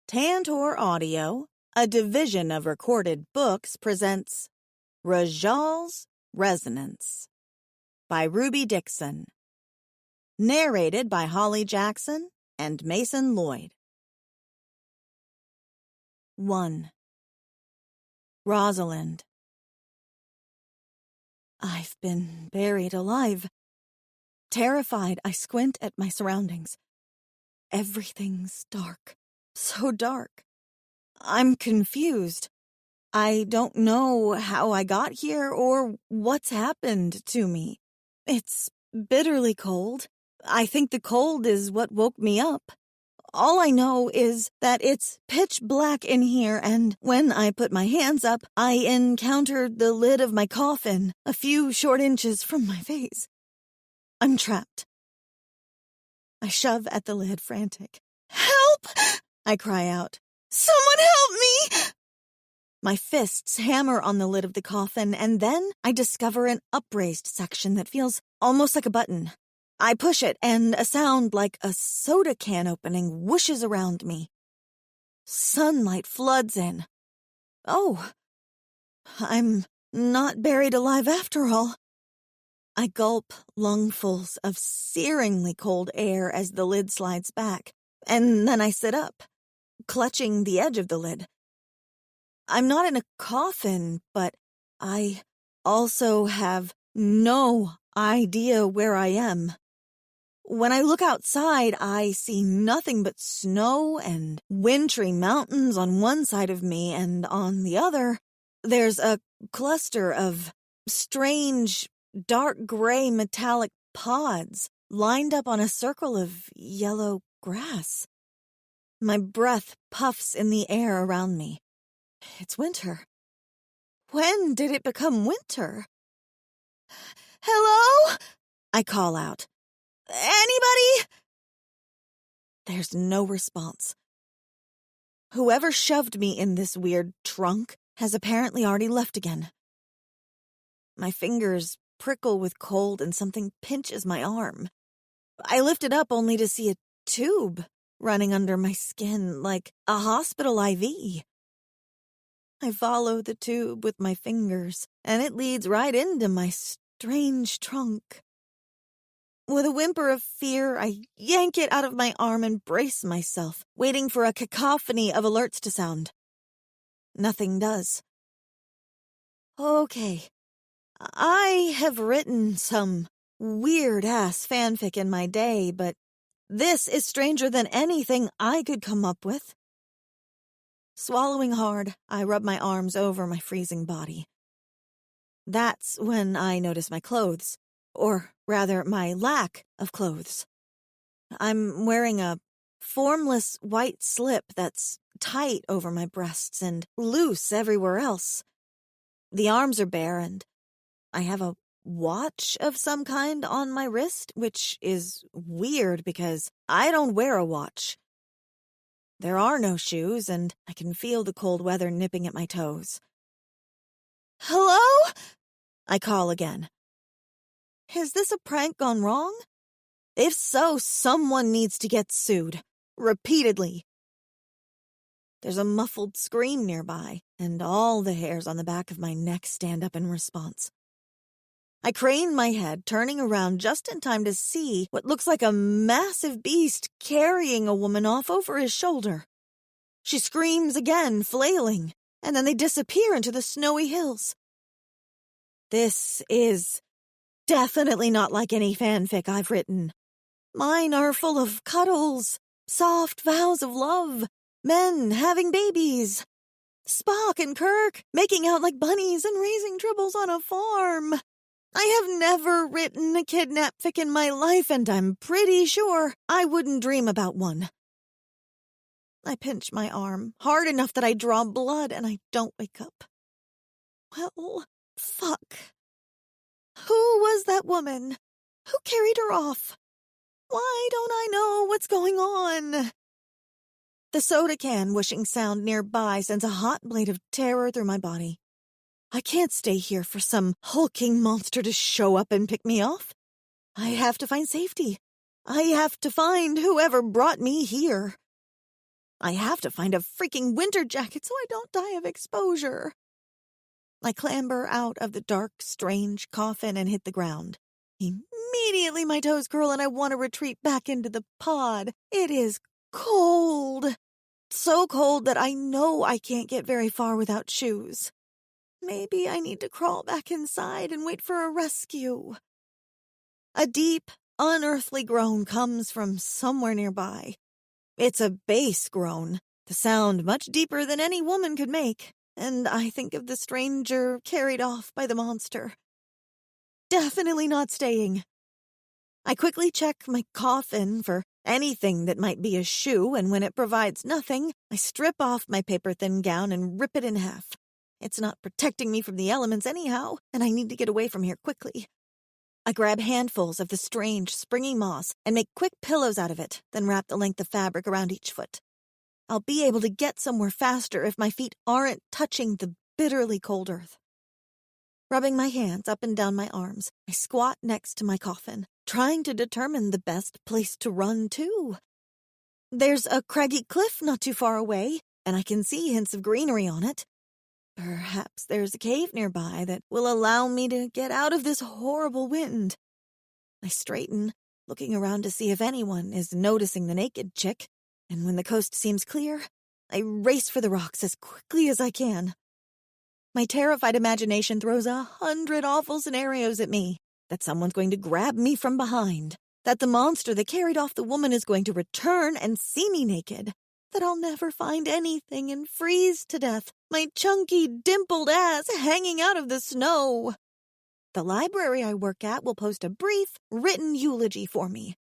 Tantor Audio, a division of Recorded Books, presents Rajal's Resonance by Ruby Dixon. Narrated by Holly Jackson and Mason Lloyd. 1. Rosalind. I've been buried alive. Terrified, I squint at my surroundings. Everything's dark. So dark. I'm confused. I don't know how I got here or what's happened to me. It's bitterly cold. I think the cold is what woke me up. All I know is that it's pitch black in here, and when I put my hands up, I encountered the lid of my coffin a few short inches from my face. I'm trapped. I shove at the lid, frantic. Help! I cry out. Someone help me! My fists hammer on the lid of the coffin, and then I discover an upraised section that feels almost like a button. I push it, and a sound like a soda can opening whooshes around me. Sunlight floods in. Oh, I'm not buried alive after all. I gulp lungfuls of searingly cold air as the lid slides back, and then I sit up, clutching the edge of the lid. I'm not in a coffin, but I also have no idea where I am. When I look outside, I see nothing but snow and wintry mountains on one side of me, and on the other, there's a cluster of strange, dark gray metallic pods lined up on a circle of yellow grass. My breath puffs in the air around me. It's winter. When did it become winter? Hello? I call out. Anybody? There's no response. Whoever shoved me in this weird trunk has apparently already left again. My fingers prickle with cold and something pinches my arm. I lift it up only to see a tube running under my skin like a hospital IV. I follow the tube with my fingers, and it leads right into my strange trunk. With a whimper of fear, I yank it out of my arm and brace myself, waiting for a cacophony of alerts to sound. Nothing does. Okay. I have written some weird-ass fanfic in my day, but this is stranger than anything I could come up with. Swallowing hard, I rub my arms over my freezing body. That's when I notice my clothes, or rather my lack of clothes. I'm wearing a formless white slip that's tight over my breasts and loose everywhere else. The arms are bare, and I have a watch of some kind on my wrist, which is weird because I don't wear a watch. There are no shoes, and I can feel the cold weather nipping at my toes. Hello? I call again. Is this a prank gone wrong? If so, someone needs to get sued. Repeatedly. There's a muffled scream nearby, and all the hairs on the back of my neck stand up in response. I crane my head, turning around just in time to see what looks like a massive beast carrying a woman off over his shoulder. She screams again, flailing, and then they disappear into the snowy hills. This is definitely not like any fanfic I've written. Mine are full of cuddles, soft vows of love, men having babies, Spock and Kirk making out like bunnies and raising tribbles on a farm. I have never written a kidnap fic in my life, and I'm pretty sure I wouldn't dream about one. I pinch my arm, hard enough that I draw blood, and I don't wake up. Well, fuck. Who was that woman? Who carried her off? Why don't I know what's going on? The soda can whooshing sound nearby sends a hot blade of terror through my body. I can't stay here for some hulking monster to show up and pick me off. I have to find safety. I have to find whoever brought me here. I have to find a freaking winter jacket so I don't die of exposure. I clamber out of the dark, strange coffin and hit the ground. Immediately my toes curl and I want to retreat back into the pod. It is cold. So cold that I know I can't get very far without shoes. Maybe I need to crawl back inside and wait for a rescue. A deep, unearthly groan comes from somewhere nearby. It's a bass groan, the sound much deeper than any woman could make, and I think of the stranger carried off by the monster. Definitely not staying. I quickly check my coffin for anything that might be a shoe, and when it provides nothing, I strip off my paper-thin gown and rip it in half. It's not protecting me from the elements anyhow, and I need to get away from here quickly. I grab handfuls of the strange, springy moss and make quick pillows out of it, then wrap the length of fabric around each foot. I'll be able to get somewhere faster if my feet aren't touching the bitterly cold earth. Rubbing my hands up and down my arms, I squat next to my coffin, trying to determine the best place to run to. There's a craggy cliff not too far away, and I can see hints of greenery on it. Perhaps there's a cave nearby that will allow me to get out of this horrible wind. I straighten, looking around to see if anyone is noticing the naked chick, and when the coast seems clear, I race for the rocks as quickly as I can. My terrified imagination throws 100 awful scenarios at me. That someone's going to grab me from behind. That the monster that carried off the woman is going to return and see me naked. That I'll never find anything and freeze to death, my chunky, dimpled ass hanging out of the snow. The library I work at will post a brief, written eulogy for me.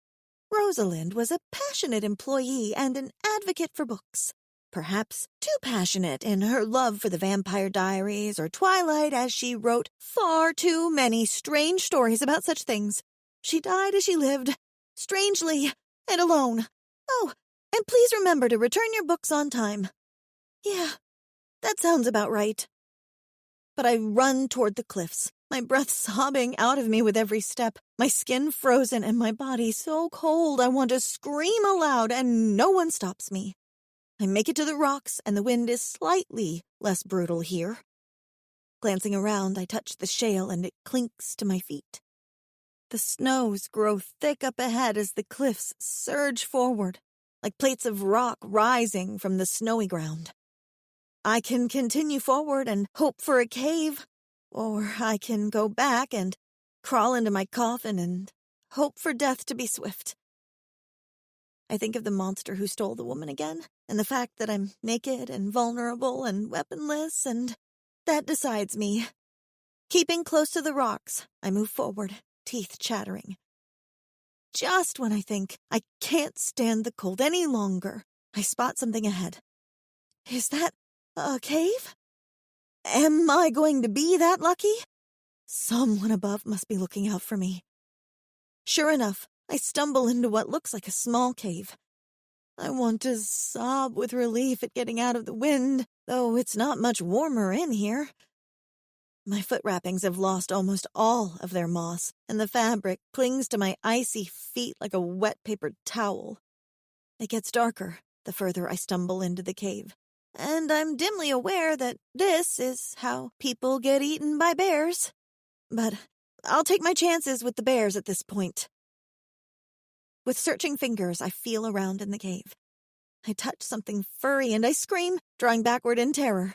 Rosalind was a passionate employee and an advocate for books. Perhaps too passionate in her love for the Vampire Diaries or Twilight, as she wrote far too many strange stories about such things. She died as she lived, strangely and alone. Oh, and please remember to return your books on time. Yeah, that sounds about right. But I run toward the cliffs, my breath sobbing out of me with every step, my skin frozen and my body so cold I want to scream aloud, and no one stops me. I make it to the rocks, and the wind is slightly less brutal here. Glancing around, I touch the shale, and it clinks to my feet. The snows grow thick up ahead as the cliffs surge forward, like plates of rock rising from the snowy ground. I can continue forward and hope for a cave, or I can go back and crawl into my coffin and hope for death to be swift. I think of the monster who stole the woman again, and the fact that I'm naked and vulnerable and weaponless, and that decides me. Keeping close to the rocks, I move forward, teeth chattering. Just when I think I can't stand the cold any longer, I spot something ahead. Is that a cave? Am I going to be that lucky? Someone above must be looking out for me. Sure enough, I stumble into what looks like a small cave. I want to sob with relief at getting out of the wind, though it's not much warmer in here. My foot wrappings have lost almost all of their moss, and the fabric clings to my icy feet like a wet paper towel. It gets darker the further I stumble into the cave, and I'm dimly aware that this is how people get eaten by bears. But I'll take my chances with the bears at this point. With searching fingers, I feel around in the cave. I touch something furry and I scream, drawing backward in terror.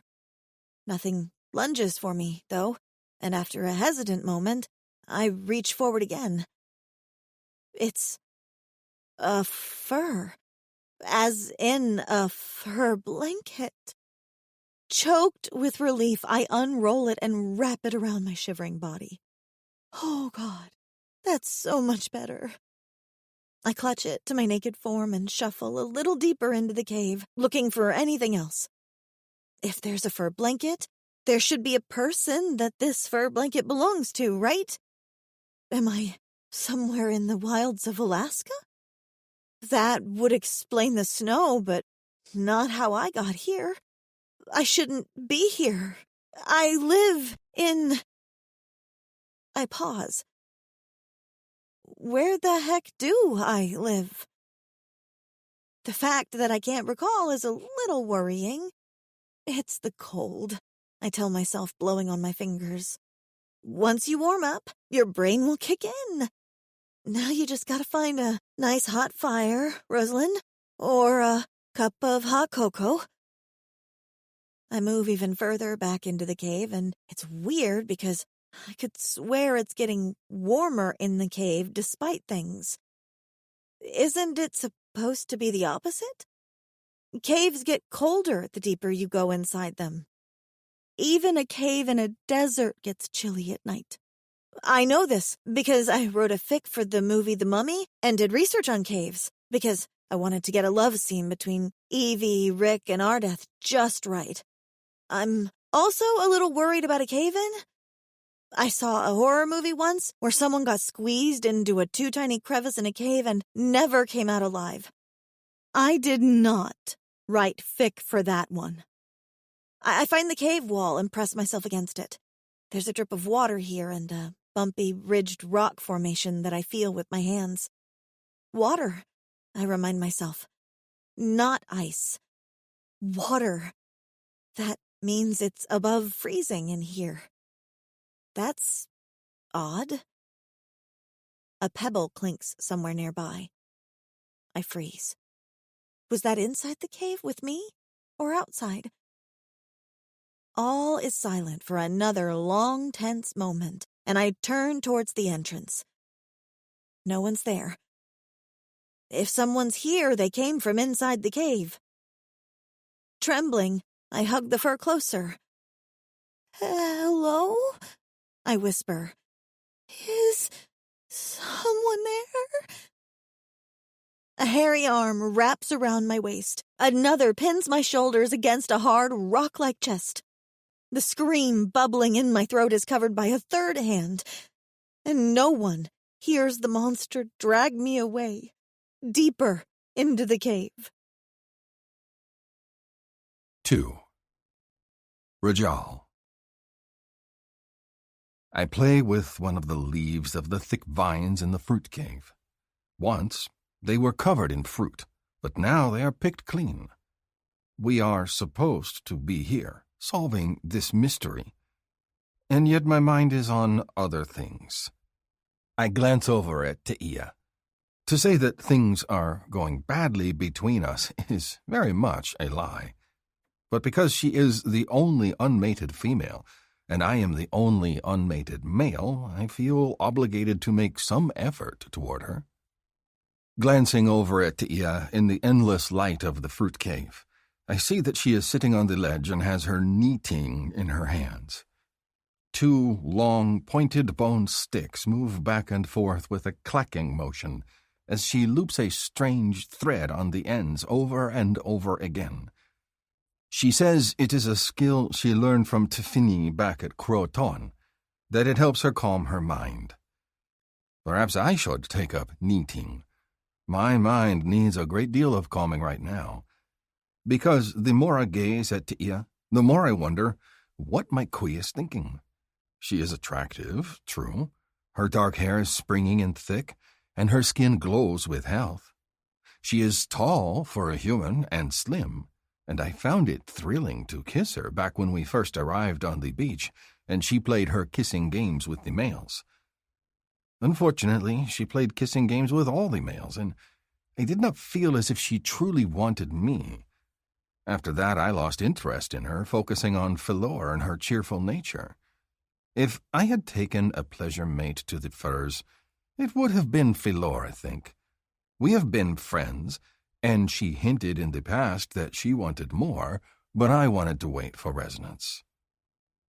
Nothing lunges for me, though, and after a hesitant moment, I reach forward again. It's a fur, as in a fur blanket. Choked with relief, I unroll it and wrap it around my shivering body. Oh, God, that's so much better. I clutch it to my naked form and shuffle a little deeper into the cave, looking for anything else. If there's a fur blanket, there should be a person that this fur blanket belongs to, right? Am I somewhere in the wilds of Alaska? That would explain the snow, but not how I got here. I shouldn't be here. I live in... I pause. Where the heck do I live? The fact that I can't recall is a little worrying. It's the cold, I tell myself, blowing on my fingers. Once you warm up, your brain will kick in. Now you just gotta find a nice hot fire, Rosalind, or a cup of hot cocoa. I move even further back into the cave, and it's weird because I could swear it's getting warmer in the cave despite things. Isn't it supposed to be the opposite? Caves get colder the deeper you go inside them. Even a cave in a desert gets chilly at night. I know this because I wrote a fic for the movie The Mummy and did research on caves because I wanted to get a love scene between Evie, Rick, and Ardeth just right. I'm also a little worried about a cave-in. I saw a horror movie once where someone got squeezed into a too tiny crevice in a cave and never came out alive. I did not write fic for that one. I find the cave wall and press myself against it. There's a drip of water here and a bumpy, ridged rock formation that I feel with my hands. Water, I remind myself. Not ice. Water. That means it's above freezing in here. That's odd. A pebble clinks somewhere nearby. I freeze. Was that inside the cave with me or outside? All is silent for another long, tense moment, and I turn towards the entrance. No one's there. If someone's here, they came from inside the cave. Trembling, I hug the fur closer. "Hello?" I whisper. "Is someone there?" A hairy arm wraps around my waist. Another pins my shoulders against a hard, rock-like chest. The scream bubbling in my throat is covered by a third hand, and no one hears the monster drag me away, deeper into the cave. 2. Rajal. I play with one of the leaves of the thick vines in the fruit cave. Once, they were covered in fruit, but now they are picked clean. We are supposed to be here, solving this mystery, and yet my mind is on other things. I glance over at Teia. To say that things are going badly between us is very much a lie. But because she is the only unmated female, and I am the only unmated male, I feel obligated to make some effort toward her. Glancing over at Teia in the endless light of the fruit cave, I see that she is sitting on the ledge and has her knitting in her hands. 2 long, pointed bone sticks move back and forth with a clacking motion as she loops a strange thread on the ends over and over again. She says it is a skill she learned from Tiffany back at Croton, that it helps her calm her mind. Perhaps I should take up knitting. My mind needs a great deal of calming right now. Because the more I gaze at Teia, the more I wonder what my Kui is thinking. She is attractive, true. Her dark hair is springing and thick, and her skin glows with health. She is tall for a human and slim, and I found it thrilling to kiss her back when we first arrived on the beach, and she played her kissing games with the males. Unfortunately, she played kissing games with all the males, and I did not feel as if she truly wanted me. After that, I lost interest in her, focusing on Philor and her cheerful nature. If I had taken a pleasure mate to the furs, it would have been Philor, I think. We have been friends, and she hinted in the past that she wanted more, but I wanted to wait for resonance.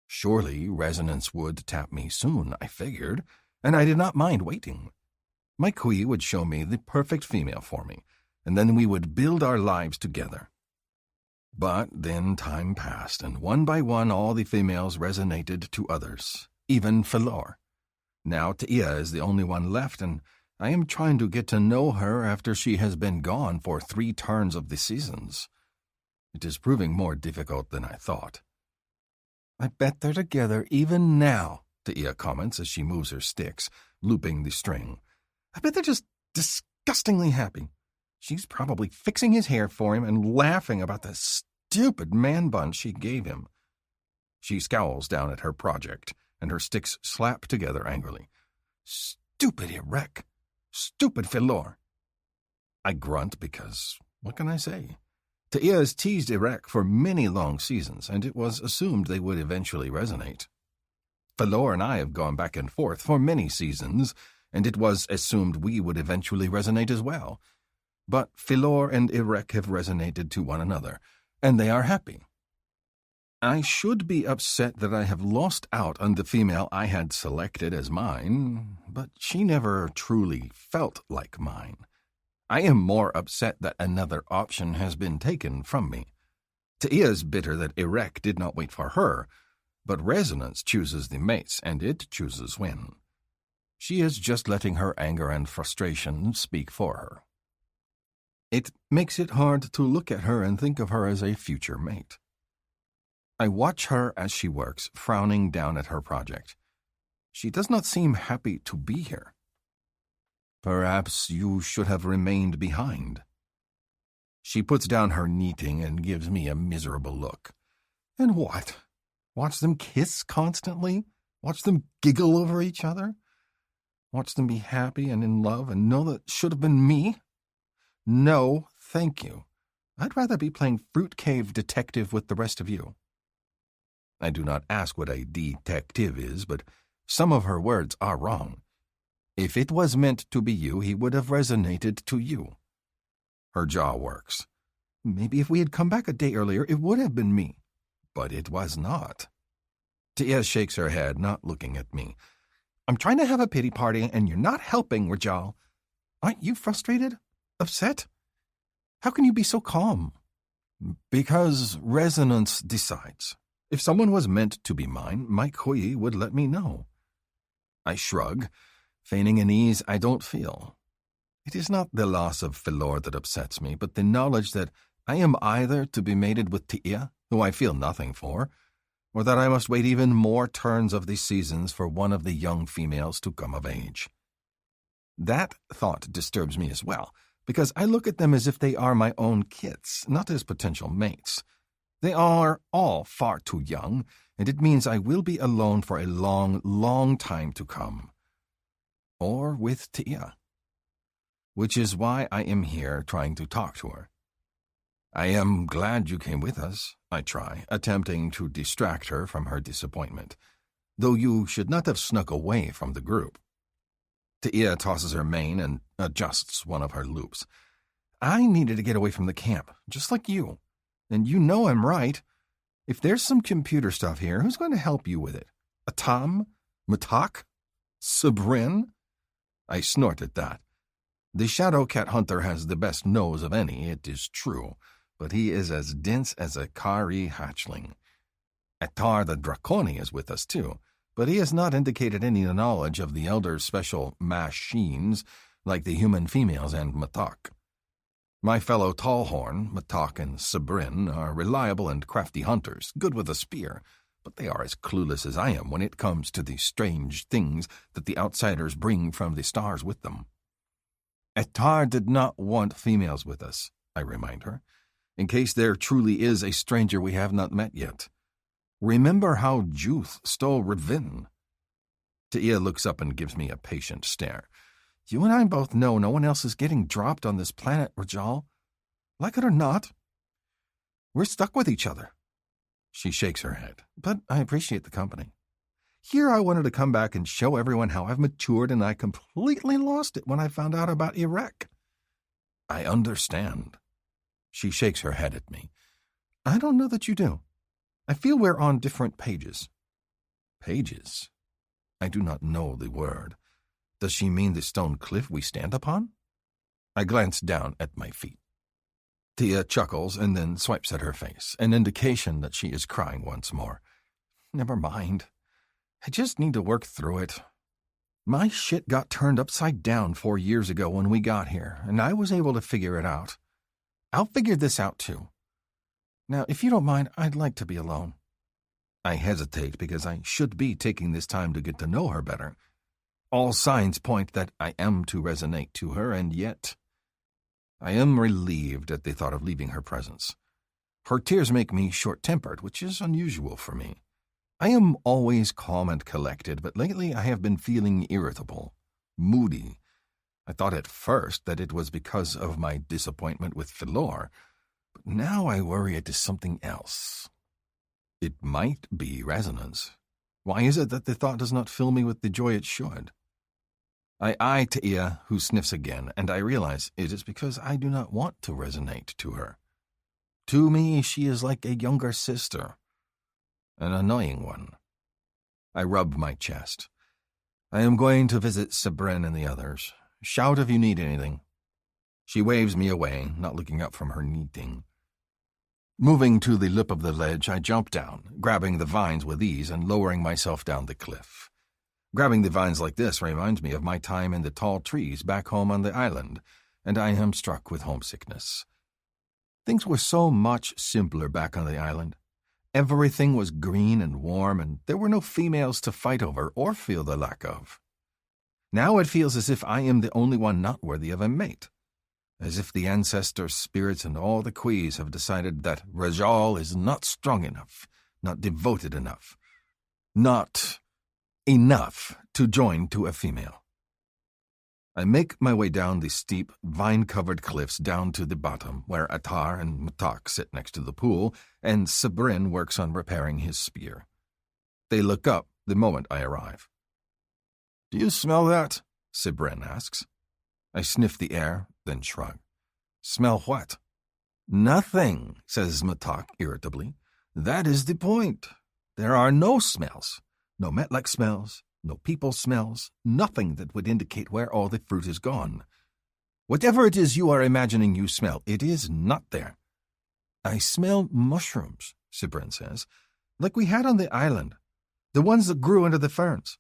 Surely resonance would tap me soon, I figured, and I did not mind waiting. My Kui would show me the perfect female for me, and then we would build our lives together. But then time passed, and one by one all the females resonated to others, even Philor. Now Teia is the only one left, and I am trying to get to know her after she has been gone for 3 turns of the seasons. It is proving more difficult than I thought. I bet they're together even now, Teia comments as she moves her sticks, looping the string. I bet they're just disgustingly happy. She's probably fixing his hair for him and laughing about the stupid man bun she gave him. She scowls down at her project, and her sticks slap together angrily. Stupid Irek! Stupid Philor! I grunt because, what can I say? Taia has teased Irek for many long seasons, and it was assumed they would eventually resonate. Philor and I have gone back and forth for many seasons, and it was assumed we would eventually resonate as well. But Philor and Irek have resonated to one another, and they are happy. I should be upset that I have lost out on the female I had selected as mine, but she never truly felt like mine. I am more upset that another option has been taken from me. Taia is bitter that Irek did not wait for her, but Resonance chooses the mates, and it chooses when. She is just letting her anger and frustration speak for her. It makes it hard to look at her and think of her as a future mate. I watch her as she works, frowning down at her project. She does not seem happy to be here. Perhaps you should have remained behind. She puts down her knitting and gives me a miserable look. And what? Watch them kiss constantly? Watch them giggle over each other? Watch them be happy and in love and know that it should have been me? No, thank you. I'd rather be playing Fruit Cave detective with the rest of you. I do not ask what a detective is, but some of her words are wrong. If it was meant to be you, he would have resonated to you. Her jaw works. Maybe if we had come back a day earlier, it would have been me. But it was not. Taia shakes her head, not looking at me. I'm trying to have a pity party, and you're not helping, Rajal. Aren't you frustrated? Upset? How can you be so calm? Because Resonance decides. If someone was meant to be mine, Mike Hui would let me know. I shrug, feigning an ease I don't feel. It is not the loss of Philor that upsets me, but the knowledge that I am either to be mated with Taia, who I feel nothing for, or that I must wait even more turns of the seasons for one of the young females to come of age. That thought disturbs me as well, because I look at them as if they are my own kits, not as potential mates. They are all far too young, and it means I will be alone for a long, long time to come. Or with Taia. Which is why I am here trying to talk to her. I am glad you came with us, I try, attempting to distract her from her disappointment, though you should not have snuck away from the group. Taia tosses her mane and adjusts one of her loops. I needed to get away from the camp, just like you. And you know I'm right. If there's some computer stuff here, who's going to help you with it? Atam? Matak? Sabrin? I snort at that. The Shadow Cat Hunter has the best nose of any, it is true, but he is as dense as a Kari hatchling. Attar the Draconi is with us too, but he has not indicated any knowledge of the Elder's special machines like the human females and Matak. My fellow Tallhorn, Matak, and Sabrin are reliable and crafty hunters, good with a spear, but they are as clueless as I am when it comes to the strange things that the outsiders bring from the stars with them. Attar did not want females with us, I remind her, in case there truly is a stranger we have not met yet. Remember how Juth stole Revin? Taia looks up and gives me a patient stare. You and I both know no one else is getting dropped on this planet, Rajal. Like it or not, we're stuck with each other. She shakes her head, but I appreciate the company. Here I wanted to come back and show everyone how I've matured, and I completely lost it when I found out about Irek. I understand. She shakes her head at me. I don't know that you do. I feel we're on different pages. Pages? I do not know the word. Does she mean the stone cliff we stand upon? I glance down at my feet. Taia chuckles and then swipes at her face, an indication that she is crying once more. Never mind. I just need to work through it. My shit got turned upside down 4 years ago when we got here, and I was able to figure it out. I'll figure this out too. Now, if you don't mind, I'd like to be alone. I hesitate because I should be taking this time to get to know her better. All signs point that I am to resonate to her, and yet I am relieved at the thought of leaving her presence. Her tears make me short-tempered, which is unusual for me. I am always calm and collected, but lately I have been feeling irritable, moody. I thought at first that it was because of my disappointment with Philor, but now I worry it is something else. It might be resonance. Why is it that the thought does not fill me with the joy it should? I eye Tia, who sniffs again, and I realize it is because I do not want to resonate to her. To me, she is like a younger sister, an annoying one. I rub my chest. I am going to visit Sabrin and the others. Shout if you need anything. She waves me away, not looking up from her knitting. Moving to the lip of the ledge, I jump down, grabbing the vines with ease and lowering myself down the cliff. Grabbing the vines like this reminds me of my time in the tall trees back home on the island, and I am struck with homesickness. Things were so much simpler back on the island. Everything was green and warm, and there were no females to fight over or feel the lack of. Now it feels as if I am the only one not worthy of a mate, as if the ancestor spirits and all the Quees have decided that Rajal is not strong enough, not devoted enough, not enough to join to a female. I make my way down the steep, vine-covered cliffs down to the bottom, where Attar and Matak sit next to the pool, and Sabrin works on repairing his spear. They look up the moment I arrive. "Do you smell that?" Sabrin asks. I sniff the air, then shrug. "Smell what?" "Nothing," says Matak irritably. "That is the point. There are no smells. No Metlek smells, no people smells, nothing that would indicate where all the fruit is gone. Whatever it is you are imagining you smell, it is not there." "I smell mushrooms," Sabrin says, "like we had on the island, the ones that grew under the ferns."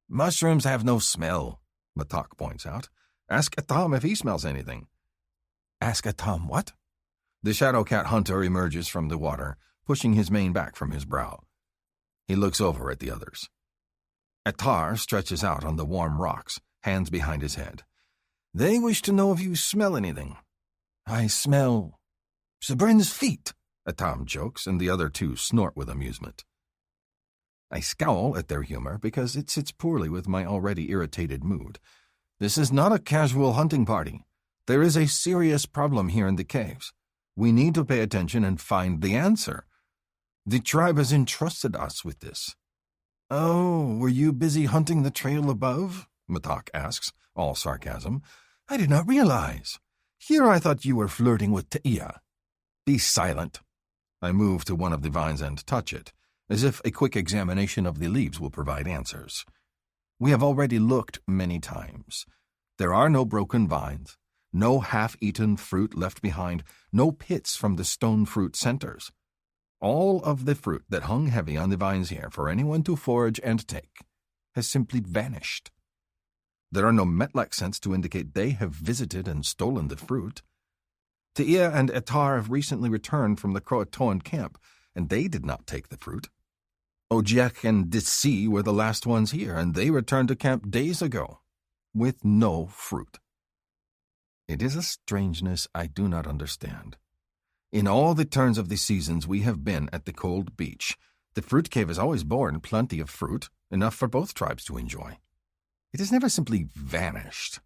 "Mushrooms have no smell," Matak points out. "Ask Atom if he smells anything." "Ask Atom what?" The shadow cat hunter emerges from the water, pushing his mane back from his brow. He looks over at the others. Attar stretches out on the warm rocks, hands behind his head. "They wish to know if you smell anything." "I smell Sabrin's feet," Atam jokes, and the other two snort with amusement. I scowl at their humor because it sits poorly with my already irritated mood. This is not a casual hunting party. There is a serious problem here in the caves. We need to pay attention and find the answer. The tribe has entrusted us with this. "Oh, were you busy hunting the trail above?" Matak asks, all sarcasm. "I did not realize. Here I thought you were flirting with Tia." "Be silent." I move to one of the vines and touch it, as if a quick examination of the leaves will provide answers. We have already looked many times. There are no broken vines, no half-eaten fruit left behind, no pits from the stone fruit centers. All of the fruit that hung heavy on the vines here for anyone to forage and take has simply vanished. There are no Metlek scents to indicate they have visited and stolen the fruit. Tia and Attar have recently returned from the Croatoan camp, and they did not take the fruit. Ojek and Dissi were the last ones here, and they returned to camp days ago, with no fruit. It is a strangeness I do not understand. In all the turns of the seasons we have been at the cold beach, the fruit cave has always borne plenty of fruit, enough for both tribes to enjoy. It has never simply vanished,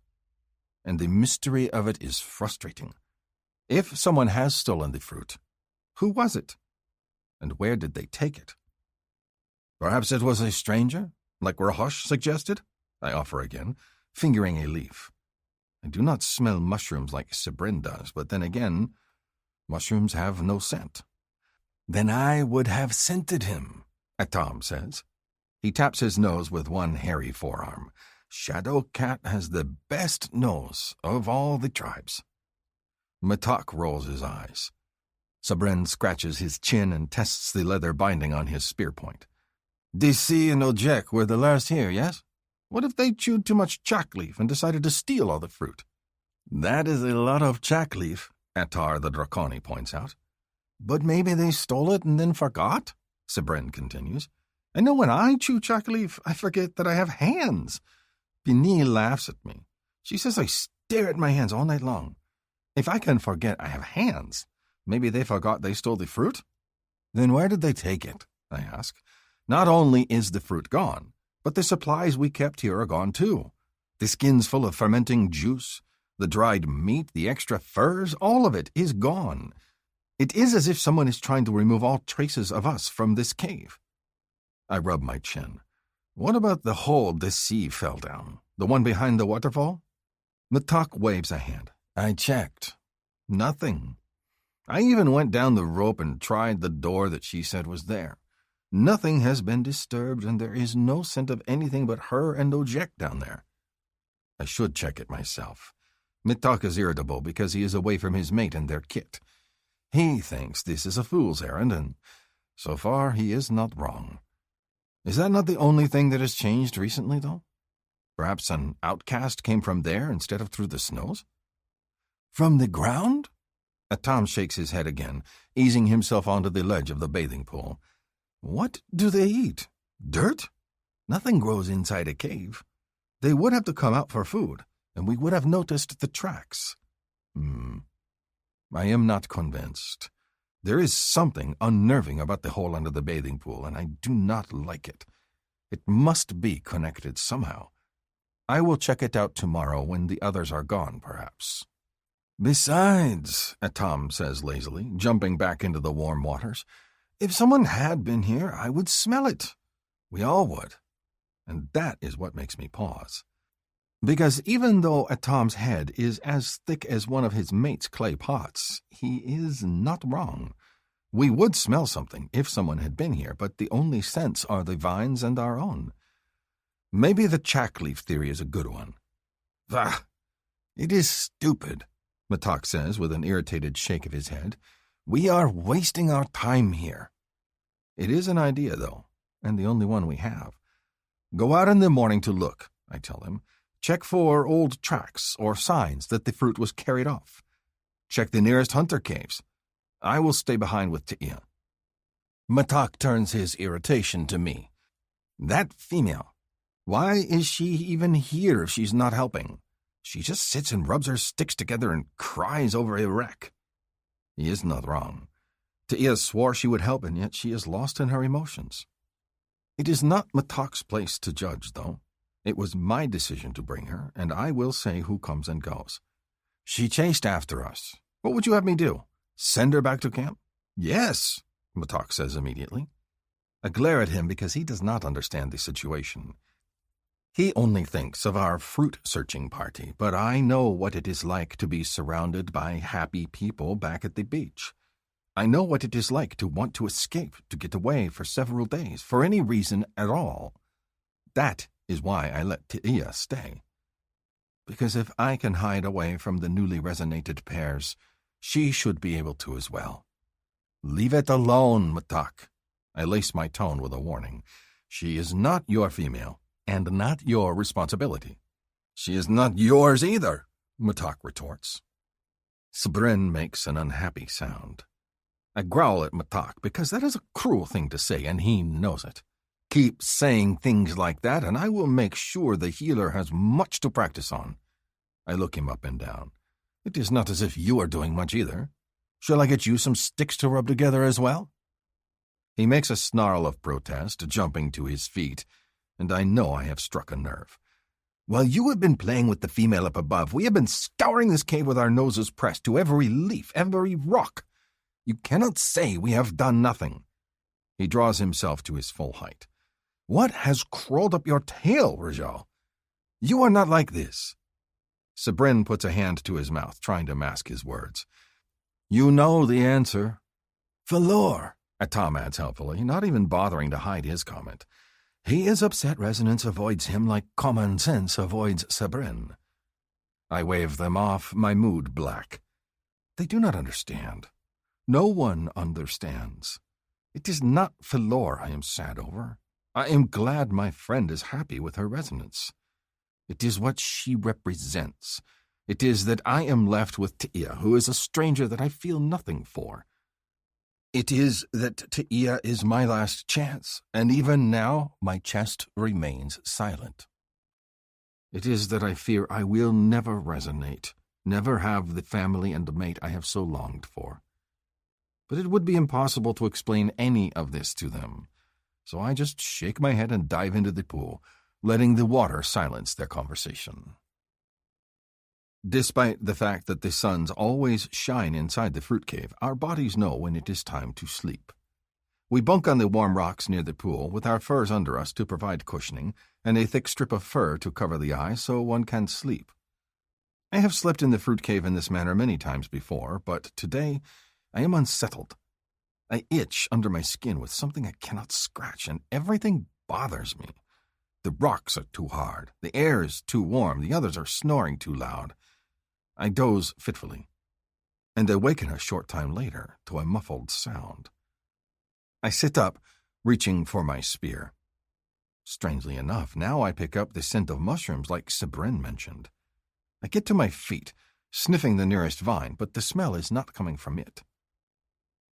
and the mystery of it is frustrating. If someone has stolen the fruit, who was it? And where did they take it? "Perhaps it was a stranger, like Rahosh suggested?" I offer again, fingering a leaf. I do not smell mushrooms like Sabrin does, but then again, mushrooms have no scent. "Then I would have scented him," Atom says. He taps his nose with one hairy forearm. "Shadow Cat has the best nose of all the tribes." Matak rolls his eyes. Sabrin scratches his chin and tests the leather binding on his spear point. "Dissi and Ojek were the last here, yes? What if they chewed too much chackleaf and decided to steal all the fruit?" "That is a lot of chackleaf," Attar the Draconi points out. "But maybe they stole it and then forgot," Sabrin continues. "I know when I chew chackleaf, I forget that I have hands." Pini laughs at me. She says I stare at my hands all night long. If I can forget I have hands, maybe they forgot they stole the fruit? Then where did they take it? I ask. Not only is the fruit gone, but the supplies we kept here are gone too. The skins full of fermenting juice, the dried meat, the extra furs, all of it is gone. It is as if someone is trying to remove all traces of us from this cave. I rub my chin. What about the hole the sea fell down? The one behind the waterfall? Matak waves a hand. I checked. Nothing. I even went down the rope and tried the door that she said was there. Nothing has been disturbed, and there is no scent of anything but her and Ojek down there. I should check it myself. Mitak is irritable because he is away from his mate and their kit. He thinks this is a fool's errand, and so far he is not wrong. Is that not the only thing that has changed recently, though? Perhaps an outcast came from there instead of through the snows? From the ground? Atam shakes his head again, easing himself onto the ledge of the bathing pool. What do they eat? Dirt? Nothing grows inside a cave. They would have to come out for food, and we would have noticed the tracks. I am not convinced. There is something unnerving about the hole under the bathing pool, and I do not like it. It must be connected somehow. I will check it out tomorrow when the others are gone, perhaps. Besides, Atam says lazily, jumping back into the warm waters, if someone had been here, I would smell it. We all would. And that is what makes me pause. Because even though Atam's head is as thick as one of his mate's clay pots, he is not wrong. We would smell something if someone had been here, but the only scents are the vines and our own. Maybe the chackleaf theory is a good one. Bah! It is stupid, Matak says with an irritated shake of his head. We are wasting our time here. It is an idea, though, and the only one we have. Go out in the morning to look, I tell him. Check for old tracks or signs that the fruit was carried off. Check the nearest hunter caves. I will stay behind with Tia. Matak turns his irritation to me. That female. Why is she even here if she's not helping? She just sits and rubs her sticks together and cries over a wreck. He is not wrong. Tia swore she would help, and yet she is lost in her emotions. It is not Matak's place to judge, though. It was my decision to bring her, and I will say who comes and goes. She chased after us. What would you have me do? Send her back to camp? Yes, Matak says immediately. I glare at him because he does not understand the situation. He only thinks of our fruit-searching party, but I know what it is like to be surrounded by happy people back at the beach. I know what it is like to want to escape, to get away for several days, for any reason at all. That is why I let Tia stay. Because if I can hide away from the newly resonated pairs, she should be able to as well. Leave it alone, Matak. I lace my tone with a warning. She is not your female, and not your responsibility. She is not yours either, Matak retorts. Sabrin makes an unhappy sound. I growl at Matak because that is a cruel thing to say, and he knows it. Keep saying things like that, and I will make sure the healer has much to practice on. I look him up and down. It is not as if you are doing much either. Shall I get you some sticks to rub together as well? He makes a snarl of protest, jumping to his feet, and I know I have struck a nerve. While you have been playing with the female up above, we have been scouring this cave with our noses pressed to every leaf, every rock. You cannot say we have done nothing. He draws himself to his full height. What has crawled up your tail, Rajal? You are not like this. Sabrin puts a hand to his mouth, trying to mask his words. You know the answer. Valor, Atam adds helpfully, not even bothering to hide his comment. He is upset resonance avoids him like common sense avoids Sabrin. I wave them off, my mood black. They do not understand. No one understands. It is not Valor I am sad over. I am glad my friend is happy with her resonance. It is what she represents. It is that I am left with Tia, who is a stranger that I feel nothing for. It is that Tia is my last chance, and even now my chest remains silent. It is that I fear I will never resonate, never have the family and mate I have so longed for. But it would be impossible to explain any of this to them, so I just shake my head and dive into the pool, letting the water silence their conversation. Despite the fact that the suns always shine inside the fruit cave, our bodies know when it is time to sleep. We bunk on the warm rocks near the pool, with our furs under us to provide cushioning, and a thick strip of fur to cover the eyes so one can sleep. I have slept in the fruit cave in this manner many times before, but today I am unsettled. I itch under my skin with something I cannot scratch, and everything bothers me. The rocks are too hard, the air is too warm, the others are snoring too loud. I doze fitfully, and awaken a short time later to a muffled sound. I sit up, reaching for my spear. Strangely enough, now I pick up the scent of mushrooms like Sabrin mentioned. I get to my feet, sniffing the nearest vine, but the smell is not coming from it.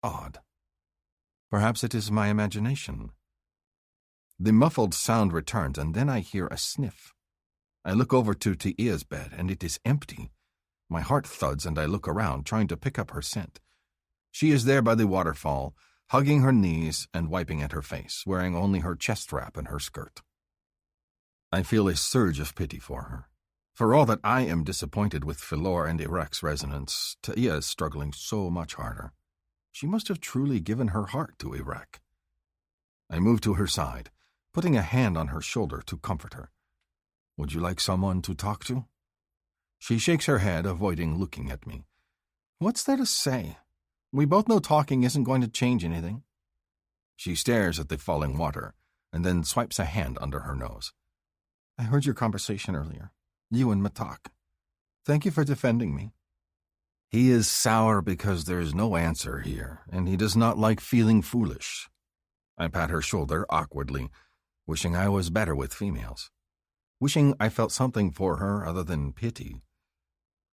Odd. Perhaps it is my imagination. The muffled sound returns, and then I hear a sniff. I look over to Tia's bed, and it is empty. My heart thuds, and I look around, trying to pick up her scent. She is there by the waterfall, hugging her knees and wiping at her face, wearing only her chest wrap and her skirt. I feel a surge of pity for her. For all that I am disappointed with Philor and Irek's resonance, Tia is struggling so much harder. She must have truly given her heart to Irek. I move to her side, putting a hand on her shoulder to comfort her. Would you like someone to talk to? She shakes her head, avoiding looking at me. What's there to say? We both know talking isn't going to change anything. She stares at the falling water, and then swipes a hand under her nose. I heard your conversation earlier. You and Matak. Thank you for defending me. He is sour because there is no answer here, and he does not like feeling foolish. I pat her shoulder awkwardly, wishing I was better with females. Wishing I felt something for her other than pity.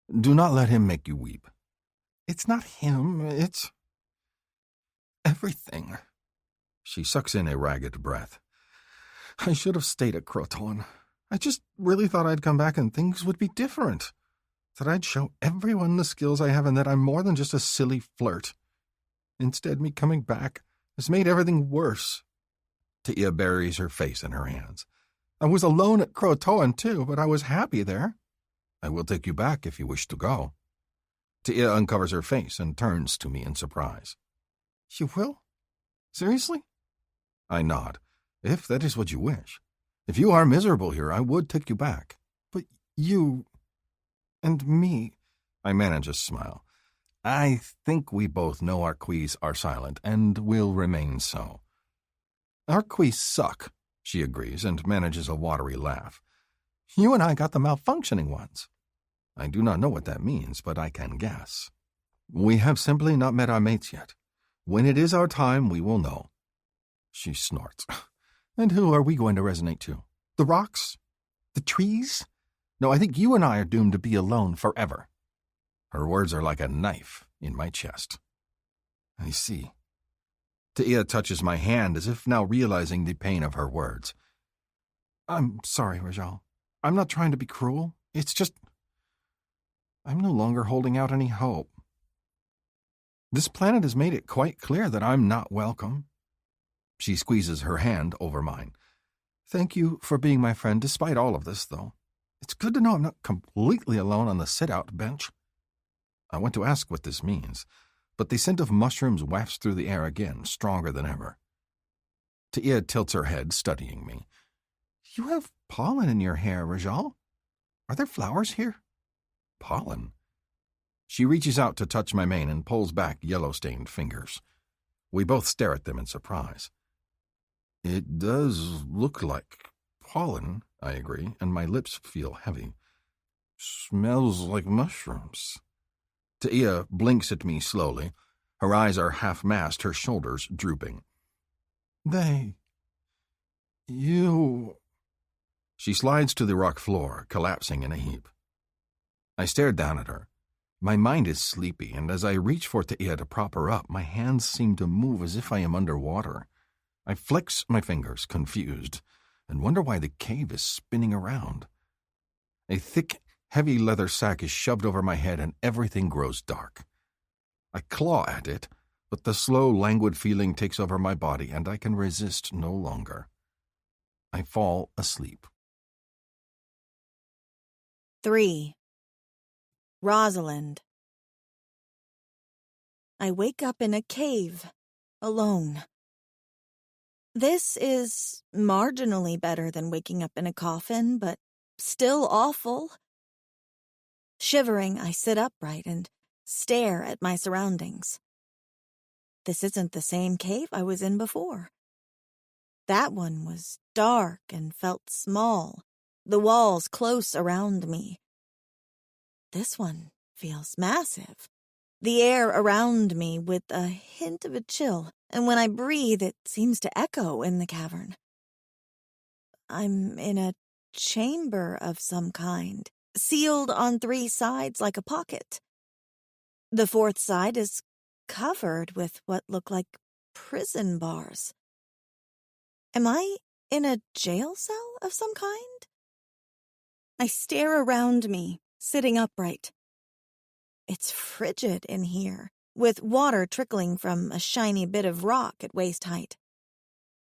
Do not let him make you weep. It's not him, it's everything. She sucks in a ragged breath. I should have stayed at Croton. I just really thought I'd come back and things would be different. That I'd show everyone the skills I have and that I'm more than just a silly flirt. Instead, me coming back has made everything worse. Tia buries her face in her hands. I was alone at Croton, too, but I was happy there. I will take you back if you wish to go. Tia uncovers her face and turns to me in surprise. You will? Seriously? I nod. If that is what you wish. If you are miserable here, I would take you back. But you... and me... I manage a smile. I think we both know our quees are silent, and will remain so. Our quees suck, she agrees, and manages a watery laugh. You and I got the malfunctioning ones. I do not know what that means, but I can guess. We have simply not met our mates yet. When it is our time, we will know. She snorts. And who are we going to resonate to? The rocks? The trees? No, I think you and I are doomed to be alone forever. Her words are like a knife in my chest. I see. Tia touches my hand as if now realizing the pain of her words. I'm sorry, Rajal. I'm not trying to be cruel. It's just... I'm no longer holding out any hope. This planet has made it quite clear that I'm not welcome. She squeezes her hand over mine. Thank you for being my friend despite all of this, though. It's good to know I'm not completely alone on the sit-out bench. I want to ask what this means, but the scent of mushrooms wafts through the air again, stronger than ever. Tia tilts her head, studying me. You have pollen in your hair, Rajal. Are there flowers here? Pollen? She reaches out to touch my mane and pulls back yellow-stained fingers. We both stare at them in surprise. It does look like pollen, I agree, and my lips feel heavy. Smells like mushrooms. Tia blinks at me slowly. Her eyes are half-masked, her shoulders drooping. You... She slides to the rock floor, collapsing in a heap. I stare down at her. My mind is sleepy, and as I reach for Tia to prop her up, my hands seem to move as if I am underwater. I flex my fingers, confused, and wonder why the cave is spinning around. A thick, heavy leather sack is shoved over my head and everything grows dark. I claw at it, but the slow, languid feeling takes over my body and I can resist no longer. I fall asleep. 3. Rosalind. I wake up in a cave, alone. This is marginally better than waking up in a coffin, but still awful. Shivering, I sit upright and stare at my surroundings. This isn't the same cave I was in before. That one was dark and felt small, the walls close around me. This one feels massive, the air around me with a hint of a chill, and when I breathe, it seems to echo in the cavern. I'm in a chamber of some kind, sealed on 3 sides like a pocket. The 4th side is covered with what look like prison bars. Am I in a jail cell of some kind? I stare around me, sitting upright. It's frigid in here, with water trickling from a shiny bit of rock at waist height.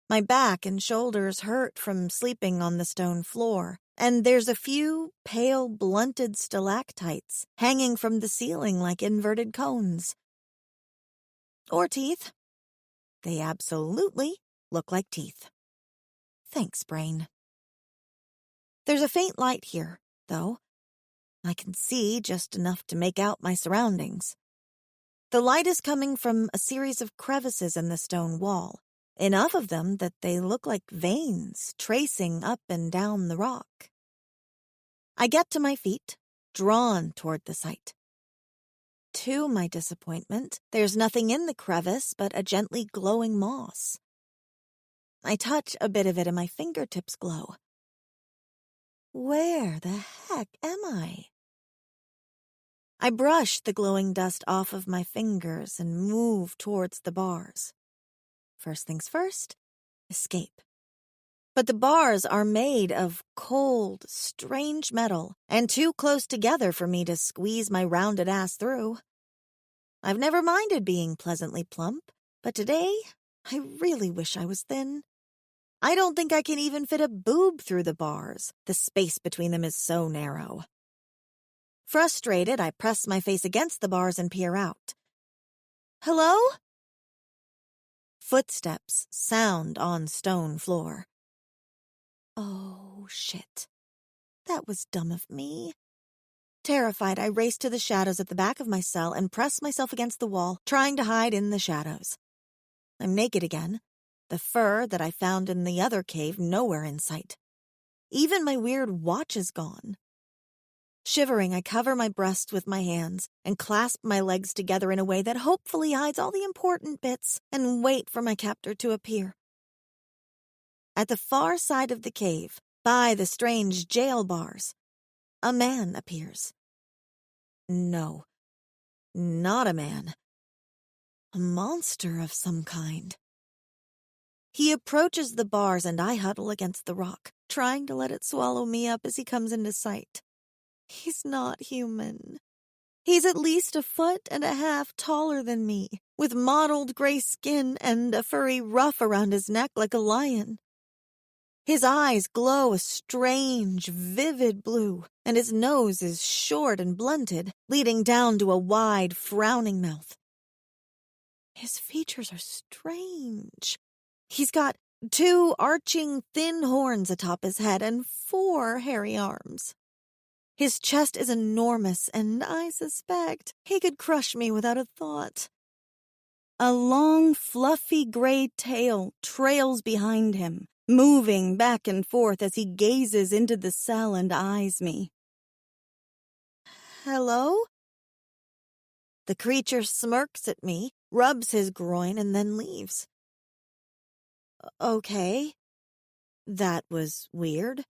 My back and shoulders hurt from sleeping on the stone floor, and there's a few pale, blunted stalactites hanging from the ceiling like inverted cones. Or teeth. They absolutely look like teeth. Thanks, brain. There's a faint light here, though. I can see just enough to make out my surroundings. The light is coming from a series of crevices in the stone wall, enough of them that they look like veins tracing up and down the rock. I get to my feet, drawn toward the sight. To my disappointment, there's nothing in the crevice but a gently glowing moss. I touch a bit of it and my fingertips glow. Where the heck am I? I brush the glowing dust off of my fingers and move towards the bars. First things first, escape. But the bars are made of cold, strange metal and too close together for me to squeeze my rounded ass through. I've never minded being pleasantly plump, but today I really wish I was thin. I don't think I can even fit a boob through the bars. The space between them is so narrow. Frustrated, I press my face against the bars and peer out. Hello? Footsteps sound on stone floor. Oh, shit. That was dumb of me. Terrified, I race to the shadows at the back of my cell and press myself against the wall, trying to hide in the shadows. I'm naked again. The fur that I found in the other cave nowhere in sight. Even my weird watch is gone. Shivering, I cover my breast with my hands and clasp my legs together in a way that hopefully hides all the important bits and wait for my captor to appear. At the far side of the cave, by the strange jail bars, a man appears. No, not a man. A monster of some kind. He approaches the bars and I huddle against the rock, trying to let it swallow me up as he comes into sight. He's not human. He's at least 1.5 feet taller than me, with mottled gray skin and a furry ruff around his neck like a lion. His eyes glow a strange, vivid blue, and his nose is short and blunted, leading down to a wide, frowning mouth. His features are strange. He's got 2 arching, thin horns atop his head and 4 hairy arms. His chest is enormous, and I suspect he could crush me without a thought. A long, fluffy gray tail trails behind him, moving back and forth as he gazes into the cell and eyes me. Hello? The creature smirks at me, rubs his groin, and then leaves. Okay. That was weird.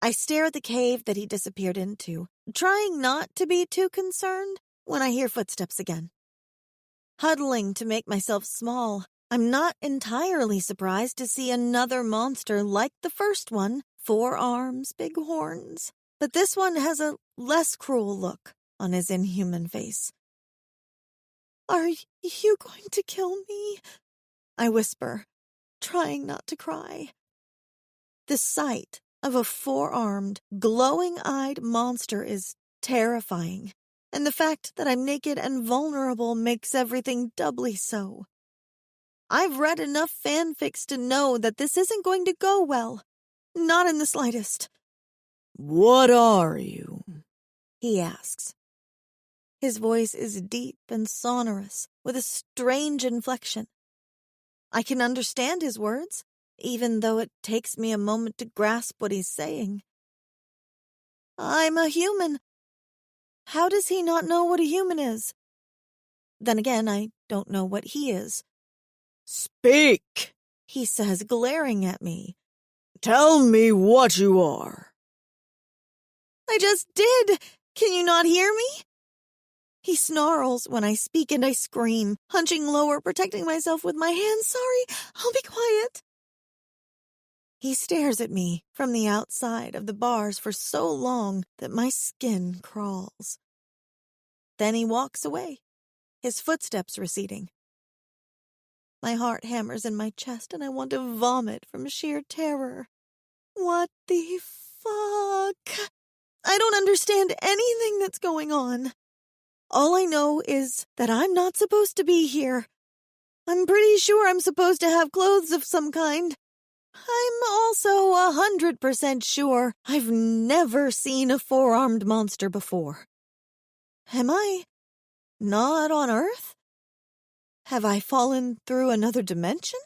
I stare at the cave that he disappeared into, trying not to be too concerned when I hear footsteps again. Huddling to make myself small, I'm not entirely surprised to see another monster like the first one, 4 arms, big horns. but this one has a less cruel look on his inhuman face. "Are you going to kill me?" I whisper, trying not to cry. The sight of a four-armed, glowing-eyed monster is terrifying, and the fact that I'm naked and vulnerable makes everything doubly so. I've read enough fanfics to know that this isn't going to go well. Not in the slightest. "What are you?" he asks. His voice is deep and sonorous, with a strange inflection. I can understand his words, even though it takes me a moment to grasp what he's saying. "I'm a human." How does he not know what a human is? Then again, I don't know what he is. "Speak," he says, glaring at me. "Tell me what you are." "I just did. Can you not hear me?" He snarls when I speak and I scream, hunching lower, protecting myself with my hands. "Sorry, I'll be quiet." He stares at me from the outside of the bars for so long that my skin crawls. Then he walks away, his footsteps receding. My heart hammers in my chest and I want to vomit from sheer terror. What the fuck? I don't understand anything that's going on. All I know is that I'm not supposed to be here. I'm pretty sure I'm supposed to have clothes of some kind. I'm also 100% sure I've never seen a four-armed monster before. Am I not on Earth? Have I fallen through another dimension?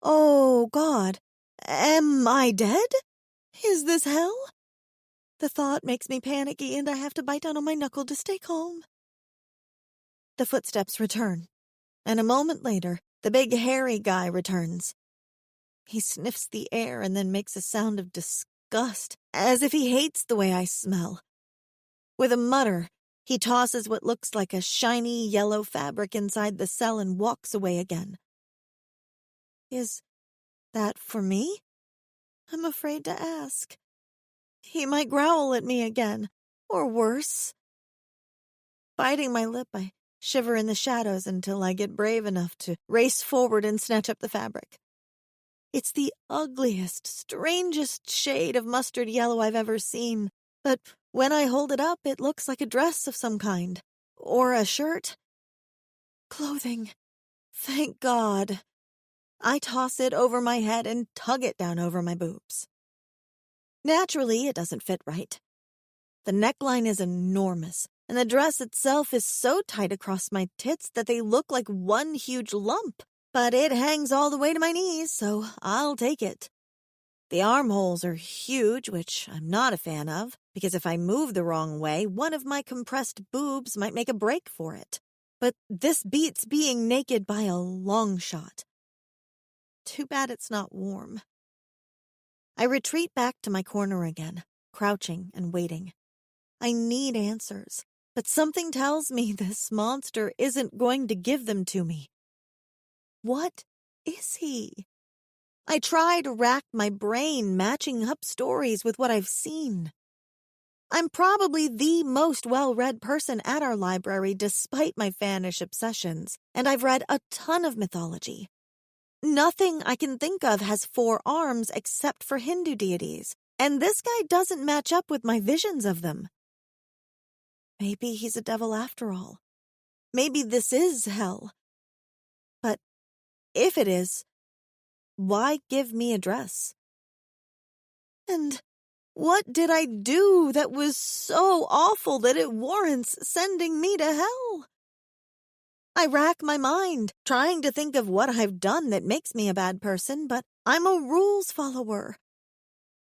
Oh, God. Am I dead? Is this hell? The thought makes me panicky and I have to bite down on my knuckle to stay calm. The footsteps return, and a moment later, the big hairy guy returns. He sniffs the air and then makes a sound of disgust, as if he hates the way I smell. With a mutter, he tosses what looks like a shiny yellow fabric inside the cell and walks away again. Is that for me? I'm afraid to ask. He might growl at me again, or worse. Biting my lip, I shiver in the shadows until I get brave enough to race forward and snatch up the fabric. It's the ugliest, strangest shade of mustard yellow I've ever seen, but when I hold it up, it looks like a dress of some kind. Or a shirt. Clothing. Thank God. I toss it over my head and tug it down over my boobs. Naturally, it doesn't fit right. The neckline is enormous, and the dress itself is so tight across my tits that they look like one huge lump. But it hangs all the way to my knees, so I'll take it. The armholes are huge, which I'm not a fan of, because if I move the wrong way, one of my compressed boobs might make a break for it. But this beats being naked by a long shot. Too bad it's not warm. I retreat back to my corner again, crouching and waiting. I need answers, but something tells me this monster isn't going to give them to me. What is he? I try to rack my brain matching up stories with what I've seen. I'm probably the most well-read person at our library despite my fanish obsessions, and I've read a ton of mythology. Nothing I can think of has 4 arms except for Hindu deities, and this guy doesn't match up with my visions of them. Maybe he's a devil after all. Maybe this is hell. But if it is, why give me a dress? And what did I do that was so awful that it warrants sending me to hell? I rack my mind, trying to think of what I've done that makes me a bad person, but I'm a rules follower.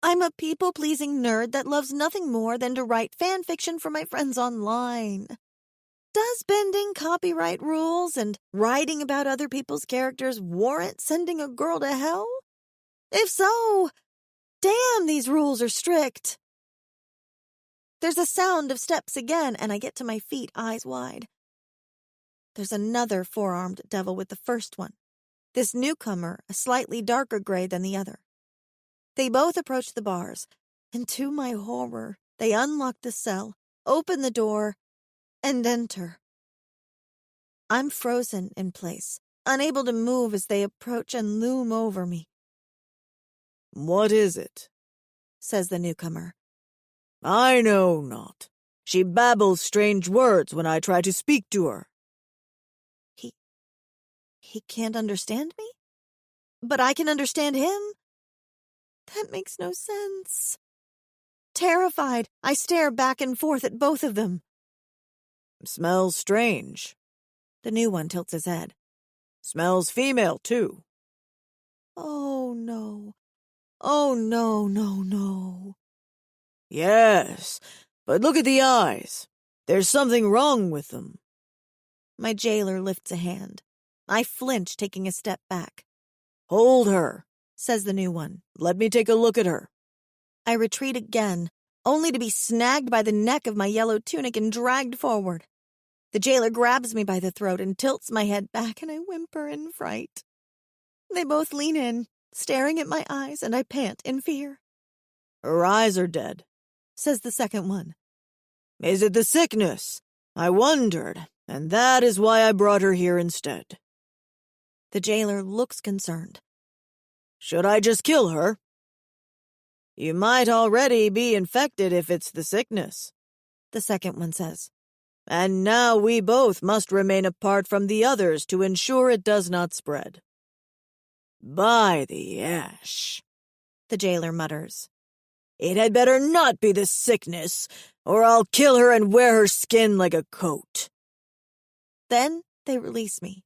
I'm a people-pleasing nerd that loves nothing more than to write fan fiction for my friends online. Does bending copyright rules and writing about other people's characters warrant sending a girl to hell? If so, damn, these rules are strict. There's a sound of steps again, and I get to my feet, eyes wide. There's another 4-armed devil with the first one. This newcomer, a slightly darker gray than the other. They both approach the bars, And to my horror, they unlock the cell, open the door, and enter. I'm frozen in place, unable to move as they approach and loom over me. "What is it?" says the newcomer. "I know not. She babbles strange words when I try to speak to her." He can't understand me? But I can understand him? That makes no sense. Terrified, I stare back and forth at both of them. "Smells strange." The new one tilts his head. "Smells female, too." Oh, no. Oh, no, no, no. "Yes, but look at the eyes. There's something wrong with them." My jailer lifts a hand. I flinch, taking a step back. "Hold her," says the new one. "Let me take a look at her." I retreat again, only to be snagged by the neck of my yellow tunic and dragged forward. The jailer grabs me by the throat and tilts my head back, and I whimper in fright. They both lean in, staring at my eyes, and I pant in fear. "Her eyes are dead," says the second one. "Is it the sickness? I wondered, and that is why I brought her here instead." The jailer looks concerned. "Should I just kill her?" "You might already be infected if it's the sickness," the second one says. "And now we both must remain apart from the others to ensure it does not spread." "By the ash," the jailer mutters. "It had better not be the sickness, or I'll kill her and wear her skin like a coat." Then they release me.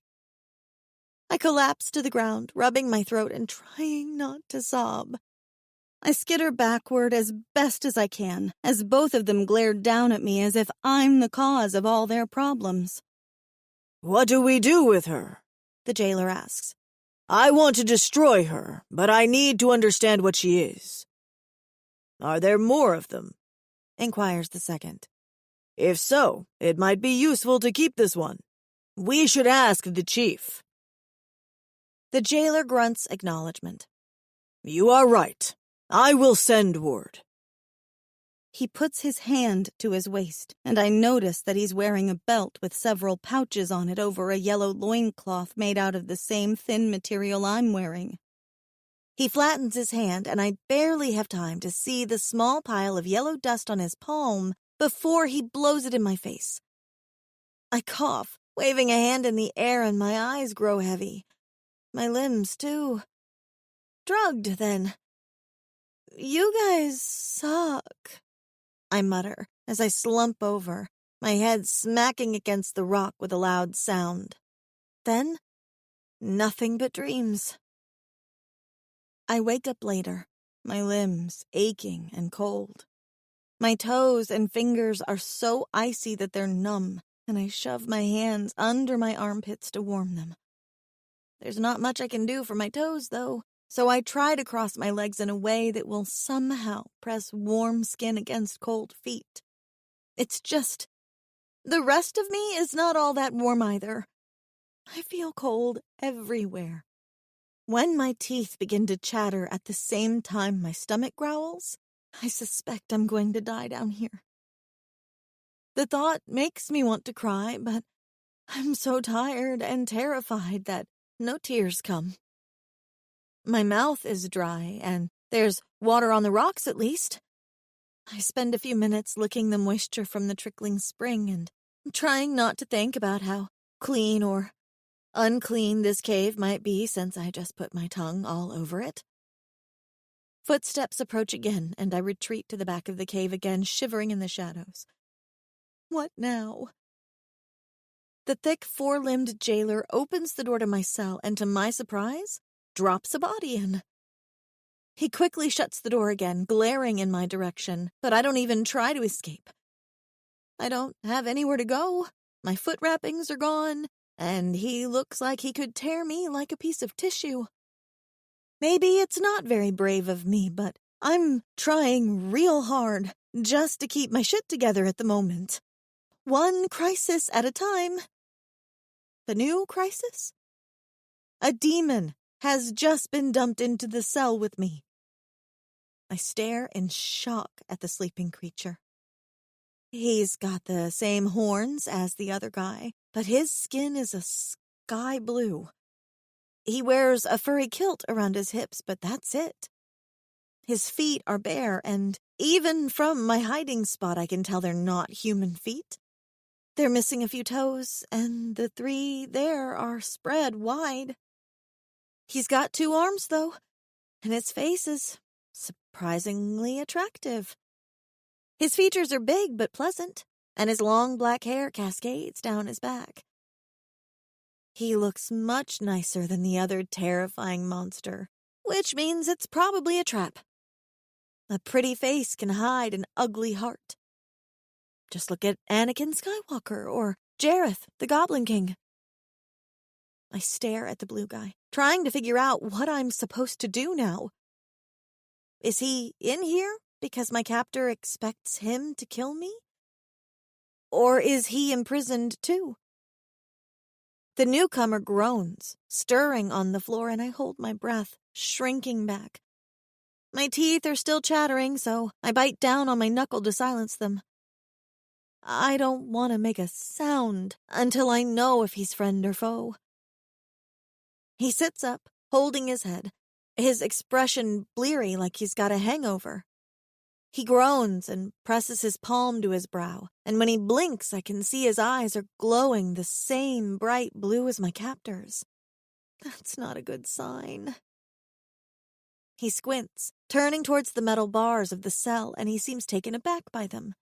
I collapse to the ground, rubbing my throat and trying not to sob. I skitter backward as best as I can, as both of them glare down at me as if I'm the cause of all their problems. "What do we do with her?" the jailer asks. "I want to destroy her, but I need to understand what she is." "Are there more of them?" inquires the second. "If so, it might be useful to keep this one. We should ask the chief." The jailer grunts acknowledgement. "You are right. I will send word." He puts his hand to his waist, and I notice that he's wearing a belt with several pouches on it over a yellow loincloth made out of the same thin material I'm wearing. He flattens his hand, and I barely have time to see the small pile of yellow dust on his palm before he blows it in my face. I cough, waving a hand in the air, and my eyes grow heavy. My limbs, too. Drugged, then. You guys suck, I mutter as I slump over, my head smacking against the rock with a loud sound. Then, nothing but dreams. I wake up later, my limbs aching and cold. My toes and fingers are so icy that they're numb, and I shove my hands under my armpits to warm them. There's not much I can do for my toes, though, so I try to cross my legs in a way that will somehow press warm skin against cold feet. It's just, the rest of me is not all that warm either. I feel cold everywhere. When my teeth begin to chatter at the same time my stomach growls, I suspect I'm going to die down here. The thought makes me want to cry, but I'm so tired and terrified that no tears come. My mouth is dry, and there's water on the rocks at least. I spend a few minutes licking the moisture from the trickling spring and trying not to think about how clean or unclean this cave might be since I just put my tongue all over it. Footsteps approach again, and I retreat to the back of the cave again, shivering in the shadows. What now? The thick four-limbed jailer opens the door to my cell and, to my surprise, drops a body in. He quickly shuts the door again, glaring in my direction, but I don't even try to escape. I don't have anywhere to go. My foot wrappings are gone, and he looks like he could tear me like a piece of tissue. Maybe it's not very brave of me, but I'm trying real hard just to keep my shit together at the moment. One crisis at a time. The new crisis? A demon has just been dumped into the cell with me. I stare in shock at the sleeping creature. He's got the same horns as the other guy, but his skin is a sky blue. He wears a furry kilt around his hips, but that's it. His feet are bare, and even from my hiding spot I can tell they're not human feet. They're missing a few toes, and the 3 there are spread wide. He's got 2 arms, though, and his face is surprisingly attractive. His features are big but pleasant, and his long black hair cascades down his back. He looks much nicer than the other terrifying monster, which means it's probably a trap. A pretty face can hide an ugly heart. Just look at Anakin Skywalker or Jareth, the Goblin King. I stare at the blue guy, trying to figure out what I'm supposed to do now. Is he in here because my captor expects him to kill me? Or is he imprisoned too? The newcomer groans, stirring on the floor, and I hold my breath, shrinking back. My teeth are still chattering, so I bite down on my knuckle to silence them. I don't want to make a sound until I know if he's friend or foe. He sits up, holding his head, his expression bleary like he's got a hangover. He groans and presses his palm to his brow, and when he blinks I can see his eyes are glowing the same bright blue as my captor's. That's not a good sign. He squints, turning towards the metal bars of the cell, and he seems taken aback by them.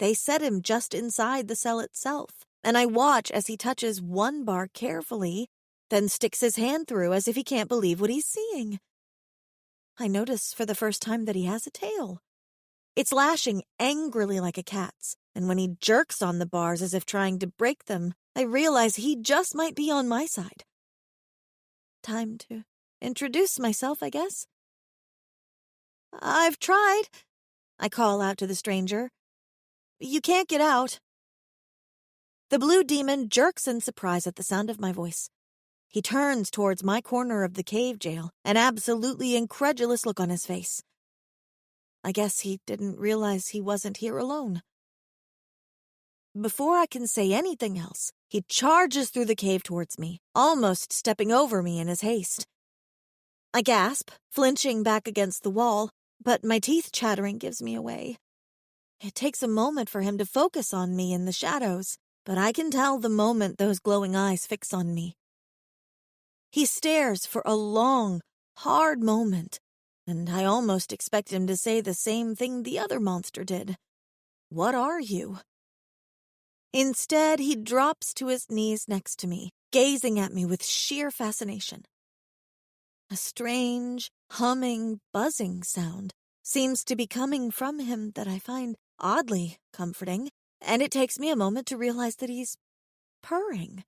They set him just inside the cell itself, and I watch as he touches one bar carefully, then sticks his hand through as if he can't believe what he's seeing. I notice for the first time that he has a tail. It's lashing angrily like a cat's, and when he jerks on the bars as if trying to break them, I realize he just might be on my side. Time to introduce myself, I guess. I've tried, I call out to the stranger. You can't get out. The blue demon jerks in surprise at the sound of my voice. He turns towards my corner of the cave jail, an absolutely incredulous look on his face. I guess he didn't realize he wasn't here alone. Before I can say anything else, he charges through the cave towards me, almost stepping over me in his haste. I gasp, flinching back against the wall, but my teeth chattering gives me away. It takes a moment for him to focus on me in the shadows, but I can tell the moment those glowing eyes fix on me. He stares for a long, hard moment, and I almost expect him to say the same thing the other monster did. What are you? Instead, he drops to his knees next to me, gazing at me with sheer fascination. A strange, humming, buzzing sound seems to be coming from him that I find oddly comforting, and it takes me a moment to realize that he's purring.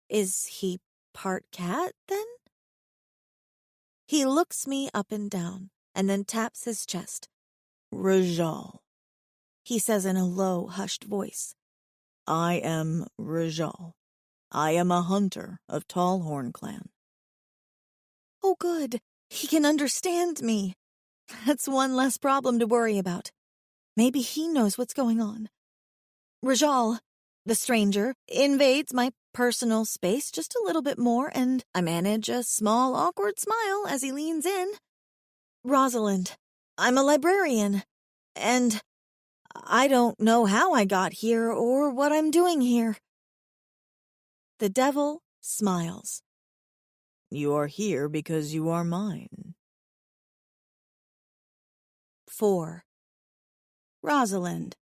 Is he part cat, then? He looks me up and down, and then taps his chest. Rajal, he says in a low, hushed voice. I am Rajal. I am a hunter of Tallhorn clan. Oh, good. He can understand me. That's one less problem to worry about. Maybe he knows what's going on. Rajal, the stranger, invades my personal space just a little bit more, and I manage a small, awkward smile as he leans in. Rosalind, I'm a librarian, and I don't know how I got here or what I'm doing here. The devil smiles. You are here because you are mine. 4. Rosalind.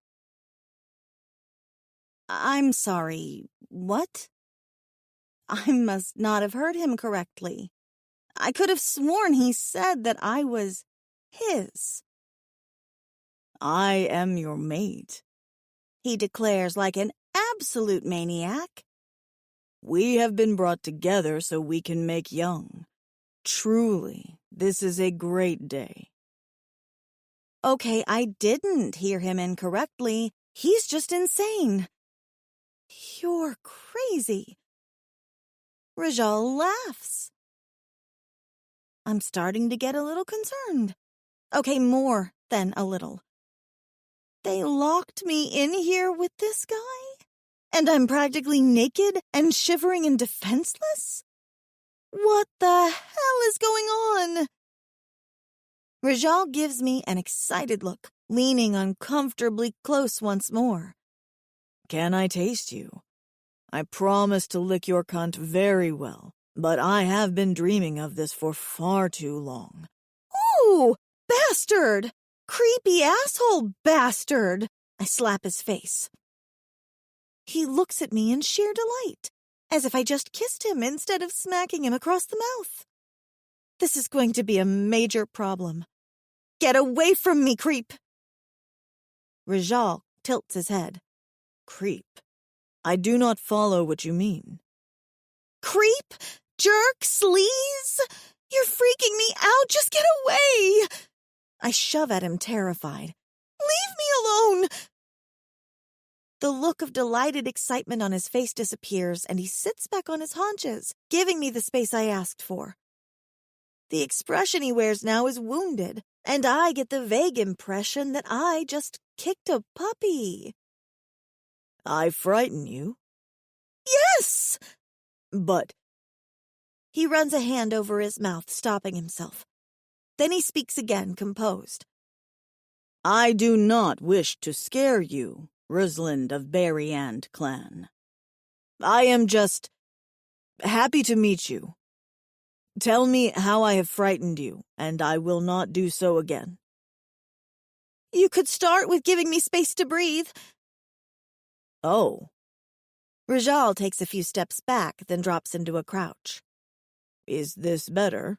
I'm sorry, what? I must not have heard him correctly. I could have sworn he said that I was his. I am your mate, he declares like an absolute maniac. We have been brought together so we can make young. Truly, this is a great day. Okay, I didn't hear him incorrectly. He's just insane. You're crazy. Rajal laughs. I'm starting to get a little concerned. Okay, more than a little. They locked me in here with this guy? And I'm practically naked and shivering and defenseless? What the hell is going on? Rajal gives me an excited look, leaning uncomfortably close once more. Can I taste you? I promise to lick your cunt very well, but I have been dreaming of this for far too long. Ooh, bastard! Creepy asshole bastard! I slap his face. He looks at me in sheer delight, as if I just kissed him instead of smacking him across the mouth. This is going to be a major problem. Get away from me, creep! Rajal tilts his head. Creep. I do not follow what you mean. Creep? Jerk? Sleaze? You're freaking me out! Just get away! I shove at him, terrified. Leave me alone! The look of delighted excitement on his face disappears, and he sits back on his haunches, giving me the space I asked for. The expression he wears now is wounded, and I get the vague impression that I just kicked a puppy. I frighten you? Yes! But... He runs a hand over his mouth, stopping himself. Then he speaks again, composed. I do not wish to scare you, Rosalind of Berryand clan. I am just happy to meet you. Tell me how I have frightened you, and I will not do so again. You could start with giving me space to breathe. Oh. Rajal takes a few steps back, then drops into a crouch. Is this better?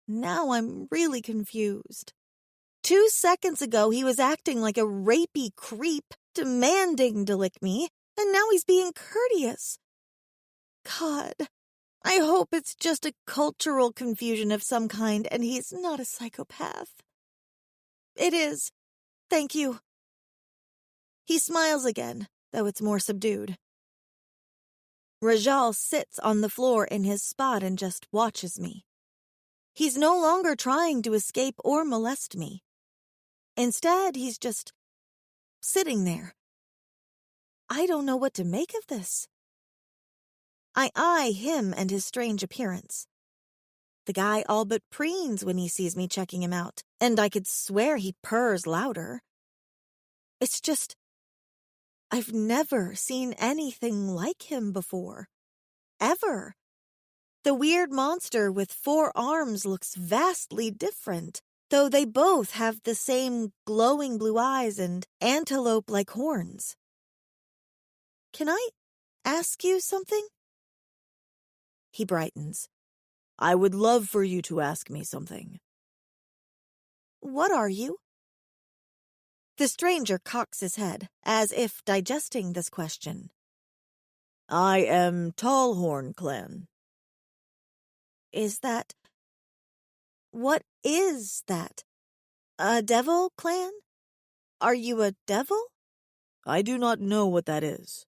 Now I'm really confused. 2 seconds ago, he was acting like a rapey creep, demanding to lick me, and now he's being courteous. God, I hope it's just a cultural confusion of some kind and he's not a psychopath. It is. Thank you. He smiles again, though it's more subdued. Rajal sits on the floor in his spot and just watches me. He's no longer trying to escape or molest me. Instead, he's just sitting there. I don't know what to make of this. I eye him and his strange appearance. The guy all but preens when he sees me checking him out, and I could swear he purrs louder. It's just, I've never seen anything like him before. Ever. The weird monster with 4 arms looks vastly different, though they both have the same glowing blue eyes and antelope-like horns. Can I ask you something? He brightens. I would love for you to ask me something. What are you? The stranger cocks his head, as if digesting this question. I am Tallhorn clan. What is that? A devil clan? Are you a devil? I do not know what that is.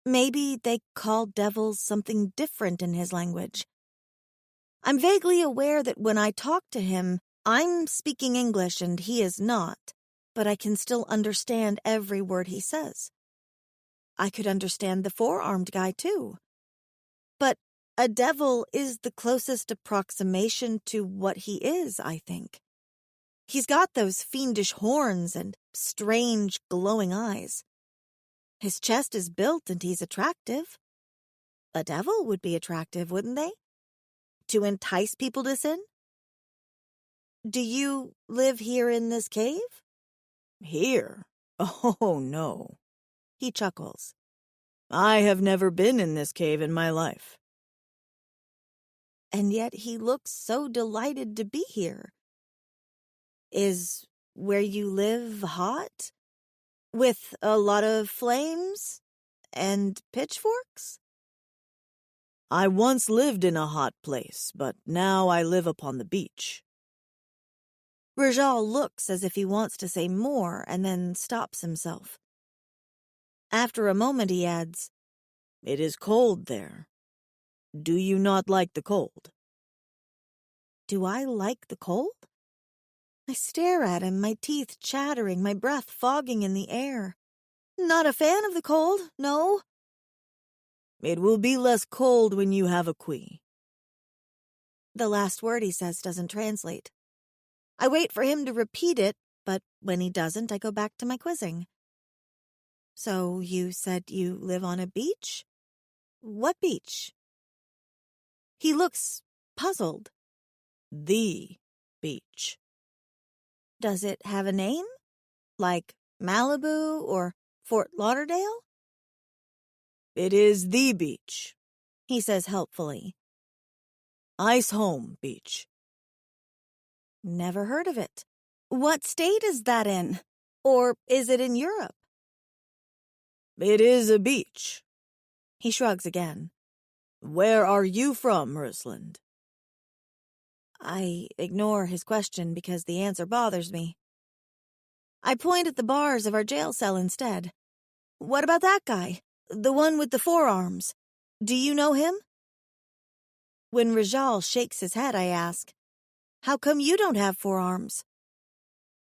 Maybe they call devils something different in his language. I'm vaguely aware that when I talk to him, I'm speaking English and he is not, but I can still understand every word he says. I could understand the 4-armed guy too. But a devil is the closest approximation to what he is, I think. He's got those fiendish horns and strange glowing eyes. His chest is built and he's attractive. A devil would be attractive, wouldn't they? To entice people to sin? Do you live here in this cave? Here? Oh, no. He chuckles. I have never been in this cave in my life. And yet he looks so delighted to be here. Is where you live hot? With a lot of flames and pitchforks? I once lived in a hot place, but now I live upon the beach. Rajal looks as if he wants to say more and then stops himself. After a moment he adds, It is cold there. Do you not like the cold? Do I like the cold? I stare at him, my teeth chattering, my breath fogging in the air. Not a fan of the cold, no. It will be less cold when you have a queen. The last word he says doesn't translate. I wait for him to repeat it, but when he doesn't, I go back to my quizzing. So you said you live on a beach? What beach? He looks puzzled. The beach. Does it have a name? Like Malibu or Fort Lauderdale? It is the beach, He says helpfully. Ice Home Beach. Never heard of it. What state is that in? Or is it in Europe? It is a beach. He shrugs again. Where are you from, Rusland? I ignore his question because the answer bothers me. I point at the bars of our jail cell instead. What about that guy? The one with the forearms. Do you know him? When Rajal shakes his head, I ask, how come you don't have forearms?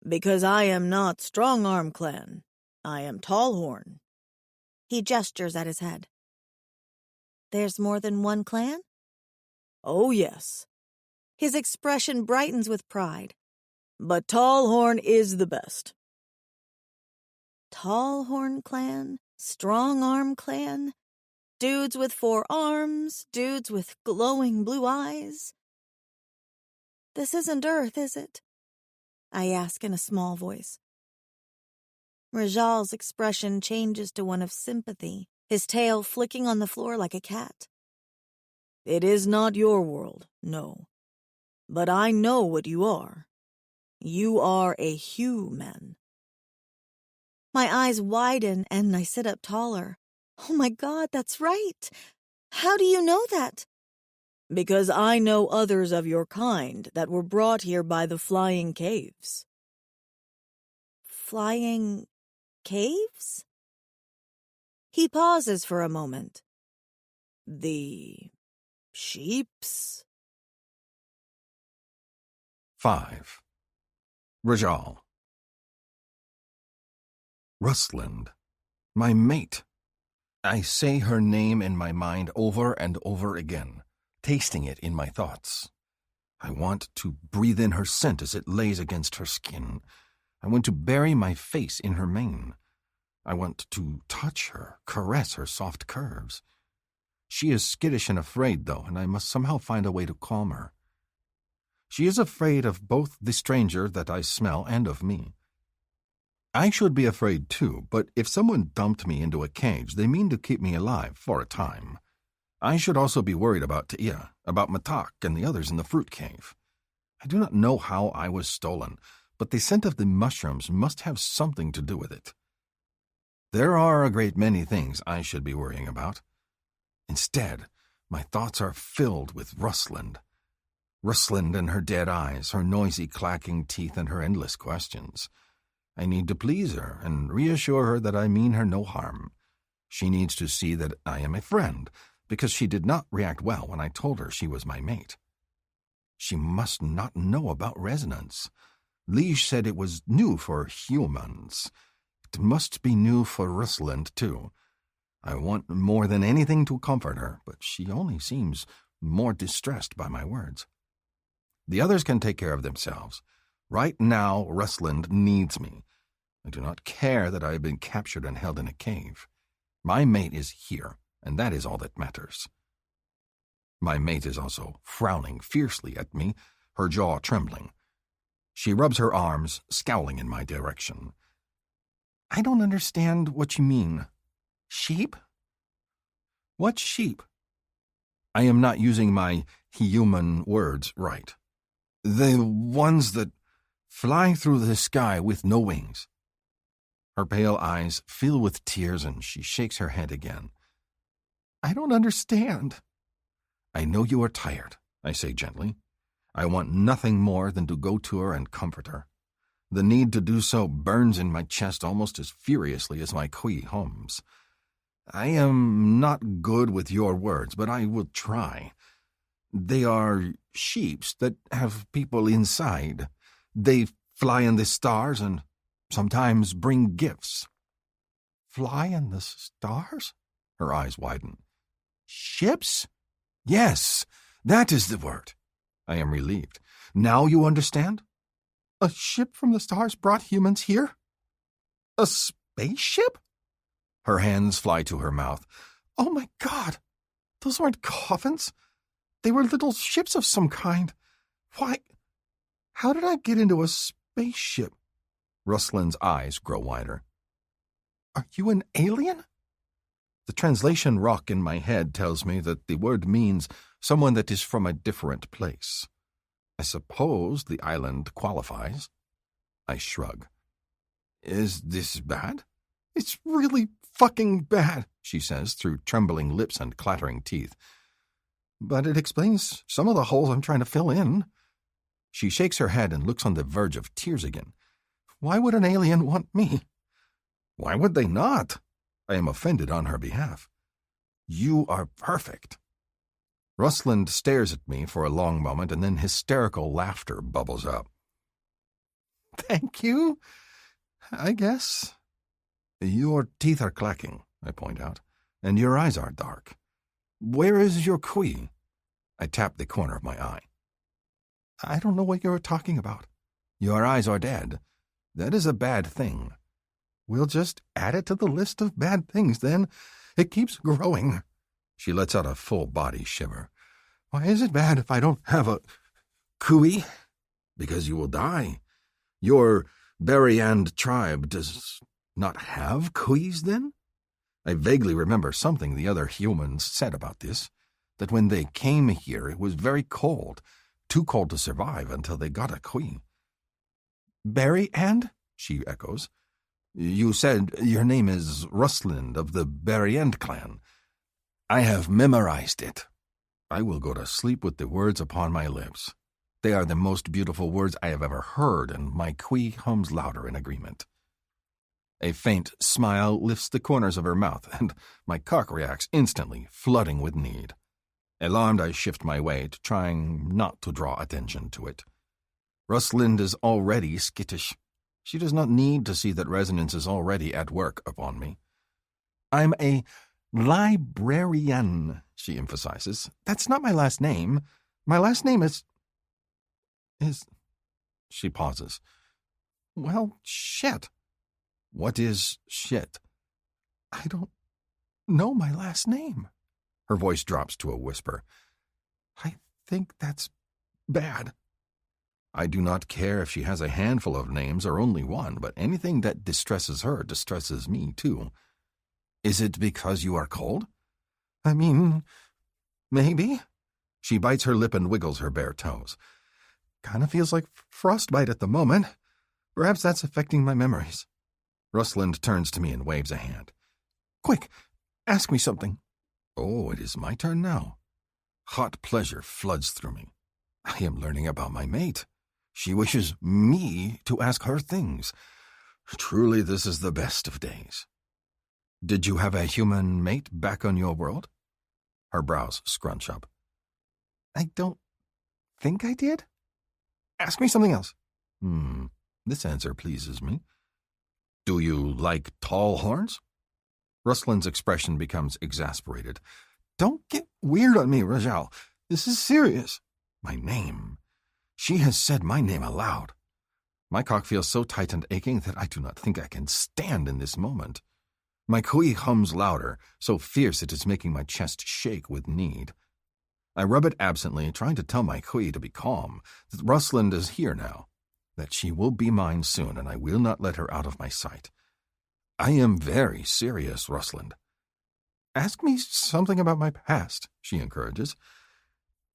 Because I am not Strong-Arm Clan. I am Tallhorn. He gestures at his head. There's more than one clan? Oh, yes. His expression brightens with pride. But Tallhorn is the best. Tallhorn Clan? Strong-Arm Clan? Dudes with 4 arms, dudes with glowing blue eyes. This isn't Earth, is it? I ask in a small voice. Rajal's expression changes to one of sympathy, his tail flicking on the floor like a cat. It is not your world, no. But I know what you are. You are a human. My eyes widen and I sit up taller. Oh my God, that's right. How do you know that? Because I know others of your kind that were brought here by the flying caves. Flying caves? He pauses for a moment. The sheeps? 5. Rajal. Rusland. My mate. I say her name in my mind over and over again, tasting it in my thoughts. I want to breathe in her scent as it lays against her skin. I want to bury my face in her mane. I want to touch her, caress her soft curves. She is skittish and afraid, though, and I must somehow find a way to calm her. She is afraid of both the stranger that I smell and of me. I should be afraid, too, but if someone dumped me into a cage, they mean to keep me alive for a time. I should also be worried about Tia, about Matak and the others in the fruit cave. I do not know how I was stolen, but the scent of the mushrooms must have something to do with it. There are a great many things I should be worrying about. Instead, my thoughts are filled with Rusland. Rusland and her dead eyes, her noisy clacking teeth, and her endless questions. I need to please her and reassure her that I mean her no harm. She needs to see that I am a friend, because she did not react well when I told her she was my mate. She must not know about resonance. Liege said it was new for humans. It must be new for Rusland, too. I want more than anything to comfort her, but she only seems more distressed by my words. The others can take care of themselves. Right now, Rusland needs me. I do not care that I have been captured and held in a cave. My mate is here, and that is all that matters. My mate is also frowning fiercely at me, her jaw trembling. She rubs her arms, scowling in my direction. I don't understand what you mean. Sheep? What sheep? I am not using my human words right. The ones that fly through the sky with no wings. Her pale eyes fill with tears and she shakes her head again. I don't understand. I know you are tired, I say gently. I want nothing more than to go to her and comfort her. The need to do so burns in my chest almost as furiously as my qui hums. I am not good with your words, but I will try. They are ships that have people inside. They fly in the stars and sometimes bring gifts. Fly in the stars? Her eyes widen. Ships? Yes, that is the word. I am relieved. Now you understand? A ship from the stars brought humans here? A spaceship? Her hands fly to her mouth. Oh my God! Those weren't coffins. They were little ships of some kind. Why? How did I get into a spaceship? Ruslin's eyes grow wider. Are you an alien? The translation rock in my head tells me that the word means someone that is from a different place. I suppose the island qualifies. I shrug. Is this bad? It's really fucking bad, she says through trembling lips and clattering teeth. But it explains some of the holes I'm trying to fill in. She shakes her head and looks on the verge of tears again. Why would an alien want me? Why would they not? I am offended on her behalf. You are perfect. Rusland stares at me for a long moment, and then hysterical laughter bubbles up. Thank you, I guess. Your teeth are clacking, I point out, and your eyes are dark. Where is your kui? I tap the corner of my eye. I don't know what you're talking about. Your eyes are dead. That is a bad thing. We'll just add it to the list of bad things, then. It keeps growing. She lets out a full-body shiver. Why is it bad if I don't have a kui? Because you will die. Your Bariand tribe does not have kuis, then? I vaguely remember something the other humans said about this, that when they came here it was very cold, too cold to survive until they got a kui. Bariand? She echoes. You said your name is Rusland of the Bariand clan. I have memorized it. I will go to sleep with the words upon my lips. They are the most beautiful words I have ever heard, and my kui hums louder in agreement. A faint smile lifts the corners of her mouth, and my cock reacts instantly, flooding with need. Alarmed, I shift my weight, trying not to draw attention to it. Rusland is already skittish. She does not need to see that resonance is already at work upon me. I'm a librarian, she emphasizes. That's not my last name. My last name is... She pauses. Well, shit. What is shit? I don't know my last name. Her voice drops to a whisper. I think that's bad. I do not care if she has a handful of names or only one, but anything that distresses her distresses me, too. Is it because you are cold? I mean, maybe. She bites her lip and wiggles her bare toes. Kinda feels like frostbite at the moment. Perhaps that's affecting my memories. Rusland turns to me and waves a hand. Quick, ask me something. Oh, it is my turn now. Hot pleasure floods through me. I am learning about my mate. She wishes me to ask her things. Truly, this is the best of days. Did you have a human mate back on your world? Her brows scrunch up. I don't think I did. Ask me something else. This answer pleases me. Do you like tall horns? Ruslin's expression becomes exasperated. Don't get weird on me, Rajal. This is serious. My name. She has said my name aloud. My cock feels so tight and aching that I do not think I can stand in this moment. My kui hums louder, so fierce it is making my chest shake with need. I rub it absently, trying to tell my kui to be calm, that Rusland is here now, that she will be mine soon, and I will not let her out of my sight. I am very serious, Rusland. Ask me something about my past, she encourages.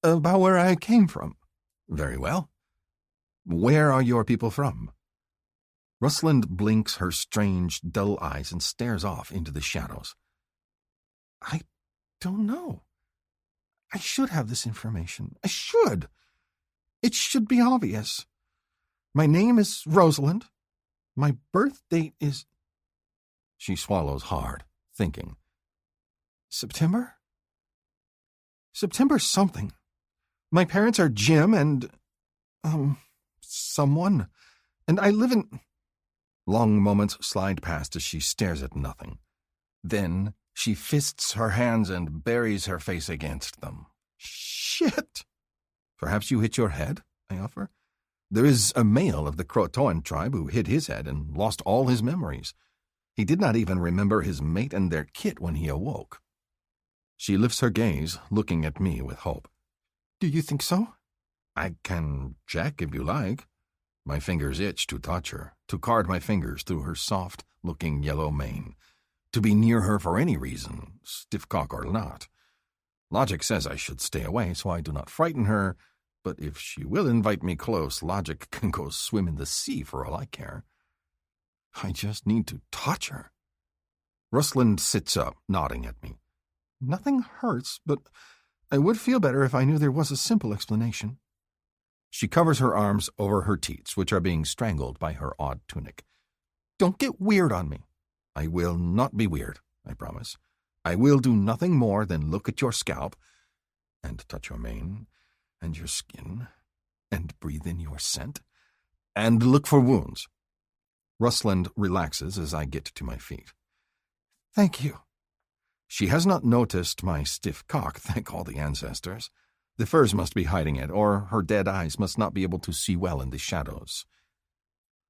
About where I came from. Very well. Where are your people from? Rusland blinks her strange, dull eyes and stares off into the shadows. I don't know. I should have this information. I should. It should be obvious. My name is Rosalind. My birth date is... She swallows hard, thinking. September? September something. My parents are Jim and, someone, and I live in... Long moments slide past as she stares at nothing. Then she fists her hands and buries her face against them. Shit! Perhaps you hit your head, I offer. There is a male of the Croatoan tribe who hit his head and lost all his memories. He did not even remember his mate and their kit when he awoke. She lifts her gaze, looking at me with hope. Do you think so? I can check if you like. My fingers itch to touch her, to card my fingers through her soft-looking yellow mane, to be near her for any reason, stiff cock or not. Logic says I should stay away so I do not frighten her, but if she will invite me close, logic can go swim in the sea for all I care. I just need to touch her. Rustland sits up, nodding at me. Nothing hurts, but I would feel better if I knew there was a simple explanation. She covers her arms over her teats, which are being strangled by her odd tunic. Don't get weird on me. I will not be weird, I promise. I will do nothing more than look at your scalp, and touch your mane, and your skin, and breathe in your scent, and look for wounds. Rustland relaxes as I get to my feet. Thank you. She has not noticed my stiff cock, thank all the ancestors. The furs must be hiding it, or her dead eyes must not be able to see well in the shadows.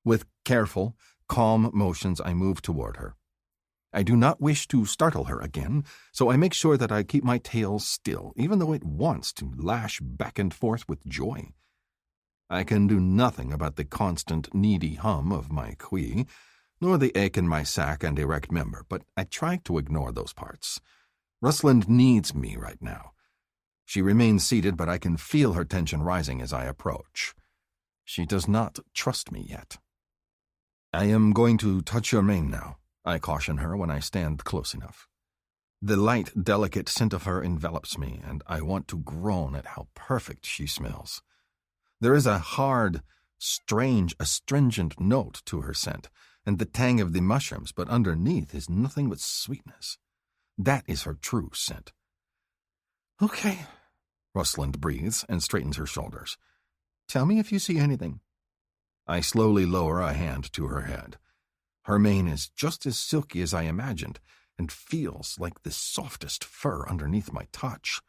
With careful, calm motions, I move toward her. I do not wish to startle her again, so I make sure that I keep my tail still, even though it wants to lash back and forth with joy. I can do nothing about the constant, needy hum of my queue, nor the ache in my sack and erect member, but I try to ignore those parts. Rustland needs me right now. She remains seated, but I can feel her tension rising as I approach. She does not trust me yet. I am going to touch your mane now, I caution her when I stand close enough. The light, delicate scent of her envelops me, and I want to groan at how perfect she smells. There is a hard, strange, astringent note to her scent, and the tang of the mushrooms, but underneath is nothing but sweetness. That is her true scent. Okay, Rustland breathes and straightens her shoulders. Tell me if you see anything. I slowly lower a hand to her head. Her mane is just as silky as I imagined, and feels like the softest fur underneath my touch.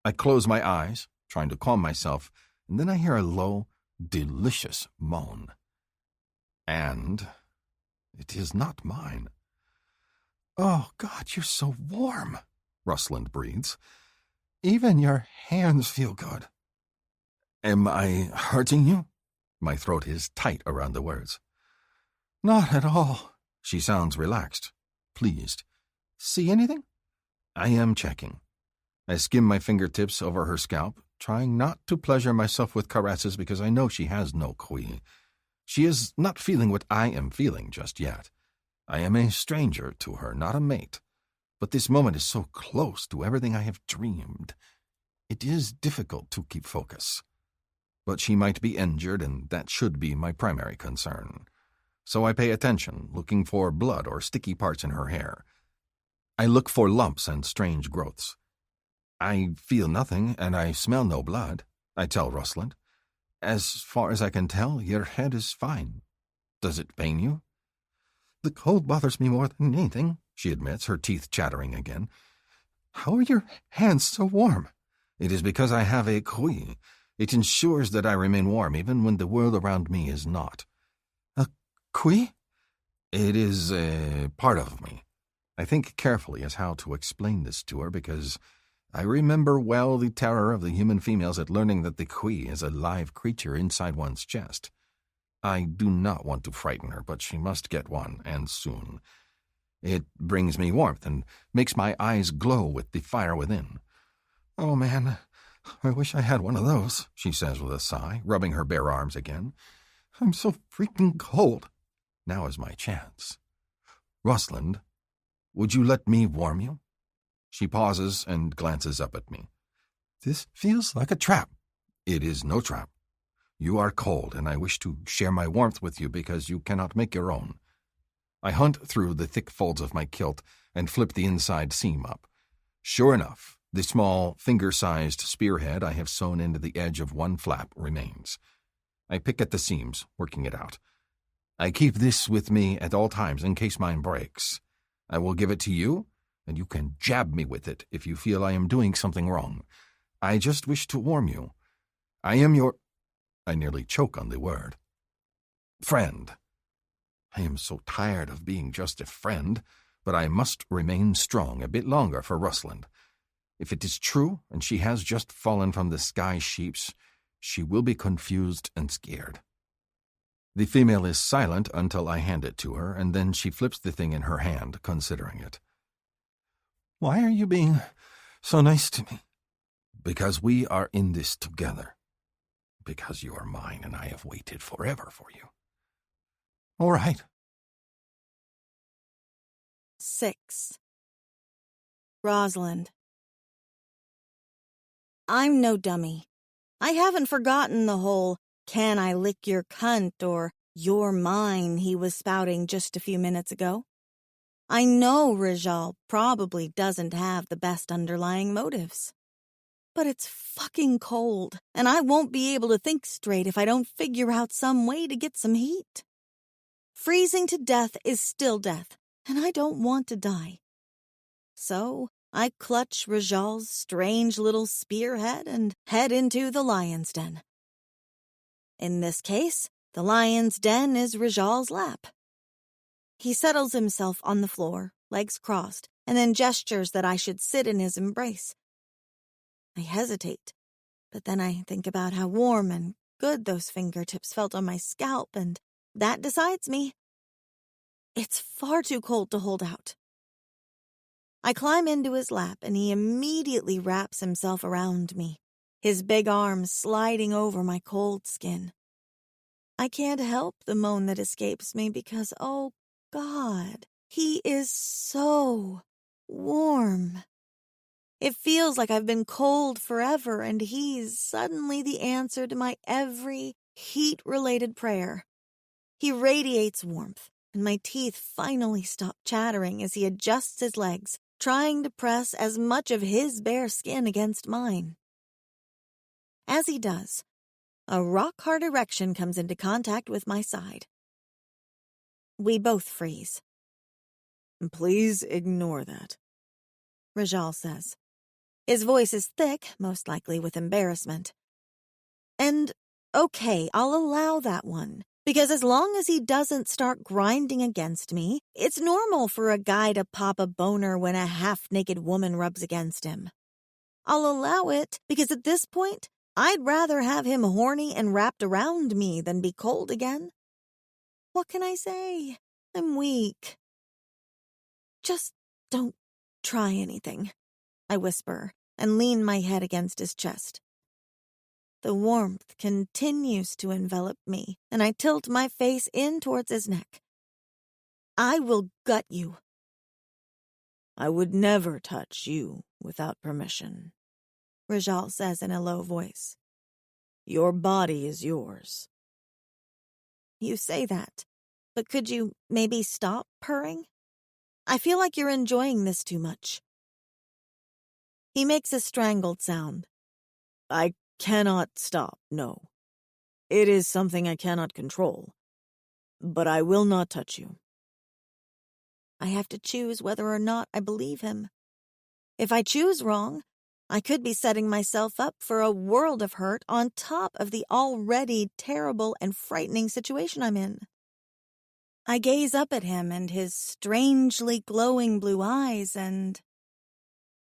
I close my eyes, trying to calm myself, and then I hear a low, delicious moan. And it is not mine. Oh, God, you're so warm, Rustland breathes. Even your hands feel good. Am I hurting you? My throat is tight around the words. Not at all. She sounds relaxed, pleased. See anything? I am checking. I skim my fingertips over her scalp, trying not to pleasure myself with caresses because I know she has no queen. She is not feeling what I am feeling just yet. I am a stranger to her, not a mate. But this moment is so close to everything I have dreamed. It is difficult to keep focus. But she might be injured, and that should be my primary concern. So I pay attention, looking for blood or sticky parts in her hair. I look for lumps and strange growths. I feel nothing, and I smell no blood, I tell Rustland. As far as I can tell, your head is fine. Does it pain you? The cold bothers me more than anything, she admits, her teeth chattering again. How are your hands so warm? It is because I have a kui. It ensures that I remain warm even when the world around me is not. A kui? It is a part of me. I think carefully as how to explain this to her because I remember well the terror of the human females at learning that the kui is a live creature inside one's chest. I do not want to frighten her, but she must get one, and soon. It brings me warmth and makes my eyes glow with the fire within. Oh, man, I wish I had one of those, she says with a sigh, rubbing her bare arms again. I'm so freaking cold. Now is my chance. Rustland, would you let me warm you? She pauses and glances up at me. This feels like a trap. It is no trap. You are cold, and I wish to share my warmth with you because you cannot make your own. I hunt through the thick folds of my kilt and flip the inside seam up. Sure enough, The small, finger-sized spearhead I have sewn into the edge of one flap remains. I pick at the seams, working it out. I keep this with me at all times in case mine breaks. I will give it to you, and you can jab me with it if you feel I am doing something wrong. I just wish to warn you. I am your— I nearly choke on the word. Friend. I am so tired of being just a friend, but I must remain strong a bit longer for Rosalind. If it is true, and she has just fallen from the sky sheeps, she will be confused and scared. The female is silent until I hand it to her, and then she flips the thing in her hand, considering it. Why are you being so nice to me? Because we are in this together. Because you are mine, and I have waited forever for you. All right. 6. Rosalind. I'm no dummy. I haven't forgotten the whole "can I lick your cunt" or "you're mine" he was spouting just a few minutes ago. I know Rijal probably doesn't have the best underlying motives. But it's fucking cold, and I won't be able to think straight if I don't figure out some way to get some heat. Freezing to death is still death, and I don't want to die. So I clutch Rijal's strange little spearhead and head into the lion's den. In this case, the lion's den is Rijal's lap. He settles himself on the floor, legs crossed, and then gestures that I should sit in his embrace. I hesitate, but then I think about how warm and good those fingertips felt on my scalp, and that decides me. It's far too cold to hold out. I climb into his lap, and he immediately wraps himself around me, his big arms sliding over my cold skin. I can't help the moan that escapes me because, oh God, he is so warm. It feels like I've been cold forever, and he's suddenly the answer to my every heat-related prayer. He radiates warmth, and my teeth finally stop chattering as he adjusts his legs, trying to press as much of his bare skin against mine. As he does, a rock-hard erection comes into contact with my side. We both freeze. Please ignore that, Rijal says. His voice is thick, most likely with embarrassment. And, okay, I'll allow that one, because as long as he doesn't start grinding against me, it's normal for a guy to pop a boner when a half-naked woman rubs against him. I'll allow it, because at this point, I'd rather have him horny and wrapped around me than be cold again. What can I say? I'm weak. Just don't try anything, I whisper, and lean my head against his chest. The warmth continues to envelop me, and I tilt my face in towards his neck. I will gut you. I would never touch you without permission, Rijal says in a low voice. Your body is yours. You say that, but could you maybe stop purring? I feel like you're enjoying this too much. He makes a strangled sound. I cannot stop, no. It is something I cannot control. But I will not touch you. I have to choose whether or not I believe him. If I choose wrong, I could be setting myself up for a world of hurt on top of the already terrible and frightening situation I'm in. I gaze up at him and his strangely glowing blue eyes, and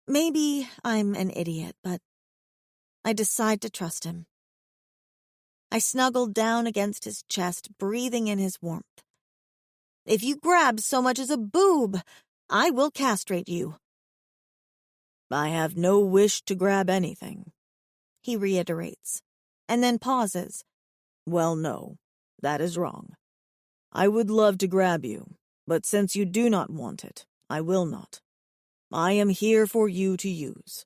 maybe I'm an idiot, but I decide to trust him. I snuggle down against his chest, breathing in his warmth. If you grab so much as a boob, I will castrate you. I have no wish to grab anything, he reiterates, and then pauses. Well, no, that is wrong. I would love to grab you, but since you do not want it, I will not. I am here for you to use.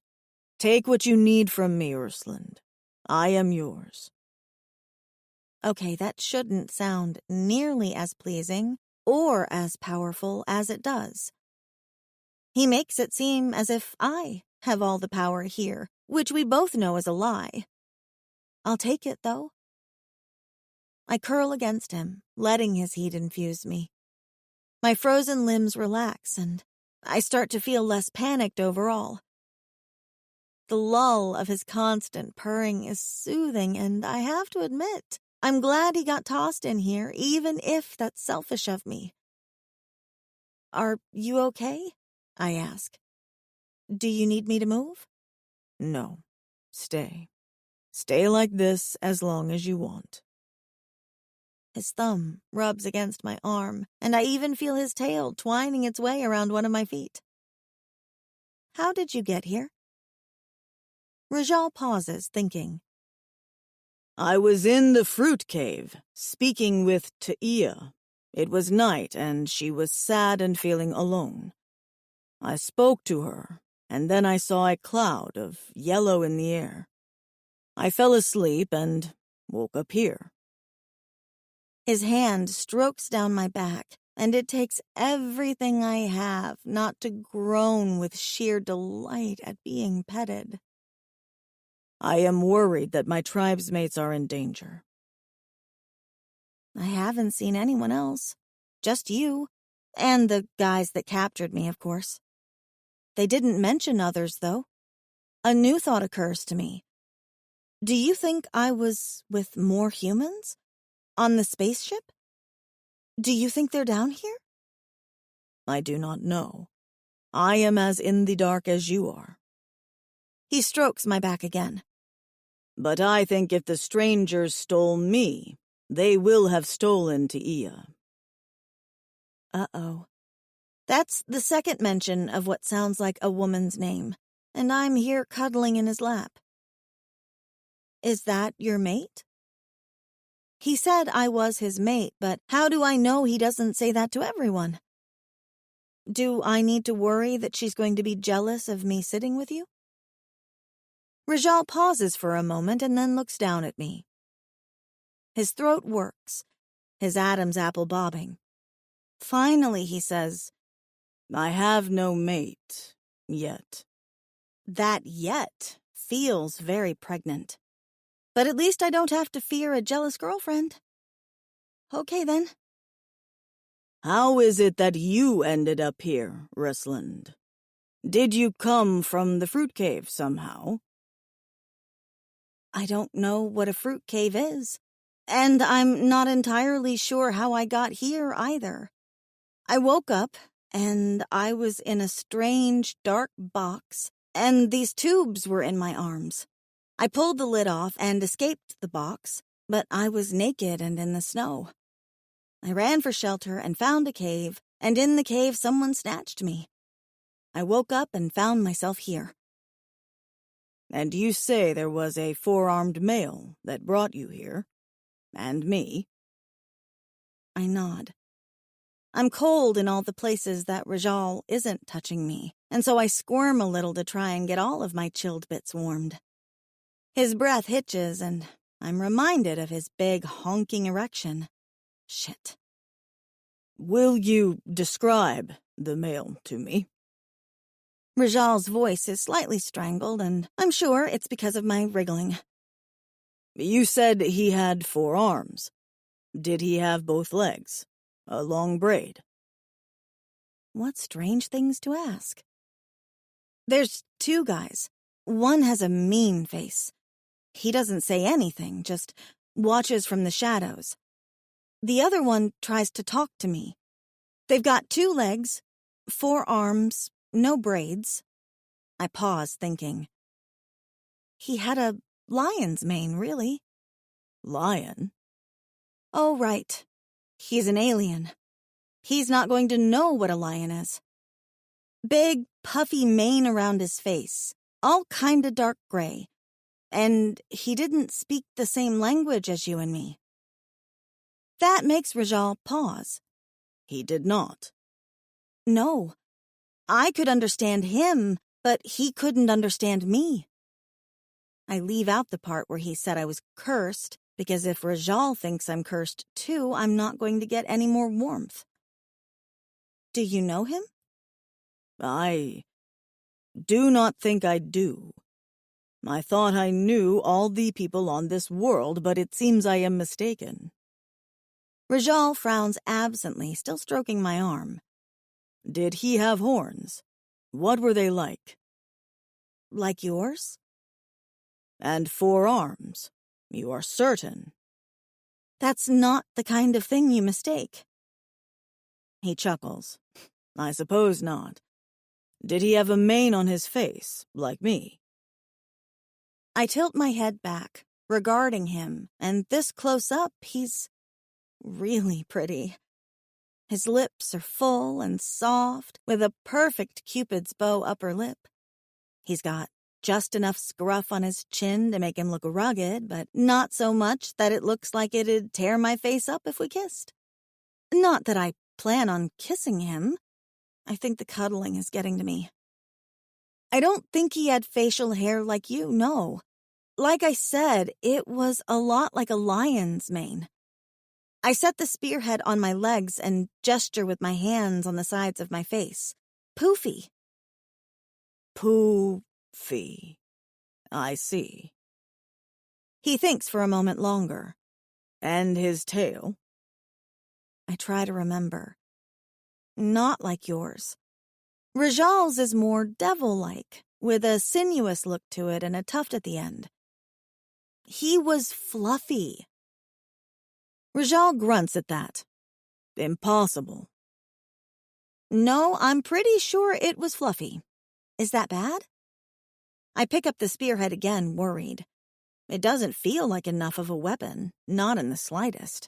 Take what you need from me, Ursland. I am yours. Okay, that shouldn't sound nearly as pleasing or as powerful as it does. He makes it seem as if I have all the power here, which we both know is a lie. I'll take it, though. I curl against him, letting his heat infuse me. My frozen limbs relax, and I start to feel less panicked overall. The lull of his constant purring is soothing, and I have to admit, I'm glad he got tossed in here, even if that's selfish of me. Are you okay? I ask. Do you need me to move? No. Stay. Stay like this as long as you want. His thumb rubs against my arm, and I even feel his tail twining its way around one of my feet. How did you get here? Rajal pauses, thinking. I was in the fruit cave, speaking with Taia. It was night, and she was sad and feeling alone. I spoke to her, and then I saw a cloud of yellow in the air. I fell asleep and woke up here. His hand strokes down my back, and it takes everything I have not to groan with sheer delight at being petted. I am worried that my tribesmates are in danger. I haven't seen anyone else. Just you. And the guys that captured me, of course. They didn't mention others, though. A new thought occurs to me. Do you think I was with more humans? On the spaceship? Do you think they're down here? I do not know. I am as in the dark as you are. He strokes my back again. But I think if the strangers stole me, they will have stolen Taia. Uh-oh. That's the second mention of what sounds like a woman's name, and I'm here cuddling in his lap. Is that your mate? He said I was his mate, but how do I know he doesn't say that to everyone? Do I need to worry that she's going to be jealous of me sitting with you? Rajal pauses for a moment and then looks down at me. His throat works, his Adam's apple bobbing. Finally, he says, I have no mate, yet. That yet feels very pregnant. But at least I don't have to fear a jealous girlfriend. Okay, then. How is it that you ended up here, Rusland? Did you come from the fruit cave somehow? I don't know what a fruit cave is, and I'm not entirely sure how I got here either. I woke up, and I was in a strange, dark box, and these tubes were in my arms. I pulled the lid off and escaped the box, but I was naked and in the snow. I ran for shelter and found a cave, and in the cave someone snatched me. I woke up and found myself here. And you say there was a four-armed male that brought you here? And me? I nod. I'm cold in all the places that Rajal isn't touching me, and so I squirm a little to try and get all of my chilled bits warmed. His breath hitches, and I'm reminded of his big honking erection. Shit. Will you describe the male to me? Rajal's voice is slightly strangled, and I'm sure it's because of my wriggling. You said he had 4 arms. Did he have both legs? A long braid? What strange things to ask. There's 2 guys. One has a mean face. He doesn't say anything, just watches from the shadows. The other one tries to talk to me. They've got 2 legs, 4 arms, no braids. I pause, thinking. He had a lion's mane, really. Lion? Oh, right. He's an alien. He's not going to know what a lion is. Big, puffy mane around his face, all kinda dark gray. And he didn't speak the same language as you and me. That makes Rajal pause. He did not. No. I could understand him, but he couldn't understand me. I leave out the part where he said I was cursed, because if Rajal thinks I'm cursed too, I'm not going to get any more warmth. Do you know him? Do not think I do. I thought I knew all the people on this world, but it seems I am mistaken. Rajal frowns absently, still stroking my arm. Did he have horns? What were they like? Like yours? And 4 arms. You are certain? That's not the kind of thing you mistake. He chuckles. I suppose not. Did he have a mane on his face, like me? I tilt my head back, regarding him, and this close up, he's really pretty. His lips are full and soft, with a perfect Cupid's bow upper lip. He's got just enough scruff on his chin to make him look rugged, but not so much that it looks like it'd tear my face up if we kissed. Not that I plan on kissing him. I think the cuddling is getting to me. I don't think he had facial hair like you, no. Like I said, it was a lot like a lion's mane. I set the spearhead on my legs and gesture with my hands on the sides of my face. Poofy. Poofy. I see. He thinks for a moment longer. And his tail? I try to remember. Not like yours. Rajal's is more devil-like, with a sinuous look to it and a tuft at the end. He was fluffy. Rajal grunts at that. Impossible. No, I'm pretty sure it was fluffy. Is that bad? I pick up the spearhead again, worried. It doesn't feel like enough of a weapon, not in the slightest.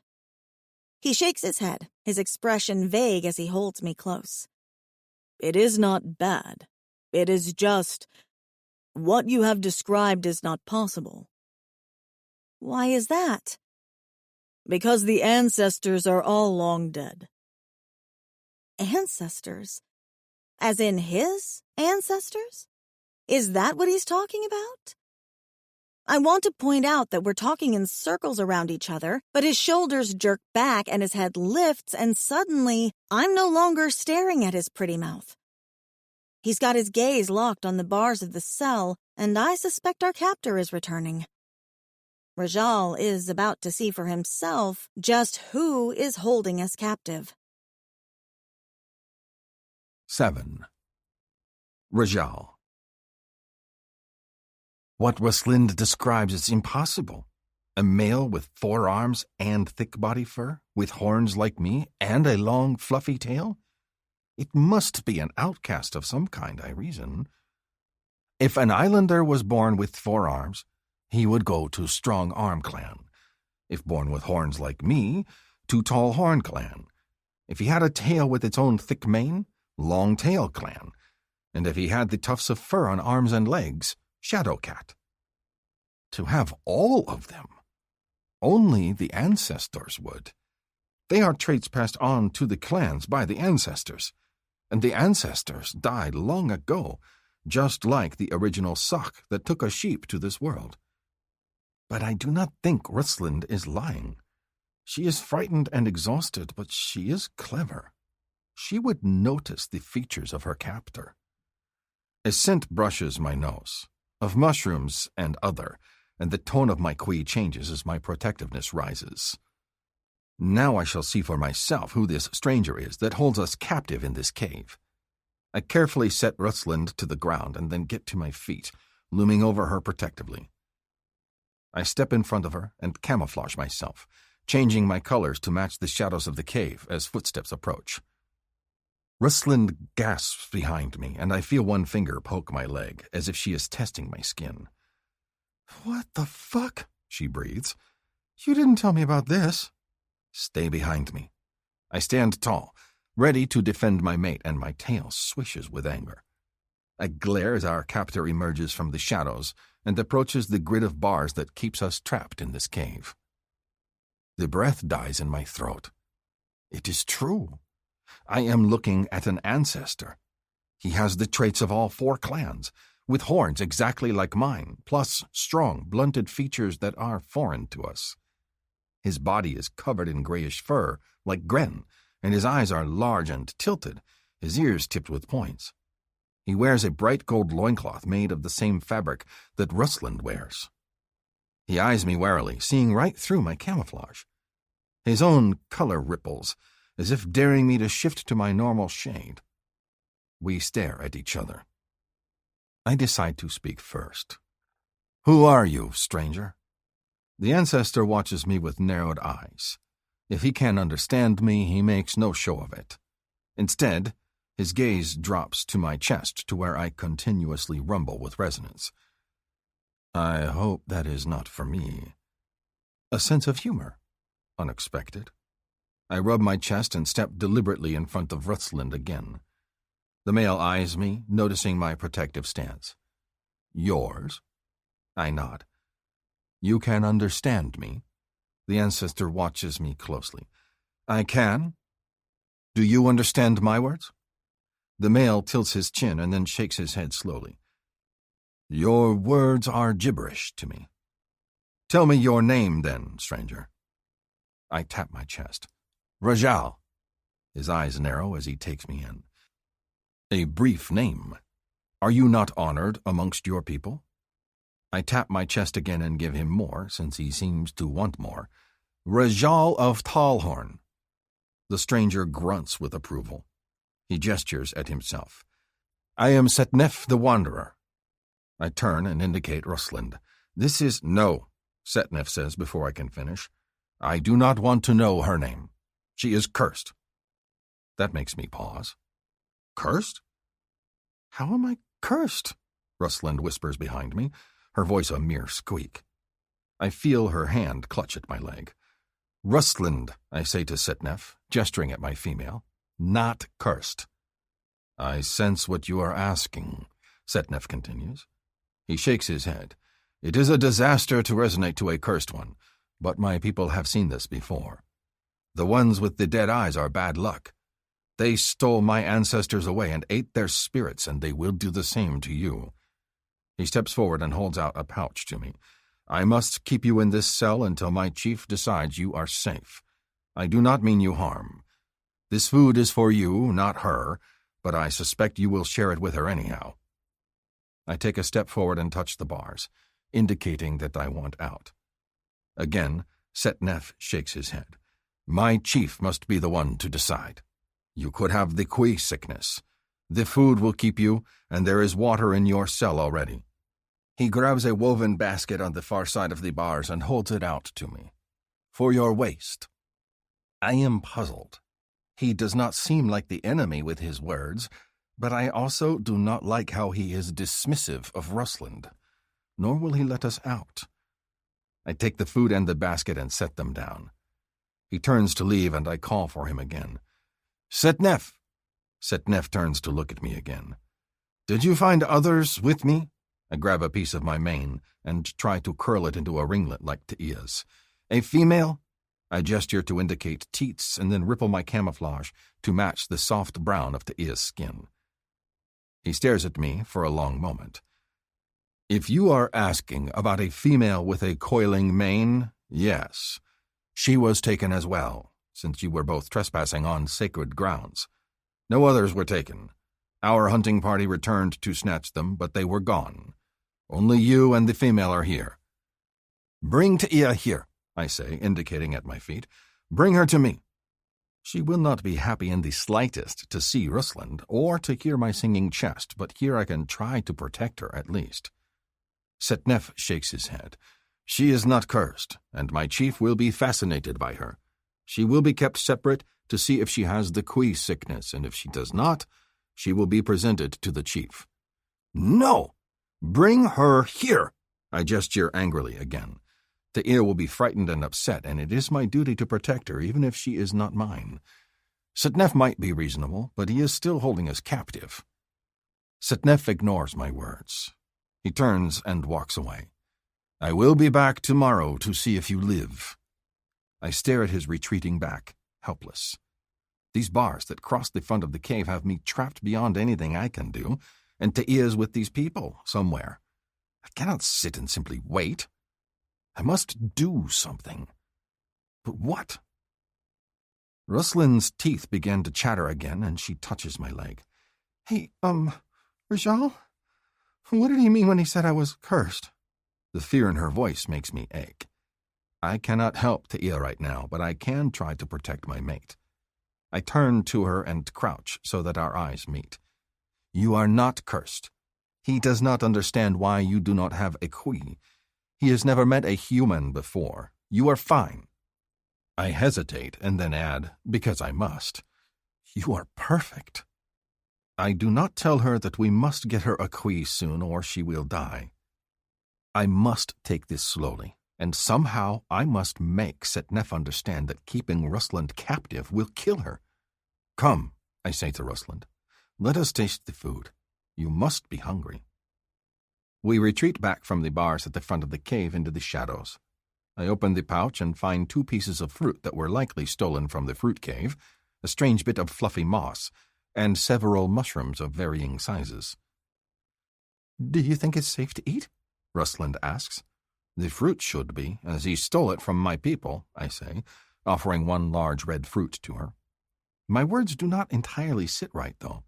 He shakes his head, his expression vague as he holds me close. It is not bad. It is just... what you have described is not possible. Why is that? Because the ancestors are all long dead. Ancestors? As in his ancestors? Is that what he's talking about? I want to point out that we're talking in circles around each other, but his shoulders jerk back and his head lifts, and suddenly I'm no longer staring at his pretty mouth. He's got his gaze locked on the bars of the cell, and I suspect our captor is returning. Rajal is about to see for himself just who is holding us captive. 7. Rajal. What Ruslind describes is impossible. A male with 4 arms and thick body fur, with horns like me, and a long, fluffy tail? It must be an outcast of some kind, I reason. If an islander was born with 4 arms, he would go to Strong Arm Clan. If born with horns like me, to Tall Horn Clan. If he had a tail with its own thick mane, Long Tail Clan. And if he had the tufts of fur on arms and legs, Shadow Cat. To have all of them, only the ancestors would. They are traits passed on to the clans by the ancestors, and the ancestors died long ago, just like the original sock that took a sheep to this world. But I do not think Ruslind is lying. She is frightened and exhausted, but she is clever. She would notice the features of her captor. A scent brushes my nose, of mushrooms and other, and the tone of my qui changes as my protectiveness rises. Now I shall see for myself who this stranger is that holds us captive in this cave. I carefully set Ruslind to the ground and then get to my feet, looming over her protectively. I step in front of her and camouflage myself, changing my colors to match the shadows of the cave as footsteps approach. Ruslind gasps behind me, and I feel one finger poke my leg, as if she is testing my skin. "What the fuck?" she breathes. "You didn't tell me about this." Stay behind me. I stand tall, ready to defend my mate, and my tail swishes with anger. I glare as our captor emerges from the shadows and approaches the grid of bars that keeps us trapped in this cave. The breath dies in my throat. It is true. I am looking at an ancestor. He has the traits of all 4 clans, with horns exactly like mine, plus strong, blunted features that are foreign to us. His body is covered in grayish fur, like Gren, and his eyes are large and tilted, his ears tipped with points. He wears a bright gold loincloth made of the same fabric that Rusland wears. He eyes me warily, seeing right through my camouflage. His own color ripples, as if daring me to shift to my normal shade. We stare at each other. I decide to speak first. "Who are you, stranger?" The ancestor watches me with narrowed eyes. If he can understand me, he makes no show of it. Instead, his gaze drops to my chest, to where I continuously rumble with resonance. I hope that is not for me. A sense of humor. Unexpected. I rub my chest and step deliberately in front of Rusland again. The male eyes me, noticing my protective stance. "Yours?" I nod. "You can understand me?" The ancestor watches me closely. "I can. Do you understand my words?" The male tilts his chin and then shakes his head slowly. "Your words are gibberish to me." "Tell me your name, then, stranger." I tap my chest. "Rajal." His eyes narrow as he takes me in. "A brief name. Are you not honored amongst your people?" I tap my chest again and give him more, since he seems to want more. "Rajal of Tallhorn." The stranger grunts with approval. He gestures at himself. "I am Setnef the Wanderer." I turn and indicate Rusland. "This is—" "No," Setnef says before I can finish. "I do not want to know her name. She is cursed." That makes me pause. "Cursed? How am I cursed?" Rusland whispers behind me, her voice a mere squeak. I feel her hand clutch at my leg. "Rusland," I say to Setnef, gesturing at my female. "Not cursed." "I sense what you are asking," Setnef continues. He shakes his head. "It is a disaster to resonate to a cursed one, but my people have seen this before. The ones with the dead eyes are bad luck. They stole my ancestors away and ate their spirits, and they will do the same to you." He steps forward and holds out a pouch to me. "I must keep you in this cell until my chief decides you are safe. I do not mean you harm. This food is for you, not her, but I suspect you will share it with her anyhow." I take a step forward and touch the bars, indicating that I want out. Again, Setnef shakes his head. "My chief must be the one to decide. You could have the Kui sickness. The food will keep you, and there is water in your cell already." He grabs a woven basket on the far side of the bars and holds it out to me. "For your waist." I am puzzled. He does not seem like the enemy with his words, but I also do not like how he is dismissive of Rusland, nor will he let us out. I take the food and the basket and set them down. He turns to leave, and I call for him again. "Setnef!" Setnef turns to look at me again. "Did you find others with me?" I grab a piece of my mane and try to curl it into a ringlet like Teia's. "A female?" I gesture to indicate teats and then ripple my camouflage to match the soft brown of Teia's skin. He stares at me for a long moment. "If you are asking about a female with a coiling mane, yes. She was taken as well, since you were both trespassing on sacred grounds. No others were taken. Our hunting party returned to snatch them, but they were gone. Only you and the female are here." "Bring Teia here," I say, indicating at my feet. "Bring her to me." She will not be happy in the slightest to see Rusland or to hear my singing chest, but here I can try to protect her at least. Setnef shakes his head. "She is not cursed, and my chief will be fascinated by her. She will be kept separate to see if she has the Kui sickness, and if she does not, she will be presented to the chief." "No! Bring her here!" I gesture angrily again. Teia will be frightened and upset, and it is my duty to protect her, even if she is not mine. Setnef might be reasonable, but he is still holding us captive. Setnef ignores my words. He turns and walks away. "I will be back tomorrow to see if you live." I stare at his retreating back, helpless. These bars that cross the front of the cave have me trapped beyond anything I can do, and Teia is with these people somewhere. I cannot sit and simply wait. I must do something. But what? Ruslin's teeth begin to chatter again, and she touches my leg. "Hey, Rajal? What did he mean when he said I was cursed? The fear in her voice makes me ache. I cannot help Ta'ia right now, but I can try to protect my mate. I turn to her and crouch so that our eyes meet. You are not cursed. He does not understand why you do not have a Kui. He has never met a human before. You are fine. I hesitate and then add, because I must, you are perfect. I do not tell her that we must get her a Kui soon or she will die. I must take this slowly, and somehow I must make Setnef understand that keeping Rusland captive will kill her. Come, I say to Rusland, let us taste the food. You must be hungry. We retreat back from the bars at the front of the cave into the shadows. I open the pouch and find 2 pieces of fruit that were likely stolen from the fruit cave, a strange bit of fluffy moss, and several mushrooms of varying sizes. Do you think it's safe to eat? Rusland asks. The fruit should be, as he stole it from my people, I say, offering 1 large red fruit to her. My words do not entirely sit right, though.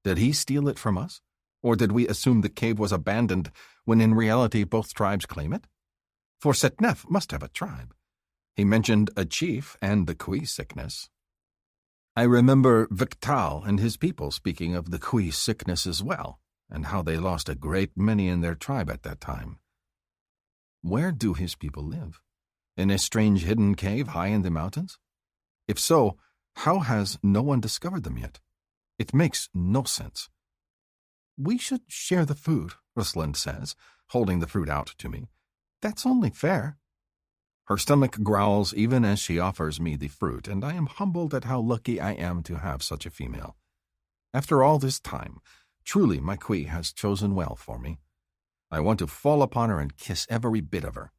Did he steal it from us? Or did we assume the cave was abandoned when in reality both tribes claim it? For Setnef must have a tribe. He mentioned a chief and the Kui sickness. I remember Victal and his people speaking of the Kui sickness as well, and how they lost a great many in their tribe at that time. Where do his people live? In a strange hidden cave high in the mountains? If so, how has no one discovered them yet? It makes no sense. We should share the food, Rusland says, holding the fruit out to me. That's only fair. Her stomach growls even as she offers me the fruit, and I am humbled at how lucky I am to have such a female. After all this time, truly my Kui has chosen well for me. I want to fall upon her and kiss every bit of her.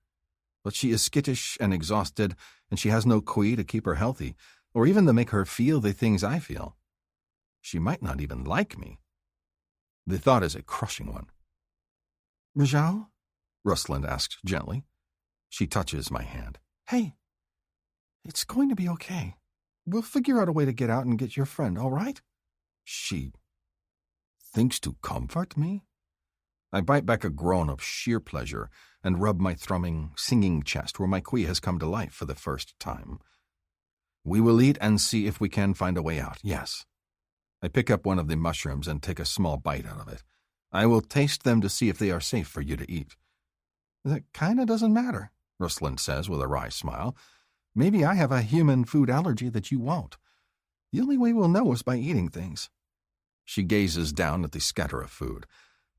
But she is skittish and exhausted, and she has no Kui to keep her healthy, or even to make her feel the things I feel. She might not even like me. The thought is a crushing one. Rajal? Rusland asks gently. She touches my hand. Hey, it's going to be okay. We'll figure out a way to get out and get your friend, all right? She thinks to comfort me? I bite back a groan of sheer pleasure and rub my thrumming, singing chest where my Kui has come to life for the first time. We will eat and see if we can find a way out, yes. I pick up one of the mushrooms and take a small bite out of it. I will taste them to see if they are safe for you to eat. That kinda doesn't matter, Rusland says with a wry smile. Maybe I have a human food allergy that you won't. The only way we'll know is by eating things. She gazes down at the scatter of food.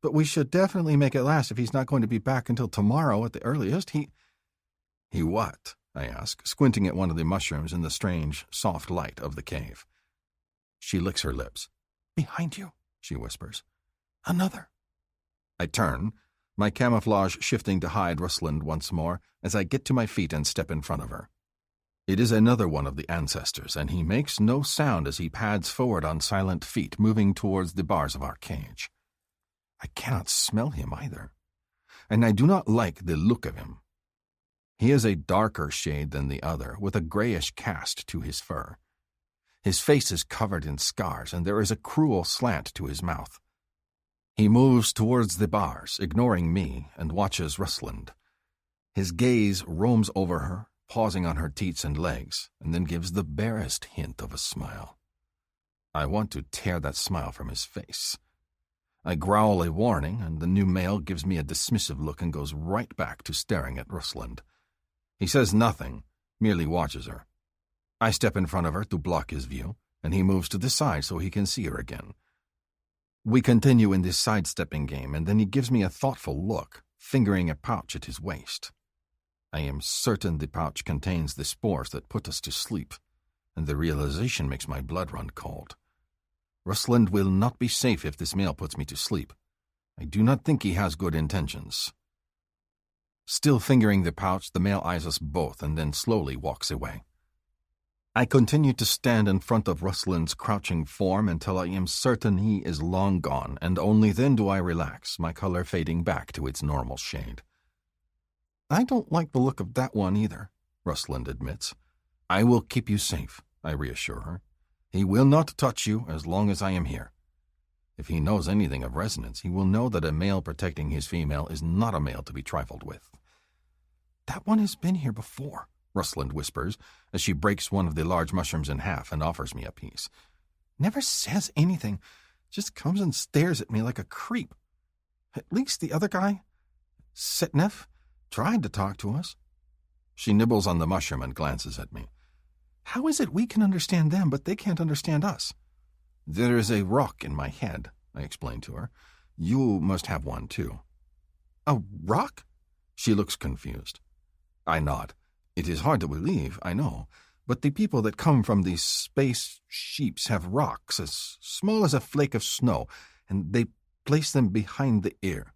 But we should definitely make it last if he's not going to be back until tomorrow at the earliest. He what? I ask, squinting at one of the mushrooms in the strange, soft light of the cave. She licks her lips. Behind you, she whispers. Another. I turn, my camouflage shifting to hide Rusland once more as I get to my feet and step in front of her. It is another one of the ancestors, and he makes no sound as he pads forward on silent feet, moving towards the bars of our cage. I cannot smell him either, and I do not like the look of him. He is a darker shade than the other, with a grayish cast to his fur. His face is covered in scars, and there is a cruel slant to his mouth. He moves towards the bars, ignoring me, and watches Rusland. His gaze roams over her, pausing on her teats and legs, and then gives the barest hint of a smile. I want to tear that smile from his face. I growl a warning, and the new male gives me a dismissive look and goes right back to staring at Rusland. He says nothing, merely watches her. I step in front of her to block his view, and he moves to the side so he can see her again. We continue in this sidestepping game, and then he gives me a thoughtful look, fingering a pouch at his waist. I am certain the pouch contains the spores that put us to sleep, and the realization makes my blood run cold. Rusland will not be safe if this male puts me to sleep. I do not think he has good intentions. Still fingering the pouch, the male eyes us both and then slowly walks away. I continue to stand in front of Rusland's crouching form until I am certain he is long gone, and only then do I relax, my color fading back to its normal shade. I don't like the look of that one either, Rusland admits. I will keep you safe, I reassure her. He will not touch you as long as I am here. If he knows anything of resonance, he will know that a male protecting his female is not a male to be trifled with. "That one has been here before," Rosalind whispers as she breaks one of the large mushrooms in half and offers me a piece. "Never says anything, just comes and stares at me like a creep. At least the other guy, Sitnef, tried to talk to us." She nibbles on the mushroom and glances at me. "How is it we can understand them, but they can't understand us?" "There is a rock in my head," I explain to her. "You must have one, too." "A rock?" She looks confused. I nod. "It is hard to believe, I know, but the people that come from these space sheeps have rocks as small as a flake of snow, and they place them behind the ear."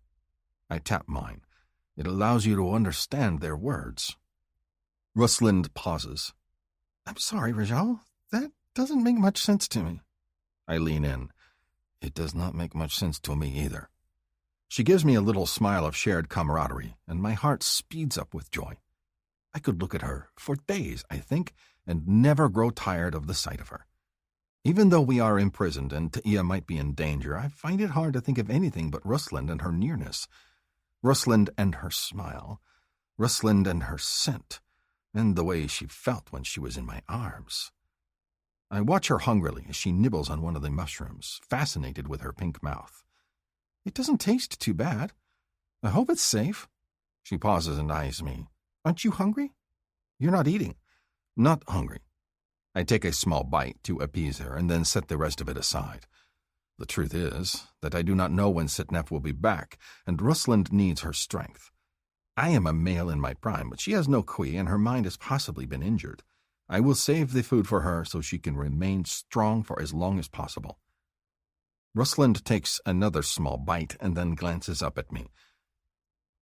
I tap mine. "It allows you to understand their words." Rosalind pauses. "I'm sorry, Rajal. That doesn't make much sense to me." I lean in. "It does not make much sense to me either." She gives me a little smile of shared camaraderie, and my heart speeds up with joy. I could look at her for days, I think, and never grow tired of the sight of her. Even though we are imprisoned and Taia might be in danger, I find it hard to think of anything but Rosalind and her nearness. Rosalind and her smile. Rosalind and her scent. And the way she felt when she was in my arms. I watch her hungrily as she nibbles on one of the mushrooms, fascinated with her pink mouth. "It doesn't taste too bad. I hope it's safe." She pauses and eyes me. "Aren't you hungry?" "You're not eating." "Not hungry." I take a small bite to appease her and then set the rest of it aside. The truth is that I do not know when Sitnef will be back, and Rosalind needs her strength. I am a male in my prime, but she has no Kui, and her mind has possibly been injured. I will save the food for her so she can remain strong for as long as possible. Rosalind takes another small bite and then glances up at me.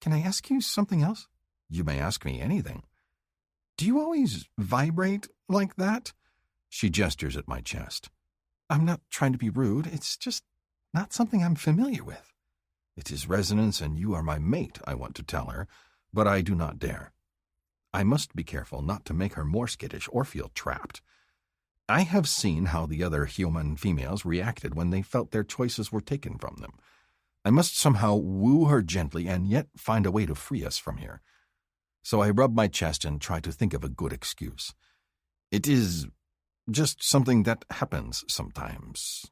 "Can I ask you something else?" "You may ask me anything." "Do you always vibrate like that?" She gestures at my chest. "I'm not trying to be rude. It's just not something I'm familiar with." "It is resonance, and you are my mate," I want to tell her, but I do not dare. I must be careful not to make her more skittish or feel trapped. I have seen how the other human females reacted when they felt their choices were taken from them. I must somehow woo her gently and yet find a way to free us from here. So I rub my chest and try to think of a good excuse. It is just something that happens sometimes.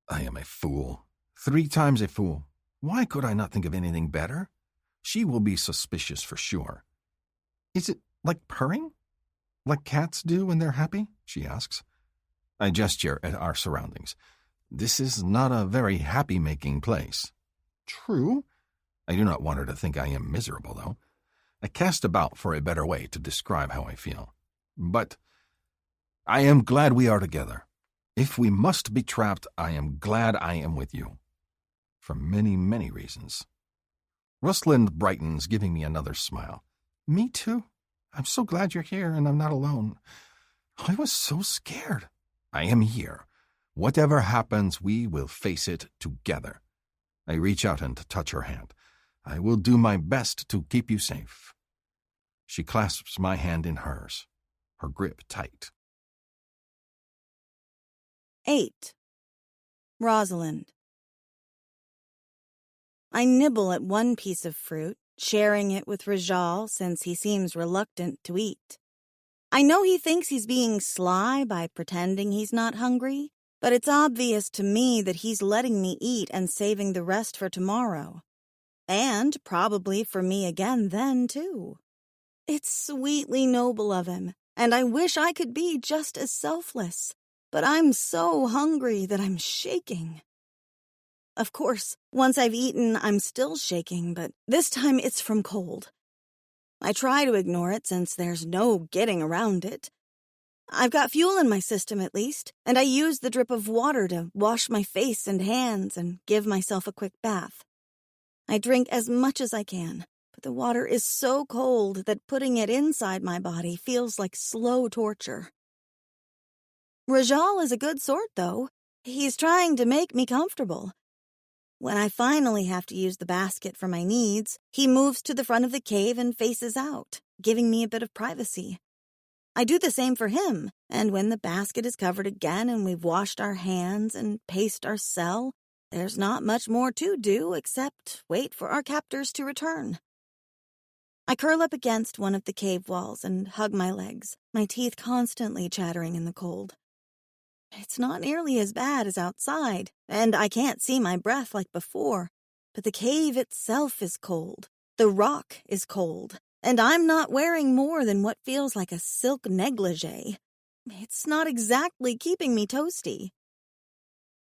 I am a fool. 3 times a fool. Why could I not think of anything better? She will be suspicious for sure. "Is it like purring? Like cats do when they're happy?" she asks. I gesture at our surroundings. "This is not a very happy-making place." "True." I do not want her to think I am miserable, though. I cast about for a better way to describe how I feel. But I am glad we are together. If we must be trapped, I am glad I am with you. For many, many reasons. Rosalind brightens, giving me another smile. "Me too. I'm so glad you're here and I'm not alone. I was so scared." "I am here. Whatever happens, we will face it together." I reach out and touch her hand. "I will do my best to keep you safe." She clasps my hand in hers, her grip tight. 8. Rosalind. I nibble at one piece of fruit, sharing it with Rajal since he seems reluctant to eat. I know he thinks he's being sly by pretending he's not hungry, but it's obvious to me that he's letting me eat and saving the rest for tomorrow. And probably for me again then, too. It's sweetly noble of him, and I wish I could be just as selfless. But I'm so hungry that I'm shaking. Of course, once I've eaten, I'm still shaking, but this time it's from cold. I try to ignore it since there's no getting around it. I've got fuel in my system at least, and I use the drip of water to wash my face and hands and give myself a quick bath. I drink as much as I can, but the water is so cold that putting it inside my body feels like slow torture. Rajal is a good sort, though. He's trying to make me comfortable. When I finally have to use the basket for my needs, he moves to the front of the cave and faces out, giving me a bit of privacy. I do the same for him, and when the basket is covered again and we've washed our hands and paced our cell, There's not much more to do except wait for our captors to return. I curl up against one of the cave walls and hug my legs, my teeth constantly chattering in the cold. It's not nearly as bad as outside, and I can't see my breath like before, but the cave itself is cold. The rock is cold, and I'm not wearing more than what feels like a silk negligee. It's not exactly keeping me toasty.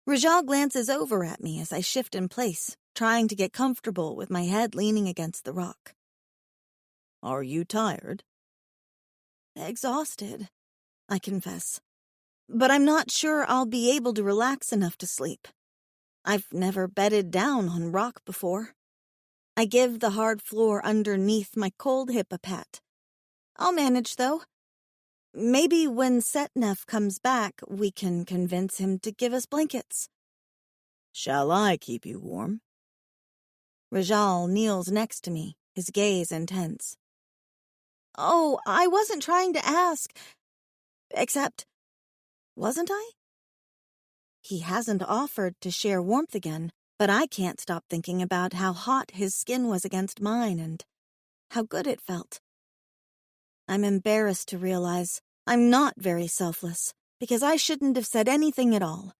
Rajal glances over at me as I shift in place, trying to get comfortable with my head leaning against the rock. Are you tired? Exhausted, I confess. But I'm not sure I'll be able to relax enough to sleep. I've never bedded down on rock before. I give the hard floor underneath my cold hip a pat. I'll manage, though. Maybe when Setnef comes back, we can convince him to give us blankets. Shall I keep you warm? Rajal kneels next to me, his gaze intense. Oh, I wasn't trying to ask. Except, wasn't I? He hasn't offered to share warmth again, but I can't stop thinking about how hot his skin was against mine and how good it felt. I'm embarrassed to realize I'm not very selfless, because I shouldn't have said anything at all.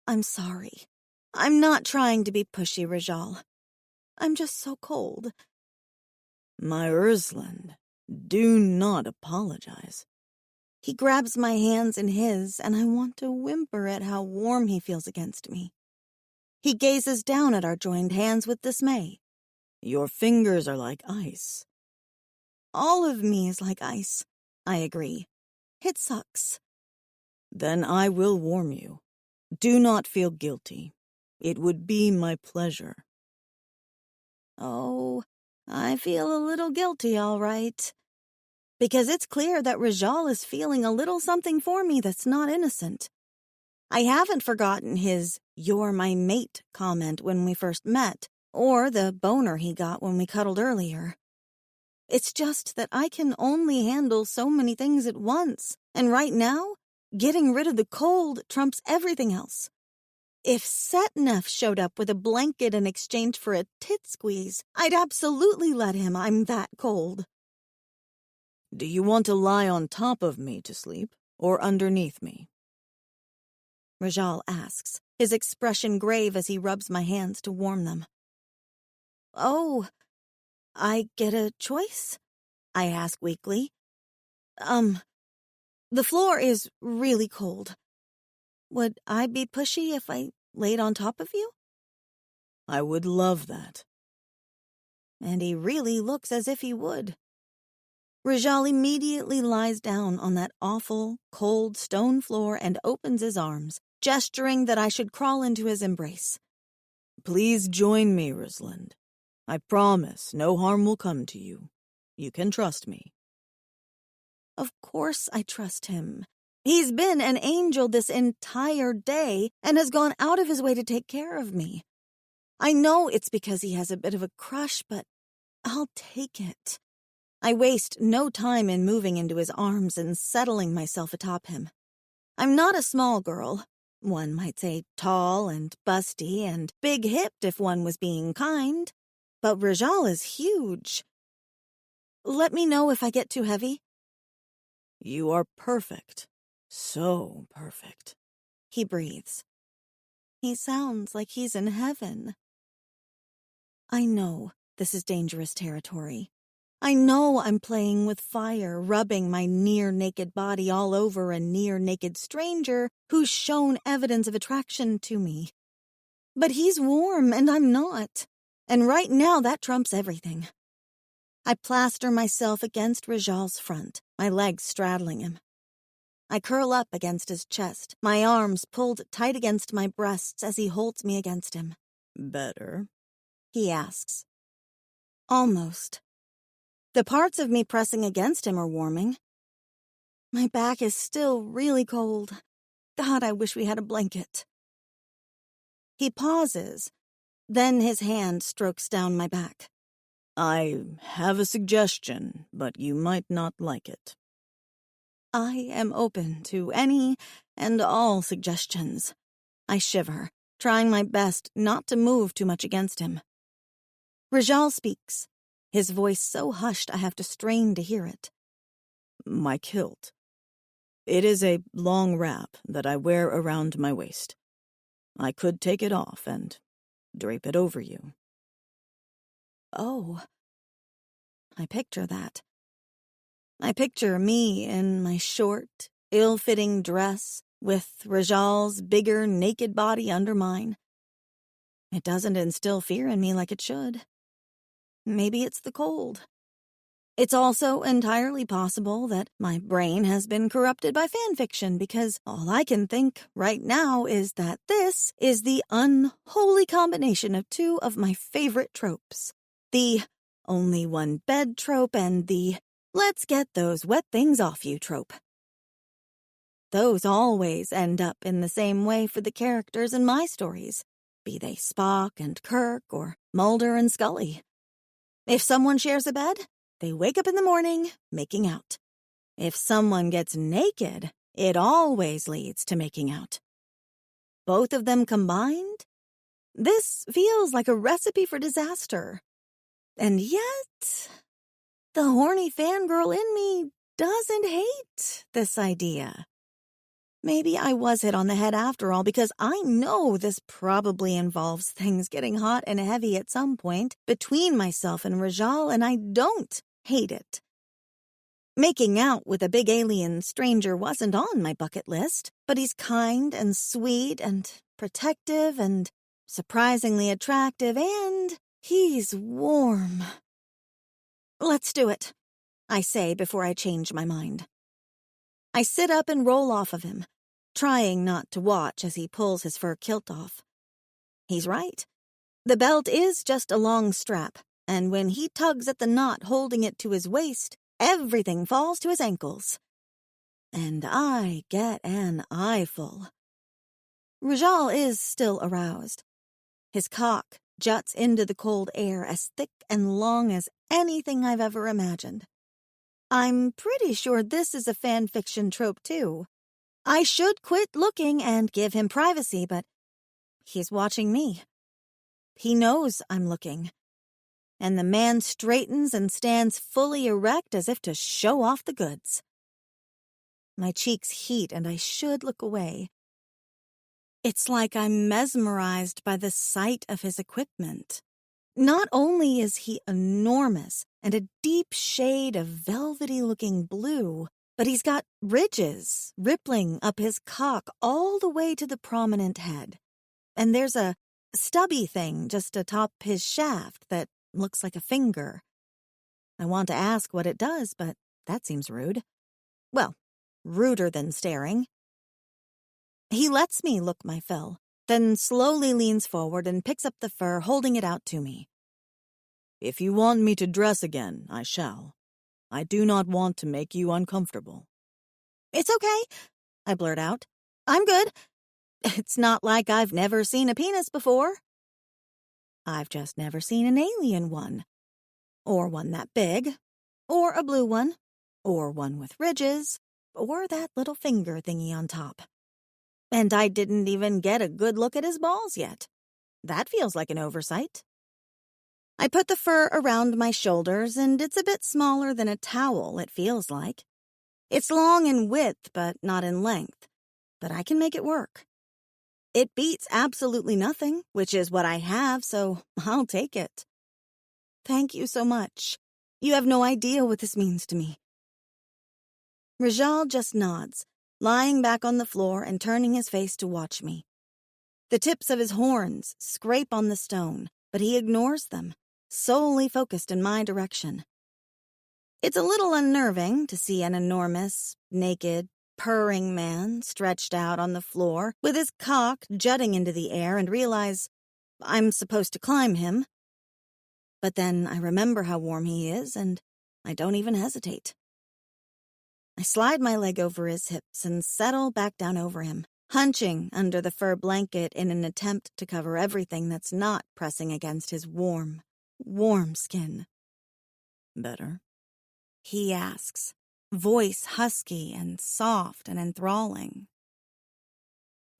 I'm sorry. I'm not trying to be pushy, Rajal. I'm just so cold. My Ursland, do not apologize. He grabs my hands in his, and I want to whimper at how warm he feels against me. He gazes down at our joined hands with dismay. Your fingers are like ice. All of me is like ice, I agree. It sucks. Then I will warm you. Do not feel guilty. It would be my pleasure. Oh, I feel a little guilty, all right. Because it's clear that Rajal is feeling a little something for me that's not innocent. I haven't forgotten his "you're my mate" comment when we first met, or the boner he got when we cuddled earlier. It's just that I can only handle so many things at once, and right now, getting rid of the cold trumps everything else. If Setnef showed up with a blanket in exchange for a tit squeeze, I'd absolutely let him. I'm that cold. Do you want to lie on top of me to sleep, or underneath me? Rajal asks, his expression grave as he rubs my hands to warm them. Oh, I get a choice? I ask weakly. The floor is really cold. Would I be pushy if I laid on top of you? I would love that. And he really looks as if he would. Rajal immediately lies down on that awful, cold stone floor and opens his arms, gesturing that I should crawl into his embrace. Please join me, Rusland. I promise no harm will come to you. You can trust me. Of course I trust him. He's been an angel this entire day and has gone out of his way to take care of me. I know it's because he has a bit of a crush, but I'll take it. I waste no time in moving into his arms and settling myself atop him. I'm not a small girl. One might say tall and busty and big-hipped if one was being kind. But Rajal is huge. Let me know if I get too heavy. You are perfect. So perfect. He breathes. He sounds like he's in heaven. I know this is dangerous territory. I know I'm playing with fire, rubbing my near-naked body all over a near-naked stranger who's shown evidence of attraction to me. But he's warm and I'm not. And right now that trumps everything. I plaster myself against Rajal's front, my legs straddling him. I curl up against his chest, my arms pulled tight against my breasts as he holds me against him. Better? He asks. Almost. The parts of me pressing against him are warming. My back is still really cold. God, I wish we had a blanket. He pauses. Then his hand strokes down my back. I have a suggestion, but you might not like it. I am open to any and all suggestions. I shiver, trying my best not to move too much against him. Rajal speaks, his voice so hushed I have to strain to hear it. My kilt. It is a long wrap that I wear around my waist. I could take it off and drape it over you. Oh. I picture that. I picture me in my short, ill-fitting dress with Rajal's bigger, naked body under mine. It doesn't instill fear in me like it should. Maybe it's the cold. It's also entirely possible that my brain has been corrupted by fanfiction because all I can think right now is that this is the unholy combination of two of my favorite tropes. The only one bed trope and the let's get those wet things off you trope. Those always end up in the same way for the characters in my stories, be they Spock and Kirk or Mulder and Scully. If someone shares a bed, they wake up in the morning making out. If someone gets naked, it always leads to making out. Both of them combined? This feels like a recipe for disaster. And yet, the horny fangirl in me doesn't hate this idea. Maybe I was hit on the head after all, because I know this probably involves things getting hot and heavy at some point between myself and Rajal, and I don't hate it. Making out with a big alien stranger wasn't on my bucket list, but he's kind and sweet and protective and surprisingly attractive, and he's warm. Let's do it, I say before I change my mind. I sit up and roll off of him, trying not to watch as he pulls his fur kilt off. He's right. The belt is just a long strap, and when he tugs at the knot holding it to his waist, everything falls to his ankles. And I get an eyeful. Rajal is still aroused. His cock juts into the cold air as thick and long as anything I've ever imagined. I'm pretty sure this is a fan fiction trope, too. I should quit looking and give him privacy, but he's watching me. He knows I'm looking. And the man straightens and stands fully erect as if to show off the goods. My cheeks heat and I should look away. It's like I'm mesmerized by the sight of his equipment. Not only is he enormous and a deep shade of velvety-looking blue, but he's got ridges rippling up his cock all the way to the prominent head. And there's a stubby thing just atop his shaft that looks like a finger. I want to ask what it does, but that seems rude. Well, ruder than staring. He lets me look my fill, then slowly leans forward and picks up the fur, holding it out to me. If you want me to dress again, I shall. I do not want to make you uncomfortable. It's okay, I blurt out. I'm good. It's not like I've never seen a penis before. I've just never seen an alien one. Or one that big. Or a blue one. Or one with ridges. Or that little finger thingy on top. And I didn't even get a good look at his balls yet. That feels like an oversight. I put the fur around my shoulders, and it's a bit smaller than a towel, it feels like. It's long in width, but not in length. But I can make it work. It beats absolutely nothing, which is what I have, so I'll take it. Thank you so much. You have no idea what this means to me. Rajal just nods, lying back on the floor and turning his face to watch me. The tips of his horns scrape on the stone, but he ignores them, solely focused in my direction. It's a little unnerving to see an enormous, naked, purring man stretched out on the floor with his cock jutting into the air and realize I'm supposed to climb him. But then I remember how warm he is, and I don't even hesitate. I slide my leg over his hips and settle back down over him, hunching under the fur blanket in an attempt to cover everything that's not pressing against his warm, warm skin. Better? He asks, voice husky and soft and enthralling.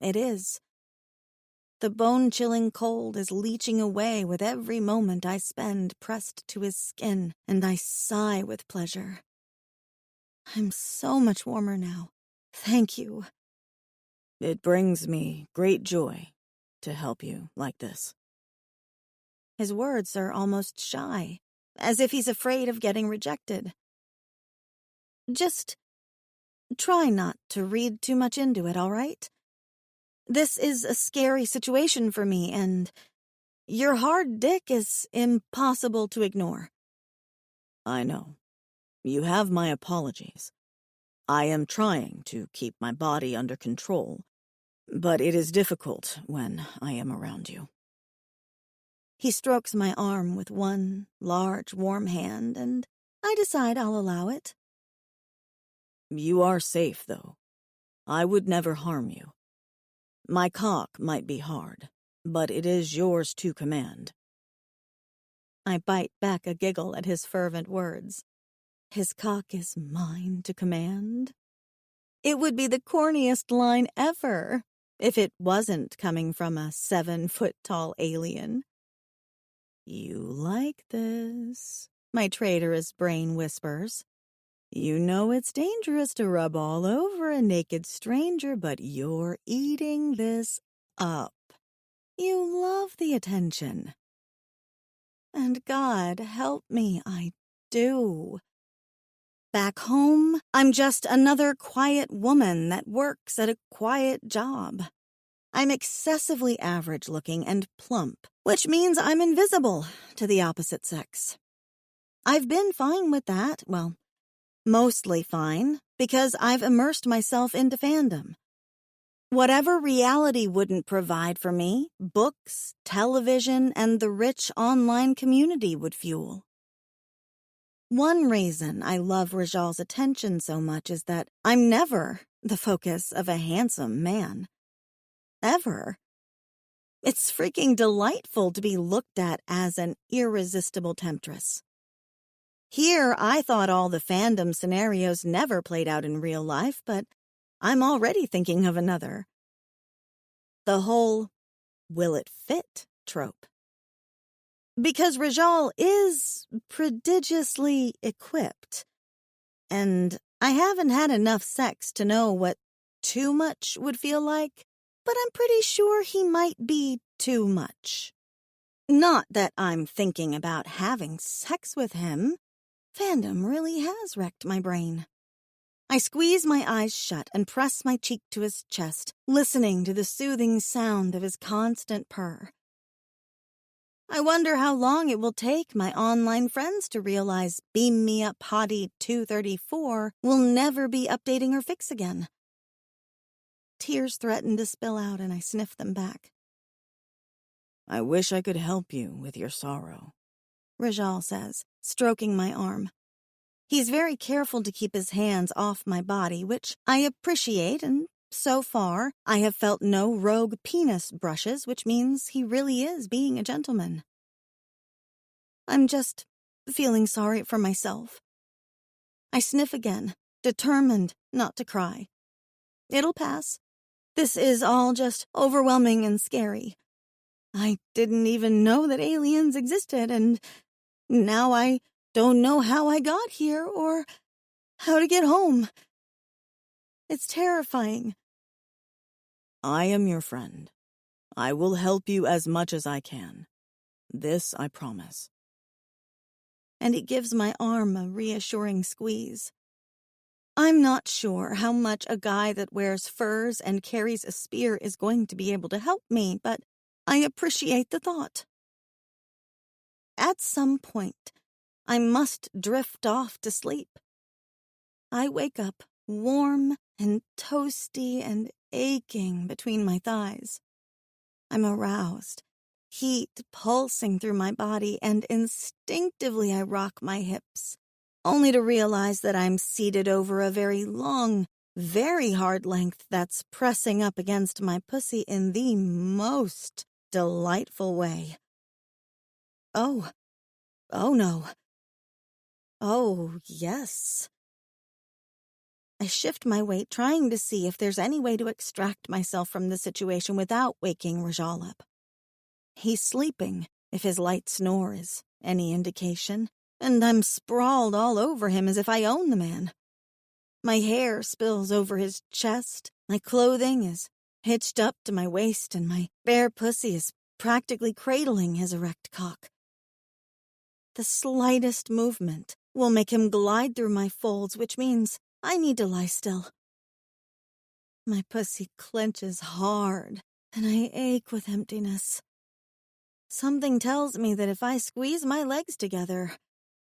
It is. The bone-chilling cold is leeching away with every moment I spend pressed to his skin, and I sigh with pleasure. I'm so much warmer now. Thank you. It brings me great joy to help you like this. His words are almost shy, as if he's afraid of getting rejected. Just try not to read too much into it, all right? This is a scary situation for me, and your hard dick is impossible to ignore. I know. You have my apologies. I am trying to keep my body under control, but it is difficult when I am around you. He strokes my arm with one large, warm hand, and I decide I'll allow it. You are safe, though. I would never harm you. My cock might be hard, but it is yours to command. I bite back a giggle at his fervent words. His cock is mine to command? It would be the corniest line ever if it wasn't coming from a 7-foot-tall alien. You like this, my traitorous brain whispers. You know it's dangerous to rub all over a naked stranger, but you're eating this up. You love the attention. And God help me, I do. Back home, I'm just another quiet woman that works at a quiet job. I'm excessively average-looking and plump, which means I'm invisible to the opposite sex. I've been fine with that, well, mostly fine, because I've immersed myself into fandom. Whatever reality wouldn't provide for me, books, television, and the rich online community would fuel. One reason I love Rajal's attention so much is that I'm never the focus of a handsome man. Ever. It's freaking delightful to be looked at as an irresistible temptress. Here, I thought all the fandom scenarios never played out in real life, but I'm already thinking of another. The whole "will it fit" trope. Because Rajal is prodigiously equipped, and I haven't had enough sex to know what too much would feel like, but I'm pretty sure he might be too much. Not that I'm thinking about having sex with him. Fandom really has wrecked my brain. I squeeze my eyes shut and press my cheek to his chest, listening to the soothing sound of his constant purr. I wonder how long it will take my online friends to realize Beam Me Up Hottie 234 will never be updating her fix again. Tears threaten to spill out and I sniff them back. I wish I could help you with your sorrow, Rajal says, stroking my arm. He's very careful to keep his hands off my body, which I appreciate, and so far I have felt no rogue penis brushes, which means he really is being a gentleman. I'm just feeling sorry for myself. I sniff again, determined not to cry. It'll pass. This is all just overwhelming and scary. I didn't even know that aliens existed, and now I don't know how I got here or how to get home. It's terrifying. I am your friend. I will help you as much as I can. This I promise. And he gives my arm a reassuring squeeze. I'm not sure how much a guy that wears furs and carries a spear is going to be able to help me, but I appreciate the thought. At some point, I must drift off to sleep. I wake up warm and toasty and aching between my thighs. I'm aroused, heat pulsing through my body, and instinctively I rock my hips, only to realize that I'm seated over a very long, very hard length that's pressing up against my pussy in the most delightful way. Oh no. Oh, yes. I shift my weight, trying to see if there's any way to extract myself from the situation without waking Rajal up. He's sleeping, if his light snore is any indication, and I'm sprawled all over him as if I own the man. My hair spills over his chest, my clothing is hitched up to my waist, and my bare pussy is practically cradling his erect cock. The slightest movement will make him glide through my folds, which means I need to lie still. My pussy clenches hard, and I ache with emptiness. Something tells me that if I squeeze my legs together,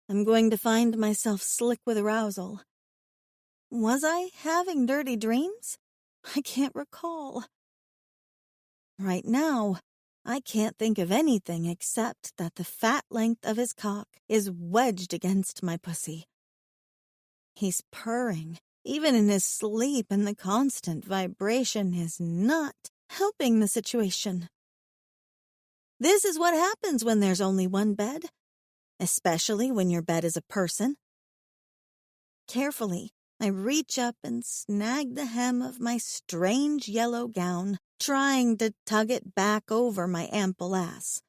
I'm going to find myself slick with arousal. Was I having dirty dreams? I can't recall. Right now, I can't think of anything except that the fat length of his cock is wedged against my pussy. He's purring, even in his sleep, and the constant vibration is not helping the situation. This is what happens when there's only one bed, especially when your bed is a person. Carefully, I reach up and snag the hem of my strange yellow gown, trying to tug it back over my ample ass.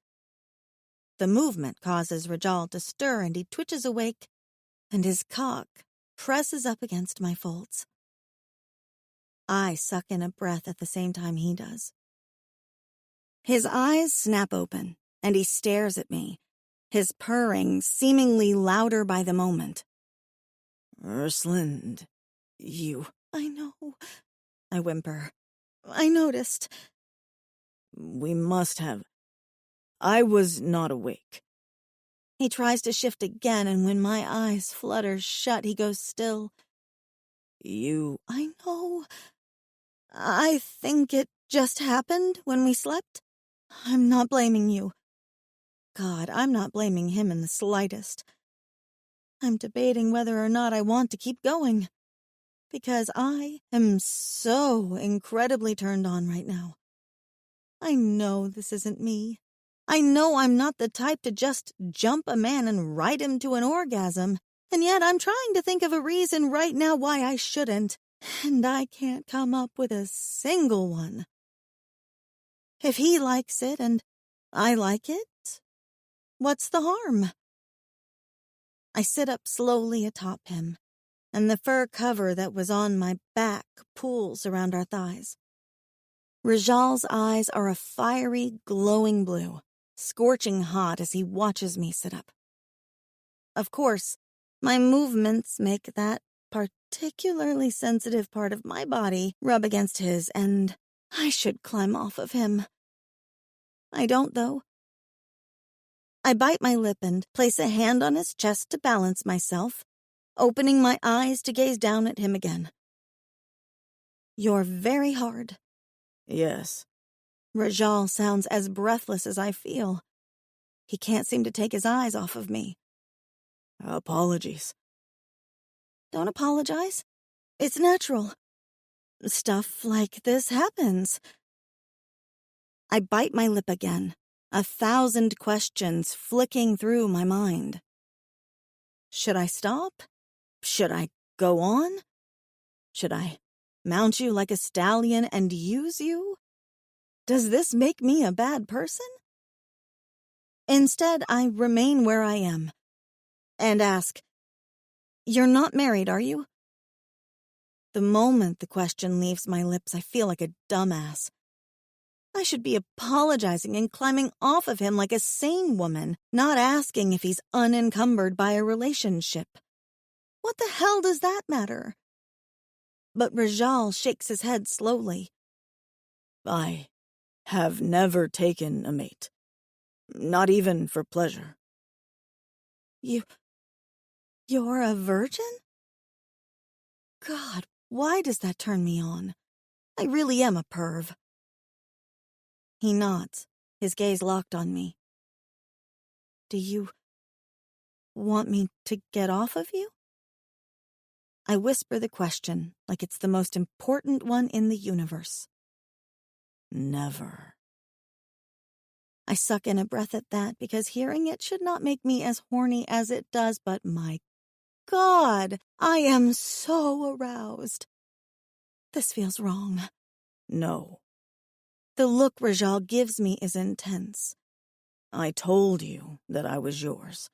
The movement causes Rajal to stir, and he twitches awake, and his cock presses up against my folds. I suck in a breath at the same time he does. His eyes snap open, and he stares at me, his purring seemingly louder by the moment. Ursland, you... I know, I whimper. I noticed. We must have... I was not awake. He tries to shift again, and when my eyes flutter shut, he goes still. You... I know. I think it just happened when we slept. I'm not blaming you. God, I'm not blaming him in the slightest. I'm debating whether or not I want to keep going, because I am so incredibly turned on right now. I know this isn't me. I know I'm not the type to just jump a man and ride him to an orgasm, and yet I'm trying to think of a reason right now why I shouldn't, and I can't come up with a single one. If he likes it and I like it, what's the harm? I sit up slowly atop him, and the fur cover that was on my back pulls around our thighs. Rajal's eyes are a fiery, glowing blue, scorching hot as he watches me sit up. Of course, my movements make that particularly sensitive part of my body rub against his, and I should climb off of him. I don't, though. I bite my lip and place a hand on his chest to balance myself, opening my eyes to gaze down at him again. You're very hard. Yes. Rajal sounds as breathless as I feel. He can't seem to take his eyes off of me. Apologies. Don't apologize. It's natural. Stuff like this happens. I bite my lip again, 1,000 questions flicking through my mind. Should I stop? Should I go on? Should I mount you like a stallion and use you? Does this make me a bad person? Instead, I remain where I am and ask, "You're not married, are you?" The moment the question leaves my lips, I feel like a dumbass. I should be apologizing and climbing off of him like a sane woman, not asking if he's unencumbered by a relationship. What the hell does that matter? But Rajal shakes his head slowly. I have never taken a mate. Not even for pleasure. You're a virgin? God, why does that turn me on? I really am a perv. He nods, his gaze locked on me. Do you want me to get off of you? I whisper the question like it's the most important one in the universe. Never. I suck in a breath at that because hearing it should not make me as horny as it does, but my God, I am so aroused. This feels wrong. No. The look Rajal gives me is intense. I told you that I was yours.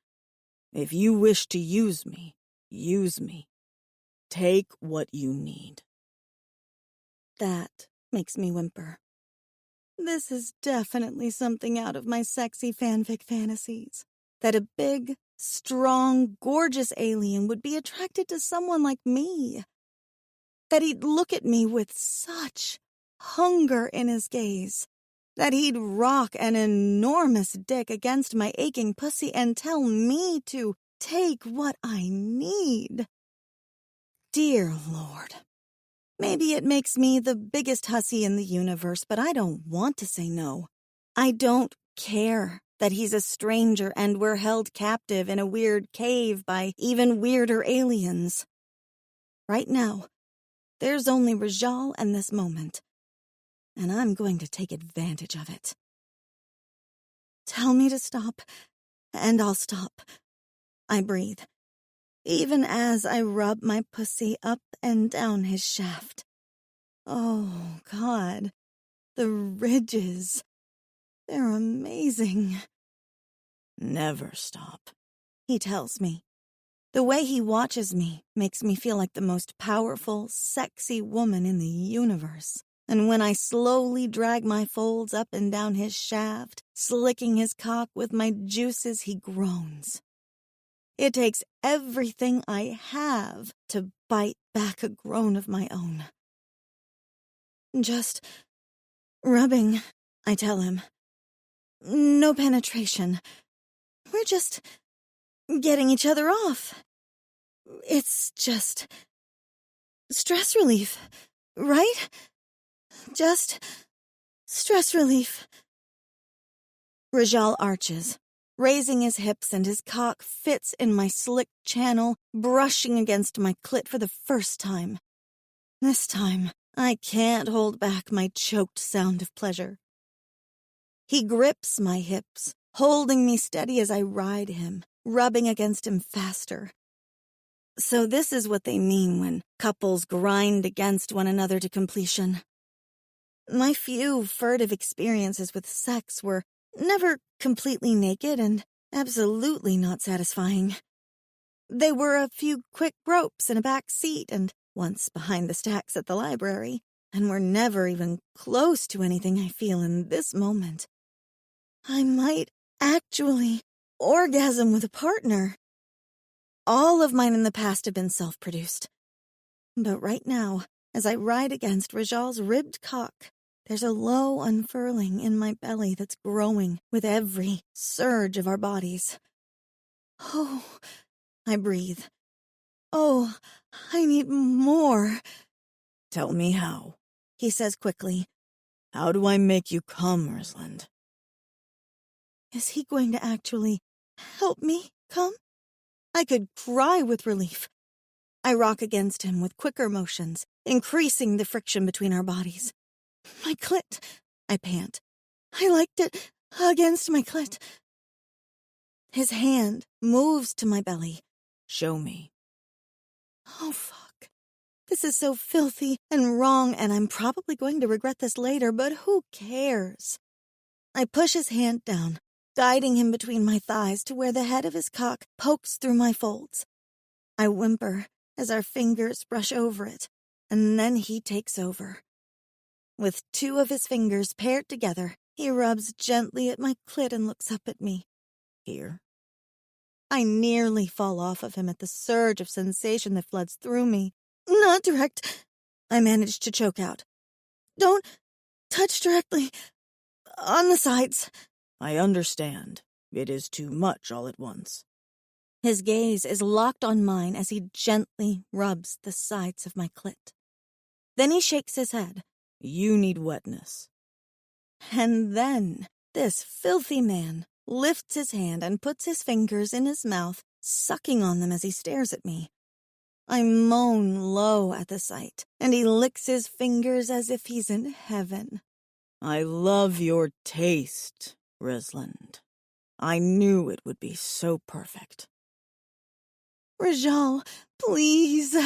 If you wish to use me, use me. Take what you need. That makes me whimper. This is definitely something out of my sexy fanfic fantasies. That a big, strong, gorgeous alien would be attracted to someone like me. That he'd look at me with such hunger in his gaze. That he'd rock an enormous dick against my aching pussy and tell me to take what I need. Dear Lord. Maybe it makes me the biggest hussy in the universe, but I don't want to say no. I don't care that he's a stranger and we're held captive in a weird cave by even weirder aliens. Right now, there's only Rajal and this moment, and I'm going to take advantage of it. Tell me to stop, and I'll stop. I breathe, even as I rub my pussy up and down his shaft. Oh, God, the ridges. They're amazing. Never stop, He tells me. The way he watches me makes me feel like the most powerful, sexy woman in the universe. And when I slowly drag my folds up and down his shaft, slicking his cock with my juices, he groans. It takes everything I have to bite back a groan of my own. Just rubbing, I tell him. No penetration. We're just getting each other off. It's just stress relief, right? Just stress relief. Rajal arches, raising his hips, and his cock fits in my slick channel, brushing against my clit for the first time. This time, I can't hold back my choked sound of pleasure. He grips my hips, holding me steady as I ride him, rubbing against him faster. So this is what they mean when couples grind against one another to completion. My few furtive experiences with sex were never completely naked and absolutely not satisfying. They were a few quick ropes in a back seat and once behind the stacks at the library, and were never even close to anything I feel in this moment. I might actually orgasm with a partner. All of mine in the past have been self-produced. But right now, as I ride against Rajal's ribbed cock, there's a low unfurling in my belly that's growing with every surge of our bodies. Oh, I breathe. Oh, I need more. Tell me how. He says quickly. How do I make you come, Rosalind? Is he going to actually help me come? I could cry with relief. I rock against him with quicker motions, increasing the friction between our bodies. My clit, I pant. I liked it against my clit. His hand moves to my belly. Show me. Oh, fuck. This is so filthy and wrong, and I'm probably going to regret this later, but who cares? I push his hand down, guiding him between my thighs to where the head of his cock pokes through my folds. I whimper as our fingers brush over it, and then he takes over. With two of his fingers paired together, he rubs gently at my clit and looks up at me. Here. I nearly fall off of him at the surge of sensation that floods through me. Not direct, I manage to choke out. Don't touch directly. On the sides. I understand. It is too much all at once. His gaze is locked on mine as he gently rubs the sides of my clit. Then he shakes his head. You need wetness. And then this filthy man lifts his hand and puts his fingers in his mouth, sucking on them as he stares at me. I moan low at the sight, and he licks his fingers as if he's in heaven. I love your taste, Rosalind. I knew it would be so perfect. Rajal, please.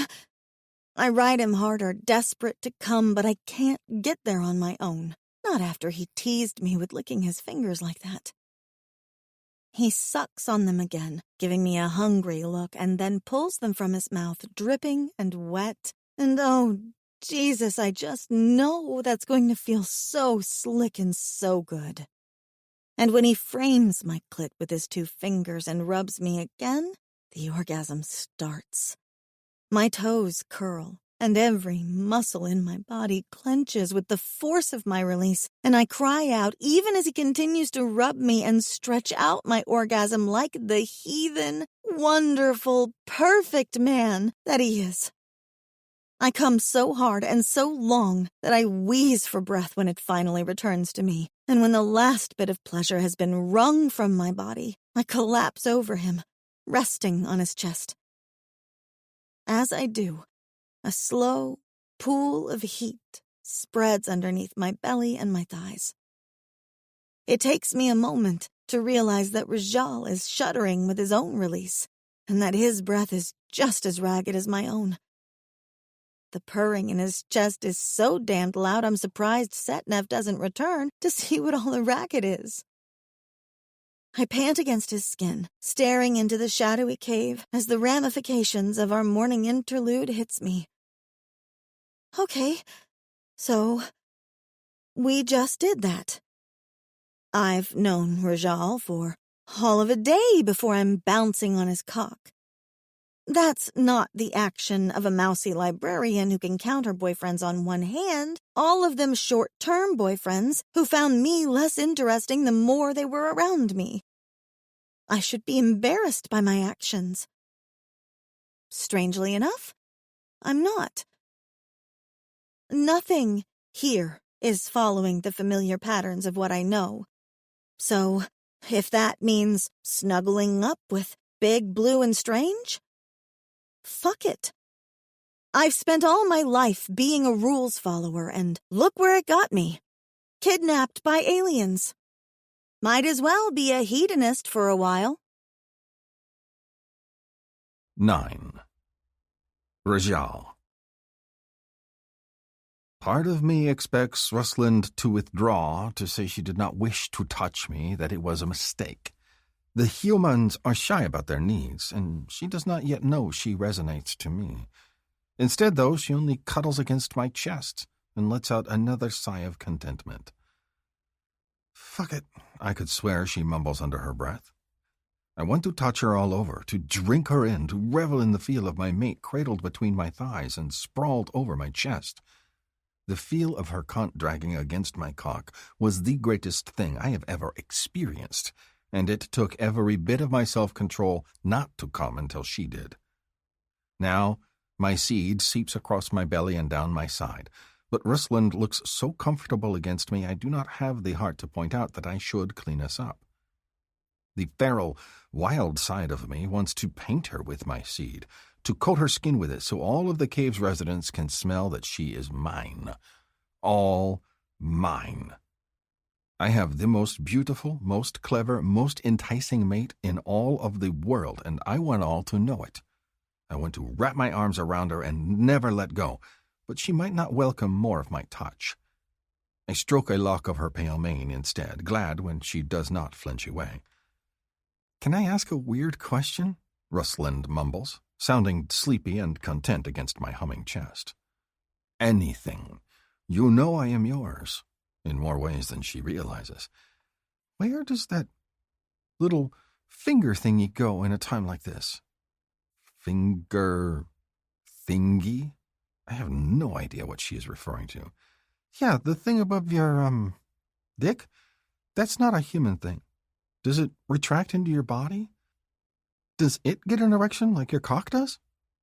I ride him harder, desperate to come, but I can't get there on my own. Not after he teased me with licking his fingers like that. He sucks on them again, giving me a hungry look, and then pulls them from his mouth, dripping and wet. And oh, Jesus, I just know that's going to feel so slick and so good. And when he frames my clit with his 2 fingers and rubs me again, the orgasm starts. My toes curl, and every muscle in my body clenches with the force of my release, and I cry out even as he continues to rub me and stretch out my orgasm like the heathen, wonderful, perfect man that he is. I come so hard and so long that I wheeze for breath when it finally returns to me, and when the last bit of pleasure has been wrung from my body, I collapse over him, resting on his chest. As I do, a slow pool of heat spreads underneath my belly and my thighs. It takes me a moment to realize that Rajal is shuddering with his own release, and that his breath is just as ragged as my own. The purring in his chest is so damned loud I'm surprised Setnev doesn't return to see what all the racket is. I pant against his skin, staring into the shadowy cave as the ramifications of our morning interlude hits me. Okay, so we just did that. I've known Rajal for all of a day before I'm bouncing on his cock. That's not the action of a mousy librarian who can count her boyfriends on one hand, all of them short-term boyfriends who found me less interesting the more they were around me. I should be embarrassed by my actions. Strangely enough, I'm not. Nothing here is following the familiar patterns of what I know. So, if that means snuggling up with Big Blue and Strange, fuck it. I've spent all my life being a rules follower, and look where it got me. Kidnapped by aliens. Might as well be a hedonist for a while. 9. Rajal. Part of me expects Rusland to withdraw, to say she did not wish to touch me, that it was a mistake. The humans are shy about their needs, and she does not yet know she resonates to me. Instead, though, she only cuddles against my chest and lets out another sigh of contentment. Fuck it, I could swear she mumbles under her breath. I want to touch her all over, to drink her in, to revel in the feel of my mate cradled between my thighs and sprawled over my chest. The feel of her cunt dragging against my cock was the greatest thing I have ever experienced, and it took every bit of my self-control not to come until she did. Now, my seed seeps across my belly and down my side, but Rusland looks so comfortable against me I do not have the heart to point out that I should clean us up. The feral, wild side of me wants to paint her with my seed, to coat her skin with it so all of the cave's residents can smell that she is mine. All mine. I have the most beautiful, most clever, most enticing mate in all of the world, and I want all to know it. I want to wrap my arms around her and never let go, but she might not welcome more of my touch. I stroke a lock of her pale mane instead, glad when she does not flinch away. "Can I ask a weird question?" Rusland mumbles, sounding sleepy and content against my humming chest. "Anything. You know I am yours," in more ways than she realizes. Where does that little finger thingy go in a time like this? Finger thingy? I have no idea what she is referring to. Yeah, the thing above your, dick? That's not a human thing. Does it retract into your body? Does it get an erection like your cock does?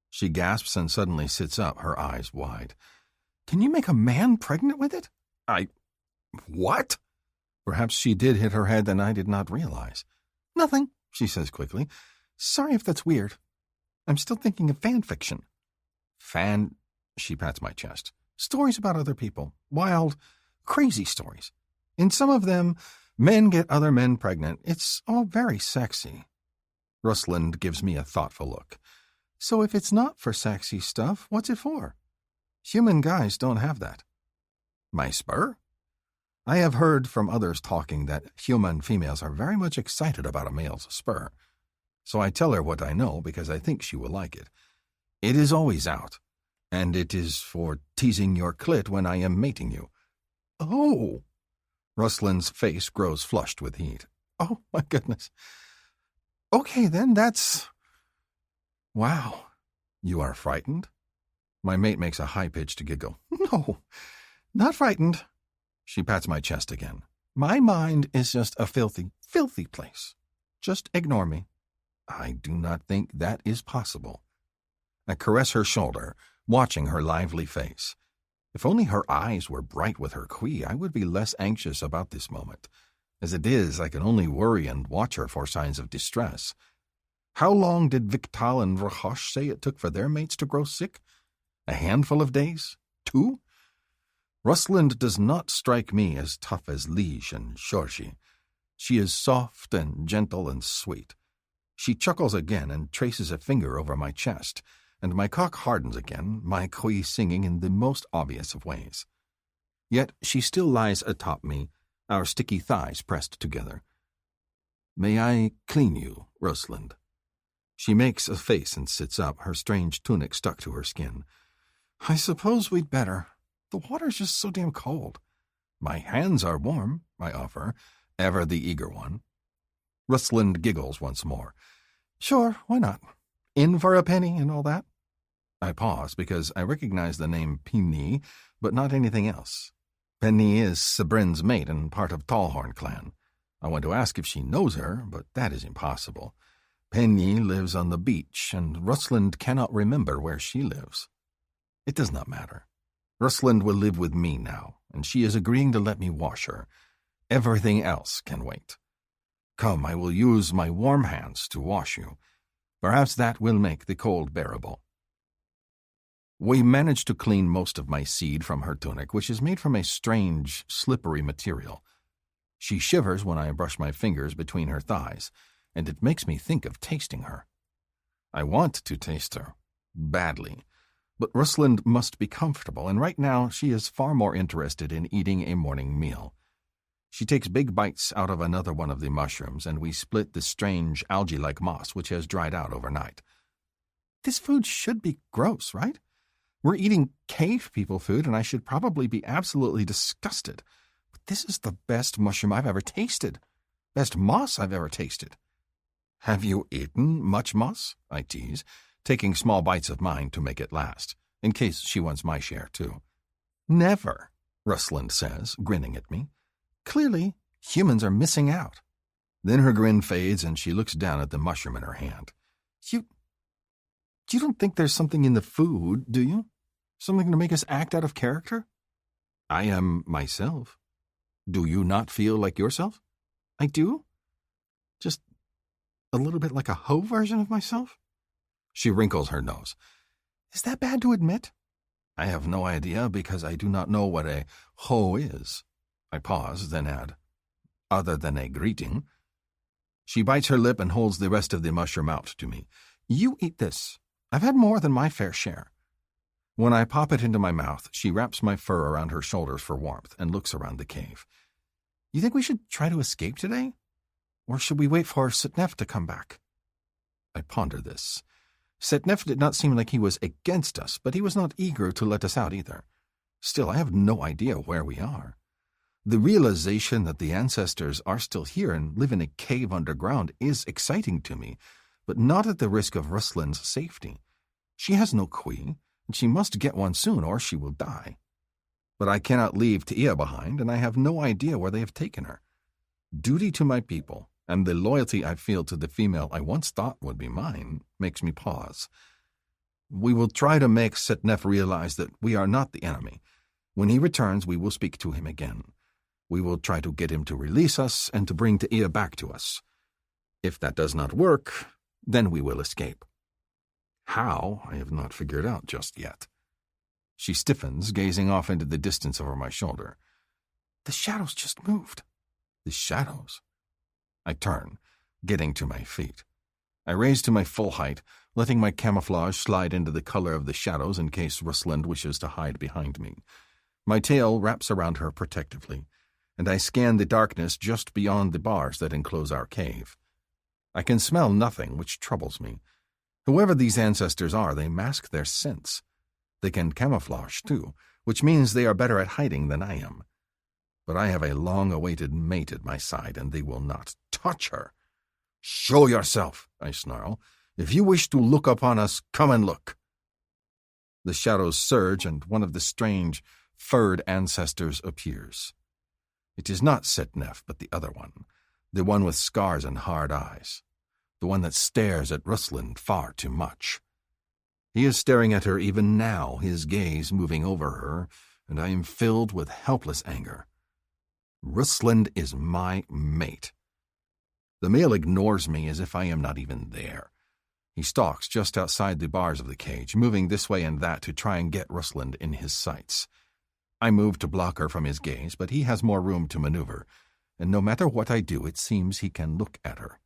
She gasps and suddenly sits up, her eyes wide. Can you make a man pregnant with it? What? Perhaps she did hit her head and I did not realize. Nothing, she says quickly. Sorry if that's weird. I'm still thinking of fan fiction. She pats my chest. Stories about other people. Wild, crazy stories. In some of them, men get other men pregnant. It's all very sexy. Rusland gives me a thoughtful look. So if it's not for sexy stuff, what's it for? Human guys don't have that. My spur? I have heard from others talking that human females are very much excited about a male's spur. So I tell her what I know because I think she will like it. It is always out, and it is for teasing your clit when I am mating you. Oh! Ruslin's face grows flushed with heat. Oh, my goodness. Okay, then, that's... Wow. You are frightened? My mate makes a high-pitched giggle. No, not frightened. She pats my chest again. My mind is just a filthy, filthy place. Just ignore me. I do not think that is possible. I caress her shoulder, watching her lively face. If only her eyes were bright with her quee, I would be less anxious about this moment. As it is, I can only worry and watch her for signs of distress. How long did Victal and Rahosh say it took for their mates to grow sick? A handful of days? 2? Rusland does not strike me as tough as Liege and Georgie. She is soft and gentle and sweet. She chuckles again and traces a finger over my chest, and my cock hardens again, my quee singing in the most obvious of ways. Yet she still lies atop me, our sticky thighs pressed together. May I clean you, Rusland? She makes a face and sits up, her strange tunic stuck to her skin. I suppose we'd better. The water's just so damn cold. My hands are warm, I offer, ever the eager one. Rusland giggles once more. Sure, why not? In for a penny and all that? I pause because I recognize the name Penny, but not anything else. Penny is Sabrin's mate and part of Tallhorn clan. I want to ask if she knows her, but that is impossible. Penny lives on the beach, and Rusland cannot remember where she lives. It does not matter. Rusland will live with me now, and she is agreeing to let me wash her. Everything else can wait. Come, I will use my warm hands to wash you. Perhaps that will make the cold bearable. We manage to clean most of my seed from her tunic, which is made from a strange, slippery material. She shivers when I brush my fingers between her thighs, and it makes me think of tasting her. I want to taste her, badly, but Rusland must be comfortable, and right now she is far more interested in eating a morning meal. She takes big bites out of another one of the mushrooms, and we split the strange algae-like moss which has dried out overnight. This food should be gross, right? We're eating cave people food, and I should probably be absolutely disgusted. But this is the best mushroom I've ever tasted. Best moss I've ever tasted. Have you eaten much moss? I tease, taking small bites of mine to make it last, in case she wants my share too. Never, Rusland says, grinning at me. Clearly, humans are missing out. Then her grin fades and she looks down at the mushroom in her hand. You don't think there's something in the food, do you? Something to make us act out of character? I am myself. Do you not feel like yourself? I do. Just a little bit like a hoe version of myself? She wrinkles her nose. Is that bad to admit? I have no idea because I do not know what a hoe is. I pause, then add, other than a greeting. She bites her lip and holds the rest of the mushroom out to me. You eat this. I've had more than my fair share. When I pop it into my mouth, she wraps my fur around her shoulders for warmth and looks around the cave. You think we should try to escape today? Or should we wait for Setnef to come back? I ponder this. Setnef did not seem like he was against us, but he was not eager to let us out either. Still, I have no idea where we are. The realization that the ancestors are still here and live in a cave underground is exciting to me, but not at the risk of Rusland's safety. She has no queen, and she must get one soon or she will die. But I cannot leave Tia behind, and I have no idea where they have taken her. Duty to my people, and the loyalty I feel to the female I once thought would be mine, makes me pause. We will try to make Setnef realize that we are not the enemy. When he returns, we will speak to him again. We will try to get him to release us and to bring Tia back to us. If that does not work, then we will escape. How, I have not figured out just yet. She stiffens, gazing off into the distance over my shoulder. The shadows just moved. The shadows? I turn, getting to my feet. I raise to my full height, letting my camouflage slide into the color of the shadows in case Rusland wishes to hide behind me. My tail wraps around her protectively, and I scan the darkness just beyond the bars that enclose our cave. I can smell nothing, which troubles me. Whoever these ancestors are, they mask their scents. They can camouflage, too, which means they are better at hiding than I am. But I have a long-awaited mate at my side, and they will not touch her. "Show yourself," I snarl. "If you wish to look upon us, come and look." The shadows surge, and one of the strange, furred ancestors appears. It is not Setnef, but the other one, the one with scars and hard eyes, the one that stares at Rusland far too much. He is staring at her even now, his gaze moving over her, and I am filled with helpless anger. Rusland is my mate. The male ignores me as if I am not even there. He stalks just outside the bars of the cage, moving this way and that to try and get Rusland in his sights. I move to block her from his gaze, but he has more room to maneuver, and no matter what I do, it seems he can look at her.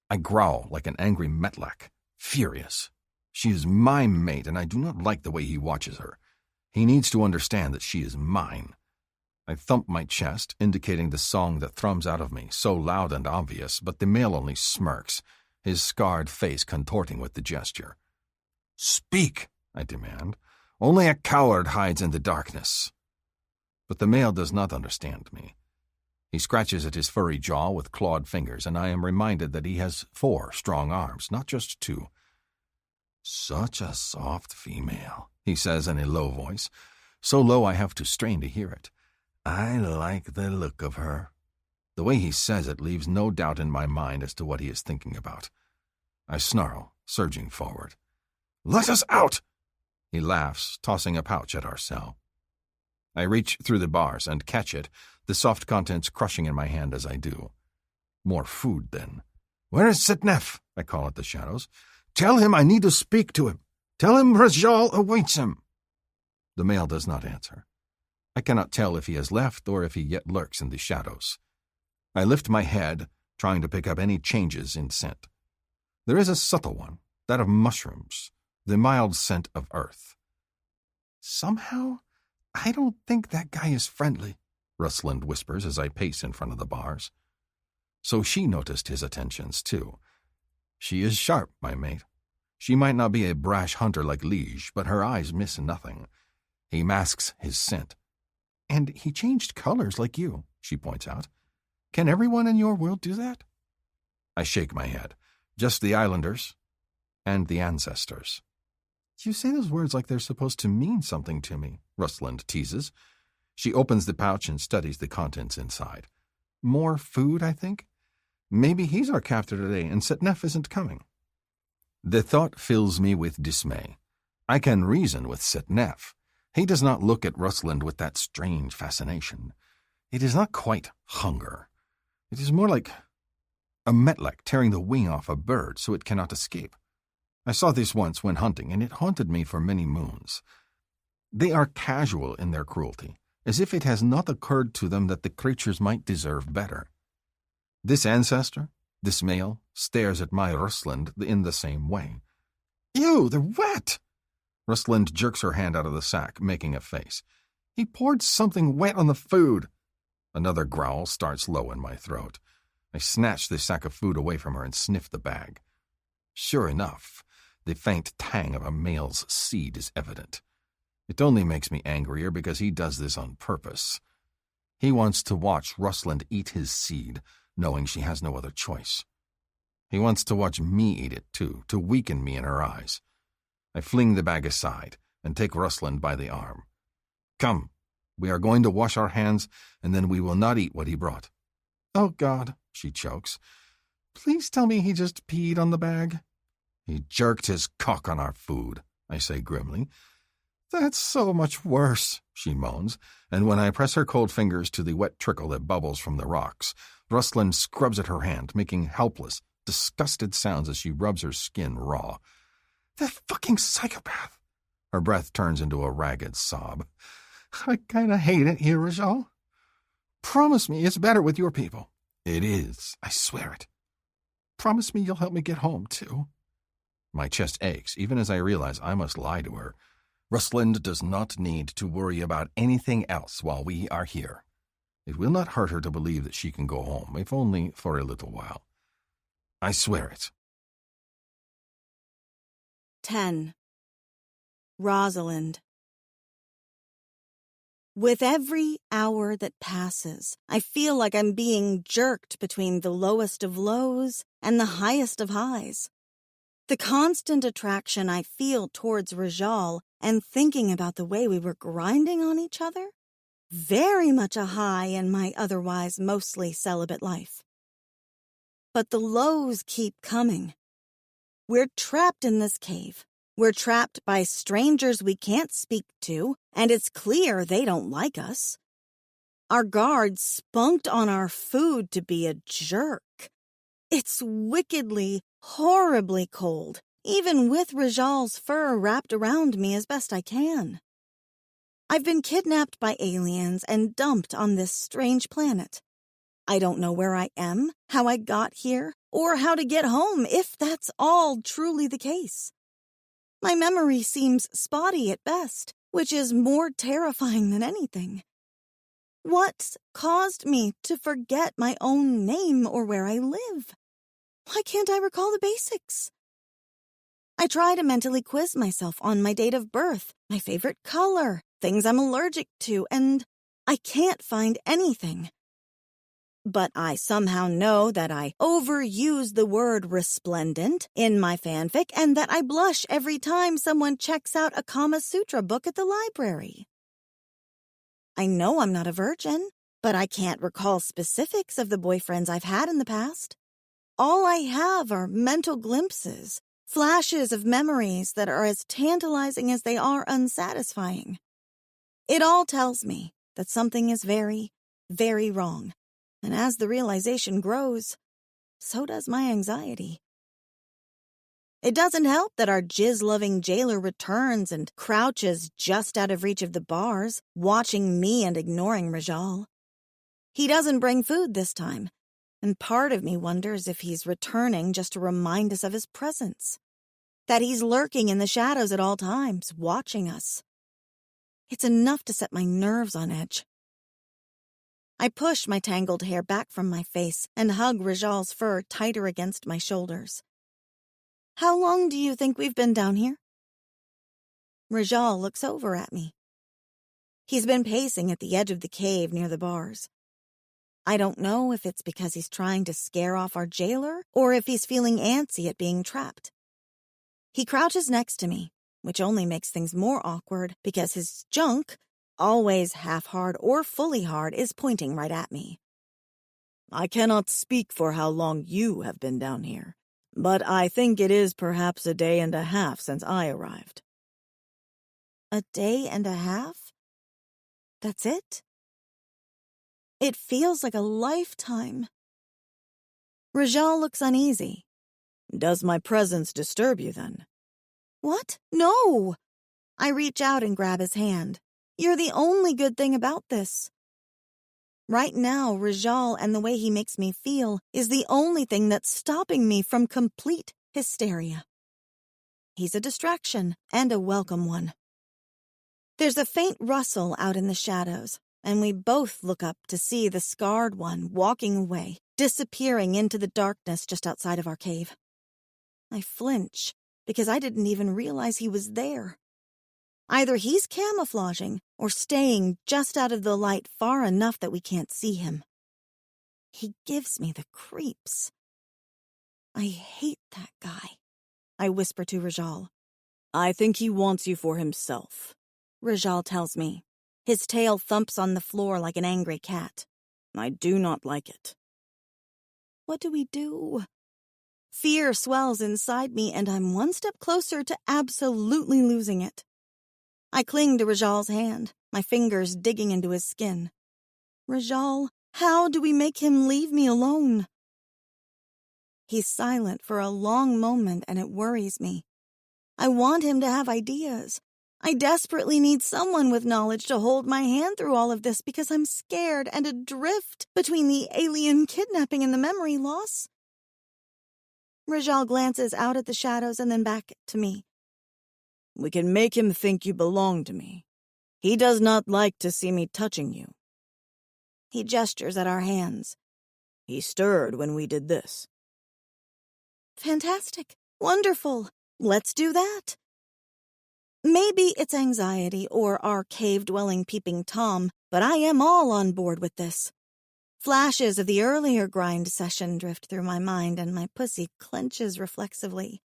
I growl like an angry metlak, furious. She is my mate, and I do not like the way he watches her. He needs to understand that she is mine. I thump my chest, indicating the song that thrums out of me, so loud and obvious, but the male only smirks, his scarred face contorting with the gesture. "Speak," I demand. "Only a coward hides in the darkness." But the male does not understand me. He scratches at his furry jaw with clawed fingers, and I am reminded that he has 4 strong arms, not just 2. "Such a soft female," he says in a low voice, so low I have to strain to hear it. "I like the look of her." The way he says it leaves no doubt in my mind as to what he is thinking about. I snarl, surging forward. "Let us out!" He laughs, tossing a pouch at our cell. I reach through the bars and catch it, the soft contents crushing in my hand as I do. More food, then. "Where is Setnef?" I call at the shadows. "Tell him I need to speak to him. Tell him Rajal awaits him." The male does not answer. I cannot tell if he has left or if he yet lurks in the shadows. I lift my head, trying to pick up any changes in scent. There is a subtle one, that of mushrooms, the mild scent of earth. "Somehow, I don't think that guy is friendly," Rusland whispers as I pace in front of the bars. So she noticed his attentions, too. She is sharp, my mate. She might not be a brash hunter like Liege, but her eyes miss nothing. He masks his scent. "And he changed colors like you," she points out. "Can everyone in your world do that?" I shake my head. Just the islanders and the ancestors. "You say those words like they're supposed to mean something to me," Rusland teases. She opens the pouch and studies the contents inside. "More food, I think. Maybe he's our captor today and Setnef isn't coming." The thought fills me with dismay. I can reason with Setnef. He does not look at Rusland with that strange fascination. It is not quite hunger. It is more like a metlek tearing the wing off a bird so it cannot escape. I saw this once when hunting, and it haunted me for many moons. They are casual in their cruelty, as if it has not occurred to them that the creatures might deserve better. This ancestor, this male, stares at my Rusland in the same way. "Ew, they're wet!" Rusland jerks her hand out of the sack, making a face. "He poured something wet on the food." Another growl starts low in my throat. I snatch the sack of food away from her and sniff the bag. Sure enough, the faint tang of a male's seed is evident. It only makes me angrier because he does this on purpose. He wants to watch Rusland eat his seed, knowing she has no other choice. He wants to watch me eat it, too, to weaken me in her eyes. I fling the bag aside and take Rusland by the arm. "Come, we are going to wash our hands, and then we will not eat what he brought." "Oh, God," she chokes. "Please tell me he just peed on the bag." "He jerked his cock on our food," I say grimly. "That's so much worse," she moans, and when I press her cold fingers to the wet trickle that bubbles from the rocks, Rusland scrubs at her hand, making helpless, disgusted sounds as she rubs her skin raw. "That fucking psychopath!" Her breath turns into a ragged sob. "I kinda hate it here, Rajal. Promise me it's better with your people." "It is, I swear it." Promise me you'll help me get home, too. My chest aches, even as I realize I must lie to her. Ruslind does not need to worry about anything else while we are here. It will not hurt her to believe that she can go home, if only for a little while. I swear it. 10. Rosalind. With every hour that passes, I feel like I'm being jerked between the lowest of lows and the highest of highs. The constant attraction I feel towards Rajal and thinking about the way we were grinding on each other, very much a high in my otherwise mostly celibate life. But the lows keep coming. We're trapped in this cave. We're trapped by strangers we can't speak to, and it's clear they don't like us. Our guard spunked on our food to be a jerk. It's wickedly, horribly cold, even with Rajal's fur wrapped around me as best I can. I've been kidnapped by aliens and dumped on this strange planet. I don't know where I am, how I got here, or how to get home, if that's all truly the case. My memory seems spotty at best, which is more terrifying than anything. What's caused me to forget my own name or where I live? Why can't I recall the basics? I try to mentally quiz myself on my date of birth, my favorite color, things I'm allergic to, and I can't find anything. But I somehow know that I overuse the word resplendent in my fanfic and that I blush every time someone checks out a Kama Sutra book at the library. I know I'm not a virgin, but I can't recall specifics of the boyfriends I've had in the past. All I have are mental glimpses, flashes of memories that are as tantalizing as they are unsatisfying. It all tells me that something is very, very wrong. And as the realization grows, so does my anxiety. It doesn't help that our jizz-loving jailer returns and crouches just out of reach of the bars, watching me and ignoring Rajal. He doesn't bring food this time, and part of me wonders if he's returning just to remind us of his presence, that he's lurking in the shadows at all times, watching us. It's enough to set my nerves on edge. I push my tangled hair back from my face and hug Rajal's fur tighter against my shoulders. How long do you think we've been down here? Rajal looks over at me. He's been pacing at the edge of the cave near the bars. I don't know if it's because he's trying to scare off our jailer or if he's feeling antsy at being trapped. He crouches next to me, which only makes things more awkward because his junk, always half-hard or fully hard, is pointing right at me. I cannot speak for how long you have been down here, but I think it is perhaps a day and a half since I arrived. A day and a half? That's it? It feels like a lifetime. Rajal looks uneasy. Does my presence disturb you then? What? No! I reach out and grab his hand. You're the only good thing about this. Right now, Rajal and the way he makes me feel is the only thing that's stopping me from complete hysteria. He's a distraction, and a welcome one. There's a faint rustle out in the shadows, and we both look up to see the scarred one walking away, disappearing into the darkness just outside of our cave. I flinch, because I didn't even realize he was there. Either he's camouflaging or staying just out of the light far enough that we can't see him. He gives me the creeps. I hate that guy, I whisper to Rajal. I think he wants you for himself, Rajal tells me. His tail thumps on the floor like an angry cat. I do not like it. What do we do? Fear swells inside me, and I'm one step closer to absolutely losing it. I cling to Rajal's hand, my fingers digging into his skin. Rajal, how do we make him leave me alone? He's silent for a long moment, and it worries me. I want him to have ideas. I desperately need someone with knowledge to hold my hand through all of this because I'm scared and adrift between the alien kidnapping and the memory loss. Rajal glances out at the shadows and then back to me. We can make him think you belong to me. He does not like to see me touching you. He gestures at our hands. He stirred when we did this. Fantastic. Wonderful. Let's do that. Maybe it's anxiety or our cave-dwelling peeping Tom, but I am all on board with this. Flashes of the earlier grind session drift through my mind, and my pussy clenches reflexively.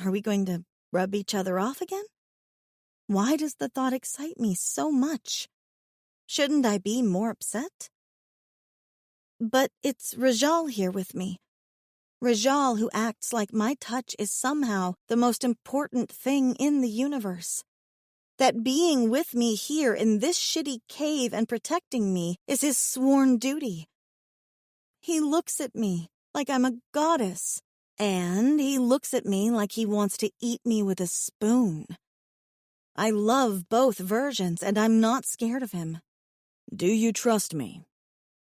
Are we going to rub each other off again? Why does the thought excite me so much? Shouldn't I be more upset? But it's Rajal here with me. Rajal, who acts like my touch is somehow the most important thing in the universe. That being with me here in this shitty cave and protecting me is his sworn duty. He looks at me like I'm a goddess, and he looks at me like he wants to eat me with a spoon. I love both versions, and I'm not scared of him. Do you trust me?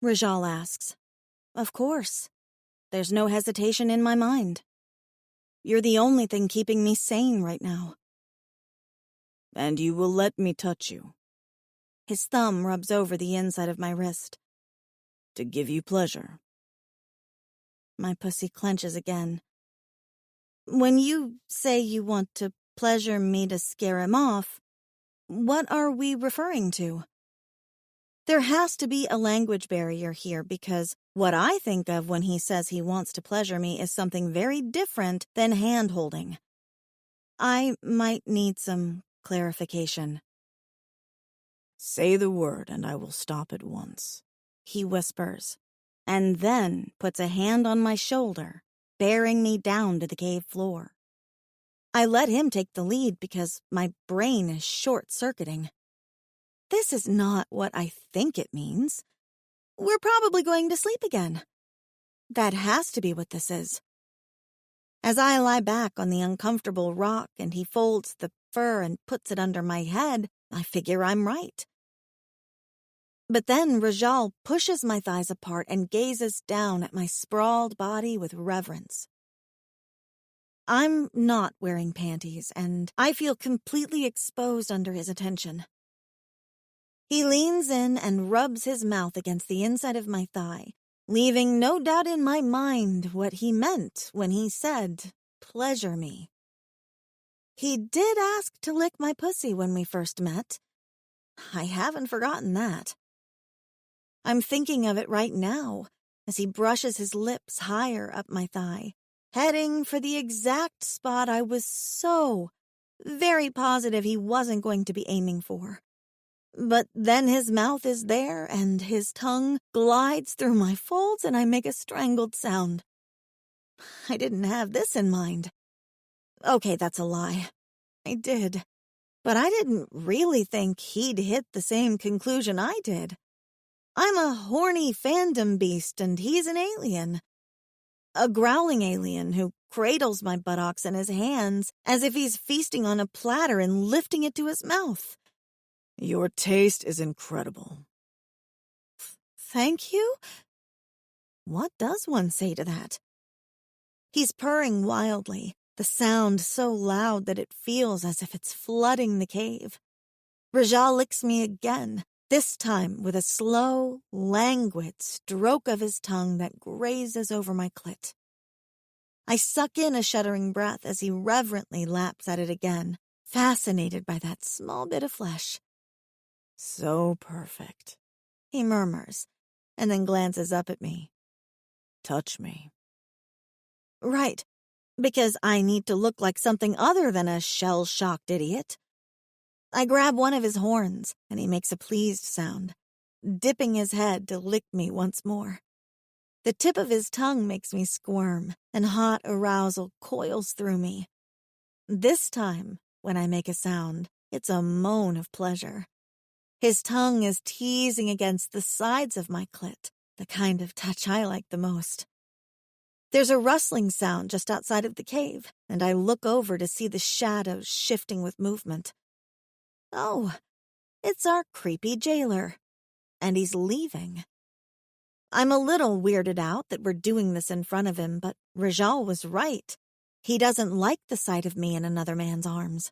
Rajal asks. Of course. There's no hesitation in my mind. You're the only thing keeping me sane right now. And you will let me touch you. His thumb rubs over the inside of my wrist. To give you pleasure. My pussy clenches again. When you say you want to pleasure me to scare him off, what are we referring to? There has to be a language barrier here because what I think of when he says he wants to pleasure me is something very different than hand-holding. I might need some clarification. Say the word and I will stop at once, he whispers, and then puts a hand on my shoulder, bearing me down to the cave floor. I let him take the lead because my brain is short-circuiting. This is not what I think it means. We're probably going to sleep again. That has to be what this is. As I lie back on the uncomfortable rock and he folds the fur and puts it under my head, I figure I'm right. But then Rajal pushes my thighs apart and gazes down at my sprawled body with reverence. I'm not wearing panties, and I feel completely exposed under his attention. He leans in and rubs his mouth against the inside of my thigh, leaving no doubt in my mind what he meant when he said, pleasure me. He did ask to lick my pussy when we first met. I haven't forgotten that. I'm thinking of it right now as he brushes his lips higher up my thigh, heading for the exact spot I was so very positive he wasn't going to be aiming for. But then his mouth is there, and his tongue glides through my folds, and I make a strangled sound. I didn't have this in mind. Okay, that's a lie. I did. But I didn't really think he'd hit the same conclusion I did. I'm a horny fandom beast, and he's an alien. A growling alien who cradles my buttocks in his hands as if he's feasting on a platter and lifting it to his mouth. Your taste is incredible. Thank you? What does one say to that? He's purring wildly, the sound so loud that it feels as if it's flooding the cave. Rajal licks me again, this time with a slow, languid stroke of his tongue that grazes over my clit. I suck in a shuddering breath as he reverently laps at it again, fascinated by that small bit of flesh. So perfect, he murmurs, and then glances up at me. Touch me. Right, because I need to look like something other than a shell-shocked idiot. I grab one of his horns, and he makes a pleased sound, dipping his head to lick me once more. The tip of his tongue makes me squirm, and hot arousal coils through me. This time, when I make a sound, it's a moan of pleasure. His tongue is teasing against the sides of my clit, the kind of touch I like the most. There's a rustling sound just outside of the cave, and I look over to see the shadows shifting with movement. Oh, it's our creepy jailer, and he's leaving. I'm a little weirded out that we're doing this in front of him, but Rajal was right. He doesn't like the sight of me in another man's arms.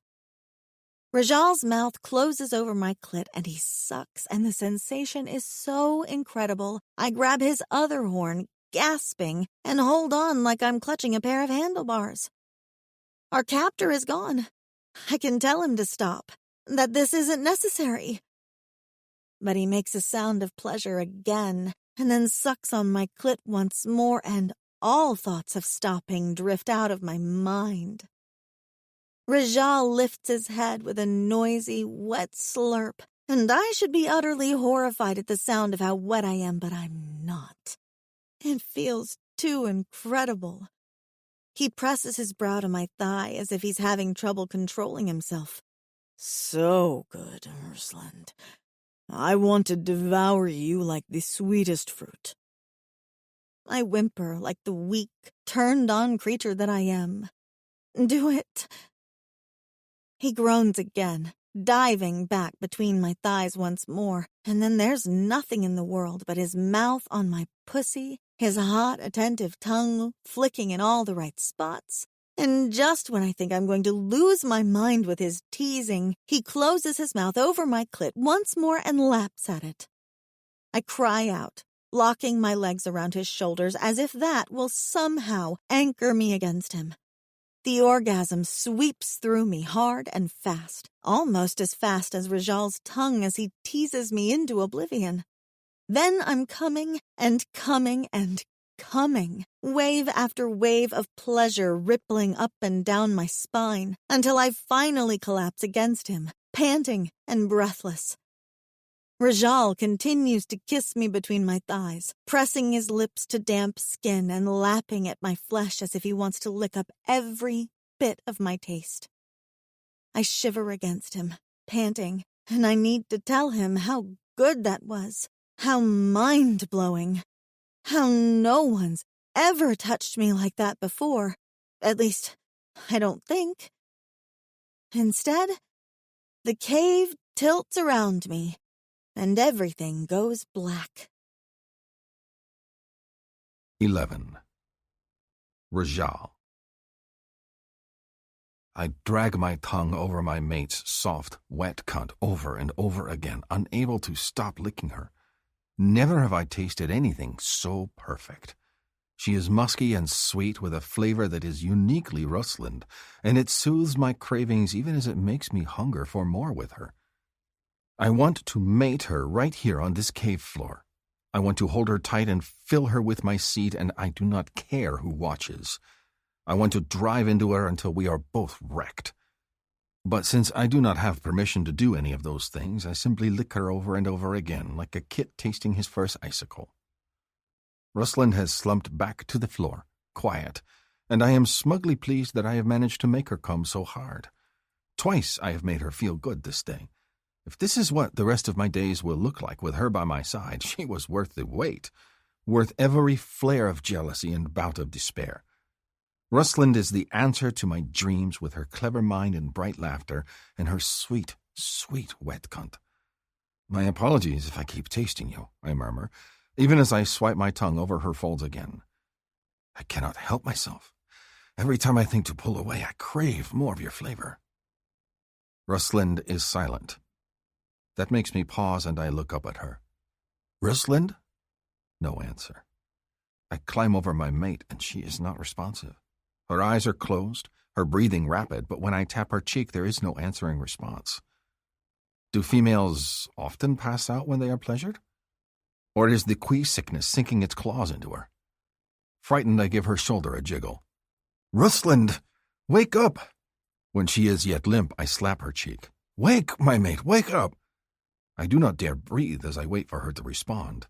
Rajal's mouth closes over my clit and he sucks, and the sensation is so incredible. I grab his other horn, gasping, and hold on like I'm clutching a pair of handlebars. Our captor is gone. I can tell him to stop, that this isn't necessary. But he makes a sound of pleasure again, and then sucks on my clit once more, and all thoughts of stopping drift out of my mind. Rajal lifts his head with a noisy, wet slurp, and I should be utterly horrified at the sound of how wet I am, but I'm not. It feels too incredible. He presses his brow to my thigh as if he's having trouble controlling himself. So good, Ursland. I want to devour you like the sweetest fruit. I whimper like the weak, turned-on creature that I am. Do it. He groans again, diving back between my thighs once more, and then there's nothing in the world but his mouth on my pussy, his hot, attentive tongue flicking in all the right spots. And just when I think I'm going to lose my mind with his teasing, he closes his mouth over my clit once more and laps at it. I cry out, locking my legs around his shoulders as if that will somehow anchor me against him. The orgasm sweeps through me hard and fast, almost as fast as Rajal's tongue as he teases me into oblivion. Then I'm coming and coming and coming, wave after wave of pleasure rippling up and down my spine, until I finally collapse against him, panting and breathless. Rajal continues to kiss me between my thighs, pressing his lips to damp skin and lapping at my flesh as if he wants to lick up every bit of my taste. I shiver against him, panting, and I need to tell him how good that was, how mind-blowing, how no one's ever touched me like that before. At least, I don't think. Instead, the cave tilts around me, and everything goes black. 11. Rajal. I drag my tongue over my mate's soft, wet cunt over and over again, unable to stop licking her. Never have I tasted anything so perfect. She is musky and sweet with a flavor that is uniquely Rusland, and it soothes my cravings even as it makes me hunger for more with her. I want to mate her right here on this cave floor. I want to hold her tight and fill her with my seed, and I do not care who watches. I want to drive into her until we are both wrecked. But since I do not have permission to do any of those things, I simply lick her over and over again, like a kid tasting his first icicle. Rusland has slumped back to the floor, quiet, and I am smugly pleased that I have managed to make her come so hard. Twice I have made her feel good this day. If this is what the rest of my days will look like with her by my side, she was worth the wait, worth every flare of jealousy and bout of despair. Rusland is the answer to my dreams with her clever mind and bright laughter and her sweet, sweet wet cunt. My apologies if I keep tasting you, I murmur, even as I swipe my tongue over her folds again. I cannot help myself. Every time I think to pull away, I crave more of your flavor. Rusland is silent. That makes me pause and I look up at her. Rusland? No answer. I climb over my mate and she is not responsive. Her eyes are closed, her breathing rapid, but when I tap her cheek, there is no answering response. Do females often pass out when they are pleasured? Or is the queef sickness sinking its claws into her? Frightened, I give her shoulder a jiggle. Rusland, wake up! When she is yet limp, I slap her cheek. Wake, my mate, wake up! I do not dare breathe as I wait for her to respond.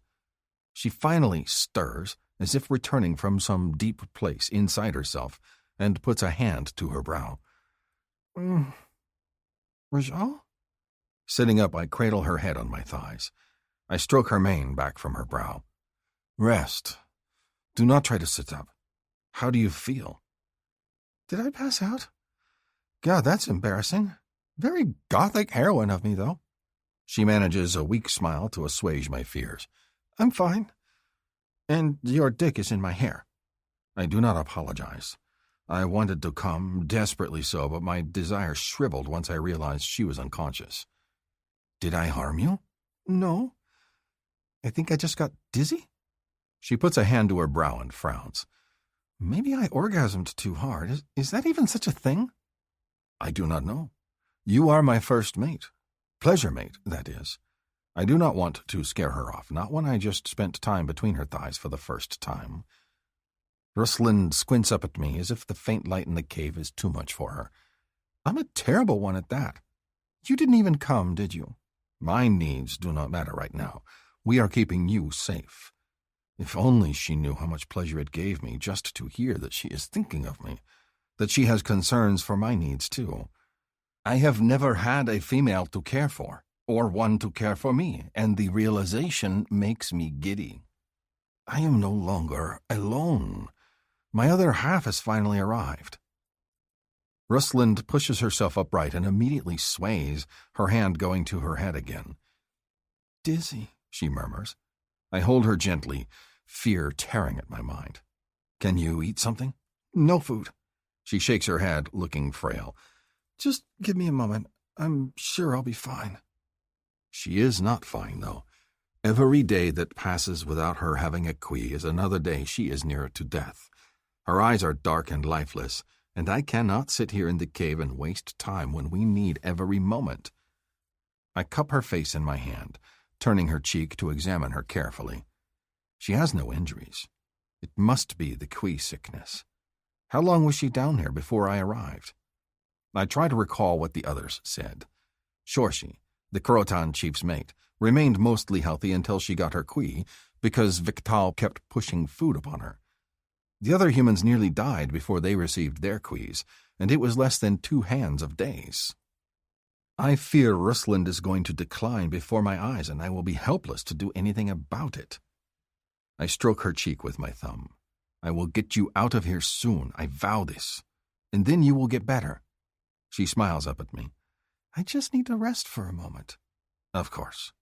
She finally stirs, as if returning from some deep place inside herself, and puts a hand to her brow. Rajal? Sitting up, I cradle her head on my thighs. I stroke her mane back from her brow. Rest. Do not try to sit up. How do you feel? Did I pass out? God, that's embarrassing. Very gothic heroine of me, though. She manages a weak smile to assuage my fears. I'm fine. And your dick is in my hair. I do not apologize. I wanted to come, desperately so, but my desire shriveled once I realized she was unconscious. Did I harm you? No. I think I just got dizzy. She puts a hand to her brow and frowns. Maybe I orgasmed too hard. Is that even such a thing? I do not know. You are my first mate. Pleasure mate, that is. I do not want to scare her off, not when I just spent time between her thighs for the first time. Rosalind squints up at me as if the faint light in the cave is too much for her. I'm a terrible one at that. You didn't even come, did you? My needs do not matter right now. We are keeping you safe. If only she knew how much pleasure it gave me just to hear that she is thinking of me, that she has concerns for my needs too. I have never had a female to care for, or one to care for me, and the realization makes me giddy. I am no longer alone. My other half has finally arrived. Rosalind pushes herself upright and immediately sways, her hand going to her head again. Dizzy, she murmurs. I hold her gently, fear tearing at my mind. Can you eat something? No food. She shakes her head, looking frail. Just give me a moment. I'm sure I'll be fine. She is not fine, though. Every day that passes without her having a quee is another day she is nearer to death. Her eyes are dark and lifeless, and I cannot sit here in the cave and waste time when we need every moment. I cup her face in my hand, turning her cheek to examine her carefully. She has no injuries. It must be the quee sickness. How long was she down here before I arrived? I try to recall what the others said. Shorshi, the Croatan chief's mate, remained mostly healthy until she got her quee because Victal kept pushing food upon her. The other humans nearly died before they received their quees, and it was less than 2 hands of days. I fear Rosalind is going to decline before my eyes, and I will be helpless to do anything about it. I stroke her cheek with my thumb. I will get you out of here soon, I vow this. And then you will get better. She smiles up at me. I just need to rest for a moment. Of course.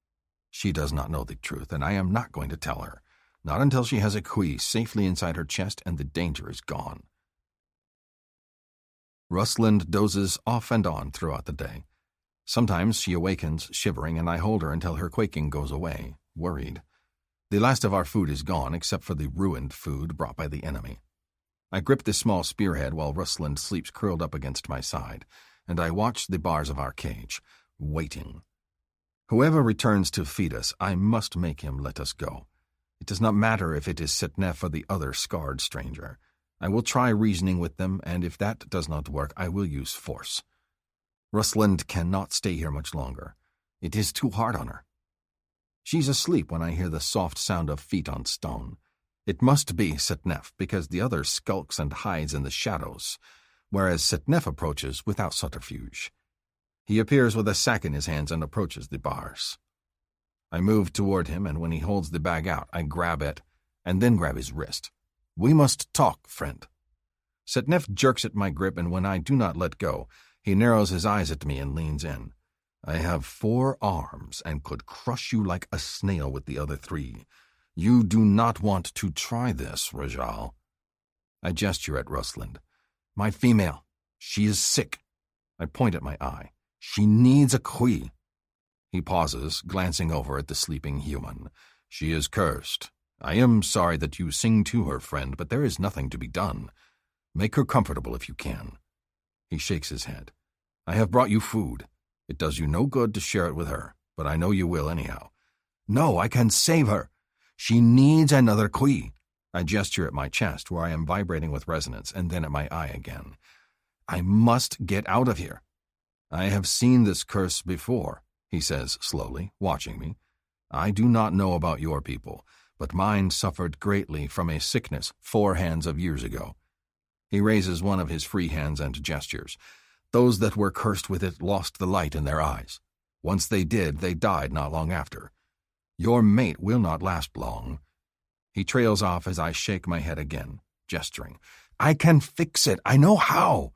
She does not know the truth, and I am not going to tell her. Not until she has a quee safely inside her chest and the danger is gone. Rosalind dozes off and on throughout the day. Sometimes she awakens, shivering, and I hold her until her quaking goes away, worried. The last of our food is gone, except for the ruined food brought by the enemy. I grip the small spearhead while Rosalind sleeps curled up against my side, and I watch the bars of our cage, waiting. Whoever returns to feed us, I must make him let us go. It does not matter if it is Sitnef or the other scarred stranger. I will try reasoning with them, and if that does not work, I will use force. Rosalind cannot stay here much longer. It is too hard on her. She's asleep when I hear the soft sound of feet on stone. It must be Sitnef, because the other skulks and hides in the shadows, whereas Sitnef approaches without subterfuge. He appears with a sack in his hands and approaches the bars. I move toward him, and when he holds the bag out, I grab it, and then grab his wrist. We must talk, friend. Sitnef jerks at my grip, and when I do not let go, he narrows his eyes at me and leans in. I have 4 arms and could crush you like a snail with the other 3. You do not want to try this, Rajal. I gesture at Rosalind. My female. She is sick. I point at my eye. She needs a quee. He pauses, glancing over at the sleeping human. She is cursed. I am sorry that you sing to her, friend, but there is nothing to be done. Make her comfortable if you can. He shakes his head. I have brought you food. It does you no good to share it with her, but I know you will anyhow. No, I can save her. She needs another quee. I gesture at my chest, where I am vibrating with resonance, and then at my eye again. I must get out of here. I have seen this curse before, he says slowly, watching me. I do not know about your people, but mine suffered greatly from a sickness 4 hands of years ago. He raises one of his free hands and gestures. Those that were cursed with it lost the light in their eyes. Once they did, they died not long after. Your mate will not last long. He trails off as I shake my head again, gesturing. I can fix it. I know how.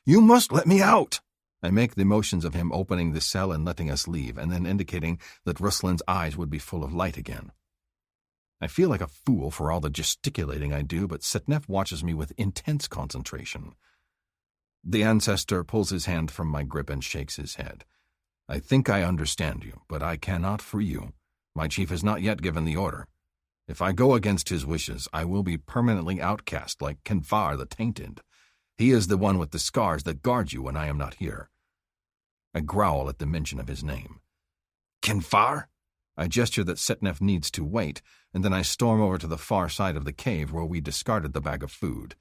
You must let me out. I make the motions of him opening the cell and letting us leave, and then indicating that Ruslin's eyes would be full of light again. I feel like a fool for all the gesticulating I do, but Setnef watches me with intense concentration. The ancestor pulls his hand from my grip and shakes his head. I think I understand you, but I cannot free you. My chief has not yet given the order. If I go against his wishes, I will be permanently outcast like Kenfar the Tainted. He is the one with the scars that guard you when I am not here. I growl at the mention of his name. Kenfar? I gesture that Setnef needs to wait, and then I storm over to the far side of the cave where we discarded the bag of food.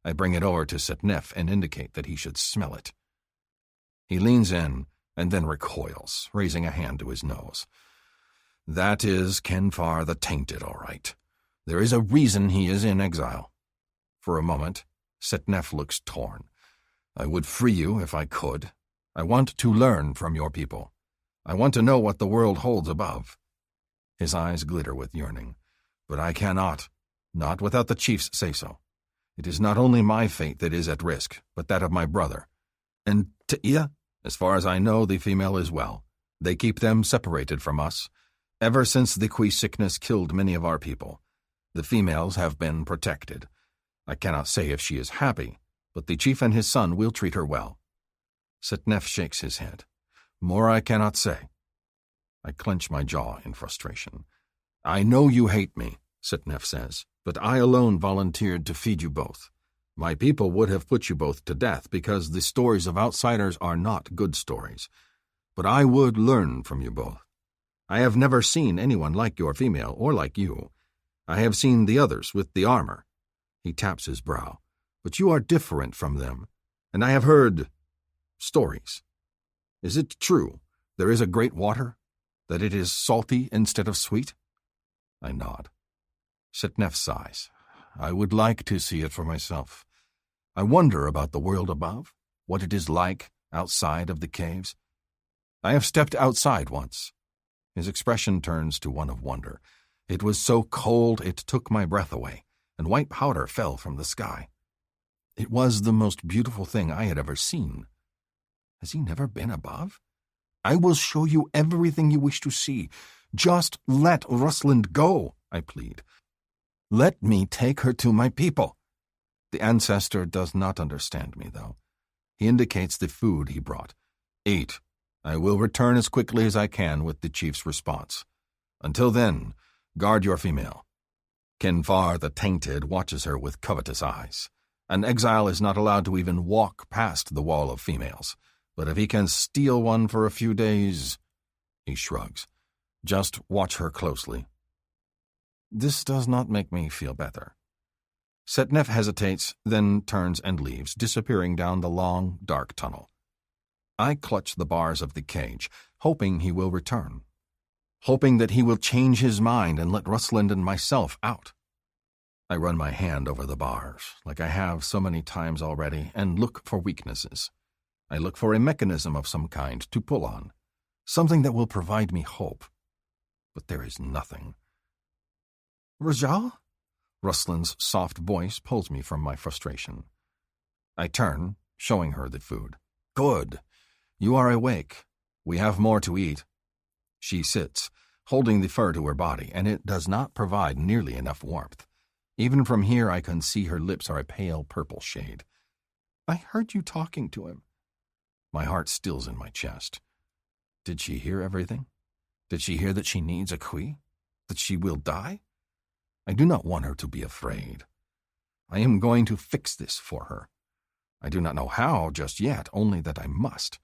I bring it over to Setnef and indicate that he should smell it. He leans in and then recoils, raising a hand to his nose. That is Kenfar the Tainted, all right. There is a reason he is in exile. For a moment, Setnef looks torn. I would free you if I could. I want to learn from your people. I want to know what the world holds above. His eyes glitter with yearning. But I cannot, not without the chief's say-so. It is not only my fate that is at risk, but that of my brother. And T'ia, as far as I know, the female is well. They keep them separated from us. Ever since the Kui sickness killed many of our people, the females have been protected. I cannot say if she is happy, but the chief and his son will treat her well. Setnef shakes his head. More I cannot say. I clench my jaw in frustration. I know you hate me, Setnef says, but I alone volunteered to feed you both. My people would have put you both to death because the stories of outsiders are not good stories. But I would learn from you both. I have never seen anyone like your female or like you. I have seen the others with the armor. He taps his brow. But you are different from them, and I have heard stories. Is it true there is a great water? That it is salty instead of sweet? I nod. Setnef sighs. I would like to see it for myself. I wonder about the world above, what it is like outside of the caves. I have stepped outside once. His expression turns to one of wonder. It was so cold it took my breath away, and white powder fell from the sky. It was the most beautiful thing I had ever seen. Has he never been above? I will show you everything you wish to see. Just let Rusland go, I plead. Let me take her to my people. The ancestor does not understand me, though. He indicates the food he brought. Eat. I will return as quickly as I can with the chief's response. Until then, guard your female. Kenfar the Tainted watches her with covetous eyes. An exile is not allowed to even walk past the wall of females. But if he can steal one for a few days... He shrugs. Just watch her closely. This does not make me feel better. Setnef hesitates, then turns and leaves, disappearing down the long, dark tunnel. I clutch the bars of the cage, hoping he will return. Hoping that he will change his mind and let Rusland and myself out. I run my hand over the bars, like I have so many times already, and look for weaknesses. I look for a mechanism of some kind to pull on, something that will provide me hope. But there is nothing. Rajal? Rusland's soft voice pulls me from my frustration. I turn, showing her the food. Good. You are awake. We have more to eat. She sits, holding the fur to her body, and it does not provide nearly enough warmth. Even from here I can see her lips are a pale purple shade. I heard you talking to him. My heart stills in my chest. Did she hear everything? Did she hear that she needs a Kui? That she will die? I do not want her to be afraid. I am going to fix this for her. I do not know how just yet, only that I must.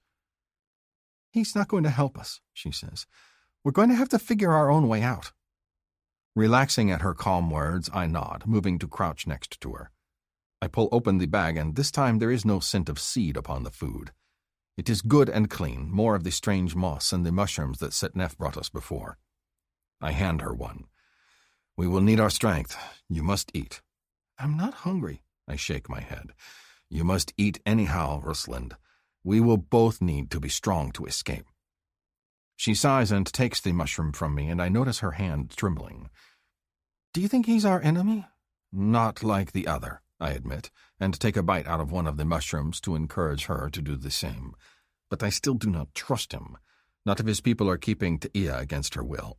He's not going to help us, she says. We're going to have to figure our own way out. Relaxing at her calm words, I nod, moving to crouch next to her. I pull open the bag, and this time there is no scent of seed upon the food. It is good and clean, more of the strange moss and the mushrooms that Setnef brought us before. I hand her one. We will need our strength. You must eat. I'm not hungry. I shake my head. You must eat anyhow, Rusland. We will both need to be strong to escape. She sighs and takes the mushroom from me, and I notice her hand trembling. Do you think he's our enemy? Not like the other, I admit, and take a bite out of one of the mushrooms to encourage her to do the same. But I still do not trust him, not if his people are keeping T'ia against her will.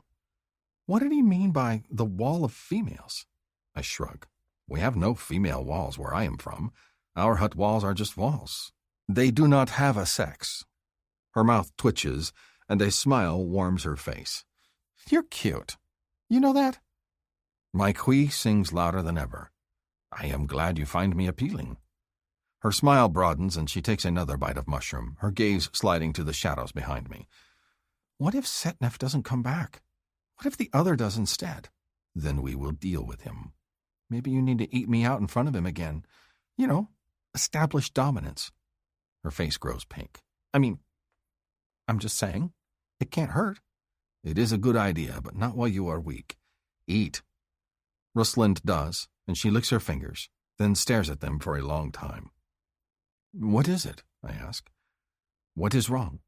What did he mean by the wall of females? I shrug. We have no female walls where I am from. Our hut walls are just walls. They do not have a sex. Her mouth twitches, and a smile warms her face. You're cute. You know that? My Kui sings louder than ever. I am glad you find me appealing. Her smile broadens, and she takes another bite of mushroom, her gaze sliding to the shadows behind me. What if Setnef doesn't come back? What if the other does instead? Then we will deal with him. Maybe you need to eat me out in front of him again. You know, establish dominance. Her face grows pink. I'm just saying, it can't hurt. It is a good idea, but not while you are weak. Eat. Ruslind does, and she licks her fingers, then stares at them for a long time. What is it? I ask. What is wrong?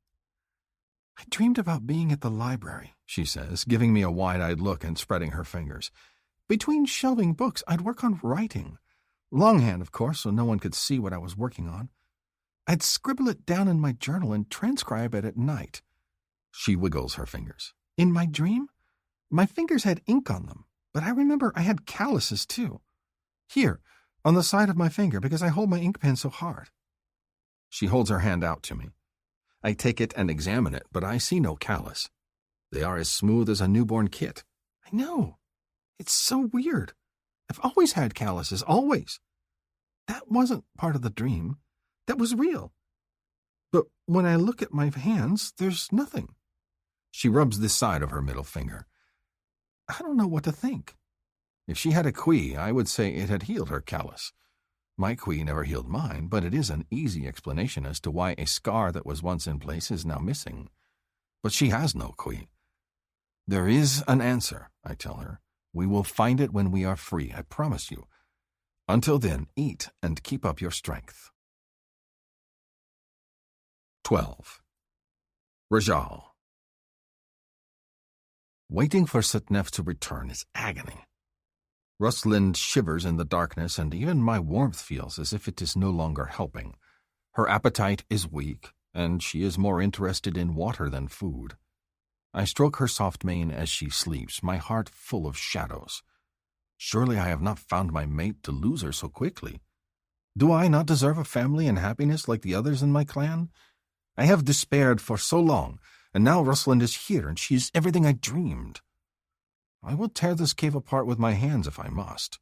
I dreamed about being at the library, she says, giving me a wide-eyed look and spreading her fingers. Between shelving books, I'd work on writing. Longhand, of course, so no one could see what I was working on. I'd scribble it down in my journal and transcribe it at night. She wiggles her fingers. In my dream, my fingers had ink on them, but I remember I had calluses too. Here, on the side of my finger, because I hold my ink pen so hard. She holds her hand out to me. I take it and examine it, but I see no callus. They are as smooth as a newborn kit. I know. It's so weird. I've always had calluses, always. That wasn't part of the dream. That was real. But when I look at my hands, there's nothing. She rubs this side of her middle finger. I don't know what to think. If she had a Kui, I would say it had healed her callus. My Kui never healed mine, but it is an easy explanation as to why a scar that was once in place is now missing. But she has no Kui. There is an answer, I tell her. We will find it when we are free, I promise you. Until then, eat and keep up your strength. 12. Rajal. Waiting for Setnef to return is agony. Ruslind shivers in the darkness, and even my warmth feels as if it is no longer helping. Her appetite is weak, and she is more interested in water than food. I stroke her soft mane as she sleeps, my heart full of shadows. Surely I have not found my mate to lose her so quickly. Do I not deserve a family and happiness like the others in my clan? I have despaired for so long, and now Ruslind is here, and she is everything I dreamed. I will tear this cave apart with my hands if I must.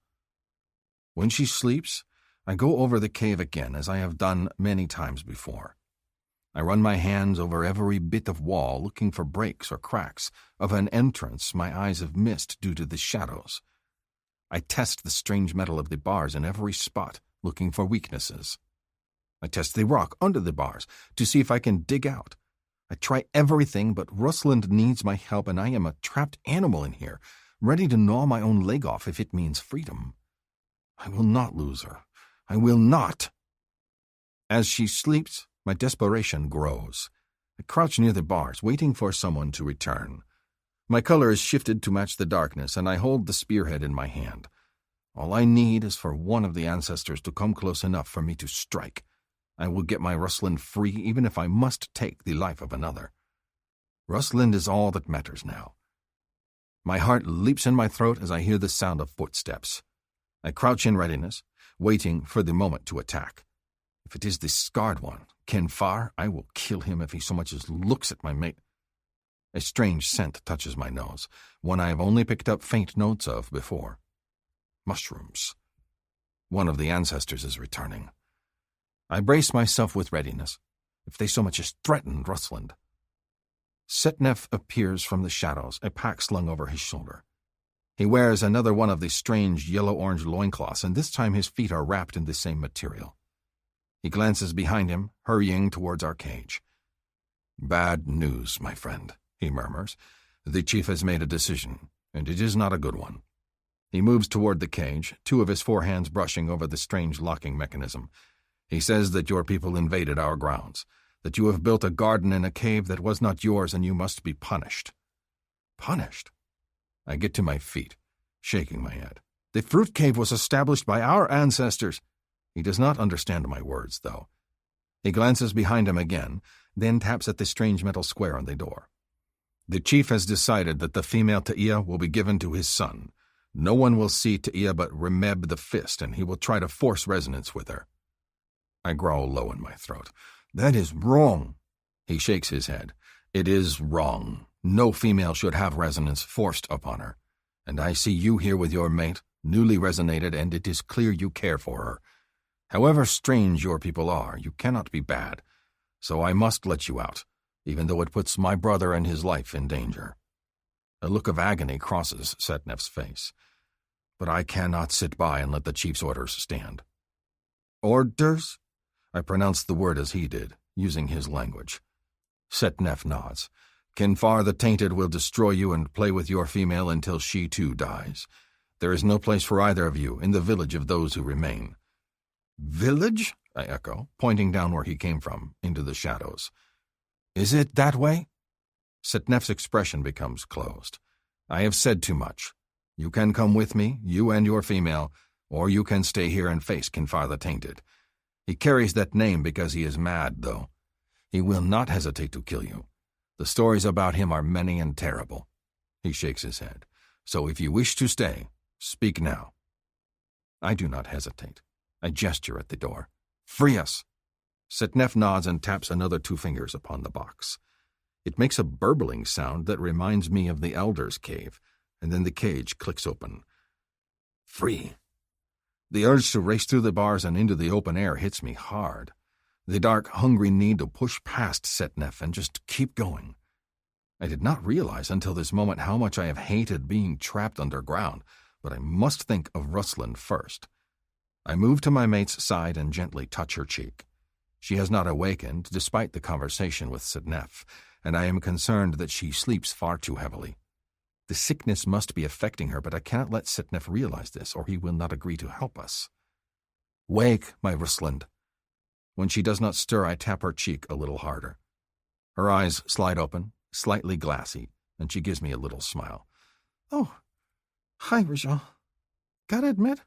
When she sleeps, I go over the cave again, as I have done many times before. I run my hands over every bit of wall, looking for breaks or cracks of an entrance my eyes have missed due to the shadows. I test the strange metal of the bars in every spot, looking for weaknesses. I test the rock under the bars to see if I can dig out. I try everything, but Ruslind needs my help, and I am a trapped animal in here, ready to gnaw my own leg off if it means freedom. I will not lose her. I will not. As she sleeps, my desperation grows. I crouch near the bars, waiting for someone to return. My color is shifted to match the darkness, and I hold the spearhead in my hand. All I need is for one of the ancestors to come close enough for me to strike. I will get my Ruslind free, even if I must take the life of another. Ruslind is all that matters now. My heart leaps in my throat as I hear the sound of footsteps. I crouch in readiness, waiting for the moment to attack. If it is the scarred one, Kenfar, I will kill him if he so much as looks at my mate. A strange scent touches my nose, one I have only picked up faint notes of before. Mushrooms. One of the ancestors is returning. I brace myself with readiness, if they so much as threaten Ruslind. Setnef appears from the shadows, a pack slung over his shoulder. He wears another one of the strange yellow-orange loincloths, and this time his feet are wrapped in the same material. He glances behind him, hurrying towards our cage. Bad news, my friend, he murmurs. The chief has made a decision, and it is not a good one. He moves toward the cage, two of his forehands brushing over the strange locking mechanism. He says that your people invaded our grounds, that you have built a garden in a cave that was not yours, and you must be punished. Punished? I get to my feet, shaking my head. The fruit cave was established by our ancestors. He does not understand my words, though. He glances behind him again, then taps at the strange metal square on the door. The chief has decided that the female Ta'ia will be given to his son. No one will see Ta'ia but Remeb the Fist, and he will try to force resonance with her. I growl low in my throat. That is wrong. He shakes his head. It is wrong. No female should have resonance forced upon her. And I see you here with your mate, newly resonated, and it is clear you care for her. However strange your people are, you cannot be bad. So I must let you out, even though it puts my brother and his life in danger. A look of agony crosses Setnef's face. But I cannot sit by and let the chief's orders stand. Orders? I pronounced the word as he did, using his language. Setnef nods. Kinfar the Tainted will destroy you and play with your female until she too dies. There is no place for either of you in the village of those who remain. Village? I echo, pointing down where he came from, into the shadows. Is it that way? Setnef's expression becomes closed. I have said too much. You can come with me, you and your female, or you can stay here and face Kinfar the Tainted. He carries that name because he is mad, though. He will not hesitate to kill you. The stories about him are many and terrible. He shakes his head. So if you wish to stay, speak now. I do not hesitate. I gesture at the door. Free us! Setnef nods and taps another 2 fingers upon the box. It makes a burbling sound that reminds me of the Elder's Cave, and then the cage clicks open. Free! The urge to race through the bars and into the open air hits me hard. The dark, hungry need to push past Setnef and just keep going. I did not realize until this moment how much I have hated being trapped underground, but I must think of Rusland first. I move to my mate's side and gently touch her cheek. She has not awakened, despite the conversation with Setnef, and I am concerned that she sleeps far too heavily. The sickness must be affecting her, but I cannot let Setnef realize this, or he will not agree to help us. Wake, my Rusland. When she does not stir, I tap her cheek a little harder. Her eyes slide open, slightly glassy, and she gives me a little smile. Oh, hi, Rajal. Gotta admit,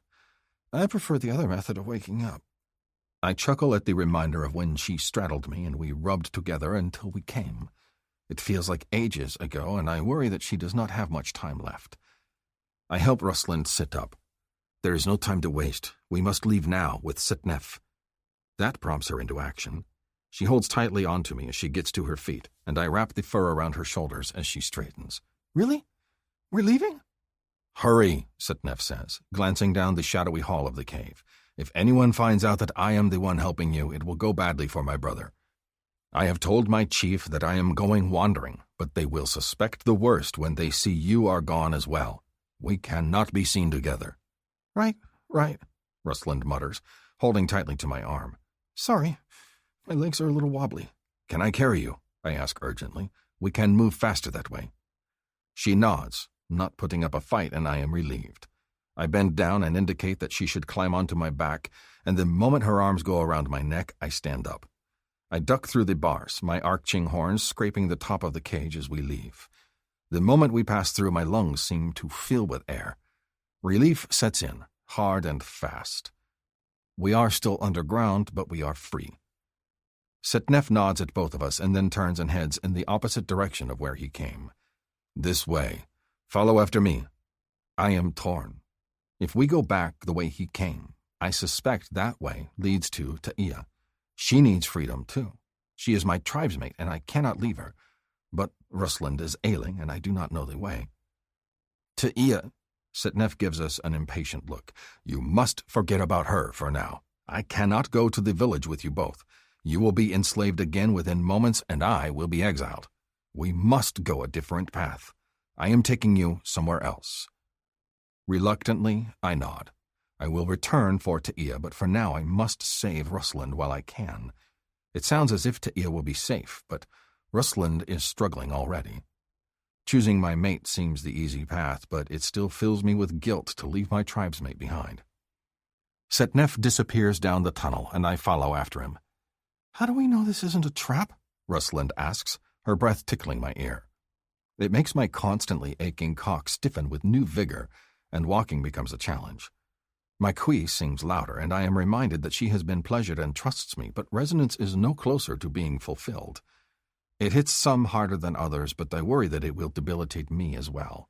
I prefer the other method of waking up. I chuckle at the reminder of when she straddled me and we rubbed together until we came. It feels like ages ago, and I worry that she does not have much time left. I help Rusland sit up. There is no time to waste. We must leave now with Setnef. That prompts her into action. She holds tightly onto me as she gets to her feet, and I wrap the fur around her shoulders as she straightens. Really? We're leaving? Hurry, Setnef says, glancing down the shadowy hall of the cave. If anyone finds out that I am the one helping you, it will go badly for my brother. I have told my chief that I am going wandering, but they will suspect the worst when they see you are gone as well. We cannot be seen together. Right, Rusland mutters, holding tightly to my arm. Sorry, my legs are a little wobbly. Can I carry you? I ask urgently. We can move faster that way. She nods, not putting up a fight, and I am relieved. I bend down and indicate that she should climb onto my back, and the moment her arms go around my neck, I stand up. I duck through the bars, my arching horns scraping the top of the cage as we leave. The moment we pass through, my lungs seem to fill with air. Relief sets in, hard and fast. We are still underground, but we are free. Setnef nods at both of us and then turns and heads in the opposite direction of where he came. This way. Follow after me. I am torn. If we go back the way he came, I suspect that way leads to Ta'ia. She needs freedom, too. She is my tribesmate, and I cannot leave her. But Rusland is ailing, and I do not know the way. Ta'ia, Setnef gives us an impatient look. You must forget about her for now. I cannot go to the village with you both. You will be enslaved again within moments, and I will be exiled. We must go a different path. I am taking you somewhere else. Reluctantly, I nod. I will return for Ta'ia, but for now I must save Rusland while I can. It sounds as if Ta'ia will be safe, but Rusland is struggling already. Choosing my mate seems the easy path, but it still fills me with guilt to leave my tribesmate behind. Setnef disappears down the tunnel, and I follow after him. How do we know this isn't a trap? Rusland asks, her breath tickling my ear. It makes my constantly aching cock stiffen with new vigor, and walking becomes a challenge. My Kui sings louder, and I am reminded that she has been pleasured and trusts me, but resonance is no closer to being fulfilled. It hits some harder than others, but I worry that it will debilitate me as well.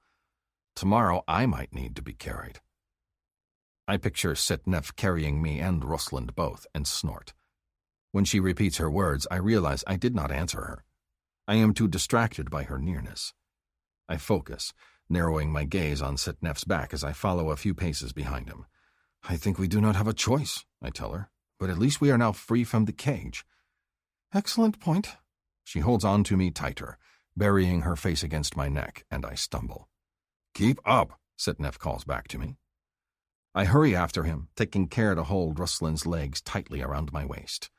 Tomorrow I might need to be carried. I picture Setnef carrying me and Rosalind both, and snort. When she repeats her words, I realize I did not answer her. I am too distracted by her nearness. I focus, narrowing my gaze on Setnef's back as I follow a few paces behind him. I think we do not have a choice, I tell her, but at least we are now free from the cage. Excellent point. She holds on to me tighter, burying her face against my neck, and I stumble. Keep up, Setnef calls back to me. I hurry after him, taking care to hold Rosalind's legs tightly around my waist.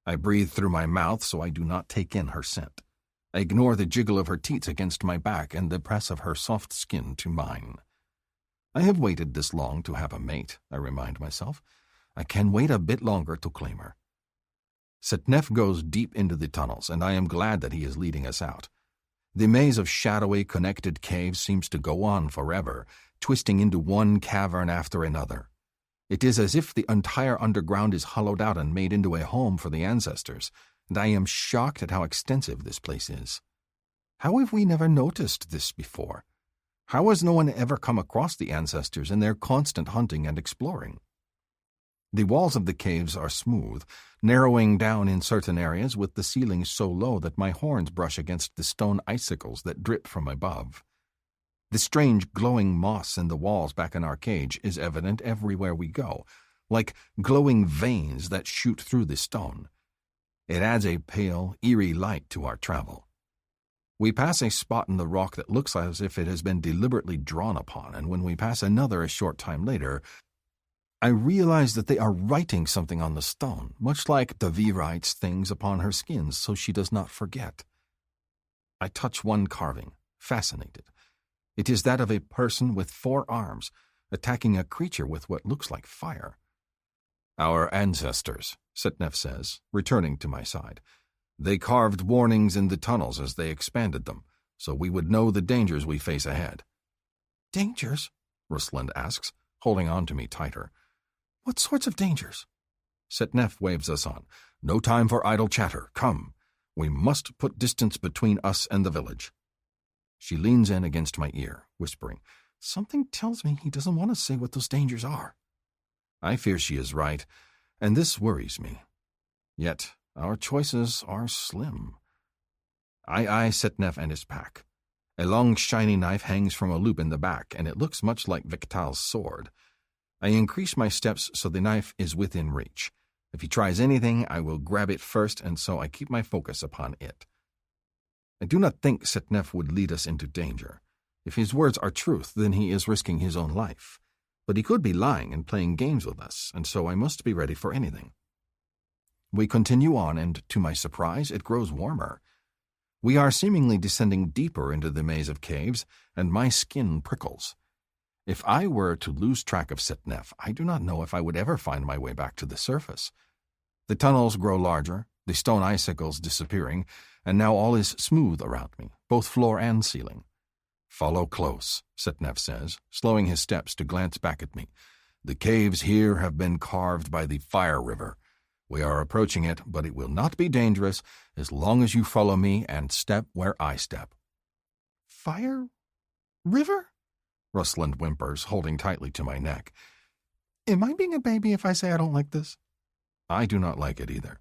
I breathe through my mouth so I do not take in her scent. I ignore the jiggle of her teats against my back and the press of her soft skin to mine. I have waited this long to have a mate, I remind myself. I can wait a bit longer to claim her. Setnef goes deep into the tunnels, and I am glad that he is leading us out. The maze of shadowy, connected caves seems to go on forever, twisting into one cavern after another. It is as if the entire underground is hollowed out and made into a home for the ancestors, and I am shocked at how extensive this place is. How have we never noticed this before? How has no one ever come across the ancestors in their constant hunting and exploring? The walls of the caves are smooth, narrowing down in certain areas with the ceilings so low that my horns brush against the stone icicles that drip from above. The strange glowing moss in the walls back in our cage is evident everywhere we go, like glowing veins that shoot through the stone. It adds a pale, eerie light to our travel. We pass a spot in the rock that looks as if it has been deliberately drawn upon, and when we pass another a short time later, I realize that they are writing something on the stone, much like Davy writes things upon her skin so she does not forget. I touch one carving, fascinated. It is that of a person with 4 arms, attacking a creature with what looks like fire. Our ancestors, Setnef says, returning to my side. They carved warnings in the tunnels as they expanded them, so we would know the dangers we face ahead. Dangers? Rosalind asks, holding on to me tighter. What sorts of dangers? Setnef waves us on. No time for idle chatter. Come. We must put distance between us and the village. She leans in against my ear, whispering, Something tells me he doesn't want to say what those dangers are. I fear she is right, and this worries me. Yet our choices are slim. I eye Setnef and his pack. A long, shiny knife hangs from a loop in the back, and it looks much like Victal's sword. I increase my steps so the knife is within reach. If he tries anything, I will grab it first, and so I keep my focus upon it. I do not think Setnef would lead us into danger. If his words are truth, then he is risking his own life. But he could be lying and playing games with us, and so I must be ready for anything. We continue on, and to my surprise, it grows warmer. We are seemingly descending deeper into the maze of caves, and my skin prickles. If I were to lose track of Setnef, I do not know if I would ever find my way back to the surface. The tunnels grow larger, the stone icicles disappearing, and now all is smooth around me, both floor and ceiling. Follow close, Setnef says, slowing his steps to glance back at me. The caves here have been carved by the Fire River. We are approaching it, but it will not be dangerous as long as you follow me and step where I step. Fire River? Rosalind whimpers, holding tightly to my neck. Am I being a baby if I say I don't like this? I do not like it either.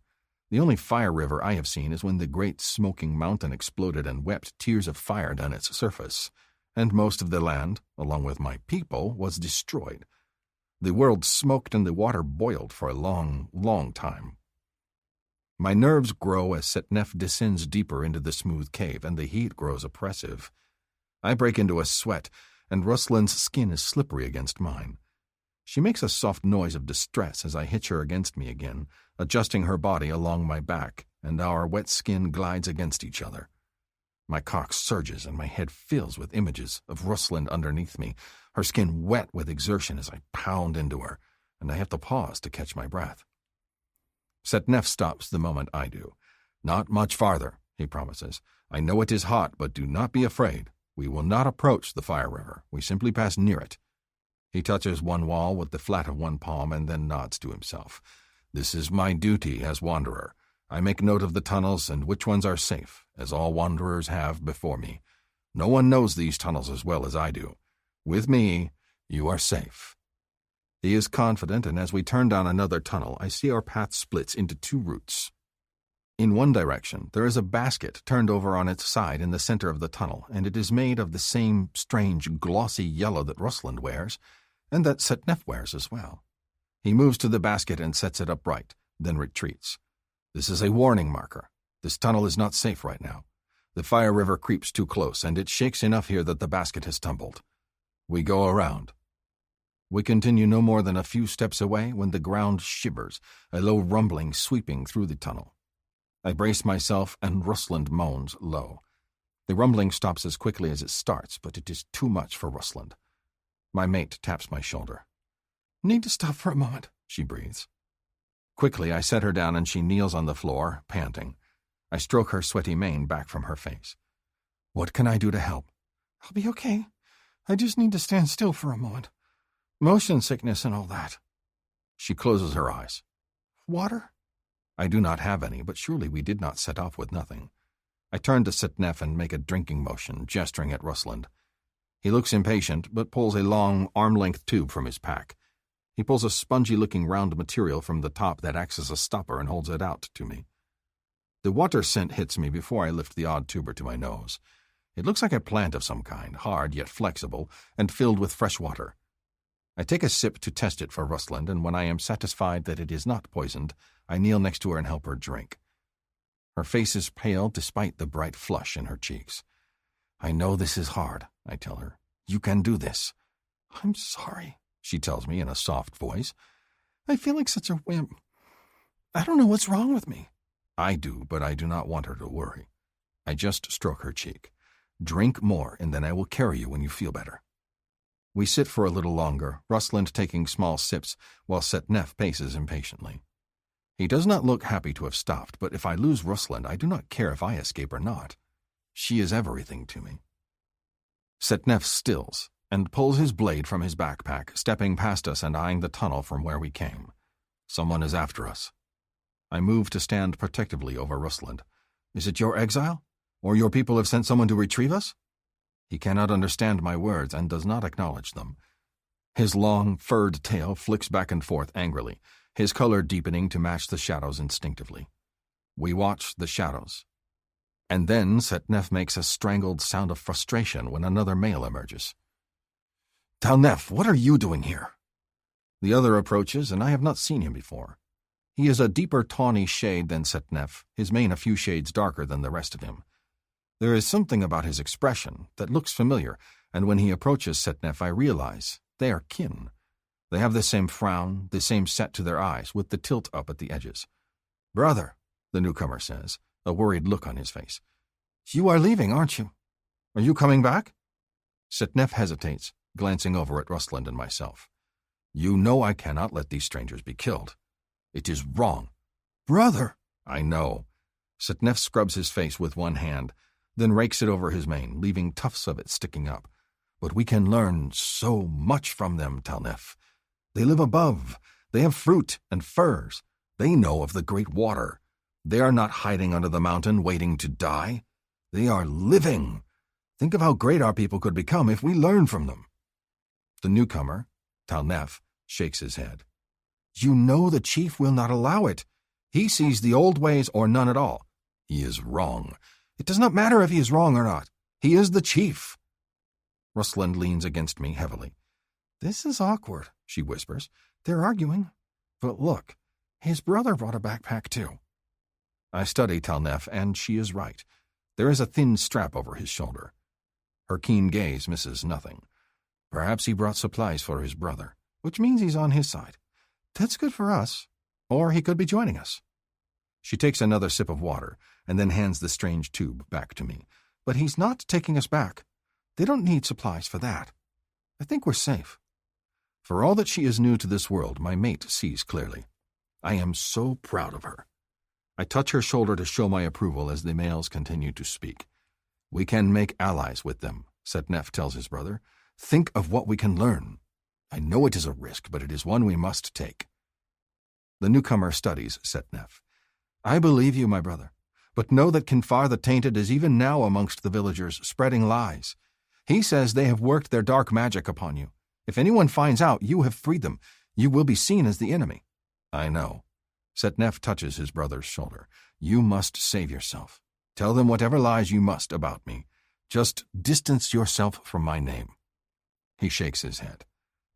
The only fire river I have seen is when the great smoking mountain exploded and wept tears of fire down its surface, and most of the land, along with my people, was destroyed. The world smoked and the water boiled for a long, long time. My nerves grow as Setnef descends deeper into the smooth cave, and the heat grows oppressive. I break into a sweat, and Rosalind's skin is slippery against mine. She makes a soft noise of distress as I hitch her against me again, adjusting her body along my back, and our wet skin glides against each other. My cock surges and my head fills with images of Rosalind underneath me, her skin wet with exertion as I pound into her, and I have to pause to catch my breath. Setnef stops the moment I do. Not much farther, he promises. I know it is hot, but do not be afraid. We will not approach the Fire River. We simply pass near it. He touches one wall with the flat of one palm and then nods to himself. This is my duty as wanderer. I make note of the tunnels and which ones are safe, as all wanderers have before me. No one knows these tunnels as well as I do. With me, you are safe." He is confident, and as we turn down another tunnel, I see our path splits into two routes. In one direction, there is a basket turned over on its side in the center of the tunnel, and it is made of the same strange, glossy yellow that Rusland wears, and that Setnef wears as well. He moves to the basket and sets it upright, then retreats. This is a warning marker. This tunnel is not safe right now. The fire river creeps too close, and it shakes enough here that the basket has tumbled. We go around. We continue no more than a few steps away when the ground shivers, a low rumbling sweeping through the tunnel. I brace myself, and Rusland moans low. The rumbling stops as quickly as it starts, but it is too much for Rusland. My mate taps my shoulder. "Need to stop for a moment," she breathes. Quickly, I set her down, and she kneels on the floor, panting. I stroke her sweaty mane back from her face. "What can I do to help?" "I'll be okay. I just need to stand still for a moment. Motion sickness and all that." She closes her eyes. "Water?" I do not have any, but surely we did not set off with nothing. I turn to Setnef and make a drinking motion, gesturing at Rusland. He looks impatient, but pulls a long, arm-length tube from his pack. He pulls a spongy-looking round material from the top that acts as a stopper and holds it out to me. The water scent hits me before I lift the odd tuber to my nose. It looks like a plant of some kind, hard yet flexible, and filled with fresh water. I take a sip to test it for Rusland, and when I am satisfied that it is not poisoned, I kneel next to her and help her drink. Her face is pale despite the bright flush in her cheeks. "I know this is hard," I tell her. "You can do this." "I'm sorry," she tells me in a soft voice. "I feel like such a wimp. I don't know what's wrong with me." I do, but I do not want her to worry. I just stroke her cheek. "Drink more, and then I will carry you when you feel better." We sit for a little longer, Rusland taking small sips, while Setnef paces impatiently. He does not look happy to have stopped, but if I lose Rusland, I do not care if I escape or not. She is everything to me. Setnef stills and pulls his blade from his backpack, stepping past us and eyeing the tunnel from where we came. Someone is after us. I move to stand protectively over Rusland. "Is it your exile? Or your people have sent someone to retrieve us?" He cannot understand my words and does not acknowledge them. His long, furred tail flicks back and forth angrily, his color deepening to match the shadows instinctively. We watch the shadows. And then Setnef makes a strangled sound of frustration when another male emerges. "Talnef, what are you doing here?" The other approaches, and I have not seen him before. He is a deeper tawny shade than Setnef, his mane a few shades darker than the rest of him. There is something about his expression that looks familiar, and when he approaches Setnef, I realize they are kin. They have the same frown, the same set to their eyes, with the tilt up at the edges. "Brother," the newcomer says, a worried look on his face. "You are leaving, aren't you? Are you coming back?" Setnef hesitates, glancing over at Rusland and myself. "You know I cannot let these strangers be killed. It is wrong." "Brother!" "I know." Setnef scrubs his face with one hand, then rakes it over his mane, leaving tufts of it sticking up. "But we can learn so much from them, Talnef. They live above. They have fruit and furs. They know of the great water. They are not hiding under the mountain waiting to die. They are living. Think of how great our people could become if we learn from them." The newcomer, Talnef, shakes his head. "You know the chief will not allow it. He sees the old ways or none at all. He is wrong. It does not matter if he is wrong or not. He is the chief." Rusland leans against me heavily. "This is awkward," she whispers. "They're arguing. But look, his brother brought a backpack too." I study Talnef, and she is right. There is a thin strap over his shoulder. Her keen gaze misses nothing. Perhaps he brought supplies for his brother, which means he's on his side. That's good for us. Or he could be joining us. She takes another sip of water, and then hands the strange tube back to me. But he's not taking us back. They don't need supplies for that. I think we're safe. For all that she is new to this world, my mate sees clearly. I am so proud of her. I touch her shoulder to show my approval as the males continue to speak. "We can make allies with them," Setnef tells his brother. "Think of what we can learn. I know it is a risk, but it is one we must take." The newcomer studies Setnef. I believe you, my brother, but know that Kinfar the Tainted is even now amongst the villagers, spreading lies. He says they have worked their dark magic upon you. If anyone finds out you have freed them, you will be seen as the enemy. I know. Setnef touches his brother's shoulder. You must save yourself. Tell them whatever lies you must about me. Just distance yourself from my name. He shakes his head.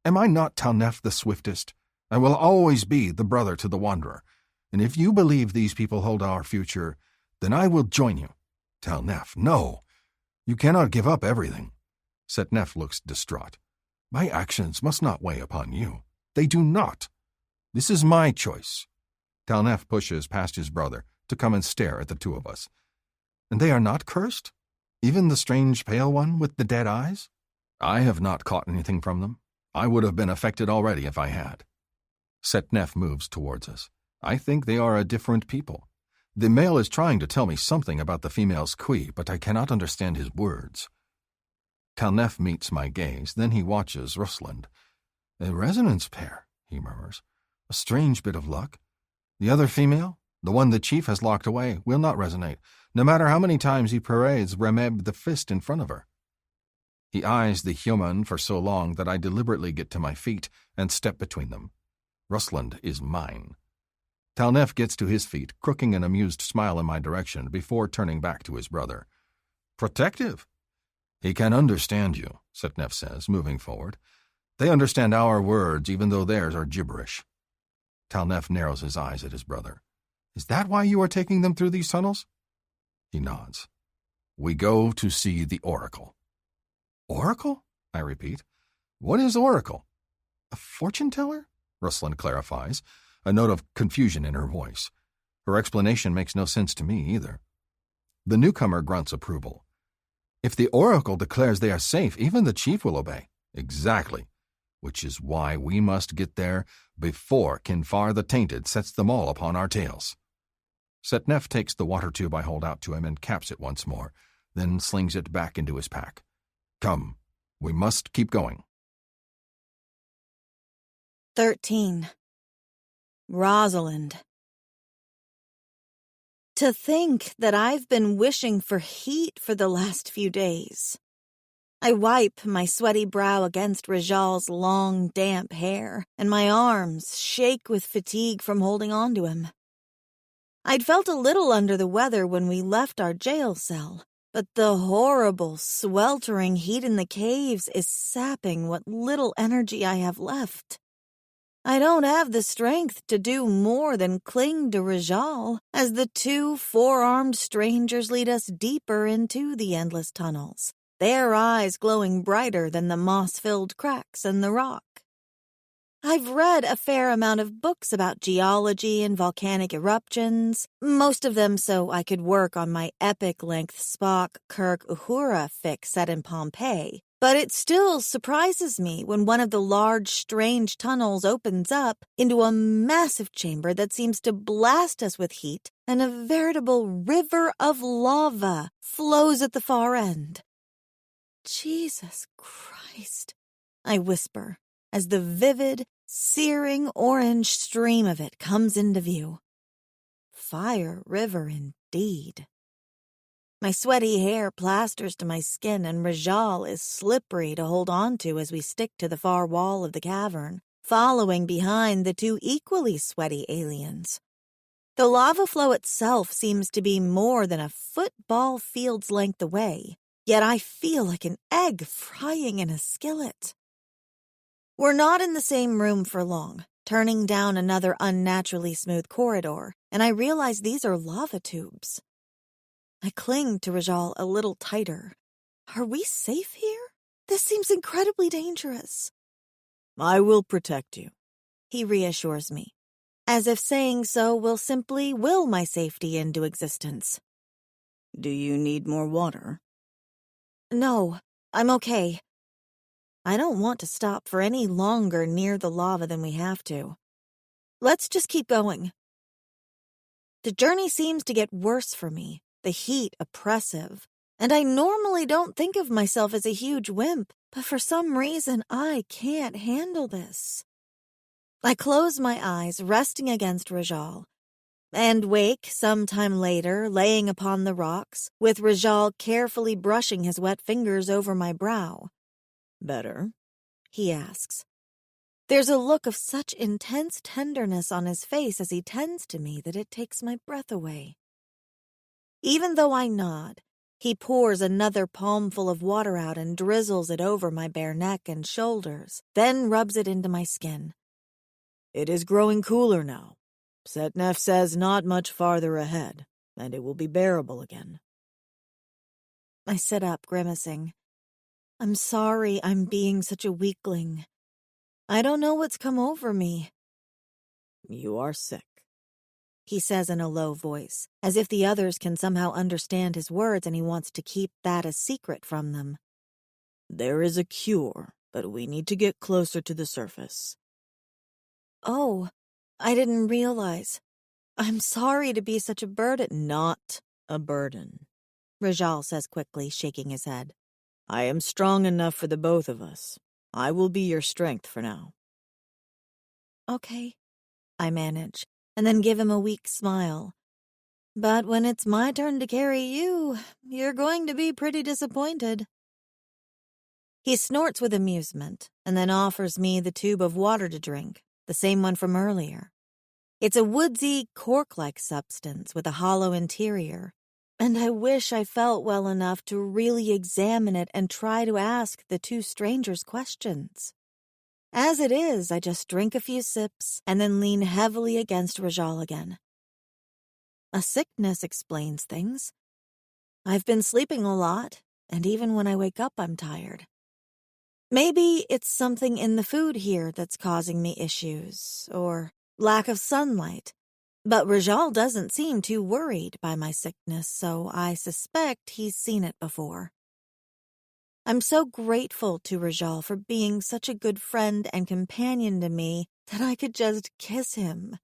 Am I not Talnef the swiftest? I will always be the brother to the wanderer. And if you believe these people hold our future, then I will join you. Talnef, no. You cannot give up everything. Setnef looks distraught. My actions must not weigh upon you. They do not. This is my choice. Talnef pushes past his brother to come and stare at the two of us. And they are not cursed? Even the strange pale one with the dead eyes? I have not caught anything from them. I would have been affected already if I had. Setnef moves towards us. I think they are a different people. The male is trying to tell me something about the female's kui, but I cannot understand his words. Talnef meets my gaze, then he watches Rusland. A resonance pair, he murmurs. A strange bit of luck. The other female, the one the chief has locked away, will not resonate, no matter how many times he parades Remeb the Fist in front of her. He eyes the human for so long that I deliberately get to my feet and step between them. Rusland is mine. Talnef gets to his feet, crooking an amused smile in my direction before turning back to his brother. Protective? He can understand you, Setnef says, moving forward. They understand our words, even though theirs are gibberish. Talnef narrows his eyes at his brother. Is that why you are taking them through these tunnels? He nods. We go to see the Oracle. Oracle? I repeat. What is Oracle? A fortune-teller? Rusland clarifies, a note of confusion in her voice. Her explanation makes no sense to me either. The newcomer grunts approval. If the Oracle declares they are safe, even the chief will obey. Exactly. Which is why we must get there before Kinfar the Tainted sets them all upon our tails. Setnef takes the water tube I hold out to him and caps it once more, then slings it back into his pack. Come, we must keep going. 13. Rosalind. To think that I've been wishing for heat for the last few days. I wipe my sweaty brow against Rajal's long, damp hair, and my arms shake with fatigue from holding on to him. I'd felt a little under the weather when we left our jail cell, but the horrible, sweltering heat in the caves is sapping what little energy I have left. I don't have the strength to do more than cling to Rajal as the two four-armed strangers lead us deeper into the endless tunnels, their eyes glowing brighter than the moss-filled cracks in the rock. I've read a fair amount of books about geology and volcanic eruptions, most of them so I could work on my epic-length Spock-Kirk-Uhura fic set in Pompeii, but it still surprises me when one of the large, strange tunnels opens up into a massive chamber that seems to blast us with heat, and a veritable river of lava flows at the far end. Jesus Christ, I whisper, as the vivid, searing orange stream of it comes into view. Fire river indeed. My sweaty hair plasters to my skin, and Rajal is slippery to hold on to as we stick to the far wall of the cavern, following behind the two equally sweaty aliens. The lava flow itself seems to be more than a football field's length away, yet I feel like an egg frying in a skillet. We're not in the same room for long, turning down another unnaturally smooth corridor, and I realize these are lava tubes. I cling to Rajal a little tighter. Are we safe here? This seems incredibly dangerous. I will protect you, he reassures me, as if saying so will simply will my safety into existence. Do you need more water? No, I'm okay. I don't want to stop for any longer near the lava than we have to. Let's just keep going. The journey seems to get worse for me, the heat oppressive, and I normally don't think of myself as a huge wimp, but for some reason I can't handle this. I close my eyes, resting against Rajal, and wake sometime later, laying upon the rocks, with Rajal carefully brushing his wet fingers over my brow. Better? He asks. There's a look of such intense tenderness on his face as he tends to me that it takes my breath away. Even though I nod, he pours another palmful of water out and drizzles it over my bare neck and shoulders, then rubs it into my skin. It is growing cooler now. Setnef says not much farther ahead, and it will be bearable again. I sit up, grimacing. I'm sorry I'm being such a weakling. I don't know what's come over me. You are sick, he says in a low voice, as if the others can somehow understand his words and he wants to keep that a secret from them. There is a cure, but we need to get closer to the surface. Oh, I didn't realize. I'm sorry to be such a burden. Not a burden, Rajal says quickly, shaking his head. I am strong enough for the both of us. I will be your strength for now. Okay, I manage, and then give him a weak smile. But when it's my turn to carry you, you're going to be pretty disappointed. He snorts with amusement, and then offers me the tube of water to drink, the same one from earlier. It's a woodsy, cork-like substance with a hollow interior, and I wish I felt well enough to really examine it and try to ask the two strangers questions. As it is, I just drink a few sips and then lean heavily against Rajal again. A sickness explains things. I've been sleeping a lot, and even when I wake up, I'm tired. Maybe it's something in the food here that's causing me issues, or lack of sunlight. But Rajal doesn't seem too worried by my sickness, so I suspect he's seen it before. I'm so grateful to Rajal for being such a good friend and companion to me that I could just kiss him.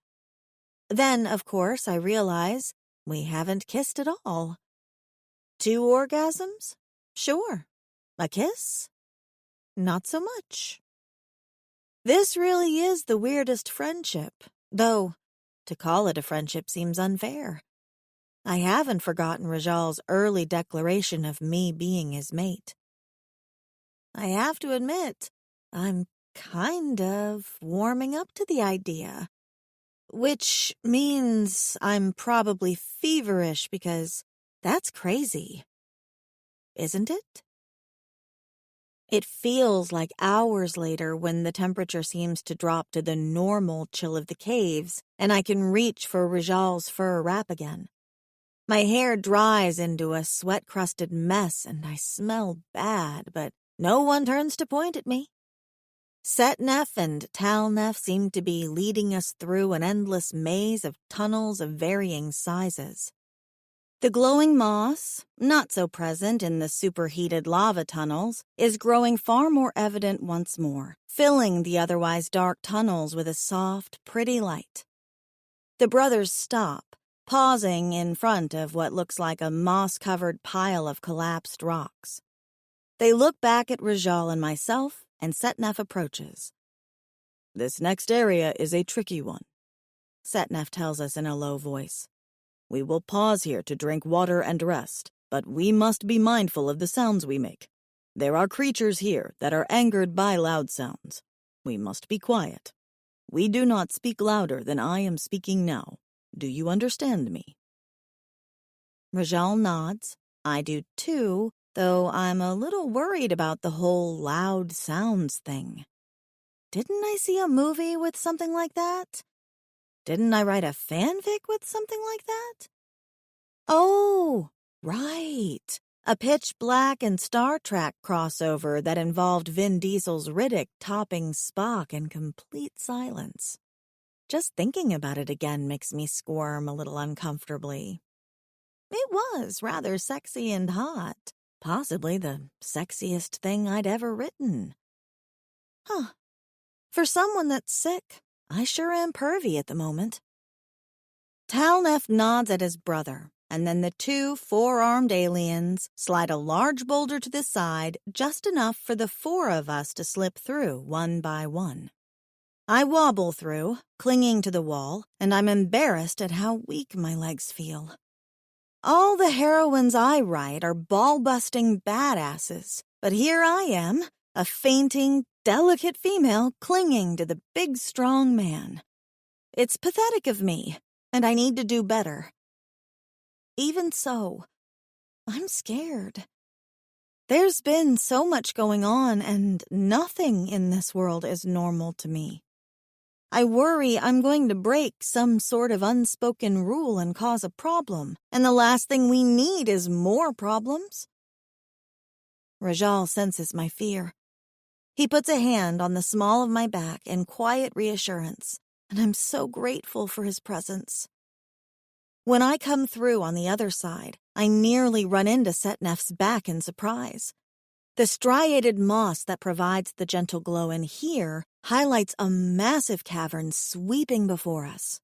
Then, of course, I realize we haven't kissed at all. 2 orgasms? Sure. A kiss? Not so much. This really is the weirdest friendship, though to call it a friendship seems unfair. I haven't forgotten Rajal's early declaration of me being his mate. I have to admit, I'm kind of warming up to the idea. Which means I'm probably feverish because that's crazy. Isn't it? It feels like hours later when the temperature seems to drop to the normal chill of the caves and I can reach for Rajal's fur wrap again. My hair dries into a sweat-crusted mess and I smell bad, but no one turns to point at me. Setnef and Talnef seem to be leading us through an endless maze of tunnels of varying sizes. The glowing moss, not so present in the superheated lava tunnels, is growing far more evident once more, filling the otherwise dark tunnels with a soft, pretty light. The brothers stop, pausing in front of what looks like a moss-covered pile of collapsed rocks. They look back at Rajal and myself, and Setnef approaches. This next area is a tricky one, Setnef tells us in a low voice. We will pause here to drink water and rest, but we must be mindful of the sounds we make. There are creatures here that are angered by loud sounds. We must be quiet. We do not speak louder than I am speaking now. Do you understand me? Rajal nods. I do too, though I'm a little worried about the whole loud sounds thing. Didn't I see a movie with something like that? Didn't I write a fanfic with something like that? Oh, right. A Pitch Black and Star Trek crossover that involved Vin Diesel's Riddick topping Spock in complete silence. Just thinking about it again makes me squirm a little uncomfortably. It was rather sexy and hot, possibly the sexiest thing I'd ever written. Huh. For someone that's sick, I sure am pervy at the moment. Talnef nods at his brother, and then the 2 4-armed aliens slide a large boulder to the side, just enough for the 4 of us to slip through one by one. I wobble through, clinging to the wall, and I'm embarrassed at how weak my legs feel. All the heroines I write are ball-busting badasses, but here I am, a fainting, delicate female clinging to the big, strong man. It's pathetic of me, and I need to do better. Even so, I'm scared. There's been so much going on, and nothing in this world is normal to me. I worry I'm going to break some sort of unspoken rule and cause a problem, and the last thing we need is more problems. Rajal senses my fear. He puts a hand on the small of my back in quiet reassurance, and I'm so grateful for his presence. When I come through on the other side, I nearly run into Setnef's back in surprise. The striated moss that provides the gentle glow in here highlights a massive cavern sweeping before us.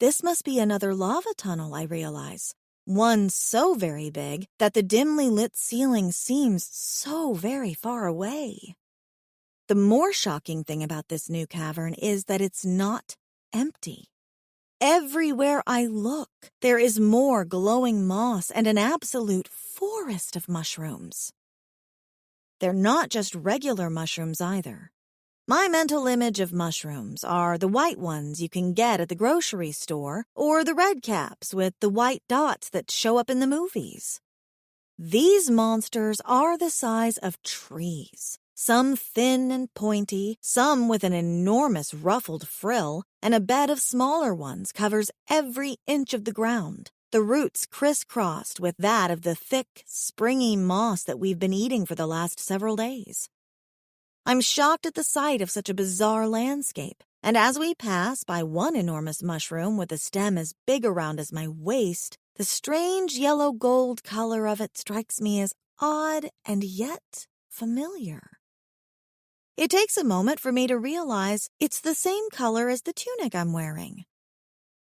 This must be another lava tunnel, I realize. One so very big that the dimly lit ceiling seems so very far away. The more shocking thing about this new cavern is that it's not empty. Everywhere I look, there is more glowing moss and an absolute forest of mushrooms. They're not just regular mushrooms either. My mental image of mushrooms are the white ones you can get at the grocery store or the red caps with the white dots that show up in the movies. These monsters are the size of trees, some thin and pointy, some with an enormous ruffled frill, and a bed of smaller ones covers every inch of the ground, the roots crisscrossed with that of the thick, springy moss that we've been eating for the last several days. I'm shocked at the sight of such a bizarre landscape, and as we pass by one enormous mushroom with a stem as big around as my waist, the strange yellow-gold color of it strikes me as odd and yet familiar. It takes a moment for me to realize it's the same color as the tunic I'm wearing.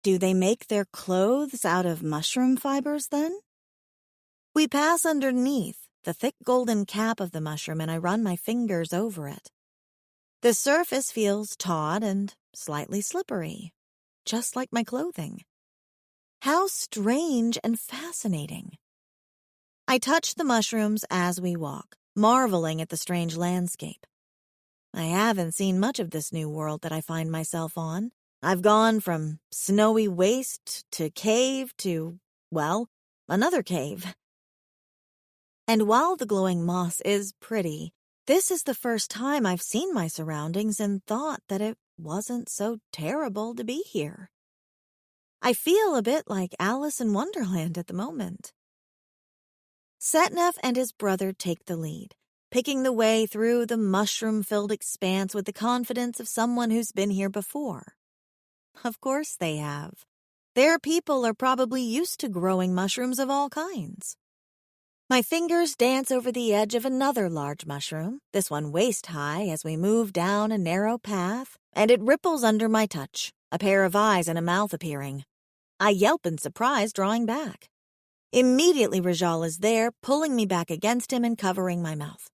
Do they make their clothes out of mushroom fibers then? We pass underneath the thick golden cap of the mushroom and I run my fingers over it. The surface feels taut and slightly slippery, just like my clothing. How strange and fascinating. I touch the mushrooms as we walk, marveling at the strange landscape. I haven't seen much of this new world that I find myself on. I've gone from snowy waste to cave to, well, another cave. And while the glowing moss is pretty, this is the first time I've seen my surroundings and thought that it wasn't so terrible to be here. I feel a bit like Alice in Wonderland at the moment. Setnef and his brother take the lead, picking the way through the mushroom-filled expanse with the confidence of someone who's been here before. Of course they have. Their people are probably used to growing mushrooms of all kinds. My fingers dance over the edge of another large mushroom, this one waist-high, as we move down a narrow path, and it ripples under my touch, a pair of eyes and a mouth appearing. I yelp in surprise, drawing back. Immediately Rajal is there, pulling me back against him and covering my mouth.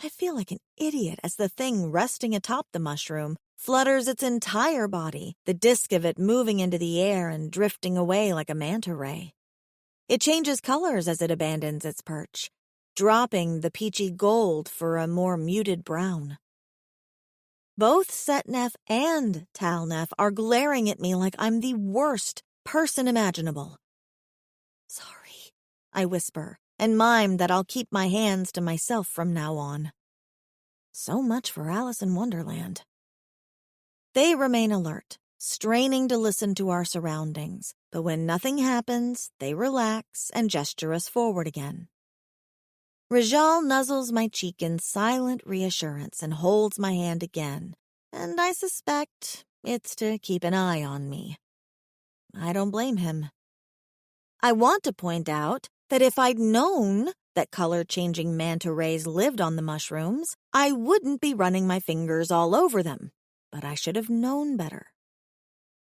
I feel like an idiot as the thing resting atop the mushroom flutters its entire body, the disk of it moving into the air and drifting away like a manta ray. It changes colors as it abandons its perch, dropping the peachy gold for a more muted brown. Both Setnef and Talnef are glaring at me like I'm the worst person imaginable. Sorry, I whisper, and mime that I'll keep my hands to myself from now on. So much for Alice in Wonderland. They remain alert, straining to listen to our surroundings, but when nothing happens, they relax and gesture us forward again. Rajal nuzzles my cheek in silent reassurance and holds my hand again, and I suspect it's to keep an eye on me. I don't blame him. I want to point out that if I'd known that color-changing manta rays lived on the mushrooms, I wouldn't be running my fingers all over them, but I should have known better.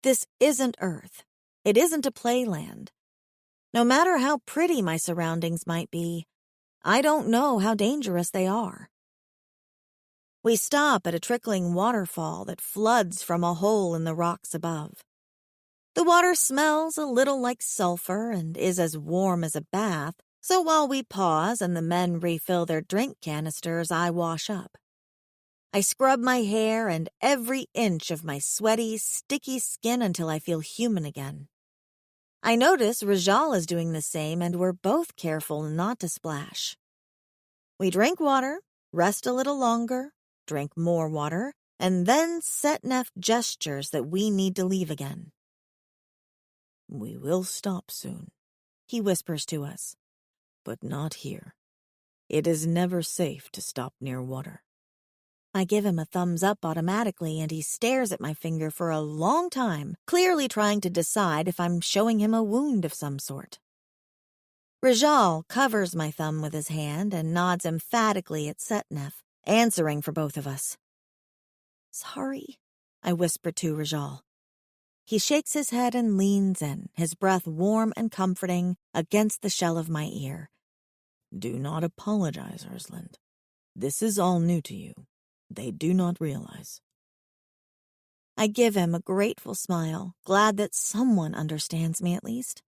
This isn't Earth. It isn't a playland. No matter how pretty my surroundings might be, I don't know how dangerous they are. We stop at a trickling waterfall that floods from a hole in the rocks above. The water smells a little like sulfur and is as warm as a bath, so while we pause and the men refill their drink canisters, I wash up. I scrub my hair and every inch of my sweaty, sticky skin until I feel human again. I notice Rajal is doing the same, and we're both careful not to splash. We drink water, rest a little longer, drink more water, and then Setnef gestures that we need to leave again. We will stop soon, he whispers to us. but not here. It is never safe to stop near water. I give him a thumbs up automatically, and he stares at my finger for a long time, clearly trying to decide if I'm showing him a wound of some sort. Rajal covers my thumb with his hand and nods emphatically at Setnef, answering for both of us. Sorry, I whisper to Rajal. He shakes his head and leans in, his breath warm and comforting against the shell of my ear. Do not apologize, Ursland. This is all new to you. They do not realize. I give him a grateful smile, glad that someone understands me at least.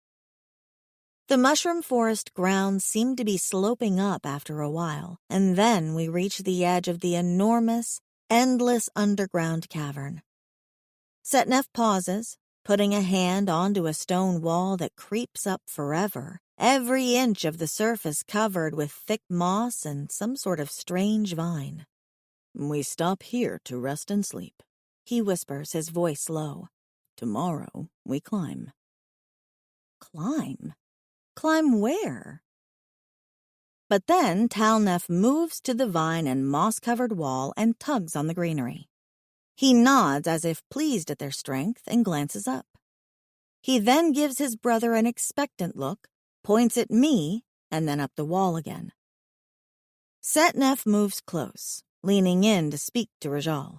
The mushroom forest grounds seem to be sloping up after a while, and then we reach the edge of the enormous, endless underground cavern. Setnef pauses, putting a hand onto a stone wall that creeps up forever, every inch of the surface covered with thick moss and some sort of strange vine. We stop here to rest and sleep, he whispers, his voice low. Tomorrow we climb. Climb? Climb where? But then Talnef moves to the vine and moss-covered wall and tugs on the greenery. He nods as if pleased at their strength and glances up. He then gives his brother an expectant look, points at me, and then up the wall again. Setnef moves close, leaning in to speak to Rajal.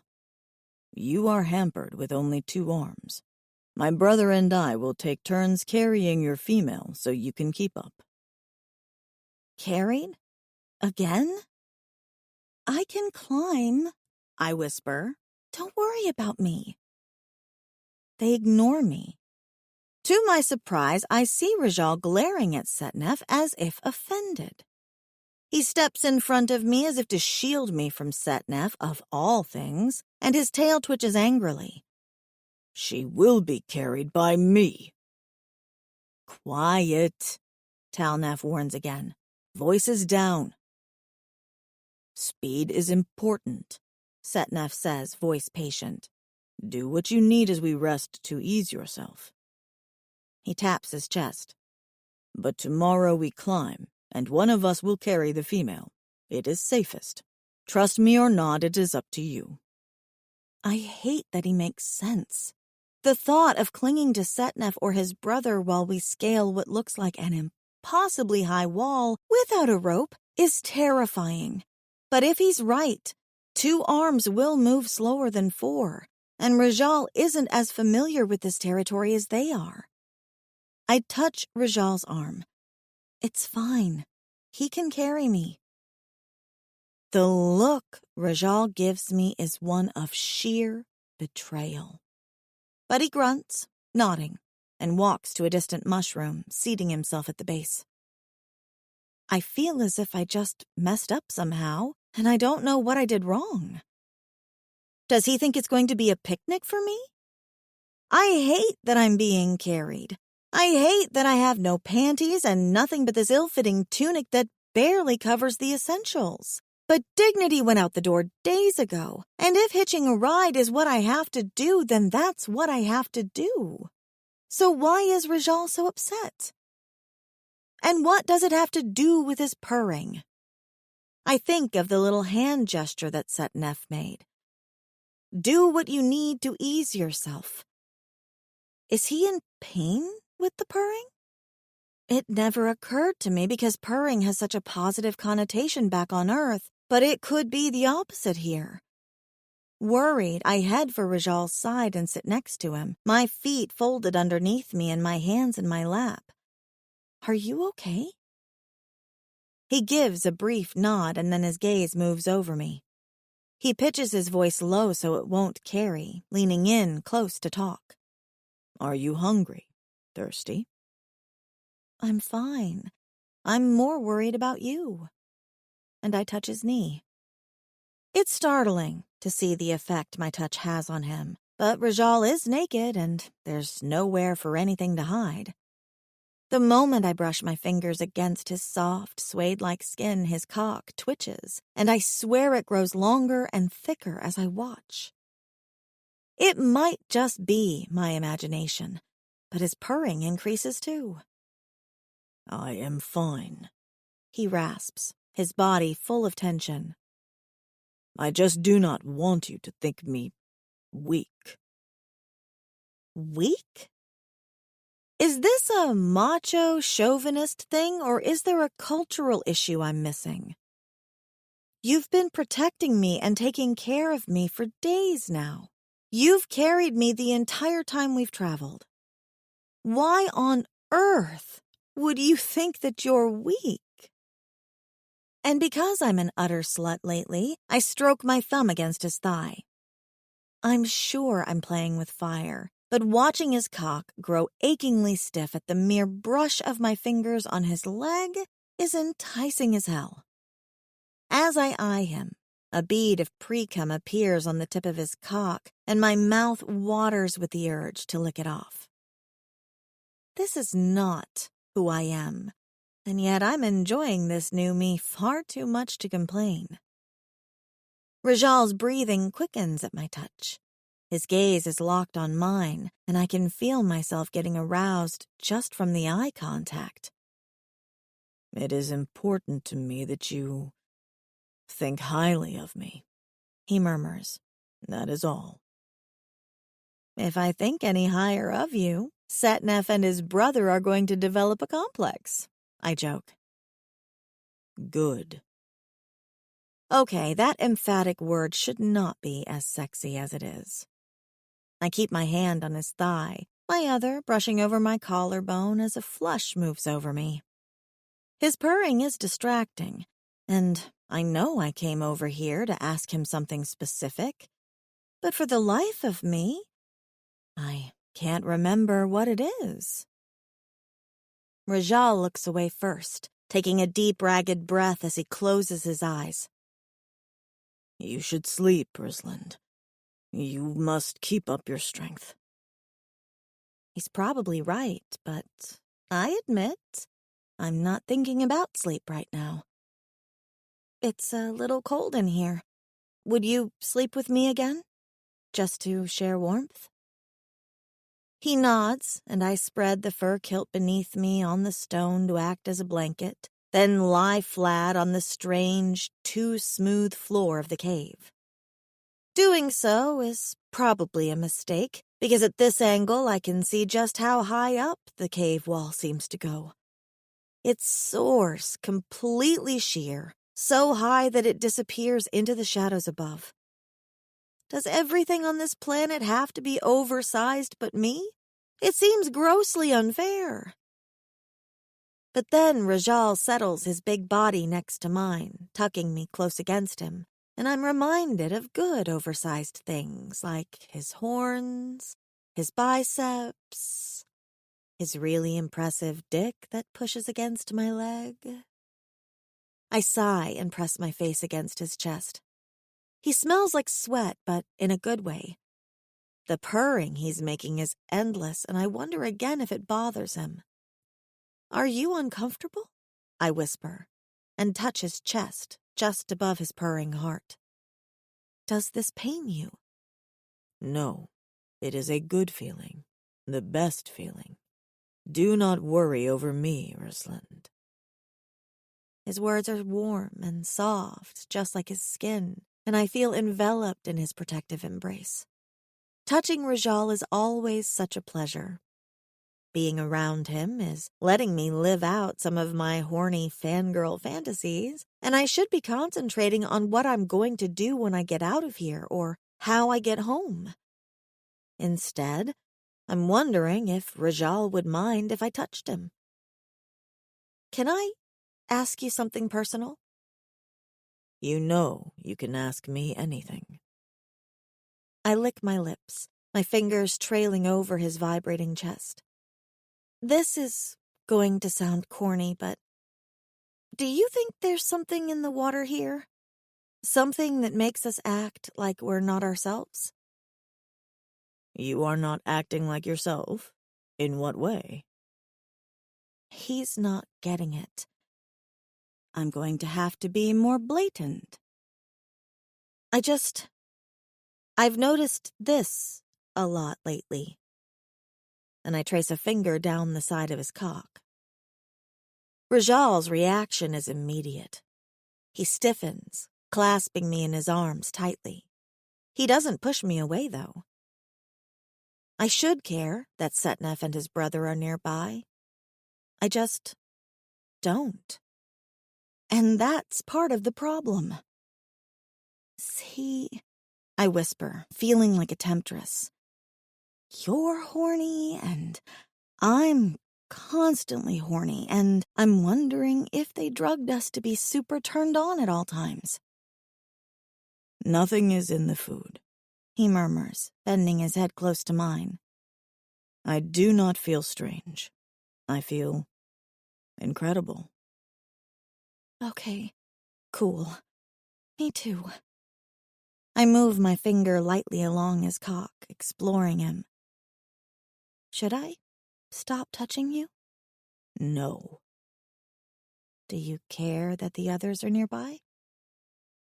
You are hampered with only 2 arms. My brother and I will take turns carrying your female so you can keep up. Carried? Again? I can climb, I whisper. Don't worry about me. They ignore me. To my surprise, I see Rajal glaring at Setnef as if offended. He steps in front of me as if to shield me from Setnef, of all things, and his tail twitches angrily. She will be carried by me. Quiet, Talnef warns again. Voices down. Speed is important, Setnef says, voice patient. Do what you need as we rest to ease yourself. He taps his chest. But tomorrow we climb, and one of us will carry the female. It is safest. Trust me or not, it is up to you. I hate that he makes sense. The thought of clinging to Setnef or his brother while we scale what looks like an impossibly high wall without a rope is terrifying. But if he's right, 2 arms will move slower than 4, and Rajal isn't as familiar with this territory as they are. I touch Rajal's arm. It's fine. He can carry me. The look Rajal gives me is one of sheer betrayal. But he grunts, nodding, and walks to a distant mushroom, seating himself at the base. I feel as if I just messed up somehow, and I don't know what I did wrong. Does he think it's going to be a picnic for me? I hate that I'm being carried. I hate that I have no panties and nothing but this ill-fitting tunic that barely covers the essentials. But dignity went out the door days ago, and if hitching a ride is what I have to do, then that's what I have to do. So why is Rajal so upset? And what does it have to do with his purring? I think of the little hand gesture that Setnef made. Do what you need to ease yourself. Is he in pain with the purring? It never occurred to me because purring has such a positive connotation back on Earth, but it could be the opposite here. Worried, I head for Rajal's side and sit next to him, my feet folded underneath me and my hands in my lap. Are you okay? He gives a brief nod and then his gaze moves over me. He pitches his voice low so it won't carry, leaning in close to talk. Are you hungry? Thirsty? I'm fine. I'm more worried about you. And I touch his knee. It's startling to see the effect my touch has on him, but Rajal is naked and there's nowhere for anything to hide. The moment I brush my fingers against his soft, suede-like skin, his cock twitches, and I swear it grows longer and thicker as I watch. It might just be my imagination, but his purring increases too. I am fine, he rasps, his body full of tension. I just do not want you to think me weak. Weak? Is this a macho, chauvinist thing, or is there a cultural issue I'm missing? You've been protecting me and taking care of me for days now. You've carried me the entire time we've traveled. Why on earth would you think that you're weak? And because I'm an utter slut lately, I stroke my thumb against his thigh. I'm sure I'm playing with fire, but watching his cock grow achingly stiff at the mere brush of my fingers on his leg is enticing as hell. As I eye him, a bead of pre-cum appears on the tip of his cock, and my mouth waters with the urge to lick it off. This is not who I am, and yet I'm enjoying this new me far too much to complain. Rajal's breathing quickens at my touch. His gaze is locked on mine, and I can feel myself getting aroused just from the eye contact. It is important to me that you think highly of me, he murmurs. That is all. If I think any higher of you, Setnef and his brother are going to develop a complex, I joke. Good. Okay, that emphatic word should not be as sexy as it is. I keep my hand on his thigh, my other brushing over my collarbone as a flush moves over me. His purring is distracting, and I know I came over here to ask him something specific, but for the life of me, I can't remember what it is. Rajal looks away first, taking a deep, ragged breath as he closes his eyes. You should sleep, Rosalind. You must keep up your strength. He's probably right, but I admit I'm not thinking about sleep right now. It's a little cold in here. Would you sleep with me again? Just to share warmth? He nods, and I spread the fur kilt beneath me on the stone to act as a blanket, then lie flat on the strange, too smooth floor of the cave. Doing so is probably a mistake, because at this angle I can see just how high up the cave wall seems to go. It soars completely sheer, so high that it disappears into the shadows above. Does everything on this planet have to be oversized but me? It seems grossly unfair. But then Rajal settles his big body next to mine, tucking me close against him, and I'm reminded of good oversized things like his horns, his biceps, his really impressive dick that pushes against my leg. I sigh and press my face against his chest. He smells like sweat, but in a good way. The purring he's making is endless, and I wonder again if it bothers him. Are you uncomfortable? I whisper, and touch his chest just above his purring heart. Does this pain you? No, it is a good feeling, the best feeling. Do not worry over me, Rosalind. His words are warm and soft, just like his skin, and I feel enveloped in his protective embrace. Touching Rajal is always such a pleasure. Being around him is letting me live out some of my horny fangirl fantasies, and I should be concentrating on what I'm going to do when I get out of here or how I get home. Instead, I'm wondering if Rajal would mind if I touched him. Can I ask you something personal? You know you can ask me anything. I lick my lips, my fingers trailing over his vibrating chest. This is going to sound corny, but do you think there's something in the water here? Something that makes us act like we're not ourselves? You are not acting like yourself? In what way? He's not getting it. I'm going to have to be more blatant. I've noticed this a lot lately. And I trace a finger down the side of his cock. Rajal's reaction is immediate. He stiffens, clasping me in his arms tightly. He doesn't push me away, though. I should care that Setnef and his brother are nearby. I just don't. And that's part of the problem. See, I whisper, feeling like a temptress. You're horny, and I'm constantly horny, and I'm wondering if they drugged us to be super turned on at all times. Nothing is in the food, he murmurs, bending his head close to mine. I do not feel strange. I feel incredible. Okay, cool. Me too. I move my finger lightly along his cock, exploring him. Should I stop touching you? No. Do you care that the others are nearby?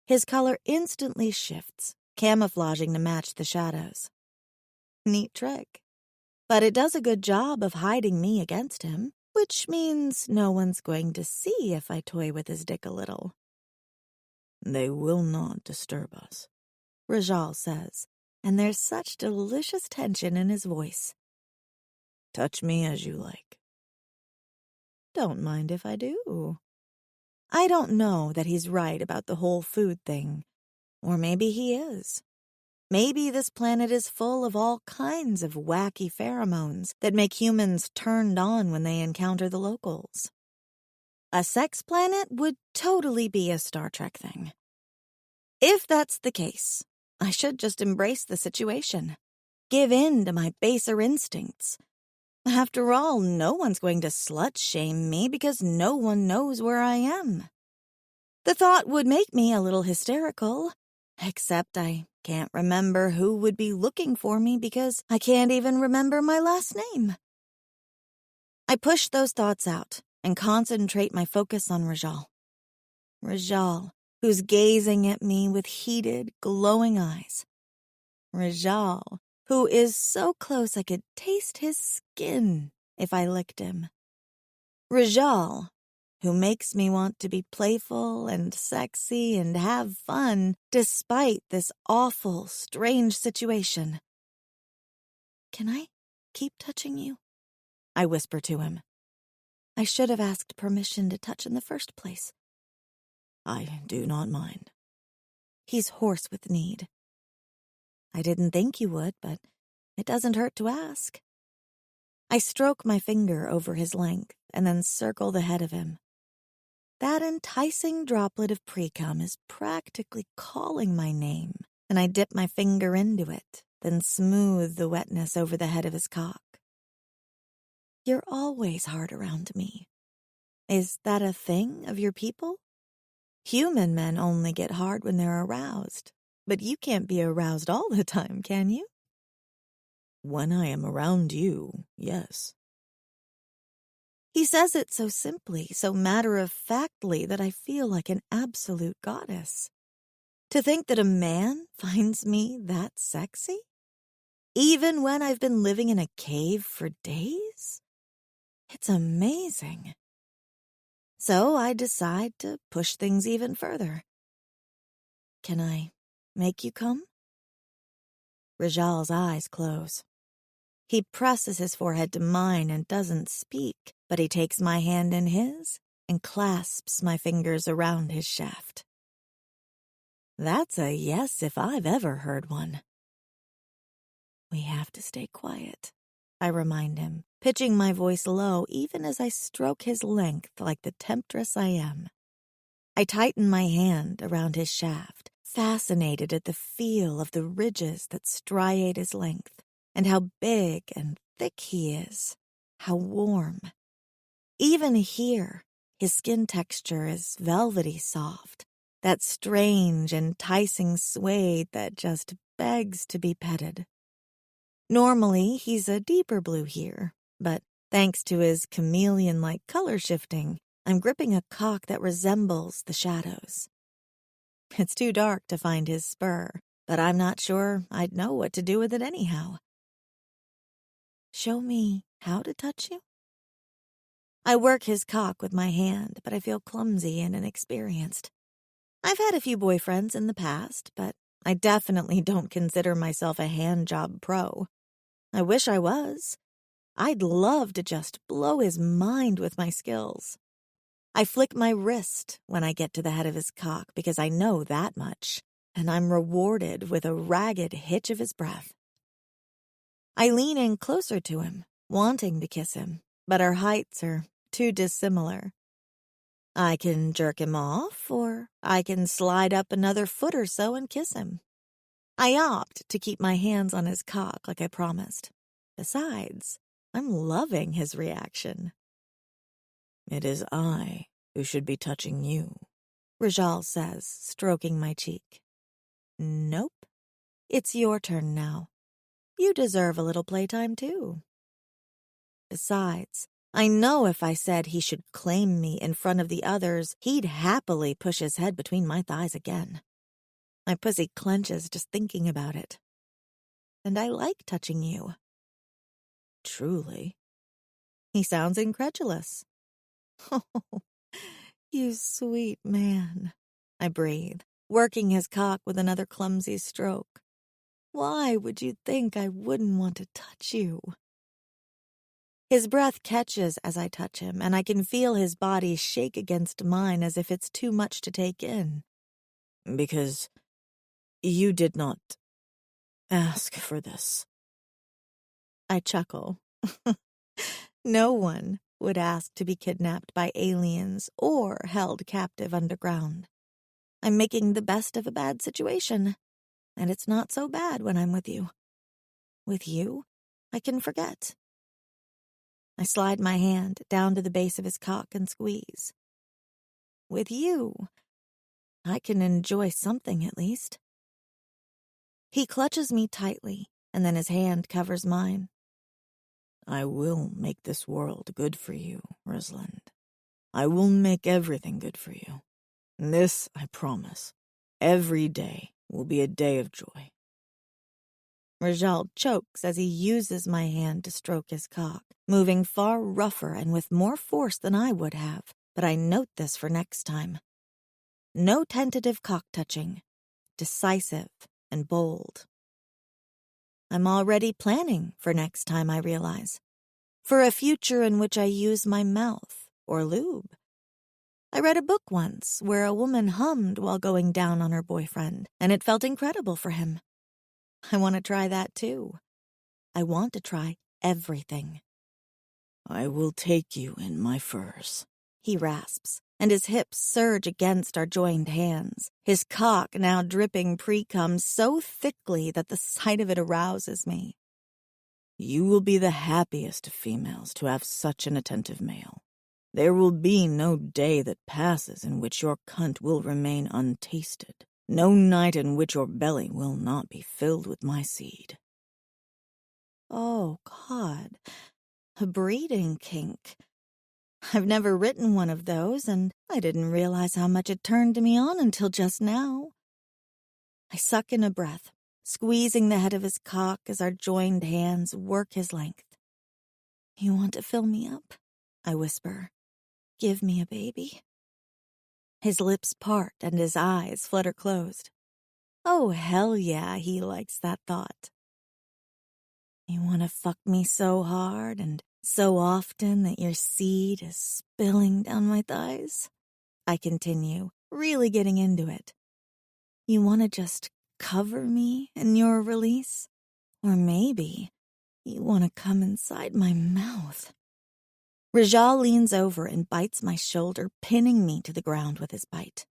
His color instantly shifts, camouflaging to match the shadows. Neat trick. But it does a good job of hiding me against him, which means no one's going to see if I toy with his dick a little. They will not disturb us, Rajal says, and there's such delicious tension in his voice. Touch me as you like. Don't mind if I do. I don't know that he's right about the whole food thing. Or maybe he is. Maybe this planet is full of all kinds of wacky pheromones that make humans turned on when they encounter the locals. A sex planet would totally be a Star Trek thing. If that's the case, I should just embrace the situation. Give in to my baser instincts. After all, no one's going to slut-shame me because no one knows where I am. The thought would make me a little hysterical, except I can't remember who would be looking for me because I can't even remember my last name. I push those thoughts out and concentrate my focus on Rajal. Rajal, who's gazing at me with heated, glowing eyes. Rajal, who is so close I could taste his skin if I licked him. Rajal, who makes me want to be playful and sexy and have fun despite this awful, strange situation. Can I keep touching you? I whisper to him. I should have asked permission to touch in the first place. I do not mind. He's hoarse with need. I didn't think you would, but it doesn't hurt to ask. I stroke my finger over his length and then circle the head of him. That enticing droplet of pre-cum is practically calling my name, and I dip my finger into it, then smooth the wetness over the head of his cock. You're always hard around me. Is that a thing of your people? Human men only get hard when they're aroused, but you can't be aroused all the time, can you? When I am around you, yes. He says it so simply, so matter-of-factly that I feel like an absolute goddess. To think that a man finds me that sexy? Even when I've been living in a cave for days? It's amazing. So I decide to push things even further. Can I make you come? Rajal's eyes close. He presses his forehead to mine and doesn't speak, but he takes my hand in his and clasps my fingers around his shaft. That's a yes if I've ever heard one. We have to stay quiet, I remind him, pitching my voice low even as I stroke his length like the temptress I am. I tighten my hand around his shaft, fascinated at the feel of the ridges that striate his length, and how big and thick he is, how warm. Even here, his skin texture is velvety soft, that strange, enticing suede that just begs to be petted. Normally, he's a deeper blue here, but thanks to his chameleon-like color shifting, I'm gripping a cock that resembles the shadows. It's too dark to find his spur, but I'm not sure I'd know what to do with it anyhow. Show me how to touch you? I work his cock with my hand, but I feel clumsy and inexperienced. I've had a few boyfriends in the past, but I definitely don't consider myself a handjob pro. I wish I was. I'd love to just blow his mind with my skills. I flick my wrist when I get to the head of his cock because I know that much, and I'm rewarded with a ragged hitch of his breath. I lean in closer to him, wanting to kiss him, but our heights are too dissimilar. I can jerk him off, or I can slide up another foot or so and kiss him. I opt to keep my hands on his cock like I promised. Besides, I'm loving his reaction. It is I who should be touching you, Rajal says, stroking my cheek. Nope. It's your turn now. You deserve a little playtime, too. Besides, I know if I said he should claim me in front of the others, he'd happily push his head between my thighs again. My pussy clenches just thinking about it. And I like touching you. Truly. He sounds incredulous. Oh, you sweet man, I breathe, working his cock with another clumsy stroke. Why would you think I wouldn't want to touch you? His breath catches as I touch him, and I can feel his body shake against mine as if it's too much to take in. Because you did not ask for this. I chuckle. No one would ask to be kidnapped by aliens or held captive underground. I'm making the best of a bad situation, and it's not so bad when I'm with you. With you, I can forget. I slide my hand down to the base of his cock and squeeze. With you, I can enjoy something at least. He clutches me tightly, and then his hand covers mine. I will make this world good for you, Rosalind. I will make everything good for you. This I promise. Every day will be a day of joy. Rajal chokes as he uses my hand to stroke his cock, moving far rougher and with more force than I would have, but I note this for next time. No tentative cock-touching, decisive and bold. I'm already planning for next time, I realize. For a future in which I use my mouth or lube. I read a book once where a woman hummed while going down on her boyfriend, and it felt incredible for him. I want to try that too. I want to try everything. I will take you in my furs, he rasps, and his hips surge against our joined hands, his cock now dripping pre-cum so thickly that the sight of it arouses me. You will be the happiest of females to have such an attentive male. There will be no day that passes in which your cunt will remain untasted, no night in which your belly will not be filled with my seed. Oh, God, a breeding kink. I've never written one of those, and I didn't realize how much it turned me on until just now. I suck in a breath, squeezing the head of his cock as our joined hands work his length. You want to fill me up? I whisper. Give me a baby. His lips part and his eyes flutter closed. Oh, hell yeah, he likes that thought. You want to fuck me so hard and so often that your seed is spilling down my thighs? I continue, really getting into it. You want to just cover me in your release? Or maybe you want to come inside my mouth. Rajal leans over and bites my shoulder, pinning me to the ground with his bite.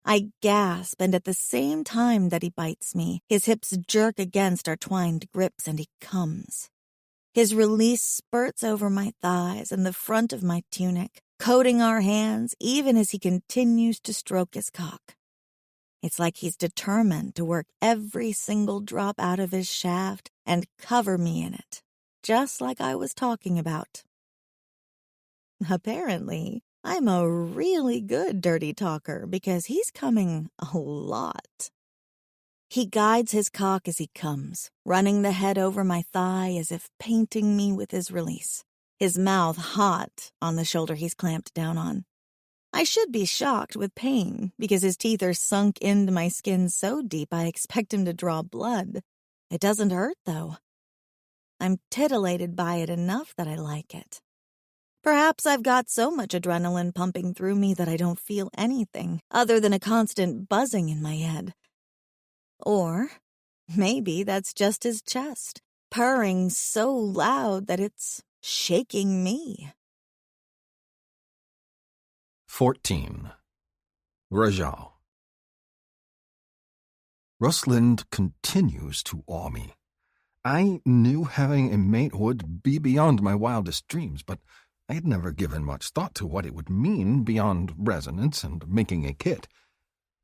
I gasp, and at the same time that he bites me, his hips jerk against our twined grips and he comes. His release spurts over my thighs and the front of my tunic, coating our hands even as he continues to stroke his cock. It's like he's determined to work every single drop out of his shaft and cover me in it, just like I was talking about. Apparently, I'm a really good dirty talker because he's coming a lot. He guides his cock as he comes, running the head over my thigh as if painting me with his release, his mouth hot on the shoulder he's clamped down on. I should be shocked with pain because his teeth are sunk into my skin so deep I expect him to draw blood. It doesn't hurt, though. I'm titillated by it enough that I like it. Perhaps I've got so much adrenaline pumping through me that I don't feel anything other than a constant buzzing in my head. Or maybe that's just his chest, purring so loud that it's shaking me. 14. Rajal. Rusland continues to awe me. I knew having a mate would be beyond my wildest dreams, but I had never given much thought to what it would mean beyond resonance and making a kit.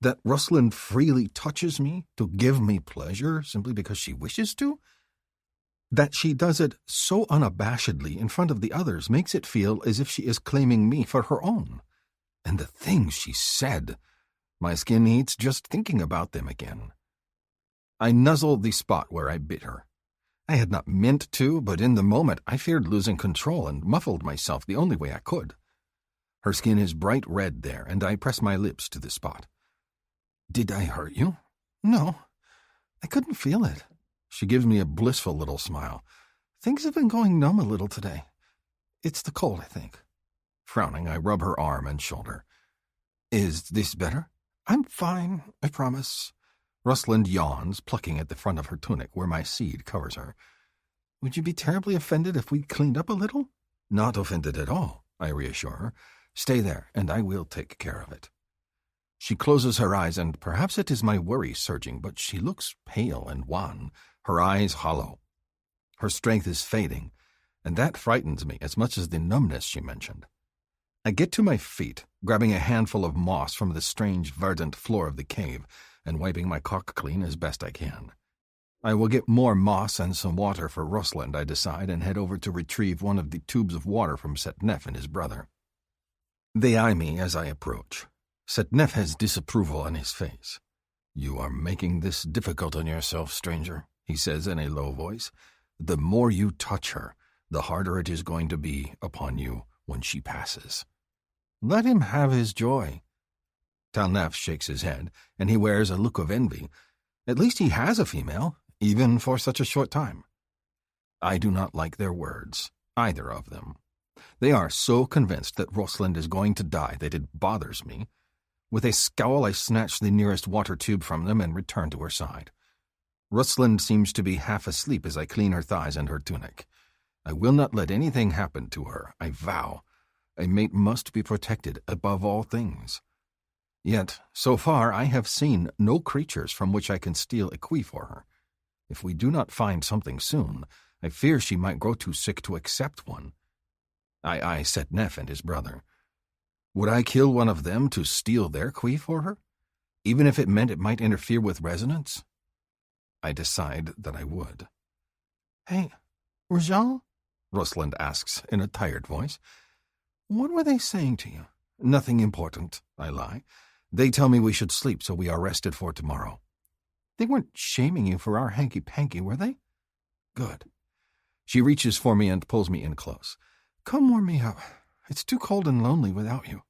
That Rusland freely touches me to give me pleasure simply because she wishes to? That she does it so unabashedly in front of the others makes it feel as if she is claiming me for her own. And the things she said, my skin heats just thinking about them again. I nuzzle the spot where I bit her. I had not meant to, but in the moment I feared losing control and muffled myself the only way I could. Her skin is bright red there, and I press my lips to the spot. Did I hurt you? No, I couldn't feel it. She gives me a blissful little smile. Things have been going numb a little today. It's the cold, I think. Frowning, I rub her arm and shoulder. Is this better? I'm fine, I promise. Rusland yawns, plucking at the front of her tunic where my seed covers her. Would you be terribly offended if we cleaned up a little? Not offended at all, I reassure her. Stay there, and I will take care of it. She closes her eyes, and perhaps it is my worry surging, but she looks pale and wan, her eyes hollow. Her strength is fading, and that frightens me as much as the numbness she mentioned. I get to my feet, grabbing a handful of moss from the strange verdant floor of the cave, and wiping my cock clean as best I can. I will get more moss and some water for Rusland, I decide, and head over to retrieve one of the tubes of water from Setnef and his brother. They eye me as I approach. Setnef has disapproval on his face. You are making this difficult on yourself, stranger, he says in a low voice. The more you touch her, the harder it is going to be upon you when she passes. Let him have his joy. Talnef shakes his head, and he wears a look of envy. At least he has a female, even for such a short time. I do not like their words, either of them. They are so convinced that Rusland is going to die that it bothers me. With a scowl, I snatch the nearest water tube from them and return to her side. Rusland seems to be half asleep as I clean her thighs and her tunic. I will not let anything happen to her, I vow. A mate must be protected above all things. Yet, so far, I have seen no creatures from which I can steal a quey for her. If we do not find something soon, I fear she might grow too sick to accept one. I eye Setnef and his brother. Would I kill one of them to steal their quey for her, even if it meant it might interfere with resonance? I decide that I would. Hey, Rajal? Rusland asks in a tired voice. What were they saying to you? Nothing important, I lie. They tell me we should sleep so we are rested for tomorrow. They weren't shaming you for our hanky-panky, were they? Good. She reaches for me and pulls me in close. Come warm me up. It's too cold and lonely without you.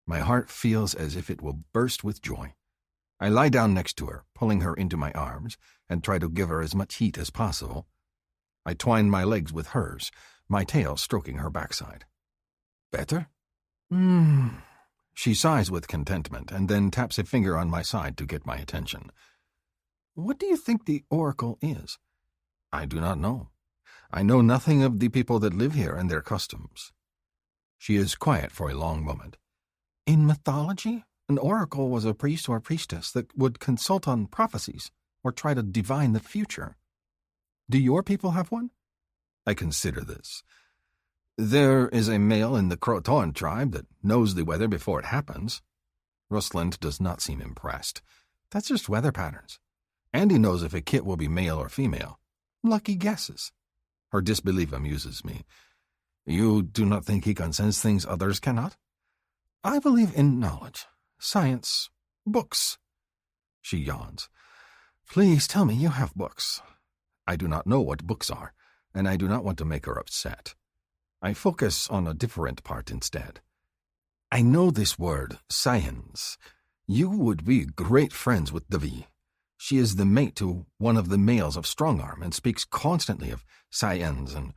My heart feels as if it will burst with joy. I lie down next to her, pulling her into my arms, and try to give her as much heat as possible. I twine my legs with hers, my tail stroking her backside. Better? She sighs with contentment and then taps a finger on my side to get my attention. What do you think the oracle is? I do not know. I know nothing of the people that live here and their customs. She is quiet for a long moment. In mythology, an oracle was a priest or priestess that would consult on prophecies or try to divine the future. Do your people have one? I consider this. There is a male in the Croatoan tribe that knows the weather before it happens. Rusland does not seem impressed. That's just weather patterns. And he knows if a kit will be male or female. Lucky guesses. Her disbelief amuses me. You do not think he can sense things others cannot? I believe in knowledge, science, books. She yawns. Please tell me you have books. I do not know what books are, and I do not want to make her upset. I focus on a different part instead. I know this word, science. You would be great friends with Devi. She is the mate to one of the males of Strongarm and speaks constantly of science and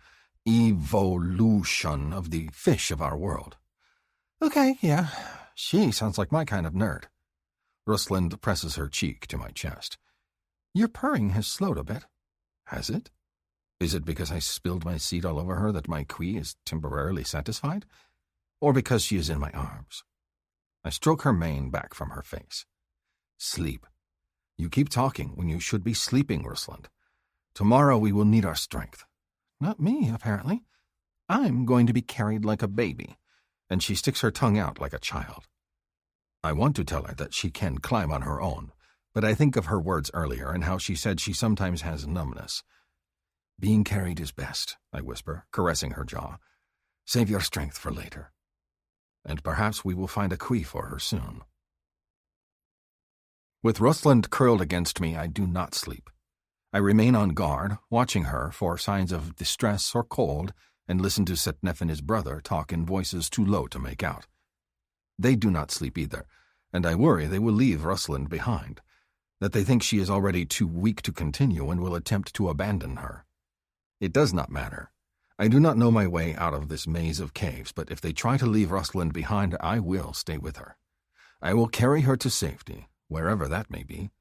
evolution of the fish of our world. Okay, yeah, she sounds like my kind of nerd. Rusland presses her cheek to my chest. Your purring has slowed a bit. Has it? Is it because I spilled my seed all over her that my quee is temporarily satisfied? Or because she is in my arms? I stroke her mane back from her face. Sleep. You keep talking when you should be sleeping, Rusland. Tomorrow we will need our strength. Not me, apparently. I'm going to be carried like a baby, and she sticks her tongue out like a child. I want to tell her that she can climb on her own, but I think of her words earlier and how she said she sometimes has numbness. Being carried is best, I whisper, caressing her jaw. Save your strength for later. And perhaps we will find a quee for her soon. With Rusland curled against me, I do not sleep. I remain on guard, watching her for signs of distress or cold, and listen to Setnef and his brother talk in voices too low to make out. They do not sleep either, and I worry they will leave Rusland behind, that they think she is already too weak to continue and will attempt to abandon her. It does not matter. I do not know my way out of this maze of caves, but if they try to leave Rusland behind, I will stay with her. I will carry her to safety, wherever that may be.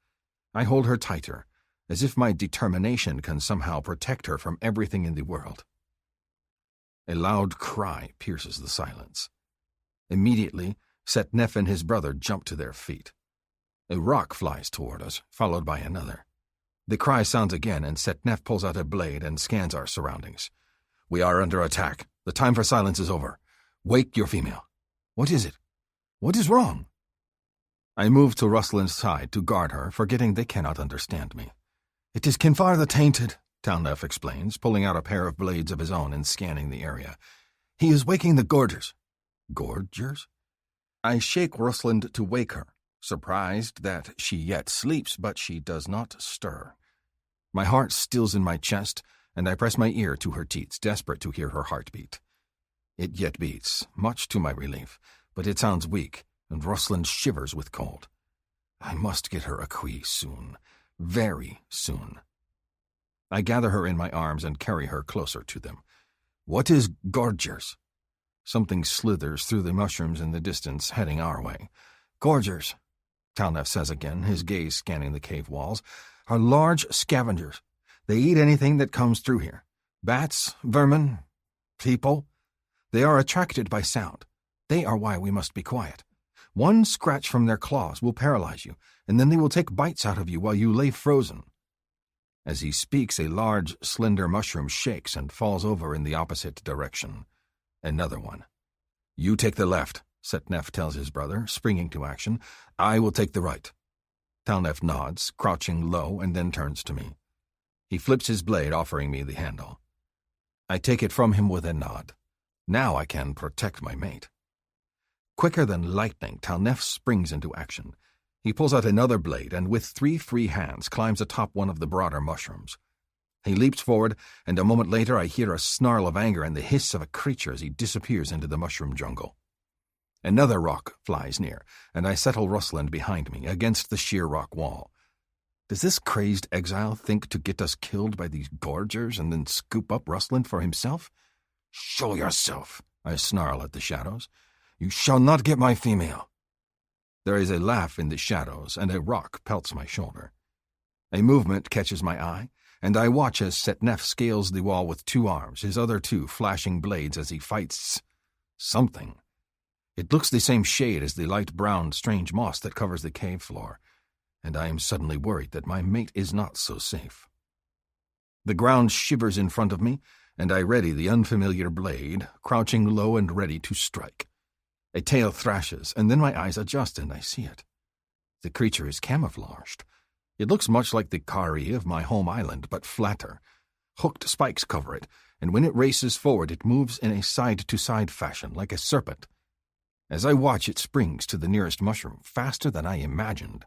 I hold her tighter, as if my determination can somehow protect her from everything in the world. A loud cry pierces the silence. Immediately, Setnef and his brother jump to their feet. A rock flies toward us, followed by another. The cry sounds again, and Setnef pulls out a blade and scans our surroundings. We are under attack. The time for silence is over. Wake your female. What is it? What is wrong? I move to Rusland's side to guard her, forgetting they cannot understand me. It is Kinfar the Tainted, Talnef explains, pulling out a pair of blades of his own and scanning the area. He is waking the Gorgers. Gorgers? I shake Rusland to wake her, surprised that she yet sleeps, but she does not stir. My heart stills in my chest, and I press my ear to her teats, desperate to hear her heartbeat. It yet beats, much to my relief, but it sounds weak, and Rusland shivers with cold. I must get her a quee soon, very soon. I gather her in my arms and carry her closer to them. What is Gorgers? Something slithers through the mushrooms in the distance, heading our way. Gorgers, Talnef says again, his gaze scanning the cave walls, are large scavengers. They eat anything that comes through here. Bats, vermin, people. They are attracted by sound. They are why we must be quiet. One scratch from their claws will paralyze you, and then they will take bites out of you while you lay frozen. As he speaks, a large, slender mushroom shakes and falls over in the opposite direction. Another one. You take the left, Setnef tells his brother, springing to action. I will take the right. Talnef nods, crouching low, and then turns to me. He flips his blade, offering me the handle. I take it from him with a nod. Now I can protect my mate. Quicker than lightning, Talnef springs into action. He pulls out another blade and with 3 free hands climbs atop one of the broader mushrooms. He leaps forward, and a moment later I hear a snarl of anger and the hiss of a creature as he disappears into the mushroom jungle. Another rock flies near, and I settle Rusland behind me, against the sheer rock wall. Does this crazed exile think to get us killed by these gorgers and then scoop up Rusland for himself? Show yourself, I snarl at the shadows. You shall not get my female. There is a laugh in the shadows, and a rock pelts my shoulder. A movement catches my eye, and I watch as Setnef scales the wall with 2 arms, his other 2 flashing blades as he fights. Something. It looks the same shade as the light brown strange moss that covers the cave floor, and I am suddenly worried that my mate is not so safe. The ground shivers in front of me, and I ready the unfamiliar blade, crouching low and ready to strike. A tail thrashes, and then my eyes adjust and I see it. The creature is camouflaged. It looks much like the Kari of my home island, but flatter. Hooked spikes cover it, and when it races forward it moves in a side-to-side fashion, like a serpent. As I watch, it springs to the nearest mushroom, faster than I imagined.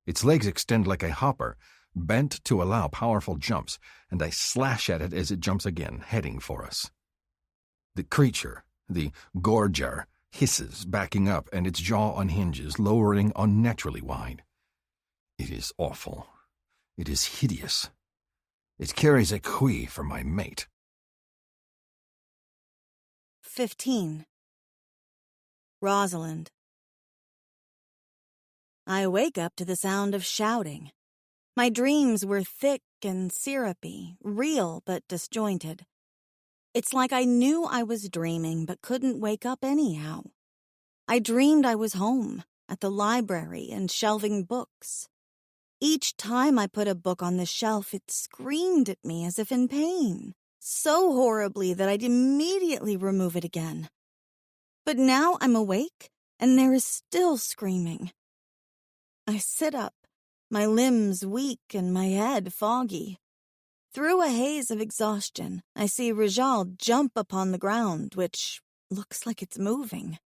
Its legs extend like a hopper, bent to allow powerful jumps, and I slash at it as it jumps again, heading for us. The creature, the gorger, hisses, backing up, and its jaw unhinges, lowering unnaturally wide. It is awful. It is hideous. It carries a kui for my mate. 15. Rosalind. I wake up to the sound of shouting. My dreams were thick and syrupy, real but disjointed. It's like I knew I was dreaming but couldn't wake up anyhow. I dreamed I was home, at the library and shelving books. Each time I put a book on the shelf, it screamed at me as if in pain, so horribly that I'd immediately remove it again. But now I'm awake, and there is still screaming. I sit up, my limbs weak and my head foggy. Through a haze of exhaustion, I see Rajal jump upon the ground, which looks like it's moving.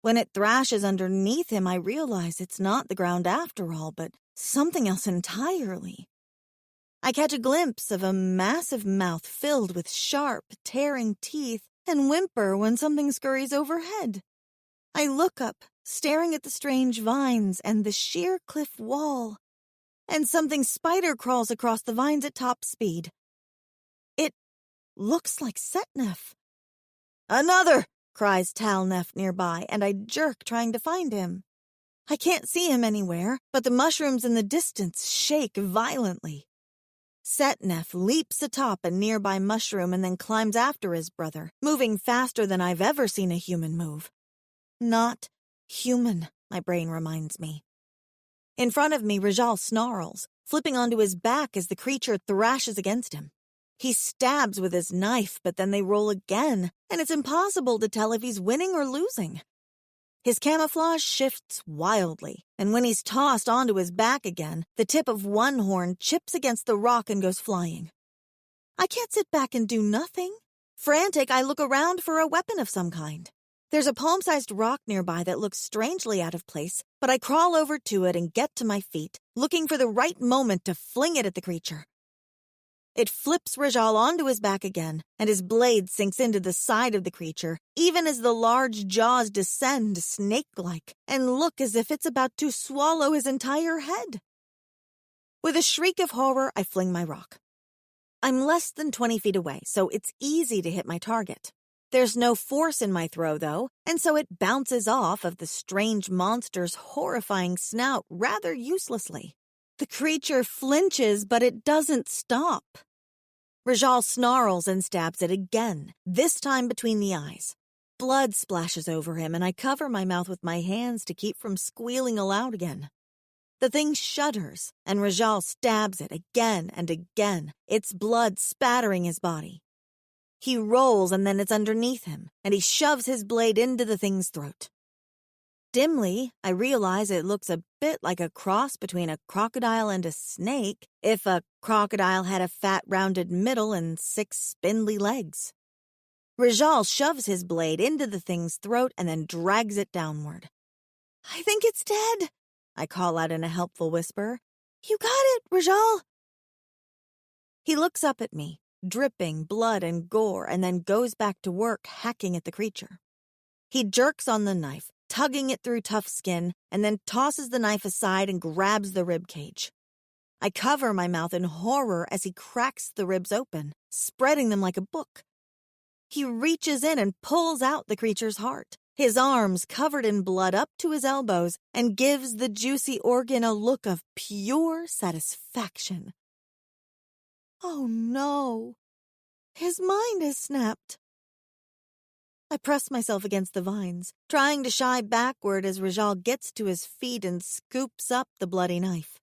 When it thrashes underneath him, I realize it's not the ground after all, but something else entirely. I catch a glimpse of a massive mouth filled with sharp, tearing teeth and whimper when something scurries overhead. I look up, staring at the strange vines and the sheer cliff wall, and something spider crawls across the vines at top speed. It looks like Setnef. "Another!" cries Talnef nearby, and I jerk trying to find him. I can't see him anywhere, but the mushrooms in the distance shake violently. Setnef leaps atop a nearby mushroom and then climbs after his brother, moving faster than I've ever seen a human move. Not human, my brain reminds me. In front of me, Rajal snarls, flipping onto his back as the creature thrashes against him. He stabs with his knife, but then they roll again, and it's impossible to tell if he's winning or losing. His camouflage shifts wildly, and when he's tossed onto his back again, the tip of one horn chips against the rock and goes flying. I can't sit back and do nothing. Frantic, I look around for a weapon of some kind. There's a palm-sized rock nearby that looks strangely out of place, but I crawl over to it and get to my feet, looking for the right moment to fling it at the creature. It flips Rajal onto his back again, and his blade sinks into the side of the creature, even as the large jaws descend snake-like and look as if it's about to swallow his entire head. With a shriek of horror, I fling my rock. I'm less than 20 feet away, so it's easy to hit my target. There's no force in my throw, though, and so it bounces off of the strange monster's horrifying snout rather uselessly. The creature flinches, but it doesn't stop. Rajal snarls and stabs it again, this time between the eyes. Blood splashes over him, and I cover my mouth with my hands to keep from squealing aloud again. The thing shudders, and Rajal stabs it again and again, its blood spattering his body. He rolls, and then it's underneath him, and he shoves his blade into the thing's throat. Dimly, I realize it looks a bit like a cross between a crocodile and a snake, if a crocodile had a fat, rounded middle and 6 spindly legs. Rajal shoves his blade into the thing's throat and then drags it downward. "I think it's dead," I call out in a helpful whisper. "You got it, Rajal." He looks up at me, dripping blood and gore, and then goes back to work hacking at the creature. He jerks on the knife, tugging it through tough skin, and then tosses the knife aside and grabs the rib cage. I cover my mouth in horror as he cracks the ribs open, spreading them like a book. He reaches in and pulls out the creature's heart, his arms covered in blood up to his elbows, and gives the juicy organ a look of pure satisfaction. Oh no, his mind has snapped. I press myself against the vines, trying to shy backward as Rajal gets to his feet and scoops up the bloody knife.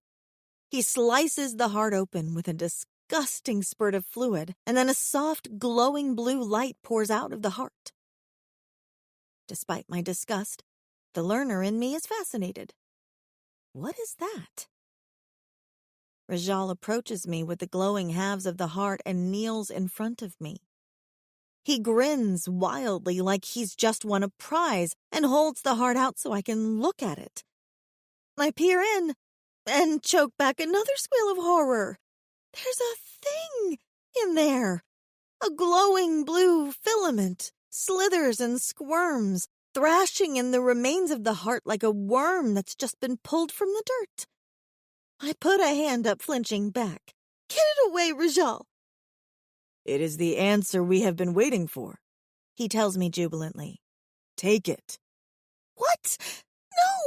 He slices the heart open with a disgusting spurt of fluid, and then a soft, glowing blue light pours out of the heart. Despite my disgust, the learner in me is fascinated. What is that? Rajal approaches me with the glowing halves of the heart and kneels in front of me. He grins wildly like he's just won a prize and holds the heart out so I can look at it. I peer in and choke back another squeal of horror. There's a thing in there. A glowing blue filament slithers and squirms, thrashing in the remains of the heart like a worm that's just been pulled from the dirt. I put a hand up, flinching back. Get it away, Rajal. It is the answer we have been waiting for, He tells me jubilantly. Take it. What?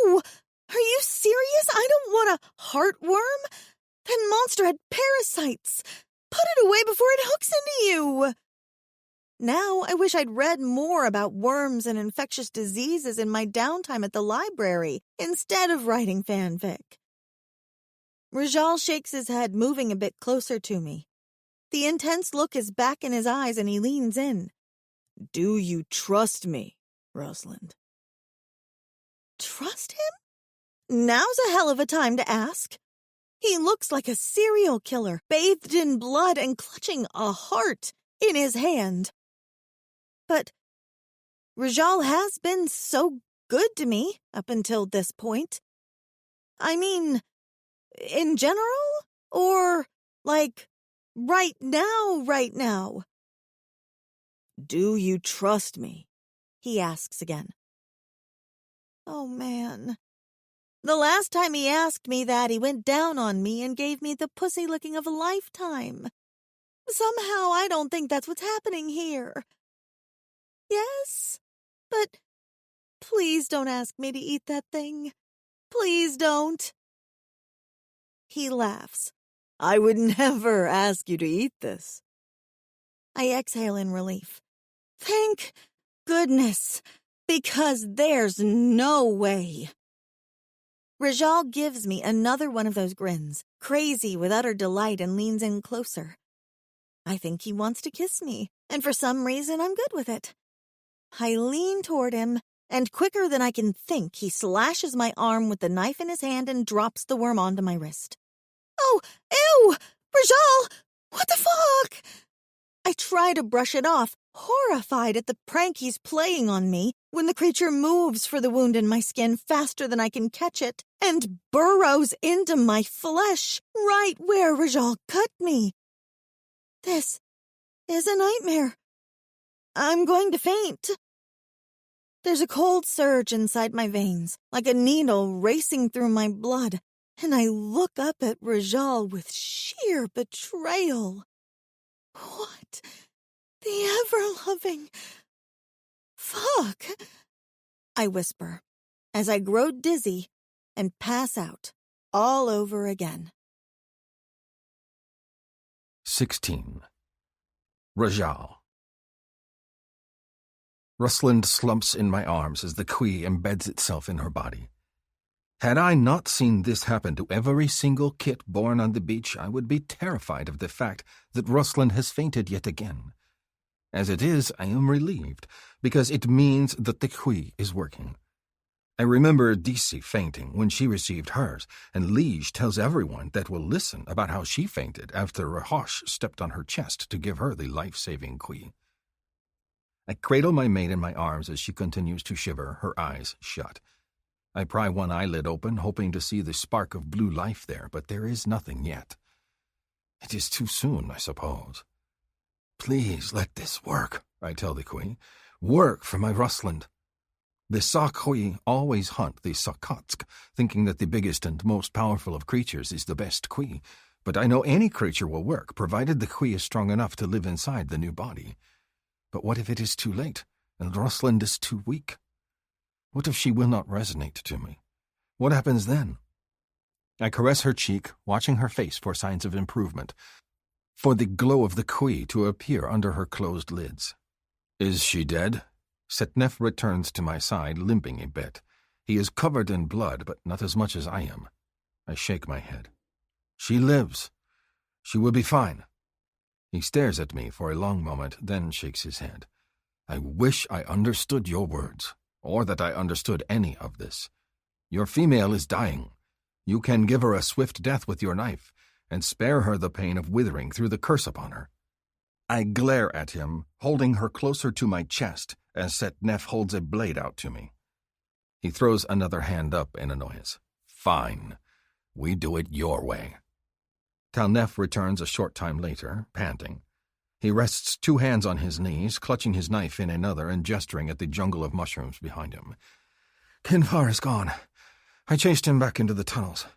No! Are you serious? I don't want a heartworm. That monster had parasites. Put it away before it hooks into you. Now I wish I'd read more about worms and infectious diseases in my downtime at the library instead of writing fanfic. Rajal shakes his head, moving a bit closer to me. The intense look is back in his eyes and he leans in. Do you trust me, Rosalind? Trust him? Now's a hell of a time to ask. He looks like a serial killer, bathed in blood and clutching a heart in his hand. But Rajal has been so good to me up until this point. I mean, in general? Or, like, right now? Do you trust me? He asks again. Oh, man. The last time he asked me that, he went down on me and gave me the pussy licking of a lifetime. Somehow I don't think that's what's happening here. Yes, but please don't ask me to eat that thing. Please don't. He laughs. I would never ask you to eat this. I exhale in relief. Thank goodness, because there's no way. Rajal gives me another one of those grins, crazy with utter delight, and leans in closer. I think he wants to kiss me, and for some reason I'm good with it. I lean toward him, and quicker than I can think, he slashes my arm with the knife in his hand and drops the worm onto my wrist. Oh, ew! Rajal! What the fuck? I try to brush it off, horrified at the prank he's playing on me, when the creature moves for the wound in my skin faster than I can catch it and burrows into my flesh right where Rajal cut me. This is a nightmare. I'm going to faint. There's a cold surge inside my veins, like a needle racing through my blood, and I look up at Rajal with sheer betrayal. What the ever-loving fuck? I whisper, as I grow dizzy and pass out all over again. 16. Rajal. Rosalind slumps in my arms as the Kui embeds itself in her body. Had I not seen this happen to every single kit born on the beach, I would be terrified of the fact that Rosalind has fainted yet again. As it is, I am relieved, because it means that the Kui is working. I remember Dixon fainting when she received hers, and Liege tells everyone that will listen about how she fainted after Rahosh stepped on her chest to give her the life-saving Kui. I cradle my mate in my arms as she continues to shiver, her eyes shut. I pry one eyelid open, hoping to see the spark of blue life there, but there is nothing yet. It is too soon, I suppose. Please let this work, I tell the Kui. Work for my Rosalind. The Sa-Kui always hunt the Sakatsk, thinking that the biggest and most powerful of creatures is the best Kui. But I know any creature will work, provided the Kui is strong enough to live inside the new body. But what if it is too late, and Rosalind is too weak? What if she will not resonate to me? What happens then? I caress her cheek, watching her face for signs of improvement, for the glow of the Kui to appear under her closed lids. Is she dead? Setnef returns to my side, limping a bit. He is covered in blood, but not as much as I am. I shake my head. She lives. She will be fine. He stares at me for a long moment, then shakes his head. I wish I understood your words, or that I understood any of this. Your female is dying. You can give her a swift death with your knife, and spare her the pain of withering through the curse upon her. I glare at him, holding her closer to my chest, as Setnef holds a blade out to me. He throws another hand up in annoyance. Fine. We do it your way. Talnef returns a short time later, panting. He rests 2 hands on his knees, clutching his knife in another and gesturing at the jungle of mushrooms behind him. Kinfar is gone. I chased him back into the tunnels.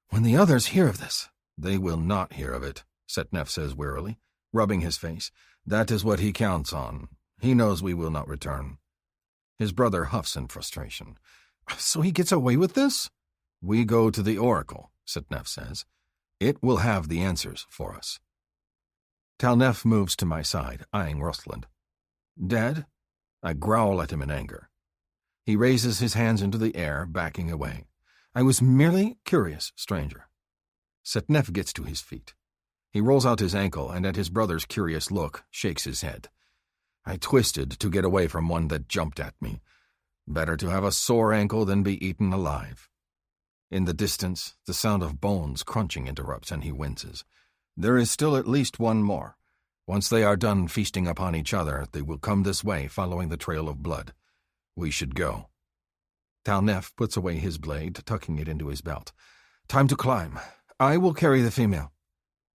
When the others hear of this... They will not hear of it, Setnef says wearily, rubbing his face. That is what he counts on. He knows we will not return. His brother huffs in frustration. So he gets away with this? We go to the Oracle, Setnef says. It will have the answers for us. Talnef moves to my side, eyeing Rustland. Dead? I growl at him in anger. He raises his hands into the air, backing away. I was merely curious, stranger. Setnef gets to his feet. He rolls out his ankle and at his brother's curious look, shakes his head. I twisted to get away from one that jumped at me. Better to have a sore ankle than be eaten alive. In the distance, the sound of bones crunching interrupts and he winces. There is still at least one more. Once they are done feasting upon each other, they will come this way, following the trail of blood. We should go. Talnef puts away his blade, tucking it into his belt. Time to climb. I will carry the female.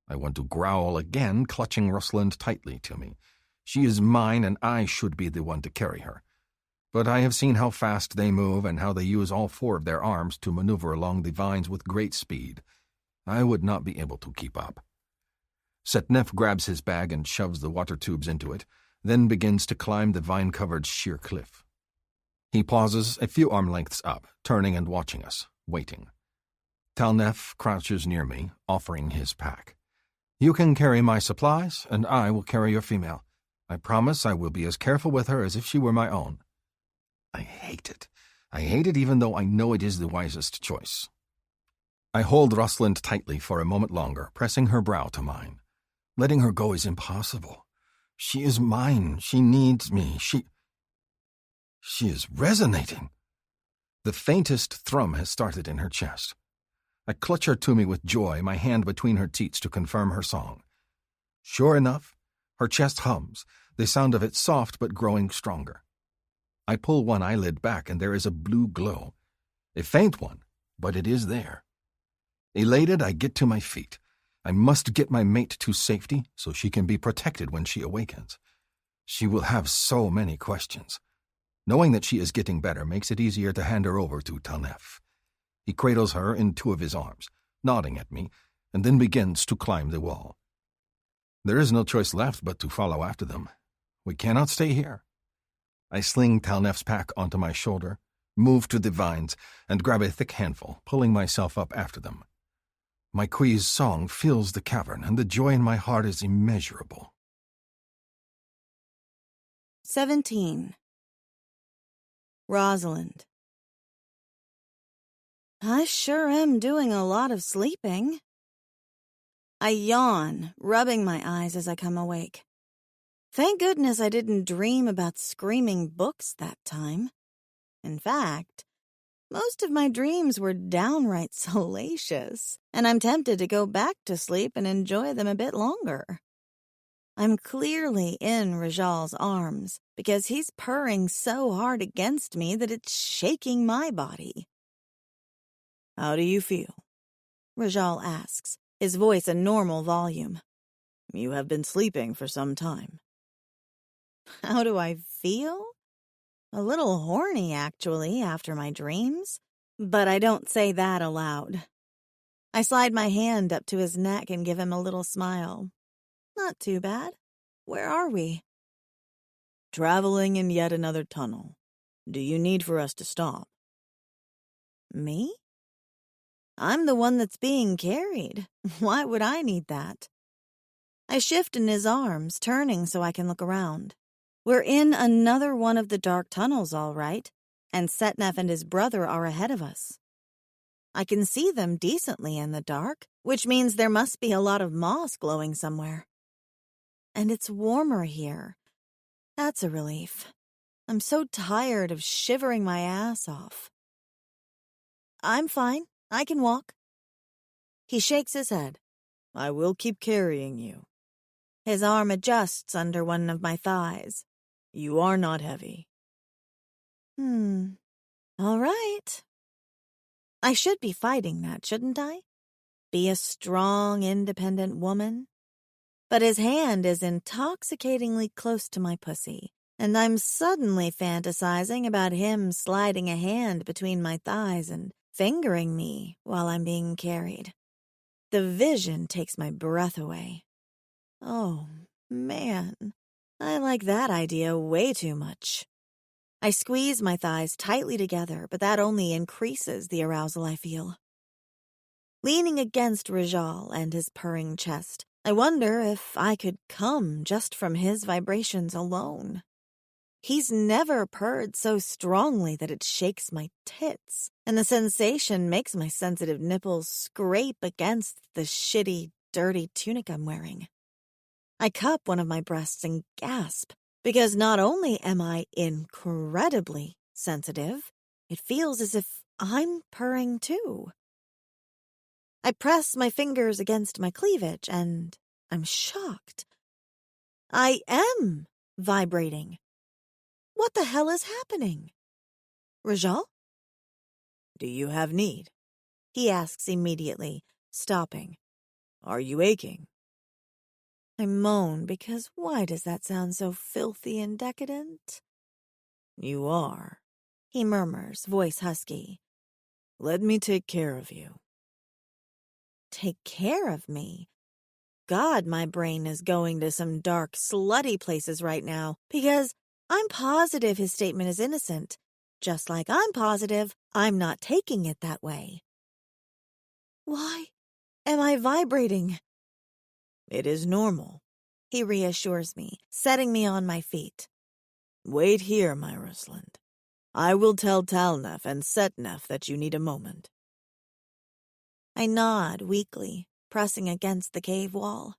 I want to growl again, clutching Rustland tightly to me. She is mine, and I should be the one to carry her. But I have seen how fast they move and how they use all 4 of their arms to maneuver along the vines with great speed. I would not be able to keep up. Setnef grabs his bag and shoves the water tubes into it, then begins to climb the vine-covered sheer cliff. He pauses a few arm lengths up, turning and watching us, waiting. Talnef crouches near me, offering his pack. You can carry my supplies, and I will carry your female. I promise I will be as careful with her as if she were my own. I hate it. I hate it even though I know it is the wisest choice. I hold Rustland tightly for a moment longer, pressing her brow to mine. Letting her go is impossible. She is mine. She needs me. She is resonating. The faintest thrum has started in her chest. I clutch her to me with joy, my hand between her teats to confirm her song. Sure enough, her chest hums, the sound of it soft but growing stronger. I pull one eyelid back and there is a blue glow. A faint one, but it is there. Elated, I get to my feet. I must get my mate to safety so she can be protected when she awakens. She will have so many questions. Knowing that she is getting better makes it easier to hand her over to Talnef. He cradles her in 2 of his arms, nodding at me, and then begins to climb the wall. There is no choice left but to follow after them. We cannot stay here. I sling Talnef's pack onto my shoulder, move to the vines, and grab a thick handful, pulling myself up after them. My Quee's song fills the cavern, and the joy in my heart is immeasurable. 17. Rosalind. I sure am doing a lot of sleeping. I yawn, rubbing my eyes as I come awake. Thank goodness I didn't dream about screaming books that time. In fact, most of my dreams were downright salacious, and I'm tempted to go back to sleep and enjoy them a bit longer. I'm clearly in Rajal's arms because he's purring so hard against me that it's shaking my body. How do you feel? Rajal asks, his voice a normal volume. You have been sleeping for some time. How do I feel? A little horny, actually, after my dreams. But I don't say that aloud. I slide my hand up to his neck and give him a little smile. Not too bad. Where are we? Traveling in yet another tunnel. Do you need for us to stop? Me? I'm the one that's being carried. Why would I need that? I shift in his arms, turning so I can look around. We're in another one of the dark tunnels, all right, and Setnef and his brother are ahead of us. I can see them decently in the dark, which means there must be a lot of moss glowing somewhere. And it's warmer here. That's a relief. I'm so tired of shivering my ass off. I'm fine. I can walk. He shakes his head. I will keep carrying you. His arm adjusts under one of my thighs. You are not heavy. All right. I should be fighting that, shouldn't I? Be a strong, independent woman? But his hand is intoxicatingly close to my pussy, and I'm suddenly fantasizing about him sliding a hand between my thighs and fingering me while I'm being carried. The vision takes my breath away. Oh, man. I like that idea way too much. I squeeze my thighs tightly together, but that only increases the arousal I feel. Leaning against Rajal and his purring chest, I wonder if I could come just from his vibrations alone. He's never purred so strongly that it shakes my tits, and the sensation makes my sensitive nipples scrape against the shitty, dirty tunic I'm wearing. I cup one of my breasts and gasp, because not only am I incredibly sensitive, it feels as if I'm purring too. I press my fingers against my cleavage, and I'm shocked. I am vibrating. What the hell is happening? Rajal? Do you have need? He asks immediately, stopping. Are you aching? I moan because why does that sound so filthy and decadent? You are, he murmurs, voice husky. Let me take care of you. Take care of me? God, my brain is going to some dark, slutty places right now because I'm positive his statement is innocent, just like I'm positive I'm not taking it that way. Why am I vibrating? It is normal, he reassures me, setting me on my feet. Wait here, my Rusland. I will tell Talnef and Setnef that you need a moment. I nod weakly, pressing against the cave wall.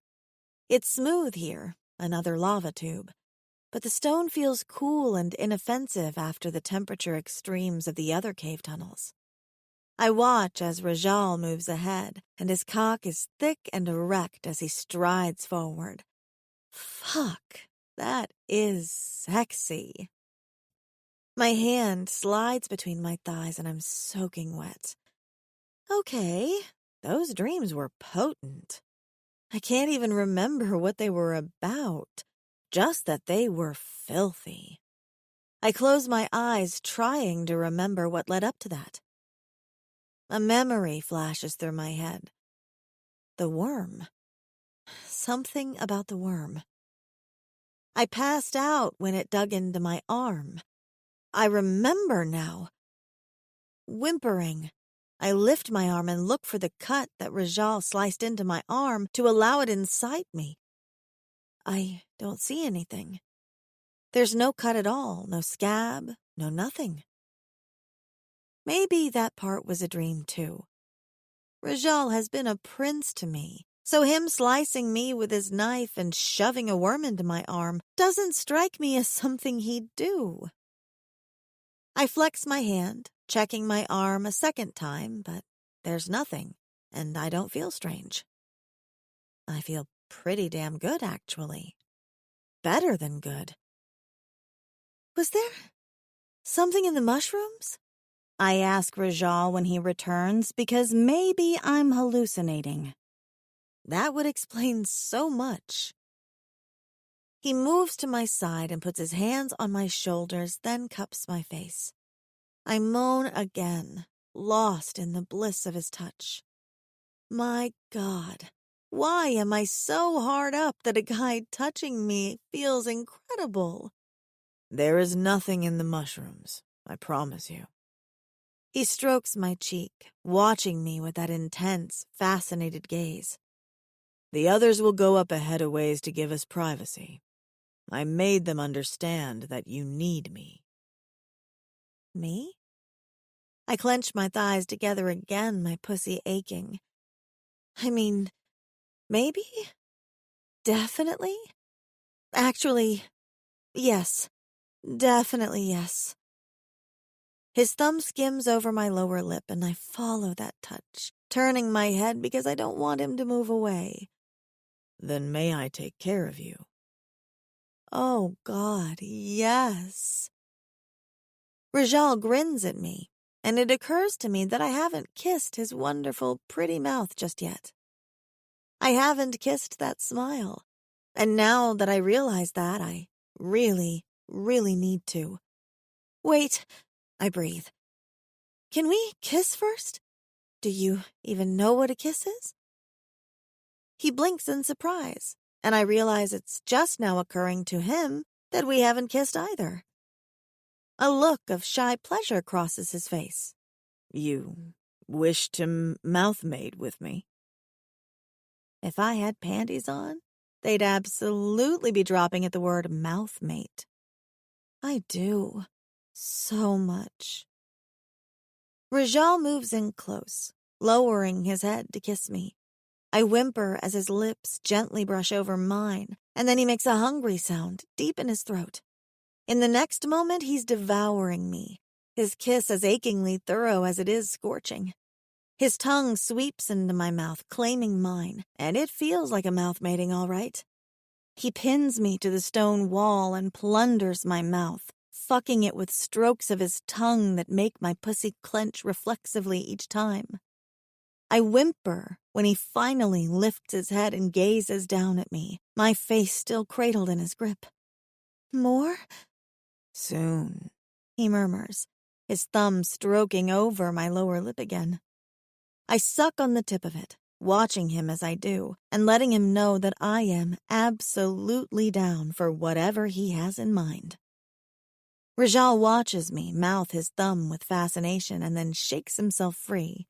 It's smooth here, another lava tube, but the stone feels cool and inoffensive after the temperature extremes of the other cave tunnels. I watch as Rajal moves ahead, and his cock is thick and erect as he strides forward. Fuck, that is sexy. My hand slides between my thighs and I'm soaking wet. Okay, those dreams were potent. I can't even remember what they were about, just that they were filthy. I close my eyes, trying to remember what led up to that. A memory flashes through my head. The worm. Something about the worm. I passed out when it dug into my arm. I remember now. Whimpering, I lift my arm and look for the cut that Rajal sliced into my arm to allow it inside me. I don't see anything. There's no cut at all, no scab, no nothing. Maybe that part was a dream too. Rajal has been a prince to me, so him slicing me with his knife and shoving a worm into my arm doesn't strike me as something he'd do. I flex my hand, checking my arm a second time, but there's nothing, and I don't feel strange. I feel pretty damn good, actually. Better than good. Was there something in the mushrooms? I ask Rajal when he returns because maybe I'm hallucinating. That would explain so much. He moves to my side and puts his hands on my shoulders, then cups my face. I moan again, lost in the bliss of his touch. My God, why am I so hard up that a guy touching me feels incredible? There is nothing in the mushrooms, I promise you. He strokes my cheek, watching me with that intense, fascinated gaze. The others will go up ahead a ways to give us privacy. I made them understand that you need me. Me? I clenched my thighs together again, my pussy aching. I mean, maybe? Definitely? Actually, yes. Definitely yes. His thumb skims over my lower lip, and I follow that touch, turning my head because I don't want him to move away. Then may I take care of you? Oh, God, yes. Rajal grins at me, and it occurs to me that I haven't kissed his wonderful, pretty mouth just yet. I haven't kissed that smile, and now that I realize that, I really, really need to. Wait, I breathe. Can we kiss first? Do you even know what a kiss is? He blinks in surprise, and I realize it's just now occurring to him that we haven't kissed either. A look of shy pleasure crosses his face. You wish to mouth-mate with me? If I had panties on, they'd absolutely be dropping at the word mouth-mate. I do. So much. Rajal moves in close, lowering his head to kiss me. I whimper as his lips gently brush over mine, and then he makes a hungry sound deep in his throat. In the next moment, he's devouring me, his kiss as achingly thorough as it is scorching. His tongue sweeps into my mouth, claiming mine, and it feels like a mouth mating, all right. He pins me to the stone wall and plunders my mouth, fucking it with strokes of his tongue that make my pussy clench reflexively each time. I whimper when he finally lifts his head and gazes down at me, my face still cradled in his grip. More? Soon, he murmurs, his thumb stroking over my lower lip again. I suck on the tip of it, watching him as I do, and letting him know that I am absolutely down for whatever he has in mind. Rajal watches me mouth his thumb with fascination and then shakes himself free.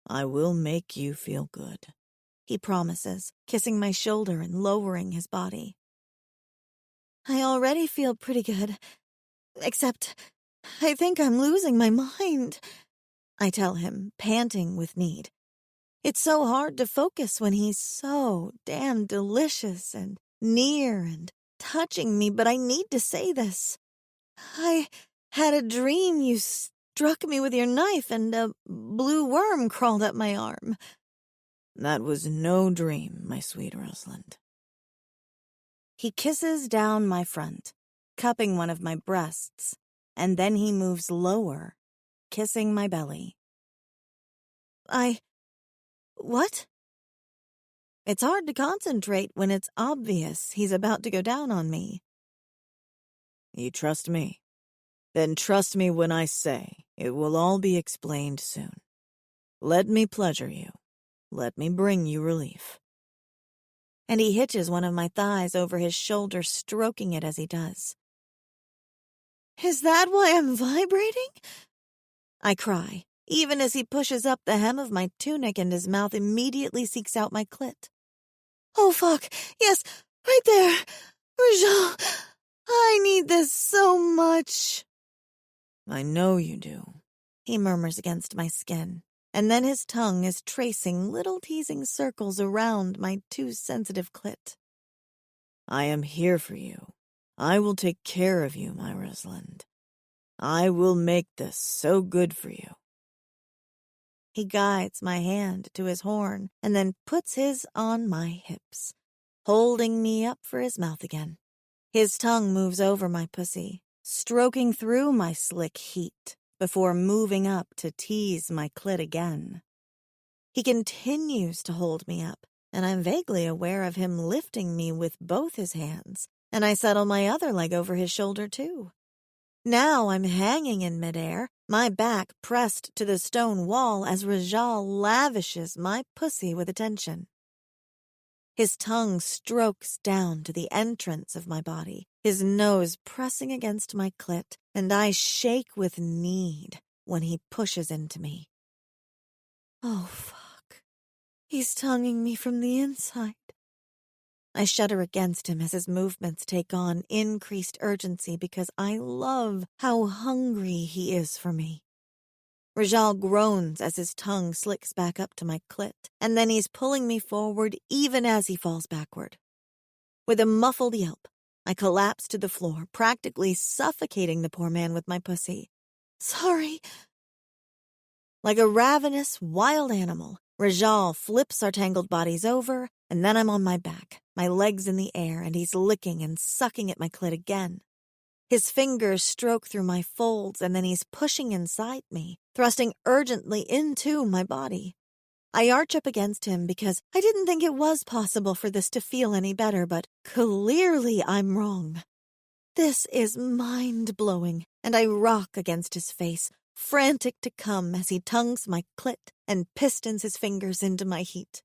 I will make you feel good, he promises, kissing my shoulder and lowering his body. I already feel pretty good, except I think I'm losing my mind, I tell him, panting with need. It's so hard to focus when he's so damn delicious and near and touching me, but I need to say this. I had a dream you struck me with your knife and a blue worm crawled up my arm. That was no dream, my sweet Rosalind. He kisses down my front, cupping one of my breasts, and then he moves lower, kissing my belly. What? It's hard to concentrate when it's obvious he's about to go down on me. You trust me? Then trust me when I say it will all be explained soon. Let me pleasure you. Let me bring you relief. And he hitches one of my thighs over his shoulder, stroking it as he does. Is that why I'm vibrating? I cry, even as he pushes up the hem of my tunic and his mouth immediately seeks out my clit. Oh, fuck. Yes, right there. Rajal, I need this so much. I know you do, he murmurs against my skin, and then his tongue is tracing little teasing circles around my too sensitive clit. I am here for you. I will take care of you, my Rosalind. I will make this so good for you. He guides my hand to his horn and then puts his on my hips, holding me up for his mouth again. His tongue moves over my pussy, stroking through my slick heat before moving up to tease my clit again. He continues to hold me up, and I'm vaguely aware of him lifting me with both his hands, and I settle my other leg over his shoulder too. Now I'm hanging in midair, my back pressed to the stone wall as Rajal lavishes my pussy with attention. His tongue strokes down to the entrance of my body, his nose pressing against my clit, and I shake with need when he pushes into me. Oh, fuck. He's tonguing me from the inside. I shudder against him as his movements take on increased urgency because I love how hungry he is for me. Rajal groans as his tongue slicks back up to my clit, and then he's pulling me forward even as he falls backward. With a muffled yelp, I collapse to the floor, practically suffocating the poor man with my pussy. Sorry. Like a ravenous, wild animal, Rajal flips our tangled bodies over, and then I'm on my back, my legs in the air, and he's licking and sucking at my clit again. His fingers stroke through my folds, and then he's pushing inside me, thrusting urgently into my body. I arch up against him because I didn't think it was possible for this to feel any better, but clearly I'm wrong. This is mind-blowing, and I rock against his face, frantic to come as he tongues my clit and pistons his fingers into my heat.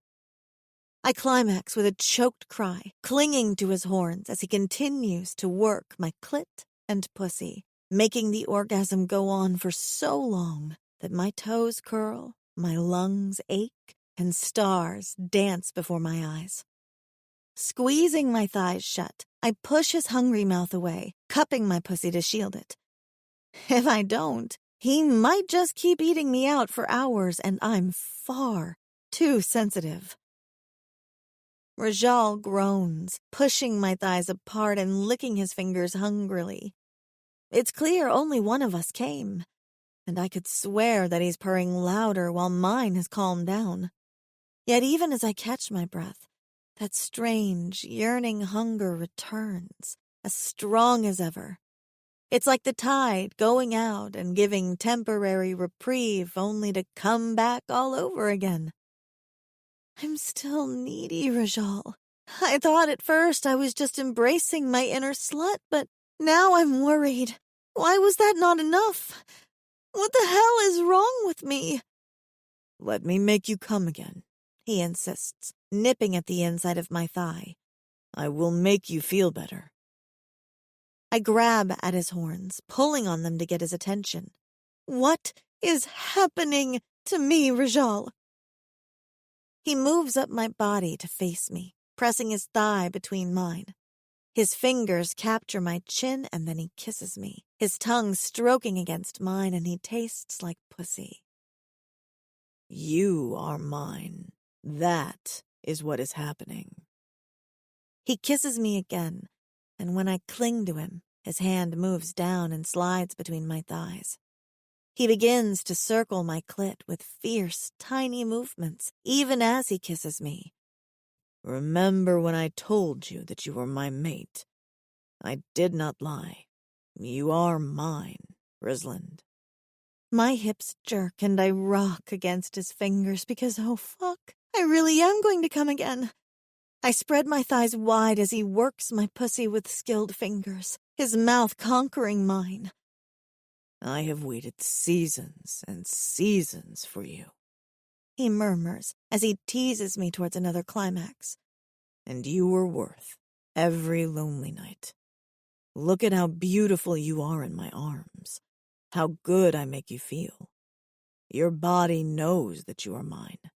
I climax with a choked cry, clinging to his horns as he continues to work my clit and pussy, making the orgasm go on for so long that my toes curl, my lungs ache, and stars dance before my eyes. Squeezing my thighs shut, I push his hungry mouth away, cupping my pussy to shield it. If I don't, he might just keep eating me out for hours, and I'm far too sensitive. Rajal groans, pushing my thighs apart and licking his fingers hungrily. It's clear only one of us came, and I could swear that he's purring louder while mine has calmed down. Yet even as I catch my breath, that strange, yearning hunger returns, as strong as ever. It's like the tide going out and giving temporary reprieve only to come back all over again. I'm still needy, Rajal. I thought at first I was just embracing my inner slut, but now I'm worried. Why was that not enough? What the hell is wrong with me? Let me make you come again, he insists, nipping at the inside of my thigh. I will make you feel better. I grab at his horns, pulling on them to get his attention. What is happening to me, Rajal? He moves up my body to face me, pressing his thigh between mine. His fingers capture my chin and then he kisses me, his tongue stroking against mine, and he tastes like pussy. You are mine. That is what is happening. He kisses me again, and when I cling to him, his hand moves down and slides between my thighs. He begins to circle my clit with fierce, tiny movements, even as he kisses me. Remember when I told you that you were my mate? I did not lie. You are mine, Risland. My hips jerk and I rock against his fingers because, oh fuck, I really am going to come again. I spread my thighs wide as he works my pussy with skilled fingers, his mouth conquering mine. I have waited seasons and seasons for you, he murmurs as he teases me towards another climax. And you were worth every lonely night. Look at how beautiful you are in my arms, how good I make you feel. Your body knows that you are mine.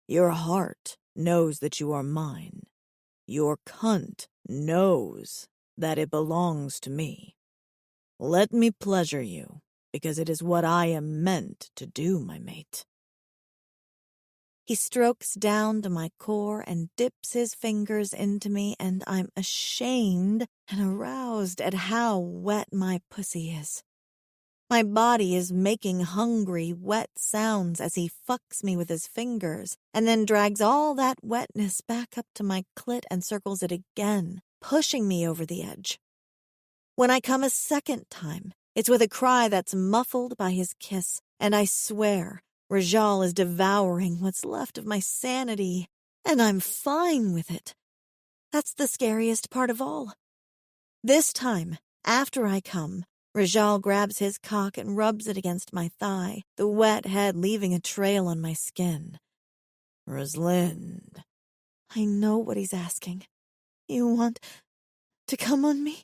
Your heart knows that you are mine. Your cunt knows that it belongs to me. Let me pleasure you, because it is what I am meant to do, my mate. He strokes down to my core and dips his fingers into me, and I'm ashamed and aroused at how wet my pussy is. My body is making hungry, wet sounds as he fucks me with his fingers, and then drags all that wetness back up to my clit and circles it again, pushing me over the edge. When I come a second time, it's with a cry that's muffled by his kiss, and I swear Rajal is devouring what's left of my sanity, and I'm fine with it. That's the scariest part of all. This time, after I come, Rajal grabs his cock and rubs it against my thigh, the wet head leaving a trail on my skin. Risland. I know what he's asking. You want to come on me?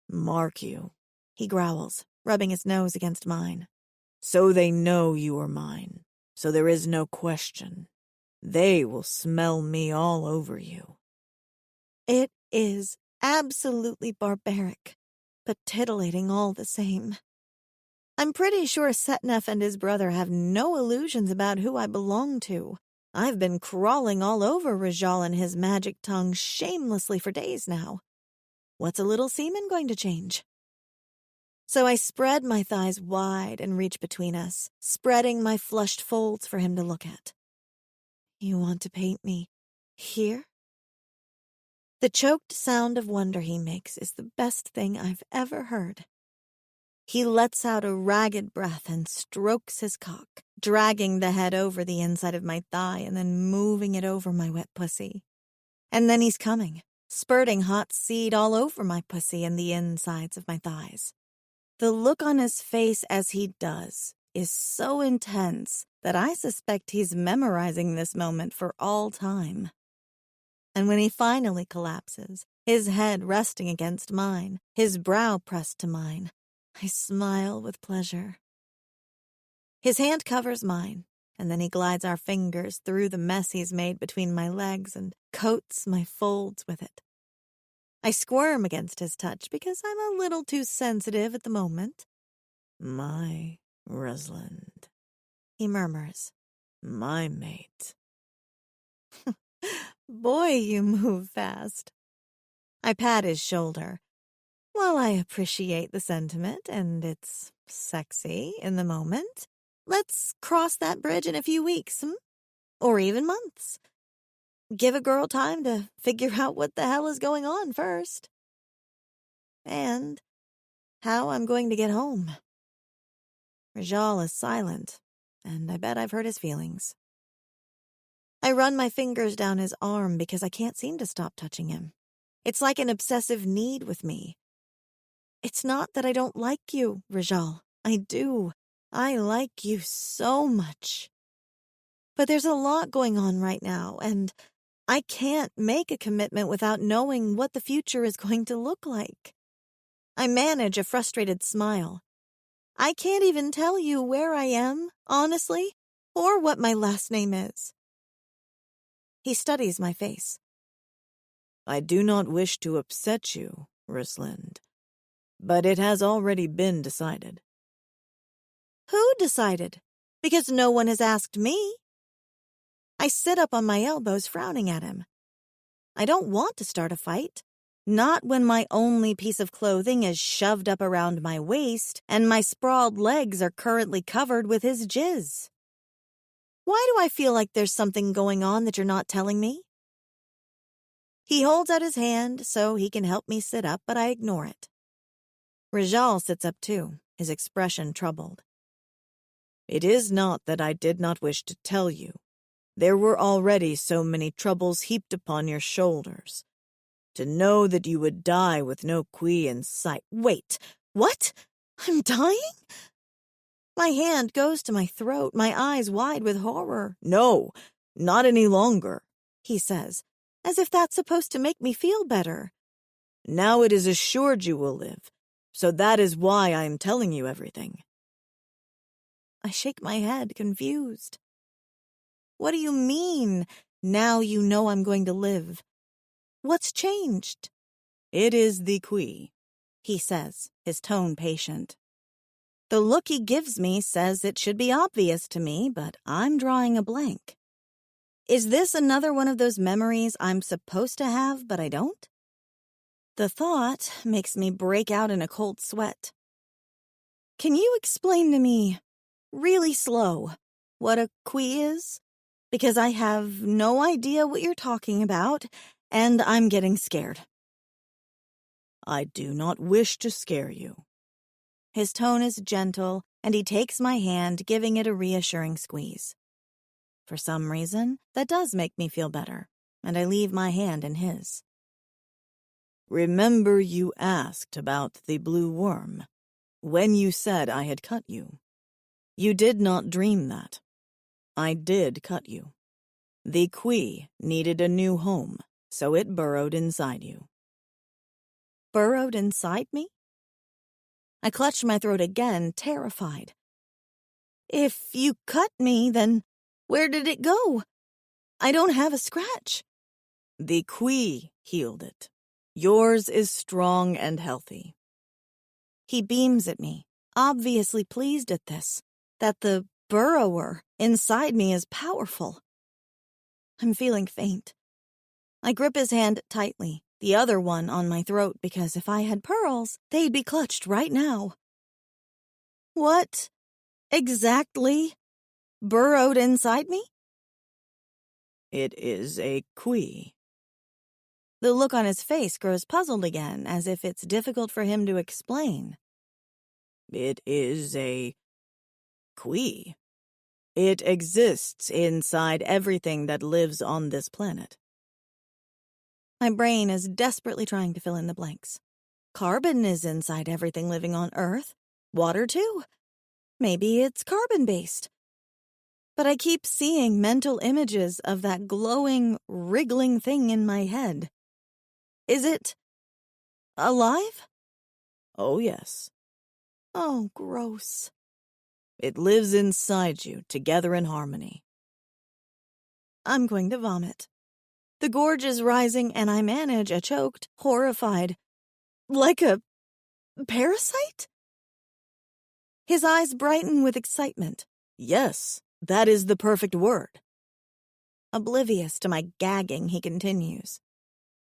Mark you, he growls, rubbing his nose against mine. So they know you are mine, so there is no question. They will smell me all over you. It is absolutely barbaric, but titillating all the same. I'm pretty sure Setnef and his brother have no illusions about who I belong to. I've been crawling all over Rajal and his magic tongue shamelessly for days now. What's a little semen going to change? So I spread my thighs wide and reach between us, spreading my flushed folds for him to look at. You want to paint me here? The choked sound of wonder he makes is the best thing I've ever heard. He lets out a ragged breath and strokes his cock, dragging the head over the inside of my thigh and then moving it over my wet pussy. And then he's coming, spurting hot seed all over my pussy and the insides of my thighs. The look on his face as he does is so intense that I suspect he's memorizing this moment for all time. And when he finally collapses, his head resting against mine, his brow pressed to mine, I smile with pleasure. His hand covers mine, and then he glides our fingers through the mess he's made between my legs and coats my folds with it. I squirm against his touch because I'm a little too sensitive at the moment. My Rosalind, he murmurs. My mate. Boy, you move fast. I pat his shoulder. While I appreciate the sentiment, and it's sexy in the moment, let's cross that bridge in a few weeks, or even months. Give a girl time to figure out what the hell is going on first. And how I'm going to get home. Rajal is silent, and I bet I've hurt his feelings. I run my fingers down his arm because I can't seem to stop touching him. It's like an obsessive need with me. It's not that I don't like you, Rajal. I do. I like you so much. But there's a lot going on right now, and I can't make a commitment without knowing what the future is going to look like. I manage a frustrated smile. I can't even tell you where I am, honestly, or what my last name is. He studies my face. I do not wish to upset you, Rosalind, but it has already been decided. Who decided? Because no one has asked me. I sit up on my elbows, frowning at him. I don't want to start a fight. Not when my only piece of clothing is shoved up around my waist and my sprawled legs are currently covered with his jizz. Why do I feel like there's something going on that you're not telling me? He holds out his hand so he can help me sit up, but I ignore it. Rajal sits up too, his expression troubled. It is not that I did not wish to tell you. There were already so many troubles heaped upon your shoulders. To know that you would die with no queen in sight. Wait, what? I'm dying? My hand goes to my throat, my eyes wide with horror. No, not any longer, he says, as if that's supposed to make me feel better. Now it is assured you will live, so that is why I am telling you everything. I shake my head, confused. What do you mean, now you know I'm going to live? What's changed? It is the Qui, he says, his tone patient. The look he gives me says it should be obvious to me, but I'm drawing a blank. Is this another one of those memories I'm supposed to have, but I don't? The thought makes me break out in a cold sweat. Can you explain to me, really slow, what a Qui is? Because I have no idea what you're talking about, and I'm getting scared. I do not wish to scare you. His tone is gentle, and he takes my hand, giving it a reassuring squeeze. For some reason, that does make me feel better, and I leave my hand in his. Remember you asked about the blue worm, when you said I had cut you. You did not dream that. I did cut you. The Qui needed a new home, so it burrowed inside you. Burrowed inside me? I clutched my throat again, terrified. If you cut me, then where did it go? I don't have a scratch. The Queen healed it. Yours is strong and healthy. He beams at me, obviously pleased at this, that the burrower inside me is powerful. I'm feeling faint. I grip his hand tightly, the other one on my throat, because if I had pearls, they'd be clutched right now. What exactly burrowed inside me? It is a Queen. The look on his face grows puzzled again, as if it's difficult for him to explain. It is a Queen. It exists inside everything that lives on this planet. My brain is desperately trying to fill in the blanks. Carbon is inside everything living on Earth. Water, too. Maybe it's carbon-based. But I keep seeing mental images of that glowing, wriggling thing in my head. Is it alive? Oh, yes. Oh, gross. It lives inside you, together in harmony. I'm going to vomit. The gorge is rising, and I manage a choked, horrified, like a parasite? His eyes brighten with excitement. Yes, that is the perfect word. Oblivious to my gagging, he continues.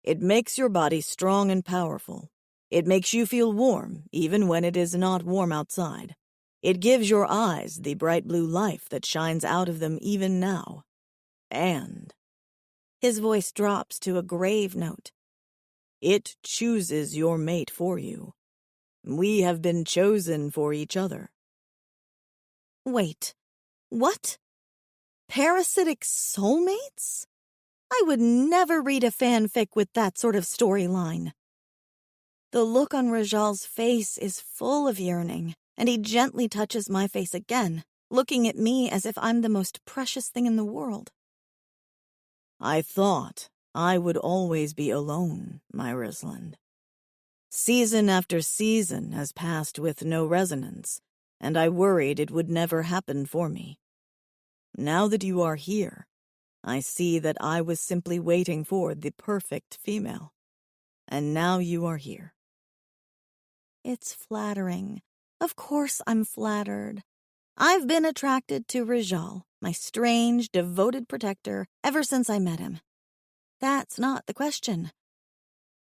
It makes your body strong and powerful. It makes you feel warm, even when it is not warm outside. It gives your eyes the bright blue life that shines out of them even now. And his voice drops to a grave note. It chooses your mate for you. We have been chosen for each other. Wait, what? Parasitic soulmates? I would never read a fanfic with that sort of storyline. The look on Rajal's face is full of yearning, and he gently touches my face again, looking at me as if I'm the most precious thing in the world. I thought I would always be alone, my Risland. Season after season has passed with no resonance, and I worried it would never happen for me. Now that you are here, I see that I was simply waiting for the perfect female. And now you are here. It's flattering. Of course I'm flattered. I've been attracted to Rajal, my strange, devoted protector, ever since I met him. That's not the question.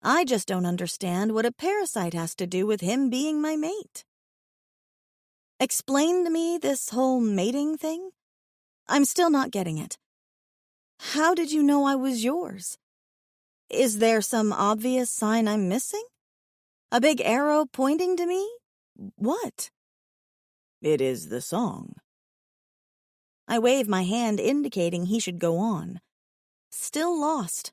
I just don't understand what a parasite has to do with him being my mate. Explain to me this whole mating thing? I'm still not getting it. How did you know I was yours? Is there some obvious sign I'm missing? A big arrow pointing to me? What? It is the song. I wave my hand indicating he should go on. Still lost.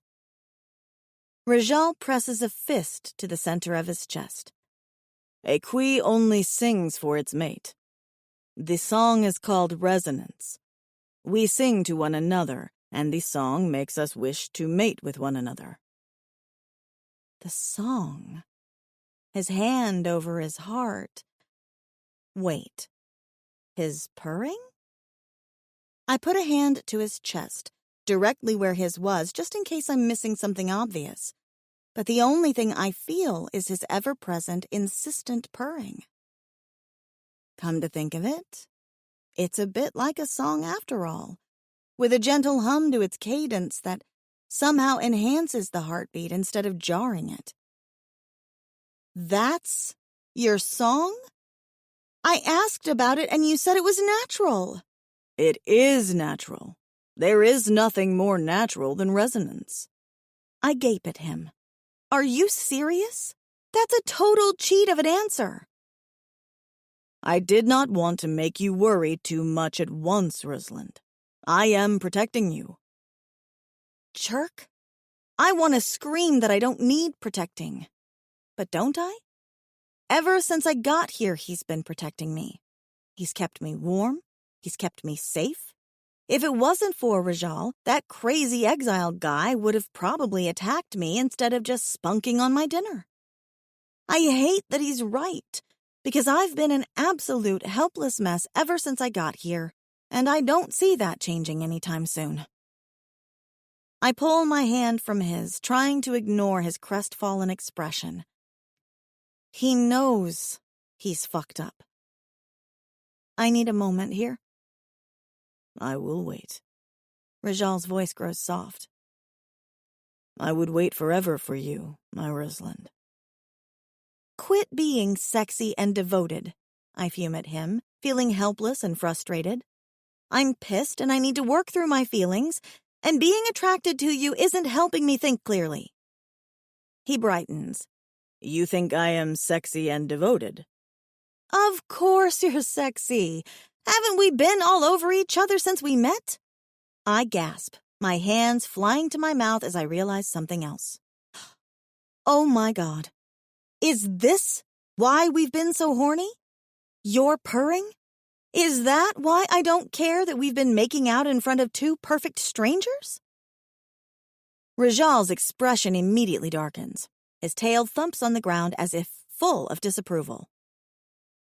Rajal presses a fist to the center of his chest. A Queen only sings for its mate. The song is called resonance. We sing to one another, and the song makes us wish to mate with one another. The song. His hand over his heart. Wait. His purring? I put a hand to his chest, directly where his was, just in case I'm missing something obvious. But the only thing I feel is his ever-present, insistent purring. Come to think of it, it's a bit like a song after all, with a gentle hum to its cadence that somehow enhances the heartbeat instead of jarring it. That's your song? I asked about it and you said it was natural. It is natural. There is nothing more natural than resonance. I gape at him. Are you serious? That's a total cheat of an answer. I did not want to make you worry too much at once, Risland. I am protecting you. Jerk. I want to scream that I don't need protecting. But don't I? Ever since I got here, he's been protecting me. He's kept me warm. He's kept me safe. If it wasn't for Rajal, that crazy exile guy would have probably attacked me instead of just spunking on my dinner. I hate that he's right, because I've been an absolute helpless mess ever since I got here, and I don't see that changing anytime soon. I pull my hand from his, trying to ignore his crestfallen expression. He knows he's fucked up. I need a moment here. I will wait. Rajal's voice grows soft. I would wait forever for you, my Rosalind. Quit being sexy and devoted, I fume at him, feeling helpless and frustrated. I'm pissed and I need to work through my feelings, and being attracted to you isn't helping me think clearly. He brightens. You think I am sexy and devoted? Of course you're sexy. Haven't we been all over each other since we met? I gasp, my hands flying to my mouth as I realize something else. Oh my God. Is this why we've been so horny? You're purring? Is that why I don't care that we've been making out in front of two perfect strangers? Rajal's expression immediately darkens. His tail thumps on the ground as if full of disapproval.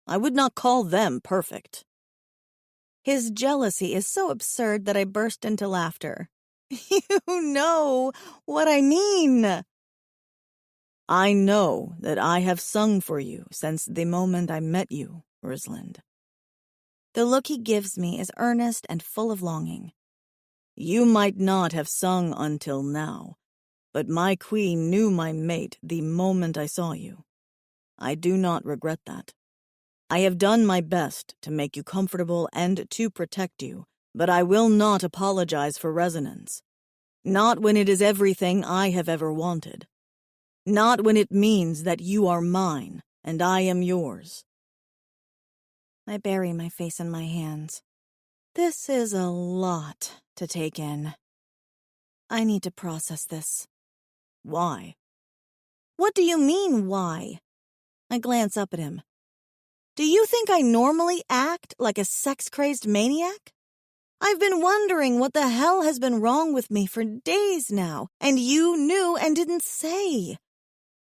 I would not call them perfect. His jealousy is so absurd that I burst into laughter. You know what I mean. I know that I have sung for you since the moment I met you, Rosalind. The look he gives me is earnest and full of longing. You might not have sung until now, but my queen knew my mate the moment I saw you. I do not regret that. I have done my best to make you comfortable and to protect you, but I will not apologize for resonance. Not when it is everything I have ever wanted. Not when it means that you are mine and I am yours. I bury my face in my hands. This is a lot to take in. I need to process this. Why? What do you mean, why? I glance up at him. Do you think I normally act like a sex-crazed maniac? I've been wondering what the hell has been wrong with me for days now, and you knew and didn't say.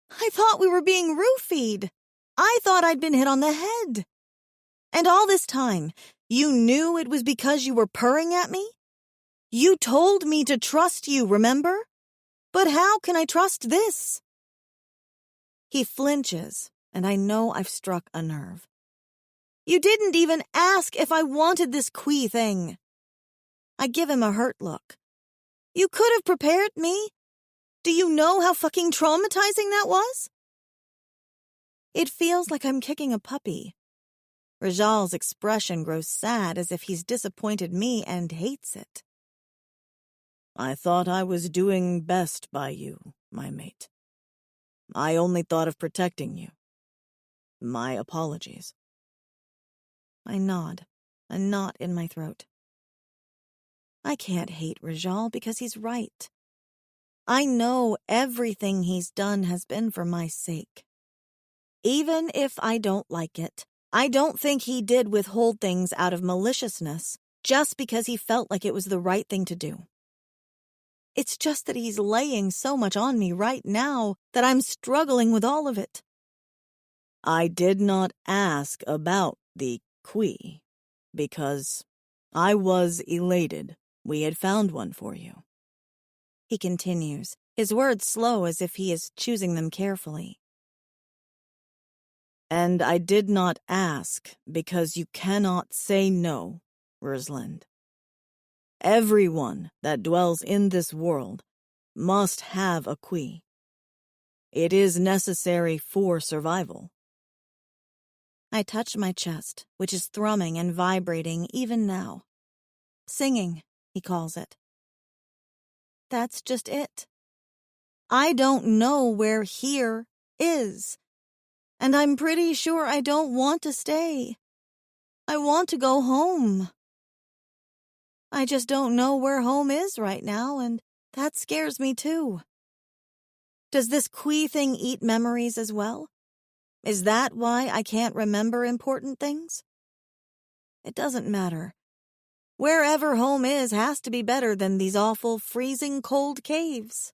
I thought we were being roofied. I thought I'd been hit on the head. And all this time, you knew it was because you were purring at me? You told me to trust you, remember? But how can I trust this? He flinches, and I know I've struck a nerve. You didn't even ask if I wanted this quee thing. I give him a hurt look. You could have prepared me. Do you know how fucking traumatizing that was? It feels like I'm kicking a puppy. Rajal's expression grows sad as if he's disappointed me and hates it. I thought I was doing best by you, my mate. I only thought of protecting you. My apologies. I nod, a knot in my throat. I can't hate Rajal because he's right. I know everything he's done has been for my sake. Even if I don't like it, I don't think he did withhold things out of maliciousness just because he felt like it was the right thing to do. It's just that he's laying so much on me right now that I'm struggling with all of it. I did not ask about the quee because I was elated we had found one for you. He continues, his words slow as if he is choosing them carefully. And I did not ask because you cannot say no, Rosalind. Everyone that dwells in this world must have a quee. It is necessary for survival. I touch my chest, which is thrumming and vibrating even now. Singing, he calls it. That's just it. I don't know where here is, and I'm pretty sure I don't want to stay. I want to go home. I just don't know where home is right now, and that scares me too. Does this quee thing eat memories as well? Is that why I can't remember important things? It doesn't matter. Wherever home is has to be better than these awful freezing cold caves.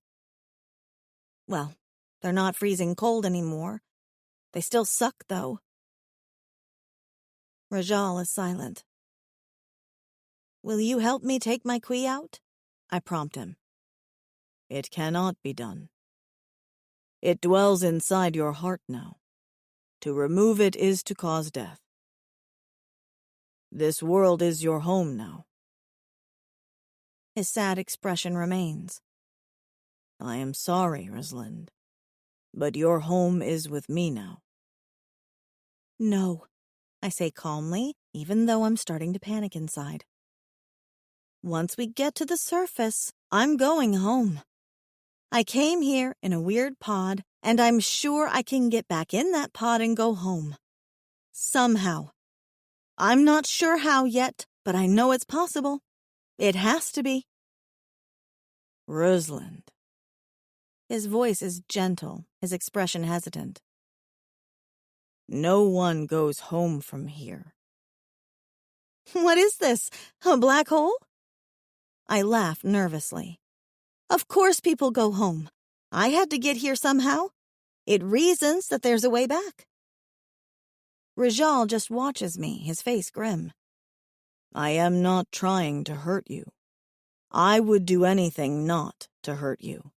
Well, they're not freezing cold anymore. They still suck, though. Rajal is silent. Will you help me take my quee out? I prompt him. It cannot be done. It dwells inside your heart now. To remove it is to cause death. This world is your home now. His sad expression remains. I am sorry, Rosalind, but your home is with me now. No, I say calmly, even though I'm starting to panic inside. Once we get to the surface, I'm going home. I came here in a weird pod, and I'm sure I can get back in that pod and go home. Somehow. I'm not sure how yet, but I know it's possible. It has to be. Rosalind. His voice is gentle, his expression hesitant. No one goes home from here. What is this? A black hole? I laugh nervously. Of course people go home. I had to get here somehow. It reasons that there's a way back. Rajal just watches me, his face grim. I am not trying to hurt you. I would do anything not to hurt you.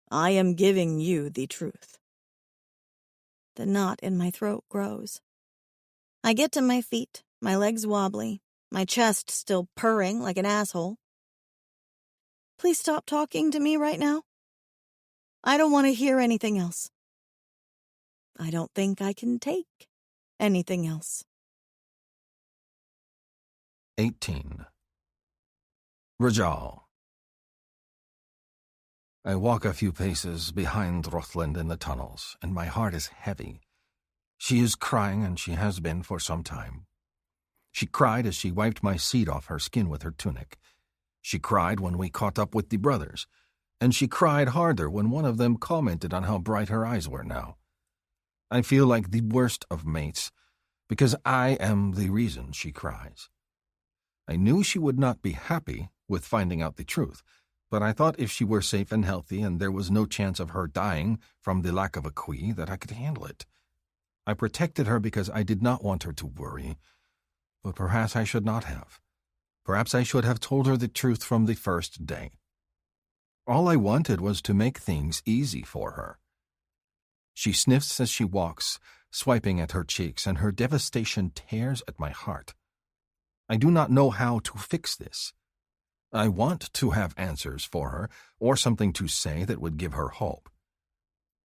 I am giving you the truth. The knot in my throat grows. I get to my feet, my legs wobbly, my chest still purring like an asshole. Please stop talking to me right now. I don't want to hear anything else. I don't think I can take anything else. 18. Rajal. I walk a few paces behind Rosalind in the tunnels, and my heart is heavy. She is crying, and she has been for some time. She cried as she wiped my seed off her skin with her tunic. She cried when we caught up with the brothers, and she cried harder when one of them commented on how bright her eyes were now. I feel like the worst of mates, because I am the reason she cries. I knew she would not be happy with finding out the truth, but I thought if she were safe and healthy and there was no chance of her dying from the lack of a Kui, that I could handle it. I protected her because I did not want her to worry, but perhaps I should not have. Perhaps I should have told her the truth from the first day. All I wanted was to make things easy for her. She sniffs as she walks, swiping at her cheeks, and her devastation tears at my heart. I do not know how to fix this. I want to have answers for her, or something to say that would give her hope.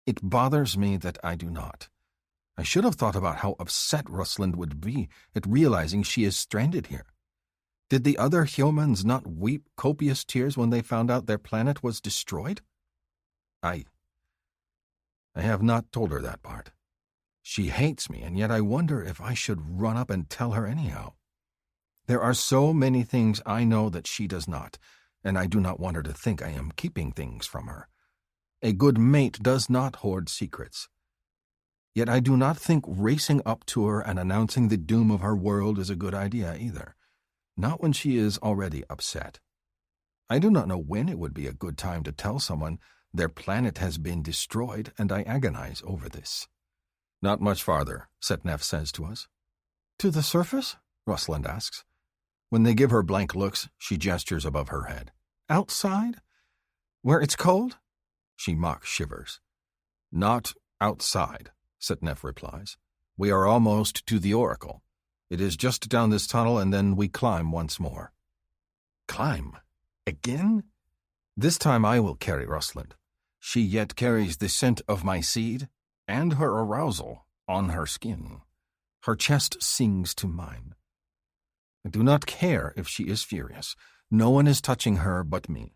It bothers me that I do not. I should have thought about how upset Rosalind would be at realizing she is stranded here. Did the other humans not weep copious tears when they found out their planet was destroyed? I have not told her that part. She hates me, and yet I wonder if I should run up and tell her anyhow. There are so many things I know that she does not, and I do not want her to think I am keeping things from her. A good mate does not hoard secrets. Yet I do not think racing up to her and announcing the doom of her world is a good idea either. Not when she is already upset. I do not know when it would be a good time to tell someone their planet has been destroyed, and I agonize over this. Not much farther, Setnev says to us. To the surface? Rosalind asks. When they give her blank looks, she gestures above her head. Outside? Where it's cold? She mock shivers. Not outside, Setnev replies. We are almost to the Oracle. It is just down this tunnel, and then we climb once more. Climb? Again? This time I will carry Rosalind. She yet carries the scent of my seed and her arousal on her skin. Her chest sings to mine. I do not care if she is furious. No one is touching her but me.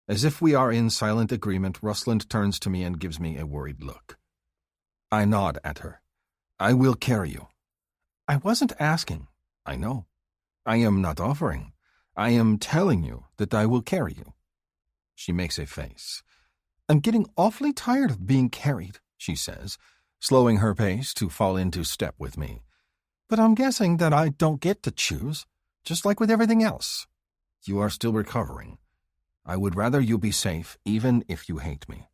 As if we are in silent agreement, Rosalind turns to me and gives me a worried look. I nod at her. I will carry you. I wasn't asking. I know. I am not offering. I am telling you that I will carry you. She makes a face. I'm getting awfully tired of being carried, she says, slowing her pace to fall into step with me. But I'm guessing that I don't get to choose, just like with everything else. You are still recovering. I would rather you be safe, even if you hate me.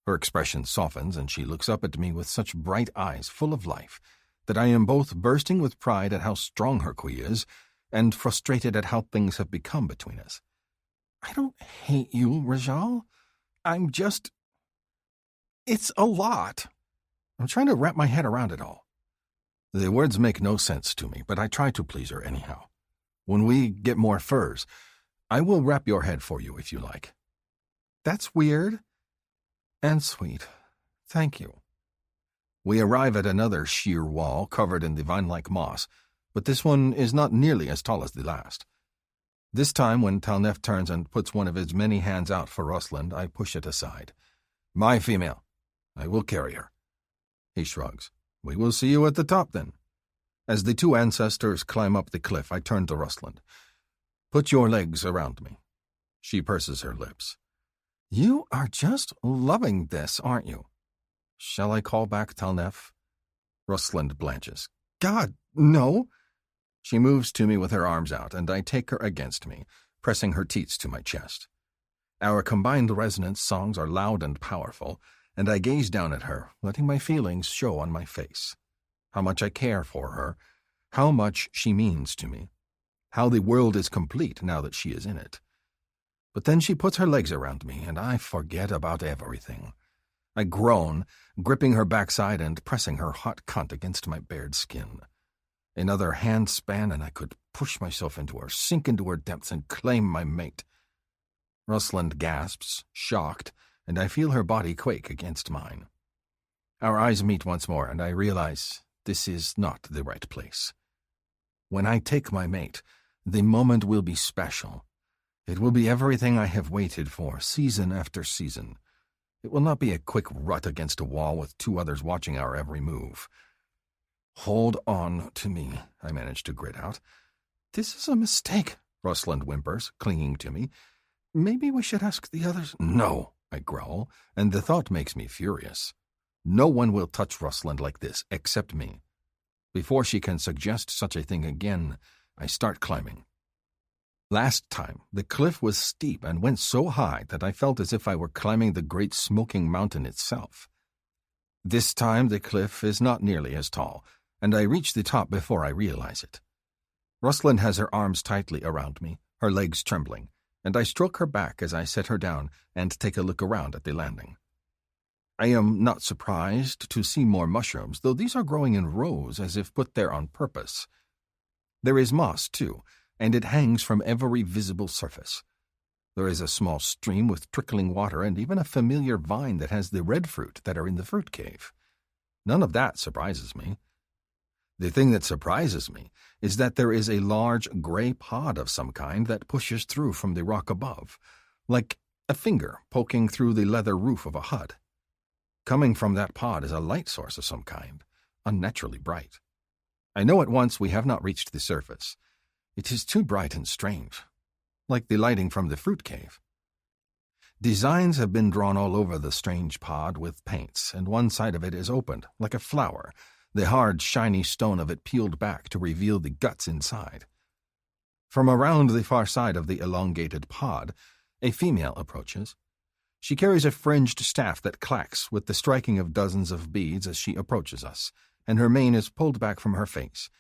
Her expression softens, and she looks up at me with such bright eyes full of life that I am both bursting with pride at how strong her Kui is and frustrated at how things have become between us. I don't hate you, Rajal. I'm just... It's a lot. I'm trying to wrap my head around it all. The words make no sense to me, but I try to please her anyhow. When we get more furs, I will wrap your head for you if you like. That's weird. And sweet. Thank you. We arrive at another sheer wall covered in the vine-like moss, but this one is not nearly as tall as the last. This time, when Talnef turns and puts one of his many hands out for Rosalind, I push it aside. My female. I will carry her. He shrugs. We will see you at the top, then. As the two ancestors climb up the cliff, I turn to Rosalind. Put your legs around me. She purses her lips. You are just loving this, aren't you? Shall I call back Talnef? Rosalind blanches. God, no! She moves to me with her arms out, and I take her against me, pressing her teats to my chest. Our combined resonance songs are loud and powerful, and I gaze down at her, letting my feelings show on my face. How much I care for her, how much she means to me, how the world is complete now that she is in it. But then she puts her legs around me, and I forget about everything. I groan, gripping her backside and pressing her hot cunt against my bared skin. Another hand span, and I could push myself into her, sink into her depths, and claim my mate. Rosalind gasps, shocked, and I feel her body quake against mine. Our eyes meet once more, and I realize this is not the right place. When I take my mate, the moment will be special. It will be everything I have waited for, season after season. It will not be a quick rut against a wall with two others watching our every move. Hold on to me, I manage to grit out. This is a mistake, Rosalind whimpers, clinging to me. Maybe we should ask the others. No, I growl, and the thought makes me furious. No one will touch Rosalind like this, except me. Before she can suggest such a thing again, I start climbing. Last time, the cliff was steep and went so high that I felt as if I were climbing the great smoking mountain itself. This time, the cliff is not nearly as tall, and I reach the top before I realize it. Rosalind has her arms tightly around me, her legs trembling, and I stroke her back as I set her down and take a look around at the landing. I am not surprised to see more mushrooms, though these are growing in rows as if put there on purpose. There is moss, too, and it hangs from every visible surface. There is a small stream with trickling water and even a familiar vine that has the red fruit that are in the fruit cave. None of that surprises me. The thing that surprises me is that there is a large gray pod of some kind that pushes through from the rock above, like a finger poking through the leather roof of a hut. Coming from that pod is a light source of some kind, unnaturally bright. I know at once we have not reached the surface. It is too bright and strange, like the lighting from the fruit cave. Designs have been drawn all over the strange pod with paints, and one side of it is opened, like a flower, the hard, shiny stone of it peeled back to reveal the guts inside. From around the far side of the elongated pod, a female approaches. She carries a fringed staff that clacks with the striking of dozens of beads as she approaches us, and her mane is pulled back from her face,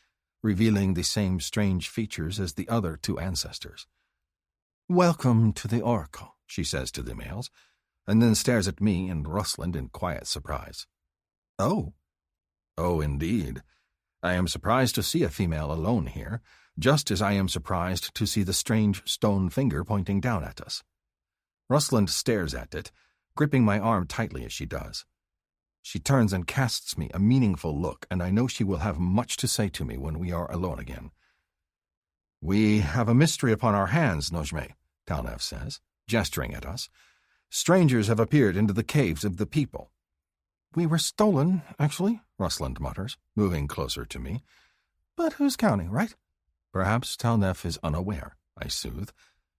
revealing the same strange features as the other two ancestors. "Welcome to the Oracle," she says to the males, and then stares at me and Rosalind in quiet surprise. Oh. Oh, indeed. I am surprised to see a female alone here, just as I am surprised to see the strange stone finger pointing down at us. Rosalind stares at it, gripping my arm tightly as she does. She turns and casts me a meaningful look, and I know she will have much to say to me when we are alone again. "We have a mystery upon our hands, Nojme," Talnef says, gesturing at us. "Strangers have appeared into the caves of the people." "We were stolen, actually," Rosalind mutters, moving closer to me. "But who's counting, right?" "Perhaps Talnef is unaware," I soothe.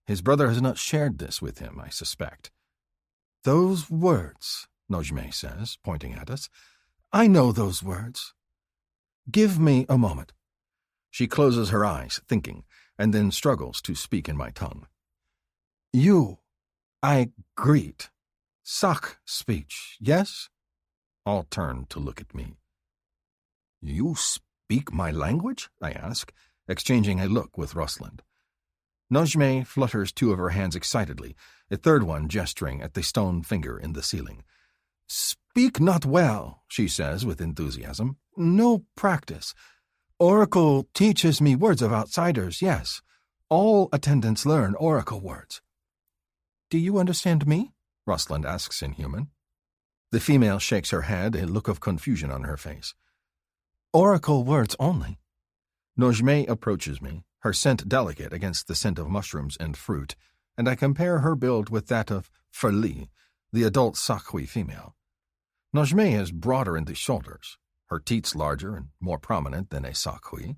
"His brother has not shared this with him, I suspect." "Those words," Nojme says, pointing at us. "I know those words. Give me a moment." She closes her eyes, thinking, and then struggles to speak in my tongue. "You, I greet. Sak speech, yes?" All turn to look at me. "You speak my language?" I ask, exchanging a look with Rosalind. Najme flutters two of her hands excitedly, a third one gesturing at the stone finger in the ceiling. "Speak not well," she says with enthusiasm. "No practice. Oracle teaches me words of outsiders, yes. All attendants learn oracle words." "Do you understand me?" Rosalind asks in human. The female shakes her head, a look of confusion on her face. "Oracle words only." Najme approaches me, her scent delicate against the scent of mushrooms and fruit, and I compare her build with that of Ferli, the adult Sakwi female. Najme is broader in the shoulders, her teats larger and more prominent than a Sakwi.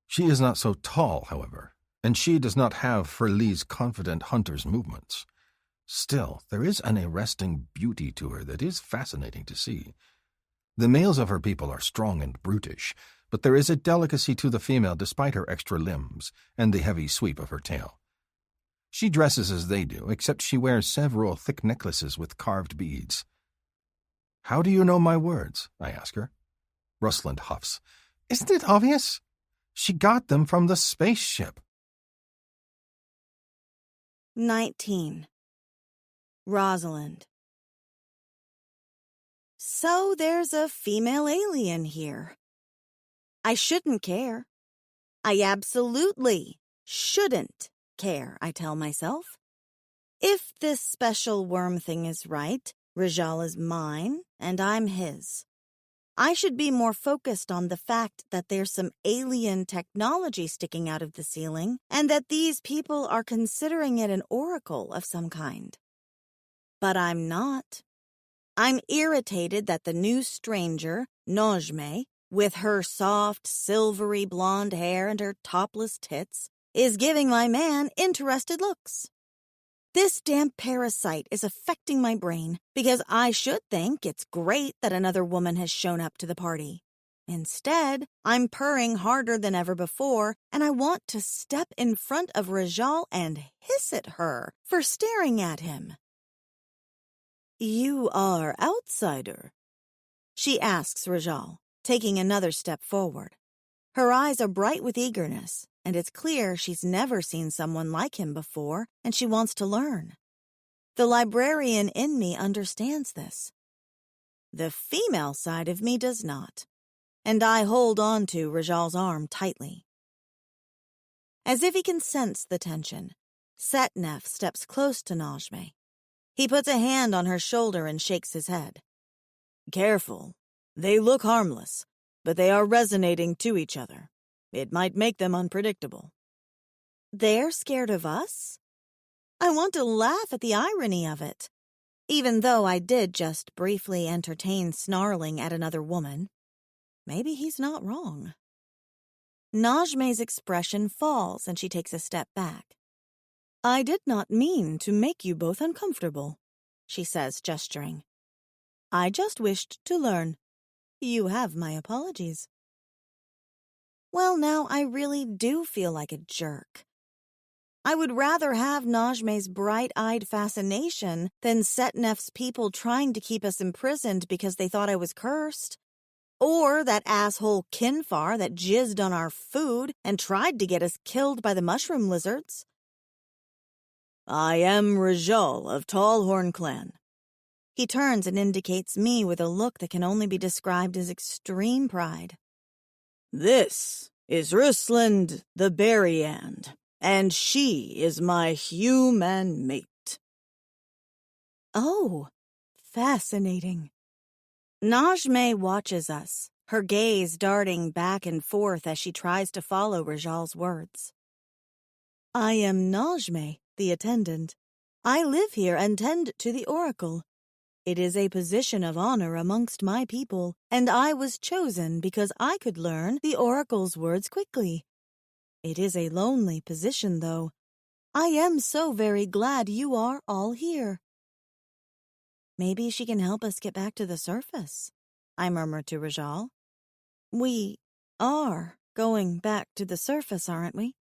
She is not so tall, however, and she does not have Ferli's confident hunter's movements. Still, there is an arresting beauty to her that is fascinating to see. The males of her people are strong and brutish, but there is a delicacy to the female despite her extra limbs and the heavy sweep of her tail. She dresses as they do, except she wears several thick necklaces with carved beads. "How do you know my words?" I ask her. Rosalind huffs. "Isn't it obvious? She got them from the spaceship." 19. Rosalind. So there's a female alien here. I shouldn't care. I absolutely shouldn't care, I tell myself. If this special worm thing is right, Rajal is mine and I'm his. I should be more focused on the fact that there's some alien technology sticking out of the ceiling and that these people are considering it an oracle of some kind. But I'm not. I'm irritated that the new stranger, Najme, with her soft, silvery blonde hair and her topless tits, is giving my man interested looks. This damn parasite is affecting my brain because I should think it's great that another woman has shown up to the party. Instead, I'm purring harder than ever before, and I want to step in front of Rajal and hiss at her for staring at him. "You are outsider?" she asks Rajal, taking another step forward. Her eyes are bright with eagerness, and it's clear she's never seen someone like him before, and she wants to learn. The librarian in me understands this. The female side of me does not, and I hold on to Rajal's arm tightly. As if he can sense the tension, Setnef steps close to Najme. He puts a hand on her shoulder and shakes his head. "Careful. They look harmless, but they are resonating to each other. It might make them unpredictable." "They're scared of us?" I want to laugh at the irony of it, even though I did just briefly entertain snarling at another woman. Maybe he's not wrong. Najme's expression falls and she takes a step back. "I did not mean to make you both uncomfortable," she says, gesturing. "I just wished to learn. You have my apologies." Well, now I really do feel like a jerk. I would rather have Najme's bright-eyed fascination than Setnef's people trying to keep us imprisoned because they thought I was cursed. Or that asshole Kinfar that jizzed on our food and tried to get us killed by the mushroom lizards. "I am Rajal of Tallhorn Clan." He turns and indicates me with a look that can only be described as extreme pride. "This is Rusland the Berryand, and she is my human mate." Oh, fascinating. Najme watches us, her gaze darting back and forth as she tries to follow Rajal's words. "I am Najme, the attendant. I live here and tend to the oracle. It is a position of honor amongst my people, and I was chosen because I could learn the oracle's words quickly. It is a lonely position, though. I am so very glad you are all here." "Maybe she can help us get back to the surface," I murmur to Rajal. "We are going back to the surface, aren't we?"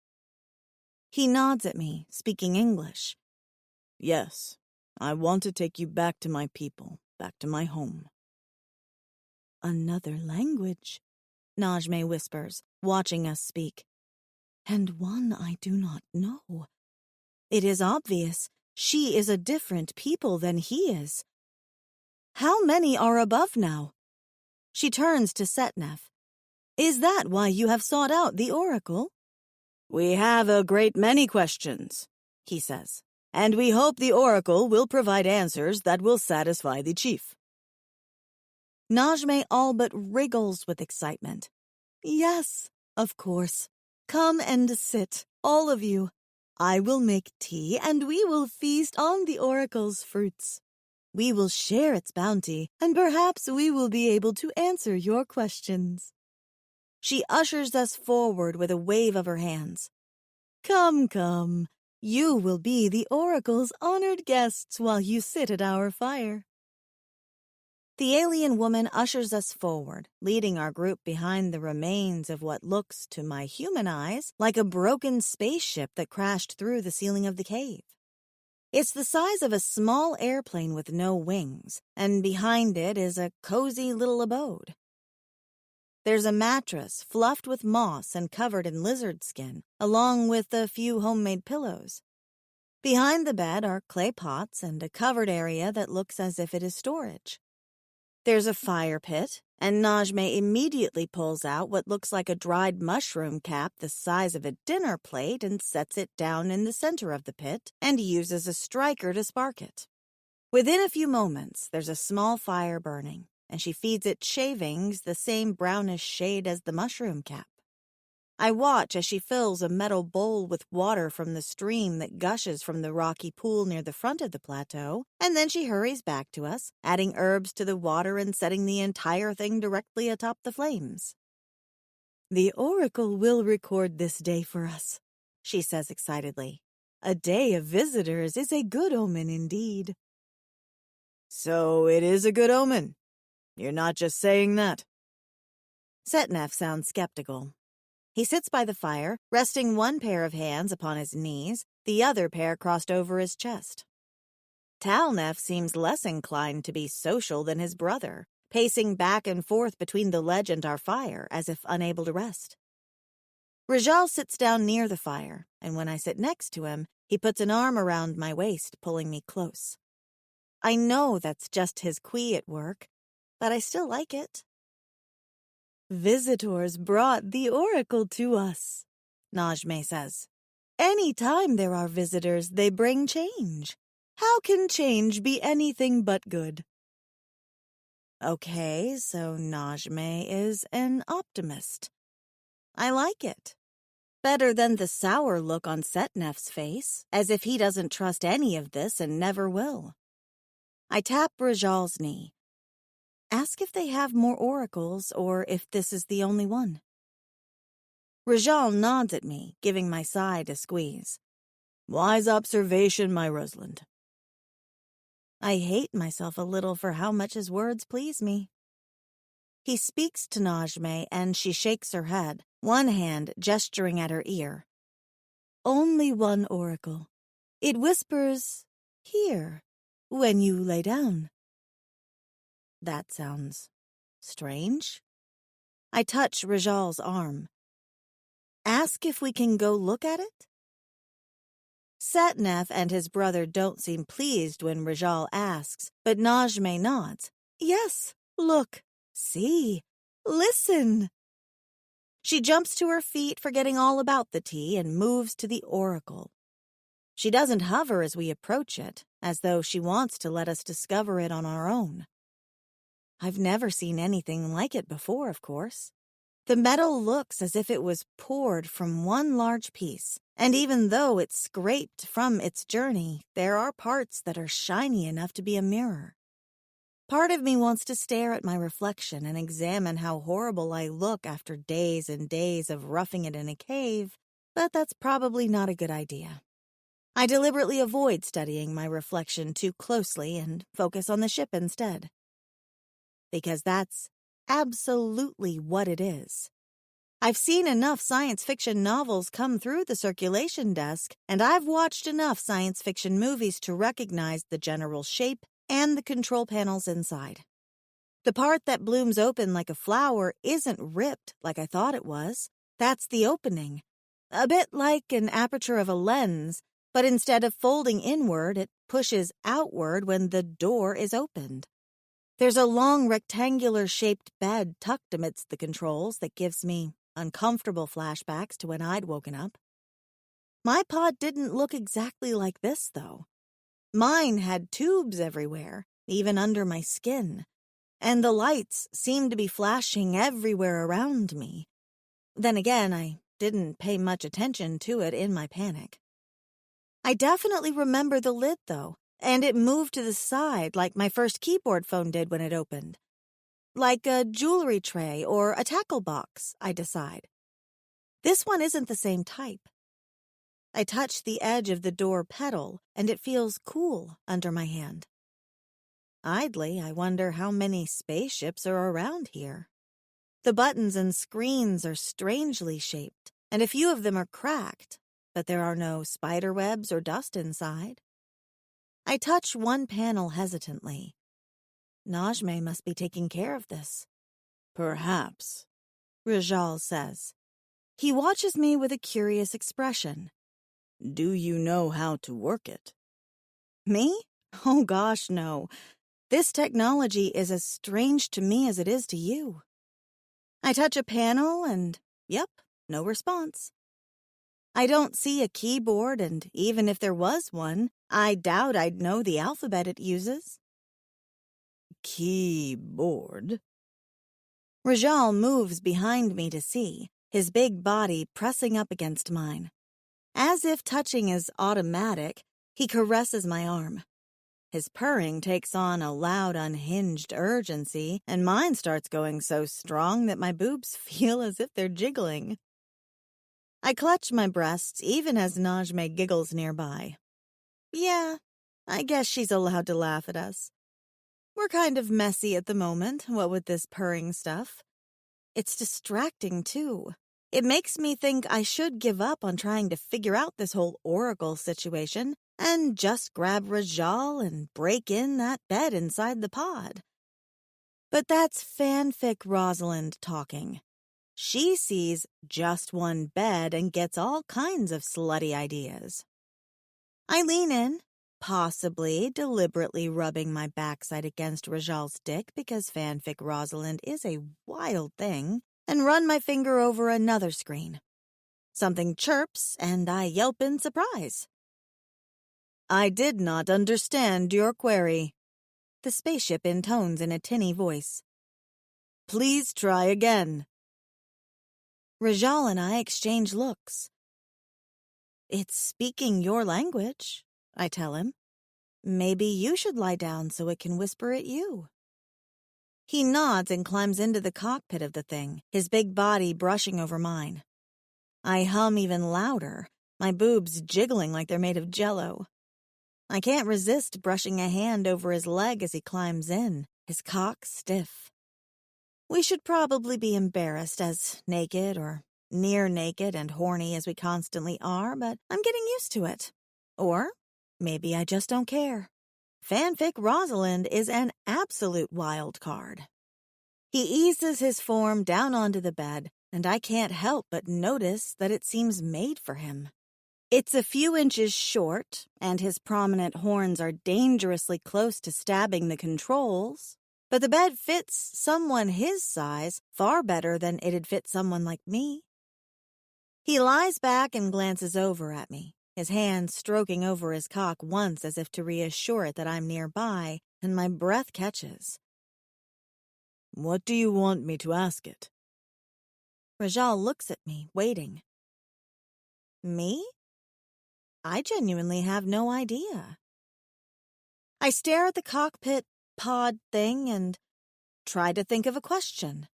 He nods at me, speaking English. "Yes, I want to take you back to my people, back to my home." "Another language," Najme whispers, watching us speak. and one I do not know. It is obvious she is a different people than he is. How many are above now? She turns to Setnef. Is that why you have sought out the oracle? We have a great many questions, he says, and we hope the oracle will provide answers that will satisfy the chief. Najme all but wriggles with excitement. Yes, of course. Come and sit, all of you. I will make tea, and we will feast on the oracle's fruits. We will share its bounty, and perhaps we will be able to answer your questions. She ushers us forward with a wave of her hands. Come, come. You will be the oracle's honored guests while you sit at our fire. The alien woman ushers us forward, leading our group behind the remains of what looks, to my human eyes, like a broken spaceship that crashed through the ceiling of the cave. It's the size of a small airplane with no wings, and behind it is a cozy little abode. There's a mattress fluffed with moss and covered in lizard skin, along with a few homemade pillows. Behind the bed are clay pots and a covered area that looks as if it is storage. There's a fire pit, and Najme immediately pulls out what looks like a dried mushroom cap the size of a dinner plate and sets it down in the center of the pit and uses a striker to spark it. Within a few moments, there's a small fire burning, and she feeds it shavings the same brownish shade as the mushroom cap. I watch as she fills a metal bowl with water from the stream that gushes from the rocky pool near the front of the plateau, and then she hurries back to us, adding herbs to the water and setting the entire thing directly atop the flames. The oracle will record this day for us, she says excitedly. A day of visitors is a good omen indeed. So it is a good omen. You're not just saying that. Setnef sounds skeptical. He sits by the fire, resting one pair of hands upon his knees, the other pair crossed over his chest. Talnef seems less inclined to be social than his brother, pacing back and forth between the ledge and our fire, as if unable to rest. Rajal sits down near the fire, and when I sit next to him, he puts an arm around my waist, pulling me close. I know that's just his Kui at work, but I still like it. Visitors brought the oracle to us, Najme says. Any time there are visitors, they bring change. How can change be anything but good? Okay, so Najme is an optimist. I like it. Better than the sour look on Setnef's face, as if he doesn't trust any of this and never will. I tap Rajal's knee. Ask if they have more oracles or if this is the only one. Rajal nods at me, giving my side a squeeze. Wise observation, my Rosalind. I hate myself a little for how much his words please me. He speaks to Najme and she shakes her head, one hand gesturing at her ear. Only one oracle. It whispers, here, when you lay down. That sounds strange. I touch Rajal's arm. Ask if we can go look at it? Setnef and his brother don't seem pleased when Rajal asks, but Najme nods. Yes, look, see, listen. She jumps to her feet, forgetting all about the tea, and moves to the oracle. She doesn't hover as we approach it, as though she wants to let us discover it on our own. I've never seen anything like it before, of course. The metal looks as if it was poured from one large piece, and even though it's scraped from its journey, there are parts that are shiny enough to be a mirror. Part of me wants to stare at my reflection and examine how horrible I look after days and days of roughing it in a cave, but that's probably not a good idea. I deliberately avoid studying my reflection too closely and focus on the ship instead. Because that's absolutely what it is. I've seen enough science fiction novels come through the circulation desk, and I've watched enough science fiction movies to recognize the general shape and the control panels inside. The part that blooms open like a flower isn't ripped like I thought it was. That's the opening. A bit like an aperture of a lens, but instead of folding inward, it pushes outward when the door is opened. There's a long rectangular-shaped bed tucked amidst the controls that gives me uncomfortable flashbacks to when I'd woken up. My pod didn't look exactly like this, though. Mine had tubes everywhere, even under my skin, and the lights seemed to be flashing everywhere around me. Then again, I didn't pay much attention to it in my panic. I definitely remember the lid, though, and it moved to the side like my first keyboard phone did when it opened. Like a jewelry tray or a tackle box, I decide. This one isn't the same type. I touch the edge of the door pedal, and it feels cool under my hand. Idly, I wonder how many spaceships are around here. The buttons and screens are strangely shaped, and a few of them are cracked, but there are no spider webs or dust inside. I touch one panel hesitantly. Najme must be taking care of this. Perhaps, Rajal says. He watches me with a curious expression. Do you know how to work it? Me? Oh gosh, no. This technology is as strange to me as it is to you. I touch a panel and, yep, no response. I don't see a keyboard, and even if there was one, I doubt I'd know the alphabet it uses. Keyboard? Rajal moves behind me to see, his big body pressing up against mine. As if touching is automatic, he caresses my arm. His purring takes on a loud, unhinged urgency, and mine starts going so strong that my boobs feel as if they're jiggling. I clutch my breasts even as Najme giggles nearby. Yeah, I guess she's allowed to laugh at us. We're kind of messy at the moment, what with this purring stuff. It's distracting, too. It makes me think I should give up on trying to figure out this whole Oracle situation and just grab Rajal and break in that bed inside the pod. But that's fanfic Rosalind talking. She sees just one bed and gets all kinds of slutty ideas. I lean in, possibly deliberately rubbing my backside against Rajal's dick because fanfic Rosalind is a wild thing, and run my finger over another screen. Something chirps, and I yelp in surprise. I did not understand your query, the spaceship intones in a tinny voice. Please try again. Rajal and I exchange looks. It's speaking your language, I tell him. Maybe you should lie down so it can whisper at you. He nods and climbs into the cockpit of the thing, his big body brushing over mine. I hum even louder, my boobs jiggling like they're made of jello. I can't resist brushing a hand over his leg as he climbs in, his cock stiff. We should probably be embarrassed as naked or near naked and horny as we constantly are, but I'm getting used to it. Or maybe I just don't care. Fanfic Rosalind is an absolute wild card. He eases his form down onto the bed, and I can't help but notice that it seems made for him. It's a few inches short, and his prominent horns are dangerously close to stabbing the controls, but the bed fits someone his size far better than it'd fit someone like me. He lies back and glances over at me, his hand stroking over his cock once as if to reassure it that I'm nearby, and my breath catches. What do you want me to ask it? Rajal looks at me, waiting. Me? I genuinely have no idea. I stare at the cockpit pod thing and try to think of a question.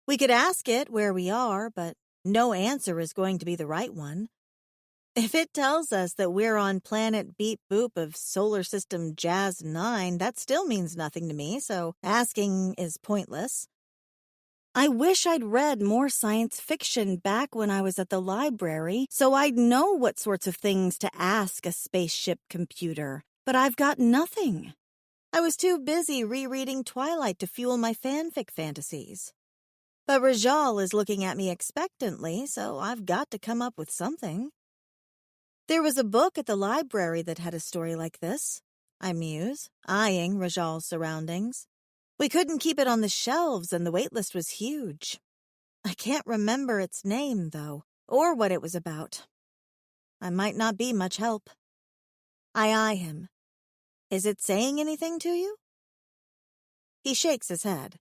We could ask it where we are, but no answer is going to be the right one. If it tells us that we're on planet Beep Boop of Solar System Jazz 9, that still means nothing to me, so asking is pointless. I wish I'd read more science fiction back when I was at the library, so I'd know what sorts of things to ask a spaceship computer, but I've got nothing. I was too busy rereading Twilight to fuel my fanfic fantasies. But Rajal is looking at me expectantly, so I've got to come up with something. There was a book at the library that had a story like this, I muse, eyeing Rajal's surroundings. We couldn't keep it on the shelves, and the waitlist was huge. I can't remember its name, though, or what it was about. I might not be much help. I eye him. Is it saying anything to you? He shakes his head.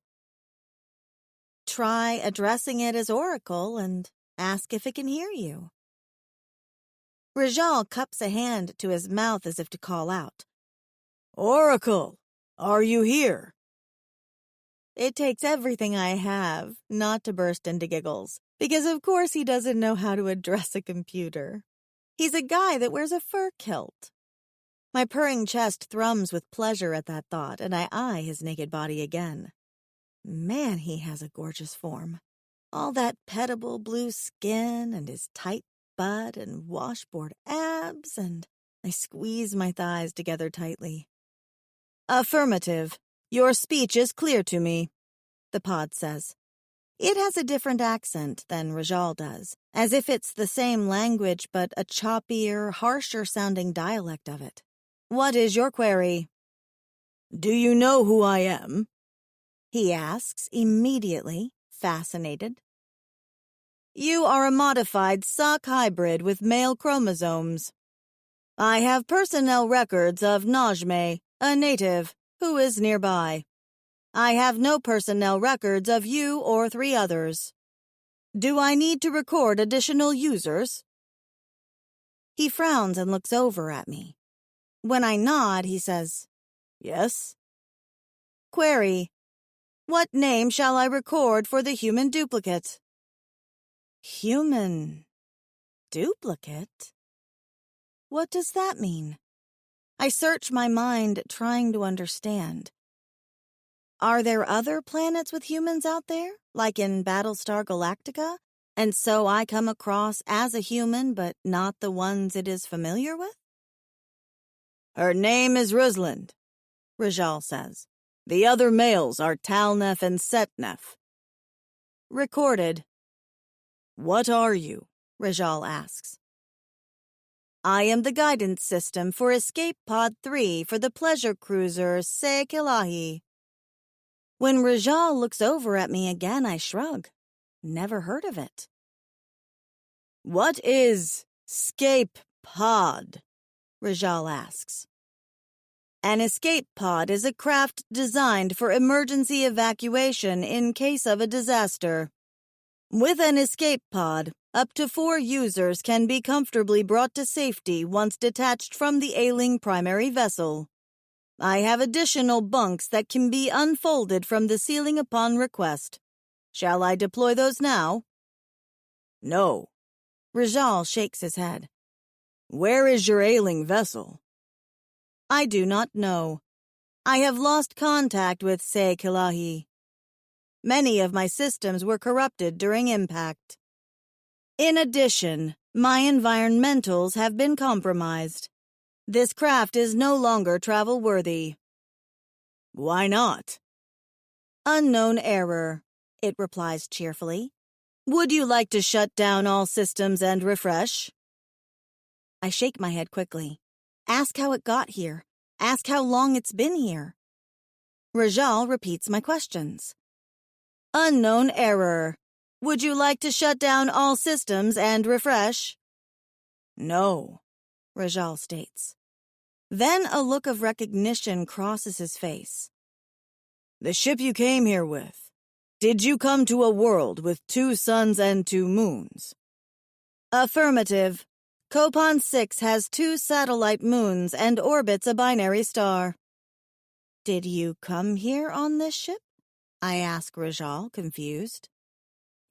Try addressing it as Oracle and ask if it can hear you. Rajal cups a hand to his mouth as if to call out. Oracle, are you here? It takes everything I have not to burst into giggles, because of course he doesn't know how to address a computer. He's a guy that wears a fur kilt. My purring chest thrums with pleasure at that thought, and I eye his naked body again. Man, he has a gorgeous form. All that petable blue skin and his tight butt and washboard abs, and I squeeze my thighs together tightly. Affirmative. Your speech is clear to me, the pod says. It has a different accent than Rajal does, as if it's the same language but a choppier, harsher-sounding dialect of it. What is your query? Do you know who I am? He asks, immediately, fascinated. You are a modified sock hybrid with male chromosomes. I have personnel records of Najme, a native, who is nearby. I have no personnel records of you or 3 others. Do I need to record additional users? He frowns and looks over at me. When I nod, he says, Yes. Query. What name shall I record for the human duplicate? Human duplicate? What does that mean? I search my mind, trying to understand. Are there other planets with humans out there, like in Battlestar Galactica, and so I come across as a human but not the ones it is familiar with? Her name is Rusland, Rajal says. The other males are Talnef and Setnef. Recorded. What are you? Rajal asks. I am the guidance system for Escape Pod 3 for the pleasure cruiser Sekilahi. When Rajal looks over at me again, I shrug. Never heard of it. What is Escape Pod? Rajal asks. An escape pod is a craft designed for emergency evacuation in case of a disaster. With an escape pod, up to 4 users can be comfortably brought to safety once detached from the ailing primary vessel. I have additional bunks that can be unfolded from the ceiling upon request. Shall I deploy those now? No. Rajal shakes his head. Where is your ailing vessel? I do not know. I have lost contact with Sekilahi. Many of my systems were corrupted during impact. In addition, my environmentals have been compromised. This craft is no longer travel-worthy. Why not? Unknown error, it replies cheerfully. Would you like to shut down all systems and refresh? I shake my head quickly. Ask how it got here. Ask how long it's been here. Rajal repeats my questions. Unknown error. Would you like to shut down all systems and refresh? No, Rajal states. Then a look of recognition crosses his face. The ship you came here with. Did you come to a world with 2 suns and 2 moons? Affirmative. Copan 6 has 2 satellite moons and orbits a binary star. Did you come here on this ship? I ask Rajal, confused.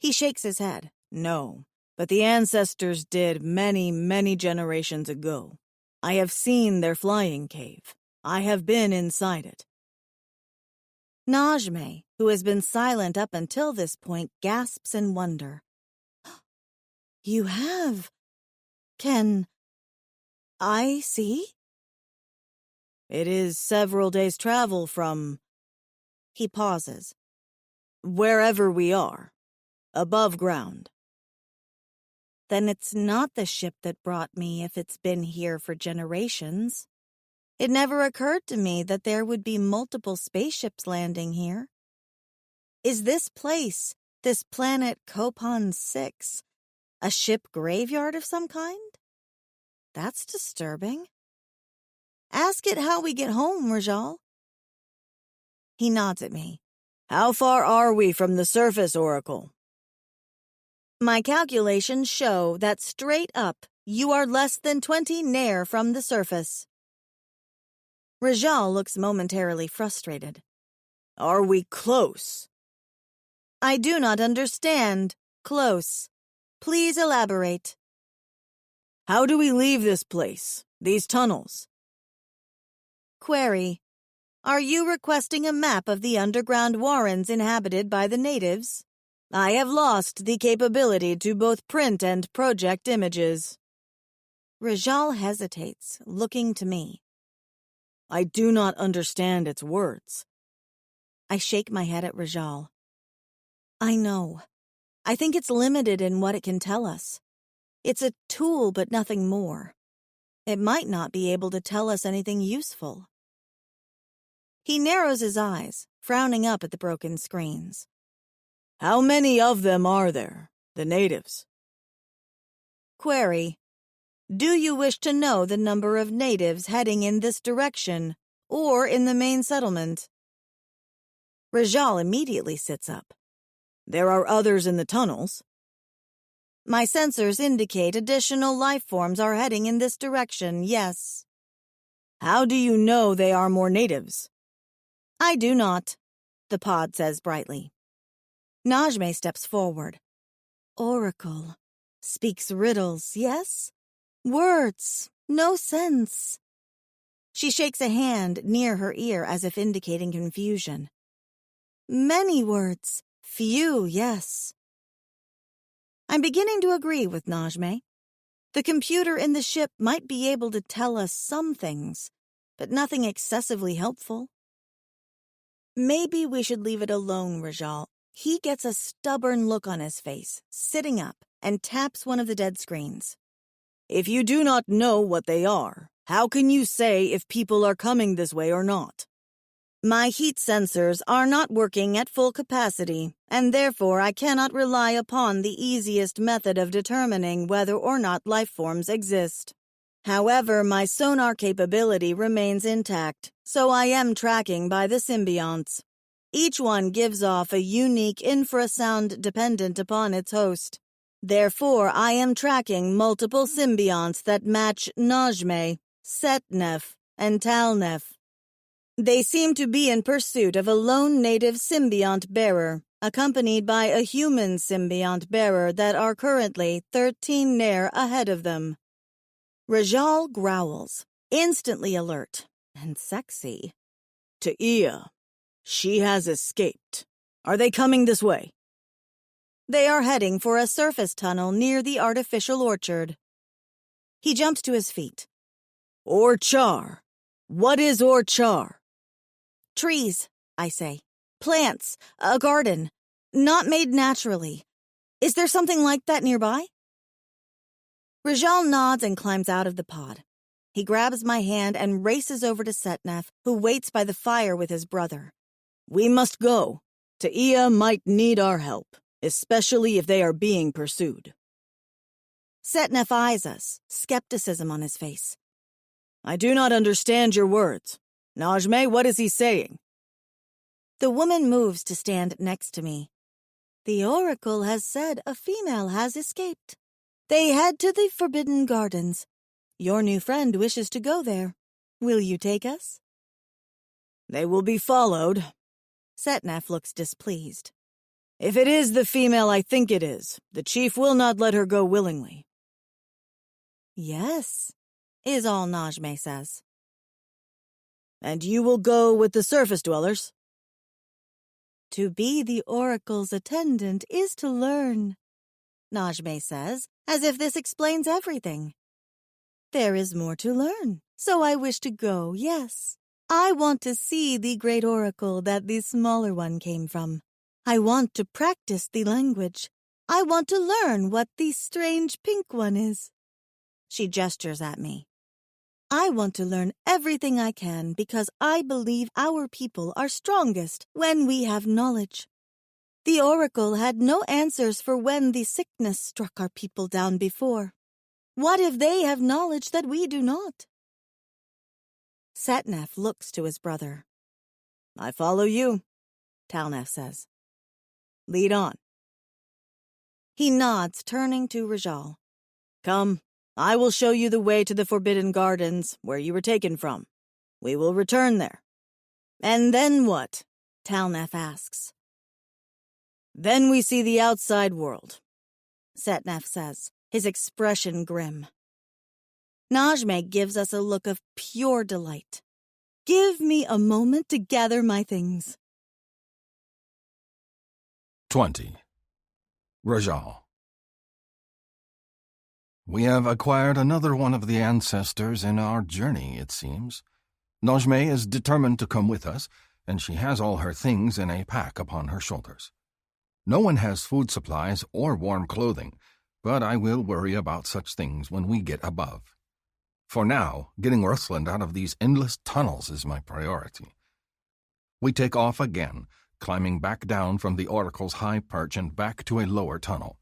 He shakes his head. No, but the ancestors did many, many generations ago. I have seen their flying cave. I have been inside it. Najme, who has been silent up until this point, gasps in wonder. You have... Can I see? It is several days' travel from... He pauses. Wherever we are. above ground. Then it's not the ship that brought me if it's been here for generations. It never occurred to me that there would be multiple spaceships landing here. Is this place, this planet Copan 6, a ship graveyard of some kind? That's disturbing. Ask it how we get home, Rajal. He nods at me. How far are we from the surface, Oracle? My calculations show that straight up, you are less than 20 nair from the surface. Rajal looks momentarily frustrated. Are we close? I do not understand. Close. Please elaborate. How do we leave this place, these tunnels? Query. Are you requesting a map of the underground warrens inhabited by the natives? I have lost the capability to both print and project images. Rajal hesitates, looking to me. I do not understand its words. I shake my head at Rajal. I know. I think it's limited in what it can tell us. It's a tool, but nothing more. It might not be able to tell us anything useful. He narrows his eyes, frowning up at the broken screens. How many of them are there, the natives? Query. Do you wish to know the number of natives heading in this direction, or in the main settlement? Rajal immediately sits up. There are others in the tunnels. My sensors indicate additional life forms are heading in this direction, yes. How do you know they are more natives? I do not, the pod says brightly. Najme steps forward. Oracle. Speaks riddles, yes? Words, no sense. She shakes a hand near her ear as if indicating confusion. Many words, few, yes. I'm beginning to agree with Najme. The computer in the ship might be able to tell us some things, but nothing excessively helpful. Maybe we should leave it alone, Rajal. He gets a stubborn look on his face, sitting up, and taps one of the dead screens. If you do not know what they are, how can you say if people are coming this way or not? My heat sensors are not working at full capacity, and therefore I cannot rely upon the easiest method of determining whether or not life forms exist. However, my sonar capability remains intact, so I am tracking by the symbionts. Each one gives off a unique infrasound dependent upon its host. Therefore, I am tracking multiple symbionts that match Najme, Setnef, and Talnef. They seem to be in pursuit of a lone native symbiont bearer, accompanied by a human symbiont bearer that are currently 13 nair ahead of them. Rajal growls, instantly alert, and sexy. Ta'ia, she has escaped. Are they coming this way? They are heading for a surface tunnel near the artificial orchard. He jumps to his feet. Orchar. What is Orchar? Trees, I say. Plants, a garden, not made naturally. Is there something like that nearby? Rajal nods and climbs out of the pod. He grabs my hand and races over to Setnef, who waits by the fire with his brother. We must go. Ta'ia might need our help, especially if they are being pursued. Setnef eyes us, skepticism on his face. I do not understand your words. Najme, what is he saying? The woman moves to stand next to me. The oracle has said a female has escaped. They head to the Forbidden Gardens. Your new friend wishes to go there. Will you take us? They will be followed. Setnef looks displeased. If it is the female I think it is, the chief will not let her go willingly. Yes, is all Najme says. And you will go with the surface dwellers? To be the oracle's attendant is to learn, Najme says, as if this explains everything. There is more to learn, so I wish to go, yes. I want to see the great oracle that the smaller one came from. I want to practice the language, I want to learn what the strange pink one is. She gestures at me. I want to learn everything I can because I believe our people are strongest when we have knowledge. The oracle had no answers for when the sickness struck our people down before. What if they have knowledge that we do not? Setnef looks to his brother. I follow you, Talnef says. Lead on. He nods, turning to Rajal. Come, I will show you the way to the Forbidden Gardens, where you were taken from. We will return there. And then what? Talnef asks. Then we see the outside world, Setnef says, his expression grim. Najme gives us a look of pure delight. Give me a moment to gather my things. 20. Rajal. We have acquired another one of the ancestors in our journey, it seems. Najme is determined to come with us, and she has all her things in a pack upon her shoulders. No one has food supplies or warm clothing, but I will worry about such things when we get above. For now, getting Rusland out of these endless tunnels is my priority. We take off again, climbing back down from the oracle's high perch and back to a lower tunnel.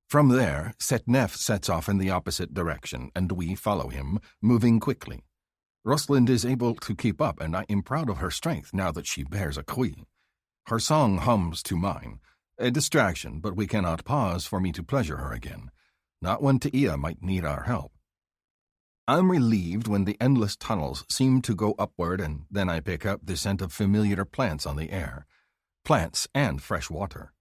From there, Setnef sets off in the opposite direction, and we follow him, moving quickly. Rusland is able to keep up, and I am proud of her strength now that she bears a queen. Her song hums to mine, a distraction, but we cannot pause for me to pleasure her again, not when Teia might need our help. I'm relieved when the endless tunnels seem to go upward, and then I pick up the scent of familiar plants on the air. Plants and fresh water.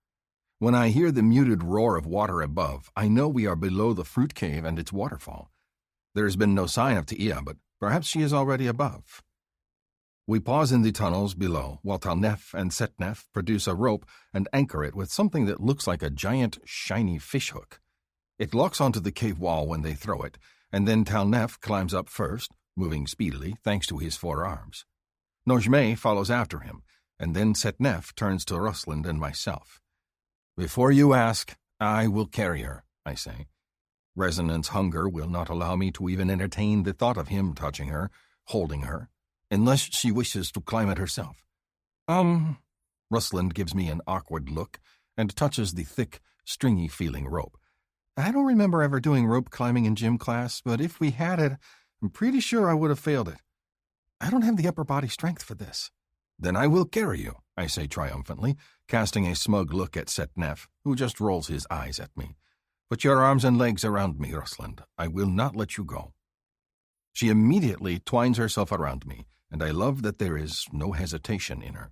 When I hear the muted roar of water above, I know we are below the fruit cave and its waterfall. There has been no sign of Teia, but perhaps she is already above. We pause in the tunnels below, while Talnef and Setnef produce a rope and anchor it with something that looks like a giant, shiny fishhook. It locks onto the cave wall when they throw it, and then Talnef climbs up first, moving speedily thanks to his 4 arms. Najme follows after him, and then Setnef turns to Rusland and myself. Before you ask, I will carry her, I say. Resonance hunger will not allow me to even entertain the thought of him touching her, holding her, unless she wishes to climb it herself. Rusland gives me an awkward look and touches the thick, stringy-feeling rope. I don't remember ever doing rope climbing in gym class, but if we had it, I'm pretty sure I would have failed it. I don't have the upper body strength for this. Then I will carry you, I say triumphantly, casting a smug look at Setnef, who just rolls his eyes at me. Put your arms and legs around me, Rusland. I will not let you go. She immediately twines herself around me, and I love that there is no hesitation in her.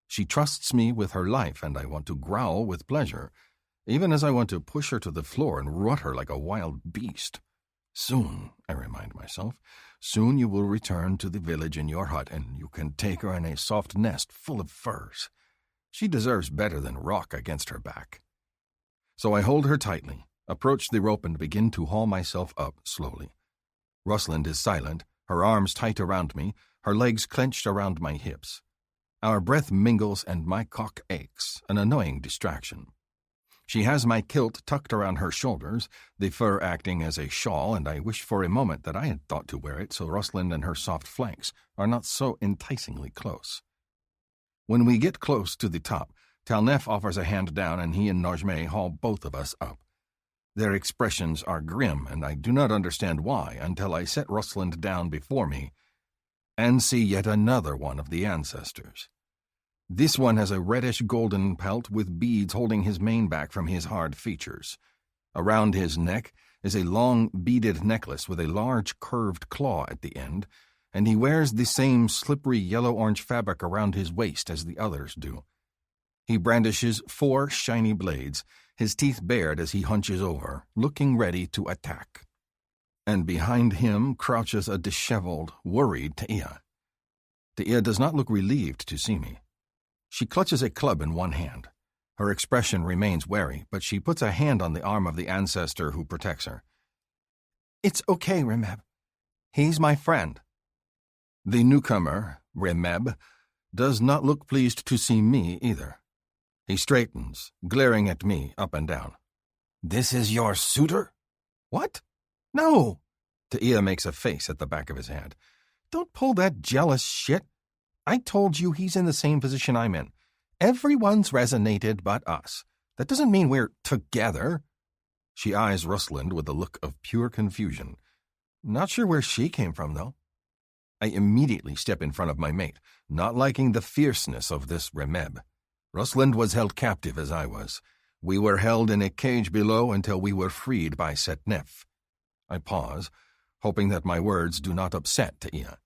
She trusts me with her life, and I want to growl with pleasure, even as I want to push her to the floor and rut her like a wild beast. Soon, I remind myself, soon you will return to the village in your hut, and you can take her in a soft nest full of furs. She deserves better than rock against her back. So I hold her tightly, approach the rope, and begin to haul myself up slowly. Rusland is silent, her arms tight around me, her legs clenched around my hips. Our breath mingles and my cock aches, an annoying distraction. She has my kilt tucked around her shoulders, the fur acting as a shawl, and I wish for a moment that I had thought to wear it so Rusland and her soft flanks are not so enticingly close. When we get close to the top, Talnef offers a hand down, and he and Najme haul both of us up. Their expressions are grim, and I do not understand why until I set Rusland down before me and see yet another one of the ancestors. This one has a reddish-golden pelt with beads holding his mane back from his hard features. Around his neck is a long beaded necklace with a large curved claw at the end, and he wears the same slippery yellow-orange fabric around his waist as the others do. He brandishes 4 shiny blades, his teeth bared as he hunches over, looking ready to attack. And behind him crouches a disheveled, worried Teia. Teia does not look relieved to see me. She clutches a club in one hand. Her expression remains wary, but she puts a hand on the arm of the ancestor who protects her. It's okay, Remeb. He's my friend. The newcomer, Remeb, does not look pleased to see me either. He straightens, glaring at me up and down. This is your suitor? What? No. Taia makes a face at the back of his head. Don't pull that jealous shit. I told you he's in the same position I'm in. Everyone's resonated but us. That doesn't mean we're together. She eyes Rusland with a look of pure confusion. Not sure where she came from, though. I immediately step in front of my mate, not liking the fierceness of this Remeb. Rusland was held captive as I was. We were held in a cage below until we were freed by Setnef. I pause, hoping that my words do not upset Taia.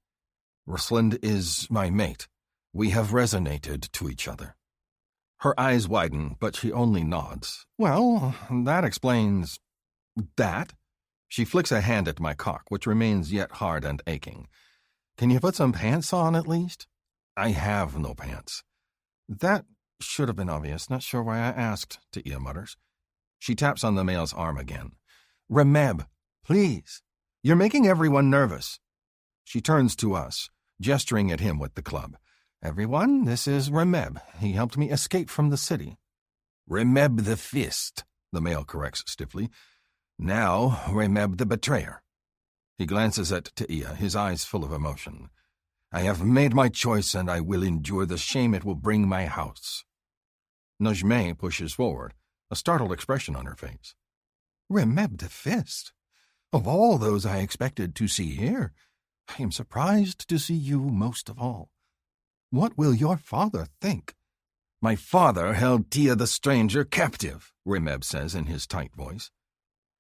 Rusland is my mate. We have resonated to each other. Her eyes widen, but she only nods. Well, that explains that. She flicks a hand at my cock, which remains yet hard and aching. Can you put some pants on, at least? I have no pants. That should have been obvious. Not sure why I asked, Taia mutters. She taps on the male's arm again. Remeb, please. You're making everyone nervous. She turns to us, gesturing at him with the club. Everyone, this is Remeb. He helped me escape from the city. Remeb the Fist, the male corrects stiffly. Now, Remeb the Betrayer. He glances at Taia, his eyes full of emotion. I have made my choice, and I will endure the shame it will bring my house. Najmeh pushes forward, a startled expression on her face. Remeb the Fist? Of all those I expected to see here, I am surprised to see you most of all. What will your father think? My father held Tia the Stranger captive, Remeb says in his tight voice.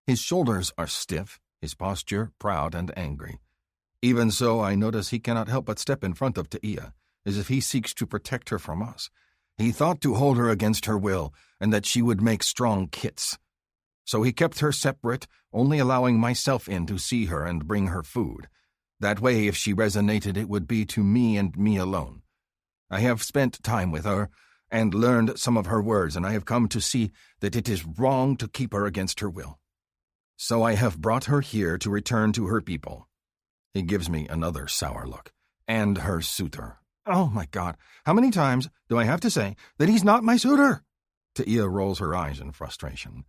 His shoulders are stiff, his posture proud and angry. Even so, I notice he cannot help but step in front of Taia, as if he seeks to protect her from us. He thought to hold her against her will, and that she would make strong kits. So he kept her separate, only allowing myself in to see her and bring her food. That way, if she resonated, it would be to me and me alone. I have spent time with her, and learned some of her words, and I have come to see that it is wrong to keep her against her will. So I have brought her here to return to her people. He gives me another sour look. And her suitor. Oh, my God. How many times do I have to say that he's not my suitor? Taia rolls her eyes in frustration.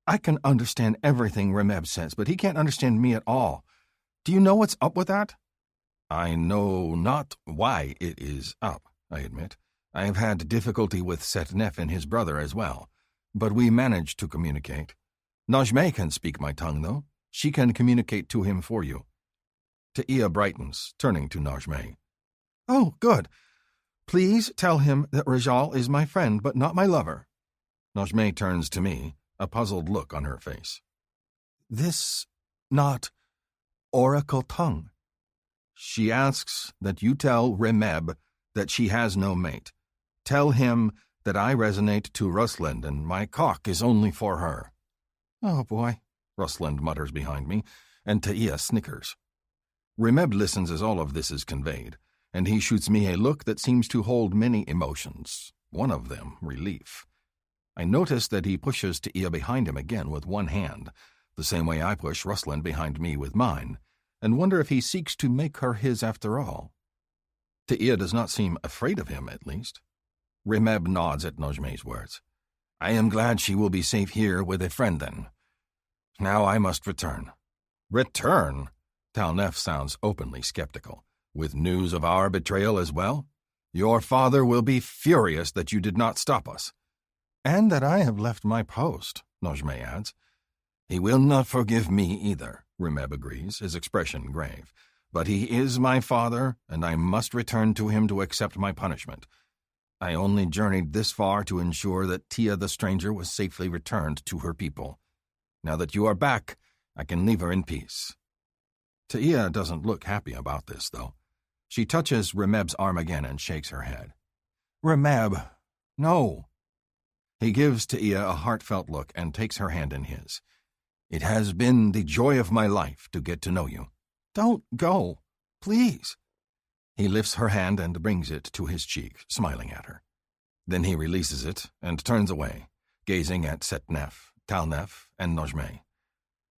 I can understand everything Remeb says, but he can't understand me at all. Do you know what's up with that? I know not why it is up, I admit. I have had difficulty with Setnef and his brother as well, but we managed to communicate. Najmeh can speak my tongue, though. She can communicate to him for you. Taia brightens, turning to Najmeh. Oh, good. Please tell him that Rajal is my friend, but not my lover. Najmeh turns to me, a puzzled look on her face. This not oracle tongue. She asks that you tell Remeb that she has no mate. Tell him that I resonate to Rusland and my cock is only for her. Oh, boy, Rusland mutters behind me, and Taia snickers. Remeb listens as all of this is conveyed, and he shoots me a look that seems to hold many emotions, one of them relief. I notice that he pushes Taia behind him again with one hand, the same way I push Rusland behind me with mine, and wonder if he seeks to make her his after all. Taia does not seem afraid of him, at least. Remeb nods at Najmeh's words. I am glad she will be safe here with a friend, then. Now I must return. Return? Talnef sounds openly skeptical. With news of our betrayal as well? Your father will be furious that you did not stop us. And that I have left my post, Najmeh adds. He will not forgive me either, Remeb agrees, his expression grave. But he is my father, and I must return to him to accept my punishment. I only journeyed this far to ensure that Tia the Stranger was safely returned to her people. Now that you are back, I can leave her in peace. Taia doesn't look happy about this, though. She touches Remeb's arm again and shakes her head. Remeb, no. He gives Taia a heartfelt look and takes her hand in his. It has been the joy of my life to get to know you. Don't go, please. He lifts her hand and brings it to his cheek, smiling at her. Then he releases it and turns away, gazing at Setnef, Talnef, and Najmeh.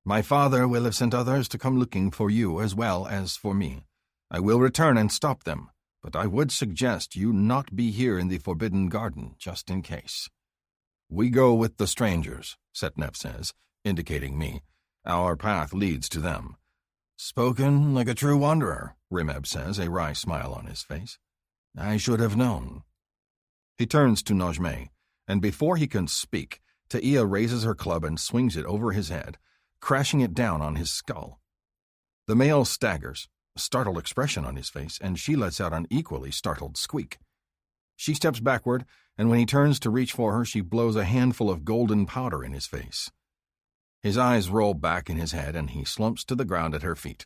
My father will have sent others to come looking for you as well as for me. I will return and stop them, but I would suggest you not be here in the Forbidden Garden, just in case. We go with the strangers, Setnev says, indicating me. Our path leads to them. Spoken like a true wanderer, Remeb says, a wry smile on his face. I should have known. He turns to Najme, and before he can speak, Taia raises her club and swings it over his head, crashing it down on his skull. The male staggers, a startled expression on his face, and she lets out an equally startled squeak. She steps backward, and when he turns to reach for her, she blows a handful of golden powder in his face. His eyes roll back in his head, and he slumps to the ground at her feet,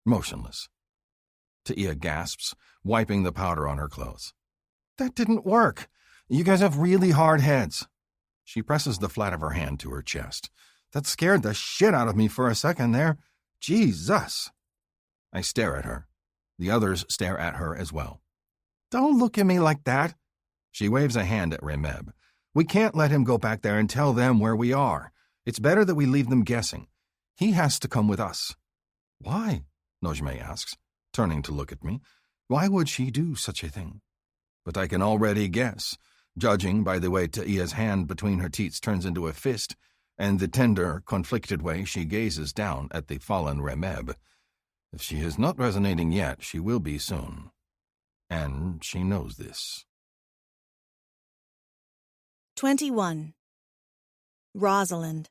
motionless. Taia gasps, wiping the powder on her clothes. That didn't work. You guys have really hard heads. She presses the flat of her hand to her chest. That scared the shit out of me for a second there. Jesus. I stare at her. The others stare at her as well. Don't look at me like that. She waves a hand at Remeb. We can't let him go back there and tell them where we are. It's better that we leave them guessing. He has to come with us. Why? Najme asks, turning to look at me. Why would she do such a thing? But I can already guess, judging by the way Taia's hand between her teats turns into a fist and the tender, conflicted way she gazes down at the fallen Remeb. If she is not resonating yet, she will be soon. And she knows this. 21. Rosalind.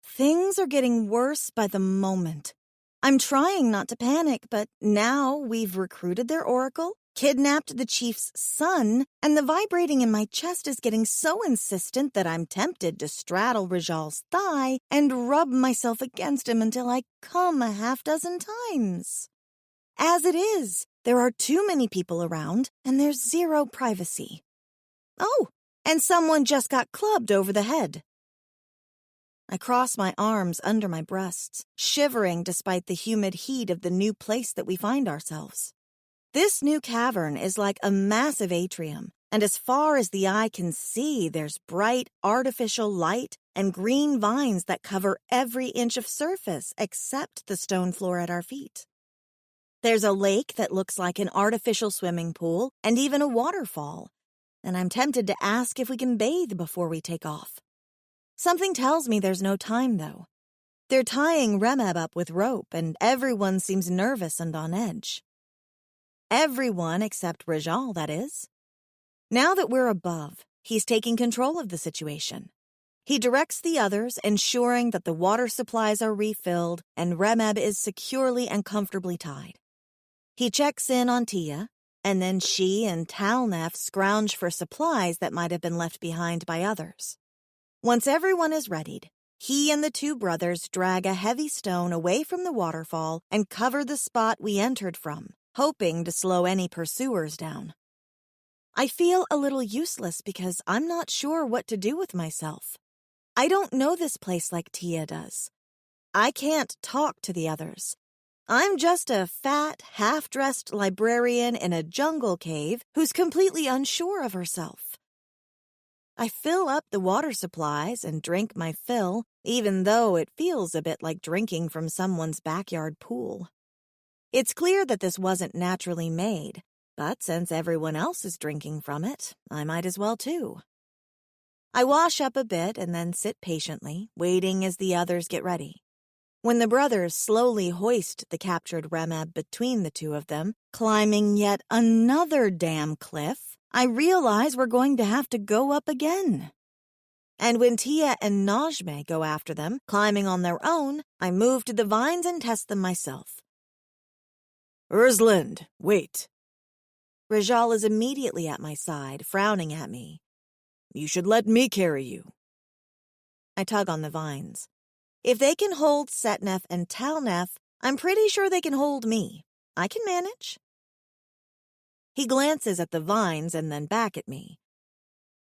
Things are getting worse by the moment. I'm trying not to panic, but now we've recruited their oracle, kidnapped the chief's son, and the vibrating in my chest is getting so insistent that I'm tempted to straddle Rajal's thigh and rub myself against him until I come a half-dozen times. As it is, there are too many people around, and there's zero privacy. Oh, and someone just got clubbed over the head. I cross my arms under my breasts, shivering despite the humid heat of the new place that we find ourselves. This new cavern is like a massive atrium, and as far as the eye can see, there's bright, artificial light and green vines that cover every inch of surface except the stone floor at our feet. There's a lake that looks like an artificial swimming pool and even a waterfall, and I'm tempted to ask if we can bathe before we take off. Something tells me there's no time, though. They're tying Remeb up with rope, and everyone seems nervous and on edge. Everyone except Rajal, that is. Now that we're above, he's taking control of the situation. He directs the others, ensuring that the water supplies are refilled and Remeb is securely and comfortably tied. He checks in on Tia, and then she and Talnef scrounge for supplies that might have been left behind by others. Once everyone is readied, he and the two brothers drag a heavy stone away from the waterfall and cover the spot we entered from, hoping to slow any pursuers down. I feel a little useless because I'm not sure what to do with myself. I don't know this place like Tia does. I can't talk to the others. I'm just a fat, half-dressed librarian in a jungle cave who's completely unsure of herself. I fill up the water supplies and drink my fill, even though it feels a bit like drinking from someone's backyard pool. It's clear that this wasn't naturally made, but since everyone else is drinking from it, I might as well too. I wash up a bit and then sit patiently, waiting as the others get ready. When the brothers slowly hoist the captured Remeb between the two of them, climbing yet another damn cliff, I realize we're going to have to go up again. And when Tia and Najme go after them, climbing on their own, I move to the vines and test them myself. Rosalind, wait. Rajal is immediately at my side, frowning at me. You should let me carry you. I tug on the vines. If they can hold Setnef and Talnef, I'm pretty sure they can hold me. I can manage. He glances at the vines and then back at me.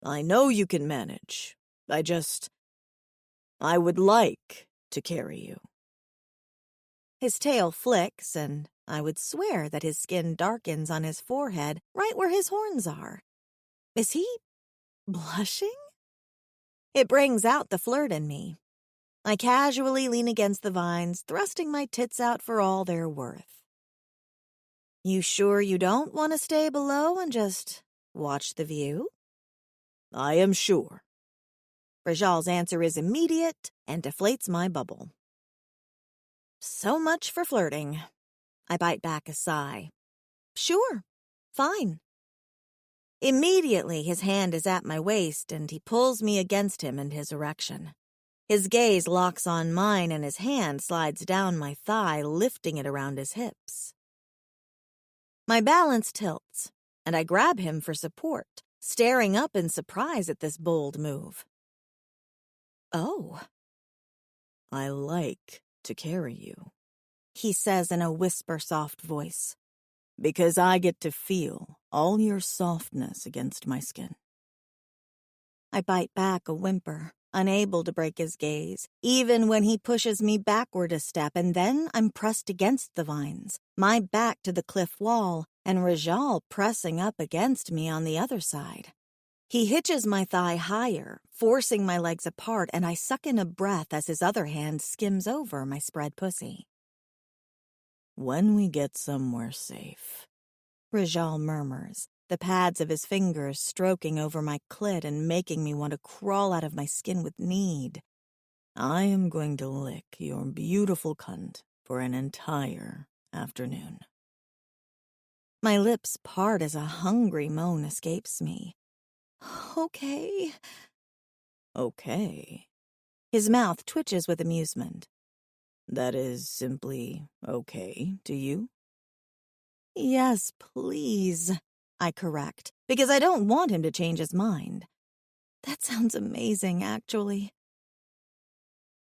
I know you can manage. I would like to carry you. His tail flicks, and I would swear that his skin darkens on his forehead right where his horns are. Is he blushing? It brings out the flirt in me. I casually lean against the vines, thrusting my tits out for all they're worth. You sure you don't want to stay below and just watch the view? I am sure. Rajal's answer is immediate and deflates my bubble. So much for flirting. I bite back a sigh. Sure, fine. Immediately, his hand is at my waist, and he pulls me against him in his erection. His gaze locks on mine, and his hand slides down my thigh, lifting it around his hips. My balance tilts, and I grab him for support, staring up in surprise at this bold move. Oh. I like to carry you, He says in a whisper-soft voice. because I get to feel all your softness against my skin. I bite back a whimper, unable to break his gaze, even when he pushes me backward a step, and then I'm pressed against the vines, my back to the cliff wall, and Rajal pressing up against me on the other side. He hitches my thigh higher, forcing my legs apart, and I suck in a breath as his other hand skims over my spread pussy. When we get somewhere safe, Rajal murmurs, the pads of his fingers stroking over my clit and making me want to crawl out of my skin with need. I am going to lick your beautiful cunt for an entire afternoon. My lips part as a hungry moan escapes me. Okay. Okay. His mouth twitches with amusement. That is simply okay to you? Yes, please, I correct, because I don't want him to change his mind. That sounds amazing, actually.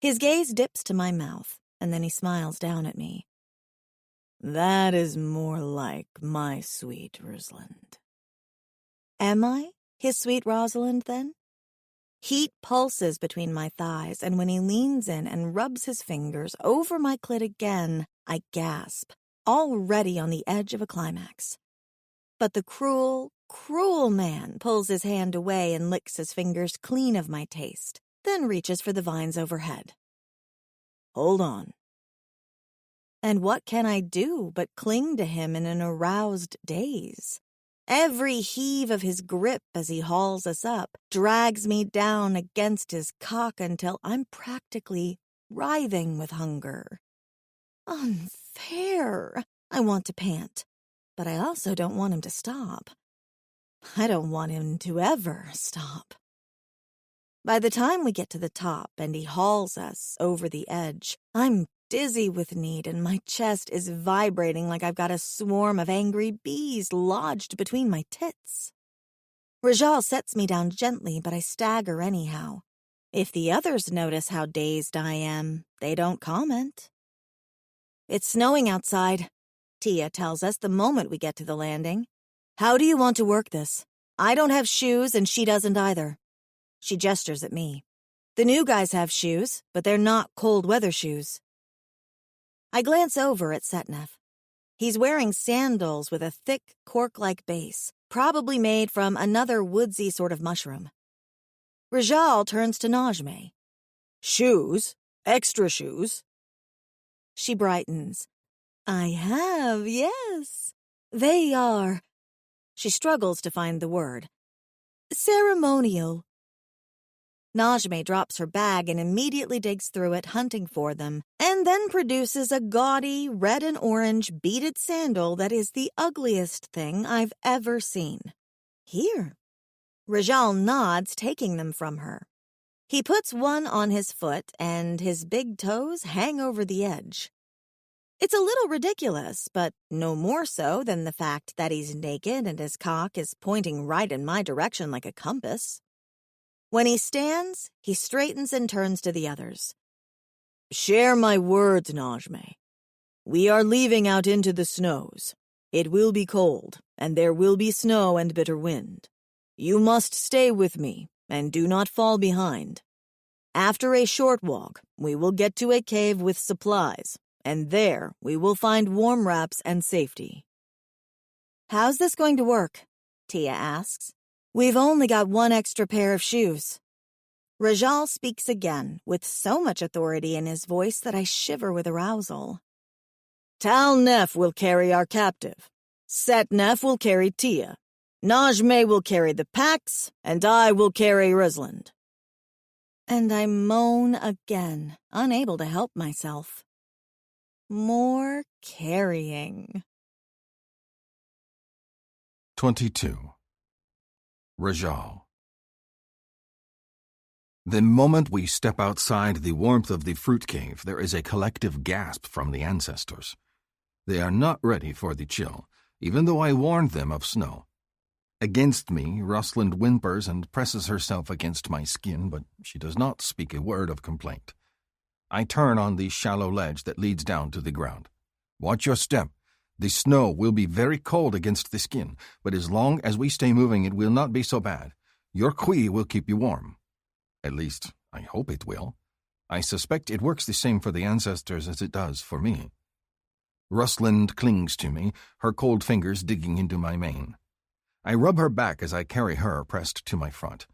His gaze dips to my mouth, and then he smiles down at me. That is more like my sweet Rosalind. Am I his sweet Rosalind, then? Heat pulses between my thighs, and when he leans in and rubs his fingers over my clit again, I gasp, already on the edge of a climax. But the cruel, cruel man pulls his hand away and licks his fingers clean of my taste, then reaches for the vines overhead. Hold on. And what can I do but cling to him in an aroused daze? Every heave of his grip as he hauls us up drags me down against his cock until I'm practically writhing with hunger. Unfair. I want to pant, but I also don't want him to stop. I don't want him to ever stop. By the time we get to the top and he hauls us over the edge, I'm dizzy with need and my chest is vibrating like I've got a swarm of angry bees lodged between my tits. Rajal sets me down gently, but I stagger anyhow. If the others notice how dazed I am, they don't comment. It's snowing outside, Tia tells us the moment we get to the landing. How do you want to work this? I don't have shoes and she doesn't either. She gestures at me. The new guys have shoes, but they're not cold weather shoes. I glance over at Setnev. He's wearing sandals with a thick, cork-like base, probably made from another woodsy sort of mushroom. Rajal turns to Najme. Shoes? Extra shoes? She brightens. I have, yes. They are. She struggles to find the word. Ceremonial. Najme drops her bag and immediately digs through it, hunting for them, and then produces a gaudy red and orange beaded sandal that is the ugliest thing I've ever seen. Here. Rajal nods, taking them from her. He puts one on his foot, and his big toes hang over the edge. It's a little ridiculous, but no more so than the fact that he's naked and his cock is pointing right in my direction like a compass. When he stands, he straightens and turns to the others. Share my words, Najme. We are leaving out into the snows. It will be cold, and there will be snow and bitter wind. You must stay with me, and do not fall behind. After a short walk, we will get to a cave with supplies, and there we will find warm wraps and safety. How's this going to work? Tia asks. We've only got one extra pair of shoes. Rajal speaks again, with so much authority in his voice that I shiver with arousal. Tal Nef will carry our captive. Set Nef will carry Tia. Najme will carry the packs, and I will carry Rusland. And I moan again, unable to help myself. More carrying. 22. Rajal. The moment we step outside the warmth of the fruit cave, there is a collective gasp from the ancestors. They are not ready for the chill, even though I warned them of snow. Against me, Rusland whimpers and presses herself against my skin, but she does not speak a word of complaint. I turn on the shallow ledge that leads down to the ground. Watch your step. The snow will be very cold against the skin, but as long as we stay moving, it will not be so bad. Your kui will keep you warm. At least, I hope it will. I suspect it works the same for the ancestors as it does for me. Rusland clings to me, her cold fingers digging into my mane. I rub her back as I carry her pressed to my front.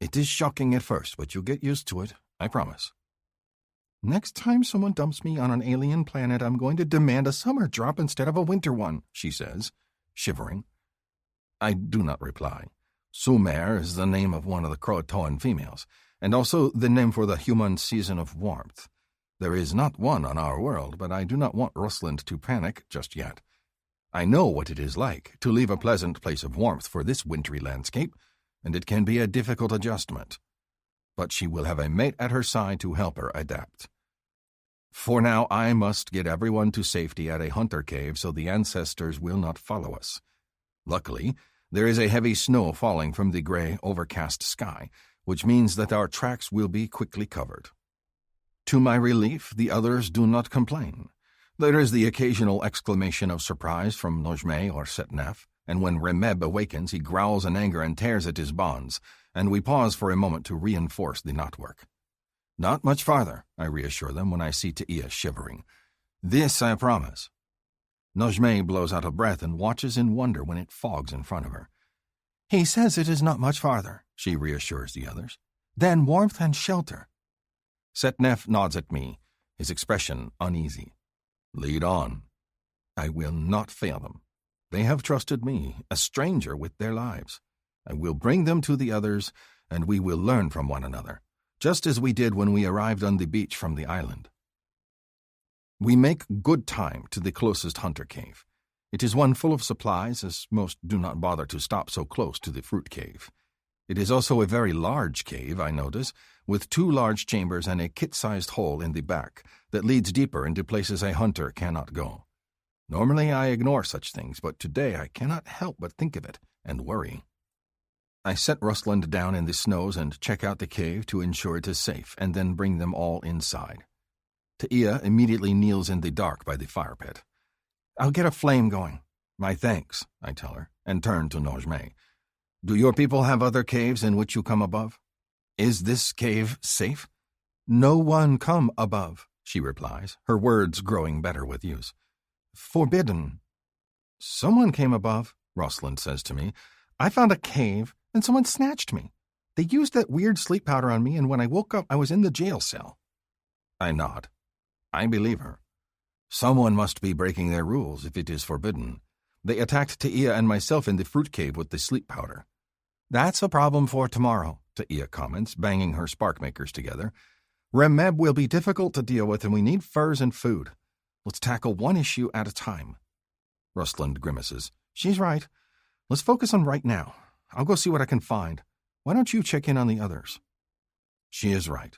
It is shocking at first, but you'll get used to it, I promise. Next time someone dumps me on an alien planet, I'm going to demand a summer drop instead of a winter one, she says, shivering. I do not reply. Sumer is the name of one of the Croatoan females, and also the name for the human season of warmth. There is not one on our world, but I do not want Rusland to panic just yet. I know what it is like to leave a pleasant place of warmth for this wintry landscape, and it can be a difficult adjustment. But she will have a mate at her side to help her adapt. For now, I must get everyone to safety at a hunter cave so the ancestors will not follow us. Luckily, there is a heavy snow falling from the gray, overcast sky, which means that our tracks will be quickly covered. To my relief, the others do not complain. There is the occasional exclamation of surprise from Najme or Setnef, and when Remeb awakens, he growls in anger and tears at his bonds, and we pause for a moment to reinforce the knotwork. Not much farther, I reassure them when I see Taia shivering. This I promise. Najme blows out a breath and watches in wonder when it fogs in front of her. He says it is not much farther, she reassures the others. Then warmth and shelter. Setnef nods at me, his expression uneasy. Lead on. I will not fail them. They have trusted me, a stranger with their lives. I will bring them to the others, and we will learn from one another, just as we did when we arrived on the beach from the island. We make good time to the closest hunter cave. It is one full of supplies, as most do not bother to stop so close to the fruit cave. It is also a very large cave, I notice, with 2 large chambers and a kit-sized hole in the back that leads deeper into places a hunter cannot go. Normally I ignore such things, but today I cannot help but think of it and worry. I set Rusland down in the snows and check out the cave to ensure it is safe, and then bring them all inside. Taia immediately kneels in the dark by the fire pit. I'll get a flame going. My thanks, I tell her, and turn to Najme. Do your people have other caves in which you come above? Is this cave safe? No one come above, she replies, her words growing better with use. Forbidden. Someone came above, Rusland says to me. I found a cave, and someone snatched me. They used that weird sleep powder on me, and when I woke up, I was in the jail cell. I nod. I believe her. Someone must be breaking their rules if it is forbidden. They attacked Taia and myself in the fruit cave with the sleep powder. That's a problem for tomorrow, Taia comments, banging her spark makers together. Remeb will be difficult to deal with, and we need furs and food. Let's tackle one issue at a time. Rusland grimaces. She's right. Let's focus on right now. I'll go see what I can find. Why don't you check in on the others? She is right.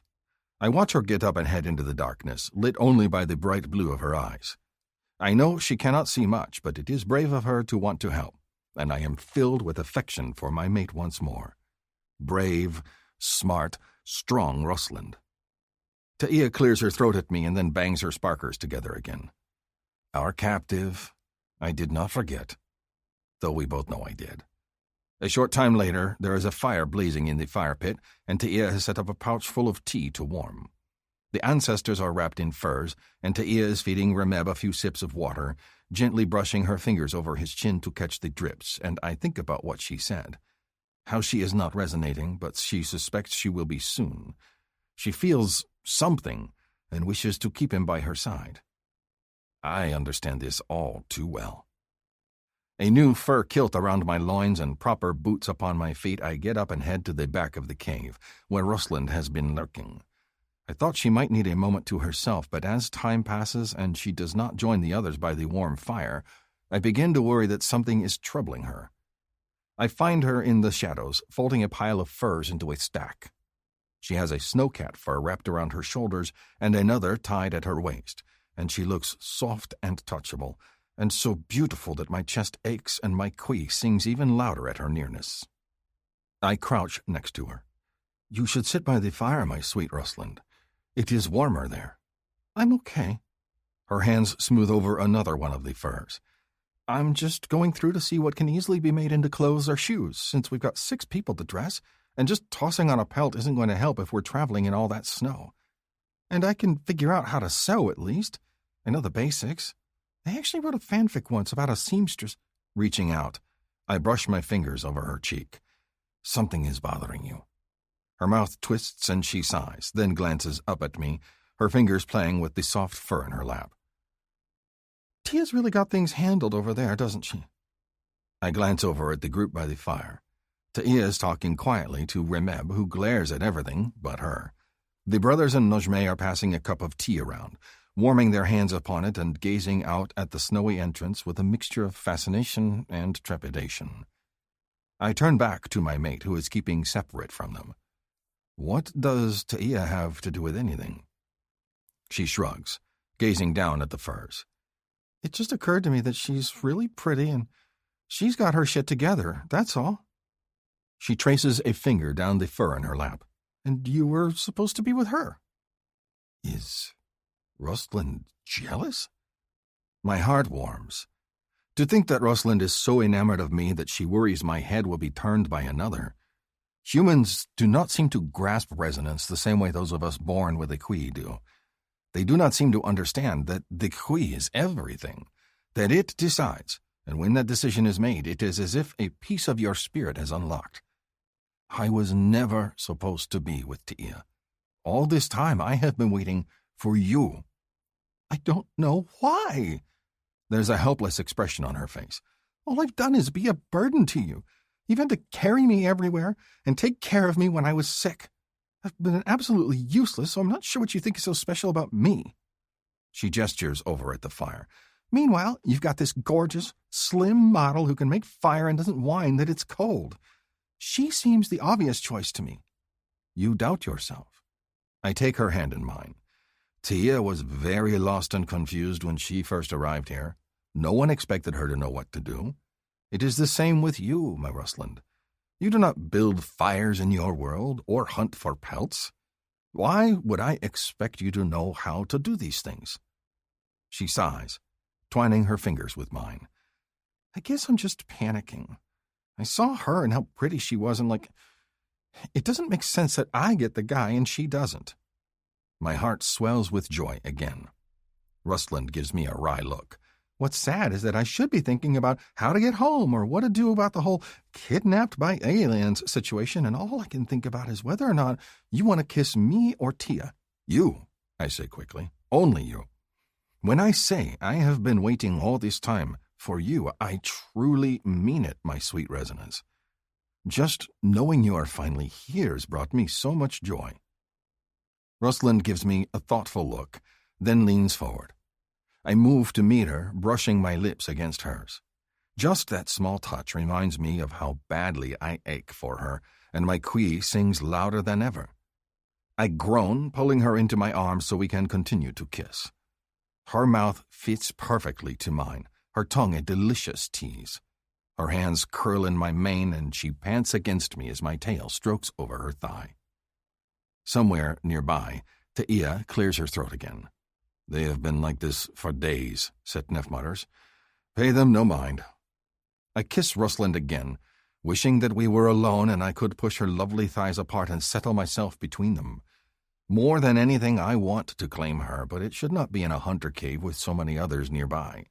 I watch her get up and head into the darkness, lit only by the bright blue of her eyes. I know she cannot see much, but it is brave of her to want to help, and I am filled with affection for my mate once more. Brave, smart, strong Rusland. Taia clears her throat at me and then bangs her sparkers together again. Our captive, I did not forget, though we both know I did. A short time later, there is a fire blazing in the fire pit, and Taia has set up a pouch full of tea to warm. The ancestors are wrapped in furs, and Taia is feeding Remeb a few sips of water, gently brushing her fingers over his chin to catch the drips, and I think about what she said. How she is not resonating, but she suspects she will be soon. She feels something, and wishes to keep him by her side. I understand this all too well. A new fur kilt around my loins and proper boots upon my feet, I get up and head to the back of the cave, where Rosalind has been lurking. I thought she might need a moment to herself, but as time passes and she does not join the others by the warm fire, I begin to worry that something is troubling her. I find her in the shadows, folding a pile of furs into a stack. She has a snowcat fur wrapped around her shoulders and another tied at her waist, and she looks soft and touchable, and so beautiful that my chest aches and my quee sings even louder at her nearness. I crouch next to her. "You should sit by the fire, my sweet Rosalind. It is warmer there." "I'm okay." Her hands smooth over another one of the furs. "I'm just going through to see what can easily be made into clothes or shoes, since we've got 6 people to dress, and just tossing on a pelt isn't going to help if we're traveling in all that snow. And I can figure out how to sew, at least. I know the basics. I actually wrote a fanfic once about a seamstress." Reaching out, I brush my fingers over her cheek. "Something is bothering you." Her mouth twists and she sighs, then glances up at me, her fingers playing with the soft fur in her lap. "Tia's really got things handled over there, doesn't she?" I glance over at the group by the fire. Tia is talking quietly to Remeb, who glares at everything but her. The brothers and Najmeh are passing a cup of tea around, warming their hands upon it and gazing out at the snowy entrance with a mixture of fascination and trepidation. I turn back to my mate, who is keeping separate from them. "What does Tia have to do with anything?" She shrugs, gazing down at the furs. "It just occurred to me that she's really pretty and she's got her shit together, that's all." She traces a finger down the fur in her lap. "And you were supposed to be with her." Is Rosalind jealous? My heart warms. To think that Rosalind is so enamored of me that she worries my head will be turned by another. Humans do not seem to grasp resonance the same way those of us born with a Kui do. They do not seem to understand that the Kui is everything, that it decides, and when that decision is made, it is as if a piece of your spirit has unlocked. I was never supposed to be with Tia. All this time I have been waiting for you. I don't know why. There's a helpless expression on her face. All I've done is be a burden to you. You've had to carry me everywhere and take care of me when I was sick. I've been absolutely useless, so I'm not sure what you think is so special about me." She gestures over at the fire. "Meanwhile, you've got this gorgeous, slim model who can make fire and doesn't whine that it's cold. She seems the obvious choice to me." "You doubt yourself." I take her hand in mine. Tia was very lost and confused when she first arrived here. No one expected her to know what to do. It is the same with you, my Rosalind. You do not build fires in your world or hunt for pelts. Why would I expect you to know how to do these things?" She sighs, twining her fingers with mine. "I guess I'm just panicking. I saw her and how pretty she was and it doesn't make sense that I get the guy and she doesn't." My heart swells with joy again. Rosalind gives me a wry look. "What's sad is that I should be thinking about how to get home or what to do about the whole kidnapped by aliens situation, and all I can think about is whether or not you want to kiss me or Tia." "You," I say quickly. "Only you. When I say I have been waiting all this time for you, I truly mean it, my sweet Resonance. Just knowing you are finally here has brought me so much joy." Rosalind gives me a thoughtful look, then leans forward. I move to meet her, brushing my lips against hers. Just that small touch reminds me of how badly I ache for her, and my Kui sings louder than ever. I groan, pulling her into my arms so we can continue to kiss. Her mouth fits perfectly to mine, her tongue a delicious tease. Her hands curl in my mane, and she pants against me as my tail strokes over her thigh. Somewhere nearby, Tia clears her throat again. "They have been like this for days," Setnef mutters. "Pay them no mind." I kiss Rosalind again, wishing that we were alone and I could push her lovely thighs apart and settle myself between them. More than anything, I want to claim her, but it should not be in a hunter cave with so many others nearby.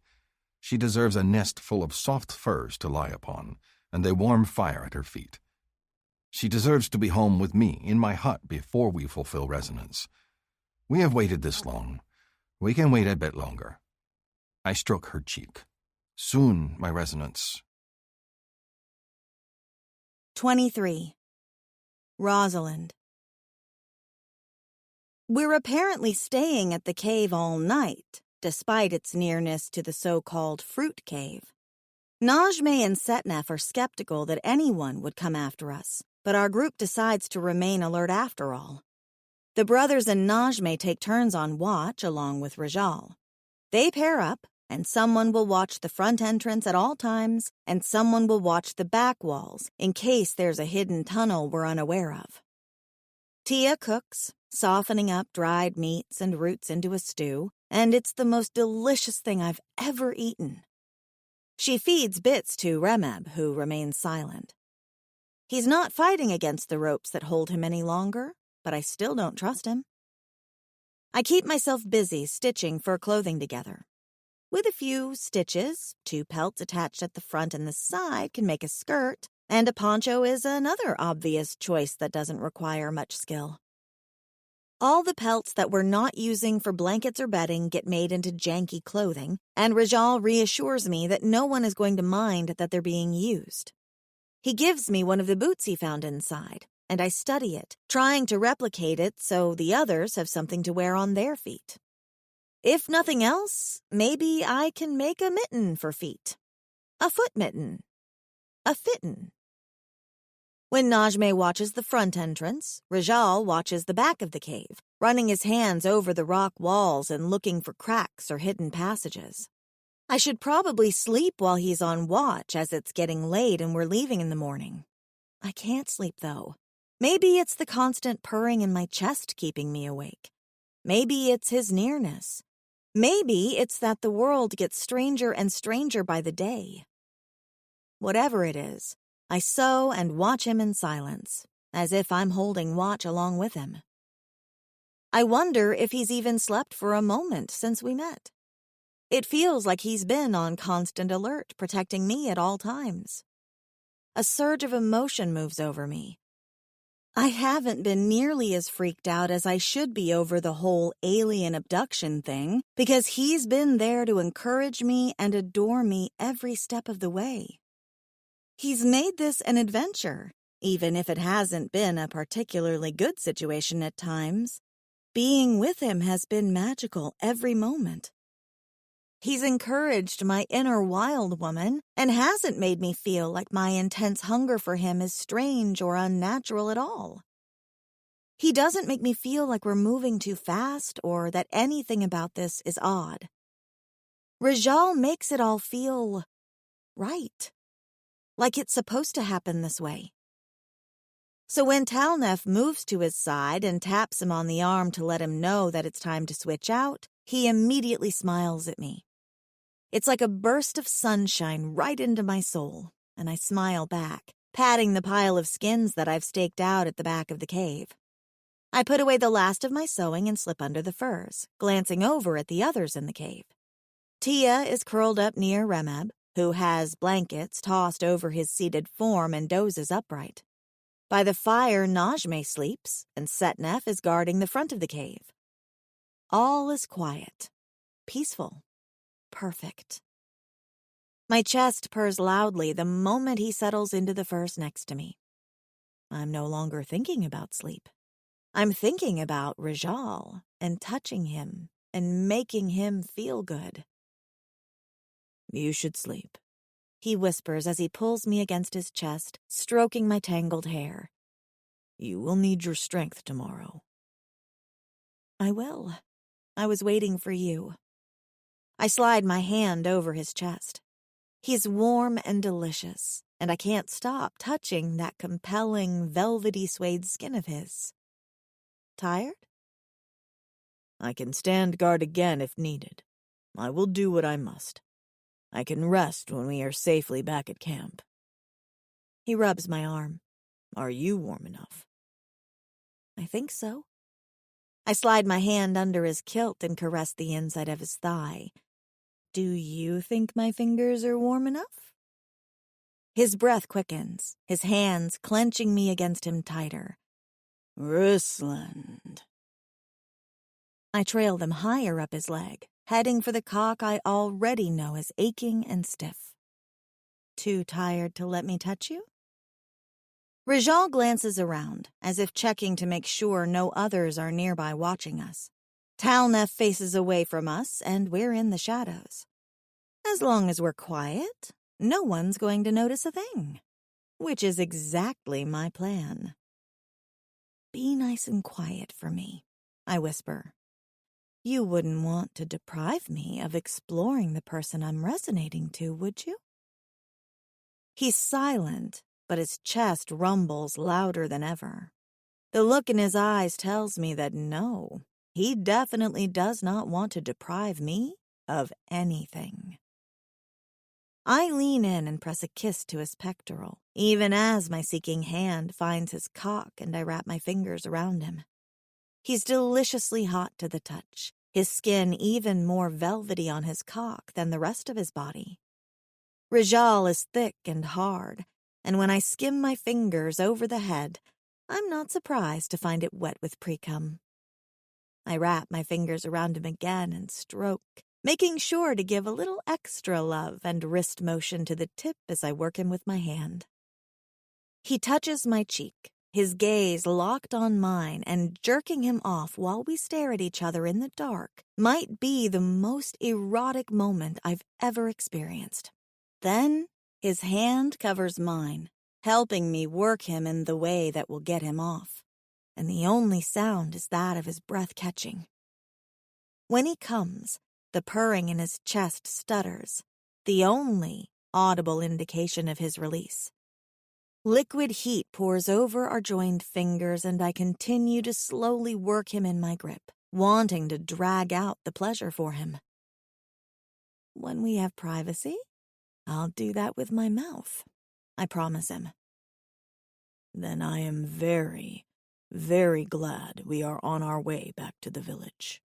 She deserves a nest full of soft furs to lie upon, and a warm fire at her feet. She deserves to be home with me in my hut before we fulfill Resonance. We have waited this long. We can wait a bit longer. I stroke her cheek. Soon, my resonance. 23. Rosalind. We're apparently staying at the cave all night, despite its nearness to the so-called fruit cave. Najme and Setnef are skeptical that anyone would come after us, but our group decides to remain alert after all. The brothers and Najme take turns on watch along with Rajal. They pair up, and someone will watch the front entrance at all times, and someone will watch the back walls in case there's a hidden tunnel we're unaware of. Tia cooks, softening up dried meats and roots into a stew, and it's the most delicious thing I've ever eaten. She feeds bits to Remeb, who remains silent. He's not fighting against the ropes that hold him any longer, but I still don't trust him. I keep myself busy stitching fur clothing together. With a few stitches, 2 pelts attached at the front and the side can make a skirt, and a poncho is another obvious choice that doesn't require much skill. All the pelts that we're not using for blankets or bedding get made into janky clothing, and Rajal reassures me that no one is going to mind that they're being used. He gives me one of the boots he found inside, and I study it, trying to replicate it so the others have something to wear on their feet. If nothing else, maybe I can make a mitten for feet. A foot mitten. A fitten. When Najme watches the front entrance, Rajal watches the back of the cave, running his hands over the rock walls and looking for cracks or hidden passages. I should probably sleep while he's on watch as it's getting late and we're leaving in the morning. I can't sleep, though. Maybe it's the constant purring in my chest keeping me awake. Maybe it's his nearness. Maybe it's that the world gets stranger and stranger by the day. Whatever it is, I sew and watch him in silence, as if I'm holding watch along with him. I wonder if he's even slept for a moment since we met. It feels like he's been on constant alert, protecting me at all times. A surge of emotion moves over me. I haven't been nearly as freaked out as I should be over the whole alien abduction thing, because he's been there to encourage me and adore me every step of the way. He's made this an adventure, even if it hasn't been a particularly good situation at times. Being with him has been magical every moment. He's encouraged my inner wild woman and hasn't made me feel like my intense hunger for him is strange or unnatural at all. He doesn't make me feel like we're moving too fast or that anything about this is odd. Rajal makes it all feel right. Like it's supposed to happen this way. So when Talnef moves to his side and taps him on the arm to let him know that it's time to switch out, he immediately smiles at me. It's like a burst of sunshine right into my soul, and I smile back, patting the pile of skins that I've staked out at the back of the cave. I put away the last of my sewing and slip under the furs, glancing over at the others in the cave. Tia is curled up near Remeb, who has blankets tossed over his seated form and dozes upright. By the fire, Najme sleeps, and Setnef is guarding the front of the cave. All is quiet, peaceful, perfect. My chest purrs loudly the moment he settles into the furs next to me. I'm no longer thinking about sleep. I'm thinking about Rajal and touching him and making him feel good. You should sleep, he whispers as he pulls me against his chest, stroking my tangled hair. You will need your strength tomorrow. I will. I was waiting for you. I slide my hand over his chest. He's warm and delicious, and I can't stop touching that compelling, velvety suede skin of his. Tired? I can stand guard again if needed. I will do what I must. I can rest when we are safely back at camp. He rubs my arm. Are you warm enough? I think so. I slide my hand under his kilt and caress the inside of his thigh. Do you think my fingers are warm enough? His breath quickens, his hands clenching me against him tighter. Rusland. I trail them higher up his leg, heading for the cock I already know is aching and stiff. Too tired to let me touch you? Rajal glances around, as if checking to make sure no others are nearby watching us. Talnef faces away from us, and we're in the shadows. As long as we're quiet, no one's going to notice a thing, which is exactly my plan. Be nice and quiet for me, I whisper. You wouldn't want to deprive me of exploring the person I'm resonating to, would you? He's silent, but his chest rumbles louder than ever. The look in his eyes tells me that no, he definitely does not want to deprive me of anything. I lean in and press a kiss to his pectoral, even as my seeking hand finds his cock and I wrap my fingers around him. He's deliciously hot to the touch, his skin even more velvety on his cock than the rest of his body. Rajal is thick and hard, and when I skim my fingers over the head, I'm not surprised to find it wet with pre-cum. I wrap my fingers around him again and stroke, making sure to give a little extra love and wrist motion to the tip as I work him with my hand. He touches my cheek, his gaze locked on mine, and jerking him off while we stare at each other in the dark might be the most erotic moment I've ever experienced. Then his hand covers mine, helping me work him in the way that will get him off, and the only sound is that of his breath catching. When he comes, the purring in his chest stutters, the only audible indication of his release. Liquid heat pours over our joined fingers, and I continue to slowly work him in my grip, wanting to drag out the pleasure for him. When we have privacy, I'll do that with my mouth, I promise him. Then I am very, very glad we are on our way back to the village,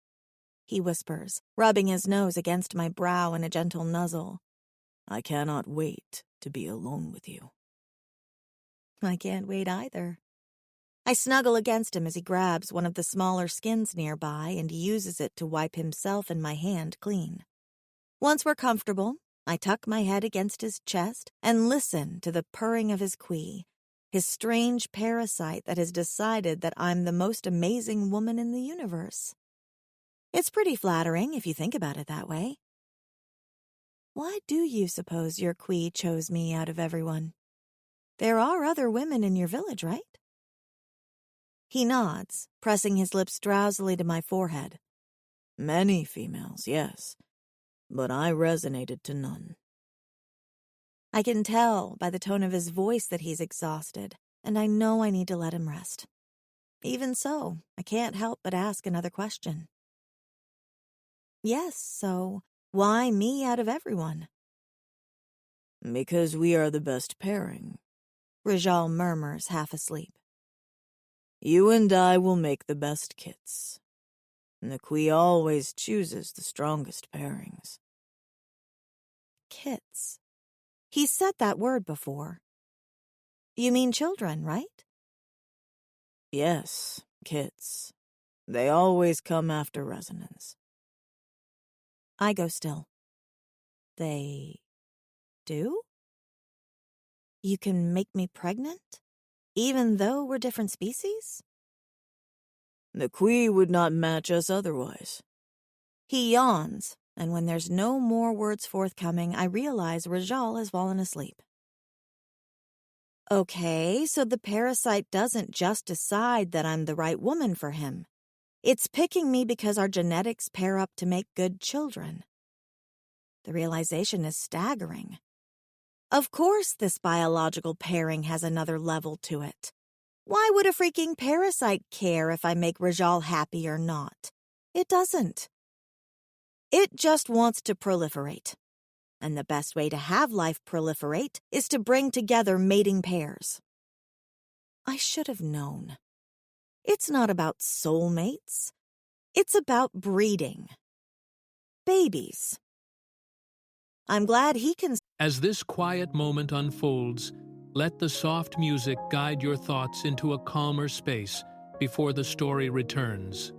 he whispers, rubbing his nose against my brow in a gentle nuzzle. I cannot wait to be alone with you. I can't wait either. I snuggle against him as he grabs one of the smaller skins nearby and uses it to wipe himself and my hand clean. Once we're comfortable, I tuck my head against his chest and listen to the purring of his quee, his strange parasite that has decided that I'm the most amazing woman in the universe. It's pretty flattering if you think about it that way. Why do you suppose your quee chose me out of everyone? There are other women in your village, right? He nods, pressing his lips drowsily to my forehead. Many females, yes, but I resonated to none. I can tell by the tone of his voice that he's exhausted, and I know I need to let him rest. Even so, I can't help but ask another question. Yes, so why me out of everyone? Because we are the best pairing, Rajal murmurs, half asleep. You and I will make the best kits. Naqui always chooses the strongest pairings. Kits. He's said that word before. You mean children, right? Yes, kits. They always come after resonance. I go still. They do? You can make me pregnant, even though we're different species? Naqui would not match us otherwise. He yawns, and when there's no more words forthcoming, I realize Rajal has fallen asleep. Okay, so the parasite doesn't just decide that I'm the right woman for him. It's picking me because our genetics pair up to make good children. The realization is staggering. Of course this biological pairing has another level to it. Why would a freaking parasite care if I make Rajal happy or not? It doesn't. It just wants to proliferate. And the best way to have life proliferate is to bring together mating pairs. I should have known. It's not about soulmates. It's about breeding. Babies. I'm glad he can... As this quiet moment unfolds, let the soft music guide your thoughts into a calmer space before the story returns.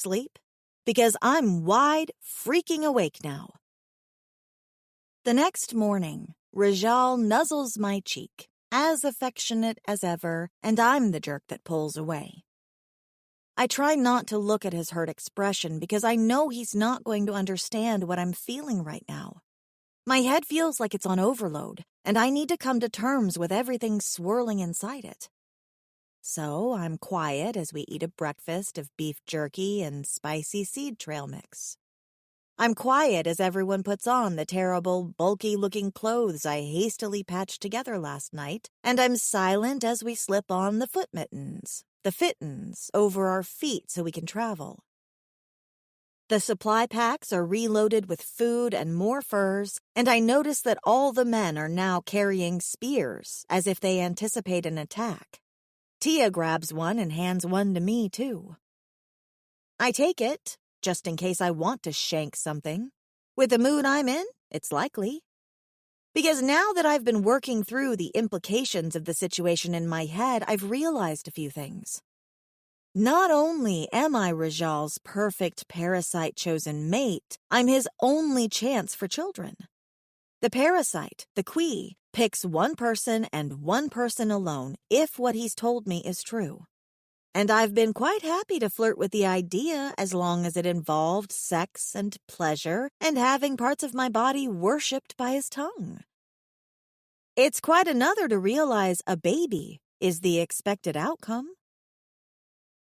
sleep? Because I'm wide freaking awake now. The next morning, Rajal nuzzles my cheek, as affectionate as ever, and I'm the jerk that pulls away. I try not to look at his hurt expression because I know he's not going to understand what I'm feeling right now. My head feels like it's on overload, and I need to come to terms with everything swirling inside it. So I'm quiet as we eat a breakfast of beef jerky and spicy seed trail mix. I'm quiet as everyone puts on the terrible, bulky-looking clothes I hastily patched together last night, and I'm silent as we slip on the foot mittens, the fittins, over our feet so we can travel. The supply packs are reloaded with food and more furs, and I notice that all the men are now carrying spears, as if they anticipate an attack. Tia grabs one and hands one to me, too. I take it, just in case I want to shank something. With the mood I'm in, it's likely. Because now that I've been working through the implications of the situation in my head, I've realized a few things. Not only am I Rajal's perfect parasite-chosen mate, I'm his only chance for children. The parasite, the Quee, picks one person and one person alone if what he's told me is true. And I've been quite happy to flirt with the idea as long as it involved sex and pleasure and having parts of my body worshipped by his tongue. It's quite another to realize a baby is the expected outcome.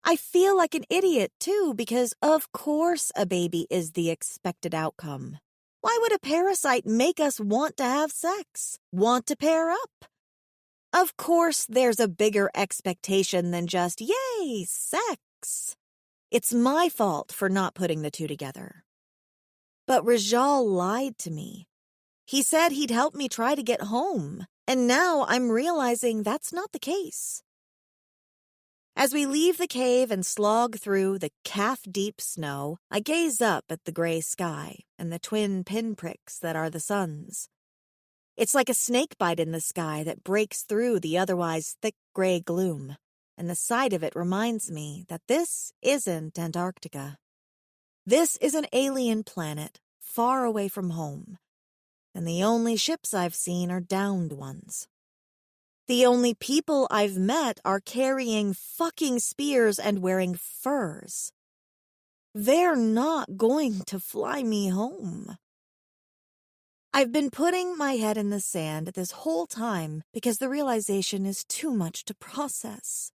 I feel like an idiot, too, because of course a baby is the expected outcome. Why would a parasite make us want to have sex, want to pair up? Of course there's a bigger expectation than just, yay, sex. It's my fault for not putting the two together. But Rajal lied to me. He said he'd help me try to get home, and now I'm realizing that's not the case. As we leave the cave and slog through the calf-deep snow, I gaze up at the gray sky and the twin pinpricks that are the suns. It's like a snakebite in the sky that breaks through the otherwise thick gray gloom, and the sight of it reminds me that this isn't Antarctica. This is an alien planet far away from home, and the only ships I've seen are downed ones. The only people I've met are carrying fucking spears and wearing furs. They're not going to fly me home. I've been putting my head in the sand this whole time because the realization is too much to process.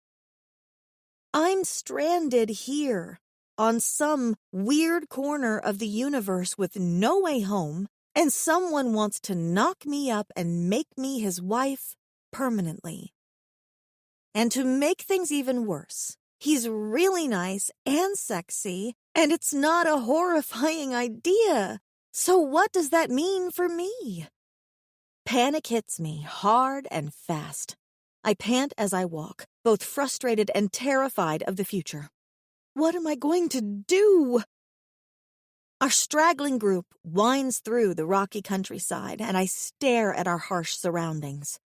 I'm stranded here on some weird corner of the universe with no way home, and someone wants to knock me up and make me his wife permanently. And to make things even worse, he's really nice and sexy, and it's not a horrifying idea. So what does that mean for me? Panic hits me hard and fast. I pant as I walk, both frustrated and terrified of the future. What am I going to do? Our straggling group winds through the rocky countryside, and I stare at our harsh surroundings.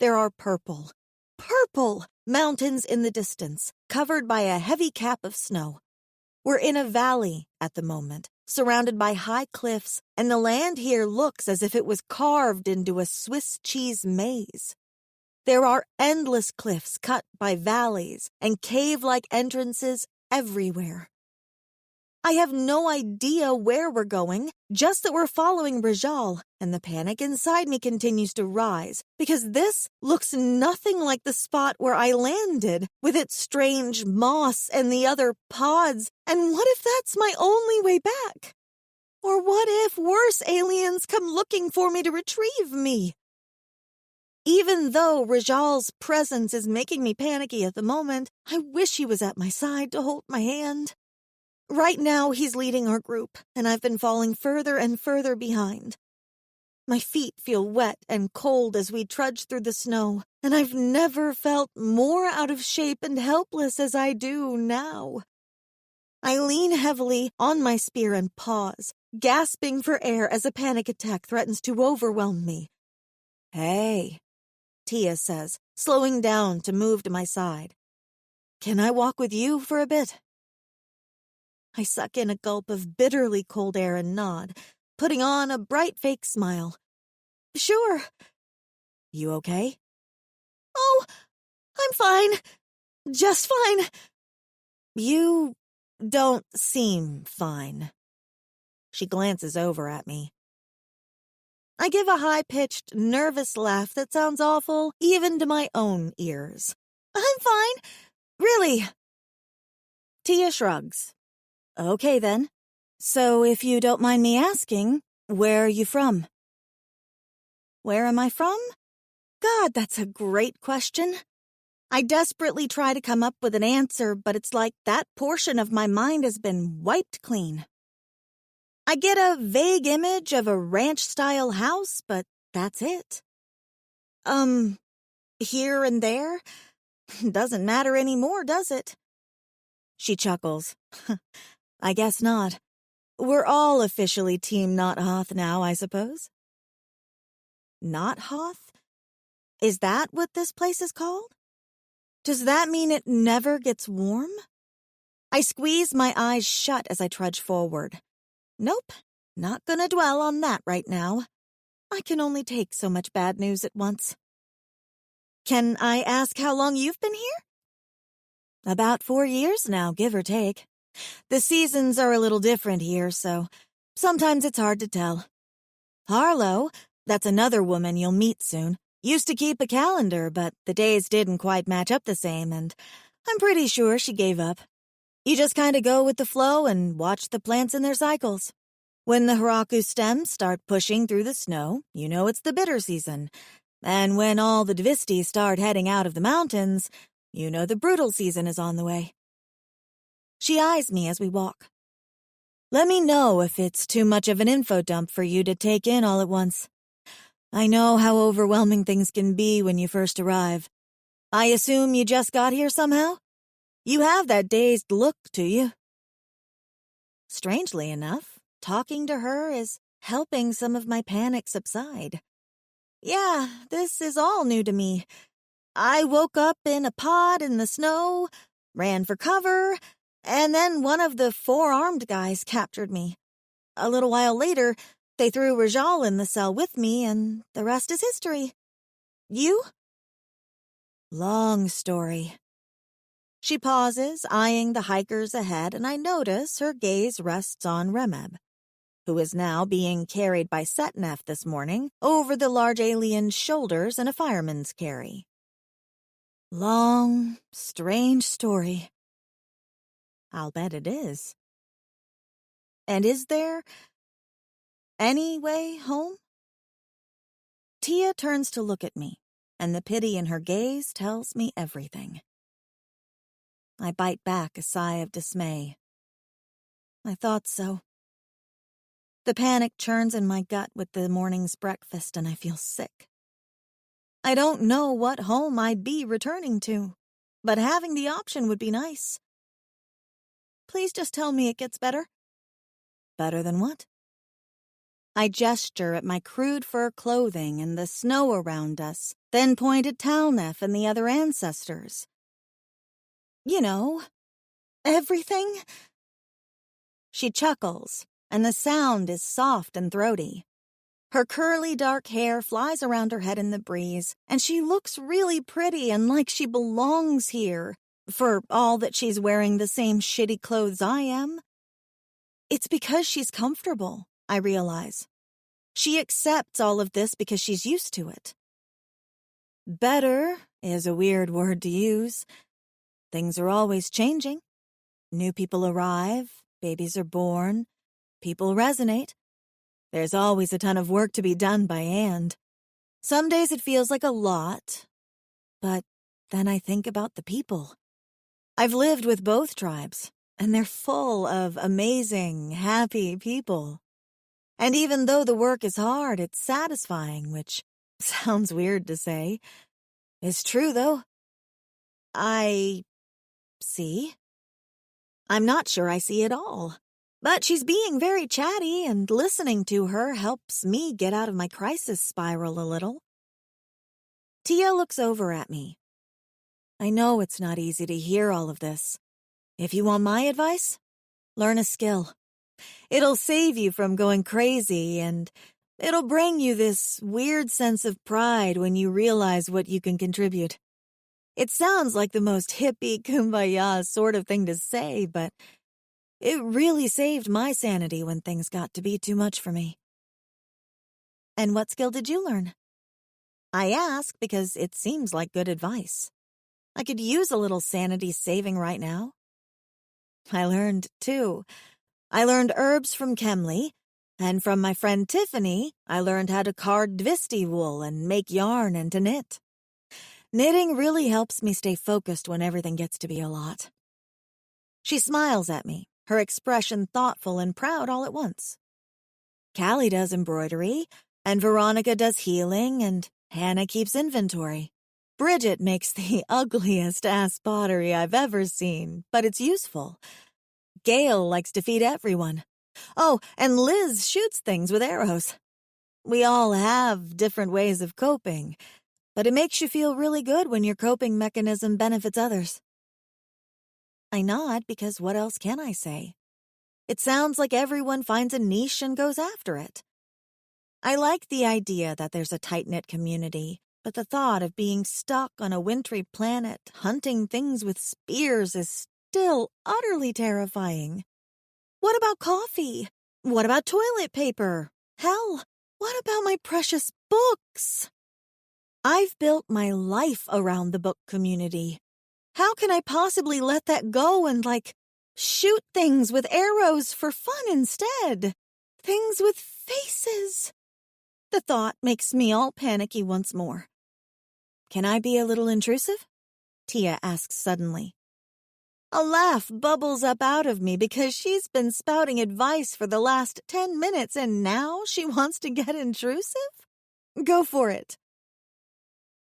There are purple mountains in the distance, covered by a heavy cap of snow. We're in a valley at the moment, surrounded by high cliffs, and the land here looks as if it was carved into a Swiss cheese maze. There are endless cliffs cut by valleys and cave-like entrances everywhere. I have no idea where we're going, just that we're following Rajal, and the panic inside me continues to rise, because this looks nothing like the spot where I landed, with its strange moss and the other pods, and what if that's my only way back? Or what if worse aliens come looking for me to retrieve me? Even though Rajal's presence is making me panicky at the moment, I wish he was at my side to hold my hand. Right now, he's leading our group, and I've been falling further and further behind. My feet feel wet and cold as we trudge through the snow, and I've never felt more out of shape and helpless as I do now. I lean heavily on my spear and pause, gasping for air as a panic attack threatens to overwhelm me. "Hey," Tia says, slowing down to move to my side. "Can I walk with you for a bit?" I suck in a gulp of bitterly cold air and nod, putting on a bright fake smile. Sure. You okay? Oh, I'm fine. Just fine. You don't seem fine. She glances over at me. I give a high-pitched, nervous laugh that sounds awful even to my own ears. I'm fine. Really. Tia shrugs. Okay, then. So if you don't mind me asking, where are you from? Where am I from? God, that's a great question. I desperately try to come up with an answer, but it's like that portion of my mind has been wiped clean. I get a vague image of a ranch-style house, but that's it. Here and there? Doesn't matter anymore, does it? She chuckles. I guess not. We're all officially Team Not Hoth now, I suppose. Not Hoth? Is that what this place is called? Does that mean it never gets warm? I squeeze my eyes shut as I trudge forward. Nope, not gonna dwell on that right now. I can only take so much bad news at once. Can I ask how long you've been here? About 4 years now, give or take. The seasons are a little different here, so sometimes it's hard to tell. Harlow, that's another woman you'll meet soon, used to keep a calendar, but the days didn't quite match up the same, and I'm pretty sure she gave up. You just kind of go with the flow and watch the plants in their cycles. When the Hiraku stems start pushing through the snow, you know it's the bitter season. And when all the Dvisti start heading out of the mountains, you know the brutal season is on the way. She eyes me as we walk. Let me know if it's too much of an info dump for you to take in all at once. I know how overwhelming things can be when you first arrive. I assume you just got here somehow? You have that dazed look to you. Strangely enough, talking to her is helping some of my panic subside. Yeah, this is all new to me. I woke up in a pod in the snow, ran for cover, and then one of the 4-armed guys captured me. A little while later, they threw Rajal in the cell with me, and the rest is history. You? Long story. She pauses, eyeing the hikers ahead, and I notice her gaze rests on Remeb, who is now being carried by Setnef this morning over the large alien's shoulders in a fireman's carry. Long, strange story. I'll bet it is. And is there any way home? Tia turns to look at me, and the pity in her gaze tells me everything. I bite back a sigh of dismay. I thought so. The panic churns in my gut with the morning's breakfast, and I feel sick. I don't know what home I'd be returning to, but having the option would be nice. Please just tell me it gets better. Better than what? I gesture at my crude fur clothing and the snow around us, then point at Talnef and the other ancestors. You know, everything. She chuckles, and the sound is soft and throaty. Her curly dark hair flies around her head in the breeze, and she looks really pretty and like she belongs here, for all that she's wearing the same shitty clothes I am. It's because she's comfortable, I realize. She accepts all of this because she's used to it. Better is a weird word to use. Things are always changing. New people arrive, babies are born, people resonate. There's always a ton of work to be done by hand. Some days it feels like a lot, but then I think about the people. I've lived with both tribes, and they're full of amazing, happy people. And even though the work is hard, it's satisfying, which sounds weird to say. It's true, though. I see. I'm not sure I see it all. But she's being very chatty, and listening to her helps me get out of my crisis spiral a little. Tia looks over at me. I know it's not easy to hear all of this. If you want my advice, Learn a skill. It'll save you from going crazy, and it'll bring you this weird sense of pride when you realize what you can contribute. It sounds like the most hippie, kumbaya sort of thing to say, but it really saved my sanity when things got to be too much for me. And what skill did you learn? I ask because it seems like good advice. I could use a little sanity saving right now. I learned, too. I learned herbs from Kemley, and from my friend Tiffany, I learned how to card Dvisti wool and make yarn and to knit. Knitting really helps me stay focused when everything gets to be a lot. She smiles at me, her expression thoughtful and proud all at once. Callie does embroidery, and Veronica does healing, and Hannah keeps inventory. Bridget makes the ugliest-ass pottery I've ever seen, but it's useful. Gail likes to feed everyone. Oh, and Liz shoots things with arrows. We all have different ways of coping, but it makes you feel really good when your coping mechanism benefits others. I nod because what else can I say? It sounds like everyone finds a niche and goes after it. I like the idea that there's a tight-knit community, but the thought of being stuck on a wintry planet hunting things with spears is still utterly terrifying. What about coffee? What about toilet paper? Hell, what about my precious books? I've built my life around the book community. How can I possibly let that go and, shoot things with arrows for fun instead? Things with faces. The thought makes me all panicky once more. Can I be a little intrusive? Tia asks suddenly. A laugh bubbles up out of me because she's been spouting advice for the last 10 minutes and now she wants to get intrusive? Go for it.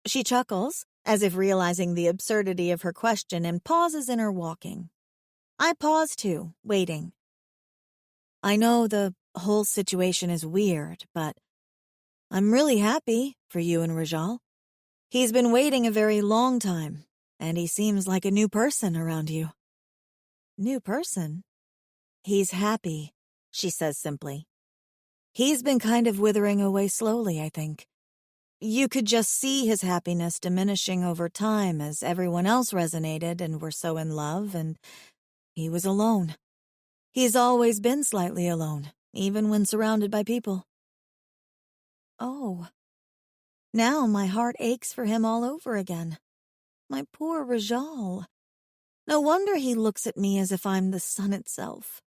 She chuckles, as if realizing the absurdity of her question, and pauses in her walking. I pause too, waiting. I know the whole situation is weird, but I'm really happy for you and Rajal. He's been waiting a very long time, and he seems like a new person around you. New person? He's happy, she says simply. He's been kind of withering away slowly, I think. You could just see his happiness diminishing over time as everyone else resonated and were so in love, and he was alone. He's always been slightly alone, even when surrounded by people. Oh. Now my heart aches for him all over again. My poor Rajal. No wonder he looks at me as if I'm the sun itself.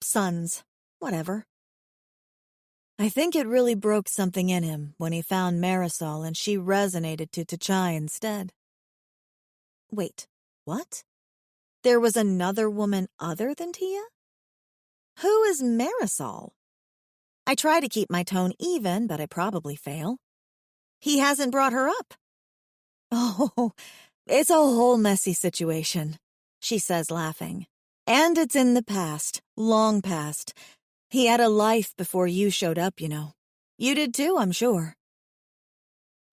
Suns. Whatever. I think it really broke something in him when he found Marisol and she resonated to T'Chai instead. Wait, what? There was another woman other than Tia? Who is Marisol? I try to keep my tone even, but I probably fail. He hasn't brought her up. Oh, it's a whole messy situation, she says, laughing. And it's in the past, long past. He had a life before you showed up, you know. You did too, I'm sure.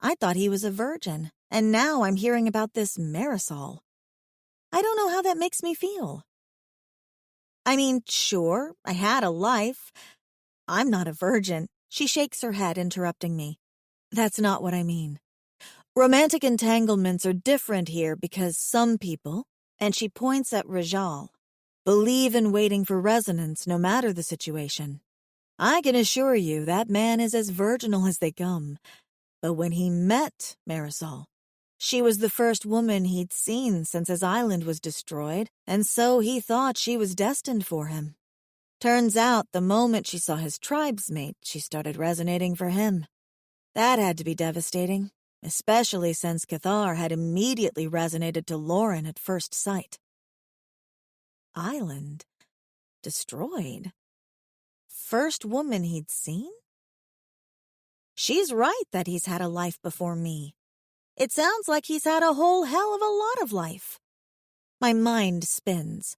I thought he was a virgin, and now I'm hearing about this Marisol. I don't know how that makes me feel. I mean, sure, I had a life. I'm not a virgin. She shakes her head, interrupting me. That's not what I mean. Romantic entanglements are different here because some people, and she points at Rajal, believe in waiting for resonance no matter the situation. I can assure you that man is as virginal as they come. But when he met Marisol, she was the first woman he'd seen since his island was destroyed, and so he thought she was destined for him. Turns out the moment she saw his tribesmate, she started resonating for him. That had to be devastating, especially since Cathar had immediately resonated to Lauren at first sight. Island? Destroyed? First woman he'd seen? She's right that he's had a life before me. It sounds like he's had a whole hell of a lot of life. My mind spins.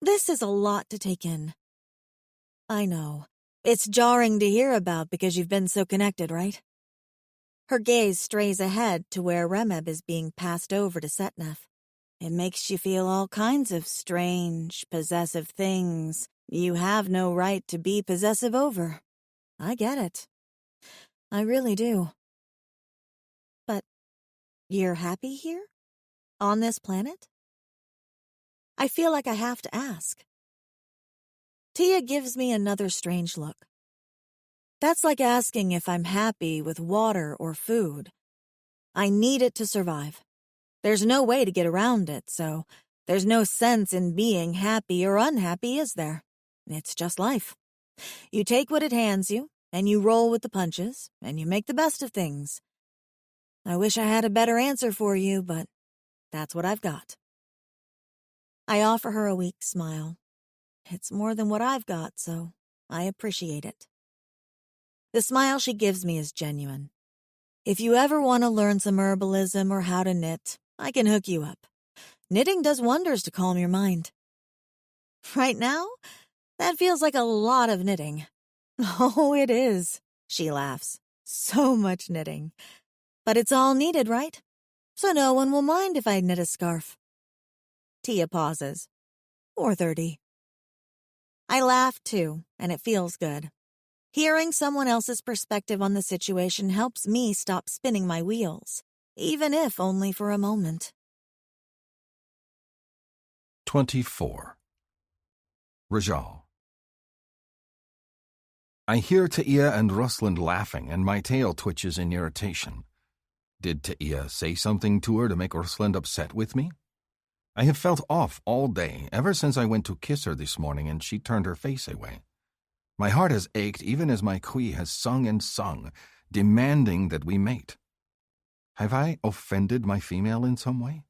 This is a lot to take in. I know. It's jarring to hear about because you've been so connected, right? Her gaze strays ahead to where Remeb is being passed over to Setnef. It makes you feel all kinds of strange, possessive things you have no right to be possessive over. I get it. I really do. But you're happy here? On this planet? I feel like I have to ask. Tia gives me another strange look. That's like asking if I'm happy with water or food. I need it to survive. There's no way to get around it, so there's no sense in being happy or unhappy, is there? It's just life. You take what it hands you, and you roll with the punches, and you make the best of things. I wish I had a better answer for you, but that's what I've got. I offer her a weak smile. It's more than what I've got, so I appreciate it. The smile she gives me is genuine. If you ever want to learn some herbalism or how to knit, I can hook you up. Knitting does wonders to calm your mind. Right now, that feels like a lot of knitting. Oh, it is, she laughs. So much knitting. But it's all needed, right? So no one will mind if I knit a scarf. Tia pauses. Or 30. I laugh too, and it feels good. Hearing someone else's perspective on the situation helps me stop spinning my wheels, even if only for a moment. 24. Rajal. I hear Taia and Rusland laughing, and my tail twitches in irritation. Did Taia say something to her to make Rusland upset with me? I have felt off all day, ever since I went to kiss her this morning and she turned her face away. My heart has ached even as my Kui has sung and sung, demanding that we mate. Have I offended my female in some way?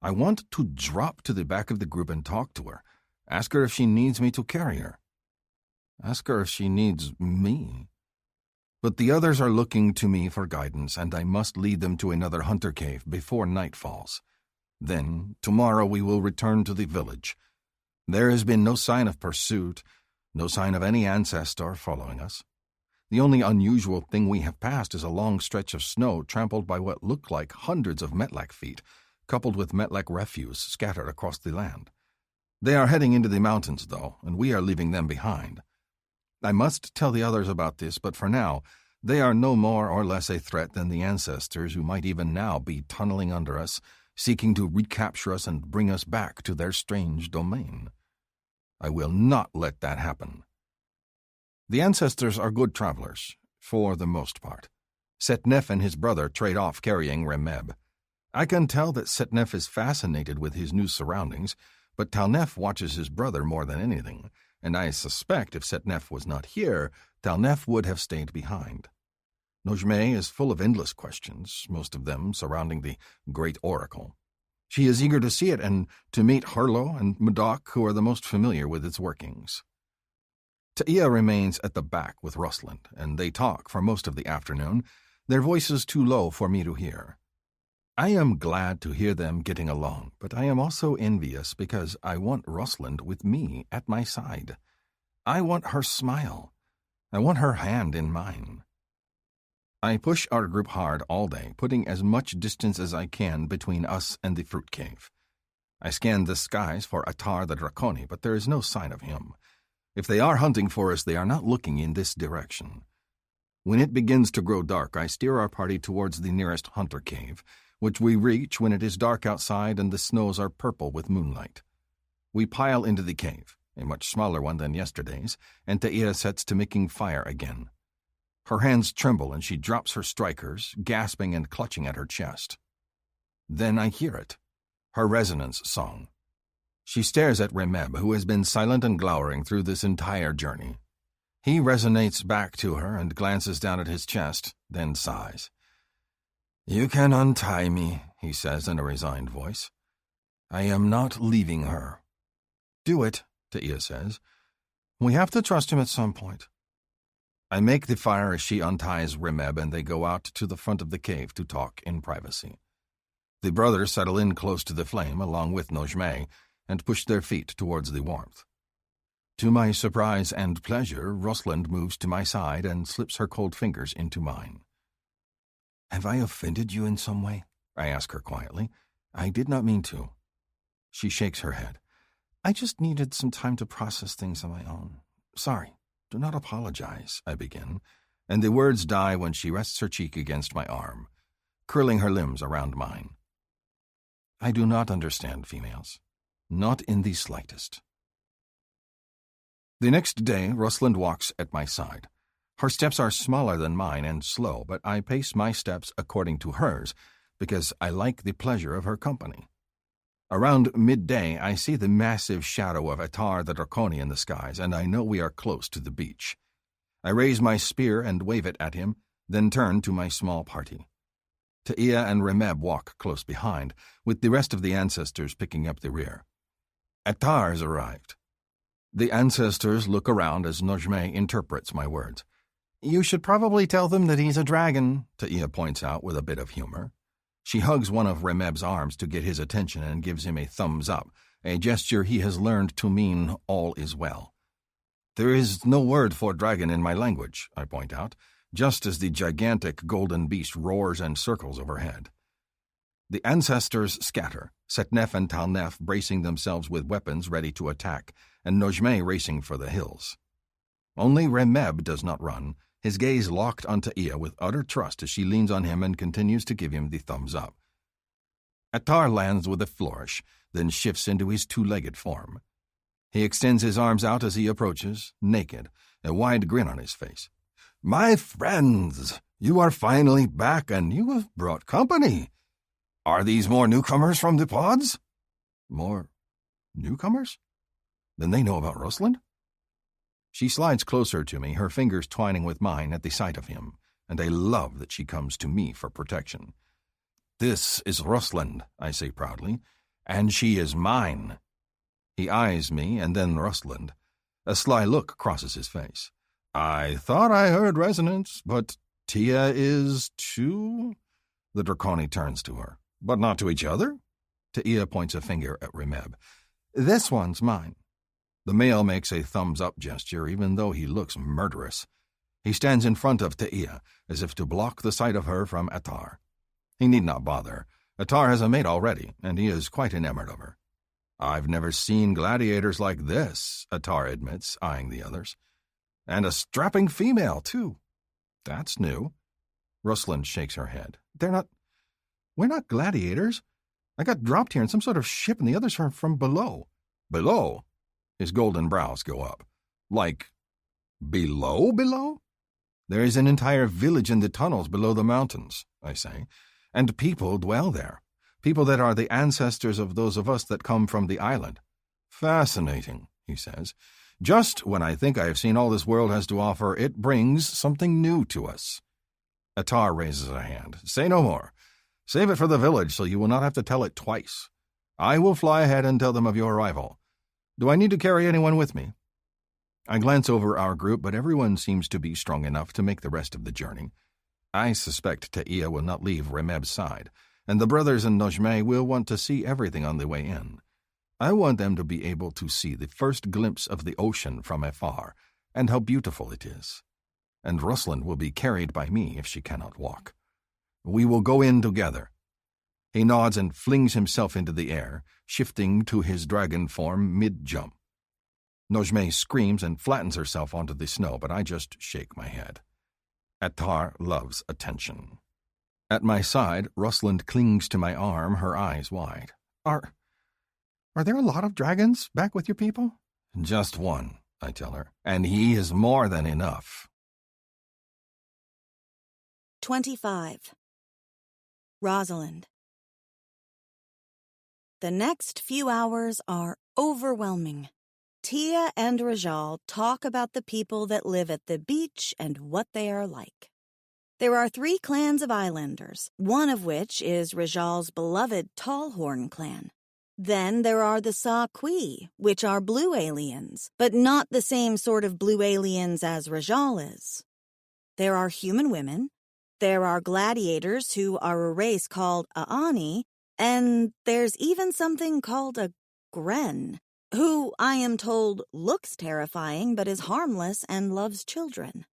I want to drop to the back of the group and talk to her, ask her if she needs me to carry her. Ask her if she needs me. But the others are looking to me for guidance, and I must lead them to another hunter cave before night falls. Then, tomorrow we will return to the village. There has been no sign of pursuit, no sign of any ancestor following us. The only unusual thing we have passed is a long stretch of snow trampled by what look like hundreds of metlak feet, coupled with metlak refuse scattered across the land. They are heading into the mountains, though, and we are leaving them behind. I must tell the others about this, but for now, they are no more or less a threat than the ancestors who might even now be tunneling under us, seeking to recapture us and bring us back to their strange domain. I will not let that happen. The ancestors are good travelers, for the most part. Setnef and his brother trade off carrying Remeb. I can tell that Setnef is fascinated with his new surroundings, but Talnef watches his brother more than anything, and I suspect if Setnef was not here, Talnef would have stayed behind. Nojme is full of endless questions, most of them surrounding the Great Oracle. She is eager to see it and to meet Harlo and Modoc, who are the most familiar with its workings. Taia remains at the back with Rusland, and they talk for most of the afternoon, their voices too low for me to hear. I am glad to hear them getting along, but I am also envious because I want Rusland with me at my side. I want her smile. I want her hand in mine. I push our group hard all day, putting as much distance as I can between us and the fruit cave. I scan the skies for Atar the Draconi, but there is no sign of him. If they are hunting for us, they are not looking in this direction. When it begins to grow dark, I steer our party towards the nearest hunter cave, which we reach when it is dark outside and the snows are purple with moonlight. We pile into the cave, a much smaller one than yesterday's, and Taia sets to making fire again. Her hands tremble and she drops her strikers, gasping and clutching at her chest. Then I hear it, her resonance song. She stares at Remeb, who has been silent and glowering through this entire journey. He resonates back to her and glances down at his chest, then sighs. "You can untie me," he says in a resigned voice. "I am not leaving her." "Do it," Taia says. "We have to trust him at some point." I make the fire as she unties Remeb, and they go out to the front of the cave to talk in privacy. The brothers settle in close to the flame, along with Nojme, and push their feet towards the warmth. To my surprise and pleasure, Rusland moves to my side and slips her cold fingers into mine. "Have I offended you in some way?" I ask her quietly. "I did not mean to." She shakes her head. I just needed some time to process things on my own. Sorry. Do not apologize, I begin, and the words die when she rests her cheek against my arm, curling her limbs around mine. I do not understand females. Not in the slightest. The next day, Rosalind walks at my side. Her steps are smaller than mine and slow, but I pace my steps according to hers, because I like the pleasure of her company. Around midday, I see the massive shadow of Atar the Draconi in the skies, and I know we are close to the beach. I raise my spear and wave it at him, then turn to my small party. Taia and Remeb walk close behind, with the rest of the ancestors picking up the rear. Atar has arrived. The ancestors look around as Najmeh interprets my words. You should probably tell them that he's a dragon, Taia points out with a bit of humor. She hugs one of Remeb's arms to get his attention and gives him a thumbs up, a gesture he has learned to mean all is well. There is no word for dragon in my language, I point out, just as the gigantic golden beast roars and circles overhead. The ancestors scatter, Setnef and Talnef bracing themselves with weapons ready to attack, and Najmeh racing for the hills. Only Remeb does not run, his gaze locked on Taia with utter trust as she leans on him and continues to give him the thumbs up. Atar lands with a flourish, then shifts into his two-legged form. He extends his arms out as he approaches, naked, a wide grin on his face. My friends, you are finally back and you have brought company. Are these more newcomers from the pods? More newcomers? Then they know about Rosalind? She slides closer to me, her fingers twining with mine at the sight of him, and I love that she comes to me for protection. This is Rosalind, I say proudly, and she is mine. He eyes me and then Rosalind. A sly look crosses his face. I thought I heard resonance, but Tia is too? The Draconi turns to her. But not to each other? Taia points a finger at Remeb. This one's mine. The male makes a thumbs-up gesture, even though he looks murderous. He stands in front of Taia, as if to block the sight of her from Atar. He need not bother. Atar has a mate already, and he is quite enamored of her. I've never seen gladiators like this, Atar admits, eyeing the others. And a strapping female, too. That's new. Rosalind shakes her head. We're not gladiators. I got dropped here in some sort of ship, and the others are from below. Below? His golden brows go up. Like, below? There is an entire village in the tunnels below the mountains, I say, and people dwell there. People that are the ancestors of those of us that come from the island. Fascinating, he says. Just when I think I have seen all this world has to offer, it brings something new to us. Atar raises a hand. Say no more. Save it for the village so you will not have to tell it twice. I will fly ahead and tell them of your arrival. Do I need to carry anyone with me? I glance over our group, but everyone seems to be strong enough to make the rest of the journey. I suspect Taia will not leave Remeb's side, and the brothers and Najmeh will want to see everything on the way in. I want them to be able to see the first glimpse of the ocean from afar, and how beautiful it is. And Rosalind will be carried by me if she cannot walk. We will go in together. He nods and flings himself into the air, shifting to his dragon form mid-jump. Najmeh screams and flattens herself onto the snow, but I just shake my head. Atar loves attention. At my side, Rosalind clings to my arm, her eyes wide. Are there a lot of dragons back with your people? Just one, I tell her, and he is more than enough. 25. Rosalind. The next few hours are overwhelming. Tia and Rajal talk about the people that live at the beach and what they are like. There are 3 clans of islanders, one of which is Rajal's beloved Tallhorn clan. Then there are the Sa-Qui, which are blue aliens, but not the same sort of blue aliens as Rajal is. There are human women. There are gladiators who are a race called Aani, and there's even something called a Gren, who, I am told, looks terrifying but is harmless and loves children.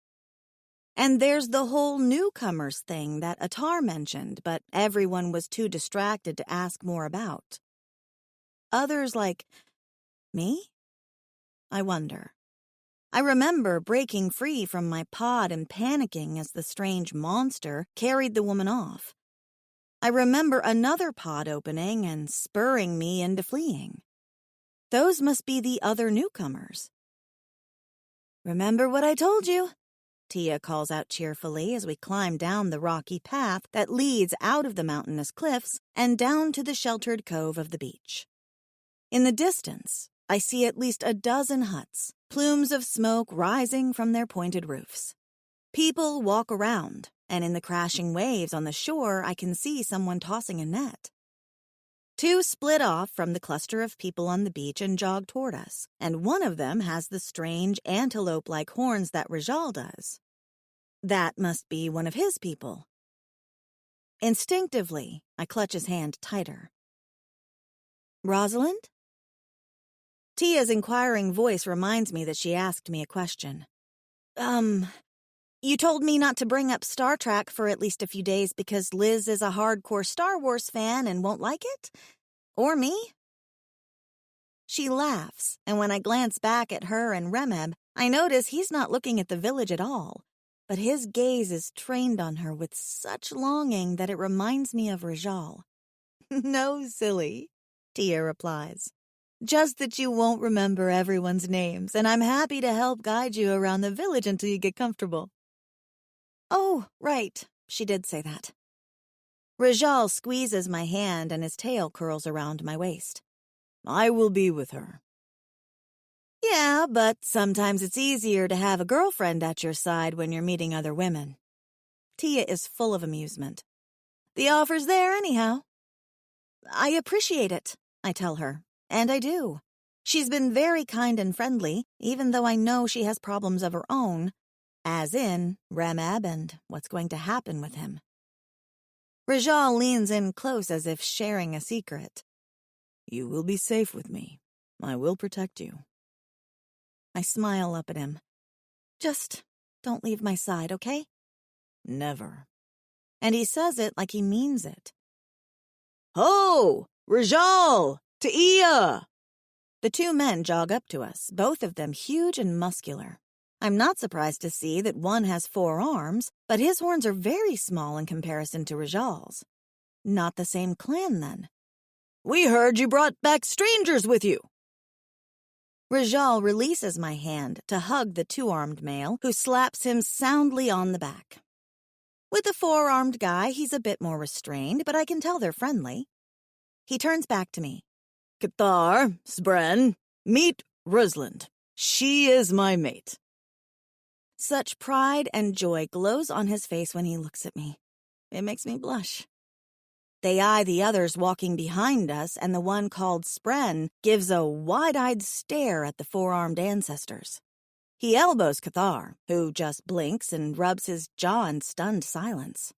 And there's the whole newcomers thing that Atar mentioned, but everyone was too distracted to ask more about. Others like me? I wonder. I remember breaking free from my pod and panicking as the strange monster carried the woman off. I remember another pod opening and spurring me into fleeing. Those must be the other newcomers. "Remember what I told you?" Tia calls out cheerfully as we climb down the rocky path that leads out of the mountainous cliffs and down to the sheltered cove of the beach. In the distance, I see at least a dozen huts, plumes of smoke rising from their pointed roofs. People walk around, and in the crashing waves on the shore, I can see someone tossing a net. Two split off from the cluster of people on the beach and jog toward us, and one of them has the strange antelope-like horns that Rajal does. That must be one of his people. Instinctively, I clutch his hand tighter. "Rosalind?" Tia's inquiring voice reminds me that she asked me a question. You told me not to bring up Star Trek for at least a few days because Liz is a hardcore Star Wars fan and won't like it? Or me?" She laughs, and when I glance back at her and Remeb, I notice he's not looking at the village at all, but his gaze is trained on her with such longing that it reminds me of Rajal. "No, silly," Tia replies. "Just that you won't remember everyone's names, and I'm happy to help guide you around the village until you get comfortable." "Oh, right, she did say that." Rajal squeezes my hand and his tail curls around my waist. "I will be with her." "Yeah, but sometimes it's easier to have a girlfriend at your side when you're meeting other women." Tia is full of amusement. "The offer's there anyhow." "I appreciate it," I tell her, and I do. She's been very kind and friendly, even though I know she has problems of her own, as in Remeb and what's going to happen with him. Rajal leans in close as if sharing a secret. "You will be safe with me. I will protect you." I smile up at him. "Just don't leave my side, okay?" "Never." And he says it like he means it. "Ho! Rajal! Tia!" The two men jog up to us, both of them huge and muscular. I'm not surprised to see that one has 4 arms, but his horns are very small in comparison to Rajal's. Not the same clan, then. "We heard you brought back strangers with you." Rajal releases my hand to hug the 2-armed male, who slaps him soundly on the back. With the 4-armed guy, he's a bit more restrained, but I can tell they're friendly. He turns back to me. "Cathar, Spren, meet Rosalind. She is my mate." Such pride and joy glows on his face when he looks at me. It makes me blush. They eye the others walking behind us, and the one called Spren gives a wide-eyed stare at the 4-armed ancestors. He elbows Cathar, who just blinks and rubs his jaw in stunned silence.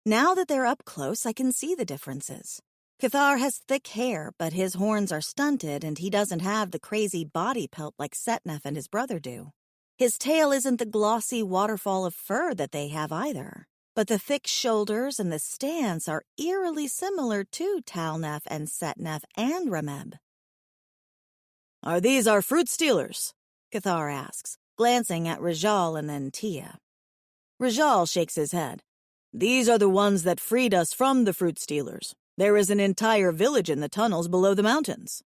Now that they're up close, I can see the differences. Cathar has thick hair, but his horns are stunted, and he doesn't have the crazy body pelt like Setnef and his brother do. His tail isn't the glossy waterfall of fur that they have either, but the thick shoulders and the stance are eerily similar to Talnef and Setnef and Remeb. "Are these our fruit stealers?" Cathar asks, glancing at Rajal and then Tia. Rajal shakes his head. "These are the ones that freed us from the fruit stealers. There is an entire village in the tunnels below the mountains."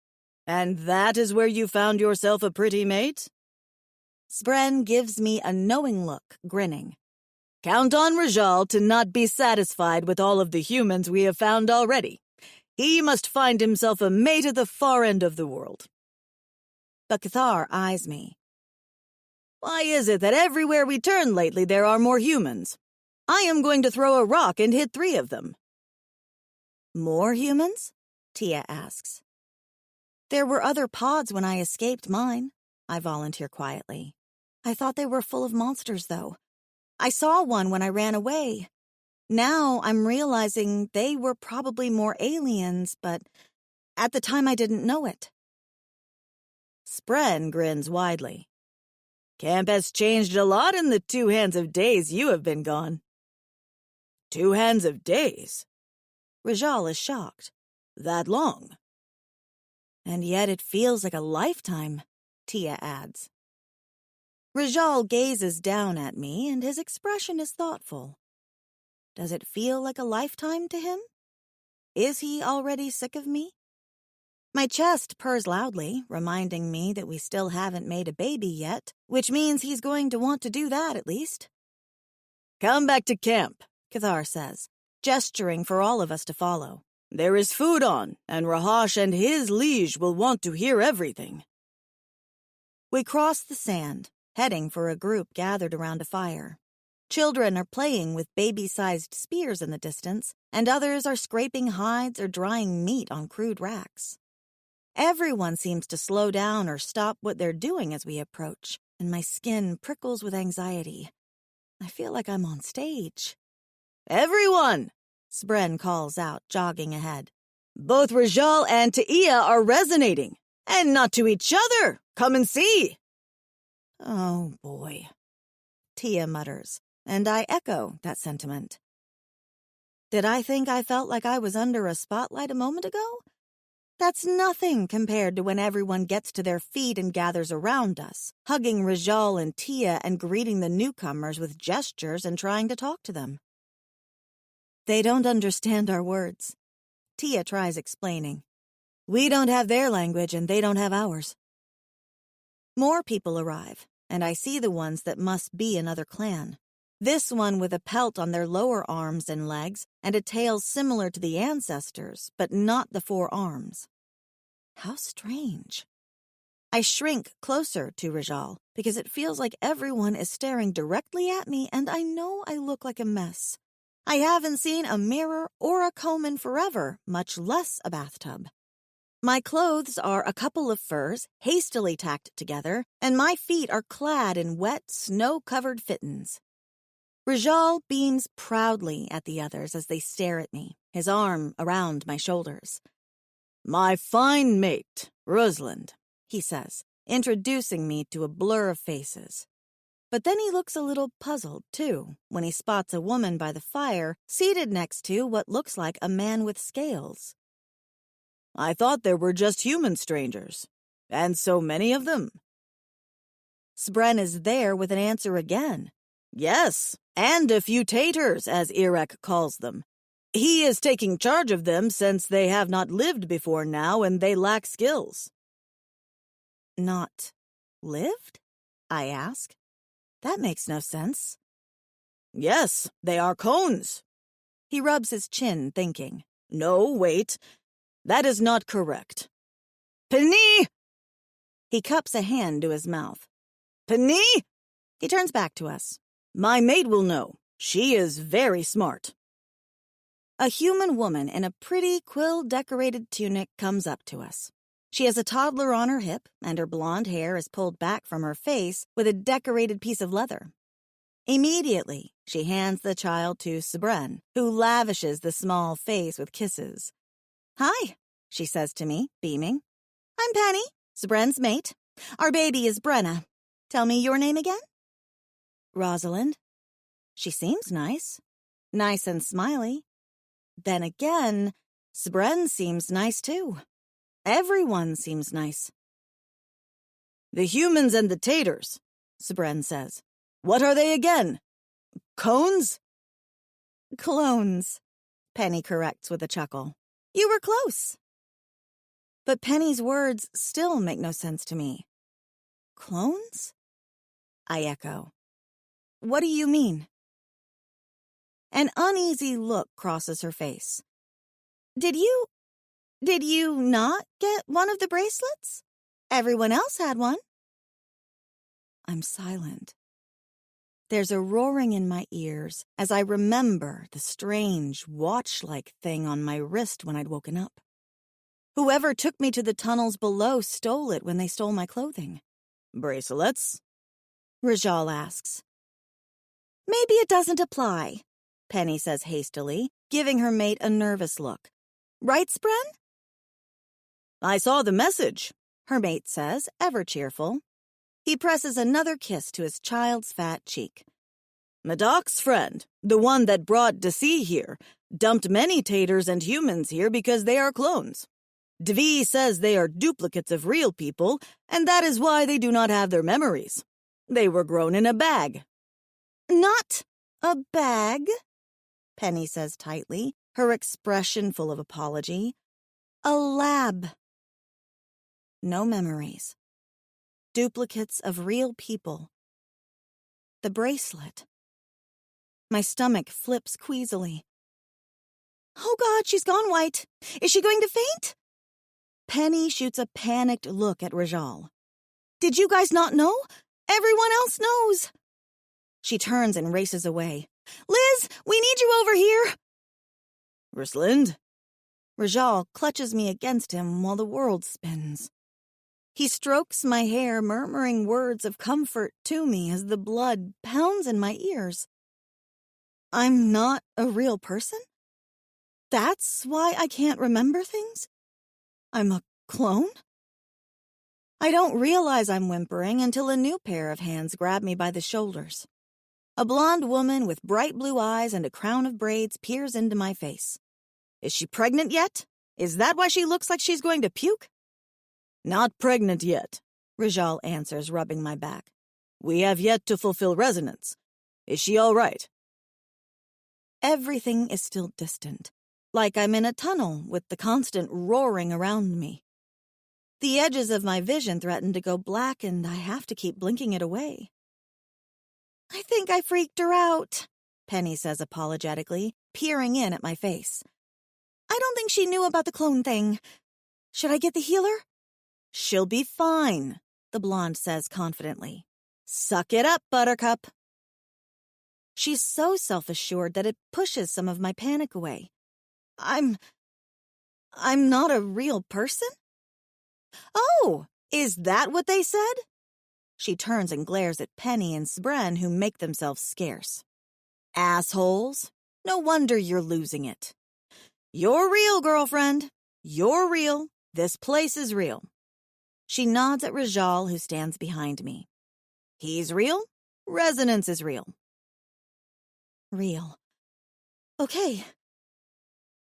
"And that is where you found yourself a pretty mate?" Spren gives me a knowing look, grinning. "Count on Rajal to not be satisfied with all of the humans we have found already. He must find himself a mate at the far end of the world." But Cathar eyes me. "Why is it that everywhere we turn lately there are more humans? I am going to throw a rock and hit 3 of them." "More humans?" Tia asks. "There were other pods when I escaped mine," I volunteer quietly. "I thought they were full of monsters, though. I saw one when I ran away. Now I'm realizing they were probably more aliens, but at the time I didn't know it." Spren grins widely. "Camp has changed a lot in the 2 hands of days you have been gone." "2 hands of days?" Rajal is shocked. "That long?" And yet it feels like a lifetime, Tia adds. Rajal gazes down at me, and his expression is thoughtful. Does it feel like a lifetime to him? Is he already sick of me? My chest purrs loudly, reminding me that we still haven't made a baby yet, which means he's going to want to do that at least. Come back to camp, Cathar says, gesturing for all of us to follow. There is food on, and Rahash and his liege will want to hear everything. We cross the sand, heading for a group gathered around a fire. Children are playing with baby-sized spears in the distance, and others are scraping hides or drying meat on crude racks. Everyone seems to slow down or stop what they're doing as we approach, and my skin prickles with anxiety. I feel like I'm on stage. Everyone! Spren calls out, jogging ahead. Both Rajal and Tia are resonating, and not to each other. Come and see. Oh, boy. Tia mutters, and I echo that sentiment. Did I think I felt like I was under a spotlight a moment ago? That's nothing compared to when everyone gets to their feet and gathers around us, hugging Rajal and Tia and greeting the newcomers with gestures and trying to talk to them. They don't understand our words. Tia tries explaining. We don't have their language and they don't have ours. More people arrive, and I see the ones that must be another clan. This one with a pelt on their lower arms and legs and a tail similar to the ancestors, but not the 4 arms. How strange. I shrink closer to Rajal because it feels like everyone is staring directly at me and I know I look like a mess. I haven't seen a mirror or a comb in forever, much less a bathtub. My clothes are a couple of furs, hastily tacked together, and my feet are clad in wet, snow-covered fittings. Rajal beams proudly at the others as they stare at me, his arm around my shoulders. My fine mate, Rosalind, he says, introducing me to a blur of faces. But then he looks a little puzzled, too, when he spots a woman by the fire seated next to what looks like a man with scales. I thought there were just human strangers, and so many of them. Spren is there with an answer again. Yes, and a few taters, as Irek calls them. He is taking charge of them since they have not lived before now and they lack skills. Not lived? I ask. That makes no sense. Yes, they are cones. He rubs his chin, thinking. No, wait. That is not correct. Penny! He cups a hand to his mouth. Penny! He turns back to us. My maid will know. She is very smart. A human woman in a pretty quill-decorated tunic comes up to us. She has a toddler on her hip, and her blonde hair is pulled back from her face with a decorated piece of leather. Immediately, she hands the child to Spren, who lavishes the small face with kisses. Hi, she says to me, beaming. I'm Penny, Spren's mate. Our baby is Brenna. Tell me your name again? Rosalind. She seems nice. Nice and smiley. Then again, Spren seems nice too. Everyone seems nice. The humans and the taters, Spren says. What are they again? Cones? Clones, Penny corrects with a chuckle. You were close. But Penny's words still make no sense to me. Clones? I echo. What do you mean? An uneasy look crosses her face. Did you not get one of the bracelets? Everyone else had one. I'm silent. There's a roaring in my ears as I remember the strange watch-like thing on my wrist when I'd woken up. Whoever took me to the tunnels below stole it when they stole my clothing. Bracelets? Rajal asks. Maybe it doesn't apply, Penny says hastily, giving her mate a nervous look. Right, Spren? I saw the message, her mate says, ever cheerful. He presses another kiss to his child's fat cheek. Madoc's friend, the one that brought Desi here, dumped many taters and humans here because they are clones. Dvi says they are duplicates of real people, and that is why they do not have their memories. They were grown in a bag. Not a bag, Penny says tightly, her expression full of apology. A lab. No memories. Duplicates of real people. The bracelet. My stomach flips queasily. Oh God, she's gone white. Is she going to faint? Penny shoots a panicked look at Rajal. Did you guys not know? Everyone else knows. She turns and races away. Liz, we need you over here. Rosalind? Rajal clutches me against him while the world spins. He strokes my hair, murmuring words of comfort to me as the blood pounds in my ears. I'm not a real person? That's why I can't remember things? I'm a clone? I don't realize I'm whimpering until a new pair of hands grab me by the shoulders. A blonde woman with bright blue eyes and a crown of braids peers into my face. Is she pregnant yet? Is that why she looks like she's going to puke? Not pregnant yet, Rajal answers, rubbing my back. We have yet to fulfill resonance. Is she all right? Everything is still distant, like I'm in a tunnel with the constant roaring around me. The edges of my vision threaten to go black, and I have to keep blinking it away. I think I freaked her out, Penny says apologetically, peering in at my face. I don't think she knew about the clone thing. Should I get the healer? She'll be fine, the blonde says confidently. Suck it up, Buttercup. She's so self-assured that it pushes some of my panic away. I'm not a real person? Oh, is that what they said? She turns and glares at Penny and Spren, who make themselves scarce. Assholes. No wonder you're losing it. You're real, girlfriend. You're real. This place is real. She nods at Rajal, who stands behind me. He's real. Resonance is real. Real. Okay.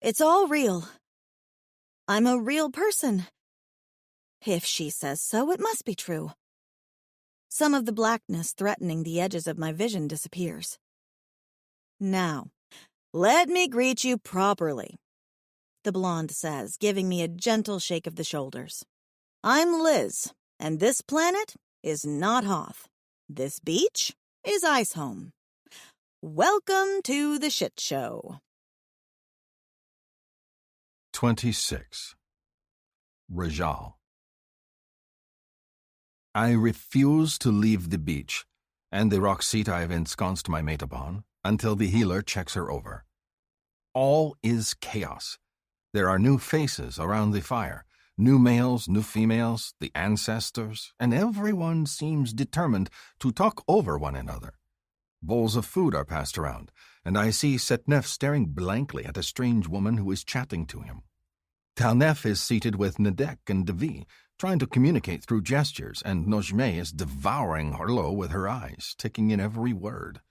It's all real. I'm a real person. If she says so, it must be true. Some of the blackness threatening the edges of my vision disappears. Now, let me greet you properly, the blonde says, giving me a gentle shake of the shoulders. I'm Liz, and this planet is not Hoth. This beach is Iceholm. Welcome to the shit show. 26. Rajal. I refuse to leave the beach and the rock seat I have ensconced my mate upon until the healer checks her over. All is chaos. There are new faces around the fire, new males, new females, the ancestors, and everyone seems determined to talk over one another. Bowls of food are passed around, and I see Setnef staring blankly at a strange woman who is chatting to him. Talnef is seated with Nadek and Devi, trying to communicate through gestures, and Nojme is devouring Harlo with her eyes, taking in every word.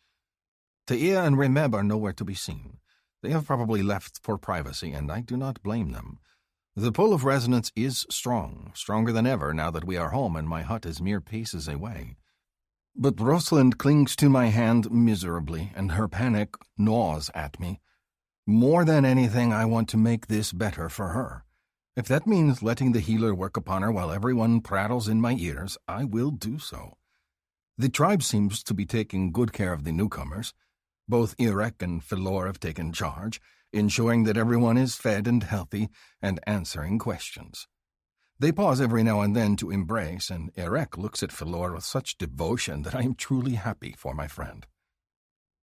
Taia and Remeb are nowhere to be seen. They have probably left for privacy, and I do not blame them. The pull of resonance is strong, stronger than ever now that we are home and my hut is mere paces away. But Rosalind clings to my hand miserably, and her panic gnaws at me. More than anything, I want to make this better for her. If that means letting the healer work upon her while everyone prattles in my ears, I will do so. The tribe seems to be taking good care of the newcomers. Both Irek and Philor have taken charge, ensuring that everyone is fed and healthy and answering questions. They pause every now and then to embrace, and Irek looks at Philor with such devotion that I am truly happy for my friend.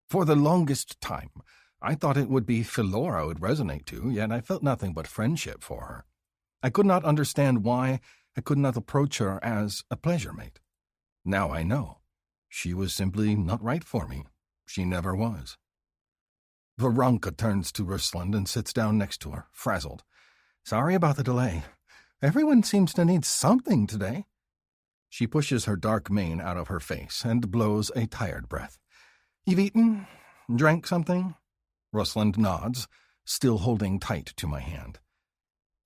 For the longest time, I thought it would be Philor I would resonate to, yet I felt nothing but friendship for her. I could not understand why I could not approach her as a pleasure mate. Now I know. She was simply not right for me. She never was. Veronica turns to Rusland and sits down next to her, frazzled. Sorry about the delay. Everyone seems to need something today. She pushes her dark mane out of her face and blows a tired breath. You've eaten? Drank something? Rusland nods, still holding tight to my hand.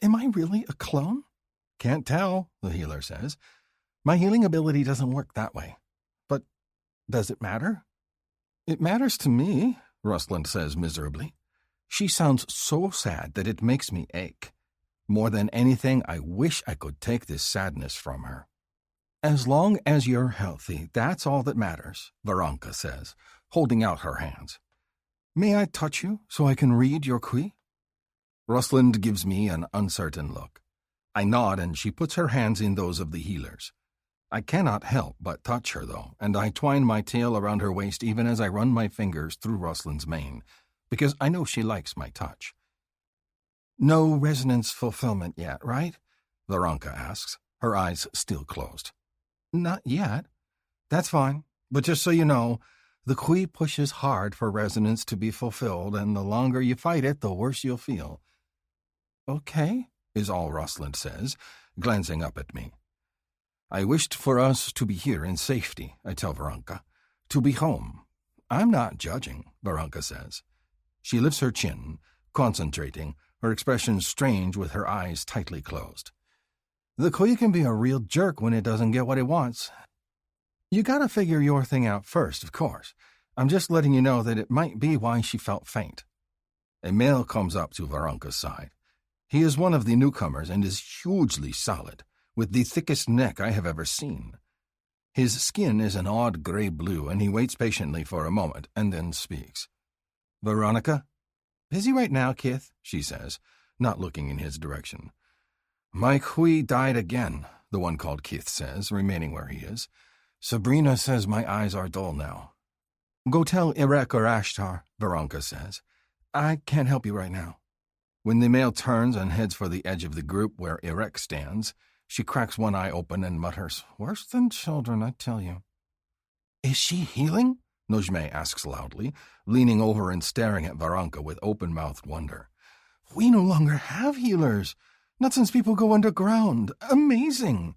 Am I really a clone? Can't tell, the healer says. My healing ability doesn't work that way. But does it matter? It matters to me, Rosalind says miserably. She sounds so sad that it makes me ache. More than anything, I wish I could take this sadness from her. As long as you're healthy, that's all that matters, Veronica says, holding out her hands. May I touch you so I can read your qui? Rosalind gives me an uncertain look. I nod and she puts her hands in those of the healers. I cannot help but touch her, though, and I twine my tail around her waist even as I run my fingers through Rosalind's mane, because I know she likes my touch. No resonance fulfillment yet, right? Veronica asks, her eyes still closed. Not yet. That's fine, but just so you know, the qui pushes hard for resonance to be fulfilled, and the longer you fight it, the worse you'll feel. Okay, is all Rosalind says, glancing up at me. I wished for us to be here in safety, I tell Veronica. To be home. I'm not judging, Veronica says. She lifts her chin, concentrating, her expression strange with her eyes tightly closed. The qui can be a real jerk when it doesn't get what it wants. You gotta figure your thing out first, of course. I'm just letting you know that it might be why she felt faint. A male comes up to Veronica's side. He is one of the newcomers and is hugely solid, with the thickest neck I have ever seen. His skin is an odd gray-blue, and he waits patiently for a moment, and then speaks. Veronica? Busy right now, Kith, she says, not looking in his direction. My qui died again, the one called Kith says, remaining where he is. Sabrina says my eyes are dull now. Go tell Irek or Ashtar, Veronica says. I can't help you right now. When the male turns and heads for the edge of the group where Irek stands, she cracks one eye open and mutters, Worse than children, I tell you. Is she healing? Najmeh asks loudly, leaning over and staring at Veronica with open-mouthed wonder. We no longer have healers. Not since people go underground. Amazing.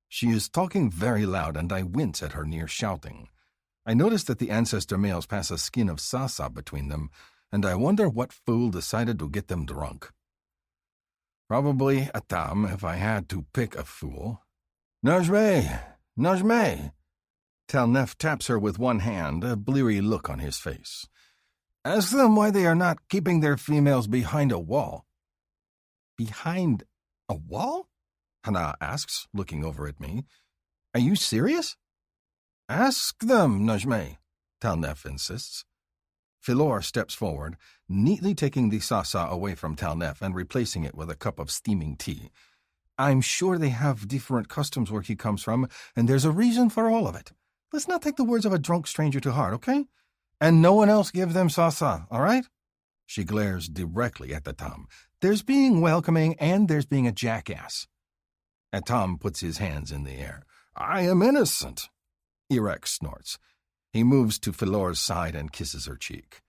She is talking very loud, and I wince at her near shouting. I notice that the ancestor males pass a skin of sasa between them, and I wonder what fool decided to get them drunk. Probably Atam, if I had to pick a fool. Najmeh! Najmeh! Talnef taps her with one hand, a bleary look on his face. Ask them why they are not keeping their females behind a wall. Behind a wall? Hana asks, looking over at me. Are you serious? Ask them, Najmeh, Talnef insists. Philor steps forward, neatly taking the sasa away from Talnef and replacing it with a cup of steaming tea. I'm sure they have different customs where he comes from, and there's a reason for all of it. Let's not take the words of a drunk stranger to heart, okay? And no one else give them sasa, all right? She glares directly at the Tom. There's being welcoming, and there's being a jackass. Atam puts his hands in the air. I am innocent. Irek snorts. He moves to Philor's side and kisses her cheek.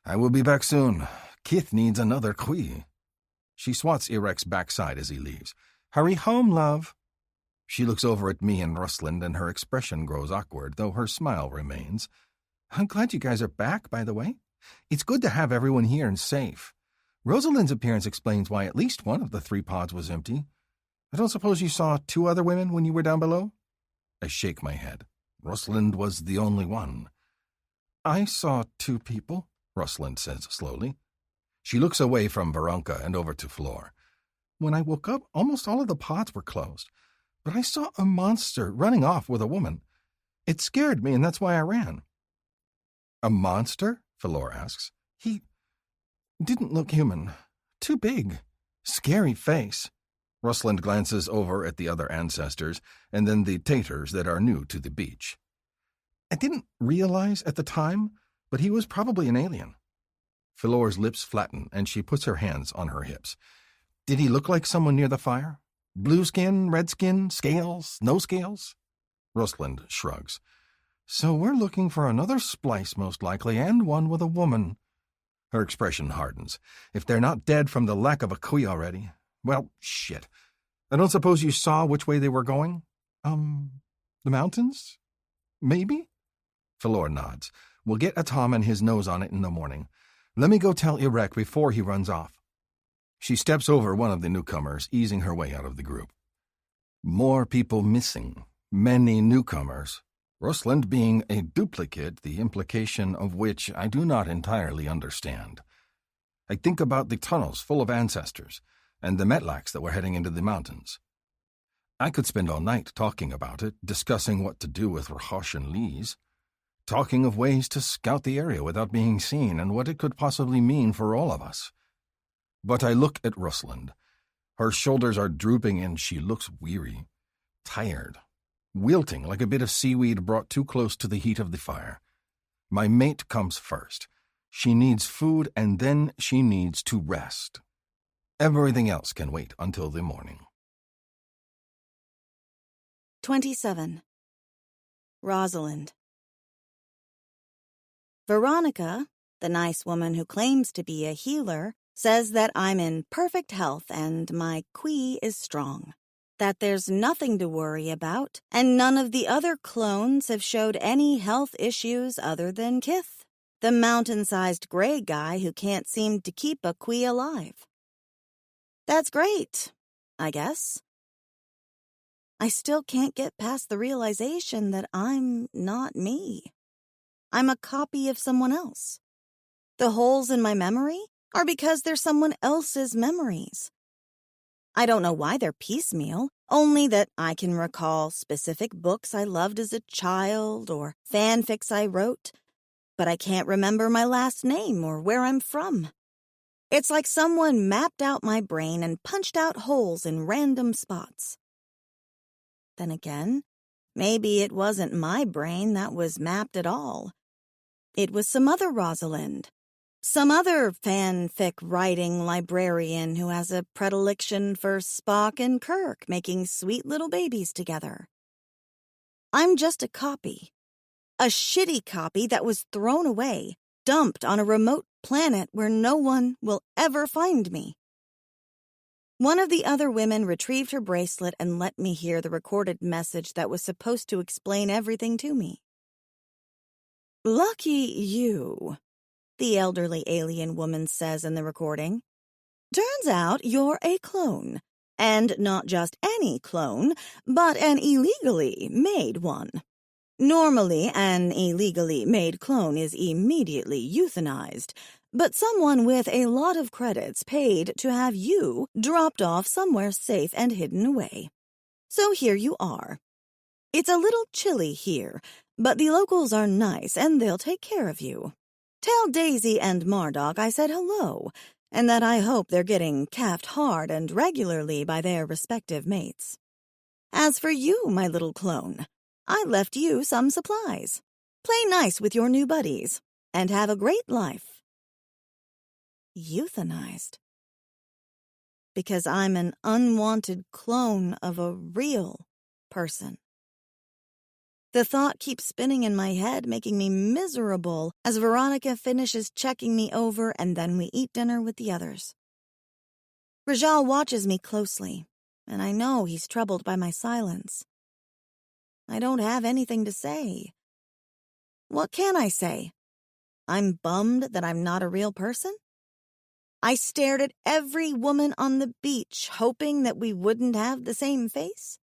I will be back soon. Kith needs another qui. She swats Irek's backside as he leaves. Hurry home, love. She looks over at me and Rosalind, and her expression grows awkward, though her smile remains. I'm glad you guys are back, by the way. It's good to have everyone here and safe. Rosalind's appearance explains why at least one of the 3 pods was empty. I don't suppose you saw 2 other women when you were down below? I shake my head. Rosalind was the only one. I saw 2 people, Rosalind says slowly. She looks away from Veronica and over to Flor. When I woke up, almost all of the pods were closed, but I saw a monster running off with a woman. It scared me, and that's why I ran. A monster? Philor asks. He didn't look human. Too big. Scary face. Rosalind glances over at the other ancestors, and then the taters that are new to the beach. I didn't realize at the time, but he was probably an alien. Philor's lips flatten, and she puts her hands on her hips. Did he look like someone near the fire? Blue skin, red skin, scales, no scales? Rosalind shrugs. So we're looking for another splice, most likely, and one with a woman. Her expression hardens. If they're not dead from the lack of a qui already. Well, shit. I don't suppose you saw which way they were going? The mountains? Maybe? Philor nods. We'll get Atam and his nose on it in the morning. Let me go tell Irek before he runs off. She steps over one of the newcomers, easing her way out of the group. More people missing, many newcomers. Rosalind being a duplicate, the implication of which I do not entirely understand. I think about the tunnels full of ancestors, and the metlaks that were heading into the mountains. I could spend all night talking about it, discussing what to do with Rahosh and Lees, talking of ways to scout the area without being seen and what it could possibly mean for all of us. But I look at Rosalind. Her shoulders are drooping and she looks weary, tired, wilting like a bit of seaweed brought too close to the heat of the fire. My mate comes first. She needs food and then she needs to rest. Everything else can wait until the morning. 27. Rosalind. Veronica, the nice woman who claims to be a healer, says that I'm in perfect health and my Qui is strong, that there's nothing to worry about, and none of the other clones have showed any health issues other than Kith, the mountain-sized gray guy who can't seem to keep a Qui alive. That's great, I guess. I still can't get past the realization that I'm not me. I'm a copy of someone else. The holes in my memory are because they're someone else's memories. I don't know why they're piecemeal, only that I can recall specific books I loved as a child or fanfics I wrote, but I can't remember my last name or where I'm from. It's like someone mapped out my brain and punched out holes in random spots. Then again, maybe it wasn't my brain that was mapped at all. It was some other Rosalind. Some other fanfic writing librarian who has a predilection for Spock and Kirk making sweet little babies together. I'm just a copy. A shitty copy that was thrown away, dumped on a remote planet where no one will ever find me. One of the other women retrieved her bracelet and let me hear the recorded message that was supposed to explain everything to me. "Lucky you," the elderly alien woman says in the recording. "Turns out you're a clone. And not just any clone, but an illegally made one. Normally, an illegally made clone is immediately euthanized, but someone with a lot of credits paid to have you dropped off somewhere safe and hidden away. So here you are. It's a little chilly here, but the locals are nice and they'll take care of you. Tell Daisy and Marduk I said hello, and that I hope they're getting capped hard and regularly by their respective mates. As for you, my little clone, I left you some supplies. Play nice with your new buddies, and have a great life." Euthanized. Because I'm an unwanted clone of a real person. The thought keeps spinning in my head, making me miserable as Veronica finishes checking me over and then we eat dinner with the others. Rajal watches me closely, and I know he's troubled by my silence. I don't have anything to say. What can I say? I'm bummed that I'm not a real person? I stared at every woman on the beach, hoping that we wouldn't have the same face?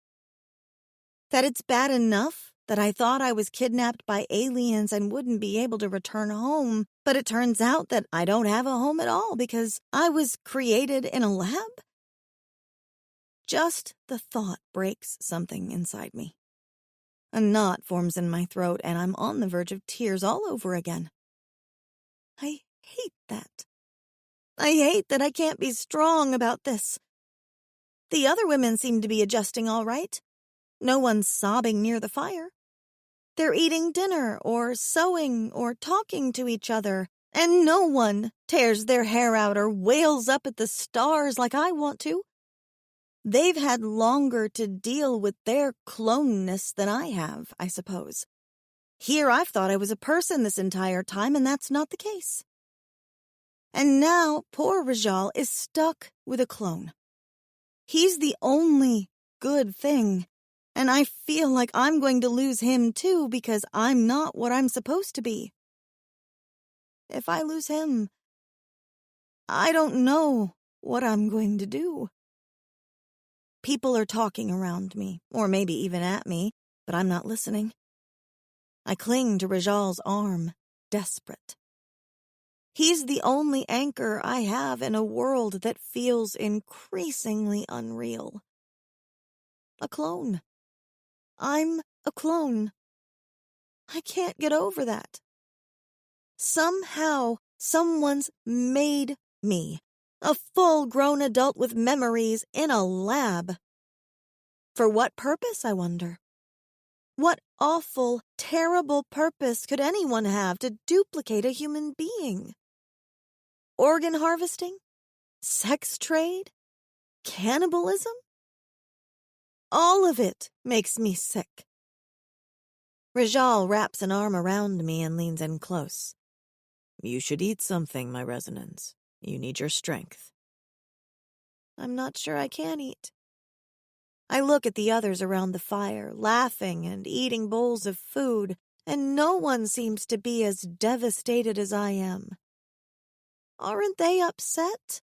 That it's bad enough that I thought I was kidnapped by aliens and wouldn't be able to return home, but it turns out that I don't have a home at all because I was created in a lab? Just the thought breaks something inside me. A knot forms in my throat and I'm on the verge of tears all over again. I hate that. I hate that I can't be strong about this. The other women seem to be adjusting all right. No one's sobbing near the fire. They're eating dinner or sewing or talking to each other, and no one tears their hair out or wails up at the stars like I want to. They've had longer to deal with their cloneness than I have, I suppose. Here I've thought I was a person this entire time, and that's not the case. And now poor Rajal is stuck with a clone. He's the only good thing, and I feel like I'm going to lose him too because I'm not what I'm supposed to be. If I lose him, I don't know what I'm going to do. People are talking around me, or maybe even at me, but I'm not listening. I cling to Rajal's arm, desperate. He's the only anchor I have in a world that feels increasingly unreal. A clone. I'm a clone. I can't get over that. Somehow, someone's made me, a full-grown adult with memories in a lab. For what purpose, I wonder? What awful, terrible purpose could anyone have to duplicate a human being? Organ harvesting? Sex trade? Cannibalism? All of it makes me sick. Rajal wraps an arm around me and leans in close. You should eat something, my resonance. You need your strength. I'm not sure I can eat. I look at the others around the fire, laughing and eating bowls of food, and no one seems to be as devastated as I am. Aren't they upset?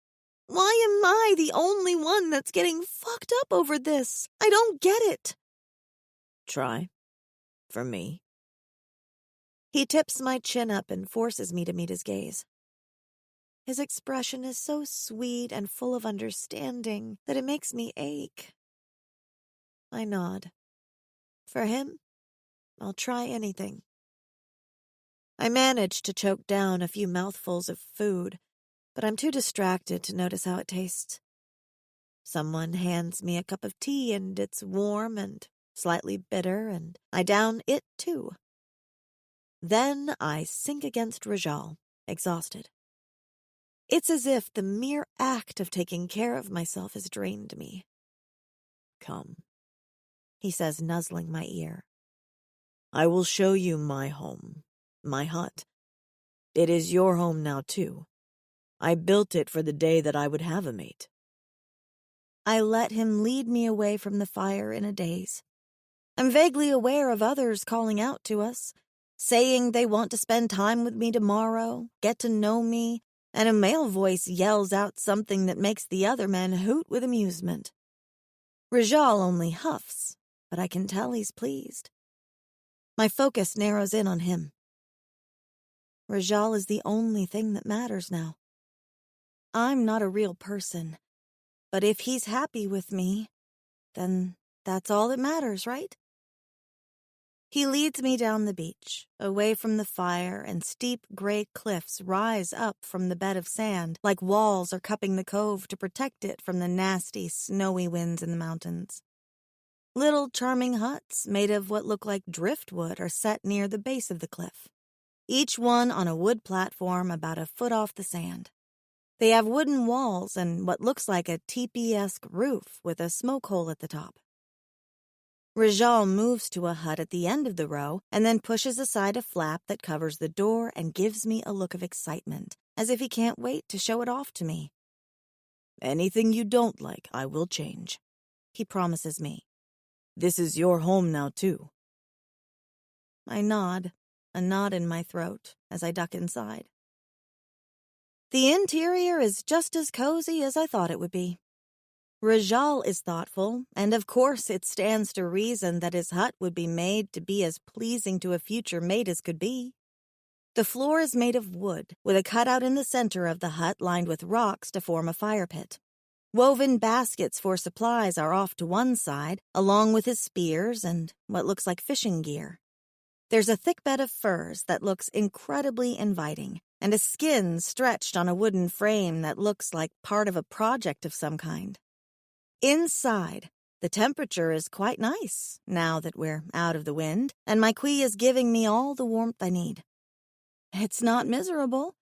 Why am I the only one that's getting fucked up over this? I don't get it. Try. For me. He tips my chin up and forces me to meet his gaze. His expression is so sweet and full of understanding that it makes me ache. I nod. For him, I'll try anything. I manage to choke down a few mouthfuls of food, but I'm too distracted to notice how it tastes. Someone hands me a cup of tea, and it's warm and slightly bitter, and I down it too. Then I sink against Rajal, exhausted. It's as if the mere act of taking care of myself has drained me. Come, he says, nuzzling my ear. I will show you my home, my hut. It is your home now, too. I built it for the day that I would have a mate. I let him lead me away from the fire in a daze. I'm vaguely aware of others calling out to us, saying they want to spend time with me tomorrow, get to know me, and a male voice yells out something that makes the other men hoot with amusement. Rajal only huffs, but I can tell he's pleased. My focus narrows in on him. Rajal is the only thing that matters now. I'm not a real person, but if he's happy with me, then that's all that matters, right? He leads me down the beach, away from the fire, and steep gray cliffs rise up from the bed of sand like walls are cupping the cove to protect it from the nasty, snowy winds in the mountains. Little charming huts made of what look like driftwood are set near the base of the cliff, each one on a wood platform about a foot off the sand. They have wooden walls and what looks like a teepee-esque roof with a smoke hole at the top. Rajal moves to a hut at the end of the row and then pushes aside a flap that covers the door and gives me a look of excitement, as if he can't wait to show it off to me. Anything you don't like, I will change, he promises me. This is your home now, too. I nod, a knot in my throat, as I duck inside. The interior is just as cozy as I thought it would be. Rajal is thoughtful, and of course it stands to reason that his hut would be made to be as pleasing to a future mate as could be. The floor is made of wood, with a cutout in the center of the hut lined with rocks to form a fire pit. Woven baskets for supplies are off to one side, along with his spears and what looks like fishing gear. There's a thick bed of furs that looks incredibly inviting, and a skin stretched on a wooden frame that looks like part of a project of some kind. Inside, the temperature is quite nice, now that we're out of the wind, and my Kui is giving me all the warmth I need. It's not miserable.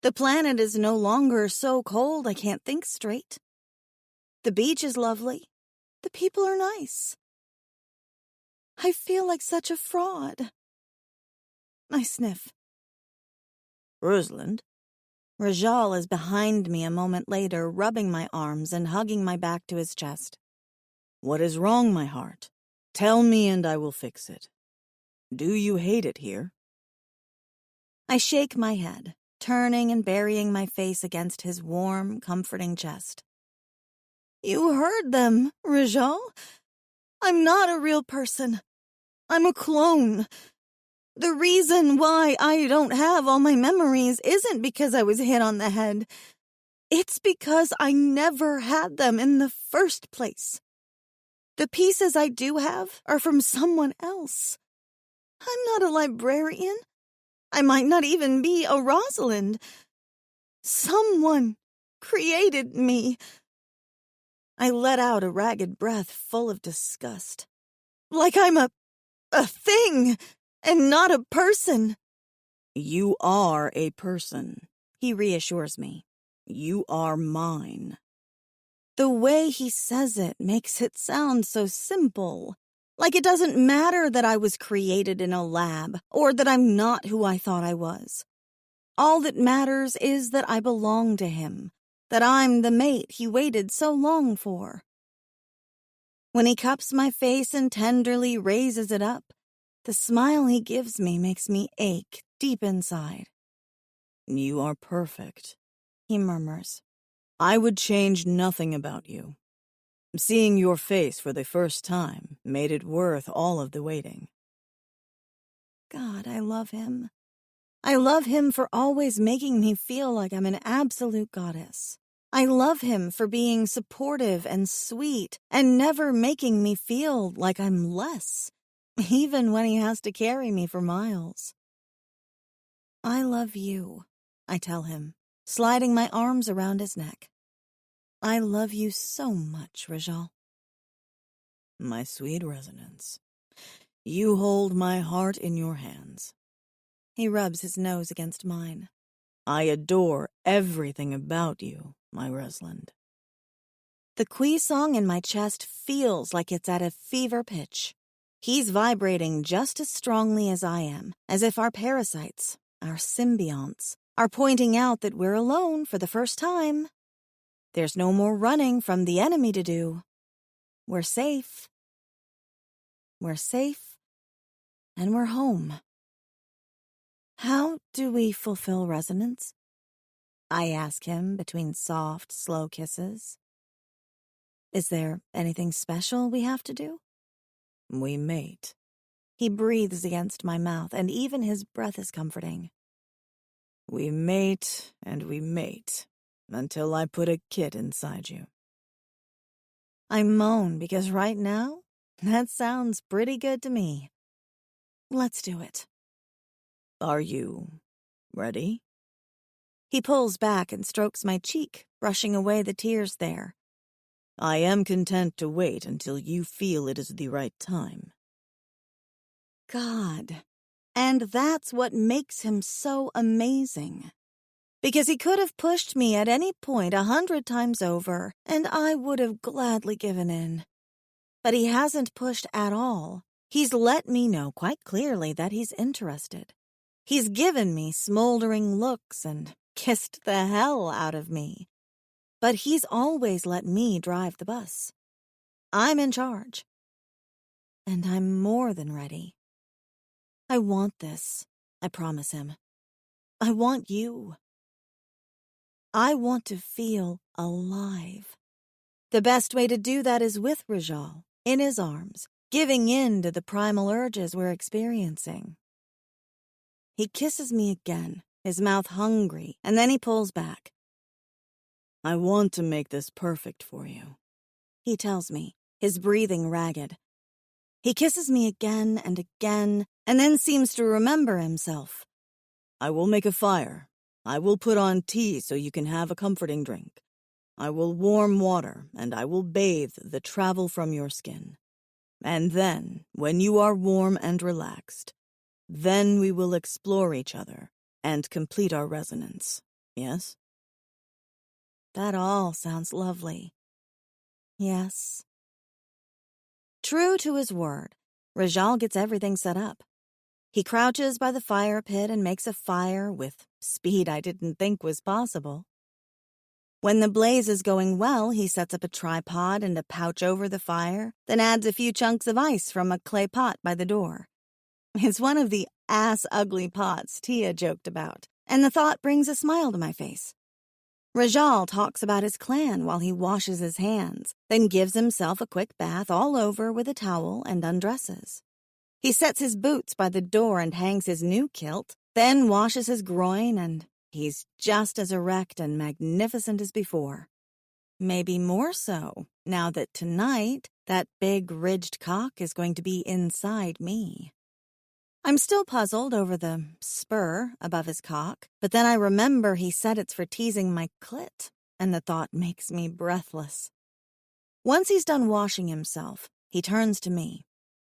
The planet is no longer so cold I can't think straight. The beach is lovely. The people are nice. I feel like such a fraud. I sniff. Rosalind? Rajal is behind me a moment later, rubbing my arms and hugging my back to his chest. What is wrong, my heart? Tell me and I will fix it. Do you hate it here? I shake my head, turning and burying my face against his warm, comforting chest. You heard them, Rajal. I'm not a real person. I'm a clone. The reason why I don't have all my memories isn't because I was hit on the head. It's because I never had them in the first place. The pieces I do have are from someone else. I'm not a librarian. I might not even be a Rosalind. Someone created me. I let out a ragged breath full of disgust. Like I'm a thing, and not a person. You are a person, he reassures me. You are mine. The way he says it makes it sound so simple. Like it doesn't matter that I was created in a lab, or that I'm not who I thought I was. All that matters is that I belong to him, that I'm the mate he waited so long for. When he cups my face and tenderly raises it up, the smile he gives me makes me ache deep inside. You are perfect, he murmurs. I would change nothing about you. Seeing your face for the first time made it worth all of the waiting. God, I love him. I love him for always making me feel like I'm an absolute goddess. I love him for being supportive and sweet and never making me feel like I'm less, even when he has to carry me for miles. I love you, I tell him, sliding my arms around his neck. I love you so much, Rajal. My sweet Resonance, you hold my heart in your hands. He rubs his nose against mine. I adore everything about you, my Rosalind. The Kui song in my chest feels like it's at a fever pitch. He's vibrating just as strongly as I am, as if our parasites, our symbionts, are pointing out that we're alone for the first time. There's no more running from the enemy to do. We're safe. We're safe, and we're home. How do we fulfill resonance? I ask him between soft, slow kisses. Is there anything special we have to do? We mate. He breathes against my mouth, and even his breath is comforting. We mate and we mate until I put a kid inside you. I moan because right now, that sounds pretty good to me. Let's do it. Are you ready? He pulls back and strokes my cheek, brushing away the tears there. I am content to wait until you feel it is the right time. God. And that's what makes him so amazing. Because he could have pushed me at any point 100 times over, and I would have gladly given in. But he hasn't pushed at all. He's let me know quite clearly that he's interested. He's given me smoldering looks and kissed the hell out of me. But he's always let me drive the bus. I'm in charge. And I'm more than ready. I want this, I promise him. I want you. I want to feel alive. The best way to do that is with Rajal, in his arms, giving in to the primal urges we're experiencing. He kisses me again, his mouth hungry, and then he pulls back. I want to make this perfect for you, he tells me, his breathing ragged. He kisses me again, and then seems to remember himself. I will make a fire. I will put on tea so you can have a comforting drink. I will warm water, and I will bathe the travel from your skin. And then, when you are warm and relaxed, then we will explore each other and complete our resonance. Yes? That all sounds lovely. Yes. True to his word, Rajal gets everything set up. He crouches by the fire pit and makes a fire with speed I didn't think was possible. When the blaze is going well, he sets up a tripod and a pouch over the fire, then adds a few chunks of ice from a clay pot by the door. It's one of the ass-ugly pots Tia joked about, and the thought brings a smile to my face. Rajal talks about his clan while he washes his hands, then gives himself a quick bath all over with a towel and undresses. He sets his boots by the door and hangs his new kilt, then washes his groin, and he's just as erect and magnificent as before. Maybe more so, now that tonight, that big ridged cock is going to be inside me. I'm still puzzled over the spur above his cock, but then I remember he said it's for teasing my clit, and the thought makes me breathless. Once he's done washing himself, he turns to me.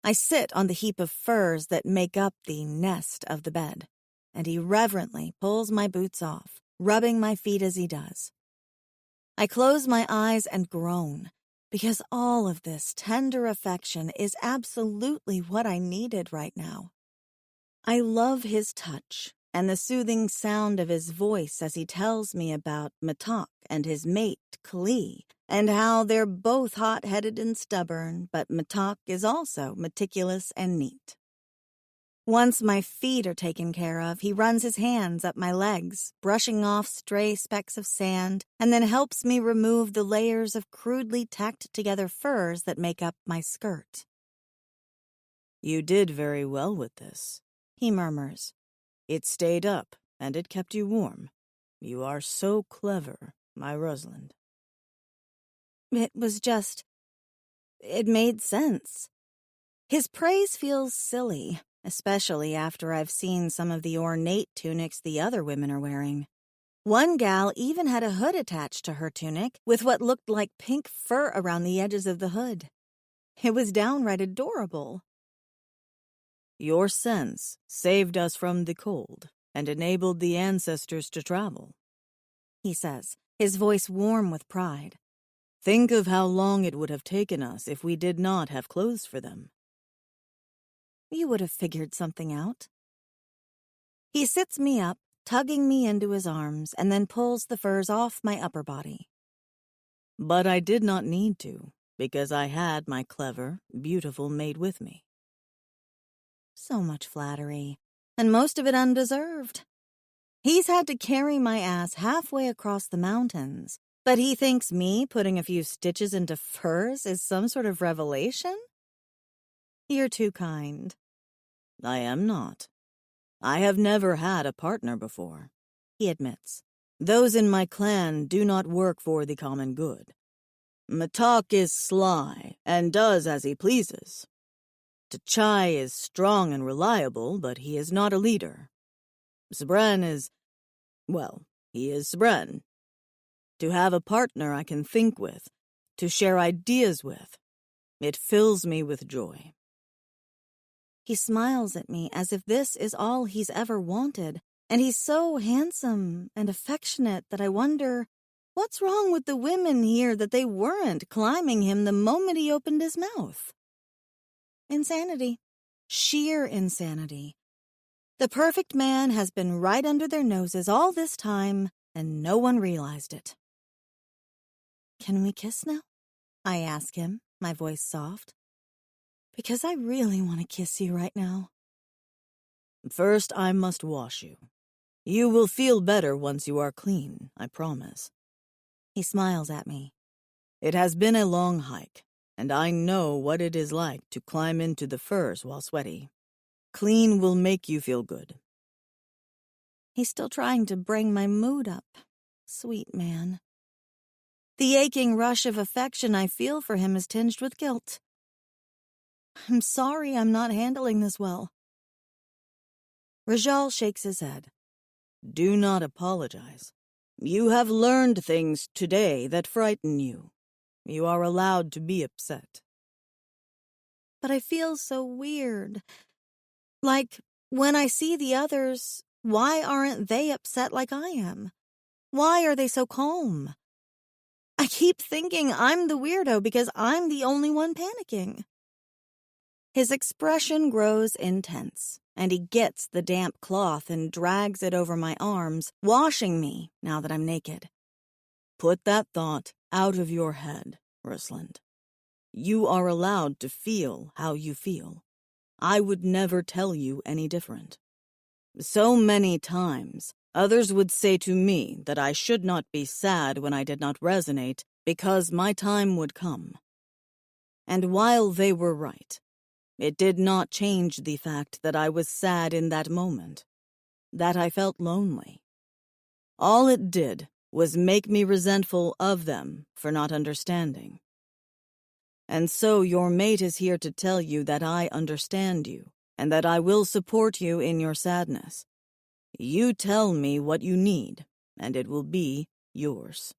I sit on the heap of furs that make up the nest of the bed, and he reverently pulls my boots off, rubbing my feet as he does. I close my eyes and groan, because all of this tender affection is absolutely what I needed right now. I love his touch and the soothing sound of his voice as he tells me about Matak and his mate, Klee, and how they're both hot-headed and stubborn, but Matak is also meticulous and neat. Once my feet are taken care of, he runs his hands up my legs, brushing off stray specks of sand, and then helps me remove the layers of crudely tacked-together furs that make up my skirt. "You did very well with this," he murmurs. "It stayed up, and it kept you warm. You are so clever, my Rosalind." It made sense. His praise feels silly, especially after I've seen some of the ornate tunics the other women are wearing. One gal even had a hood attached to her tunic with what looked like pink fur around the edges of the hood. It was downright adorable. "Your sense saved us from the cold and enabled the ancestors to travel," he says, his voice warm with pride. "Think of how long it would have taken us if we did not have clothes for them." You would have figured something out. He sits me up, tugging me into his arms, and then pulls the furs off my upper body. "But I did not need to, because I had my clever, beautiful mate with me." So much flattery, and most of it undeserved. He's had to carry my ass halfway across the mountains, but he thinks me putting a few stitches into furs is some sort of revelation? You're too kind. "I am not. I have never had a partner before," he admits. "Those in my clan do not work for the common good. Matak is sly and does as he pleases. T'Chai is strong and reliable, but he is not a leader. Sabran is, well, he is Sabran. To have a partner I can think with, to share ideas with, it fills me with joy." He smiles at me as if this is all he's ever wanted, and he's so handsome and affectionate that I wonder, what's wrong with the women here that they weren't climbing him the moment he opened his mouth? Insanity. Sheer insanity. The perfect man has been right under their noses all this time, and no one realized it. Can we kiss now? I ask him, my voice soft. Because I really want to kiss you right now. "First, I must wash you. You will feel better once you are clean, I promise." He smiles at me. "It has been a long hike, and I know what it is like to climb into the furs while sweaty. Clean will make you feel good." He's still trying to bring my mood up. Sweet man. The aching rush of affection I feel for him is tinged with guilt. I'm sorry I'm not handling this well. Rajal shakes his head. "Do not apologize. You have learned things today that frighten you. You are allowed to be upset." But I feel so weird. Like, when I see the others, why aren't they upset like I am? Why are they so calm? I keep thinking I'm the weirdo because I'm the only one panicking. His expression grows intense, and he gets the damp cloth and drags it over my arms, washing me now that I'm naked. "Put that thought out of your head, Rosalind. You are allowed to feel how you feel. I would never tell you any different. So many times, Others would say to me that I should not be sad when I did not resonate, because my time would come. And while they were right, it did not change the fact that I was sad in that moment, that I felt lonely. All it did was make me resentful of them for not understanding. And so your mate is here to tell you that I understand you, and that I will support you in your sadness. You tell me what you need, and it will be yours.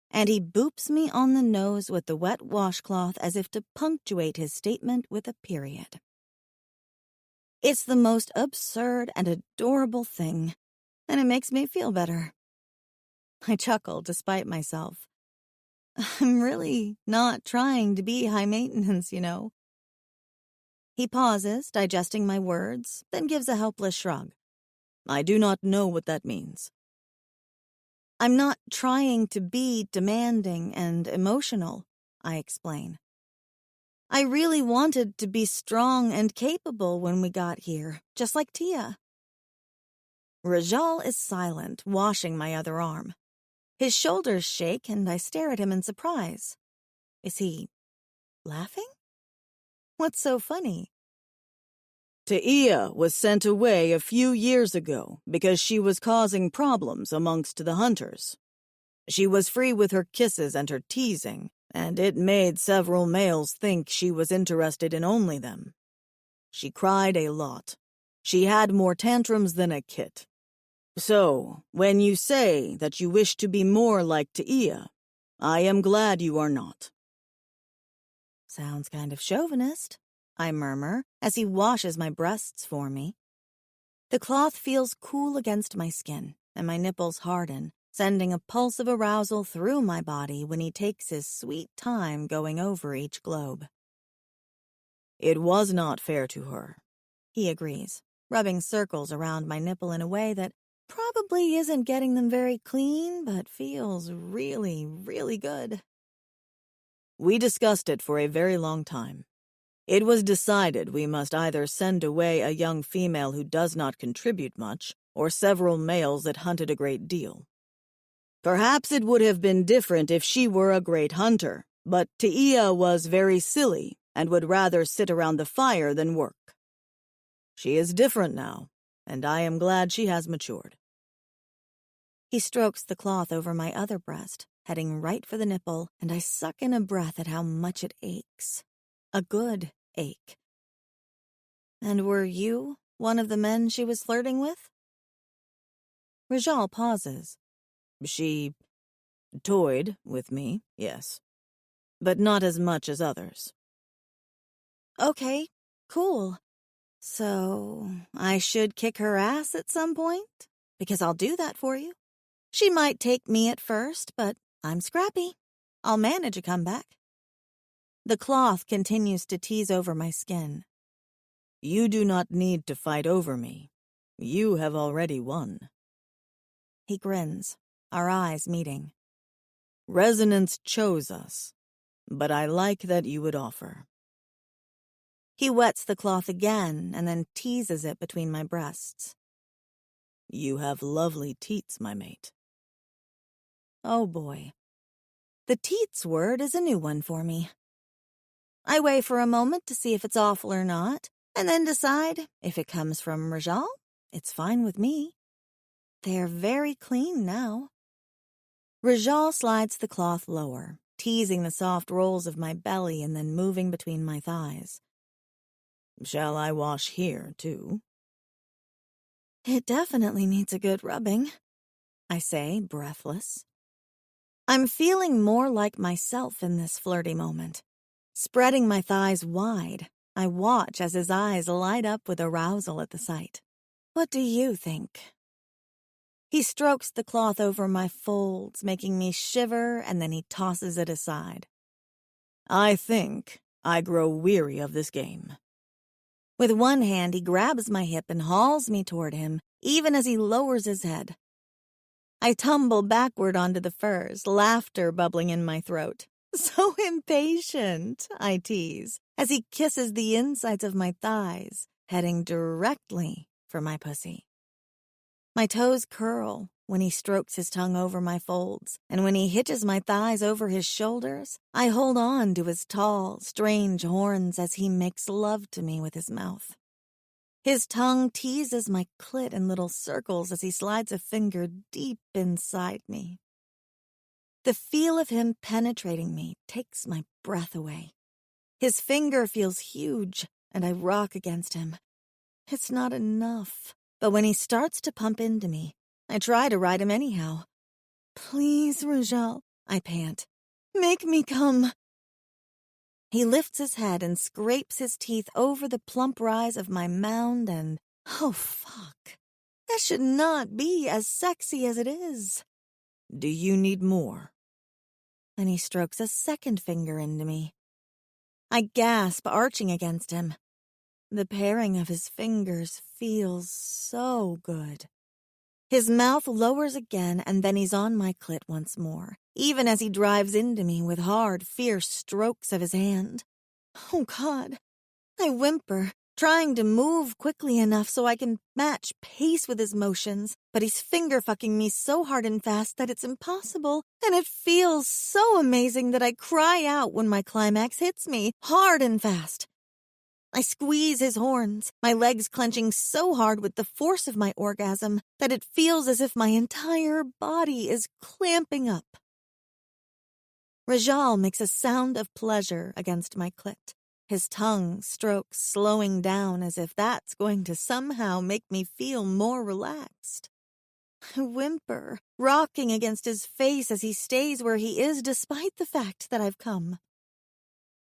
And he boops me on the nose with the wet washcloth as if to punctuate his statement with a period. It's the most absurd and adorable thing, and it makes me feel better. I chuckle despite myself. I'm really not trying to be high maintenance, you know. He pauses, digesting my words, then gives a helpless shrug. I do not know what that means. I'm not trying to be demanding and emotional, I explain. I really wanted to be strong and capable when we got here, just like Tia. Rajal is silent, washing my other arm. His shoulders shake, and I stare at him in surprise. Is he laughing? What's so funny? Tia was sent away a few years ago because she was causing problems amongst the hunters. She was free with her kisses and her teasing, and it made several males think she was interested in only them. She cried a lot. She had more tantrums than a kit. So, when you say that you wish to be more like Tia, I am glad you are not. Sounds kind of chauvinist, I murmur as he washes my breasts for me. The cloth feels cool against my skin, and my nipples harden, sending a pulse of arousal through my body when he takes his sweet time going over each globe. It was not fair to her, he agrees, rubbing circles around my nipple in a way that probably isn't getting them very clean, but feels really, really good. We discussed it for a very long time. It was decided we must either send away a young female who does not contribute much, or several males that hunted a great deal. Perhaps it would have been different if she were a great hunter, but Tia was very silly and would rather sit around the fire than work. She is different now, and I am glad she has matured. He strokes the cloth over my other breast, heading right for the nipple, and I suck in a breath at how much it aches. A good ache. And were you one of the men she was flirting with? Rajal pauses. She toyed with me, yes, but not as much as others. Okay, cool. So, I should kick her ass at some point? Because I'll do that for you. She might take me at first, but I'm scrappy. I'll manage a comeback. The cloth continues to tease over my skin. You do not need to fight over me. You have already won. He grins, our eyes meeting. Resonance chose us, but I like that you would offer. He wets the cloth again and then teases it between my breasts. You have lovely teats, my mate. Oh boy. The teats word is a new one for me. I weigh for a moment to see if it's awful or not, and then decide if it comes from Rajal, it's fine with me. They're very clean now. Rajal slides the cloth lower, teasing the soft rolls of my belly and then moving between my thighs. Shall I wash here, too? It definitely needs a good rubbing, I say, breathless. I'm feeling more like myself in this flirty moment. Spreading my thighs wide, I watch as his eyes light up with arousal at the sight. What do you think? He strokes the cloth over my folds, making me shiver, and then he tosses it aside. I think I grow weary of this game. With one hand, he grabs my hip and hauls me toward him, even as he lowers his head. I tumble backward onto the furs, laughter bubbling in my throat. So impatient, I tease, as he kisses the insides of my thighs, heading directly for my pussy. My toes curl when he strokes his tongue over my folds, and when he hitches my thighs over his shoulders, I hold on to his tall, strange horns as he makes love to me with his mouth. His tongue teases my clit in little circles as he slides a finger deep inside me. The feel of him penetrating me takes my breath away. His finger feels huge, and I rock against him. It's not enough, but when he starts to pump into me, I try to ride him anyhow. "Please, Rajal," I pant. "Make me come." He lifts his head and scrapes his teeth over the plump rise of my mound and, oh, fuck. That should not be as sexy as it is. Do you need more? And he strokes a second finger into me. I gasp, arching against him. The pairing of his fingers feels so good. His mouth lowers again, and then he's on my clit once more, even as he drives into me with hard, fierce strokes of his hand. Oh, God. I whimper, trying to move quickly enough so I can match pace with his motions, but he's finger-fucking me so hard and fast that it's impossible, and it feels so amazing that I cry out when my climax hits me, hard and fast. I squeeze his horns, my legs clenching so hard with the force of my orgasm that it feels as if my entire body is clamping up. Rajal makes a sound of pleasure against my clit. His tongue strokes slowing down as if that's going to somehow make me feel more relaxed. I whimper, rocking against his face as he stays where he is despite the fact that I've come.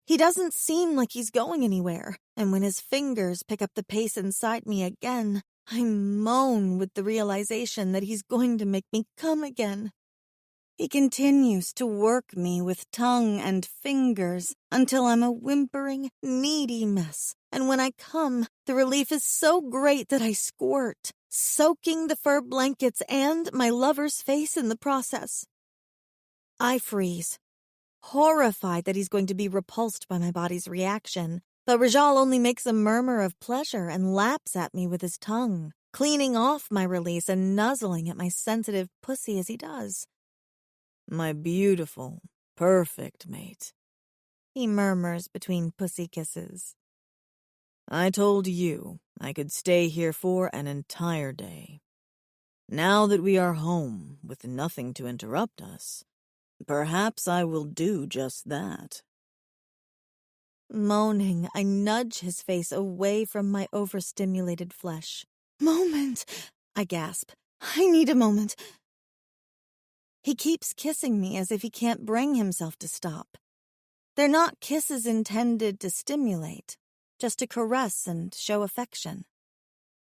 He doesn't seem like he's going anywhere, and when his fingers pick up the pace inside me again, I moan with the realization that he's going to make me come again. He continues to work me with tongue and fingers until I'm a whimpering, needy mess, and when I come, the relief is so great that I squirt, soaking the fur blankets and my lover's face in the process. I freeze, horrified that he's going to be repulsed by my body's reaction, but Rajal only makes a murmur of pleasure and laps at me with his tongue, cleaning off my release and nuzzling at my sensitive pussy as he does. My beautiful, perfect mate, he murmurs between pussy kisses. I told you I could stay here for an entire day. Now that we are home with nothing to interrupt us, perhaps I will do just that. Moaning, I nudge his face away from my overstimulated flesh. "Moment!" I gasp. "I need a moment." He keeps kissing me as if he can't bring himself to stop. They're not kisses intended to stimulate, just to caress and show affection.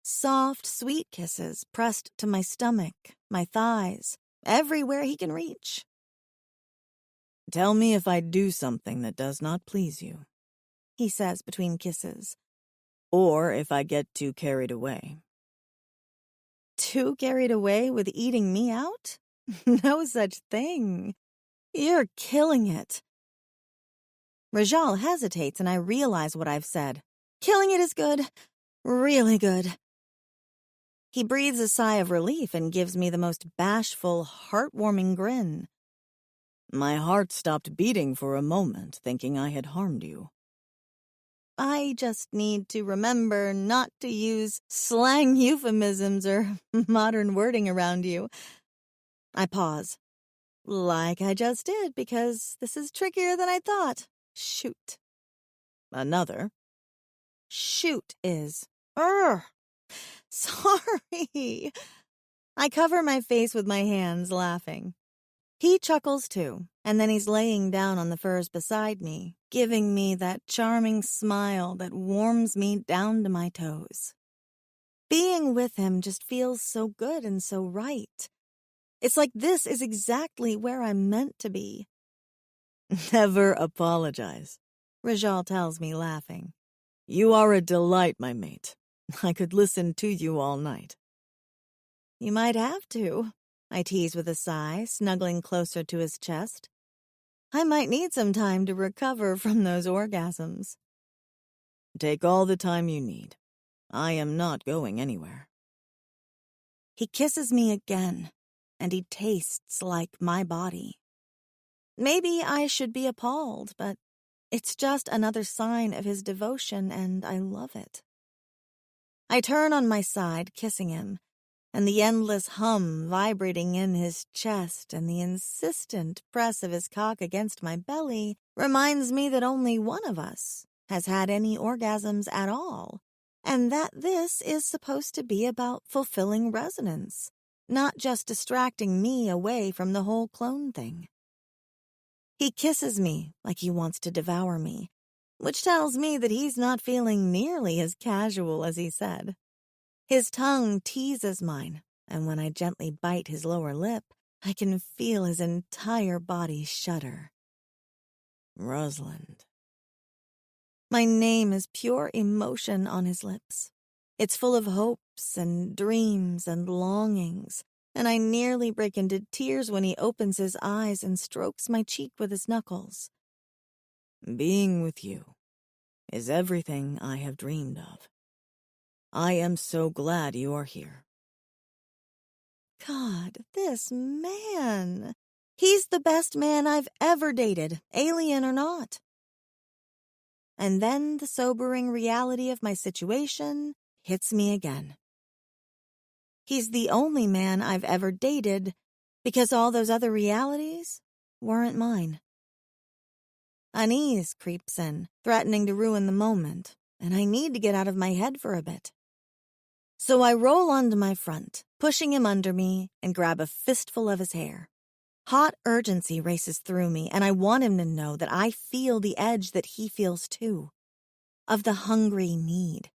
Soft, sweet kisses pressed to my stomach, my thighs, everywhere he can reach. Tell me if I do something that does not please you, he says between kisses. Or if I get too carried away. Too carried away with eating me out? No such thing. You're killing it. Rajal hesitates and I realize what I've said. Killing it is good. Really good. He breathes a sigh of relief and gives me the most bashful, heartwarming grin. My heart stopped beating for a moment, thinking I had harmed you. I just need to remember not to use slang euphemisms or modern wording around you. I pause. Like I just did, because this is trickier than I thought. Shoot. Another? Shoot is. Sorry. I cover my face with my hands, laughing. He chuckles too, and then he's laying down on the furs beside me, giving me that charming smile that warms me down to my toes. Being with him just feels so good and so right. It's like this is exactly where I'm meant to be. Never apologize, Rajal tells me, laughing. You are a delight, my mate. I could listen to you all night. You might have to, I tease with a sigh, snuggling closer to his chest. I might need some time to recover from those orgasms. Take all the time you need. I am not going anywhere. He kisses me again, and he tastes like my body. Maybe I should be appalled, but it's just another sign of his devotion, and I love it. I turn on my side, kissing him, and the endless hum vibrating in his chest and the insistent press of his cock against my belly reminds me that only one of us has had any orgasms at all, and that this is supposed to be about fulfilling resonance, not just distracting me away from the whole clone thing. He kisses me like he wants to devour me, which tells me that he's not feeling nearly as casual as he said. His tongue teases mine, and when I gently bite his lower lip, I can feel his entire body shudder. Rosalind. My name is pure emotion on his lips. It's full of hopes and dreams and longings, and I nearly break into tears when he opens his eyes and strokes my cheek with his knuckles. Being with you is everything I have dreamed of. I am so glad you are here. God, this man. He's the best man I've ever dated, alien or not. And then the sobering reality of my situation hits me again. He's the only man I've ever dated because all those other realities weren't mine. Unease creeps in, threatening to ruin the moment, and I need to get out of my head for a bit. So I roll onto my front, pushing him under me, and grab a fistful of his hair. Hot urgency races through me, and I want him to know that I feel the edge that he feels too, of the hungry need.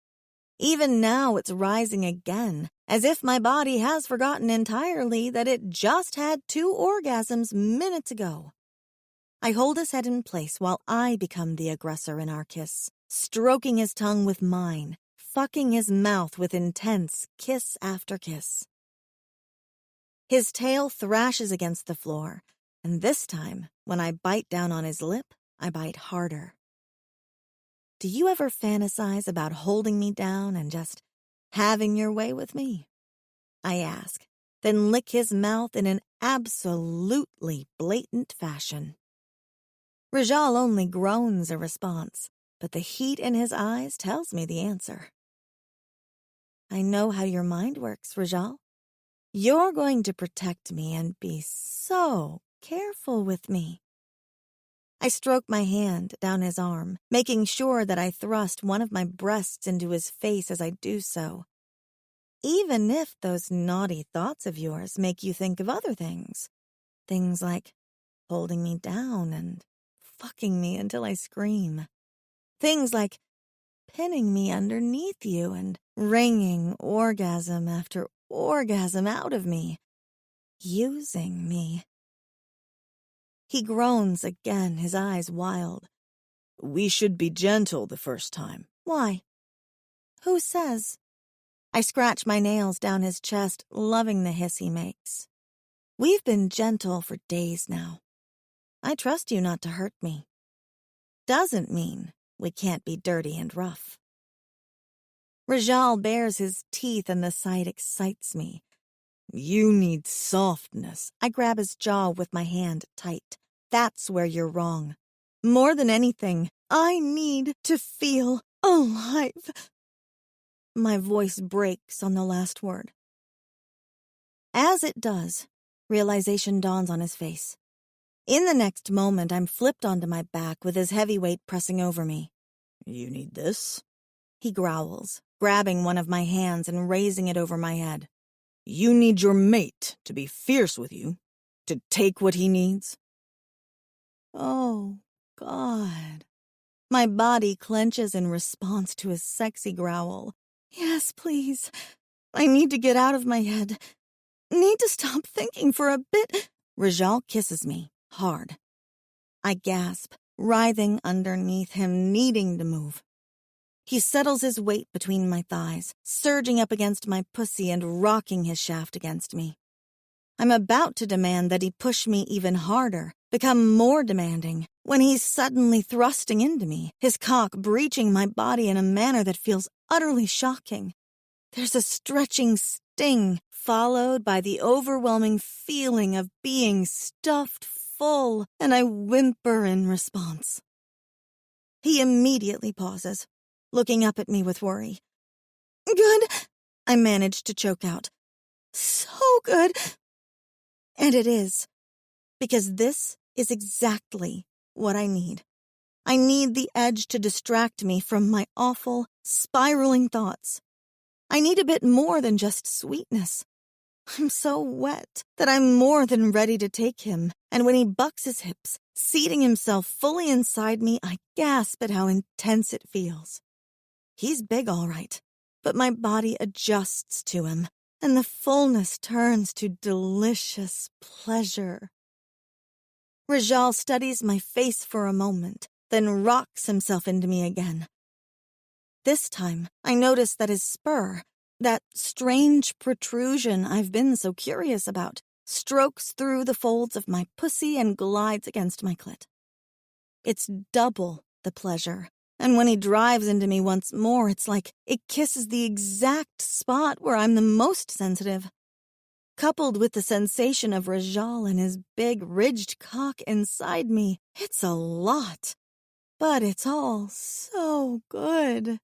Even now it's rising again, as if my body has forgotten entirely that it just had 2 orgasms minutes ago. I hold his head in place while I become the aggressor in our kiss, stroking his tongue with mine, fucking his mouth with intense kiss after kiss. His tail thrashes against the floor, and this time, when I bite down on his lip, I bite harder. Do you ever fantasize about holding me down and just having your way with me? I ask, then lick his mouth in an absolutely blatant fashion. Rajal only groans a response, but the heat in his eyes tells me the answer. I know how your mind works, Rajal. You're going to protect me and be so careful with me. I stroke my hand down his arm, making sure that I thrust one of my breasts into his face as I do so. Even if those naughty thoughts of yours make you think of other things. Things like holding me down and fucking me until I scream. Things like pinning me underneath you and wringing orgasm after orgasm out of me. Using me. He groans again, his eyes wild. We should be gentle the first time. Why? Who says? I scratch my nails down his chest, loving the hiss he makes. We've been gentle for days now. I trust you not to hurt me. Doesn't mean we can't be dirty and rough. Rajal bares his teeth and the sight excites me. You need softness. I grab his jaw with my hand tight. That's where you're wrong. More than anything, I need to feel alive. My voice breaks on the last word. As it does, realization dawns on his face. In the next moment, I'm flipped onto my back with his heavy weight pressing over me. You need this? He growls, grabbing one of my hands and raising it over my head. You need your mate to be fierce with you, to take what he needs. Oh, God. My body clenches in response to his sexy growl. Yes, please. I need to get out of my head. Need to stop thinking for a bit. Rajal kisses me, hard. I gasp, writhing underneath him, needing to move. He settles his weight between my thighs, surging up against my pussy and rocking his shaft against me. I'm about to demand that he push me even harder, become more demanding, when he's suddenly thrusting into me, his cock breaching my body in a manner that feels utterly shocking. There's a stretching sting, followed by the overwhelming feeling of being stuffed full, and I whimper in response. He immediately pauses, looking up at me with worry. "Good," I manage to choke out. "So good." And it is, because this is exactly what I need. I need the edge to distract me from my awful, spiraling thoughts. I need a bit more than just sweetness. I'm so wet that I'm more than ready to take him, and when he bucks his hips, seating himself fully inside me, I gasp at how intense it feels. He's big, all right, but my body adjusts to him, and the fullness turns to delicious pleasure. Rajal studies my face for a moment, then rocks himself into me again. This time, I notice that his spur, that strange protrusion I've been so curious about, strokes through the folds of my pussy and glides against my clit. It's double the pleasure, and when he drives into me once more, it's like it kisses the exact spot where I'm the most sensitive. Coupled with the sensation of Rajal and his big, ridged cock inside me, it's a lot. But it's all so good.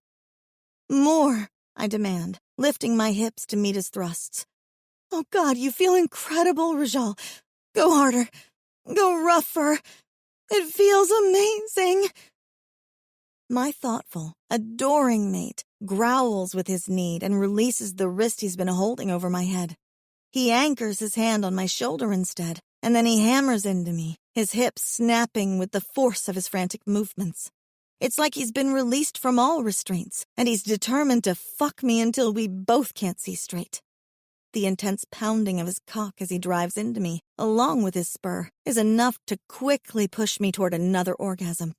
"More," I demand, lifting my hips to meet his thrusts. "Oh God, you feel incredible, Rajal. Go harder. Go rougher. It feels amazing." My thoughtful, adoring mate growls with his need and releases the wrist he's been holding over my head. He anchors his hand on my shoulder instead, and then he hammers into me, his hips snapping with the force of his frantic movements. It's like he's been released from all restraints, and he's determined to fuck me until we both can't see straight. The intense pounding of his cock as he drives into me, along with his spur, is enough to quickly push me toward another orgasm.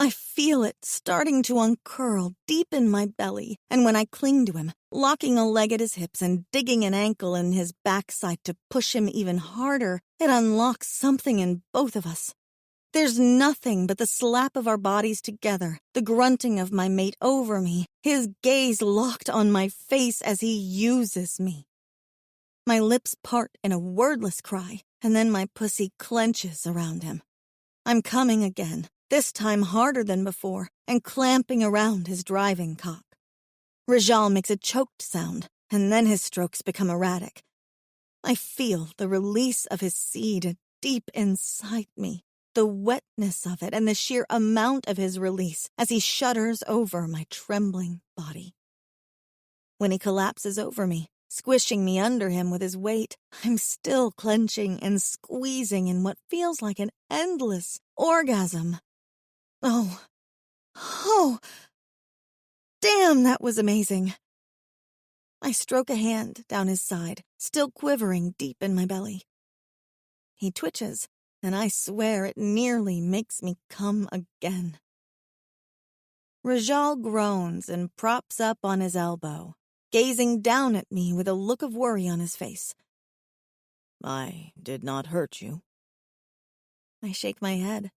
I feel it starting to uncurl deep in my belly, and when I cling to him, locking a leg at his hips and digging an ankle in his backside to push him even harder, it unlocks something in both of us. There's nothing but the slap of our bodies together, the grunting of my mate over me, his gaze locked on my face as he uses me. My lips part in a wordless cry, and then my pussy clenches around him. I'm coming again, this time harder than before, and clamping around his driving cock. Rajal makes a choked sound, and then his strokes become erratic. I feel the release of his seed deep inside me, the wetness of it and the sheer amount of his release as he shudders over my trembling body. When he collapses over me, squishing me under him with his weight, I'm still clenching and squeezing in what feels like an endless orgasm. Oh, damn, that was amazing. I stroke a hand down his side, still quivering deep in my belly. He twitches, and I swear it nearly makes me come again. Rajal groans and props up on his elbow, gazing down at me with a look of worry on his face. "I did not hurt you." I shake my head.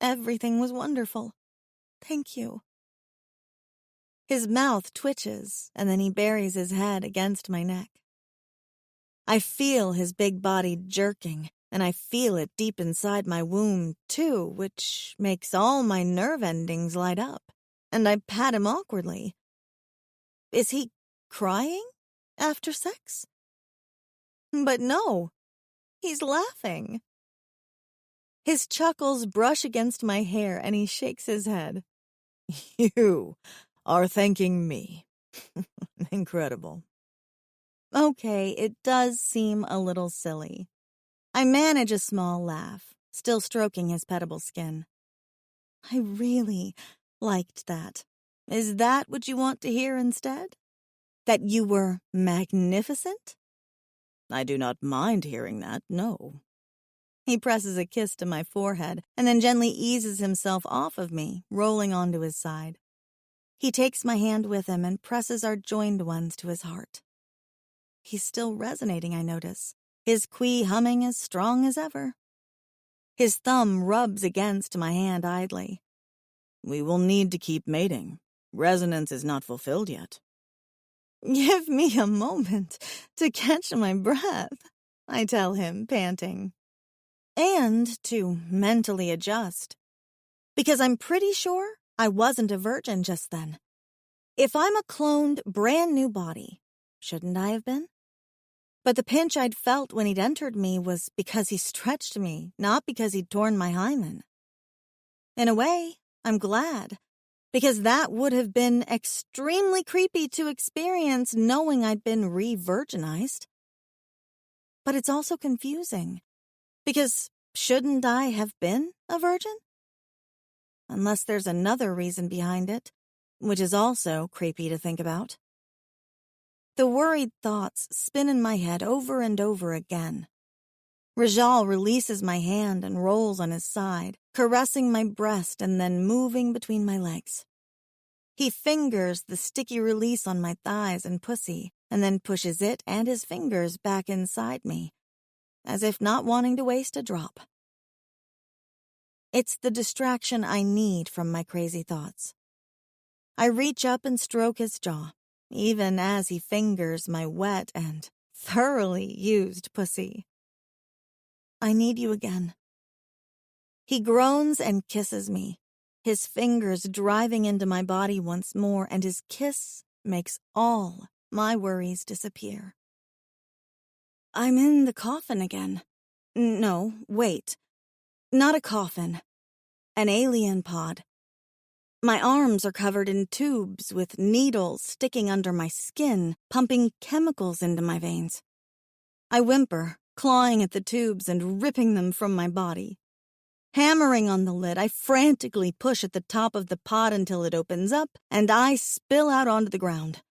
Everything was wonderful. Thank you. His mouth twitches, and then he buries his head against my neck. I feel his big body jerking, and I feel it deep inside my womb, too, which makes all my nerve endings light up, and I pat him awkwardly. Is he crying after sex? But no, he's laughing. His chuckles brush against my hair, and he shakes his head. "You are thanking me." "Incredible." Okay, it does seem a little silly. I manage a small laugh, still stroking his petable skin. I really liked that. Is that what you want to hear instead? That you were magnificent? "I do not mind hearing that, no." He presses a kiss to my forehead and then gently eases himself off of me, rolling onto his side. He takes my hand with him and presses our joined ones to his heart. He's still resonating, I notice, his quee humming as strong as ever. His thumb rubs against my hand idly. "We will need to keep mating. Resonance is not fulfilled yet." Give me a moment to catch my breath, I tell him, panting. And to mentally adjust. Because I'm pretty sure I wasn't a virgin just then. If I'm a cloned, brand new body, shouldn't I have been? But the pinch I'd felt when he'd entered me was because he stretched me, not because he'd torn my hymen. In a way, I'm glad, because that would have been extremely creepy to experience knowing I'd been re-virginized. But it's also confusing, because shouldn't I have been a virgin? Unless there's another reason behind it, which is also creepy to think about. The worried thoughts spin in my head over and over again. Rajal releases my hand and rolls on his side, caressing my breast and then moving between my legs. He fingers the sticky release on my thighs and pussy, and then pushes it and his fingers back inside me, as if not wanting to waste a drop. It's the distraction I need from my crazy thoughts. I reach up and stroke his jaw, even as he fingers my wet and thoroughly used pussy. I need you again. He groans and kisses me, his fingers driving into my body once more, and his kiss makes all my worries disappear. I'm in the coffin again. No, wait. Not a coffin. An alien pod. My arms are covered in tubes with needles sticking under my skin, pumping chemicals into my veins. I whimper, clawing at the tubes and ripping them from my body. Hammering on the lid, I frantically push at the top of the pod until it opens up, and I spill out onto the ground.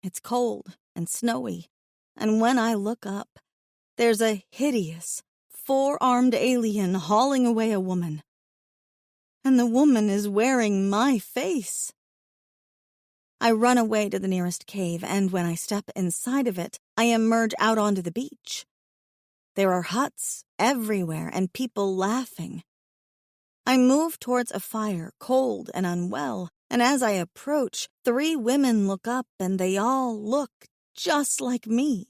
It's cold and snowy, and when I look up, there's a hideous, four-armed alien hauling away a woman. And the woman is wearing my face. I run away to the nearest cave, and when I step inside of it, I emerge out onto the beach. There are huts everywhere and people laughing. I move towards a fire, cold and unwell, and as I approach, 3 women look up and they all look just like me.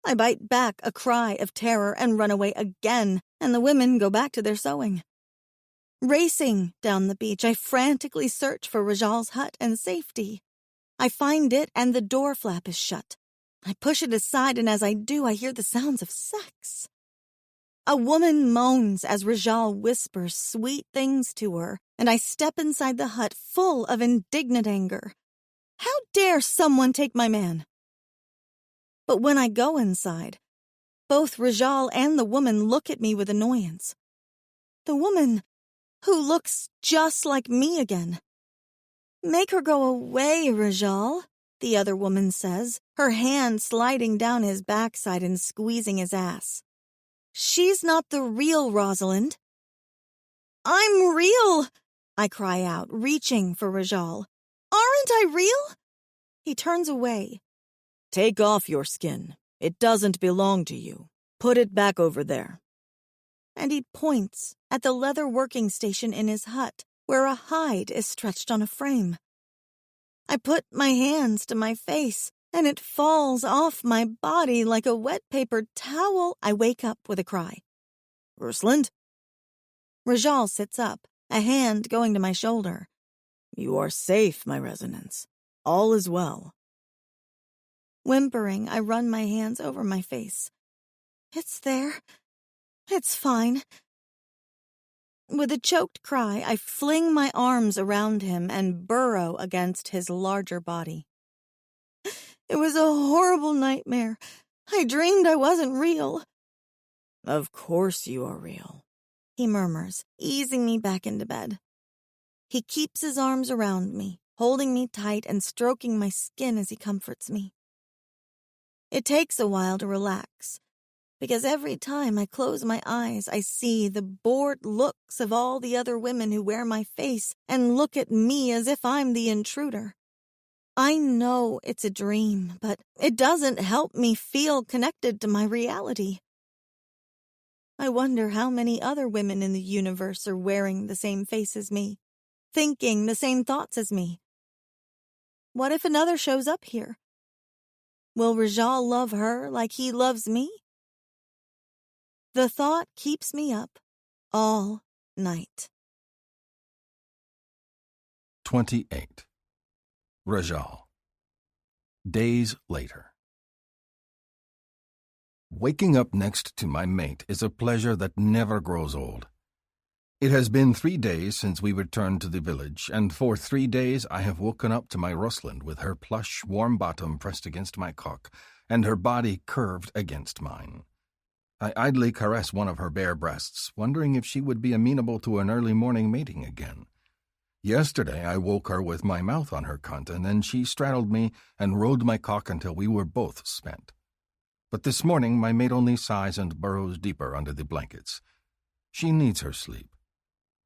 I bite back a cry of terror and run away again, and the women go back to their sewing. Racing down the beach, I frantically search for Rajal's hut and safety. I find it and the door flap is shut. I push it aside, and as I do, I hear the sounds of sex. A woman moans as Rajal whispers sweet things to her, and I step inside the hut full of indignant anger. How dare someone take my man? But when I go inside, both Rajal and the woman look at me with annoyance. The woman, who looks just like me again. Make her go away, Rajal, the other woman says, her hand sliding down his backside and squeezing his ass. She's not the real Rosalind. I'm real, I cry out, reaching for Rajal. Aren't I real? He turns away. Take off your skin. It doesn't belong to you. Put it back over there. And he points at the leather working station in his hut, where a hide is stretched on a frame. I put my hands to my face, and it falls off my body like a wet paper towel. I wake up with a cry. Rosalind? Rajal sits up, a hand going to my shoulder. You are safe, my resonance. All is well. Whimpering, I run my hands over my face. It's there. It's fine. With a choked cry, I fling my arms around him and burrow against his larger body. It was a horrible nightmare. I dreamed I wasn't real. Of course you are real, he murmurs, easing me back into bed. He keeps his arms around me, holding me tight and stroking my skin as he comforts me. It takes a while to relax, because every time I close my eyes, I see the bored looks of all the other women who wear my face and look at me as if I'm the intruder. I know it's a dream, but it doesn't help me feel connected to my reality. I wonder how many other women in the universe are wearing the same face as me, thinking the same thoughts as me. What if another shows up here? Will Rajal love her like he loves me? The thought keeps me up all night. 28. Rajal. Days later. Waking up next to my mate is a pleasure that never grows old. It has been 3 days since we returned to the village, and for 3 days I have woken up to my Rosalind with her plush, warm bottom pressed against my cock, and her body curved against mine. I idly caress one of her bare breasts, wondering if she would be amenable to an early morning mating again. Yesterday I woke her with my mouth on her cunt, and then she straddled me and rode my cock until we were both spent. But this morning my mate only sighs and burrows deeper under the blankets. She needs her sleep.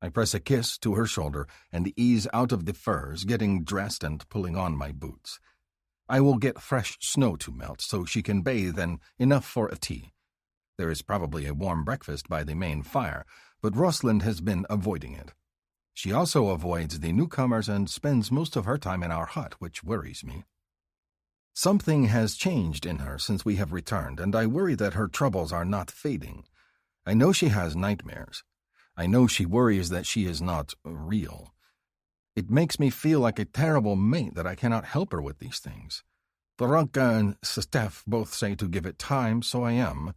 I press a kiss to her shoulder and ease out of the furs, getting dressed and pulling on my boots. I will get fresh snow to melt so she can bathe and enough for a tea. There is probably a warm breakfast by the main fire, but Rosalind has been avoiding it. She also avoids the newcomers and spends most of her time in our hut, which worries me. Something has changed in her since we have returned, and I worry that her troubles are not fading. I know she has nightmares. I know she worries that she is not real. It makes me feel like a terrible mate that I cannot help her with these things. Veronica and Steph both say to give it time, so I am.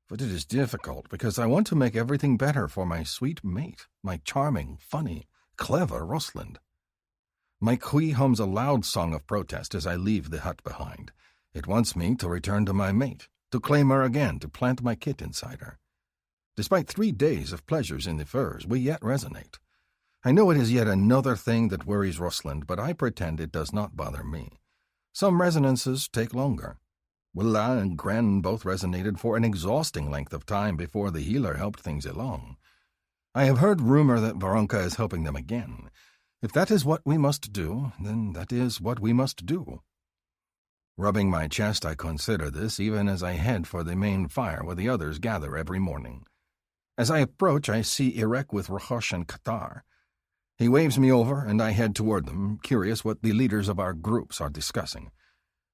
But it is difficult because I want to make everything better for my sweet mate, my charming, funny, clever Rosalind. My Kui hums a loud song of protest as I leave the hut behind. It wants me to return to my mate, to claim her again, to plant my kit inside her. Despite 3 days of pleasures in the furs, we yet resonate. I know it is yet another thing that worries Rosalind, but I pretend it does not bother me. Some resonances take longer. Willa and Gren both resonated for an exhausting length of time before the healer helped things along. I have heard rumor that Veronica is helping them again. If that is what we must do, then that is what we must do. Rubbing my chest, I consider this even as I head for the main fire where the others gather every morning. As I approach, I see Irek with Rahosh and Qatar. He waves me over, and I head toward them, curious what the leaders of our groups are discussing.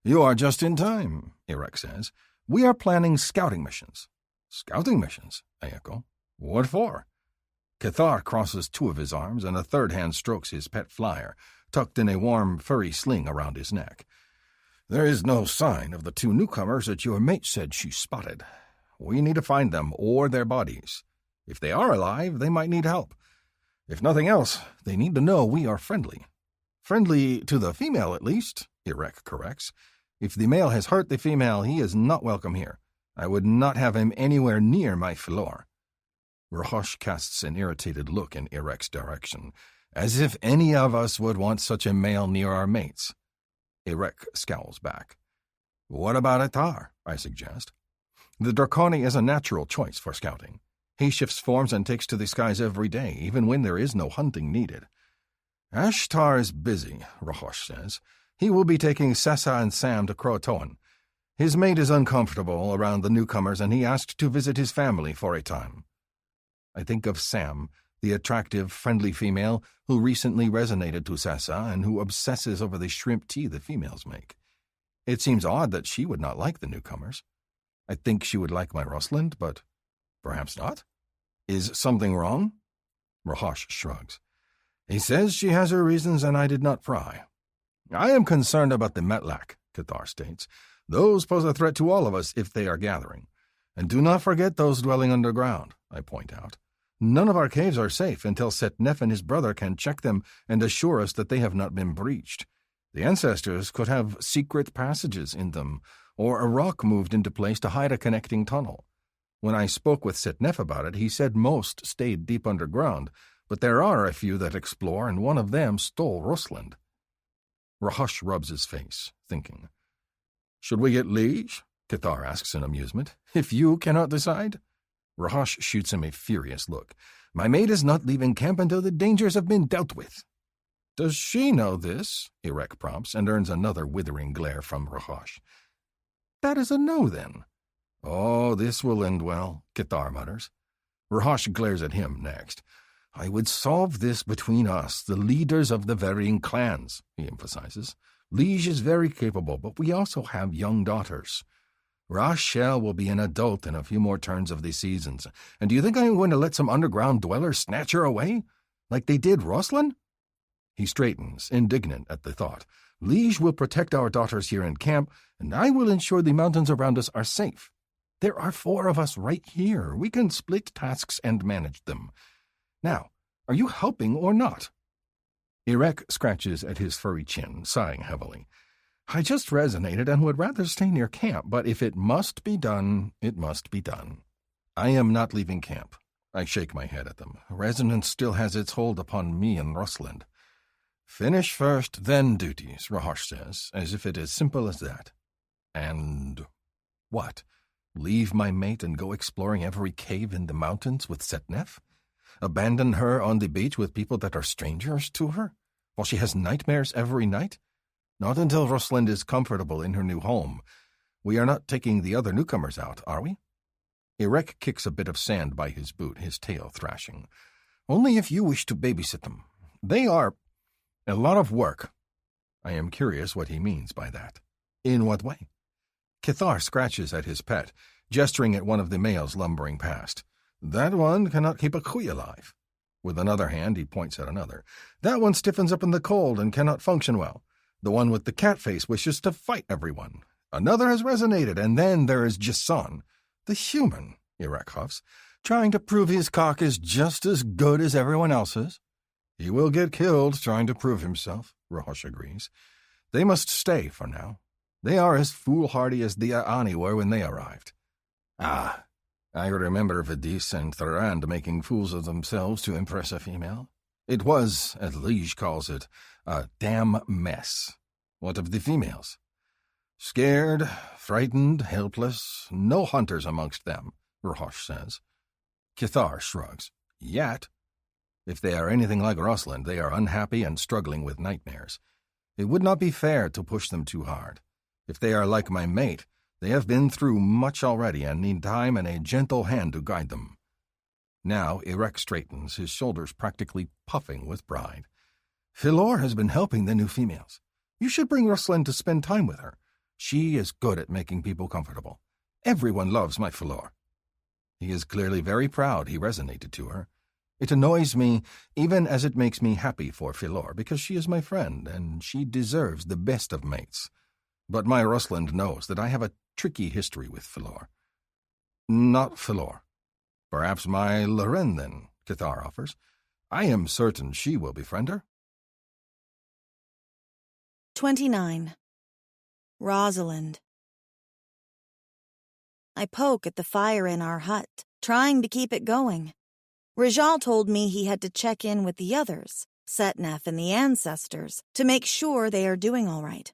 "You are just in time," Irek says. "We are planning scouting missions." "Scouting missions?" I echo. "What for?" Cathar crosses 2 of his arms, and a third hand strokes his pet flyer, tucked in a warm, furry sling around his neck. "There is no sign of the 2 newcomers that your mate said she spotted. We need to find them or their bodies. If they are alive, they might need help. If nothing else, they need to know we are friendly. Friendly to the female, at least," Irek corrects. "If the male has hurt the female, he is not welcome here. I would not have him anywhere near my floor." Rahosh casts an irritated look in Irek's direction, as if any of us would want such a male near our mates. Irek scowls back. "What about Atar?" I suggest. "The Draconi is a natural choice for scouting. He shifts forms and takes to the skies every day, even when there is no hunting needed." "Ashtar is busy," Rahosh says. "He will be taking Sessa and Sam to Croatoan. His mate is uncomfortable around the newcomers, and he asked to visit his family for a time." I think of Sam, the attractive, friendly female who recently resonated to Sessa and who obsesses over the shrimp tea the females make. It seems odd that she would not like the newcomers. I think she would like my Rosalind, but perhaps not. Is something wrong? Rahosh shrugs. "He says she has her reasons, and I did not pry." "I am concerned about the Metlak," Cathar states. "Those pose a threat to all of us if they are gathering. And do not forget those dwelling underground," I point out. "None of our caves are safe until Setnef and his brother can check them and assure us that they have not been breached. The ancestors could have secret passages in them, or a rock moved into place to hide a connecting tunnel. When I spoke with Setnef about it, he said most stayed deep underground, but there are a few that explore, and one of them stole Rosalind." Rahosh rubs his face, thinking. "Should we get Liege?" Cathar asks in amusement. "If you cannot decide?" Rahosh shoots him a furious look. "My mate is not leaving camp until the dangers have been dealt with." "Does she know this?" Irek prompts, and earns another withering glare from Rahosh. "That is a no, then." "Oh, this will end well," Cathar mutters. Rahosh glares at him next. "I would solve this between us, the leaders of the varying clans," he emphasizes. Liege is very capable, but we also have young daughters. Rachel will be an adult in a few more turns of the seasons, and do you think I'm going to let some underground dweller snatch her away? Like they did Rosalind? He straightens, indignant at the thought. Liege will protect our daughters here in camp, and I will ensure the mountains around us are safe. There are 4 of us right here. We can split tasks and manage them. Now, are you helping or not? Irek scratches at his furry chin, sighing heavily. I just resonated and would rather stay near camp, but if it must be done, it must be done. I am not leaving camp. I shake my head at them. Resonance still has its hold upon me and Rosalind. Finish first, then duties, Rahosh says, as if it is simple as that. And what? Leave my mate and go exploring every cave in the mountains with Setnef? Abandon her on the beach with people that are strangers to her, while she has nightmares every night? Not until Rosalind is comfortable in her new home. We are not taking the other newcomers out, are we? Irek kicks a bit of sand by his boot, his tail thrashing. Only if you wish to babysit them. They are a lot of work. I am curious what he means by that. In what way? Kithar scratches at his pet, gesturing at one of the males lumbering past. That one cannot keep a cuy alive. With another hand, he points at another. That one stiffens up in the cold and cannot function well. The one with the cat face wishes to fight everyone. Another has resonated, and then there is Jason, the human, Irek huffs, trying to prove his cock is just as good as everyone else's. He will get killed trying to prove himself, Rahosh agrees. They must stay for now. They are as foolhardy as the Aani were when they arrived. Ah, I remember Vidis and Thorand making fools of themselves to impress a female. It was, as Liege calls it, a damn mess. What of the females? Scared, frightened, helpless, no hunters amongst them, Rahosh says. Kithar shrugs. Yet. If they are anything like Rosalind, they are unhappy and struggling with nightmares. It would not be fair to push them too hard. If they are like my mate, they have been through much already and need time and a gentle hand to guide them. Now Irek straightens, his shoulders practically puffing with pride. Philor has been helping the new females. You should bring Rosalind to spend time with her. She is good at making people comfortable. Everyone loves my Philor. He is clearly very proud he resonated to her. It annoys me, even as it makes me happy for Philor, because she is my friend, and she deserves the best of mates. But my Rosalind knows that I have a tricky history with Philor. Not Philor. Perhaps my Loren, then, Kithar offers. I am certain she will befriend her. 29. Rosalind. I poke at the fire in our hut, trying to keep it going. Rajal told me he had to check in with the others, Setnef and the ancestors, to make sure they are doing all right.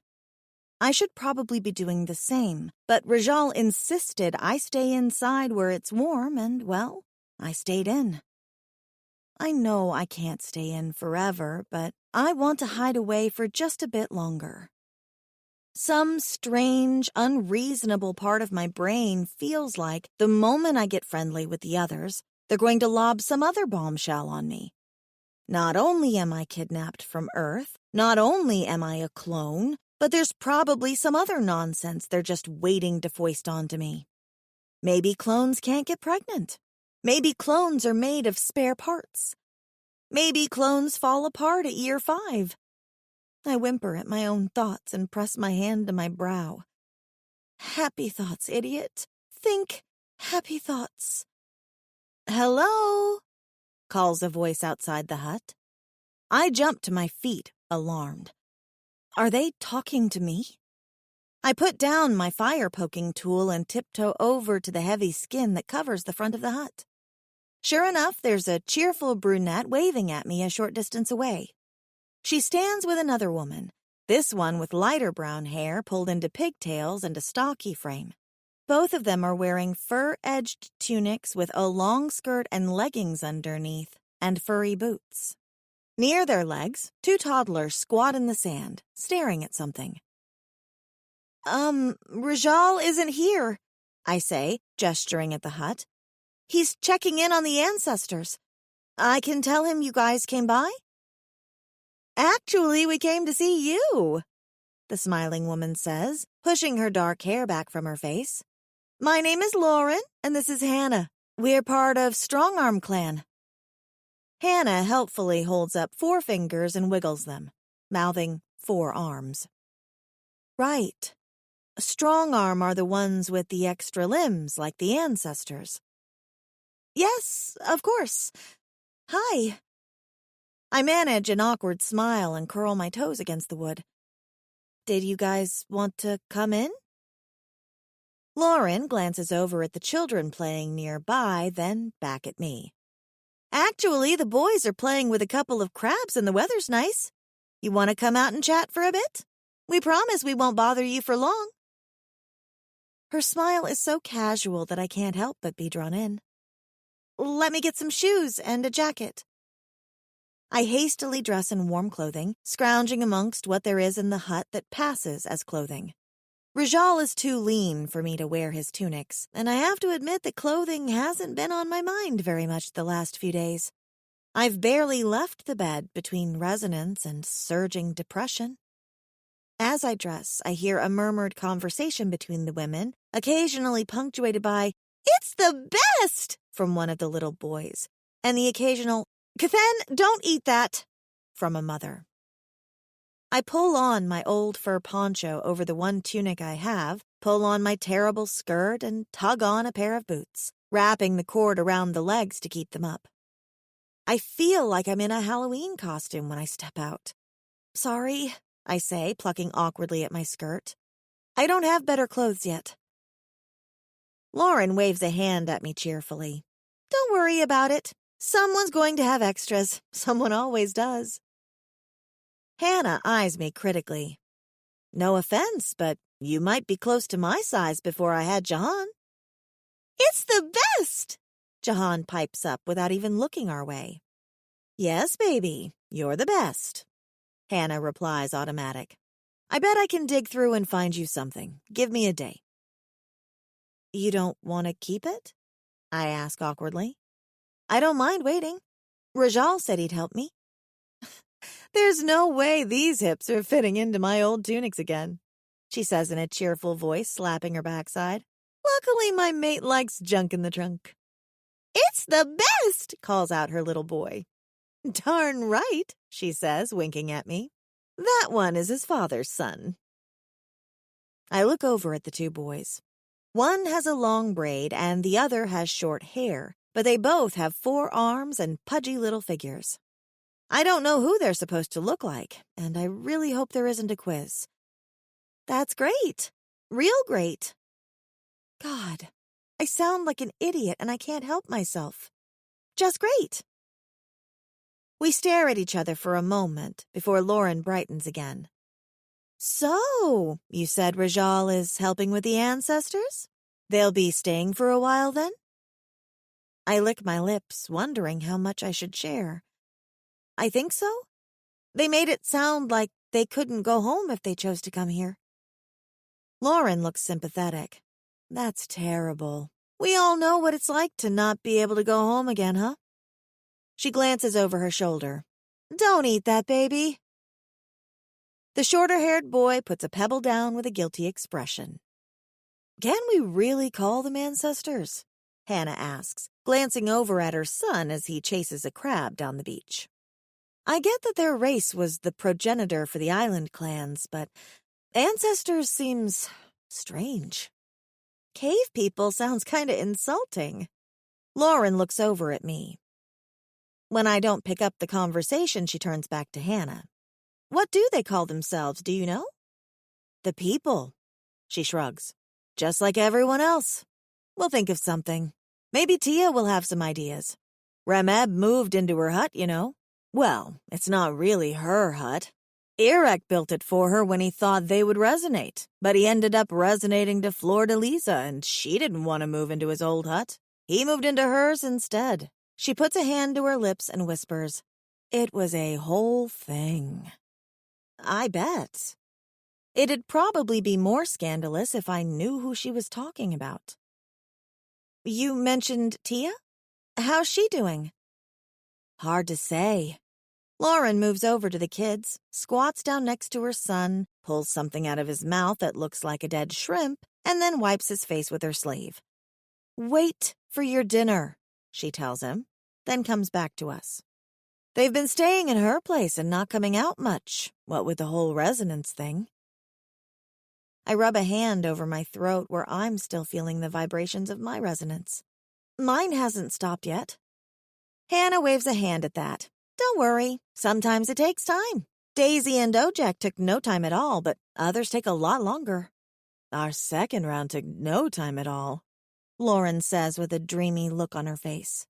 I should probably be doing the same, but Rajal insisted I stay inside where it's warm, and, well, I stayed in. I know I can't stay in forever, but I want to hide away for just a bit longer. Some strange, unreasonable part of my brain feels like the moment I get friendly with the others, they're going to lob some other bombshell on me. Not only am I kidnapped from Earth, not only am I a clone, but there's probably some other nonsense they're just waiting to foist onto me. Maybe clones can't get pregnant. Maybe clones are made of spare parts. Maybe clones fall apart at year 5. I whimper at my own thoughts and press my hand to my brow. Happy thoughts, idiot. Think happy thoughts. Hello? Calls a voice outside the hut. I jump to my feet, alarmed. Are they talking to me? I put down my fire-poking tool and tiptoe over to the heavy skin that covers the front of the hut. Sure enough, there's a cheerful brunette waving at me a short distance away. She stands with another woman, this one with lighter brown hair pulled into pigtails and a stocky frame. Both of them are wearing fur-edged tunics with a long skirt and leggings underneath, and furry boots. Near their legs, 2 toddlers squat in the sand, staring at something. Rajal isn't here, I say, gesturing at the hut. He's checking in on the ancestors. I can tell him you guys came by? Actually, we came to see you. the smiling woman says, pushing her dark hair back from her face. "My name is Lauren, and this is Hannah. We're part of Strongarm Clan." Hannah helpfully holds up 4 fingers and wiggles them, mouthing 4 arms. "Right. Strongarm are the ones with the extra limbs, like the ancestors." "Yes, of course. Hi." I manage an awkward smile and curl my toes against the wood. "Did you guys want to come in?" Lauren glances over at the children playing nearby, then back at me. "Actually, the boys are playing with a couple of crabs and the weather's nice. You want to come out and chat for a bit? We promise we won't bother you for long." Her smile is so casual that I can't help but be drawn in. "Let me get some shoes and a jacket." I hastily dress in warm clothing, scrounging amongst what there is in the hut that passes as clothing. Rajal is too lean for me to wear his tunics, and I have to admit that clothing hasn't been on my mind very much the last few days. I've barely left the bed between resonance and surging depression. As I dress, I hear a murmured conversation between the women, occasionally punctuated by, "It's the best!" from one of the little boys, and the occasional, "Kathen, don't eat that!" from a mother. I pull on my old fur poncho over the one tunic I have, pull on my terrible skirt, and tug on a pair of boots, wrapping the cord around the legs to keep them up. I feel like I'm in a Halloween costume when I step out. "Sorry," I say, plucking awkwardly at my skirt. "I don't have better clothes yet." Lauren waves a hand at me cheerfully. "Don't worry about it. Someone's going to have extras. Someone always does." Hannah eyes me critically. "No offense, but you might be close to my size before I had Jahan." "It's the best!" Jahan pipes up without even looking our way. "Yes, baby, you're the best," Hannah replies automatic. "I bet I can dig through and find you something. Give me a day." "You don't want to keep it?" I ask awkwardly. "I don't mind waiting. Rajal said he'd help me." "There's no way these hips are fitting into my old tunics again," she says in a cheerful voice, slapping her backside. "Luckily, my mate likes junk in the trunk." "It's the best!" calls out her little boy. "Darn right," she says, winking at me. "That one is his father's son." I look over at the 2 boys. One has a long braid and the other has short hair, but they both have 4 arms and pudgy little figures. I don't know who they're supposed to look like, and I really hope there isn't a quiz. That's great. Real great. God, I sound like an idiot and I can't help myself. Just great. We stare at each other for a moment before Lauren brightens again. "So, you said Rajal is helping with the ancestors? They'll be staying for a while then?" I lick my lips, wondering how much I should share. "I think so. They made it sound like they couldn't go home if they chose to come here." Lauren looks sympathetic. "That's terrible. We all know what it's like to not be able to go home again, huh?" She glances over her shoulder. "Don't eat that, baby." The shorter-haired boy puts a pebble down with a guilty expression. "Can we really call them ancestors?" Hannah asks, glancing over at her son as he chases a crab down the beach. I get that their race was the progenitor for the island clans, but ancestors seems strange. Cave people sounds kinda insulting. Lauren looks over at me. When I don't pick up the conversation, she turns back to Hannah. "What do they call themselves, do you know?" "The people," she shrugs. "Just like everyone else. We'll think of something. Maybe Tia will have some ideas. Rameb moved into her hut, you know. Well, it's not really her hut. Irek built it for her when he thought they would resonate, but he ended up resonating to Fleur-de-Lisa, and she didn't want to move into his old hut. He moved into hers instead." She puts a hand to her lips and whispers, "It was a whole thing." I bet. It'd probably be more scandalous if I knew who she was talking about. "You mentioned Tia? How's she doing?" "Hard to say. Lauren moves over to the kids, squats down next to her son, pulls something out of his mouth that looks like a dead shrimp, and then wipes his face with her sleeve. "Wait for your dinner," she tells him, then comes back to us. They've been staying in her place and not coming out much, what with the whole resonance thing. I rub a hand over my throat where I'm still feeling the vibrations of my resonance. Mine hasn't stopped yet. Hannah waves a hand at that. Don't worry, sometimes it takes time. Daisy and Ojek took no time at all, but others take a lot longer. Our second round took no time at all, Lauren says with a dreamy look on her face.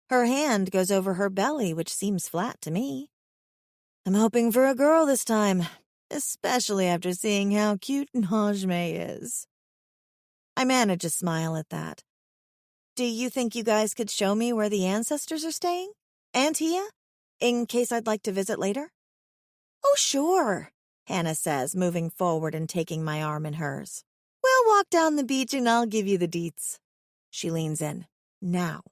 Her hand goes over her belly, which seems flat to me. I'm hoping for a girl this time, especially after seeing how cute Najme is. I manage a smile at that. Do you think you guys could show me where the ancestors are staying? And Tia? In case I'd like to visit later? Oh, sure, Hannah says, moving forward and taking my arm in hers. We'll walk down the beach and I'll give you the deets. She leans in. Now,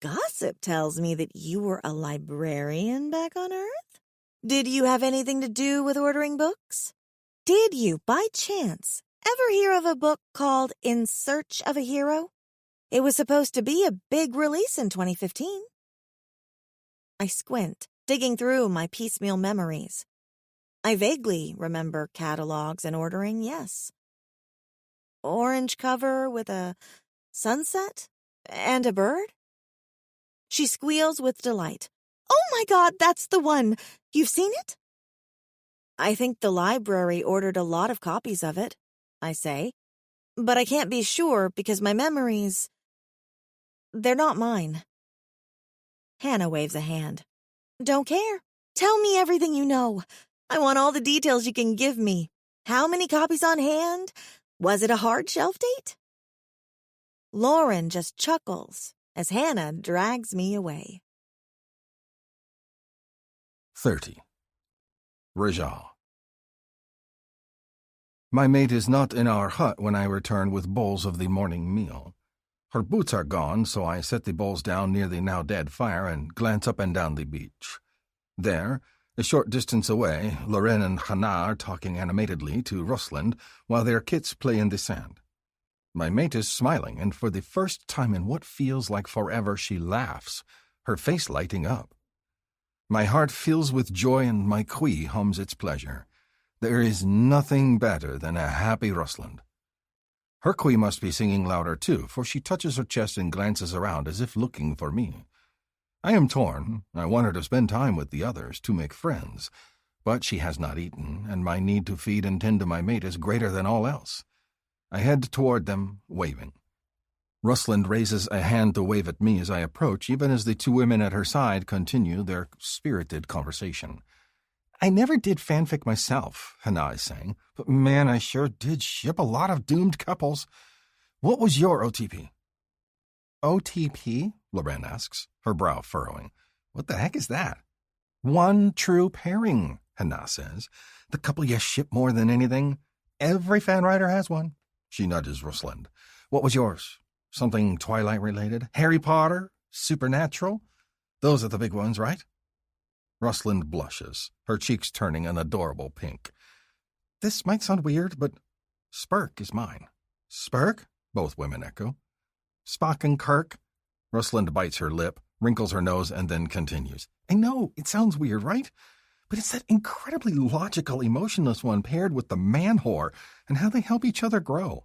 gossip tells me that you were a librarian back on Earth? Did you have anything to do with ordering books? Did you, by chance, ever hear of a book called In Search of a Hero? It was supposed to be a big release in 2015. I squint, digging through my piecemeal memories. I vaguely remember catalogs and ordering, yes. Orange cover with a sunset and a bird? She squeals with delight. Oh my God, that's the one! You've seen it? I think the library ordered a lot of copies of it, I say. But I can't be sure because my memories... they're not mine. Hannah waves a hand. Don't care. Tell me everything you know. I want all the details you can give me. How many copies on hand? Was it a hard shelf date? Lauren just chuckles as Hannah drags me away. 30. Rajal. My mate is not in our hut when I return with bowls of the morning meal. Her boots are gone, so I set the bowls down near the now-dead fire and glance up and down the beach. There, a short distance away, Loren and Hannah are talking animatedly to Rosalind while their kits play in the sand. My mate is smiling, and for the first time in what feels like forever she laughs, her face lighting up. My heart fills with joy and my cui hums its pleasure. There is nothing better than a happy Rosalind. Her cui must be singing louder too, for she touches her chest and glances around as if looking for me. I am torn. I want her to spend time with the others, to make friends. But she has not eaten, and my need to feed and tend to my mate is greater than all else. I head toward them, waving. Rosalind raises a hand to wave at me as I approach, even as the two women at her side continue their spirited conversation. I never did fanfic myself, Hannah is saying, but man, I sure did ship a lot of doomed couples. What was your OTP? OTP? Loren asks, her brow furrowing. What the heck is that? One true pairing, Hannah says. The couple you ship more than anything. Every fan writer has one. She nudges Rosalind. What was yours? Something Twilight-related? Harry Potter? Supernatural? Those are the big ones, right? Rosalind blushes, her cheeks turning an adorable pink. This might sound weird, but Spurk is mine. Spurk? Both women echo. Spock and Kirk? Rosalind bites her lip, wrinkles her nose, and then continues. I know, it sounds weird, right? But it's that incredibly logical, emotionless one paired with the man-whore and how they help each other grow.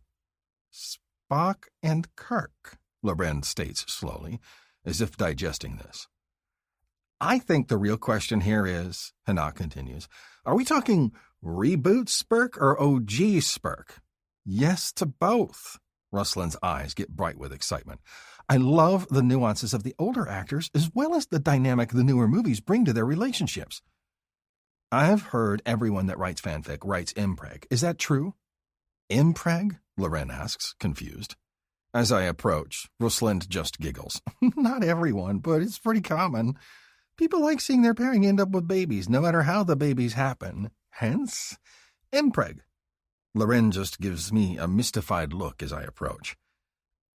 Spock and Kirk, Loren states slowly, as if digesting this. I think the real question here is, Hannah continues, are we talking reboot Spurk or OG Spurk? Yes to both. Rosalind's eyes get bright with excitement. I love the nuances of the older actors as well as the dynamic the newer movies bring to their relationships. I've heard everyone that writes fanfic writes impreg. Is that true? Impreg? Loren asks, confused. As I approach, Rosalind just giggles. Not everyone, but it's pretty common. People like seeing their pairing end up with babies, no matter how the babies happen. Hence, impreg. Loren just gives me a mystified look as I approach.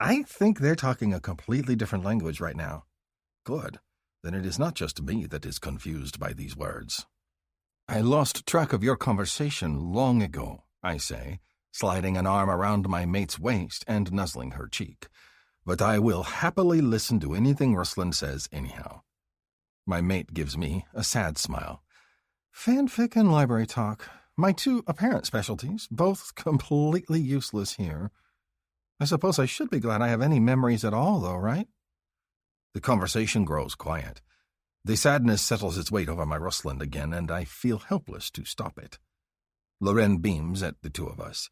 I think they're talking a completely different language right now. Good. then it is not just me that is confused by these words. I lost track of your conversation long ago, I say, sliding an arm around my mate's waist and nuzzling her cheek. But I will happily listen to anything Ruslan says anyhow. My mate gives me a sad smile. Fanfic and library talk, my two apparent specialties, both completely useless here. I suppose I should be glad I have any memories at all, though, right? The conversation grows quiet. The sadness settles its weight over my Ruslan again, and I feel helpless to stop it. Loren beams at the two of us.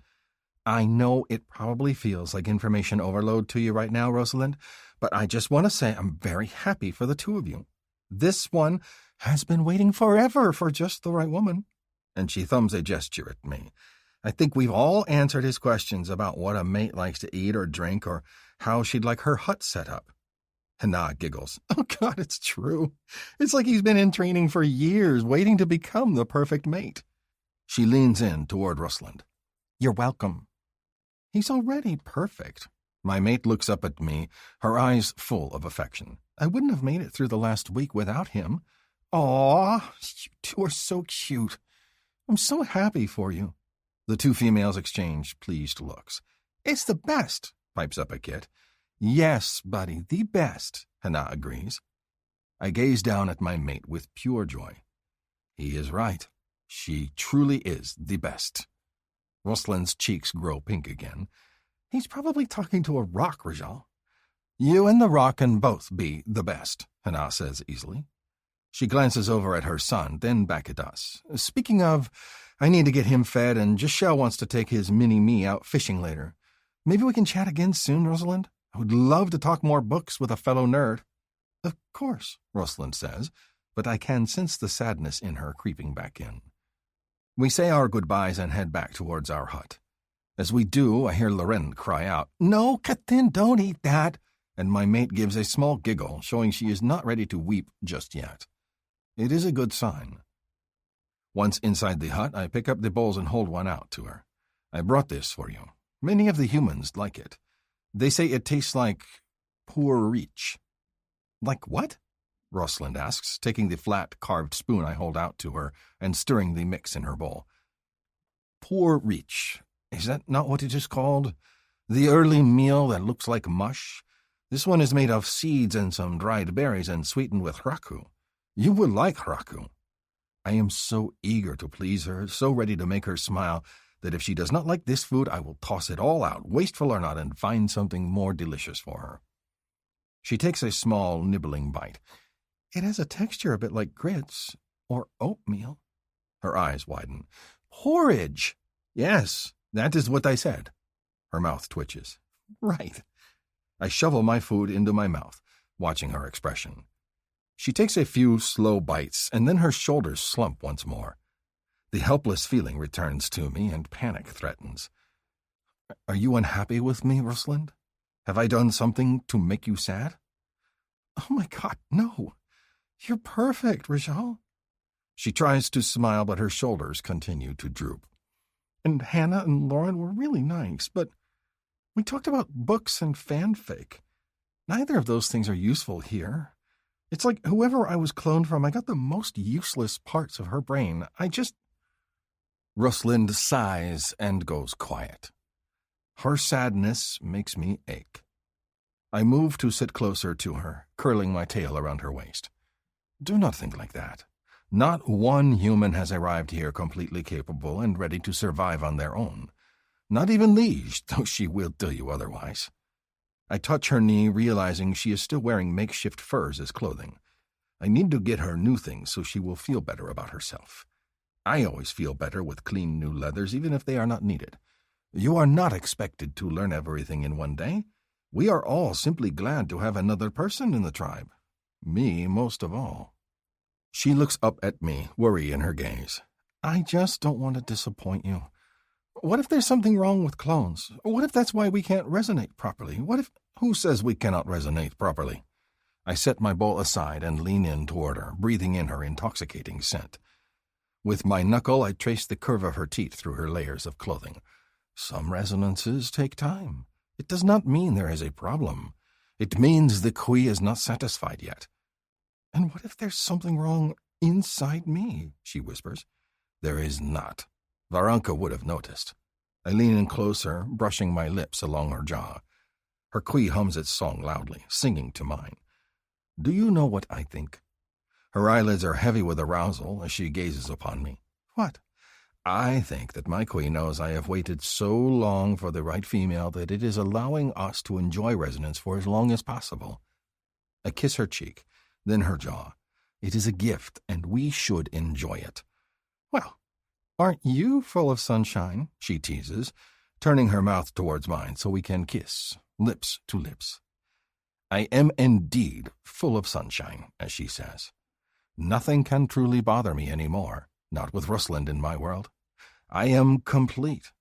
I know it probably feels like information overload to you right now, Rosalind, but I just want to say I'm very happy for the two of you. This one has been waiting forever for just the right woman. And she thumbs a gesture at me. I think we've all answered his questions about what a mate likes to eat or drink or how she'd like her hut set up. Hannah giggles. Oh, God, it's true. It's like he's been in training for years, waiting to become the perfect mate. She leans in toward Rusland. You're welcome. He's already perfect. My mate looks up at me, her eyes full of affection. I wouldn't have made it through the last week without him. Aw, you two are so cute. I'm so happy for you. The two females exchange pleased looks. It's the best, pipes up a kid. Yes, buddy, the best, Hannah agrees. I gaze down at my mate with pure joy. He is right. She truly is the best. Ruslan's cheeks grow pink again. He's probably talking to a rock, Rajal. You and the rock can both be the best, Hannah says easily. She glances over at her son, then back at us. Speaking of, I need to get him fed, and Jashelle wants to take his mini-me out fishing later. Maybe we can chat again soon, Rosalind? I would love to talk more books with a fellow nerd. Of course, Rosalind says, but I can sense the sadness in her creeping back in. We say our goodbyes and head back towards our hut. As we do, I hear Loren cry out, No, Katin, don't eat that, and my mate gives a small giggle, showing she is not ready to weep just yet. It is a good sign. Once inside the hut, I pick up the bowls and hold one out to her. I brought this for you. Many of the humans like it. They say it tastes like poor reach. Like what? Rosalind asks, taking the flat, carved spoon I hold out to her and stirring the mix in her bowl. Poor reach. Is that not what it is called? The early meal that looks like mush? This one is made of seeds and some dried berries and sweetened with raku. You will like raku. I am so eager to please her, so ready to make her smile, that if she does not like this food, I will toss it all out, wasteful or not, and find something more delicious for her. She takes a small, nibbling bite. It has a texture a bit like grits or oatmeal. Her eyes widen. Porridge! Yes, that is what I said. Her mouth twitches. Right. I shovel my food into my mouth, watching her expression. She takes a few slow bites, and then her shoulders slump once more. The helpless feeling returns to me, and panic threatens. Are you unhappy with me, Rosalind? Have I done something to make you sad? Oh my God, no. You're perfect, Rajal. She tries to smile, but her shoulders continue to droop. And Hannah and Lauren were really nice, but we talked about books and fanfic. Neither of those things are useful here. It's like whoever I was cloned from, I got the most useless parts of her brain. Rosalind sighs and goes quiet. Her sadness makes me ache. I move to sit closer to her, curling my tail around her waist. Do not think like that. Not one human has arrived here completely capable and ready to survive on their own. Not even Liege, though she will tell you otherwise. I touch her knee, realizing she is still wearing makeshift furs as clothing. I need to get her new things so she will feel better about herself. I always feel better with clean new leathers, even if they are not needed. You are not expected to learn everything in one day. We are all simply glad to have another person in the tribe. Me most of all. She looks up at me, worry in her gaze. I just don't want to disappoint you. What if there's something wrong with clones? What if that's why we can't resonate properly? Who says we cannot resonate properly? I set my bowl aside and lean in toward her, breathing in her intoxicating scent. With my knuckle, I trace the curve of her teeth through her layers of clothing. Some resonances take time. It does not mean there is a problem. It means the Kui is not satisfied yet. And what if there's something wrong inside me? She whispers. There is not. Varanka would have noticed. I lean in closer, brushing my lips along her jaw. Her Kui hums its song loudly, singing to mine. Do you know what I think? Her eyelids are heavy with arousal as she gazes upon me. What? I think that my Kui knows I have waited so long for the right female that it is allowing us to enjoy resonance for as long as possible. I kiss her cheek, then her jaw. It is a gift, and we should enjoy it. Well, aren't you full of sunshine? She teases, turning her mouth towards mine so we can kiss, lips to lips. I am indeed full of sunshine, as she says. Nothing can truly bother me anymore, not with Rusland in my world. I am complete.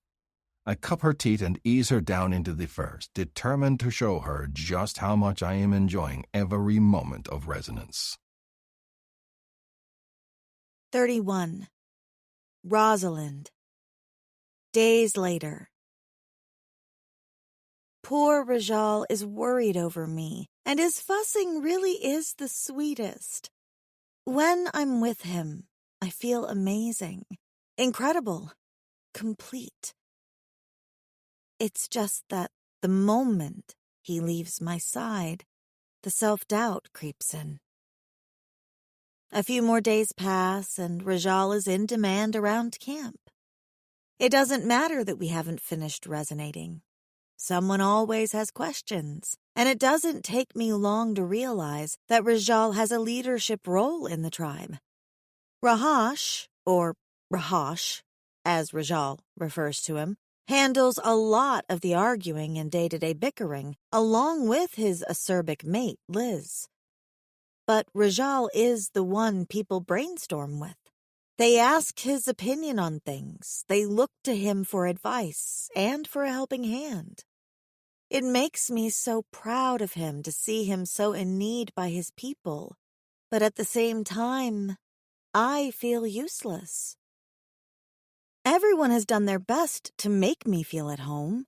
I cup her teat and ease her down into the furs, determined to show her just how much I am enjoying every moment of resonance. 31. Rosalind. Days later. Poor Rajal is worried over me, and his fussing really is the sweetest. When I'm with him, I feel amazing, incredible, complete. It's just that the moment he leaves my side, the self-doubt creeps in. A few more days pass, and Rajal is in demand around camp. It doesn't matter that we haven't finished resonating. Someone always has questions, and it doesn't take me long to realize that Rajal has a leadership role in the tribe. Rahash, or Rahash, as Rajal refers to him, handles a lot of the arguing and day-to-day bickering, along with his acerbic mate, Liz. But Rajal is the one people brainstorm with. They ask his opinion on things. They look to him for advice and for a helping hand. It makes me so proud of him to see him so in need by his people, but at the same time, I feel useless. Everyone has done their best to make me feel at home.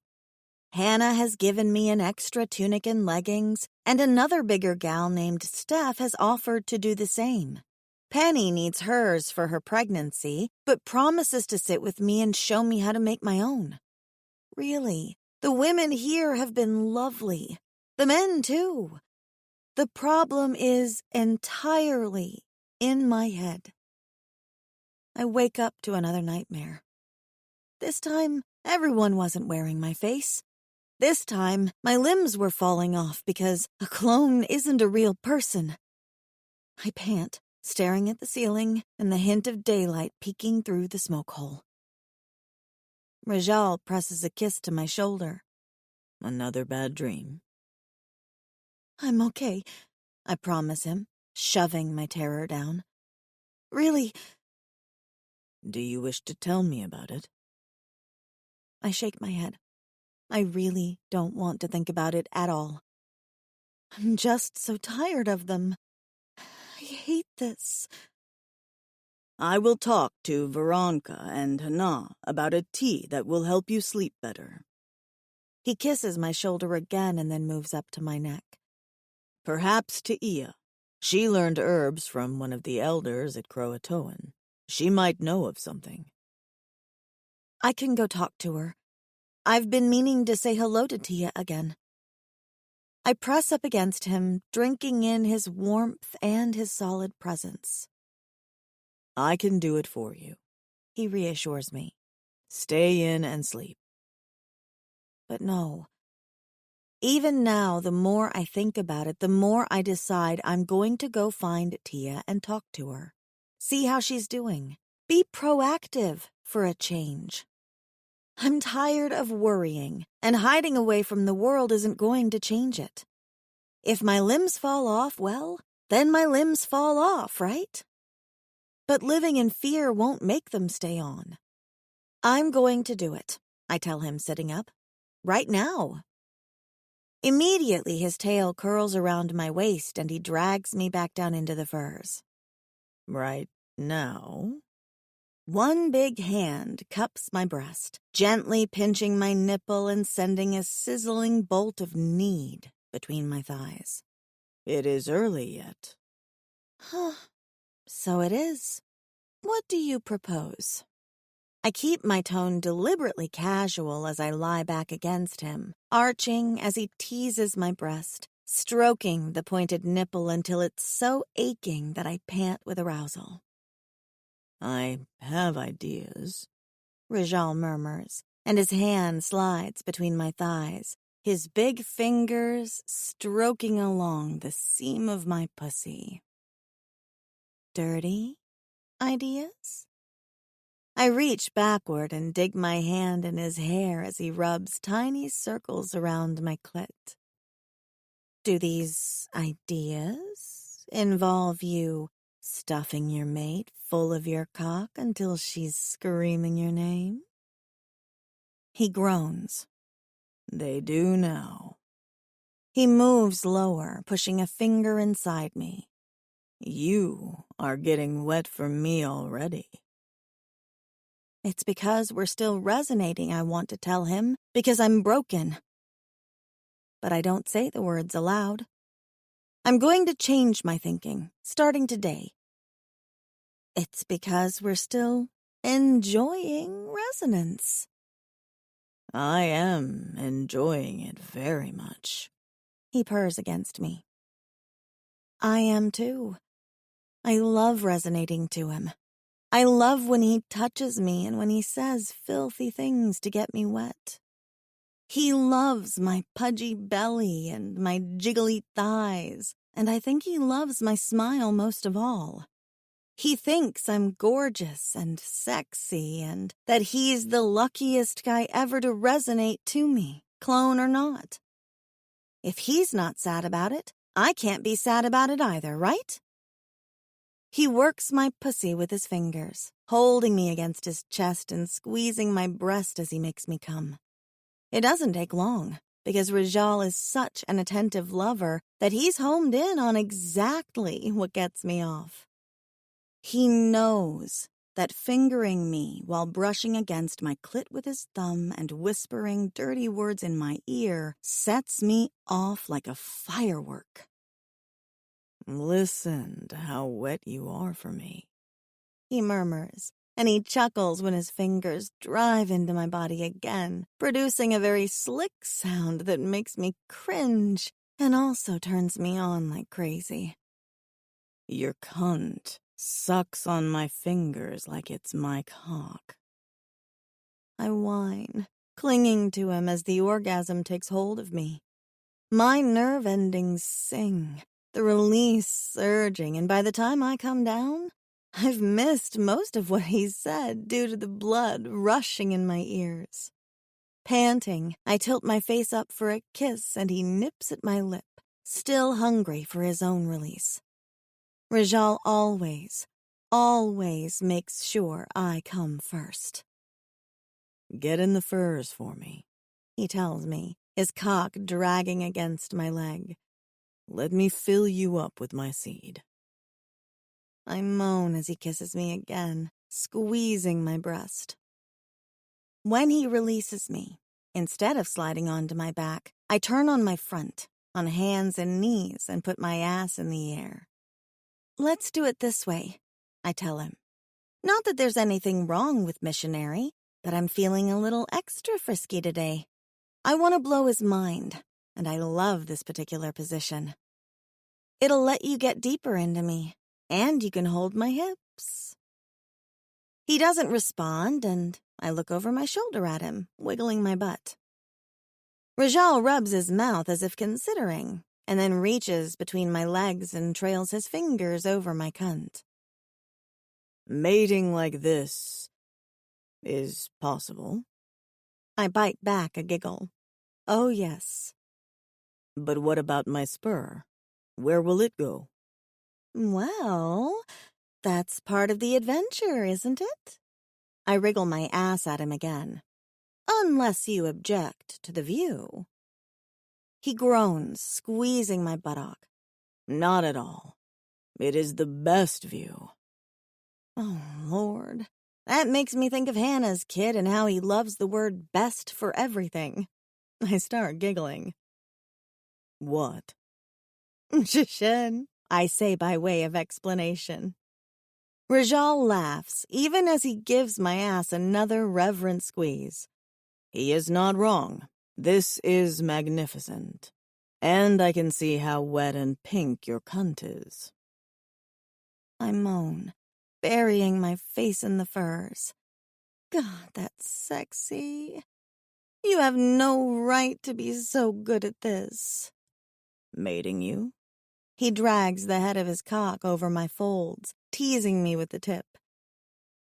Hannah has given me an extra tunic and leggings, and another bigger gal named Steph has offered to do the same. Penny needs hers for her pregnancy, but promises to sit with me and show me how to make my own. Really, the women here have been lovely. The men, too. The problem is entirely in my head. I wake up to another nightmare. This time, everyone wasn't wearing my face. This time, my limbs were falling off because a clone isn't a real person. I pant, staring at the ceiling and the hint of daylight peeking through the smoke hole. Rajal presses a kiss to my shoulder. Another bad dream? I'm okay, I promise him, shoving my terror down. Really. Do you wish to tell me about it? I shake my head. I really don't want to think about it at all. I'm just so tired of them. I hate this. I will talk to Veronica and Hana about a tea that will help you sleep better. He kisses my shoulder again and then moves up to my neck. Perhaps to Iya. She learned herbs from one of the elders at Croatoan. She might know of something. I can go talk to her. I've been meaning to say hello to Tia again. I press up against him, drinking in his warmth and his solid presence. I can do it for you, he reassures me. Stay in and sleep. But no. Even now, the more I think about it, the more I decide I'm going to go find Tia and talk to her. See how she's doing. Be proactive for a change. I'm tired of worrying, and hiding away from the world isn't going to change it. If my limbs fall off, well, then my limbs fall off, right? But living in fear won't make them stay on. I'm going to do it, I tell him, sitting up. Right now. Immediately, his tail curls around my waist and he drags me back down into the furs. Right now? One big hand cups my breast, gently pinching my nipple and sending a sizzling bolt of need between my thighs. It is early yet. So it is. What do you propose? I keep my tone deliberately casual as I lie back against him, arching as he teases my breast, stroking the pointed nipple until it's so aching that I pant with arousal. I have ideas, Rajal murmurs, and his hand slides between my thighs, his big fingers stroking along the seam of my pussy. Dirty ideas? I reach backward and dig my hand in his hair as he rubs tiny circles around my clit. Do these ideas involve you stuffing your mate full of your cock until she's screaming your name? He groans. They do now. He moves lower, pushing a finger inside me. You are getting wet for me already. It's because we're still resonating, I want to tell him, because I'm broken. But I don't say the words aloud. I'm going to change my thinking, starting today. It's because we're still enjoying resonance. I am enjoying it very much. He purrs against me. I am too. I love resonating to him. I love when he touches me and when he says filthy things to get me wet. He loves my pudgy belly and my jiggly thighs, and I think he loves my smile most of all. He thinks I'm gorgeous and sexy and that he's the luckiest guy ever to resonate to me, clone or not. If he's not sad about it, I can't be sad about it either, right? He works my pussy with his fingers, holding me against his chest and squeezing my breast as he makes me come. It doesn't take long, because Rajal is such an attentive lover that he's homed in on exactly what gets me off. He knows that fingering me while brushing against my clit with his thumb and whispering dirty words in my ear sets me off like a firework. Listen to how wet you are for me, he murmurs, and he chuckles when his fingers drive into my body again, producing a very slick sound that makes me cringe and also turns me on like crazy. Your cunt sucks on my fingers like it's my cock. I whine, clinging to him as the orgasm takes hold of me. My nerve endings sing, the release surging, and by the time I come down, I've missed most of what he said due to the blood rushing in my ears. Panting, I tilt my face up for a kiss and he nips at my lip, still hungry for his own release. Rajal always makes sure I come first. Get in the furs for me, he tells me, his cock dragging against my leg. Let me fill you up with my seed. I moan as he kisses me again, squeezing my breast. When he releases me, instead of sliding onto my back, I turn on my front, on hands and knees, and put my ass in the air. Let's do it this way, I tell him. Not that there's anything wrong with missionary, but I'm feeling a little extra frisky today. I want to blow his mind, and I love this particular position. It'll let you get deeper into me, and you can hold my hips. He doesn't respond, and I look over my shoulder at him, wiggling my butt. Rajal rubs his mouth as if considering, and then reaches between my legs and trails his fingers over my cunt. Mating like this is possible. I bite back a giggle. Oh, yes. But what about my spur? Where will it go? Well, that's part of the adventure, isn't it? I wriggle my ass at him again. Unless you object to the view. He groans, squeezing my buttock. Not at all. It is the best view. Oh, Lord. That makes me think of Hannah's kid and how he loves the word best for everything. I start giggling. What? Shishin. I say by way of explanation. Rajal laughs, even as he gives my ass another reverent squeeze. He is not wrong. This is magnificent. And I can see how wet and pink your cunt is. I moan, burying my face in the furs. God, that's sexy. You have no right to be so good at this. Mating you? He drags the head of his cock over my folds, teasing me with the tip.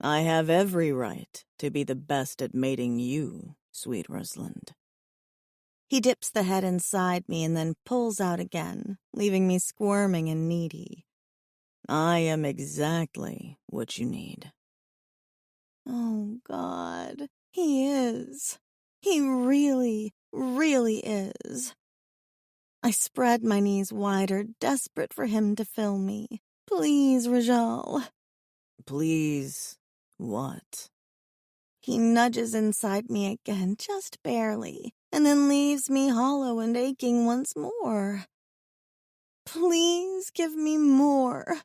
I have every right to be the best at mating you, sweet Rosalind. He dips the head inside me and then pulls out again, leaving me squirming and needy. I am exactly what you need. Oh, God, he is. He really, really is. I spread my knees wider, desperate for him to fill me. Please, Rajal. Please, what? He nudges inside me again, just barely, and then leaves me hollow and aching once more. Please give me more.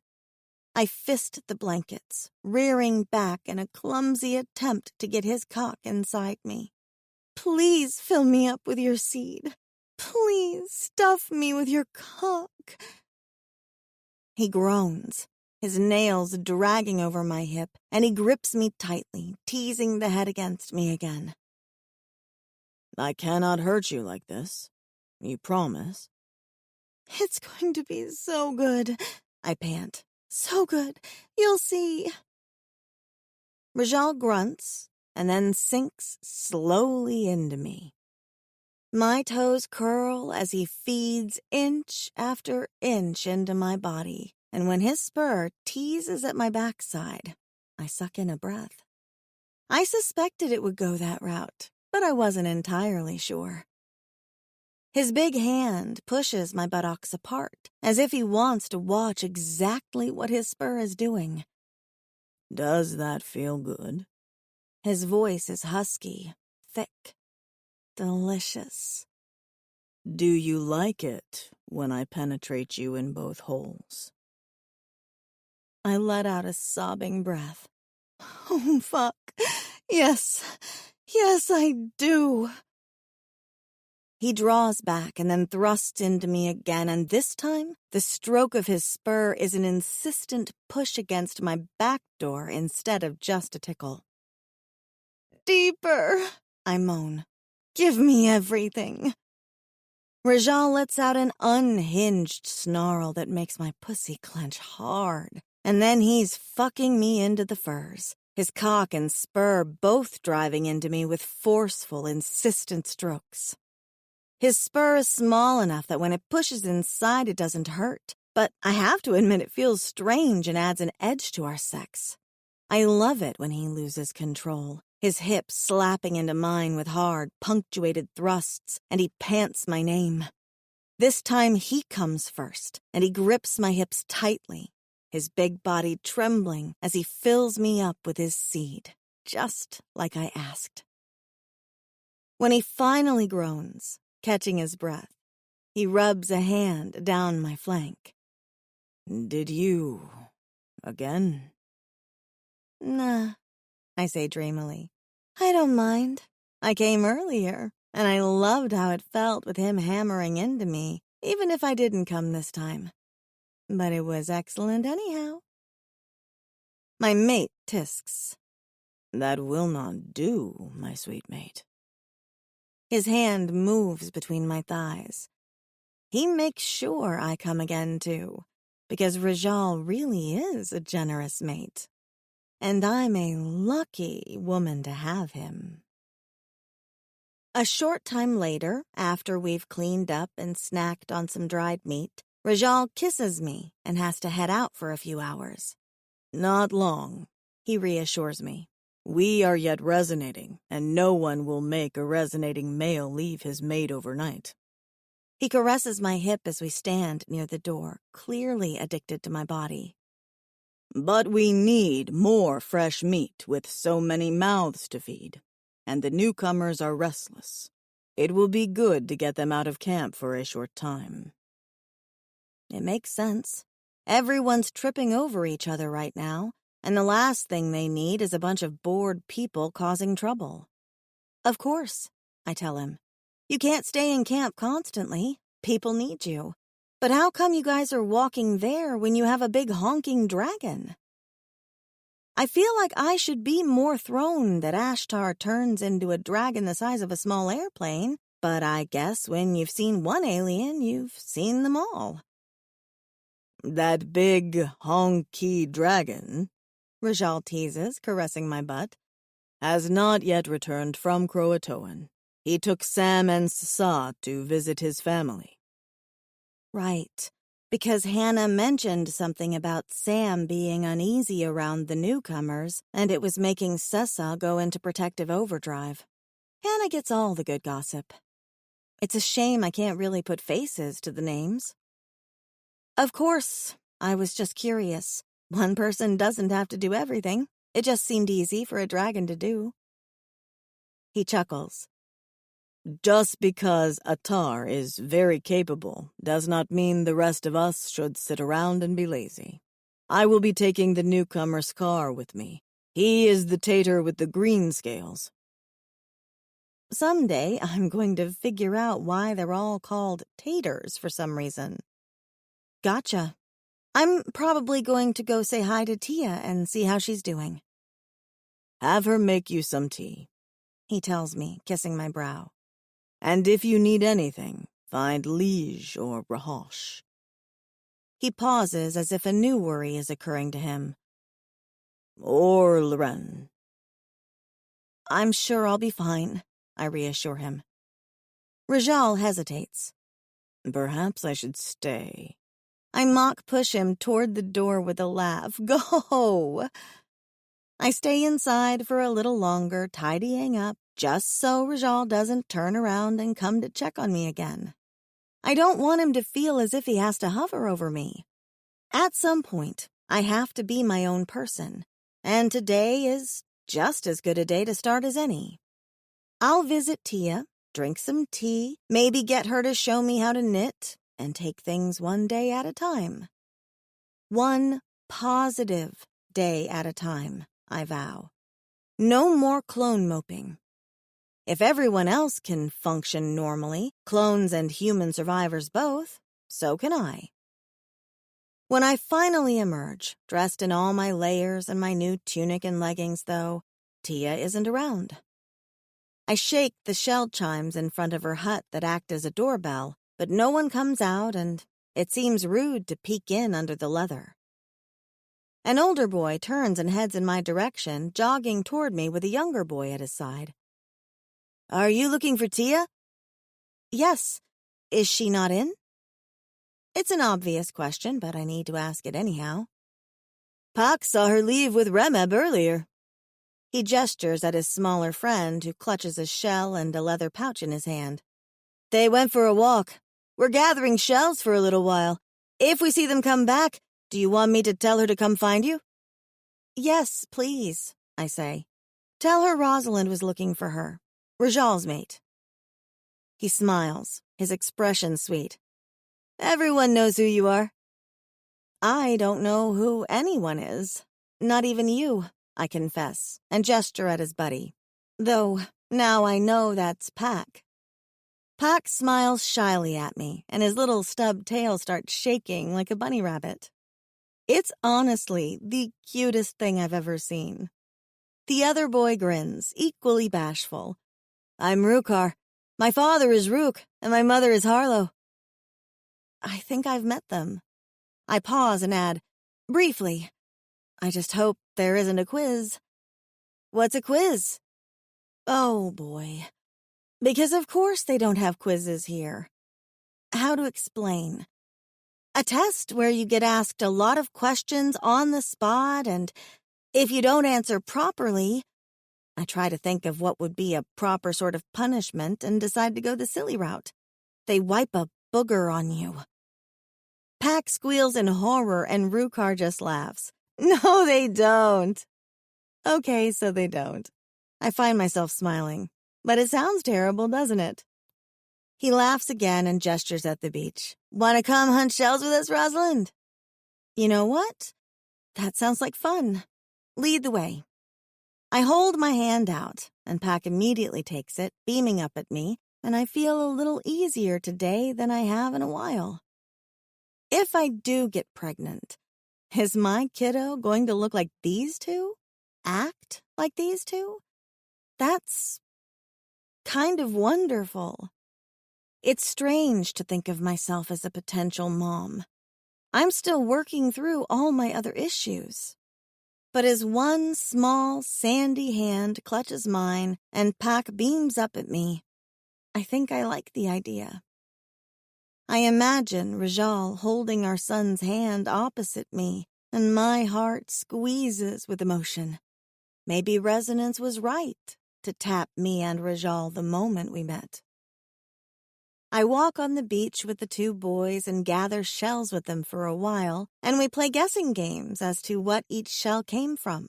I fist the blankets, rearing back in a clumsy attempt to get his cock inside me. Please fill me up with your seed. Please stuff me with your cock. He groans, his nails dragging over my hip, and he grips me tightly, teasing the head against me again. I cannot hurt you like this. You promise? It's going to be so good, I pant. So good. You'll see. Rajal grunts and then sinks slowly into me. My toes curl as he feeds inch after inch into my body, and when his spur teases at my backside, I suck in a breath. I suspected it would go that route, but I wasn't entirely sure. His big hand pushes my buttocks apart, as if he wants to watch exactly what his spur is doing. Does that feel good? His voice is husky, thick, delicious. Do you like it when I penetrate you in both holes? I let out a sobbing breath. Oh, fuck. Yes, I do. He draws back and then thrusts into me again, and this time, the stroke of his spur is an insistent push against my back door instead of just a tickle. Deeper, I moan. Give me everything. Rajal lets out an unhinged snarl that makes my pussy clench hard, and then he's fucking me into the furs, his cock and spur both driving into me with forceful, insistent strokes. His spur is small enough that when it pushes inside it doesn't hurt, but I have to admit it feels strange and adds an edge to our sex. I love it when he loses control, his hips slapping into mine with hard, punctuated thrusts, and he pants my name. This time he comes first, and he grips my hips tightly, his big body trembling as he fills me up with his seed, just like I asked. When he finally groans, catching his breath, he rubs a hand down my flank. Did you... again? Nah, I say dreamily. I don't mind. I came earlier, and I loved how it felt with him hammering into me, even if I didn't come this time. But it was excellent anyhow. My mate tisks. That will not do, my sweet mate. His hand moves between my thighs. He makes sure I come again, too, because Rajal really is a generous mate. And I'm a lucky woman to have him. A short time later, after we've cleaned up and snacked on some dried meat, Rajal kisses me and has to head out for a few hours. Not long, he reassures me. We are yet resonating, and no one will make a resonating male leave his mate overnight. He caresses my hip as we stand near the door, clearly addicted to my body. But we need more fresh meat with so many mouths to feed, and the newcomers are restless. It will be good to get them out of camp for a short time. It makes sense. Everyone's tripping over each other right now, and the last thing they need is a bunch of bored people causing trouble. Of course, I tell him. You can't stay in camp constantly. People need you. But how come you guys are walking there when you have a big honking dragon? I feel like I should be more thrown that Ashtar turns into a dragon the size of a small airplane, but I guess when you've seen one alien, you've seen them all. That big, honky dragon, Rajal teases, caressing my butt, has not yet returned from Croatoan. He took Sam and Sa to visit his family. Right, because Hannah mentioned something about Sam being uneasy around the newcomers, and it was making Sessa go into protective overdrive. Hannah gets all the good gossip. It's a shame I can't really put faces to the names. Of course, I was just curious. One person doesn't have to do everything. It just seemed easy for a dragon to do. He chuckles. Just because Attar is very capable does not mean the rest of us should sit around and be lazy. I will be taking the newcomer Scar with me. He is the tater with the green scales. Someday I'm going to figure out why they're all called taters for some reason. Gotcha. I'm probably going to go say hi to Tia and see how she's doing. Have her make you some tea, he tells me, kissing my brow. And if you need anything, find Lige or Rahosh. He pauses as if a new worry is occurring to him. Or Loren. I'm sure I'll be fine, I reassure him. Rajal hesitates. Perhaps I should stay. I mock push him toward the door with a laugh. Go! I stay inside for a little longer, tidying up, just so Rajal doesn't turn around and come to check on me again. I don't want him to feel as if he has to hover over me. At some point, I have to be my own person, and today is just as good a day to start as any. I'll visit Tia, drink some tea, maybe get her to show me how to knit, and take things one day at a time. One positive day at a time, I vow. No more clone moping. If everyone else can function normally, clones and human survivors both, so can I. When I finally emerge, dressed in all my layers and my new tunic and leggings, though, Tia isn't around. I shake the shell chimes in front of her hut that act as a doorbell, but no one comes out, and it seems rude to peek in under the leather. An older boy turns and heads in my direction, jogging toward me with a younger boy at his side. Are you looking for Tia? Yes. Is she not in? It's an obvious question, but I need to ask it anyhow. Pak saw her leave with Remeb earlier. He gestures at his smaller friend, who clutches a shell and a leather pouch in his hand. They went for a walk. We're gathering shells for a little while. If we see them come back, do you want me to tell her to come find you? Yes, please, I say. Tell her Rosalind was looking for her. Rajal's mate. He smiles, his expression sweet. Everyone knows who you are. I don't know who anyone is. Not even you, I confess, and gesture at his buddy. Though, now I know that's Pak. Pak smiles shyly at me, and his little stub tail starts shaking like a bunny rabbit. It's honestly the cutest thing I've ever seen. The other boy grins, equally bashful. I'm Rukar. My father is Rook, and my mother is Harlow. I think I've met them. I pause and add, briefly. I just hope there isn't a quiz. What's a quiz? Oh, boy. Because of course they don't have quizzes here. How to explain? A test where you get asked a lot of questions on the spot, and if you don't answer properly, I try to think of what would be a proper sort of punishment and decide to go the silly route. They wipe a booger on you. Pak squeals in horror and Rukar just laughs. No, they don't. Okay, so they don't. I find myself smiling. But it sounds terrible, doesn't it? He laughs again and gestures at the beach. Want to come hunt shells with us, Rosalind? You know what? That sounds like fun. Lead the way. I hold my hand out, and Pack immediately takes it, beaming up at me, and I feel a little easier today than I have in a while. If I do get pregnant, is my kiddo going to look like these two? Act like these two? That's kind of wonderful. It's strange to think of myself as a potential mom. I'm still working through all my other issues. But as one small, sandy hand clutches mine and Pack beams up at me, I think I like the idea. I imagine Rajal holding our son's hand opposite me, and my heart squeezes with emotion. Maybe Resonance was right to tap me and Rajal the moment we met. I walk on the beach with the two boys and gather shells with them for a while, and we play guessing games as to what each shell came from.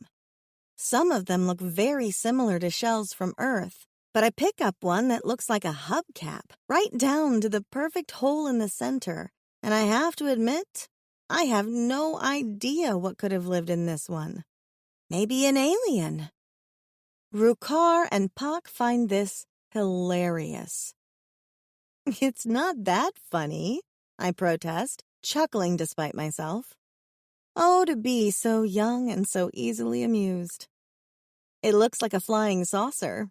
Some of them look very similar to shells from Earth, but I pick up one that looks like a hubcap, right down to the perfect hole in the center, and I have to admit, I have no idea what could have lived in this one. Maybe an alien. Rukar and Pak find this hilarious. It's not that funny, I protest, chuckling despite myself. Oh, to be so young and so easily amused. It looks like a flying saucer.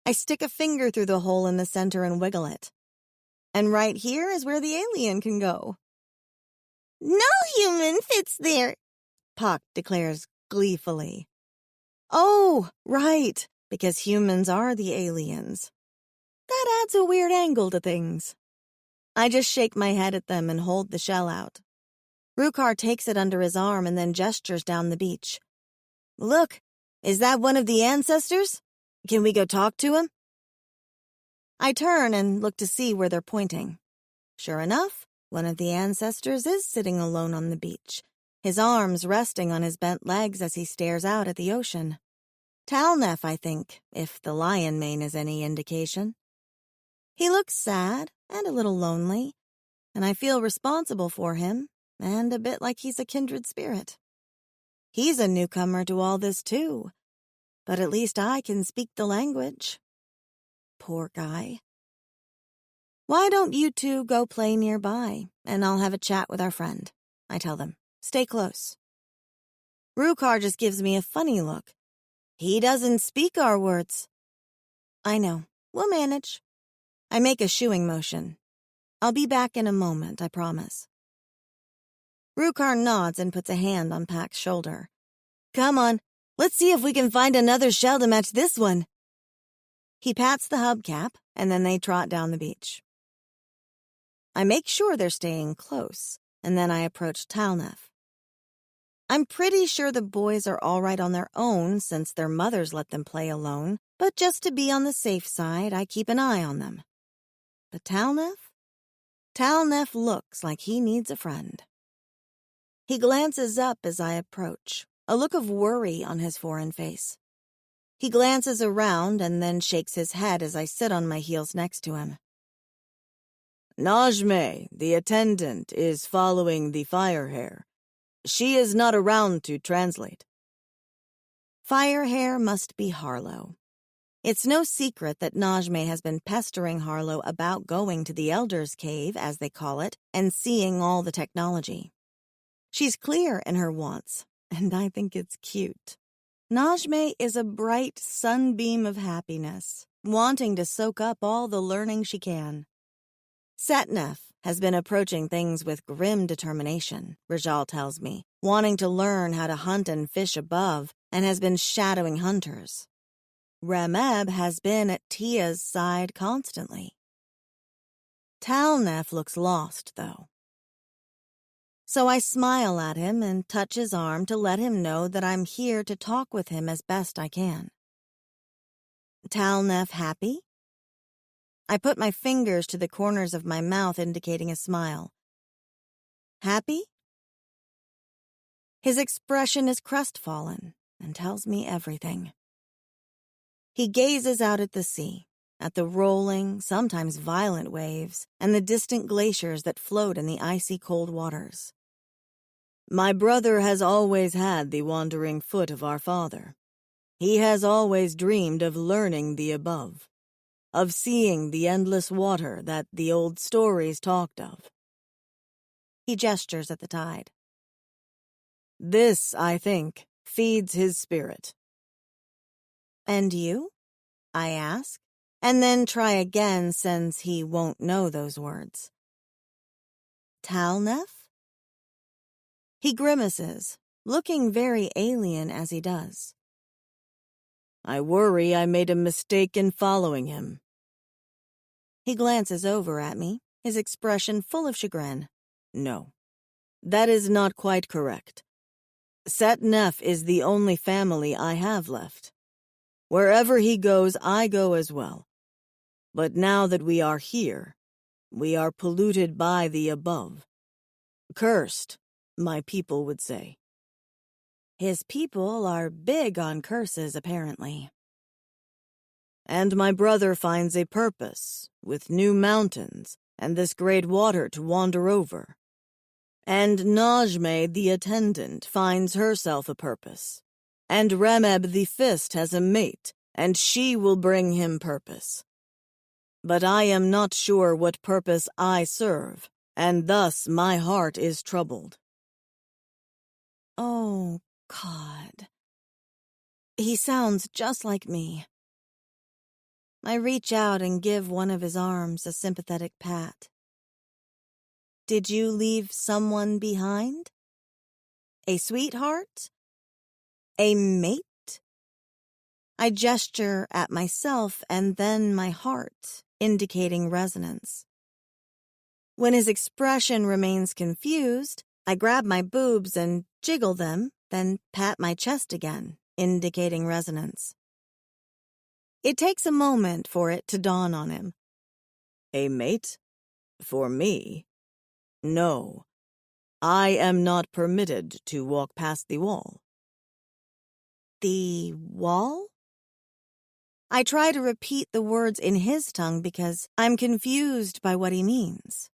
I stick a finger through the hole in the center and wiggle it. And right here is where the alien can go. No human fits there, Puck declares gleefully. Oh, right, because humans are the aliens. That adds a weird angle to things. I just shake my head at them and hold the shell out. Rukar takes it under his arm and then gestures down the beach. Look, is that one of the ancestors? Can we go talk to him? I turn and look to see where they're pointing. Sure enough, one of the ancestors is sitting alone on the beach, his arms resting on his bent legs as he stares out at the ocean. Talnef, I think, if the lion mane is any indication. He looks sad and a little lonely, and I feel responsible for him, and a bit like he's a kindred spirit. He's a newcomer to all this, too, but at least I can speak the language. Poor guy. Why don't you two go play nearby, and I'll have a chat with our friend, I tell them. Stay close. Rukar just gives me a funny look. He doesn't speak our words. I know. We'll manage. I make a shooing motion. I'll be back in a moment, I promise. Rukar nods and puts a hand on Pack's shoulder. Come on, let's see if we can find another shell to match this one. He pats the hubcap, and then they trot down the beach. I make sure they're staying close, and then I approach Talnef. I'm pretty sure the boys are all right on their own since their mothers let them play alone, but just to be on the safe side, I keep an eye on them. But Talnef? Talnef looks like he needs a friend. He glances up as I approach, a look of worry on his foreign face. He glances around and then shakes his head as I sit on my heels next to him. Najme, the attendant, is following the Firehair. She is not around to translate. Firehair must be Harlow. It's no secret that Najme has been pestering Harlow about going to the Elder's Cave, as they call it, and seeing all the technology. She's clear in her wants, and I think it's cute. Najme is a bright sunbeam of happiness, wanting to soak up all the learning she can. Setnef has been approaching things with grim determination, Rajal tells me, wanting to learn how to hunt and fish above, and has been shadowing hunters. Remeb has been at Tia's side constantly. Talnef looks lost, though. So I smile at him and touch his arm to let him know that I'm here to talk with him as best I can. Talnef happy? I put my fingers to the corners of my mouth, indicating a smile. Happy? His expression is crestfallen and tells me everything. He gazes out at the sea, at the rolling, sometimes violent waves, and the distant glaciers that float in the icy cold waters. My brother has always had the wandering foot of our father. He has always dreamed of learning the above, of seeing the endless water that the old stories talked of. He gestures at the tide. This, I think, feeds his spirit. And you? I ask, and then try again since he won't know those words. Talnef? He grimaces, looking very alien as he does. I worry I made a mistake in following him. He glances over at me, his expression full of chagrin. No, that is not quite correct. Setnef is the only family I have left. Wherever he goes, I go as well. But now that we are here, we are polluted by the above. Cursed, my people would say. His people are big on curses, apparently. And my brother finds a purpose, with new mountains and this great water to wander over. And Najme the attendant finds herself a purpose. And Remeb the fist has a mate, and she will bring him purpose. But I am not sure what purpose I serve, and thus my heart is troubled. Oh, God. He sounds just like me. I reach out and give one of his arms a sympathetic pat. Did you leave someone behind? A sweetheart? A mate? I gesture at myself and then my heart, indicating resonance. When his expression remains confused, I grab my boobs and jiggle them, then pat my chest again, indicating resonance. It takes a moment for it to dawn on him. A mate? For me? No. I am not permitted to walk past the wall. The wall? I try to repeat the words in his tongue because I'm confused by what he means.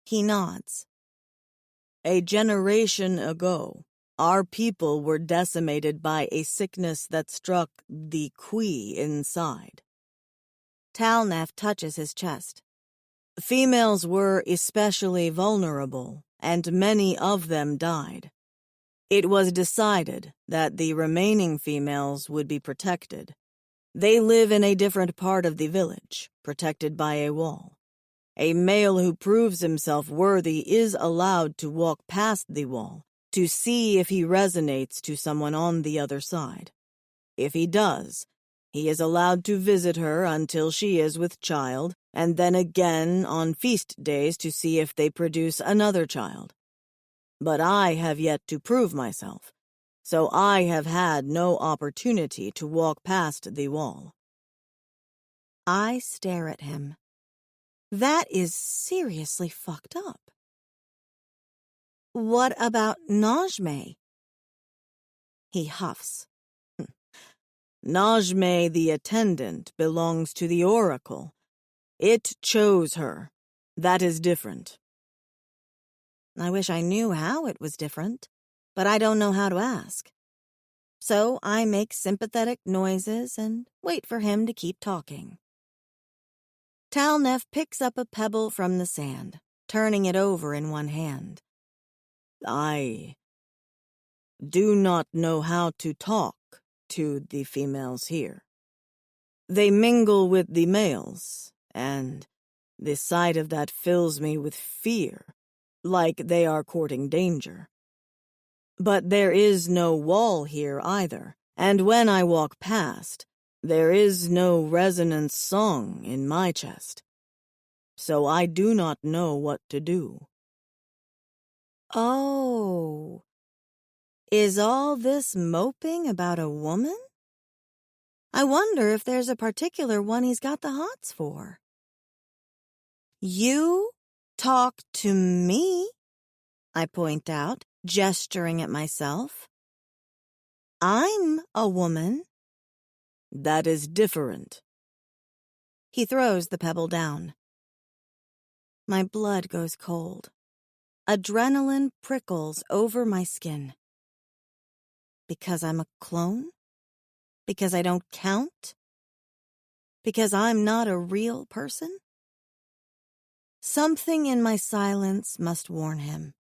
He nods. A generation ago, our people were decimated by a sickness that struck the Kui inside. Talnef touches his chest. Females were especially vulnerable, and many of them died. It was decided that the remaining females would be protected. They live in a different part of the village, protected by a wall. A male who proves himself worthy is allowed to walk past the wall to see if he resonates to someone on the other side. If he does, he is allowed to visit her until she is with child, and then again on feast days to see if they produce another child. But I have yet to prove myself, so I have had no opportunity to walk past the wall. I stare at him. That is seriously fucked up. What about Najme? He huffs. Najme the attendant belongs to the oracle. It chose her. That is different. I wish I knew how it was different, but I don't know how to ask. So I make sympathetic noises and wait for him to keep talking. Talnef picks up a pebble from the sand, turning it over in one hand. I do not know how to talk to the females here. They mingle with the males, and the sight of that fills me with fear, like they are courting danger. But there is no wall here either, and when I walk past, there is no resonant song in my chest. So I do not know what to do. Oh, is all this moping about a woman? I wonder if there's a particular one he's got the hots for. You talk to me, I point out, gesturing at myself. I'm a woman. That is different. He throws the pebble down. My blood goes cold. Adrenaline prickles over my skin. Because I'm a clone? Because I don't count? Because I'm not a real person? Something in my silence must warn him.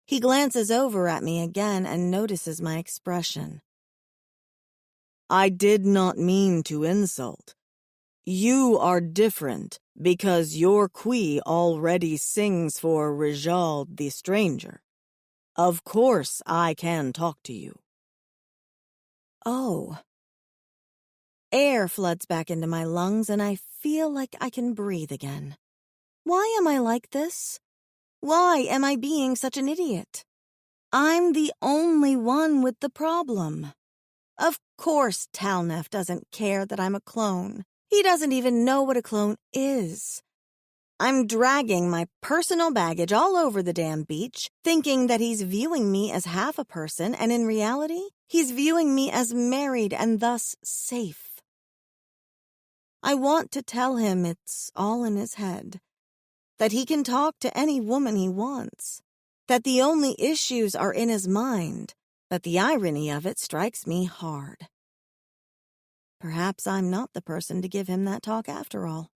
He glances over at me again and notices my expression. I did not mean to insult. You are different because your Qui already sings for Rijald the Stranger. Of course I can talk to you. Oh. Air floods back into my lungs and I feel like I can breathe again. Why am I like this? Why am I being such an idiot? I'm the only one with the problem. Of course Talnef doesn't care that I'm a clone. He doesn't even know what a clone is. I'm dragging my personal baggage all over the damn beach, thinking that he's viewing me as half a person, and in reality, he's viewing me as married and thus safe. I want to tell him it's all in his head, that he can talk to any woman he wants, that the only issues are in his mind, but the irony of it strikes me hard. Perhaps I'm not the person to give him that talk after all.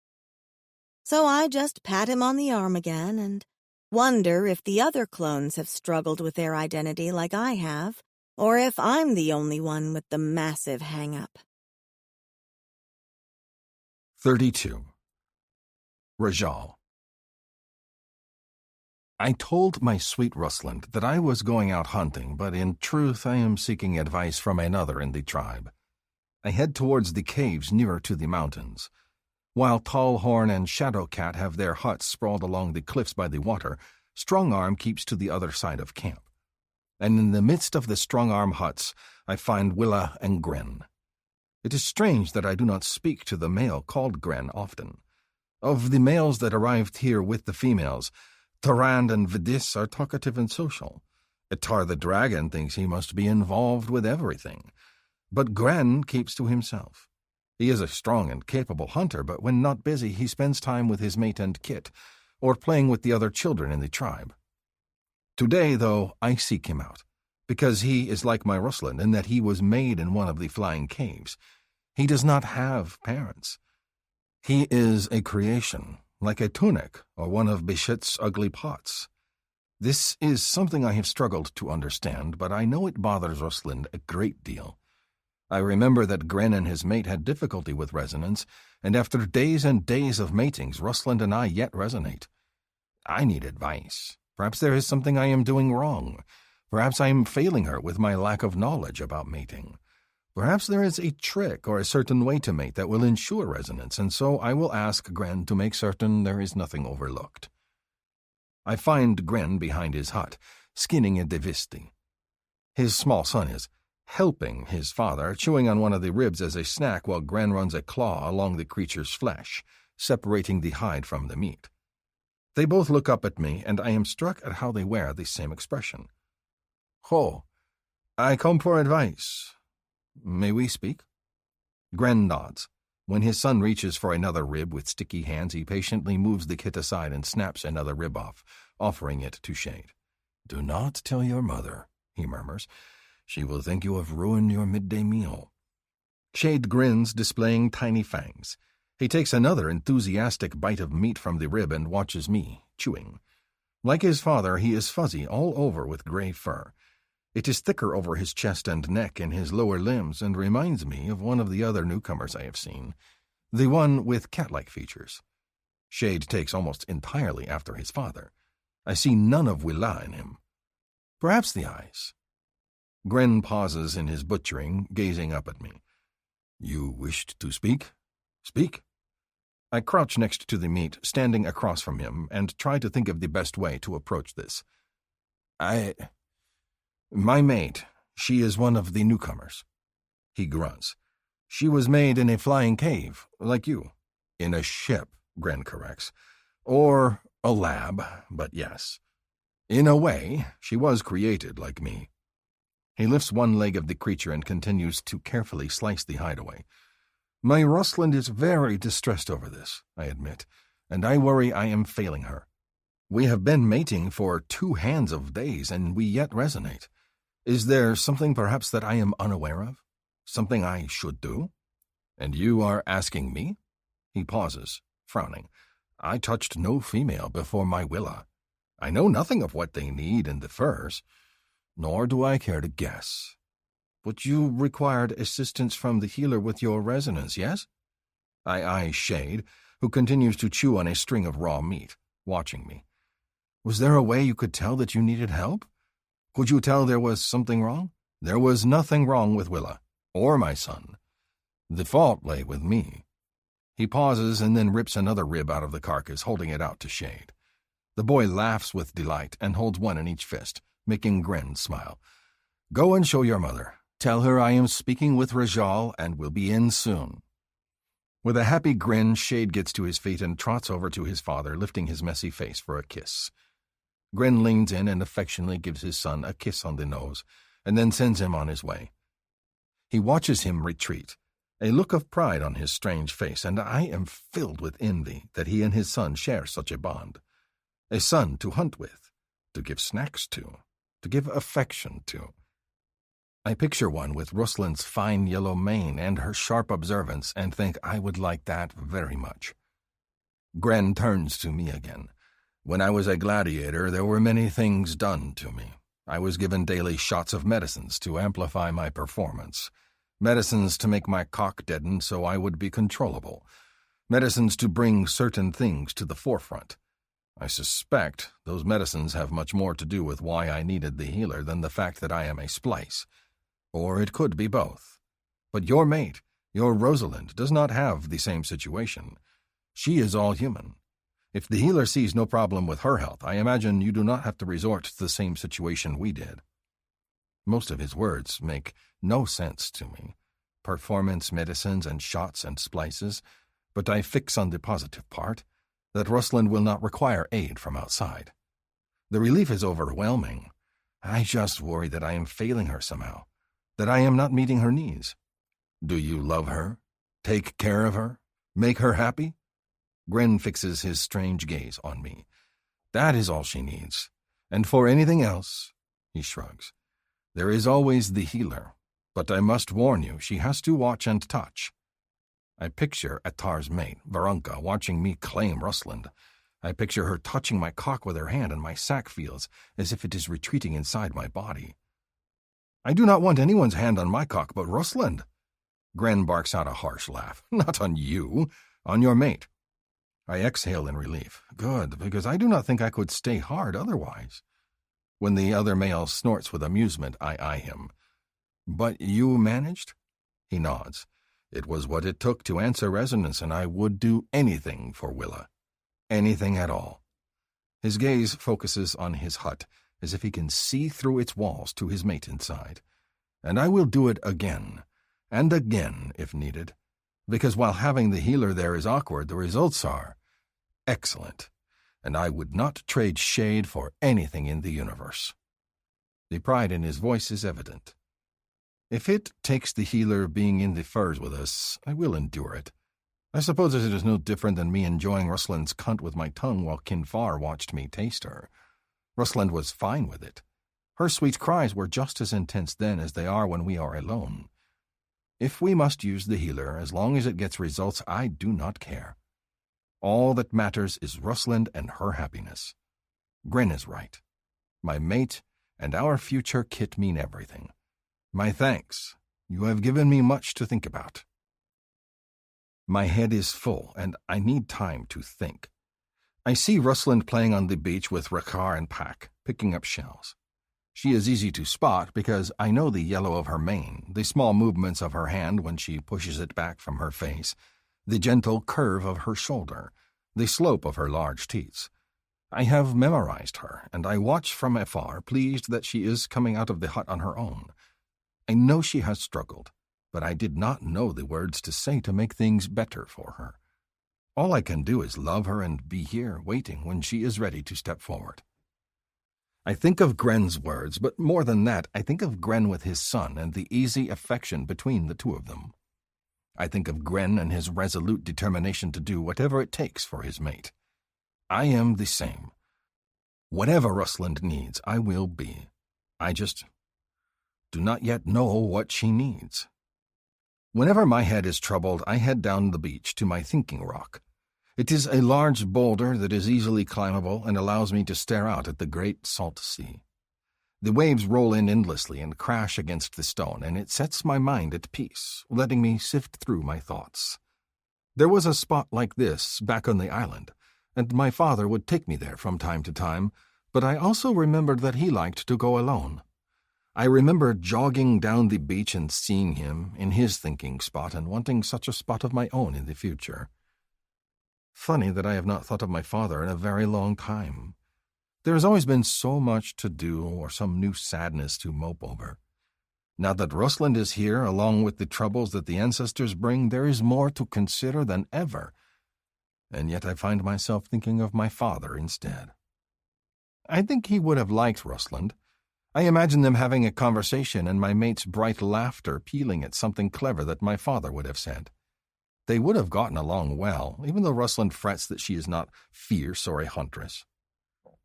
So I just pat him on the arm again and wonder if the other clones have struggled with their identity like I have, or if I'm the only one with the massive hang-up. 32. Rajal. I told my sweet Rusland that I was going out hunting, but in truth I am seeking advice from another in the tribe. I head towards the caves nearer to the mountains. While Tallhorn and Shadowcat have their huts sprawled along the cliffs by the water, Strongarm keeps to the other side of camp. And in the midst of the Strongarm huts, I find Willa and Gren. It is strange that I do not speak to the male called Gren often. Of the males that arrived here with the females, Tarand and Vidis are talkative and social. Itar the dragon thinks he must be involved with everything. But Gren keeps to himself. He is a strong and capable hunter, but when not busy, he spends time with his mate and kit, or playing with the other children in the tribe. Today, though, I seek him out, because he is like my Rusland in that he was made in one of the flying caves. He does not have parents. He is a creation, like a tunic or one of Bishit's ugly pots. This is something I have struggled to understand, but I know it bothers Rusland a great deal. I remember that Gren and his mate had difficulty with resonance, and after days and days of matings, Rusland and I yet resonate. I need advice. Perhaps there is something I am doing wrong. Perhaps I am failing her with my lack of knowledge about mating. Perhaps there is a trick or a certain way to mate that will ensure resonance, and so I will ask Gren to make certain there is nothing overlooked. I find Gren behind his hut, skinning a devisti. His small son is helping his father, chewing on one of the ribs as a snack while Gren runs a claw along the creature's flesh, separating the hide from the meat. They both look up at me, and I am struck at how they wear the same expression. Ho, I come for advice. May we speak? Gren nods. When his son reaches for another rib with sticky hands, he patiently moves the kit aside and snaps another rib off, offering it to Shade. Do not tell your mother, he murmurs. She will think you have ruined your midday meal. Shade grins, displaying tiny fangs. He takes another enthusiastic bite of meat from the rib and watches me, chewing. Like his father, he is fuzzy all over with gray fur. It is thicker over his chest and neck and his lower limbs and reminds me of one of the other newcomers I have seen, the one with cat-like features. Shade takes almost entirely after his father. I see none of Willa in him. Perhaps the eyes. Gren pauses in his butchering, gazing up at me. You wished to speak? Speak. I crouch next to the meat, standing across from him, and try to think of the best way to approach this. My mate, she is one of the newcomers. He grunts. She was made in a flying cave, like you. In a ship, Gren corrects. Or a lab, but yes. In a way, she was created like me. He lifts one leg of the creature and continues to carefully slice the hide away. My Rusland is very distressed over this, I admit, and I worry I am failing her. We have been mating for 2 hands of days, and we yet resonate. Is there something perhaps that I am unaware of? Something I should do? And you are asking me? He pauses, frowning. I touched no female before my Willa. I know nothing of what they need in the furs, nor do I care to guess. But you required assistance from the healer with your resonance, yes? I eye Shade, who continues to chew on a string of raw meat, watching me. Was there a way you could tell that you needed help? Could you tell there was something wrong? There was nothing wrong with Willa, or my son. The fault lay with me. He pauses and then rips another rib out of the carcass, holding it out to Shade. The boy laughs with delight and holds one in each fist, making Gren smile. Go and show your mother. Tell her I am speaking with Rajal and will be in soon. With a happy grin, Shade gets to his feet and trots over to his father, lifting his messy face for a kiss. Gren leans in and affectionately gives his son a kiss on the nose, and then sends him on his way. He watches him retreat, a look of pride on his strange face, and I am filled with envy that he and his son share such a bond. A son to hunt with, to give snacks to give affection to. I picture one with Ruslan's fine yellow mane and her sharp observance and think I would like that very much. Gren turns to me again. When I was a gladiator, there were many things done to me. I was given daily shots of medicines to amplify my performance. Medicines to make my cock deaden so I would be controllable. Medicines to bring certain things to the forefront. I suspect those medicines have much more to do with why I needed the healer than the fact that I am a splice. Or it could be both. But your mate, your Rosalind, does not have the same situation. She is all human. If the healer sees no problem with her health, I imagine you do not have to resort to the same situation we did. Most of his words make no sense to me. Performance medicines and shots and splices, but I fix on the positive part, that Rosalind will not require aid from outside. The relief is overwhelming. I just worry that I am failing her somehow, that I am not meeting her needs. Do you love her? Take care of her? Make her happy? Gren fixes his strange gaze on me. That is all she needs. And for anything else, he shrugs. There is always the healer, but I must warn you, she has to watch and touch. I picture Attar's mate, Varanka, watching me claim Rosalind. I picture her touching my cock with her hand, and my sack feels as if it is retreating inside my body. I do not want anyone's hand on my cock but Rosalind. Gren barks out a harsh laugh. Not on you, on your mate. I exhale in relief. Good, because I do not think I could stay hard otherwise. When the other male snorts with amusement, I eye him. But you managed? He nods. It was what it took to answer resonance, and I would do anything for Willa. Anything at all. His gaze focuses on his hut, as if he can see through its walls to his mate inside. And I will do it again, and again if needed, because while having the healer there is awkward, the results are excellent, and I would not trade Shade for anything in the universe. The pride in his voice is evident. If it takes the healer being in the furs with us, I will endure it. I suppose it is no different than me enjoying Rusland's cunt with my tongue while Kinfar watched me taste her. Rusland was fine with it. Her sweet cries were just as intense then as they are when we are alone. If we must use the healer, as long as it gets results, I do not care. All that matters is Rusland and her happiness. Gren is right. My mate and our future kit mean everything. My thanks. You have given me much to think about. My head is full, and I need time to think. I see Rusland playing on the beach with Rakar and Pack, picking up shells. She is easy to spot because I know the yellow of her mane, the small movements of her hand when she pushes it back from her face, the gentle curve of her shoulder, the slope of her large teats. I have memorized her, and I watch from afar, pleased that she is coming out of the hut on her own. I know she has struggled, but I did not know the words to say to make things better for her. All I can do is love her and be here, waiting when she is ready to step forward. I think of Gren's words, but more than that, I think of Gren with his son and the easy affection between the two of them. I think of Gren and his resolute determination to do whatever it takes for his mate. I am the same. Whatever Rosalind needs, I will be. I just do not yet know what she needs. Whenever my head is troubled, I head down the beach to my thinking rock. It is a large boulder that is easily climbable and allows me to stare out at the great salt sea. The waves roll in endlessly and crash against the stone, and it sets my mind at peace, letting me sift through my thoughts. There was a spot like this back on the island, and my father would take me there from time to time, but I also remembered that he liked to go alone. I remember jogging down the beach and seeing him in his thinking spot and wanting such a spot of my own in the future. Funny that I have not thought of my father in a very long time. There has always been so much to do or some new sadness to mope over. Now that Rosalind is here, along with the troubles that the ancestors bring, there is more to consider than ever. And yet I find myself thinking of my father instead. I think he would have liked Rosalind. I imagine them having a conversation and my mate's bright laughter pealing at something clever that my father would have said. They would have gotten along well, even though Rosalind frets that she is not fierce or a huntress.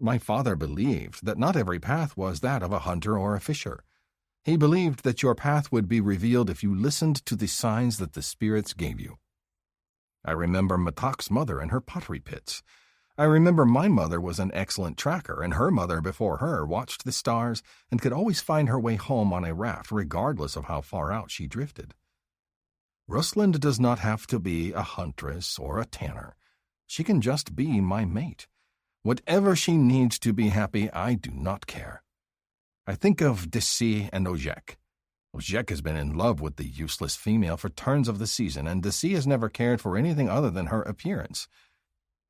My father believed that not every path was that of a hunter or a fisher. He believed that your path would be revealed if you listened to the signs that the spirits gave you. I remember Matak's mother and her pottery pits. I remember my mother was an excellent tracker, and her mother before her watched the stars and could always find her way home on a raft regardless of how far out she drifted. Rosalind does not have to be a huntress or a tanner. She can just be my mate. Whatever she needs to be happy, I do not care. I think of Dixon and Ojek. Ojek has been in love with the useless female for turns of the season, and Dixon has never cared for anything other than her appearance.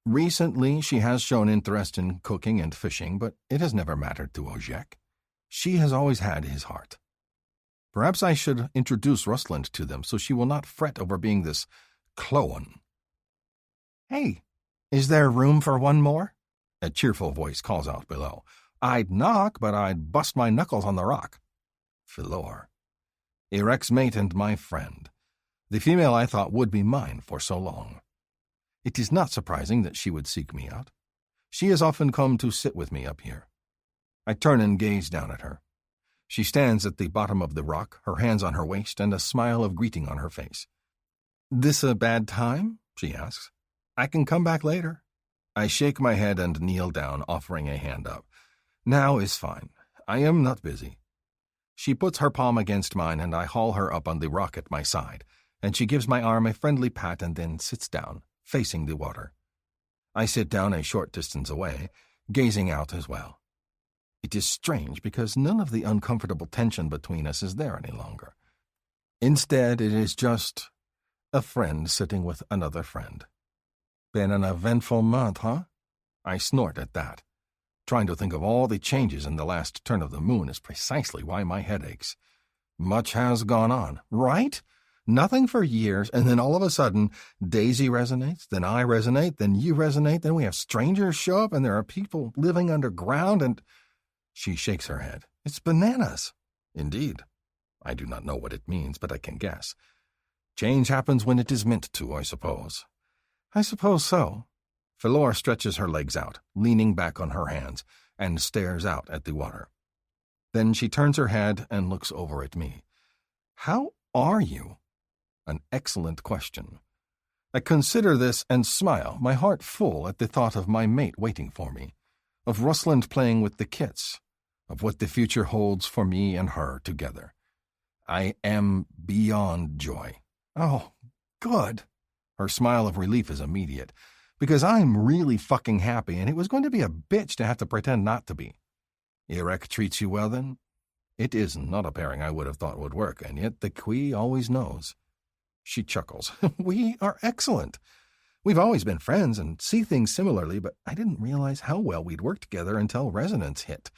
Recently, she has shown interest in cooking and fishing, but it has never mattered to Ojek. She has always had his heart. Perhaps I should introduce Rosalind to them so she will not fret over being this clown. "Hey, is there room for one more?" A cheerful voice calls out below. "I'd knock, but I'd bust my knuckles on the rock." Philor. Erek's mate and my friend. The female I thought would be mine for so long. It is not surprising that she would seek me out. She has often come to sit with me up here. I turn and gaze down at her. She stands at the bottom of the rock, her hands on her waist and a smile of greeting on her face. "This a bad time?" she asks. "I can come back later." I shake my head and kneel down, offering a hand up. "Now is fine. I am not busy." She puts her palm against mine and I haul her up on the rock at my side, and she gives my arm a friendly pat and then sits down, facing the water. I sit down a short distance away, gazing out as well. It is strange because none of the uncomfortable tension between us is there any longer. Instead, it is just a friend sitting with another friend. Been an eventful month, huh? I snort at that. Trying to think of all the changes in the last turn of the moon is precisely why my head aches. Much has gone on, right? Nothing for years, and then all of a sudden, Daisy resonates, then I resonate, then you resonate, then we have strangers show up, and there are people living underground, and... She shakes her head. It's bananas. Indeed. I do not know what it means, but I can guess. Change happens when it is meant to, I suppose. I suppose so. Philor stretches her legs out, leaning back on her hands, and stares out at the water. Then she turns her head and looks over at me. "How are you?" An excellent question. I consider this and smile, my heart full at the thought of my mate waiting for me, of Rosalind playing with the kits, of what the future holds for me and her together. I am beyond joy. Oh, good. Her smile of relief is immediate, because I'm really fucking happy, and it was going to be a bitch to have to pretend not to be. Erek treats you well, then? It is not a pairing I would have thought would work, and yet the Quee always knows. She chuckles. We are excellent. We've always been friends and see things similarly, but I didn't realize how well we'd work together until resonance hit.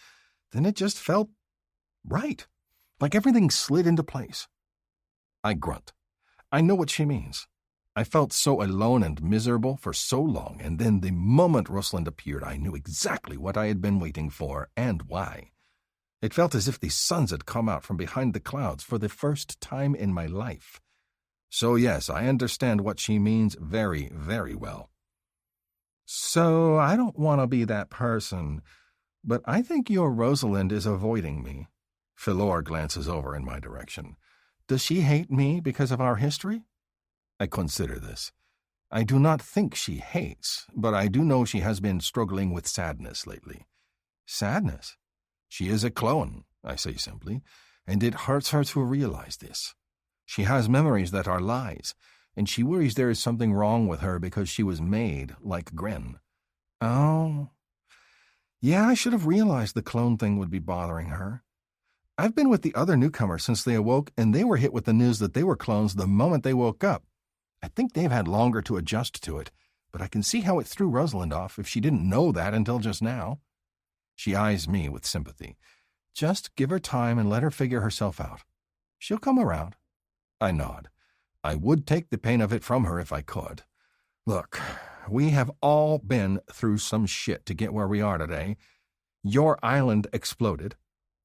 Then it just felt right, like everything slid into place. I grunt. I know what she means. I felt so alone and miserable for so long, and then the moment Rosalind appeared, I knew exactly what I had been waiting for and why. It felt as if the suns had come out from behind the clouds for the first time in my life. So yes, I understand what she means very, very well. So I don't want to be that person But I think your Rosalind is avoiding me. Philor glances over in my direction. Does she hate me because of our history? I consider this. I do not think she hates, but I do know she has been struggling with sadness lately. Sadness? She is a clone, I say simply, and it hurts her to realize this. She has memories that are lies, and she worries there is something wrong with her because she was made like Gren. Oh. Yeah, I should have realized the clone thing would be bothering her. I've been with the other newcomers since they awoke, and they were hit with the news that they were clones the moment they woke up. I think they've had longer to adjust to it, but I can see how it threw Rosalind off if she didn't know that until just now. She eyes me with sympathy. Just give her time and let her figure herself out. She'll come around. I nod. I would take the pain of it from her if I could. Look, we have all been through some shit to get where we are today. Your island exploded.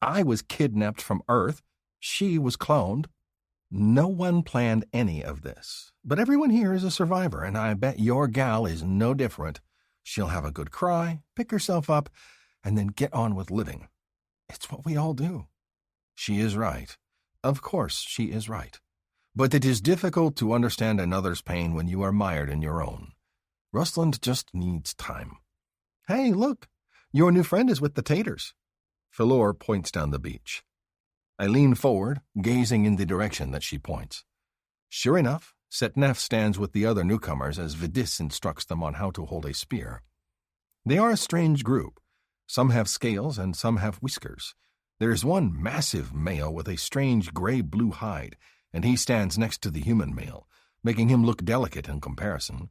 I was kidnapped from Earth. She was cloned. No one planned any of this. But everyone here is a survivor, and I bet your gal is no different. She'll have a good cry, pick herself up, and then get on with living. It's what we all do. She is right. Of course she is right. But it is difficult to understand another's pain when you are mired in your own. Rosalind just needs time. Hey, look, your new friend is with the taters. Philor points down the beach. I lean forward, gazing in the direction that she points. Sure enough, Setnef stands with the other newcomers as Vidis instructs them on how to hold a spear. They are a strange group. Some have scales and some have whiskers. There is one massive male with a strange gray-blue hide, and he stands next to the human male, making him look delicate in comparison.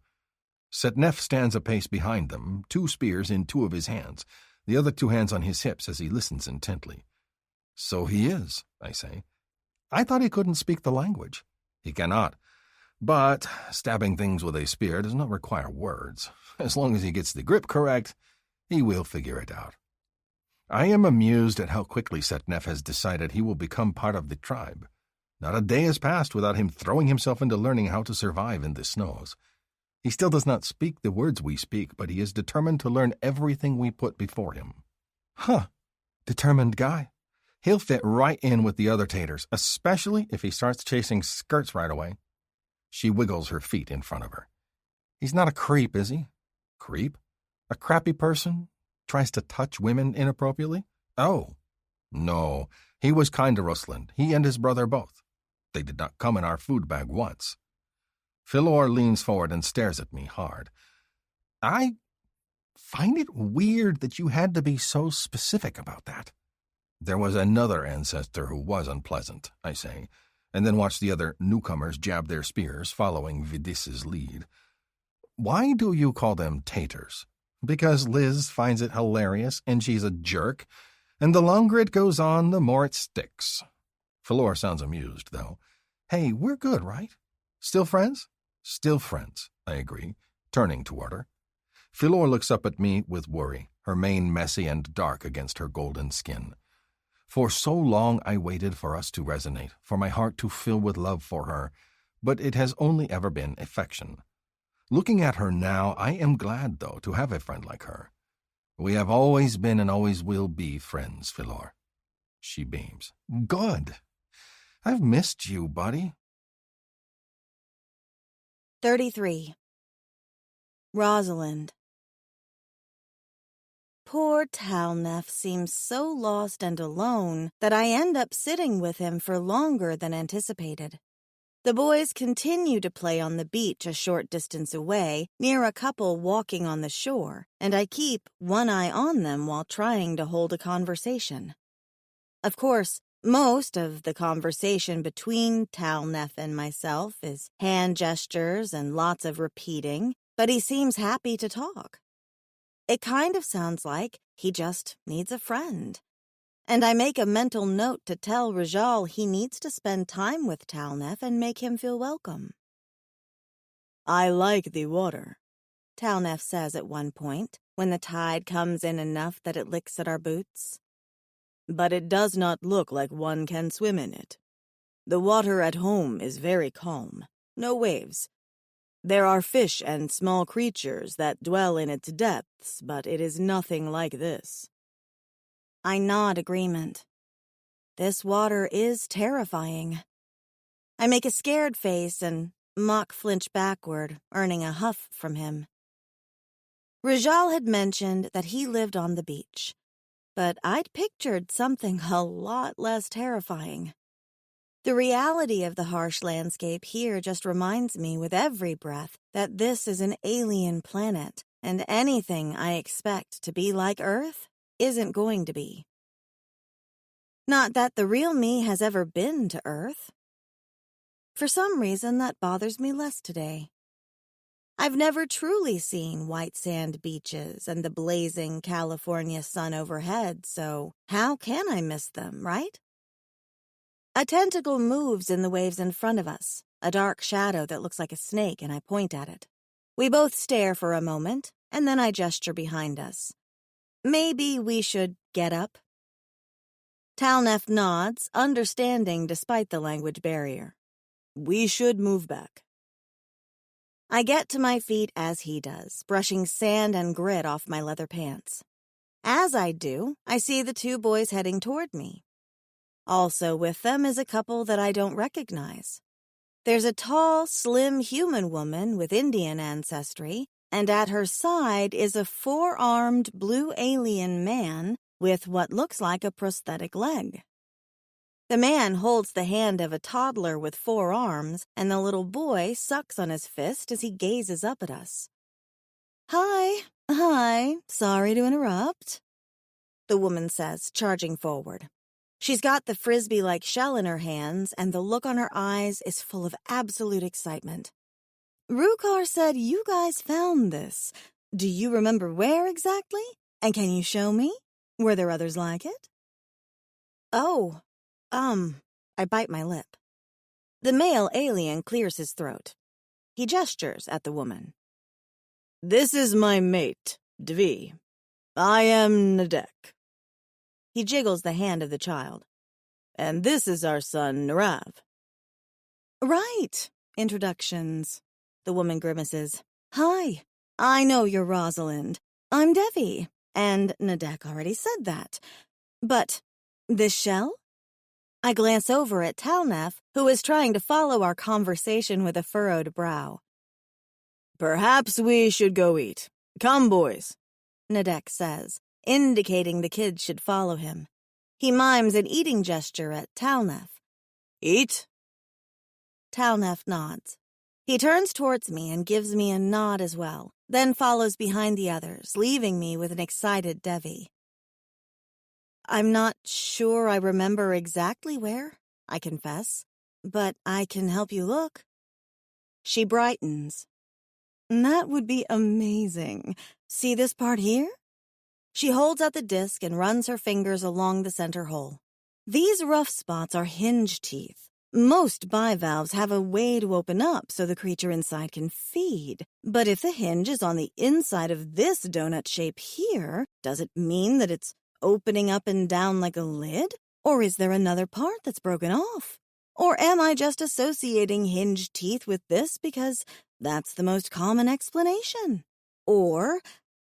Setnef stands a pace behind them, 2 spears in 2 of his hands, the other 2 hands on his hips as he listens intently. So he is, I say. I thought he couldn't speak the language. He cannot. But stabbing things with a spear does not require words. As long as he gets the grip correct, he will figure it out. I am amused at how quickly Setnef has decided he will become part of the tribe. Not a day has passed without him throwing himself into learning how to survive in the snows. He still does not speak the words we speak, but he is determined to learn everything we put before him. Determined guy. He'll fit right in with the other taters, especially if he starts chasing skirts right away. She wiggles her feet in front of her. He's not a creep, is he? Creep? A crappy person? Tries to touch women inappropriately? Oh. No, he was kind to Rosalind, he and his brother both. They did not come in our food bag once. Philor leans forward and stares at me hard. I find it weird that you had to be so specific about that. There was another ancestor who was unpleasant, I say, and then watch the other newcomers jab their spears, following Vidis's lead. Why do you call them taters? Because Liz finds it hilarious and she's a jerk, and the longer it goes on, the more it sticks. Philor sounds amused, though. Hey, we're good, right? Still friends? Still friends, I agree, turning toward her. Philor looks up at me with worry, her mane messy and dark against her golden skin. For so long I waited for us to resonate, for my heart to fill with love for her, but it has only ever been affection. Looking at her now, I am glad, though, to have a friend like her. We have always been and always will be friends, Philor. She beams. Good. I've missed you, buddy. 33. Rosalind. Poor Talnef seems so lost and alone that I end up sitting with him for longer than anticipated. The boys continue to play on the beach a short distance away, near a couple walking on the shore, and I keep one eye on them while trying to hold a conversation. Of course, most of the conversation between Talnef and myself is hand gestures and lots of repeating, but he seems happy to talk. It kind of sounds like he just needs a friend. And I make a mental note to tell Rajal he needs to spend time with Talnef and make him feel welcome. I like the water, Talnef says at one point, when the tide comes in enough that it licks at our boots. But it does not look like one can swim in it. The water at home is very calm, no waves. There are fish and small creatures that dwell in its depths, but it is nothing like this. I nod agreement. This water is terrifying. I make a scared face and mock flinch backward, earning a huff from him. Rajal had mentioned that he lived on the beach, but I'd pictured something a lot less terrifying. The reality of the harsh landscape here just reminds me with every breath that this is an alien planet, and anything I expect to be like Earth isn't going to be. Not that the real me has ever been to Earth. For some reason, that bothers me less today. I've never truly seen white sand beaches and the blazing California sun overhead, so how can I miss them, right? A tentacle moves in the waves in front of us, a dark shadow that looks like a snake, and I point at it. We both stare for a moment, and then I gesture behind us. Maybe we should get up? Talnef nods, understanding despite the language barrier. We should move back. I get to my feet as he does, brushing sand and grit off my leather pants. As I do, I see the two boys heading toward me. Also with them is a couple that I don't recognize. There's a tall, slim human woman with Indian ancestry, and at her side is a four-armed blue alien man with what looks like a prosthetic leg. The man holds the hand of a toddler with 4 arms, and the little boy sucks on his fist as he gazes up at us. Hi, sorry to interrupt," the woman says, charging forward. She's got the frisbee-like shell in her hands, and the look on her eyes is full of absolute excitement. "Rukar said you guys found this. Do you remember where exactly? And can you show me? Were there others like it?" "Oh, I bite my lip. The male alien clears his throat. He gestures at the woman. This is my mate, Dvi. I am Nadek. He jiggles the hand of the child. And this is our son, Narav. Right, introductions. The woman grimaces. Hi, I know you're Rosalind. I'm Devi, and Nadek already said that. But this shell? I glance over at Talnef, who is trying to follow our conversation with a furrowed brow. Perhaps we should go eat. Come, boys, Nadek says, indicating the kids should follow him. He mimes an eating gesture at Talnef. Eat? Talnef nods. He turns towards me and gives me a nod as well, then follows behind the others, leaving me with an excited Devi. I'm not sure I remember exactly where, I confess, but I can help you look. She brightens. That would be amazing. See this part here? She holds out the disc and runs her fingers along the center hole. These rough spots are hinge teeth. Most bivalves have a way to open up so the creature inside can feed. But if the hinge is on the inside of this donut shape here, does it mean that it's opening up and down like a lid? Or is there another part that's broken off? Or am I just associating hinge teeth with this because that's the most common explanation? Or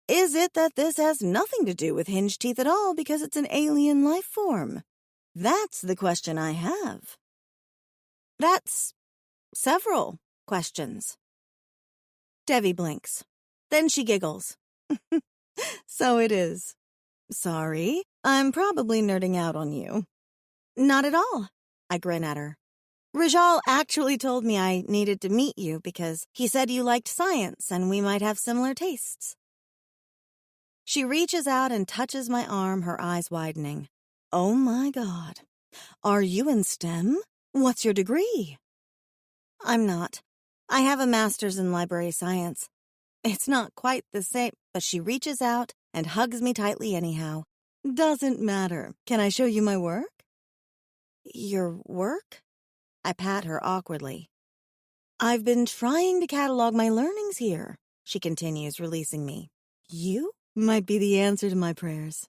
is it that this has nothing to do with hinge teeth at all because it's an alien life form? That's the question I have. That's several questions. Devi blinks. Then she giggles. So it is. Sorry, I'm probably nerding out on you. Not at all, I grin at her. Rajal actually told me I needed to meet you because he said you liked science and we might have similar tastes. She reaches out and touches my arm, her eyes widening. Oh my God. Are you in STEM? What's your degree? I'm not. I have a master's in library science. It's not quite the same, but she reaches out and hugs me tightly anyhow. Doesn't matter. Can I show you my work? Your work? I pat her awkwardly. I've been trying to catalog my learnings here, she continues, releasing me. You might be the answer to my prayers.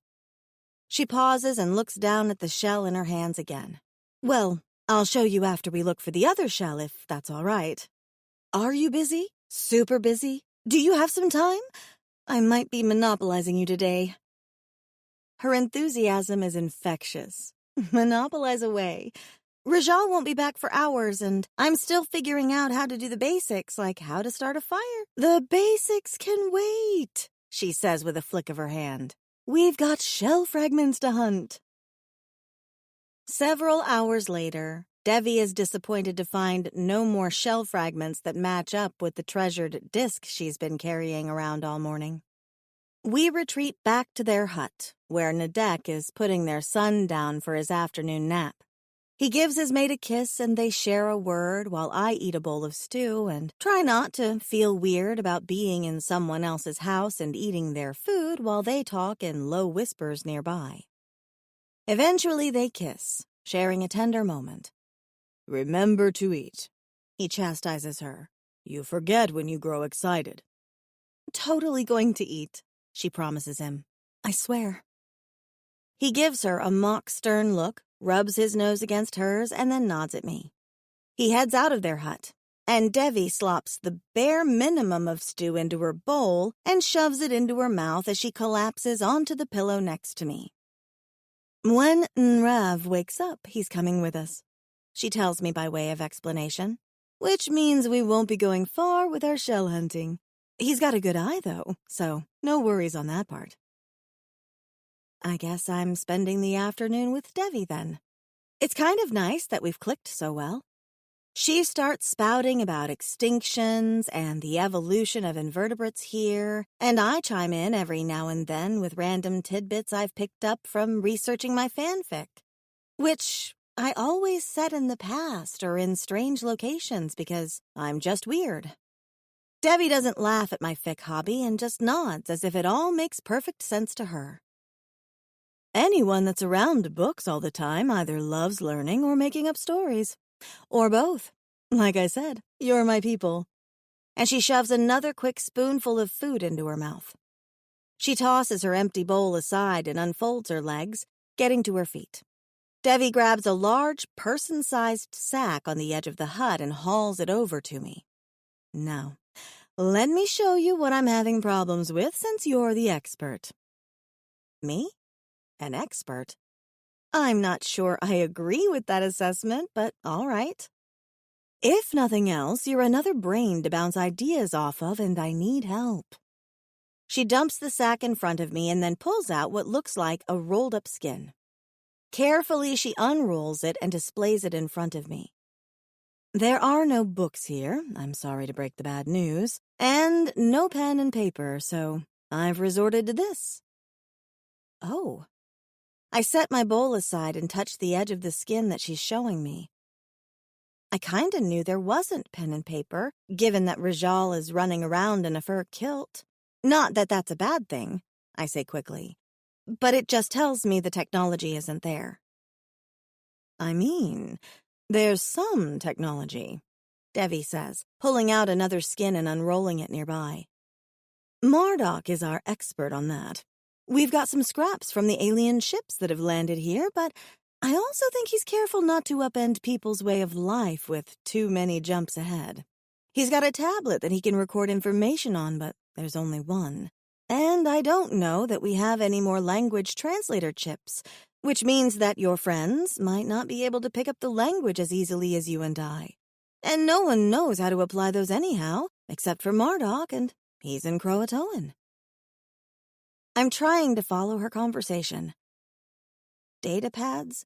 She pauses and looks down at the shell in her hands again. Well, I'll show you after we look for the other shell, if that's all right. Are you busy? Super busy? Do you have some time? I might be monopolizing you today. Her enthusiasm is infectious. Monopolize away. Rajal won't be back for hours, and I'm still figuring out how to do the basics, like how to start a fire. The basics can wait, she says with a flick of her hand. We've got shell fragments to hunt. Several hours later, Devi is disappointed to find no more shell fragments that match up with the treasured disc she's been carrying around all morning. We retreat back to their hut, where Nadek is putting their son down for his afternoon nap. He gives his mate a kiss and they share a word while I eat a bowl of stew and try not to feel weird about being in someone else's house and eating their food while they talk in low whispers nearby. Eventually they kiss, sharing a tender moment. "Remember to eat," he chastises her. "You forget when you grow excited." "Totally going to eat," she promises him. "I swear." He gives her a mock stern look, rubs his nose against hers, and then nods at me. He heads out of their hut, and Devi slops the bare minimum of stew into her bowl and shoves it into her mouth as she collapses onto the pillow next to me. When Nrav wakes up, he's coming with us, she tells me by way of explanation, which means we won't be going far with our shell hunting. He's got a good eye, though, so no worries on that part. I guess I'm spending the afternoon with Devi then. It's kind of nice that we've clicked so well. She starts spouting about extinctions and the evolution of invertebrates here, and I chime in every now and then with random tidbits I've picked up from researching my fanfic, which I always set in the past or in strange locations because I'm just weird. Devi doesn't laugh at my fic hobby and just nods as if it all makes perfect sense to her. Anyone that's around books all the time either loves learning or making up stories. Or both. Like I said, you're my people. And she shoves another quick spoonful of food into her mouth. She tosses her empty bowl aside and unfolds her legs, getting to her feet. Devi grabs a large, person-sized sack on the edge of the hut and hauls it over to me. Now, let me show you what I'm having problems with since you're the expert. Me? An expert? I'm not sure I agree with that assessment, but all right. If nothing else, you're another brain to bounce ideas off of, and I need help. She dumps the sack in front of me and then pulls out what looks like a rolled-up skin. Carefully, she unrolls it and displays it in front of me. There are no books here, I'm sorry to break the bad news, and no pen and paper, so I've resorted to this. Oh. I set my bowl aside and touched the edge of the skin that she's showing me. I kinda knew there wasn't pen and paper, given that Rajal is running around in a fur kilt. Not that that's a bad thing, I say quickly, but it just tells me the technology isn't there. I mean, there's some technology, Devi says, pulling out another skin and unrolling it nearby. Marduk is our expert on that. We've got some scraps from the alien ships that have landed here, but I also think he's careful not to upend people's way of life with too many jumps ahead. He's got a tablet that he can record information on, but there's only one. And I don't know that we have any more language translator chips, which means that your friends might not be able to pick up the language as easily as you and I. And no one knows how to apply those anyhow, except for Marduk, and he's in Croatoan. I'm trying to follow her conversation. Data pads?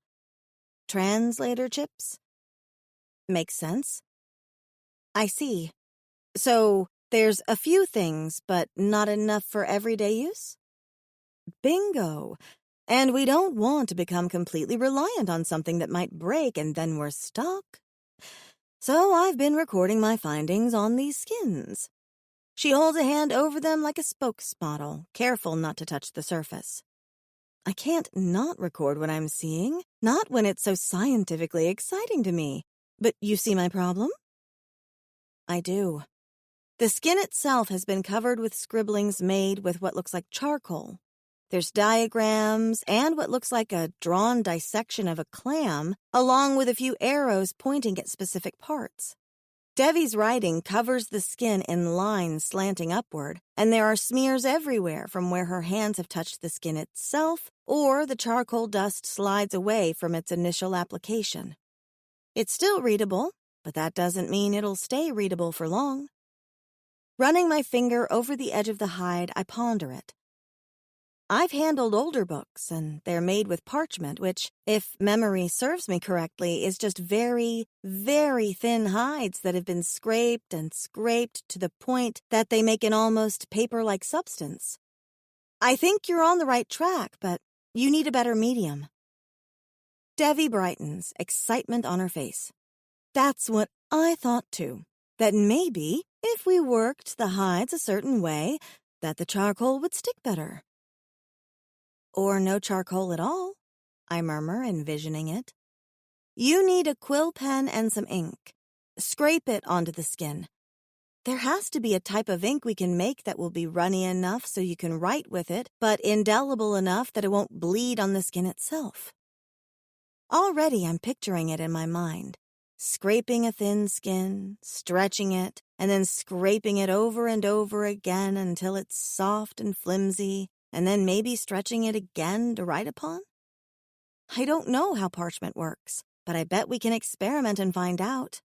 Translator chips? Makes sense. I see. So there's a few things, but not enough for everyday use? Bingo. And we don't want to become completely reliant on something that might break and then we're stuck. So I've been recording my findings on these skins. She holds a hand over them like a spokesmodel, careful not to touch the surface. I can't not record what I'm seeing, not when it's so scientifically exciting to me. But you see my problem? I do. The skin itself has been covered with scribblings made with what looks like charcoal. There's diagrams and what looks like a drawn dissection of a clam, along with a few arrows pointing at specific parts. Devi's writing covers the skin in lines slanting upward, and there are smears everywhere from where her hands have touched the skin itself or the charcoal dust slides away from its initial application. It's still readable, but that doesn't mean it'll stay readable for long. Running my finger over the edge of the hide, I ponder it. I've handled older books, and they're made with parchment, which, if memory serves me correctly, is just very, very thin hides that have been scraped and scraped to the point that they make an almost paper-like substance. I think you're on the right track, but you need a better medium. Devi brightens, excitement on her face. That's what I thought too, that maybe, if we worked the hides a certain way, that the charcoal would stick better. Or no charcoal at all, I murmur, envisioning it. You need a quill pen and some ink. Scrape it onto the skin. There has to be a type of ink we can make that will be runny enough so you can write with it, but indelible enough that it won't bleed on the skin itself. Already I'm picturing it in my mind. Scraping a thin skin, stretching it, and then scraping it over and over again until it's soft and flimsy, and then maybe stretching it again to write upon? I don't know how parchment works, but I bet we can experiment and find out.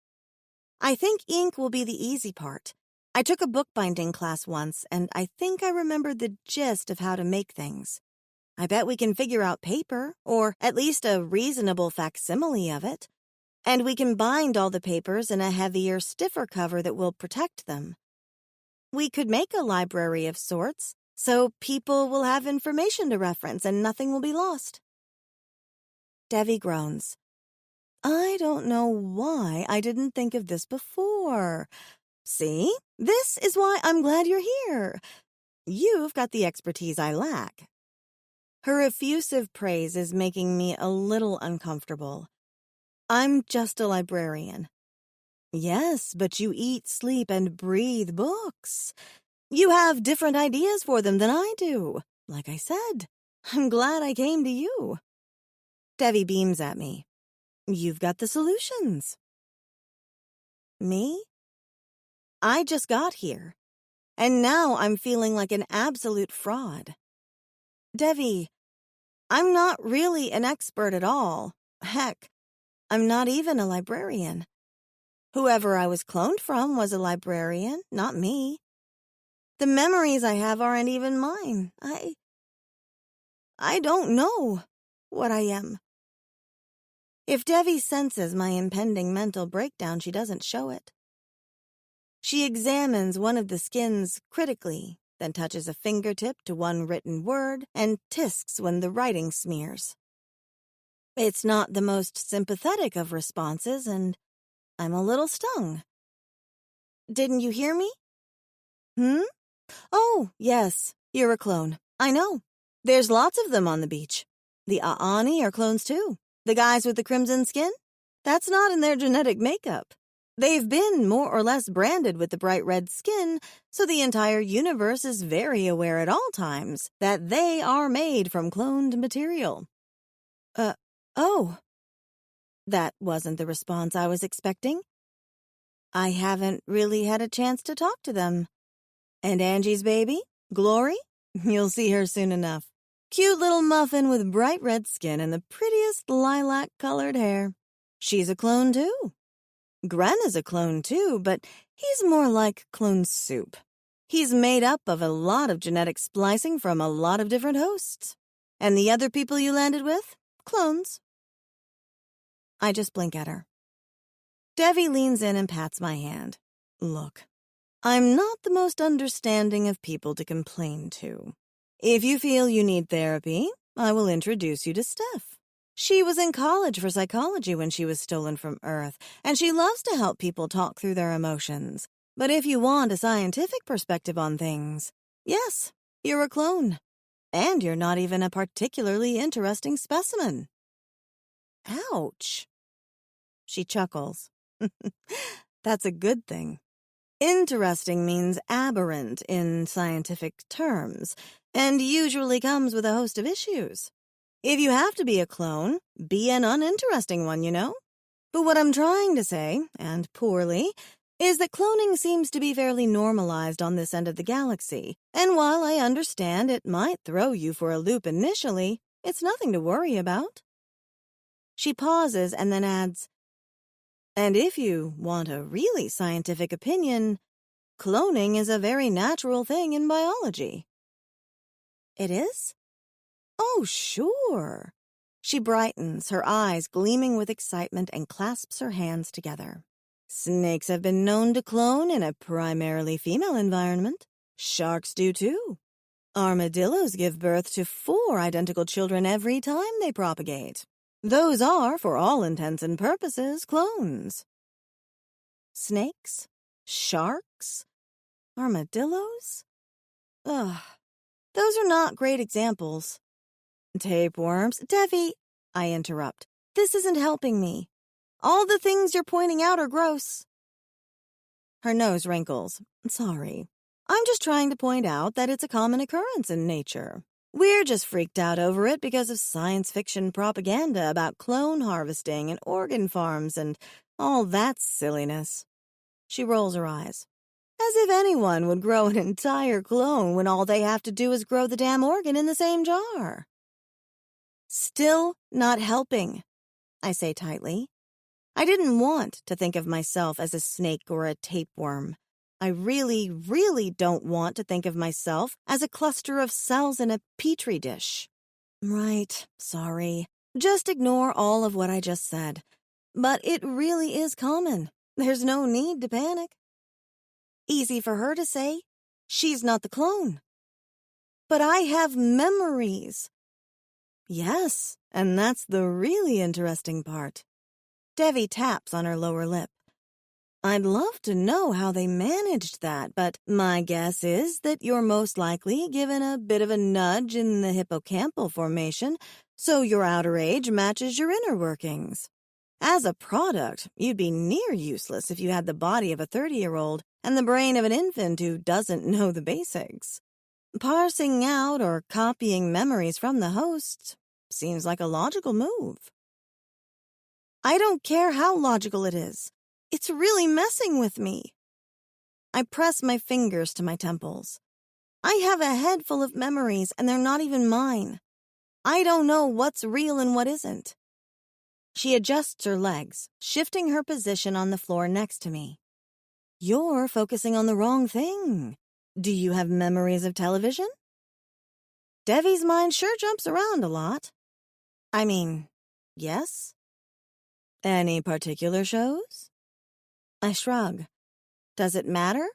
I think ink will be the easy part. I took a bookbinding class once, and I think I remembered the gist of how to make things. I bet we can figure out paper, or at least a reasonable facsimile of it. And we can bind all the papers in a heavier, stiffer cover that will protect them. We could make a library of sorts, so people will have information to reference and nothing will be lost. Devi groans. I don't know why I didn't think of this before. See? This is why I'm glad you're here. You've got the expertise I lack. Her effusive praise is making me a little uncomfortable. I'm just a librarian. Yes, but you eat, sleep, and breathe books. You have different ideas for them than I do. Like I said, I'm glad I came to you. Devi beams at me. You've got the solutions. Me? I just got here, and now I'm feeling like an absolute fraud. Devi, I'm not really an expert at all. Heck, I'm not even a librarian. Whoever I was cloned from was a librarian, not me. The memories I have aren't even mine. I don't know what I am. If Devi senses my impending mental breakdown, she doesn't show it. She examines one of the skins critically, then touches a fingertip to one written word and tisks when the writing smears. It's not the most sympathetic of responses, and I'm a little stung. Didn't you hear me? Oh, yes, you're a clone. I know. There's lots of them on the beach. The Aani are clones too. The guys with the crimson skin? That's not in their genetic makeup. They've been more or less branded with the bright red skin, so the entire universe is very aware at all times that they are made from cloned material. Oh. That wasn't the response I was expecting. I haven't really had a chance to talk to them. And Angie's baby, Glory? You'll see her soon enough. Cute little muffin with bright red skin and the prettiest lilac-colored hair. She's a clone, too. Gren is a clone, too, but he's more like clone soup. He's made up of a lot of genetic splicing from a lot of different hosts. And the other people you landed with? Clones. I just blink at her. Devi leans in and pats my hand. Look, I'm not the most understanding of people to complain to. If you feel you need therapy, I will introduce you to Steph. She was in college for psychology when she was stolen from Earth, and she loves to help people talk through their emotions. But if you want a scientific perspective on things, yes, you're a clone. And you're not even a particularly interesting specimen. Ouch. She chuckles. That's a good thing. Interesting means aberrant in scientific terms, and usually comes with a host of issues. If you have to be a clone, be an uninteresting one, you know? But what I'm trying to say, and poorly, is that cloning seems to be fairly normalized on this end of the galaxy, and while I understand it might throw you for a loop initially, it's nothing to worry about. She pauses and then adds, and if you want a really scientific opinion, cloning is a very natural thing in biology. It is? Oh, sure. She brightens, her eyes gleaming with excitement, and clasps her hands together. Snakes have been known to clone in a primarily female environment. Sharks do too. Armadillos give birth to 4 identical children every time they propagate. Those are, for all intents and purposes, clones. Snakes? Sharks? Armadillos? Ugh, those are not great examples. Tapeworms. Devi, I interrupt. This isn't helping me. All the things you're pointing out are gross. Her nose wrinkles. Sorry. I'm just trying to point out that it's a common occurrence in nature. We're just freaked out over it because of science fiction propaganda about clone harvesting and organ farms and all that silliness. She rolls her eyes. As if anyone would grow an entire clone when all they have to do is grow the damn organ in the same jar. Still not helping, I say tightly. I didn't want to think of myself as a snake or a tapeworm. I really, really don't want to think of myself as a cluster of cells in a petri dish. Right, sorry. Just ignore all of what I just said. But it really is common. There's no need to panic. Easy for her to say. She's not the clone. But I have memories. Yes, and that's the really interesting part. Devi taps on her lower lip. I'd love to know how they managed that, but my guess is that you're most likely given a bit of a nudge in the hippocampal formation, so your outer age matches your inner workings. As a product, you'd be near useless if you had the body of a 30-year-old and the brain of an infant who doesn't know the basics. Parsing out or copying memories from the host seems like a logical move. I don't care how logical it is. It's really messing with me. I press my fingers to my temples. I have a head full of memories, and they're not even mine. I don't know what's real and what isn't. She adjusts her legs, shifting her position on the floor next to me. You're focusing on the wrong thing. Do you have memories of television? Devi's mind sure jumps around a lot. I mean, yes. Any particular shows? I shrug. Does it matter?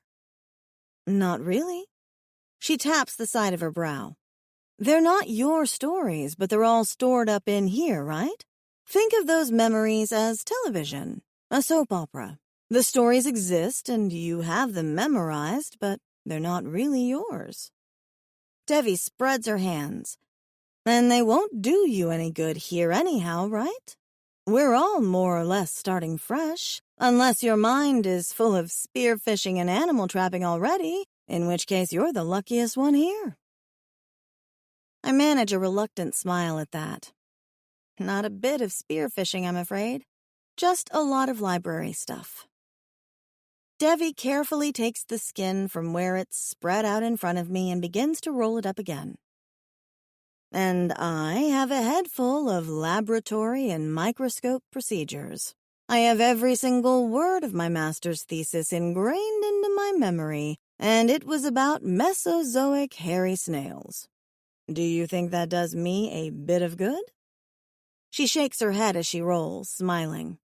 Not really. She taps the side of her brow. They're not your stories, but they're all stored up in here, right? Think of those memories as television, a soap opera. The stories exist and you have them memorized, but they're not really yours. Devi spreads her hands. And they won't do you any good here anyhow, right? We're all more or less starting fresh, unless your mind is full of spearfishing and animal trapping already, in which case you're the luckiest one here. I manage a reluctant smile at that. Not a bit of spearfishing, I'm afraid. Just a lot of library stuff. Devi carefully takes the skin from where it's spread out in front of me and begins to roll it up again. And I have a head full of laboratory and microscope procedures. I have every single word of my master's thesis ingrained into my memory, and it was about Mesozoic hairy snails. Do you think that does me a bit of good? She shakes her head as she rolls, smiling.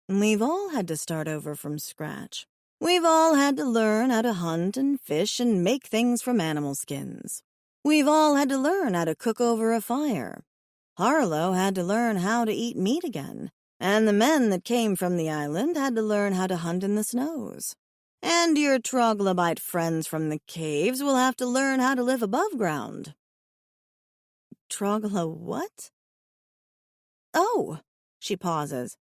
We've all had to start over from scratch. We've all had to learn how to hunt and fish and make things from animal skins. We've all had to learn how to cook over a fire. Harlow had to learn how to eat meat again, and the men that came from the island had to learn how to hunt in the snows. And your troglodyte friends from the caves will have to learn how to live above ground. What? Oh, she pauses.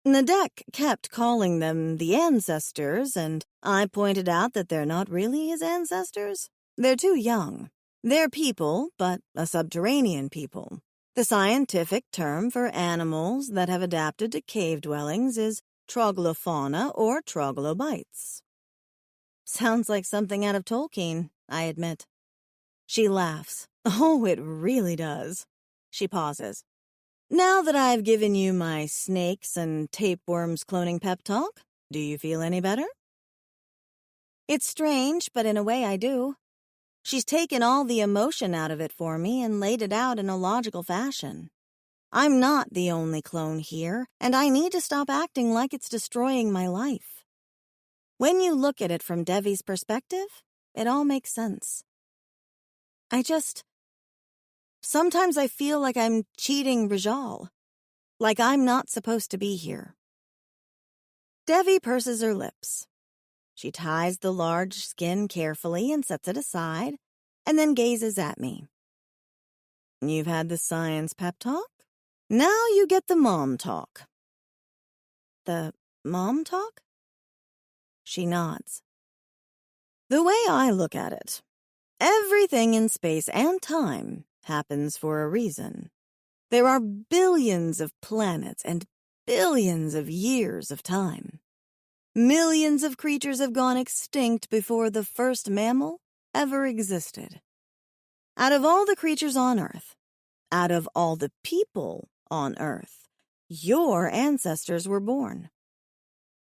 Nadek kept calling them the ancestors, and I pointed out that they're not really his ancestors. They're too young. They're people, but a subterranean people. The scientific term for animals that have adapted to cave dwellings is troglofauna or troglobites. Sounds like something out of Tolkien, I admit. She laughs. Oh, it really does. She pauses. Now that I've given you my snakes and tapeworms cloning pep talk, do you feel any better? It's strange, but in a way I do. She's taken all the emotion out of it for me and laid it out in a logical fashion. I'm not the only clone here, and I need to stop acting like it's destroying my life. When you look at it from Devi's perspective, it all makes sense. Sometimes I feel like I'm cheating Rajal, like I'm not supposed to be here. Devi purses her lips. She ties the large skin carefully and sets it aside, and then gazes at me. You've had the science pep talk? Now you get the mom talk. The mom talk? She nods. The way I look at it, everything in space and time happens for a reason. There are billions of planets and billions of years of time. Millions of creatures have gone extinct before the first mammal ever existed. Out of all the creatures on Earth, out of all the people on Earth, your ancestors were born.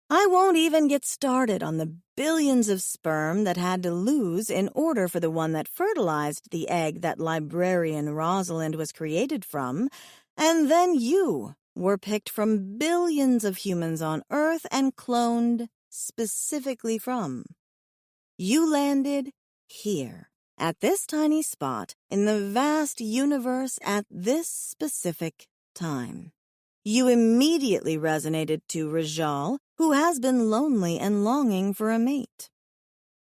I won't even get started on the billions of sperm that had to lose in order for the one that fertilized the egg that librarian Rosalind was created from, and then you were picked from billions of humans on Earth and cloned specifically from. You landed here, at this tiny spot in the vast universe at this specific time. You immediately resonated to Rajal, who has been lonely and longing for a mate.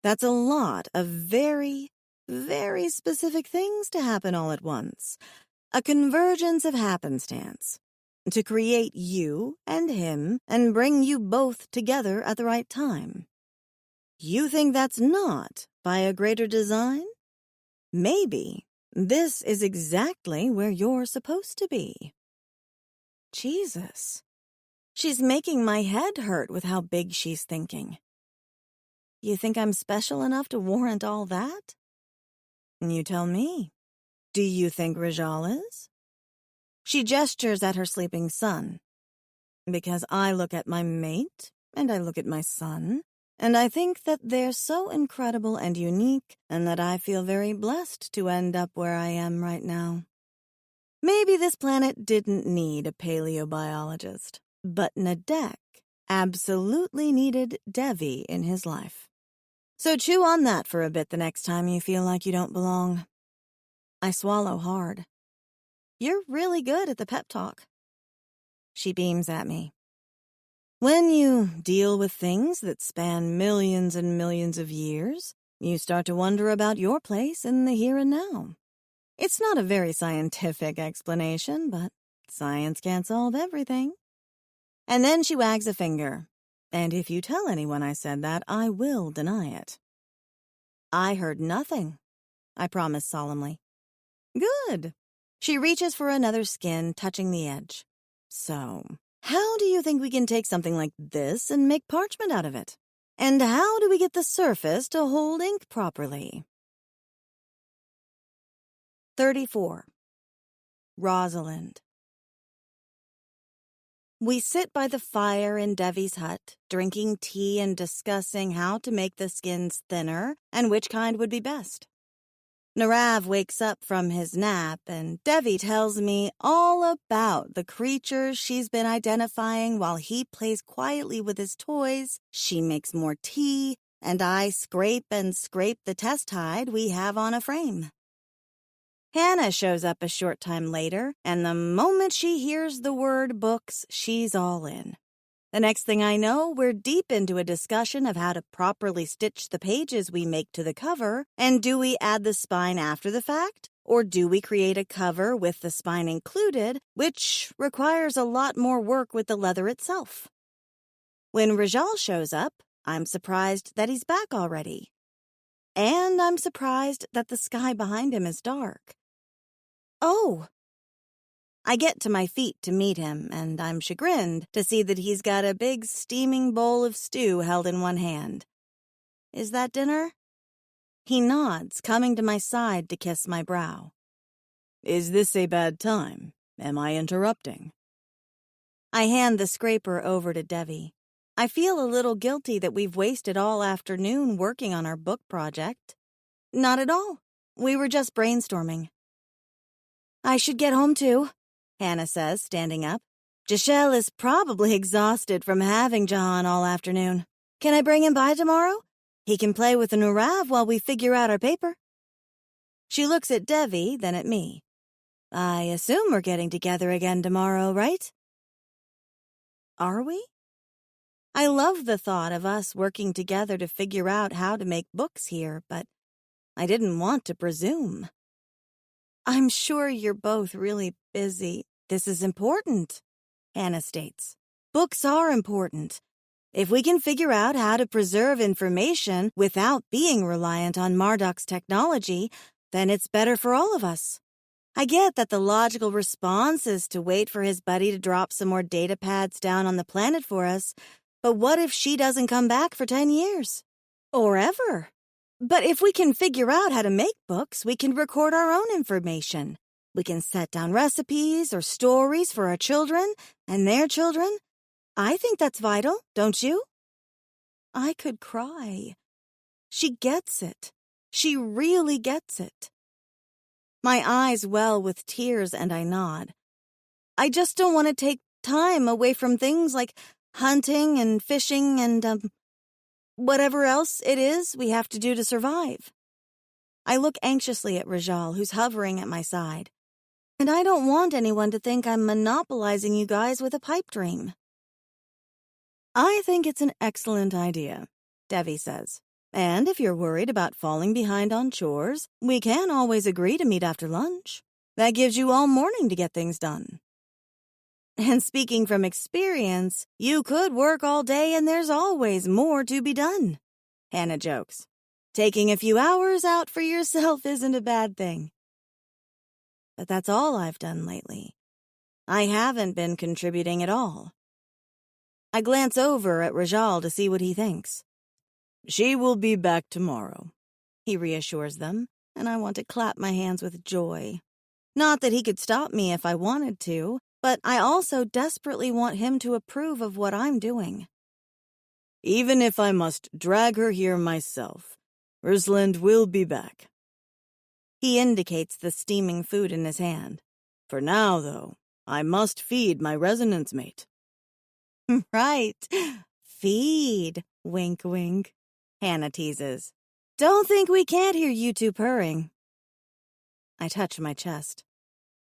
That's a lot of very, very specific things to happen all at once. A convergence of happenstance. To create you and him and bring you both together at the right time. You think that's not by a greater design? Maybe this is exactly where you're supposed to be. Jesus. She's making my head hurt with how big she's thinking. You think I'm special enough to warrant all that? You tell me. Do you think Rajal is? She gestures at her sleeping son. Because I look at my mate, and I look at my son, and I think that they're so incredible and unique, and that I feel very blessed to end up where I am right now. Maybe this planet didn't need a paleobiologist, but Nadek absolutely needed Devi in his life. So chew on that for a bit the next time you feel like you don't belong. I swallow hard. You're really good at the pep talk. She beams at me. When you deal with things that span millions and millions of years, you start to wonder about your place in the here and now. It's not a very scientific explanation, but science can't solve everything. And then she wags a finger. And if you tell anyone I said that, I will deny it. I heard nothing, I promise solemnly. Good. She reaches for another skin, touching the edge. So, how do you think we can take something like this and make parchment out of it? And how do we get the surface to hold ink properly? 34. Rosalind. We sit by the fire in Devi's hut, drinking tea and discussing how to make the skins thinner and which kind would be best. Narav wakes up from his nap and Devi tells me all about the creatures she's been identifying while he plays quietly with his toys. She makes more tea, and I scrape the test hide we have on a frame. Hannah shows up a short time later, and the moment she hears the word books, she's all in. The next thing I know, we're deep into a discussion of how to properly stitch the pages we make to the cover, and do we add the spine after the fact, or do we create a cover with the spine included, which requires a lot more work with the leather itself. When Rajal shows up, I'm surprised that he's back already. And I'm surprised that the sky behind him is dark. Oh! I get to my feet to meet him, and I'm chagrined to see that he's got a big steaming bowl of stew held in one hand. Is that dinner? He nods, coming to my side to kiss my brow. Is this a bad time? Am I interrupting? I hand the scraper over to Devi. I feel a little guilty that we've wasted all afternoon working on our book project. Not at all. We were just brainstorming. I should get home too, Hannah says, standing up. Jashel is probably exhausted from having Jahan all afternoon. Can I bring him by tomorrow? He can play with the Nurav while we figure out our paper. She looks at Devi, then at me. I assume we're getting together again tomorrow, right? Are we? I love the thought of us working together to figure out how to make books here, but I didn't want to presume. I'm sure you're both really busy. This is important, Hannah states. Books are important. If we can figure out how to preserve information without being reliant on Marduk's technology, then it's better for all of us. I get that the logical response is to wait for his buddy to drop some more data pads down on the planet for us, but what if she doesn't come back for 10 years? Or ever? But if we can figure out how to make books, we can record our own information. We can set down recipes or stories for our children and their children. I think that's vital, don't you? I could cry. She gets it. She really gets it. My eyes well with tears and I nod. I just don't want to take time away from things like hunting and fishing and, whatever else it is we have to do to survive. I look anxiously at Rajal, who's hovering at my side. And I don't want anyone to think I'm monopolizing you guys with a pipe dream. I think it's an excellent idea, Devi says. And if you're worried about falling behind on chores, we can always agree to meet after lunch. That gives you all morning to get things done. And speaking from experience, you could work all day and there's always more to be done, Hannah jokes. Taking a few hours out for yourself isn't a bad thing. But that's all I've done lately. I haven't been contributing at all. I glance over at Rajal to see what he thinks. She will be back tomorrow, he reassures them, and I want to clap my hands with joy. Not that he could stop me if I wanted to, but I also desperately want him to approve of what I'm doing. Even if I must drag her here myself, Rosalind will be back. He indicates the steaming food in his hand. For now, though, I must feed my resonance mate. Right. Feed. Wink, wink. Hannah teases. Don't think we can't hear you two purring. I touch my chest.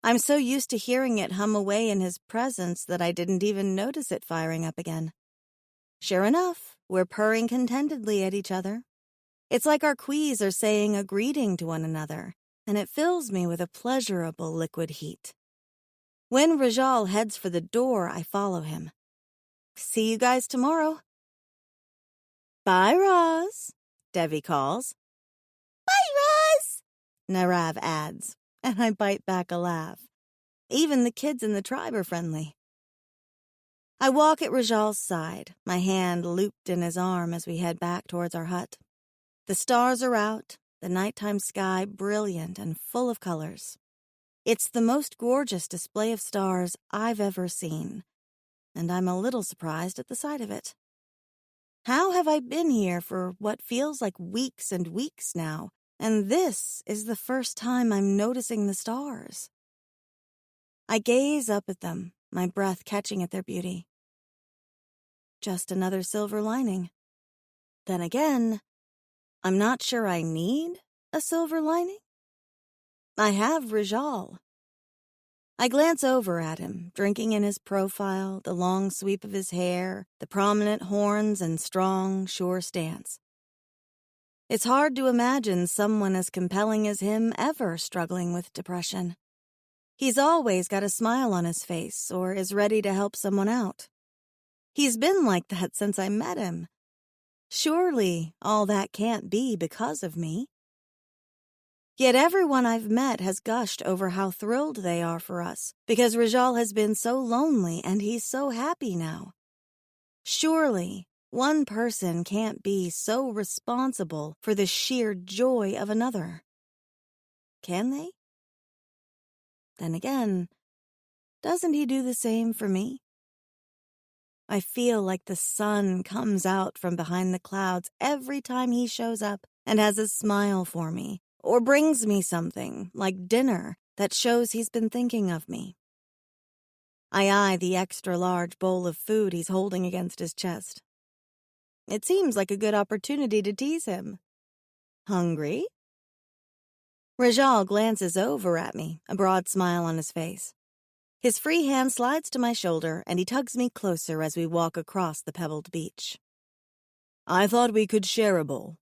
I'm so used to hearing it hum away in his presence that I didn't even notice it firing up again. Sure enough, we're purring contentedly at each other. It's like our quees are saying a greeting to one another, and it fills me with a pleasurable liquid heat. When Rajal heads for the door, I follow him. See you guys tomorrow. Bye, Roz, Devi calls. Bye, Roz, Narav adds, and I bite back a laugh. Even the kids in the tribe are friendly. I walk at Rajal's side, my hand looped in his arm as we head back towards our hut. The stars are out, the nighttime sky brilliant and full of colors. It's the most gorgeous display of stars I've ever seen, and I'm a little surprised at the sight of it. How have I been here for what feels like weeks and weeks now, and this is the first time I'm noticing the stars? I gaze up at them, my breath catching at their beauty. Just another silver lining. Then again, I'm not sure I need a silver lining. I have Rajal. I glance over at him, drinking in his profile, the long sweep of his hair, the prominent horns and strong, sure stance. It's hard to imagine someone as compelling as him ever struggling with depression. He's always got a smile on his face or is ready to help someone out. He's been like that since I met him. Surely all that can't be because of me. Yet everyone I've met has gushed over how thrilled they are for us, because Rajal has been so lonely and he's so happy now. Surely, one person can't be so responsible for the sheer joy of another. Can they? Then again, doesn't he do the same for me? I feel like the sun comes out from behind the clouds every time he shows up and has a smile for me, or brings me something, like dinner, that shows he's been thinking of me. I eye the extra-large bowl of food he's holding against his chest. It seems like a good opportunity to tease him. Hungry? Rajal glances over at me, a broad smile on his face. His free hand slides to my shoulder, and he tugs me closer as we walk across the pebbled beach. I thought we could share a bowl,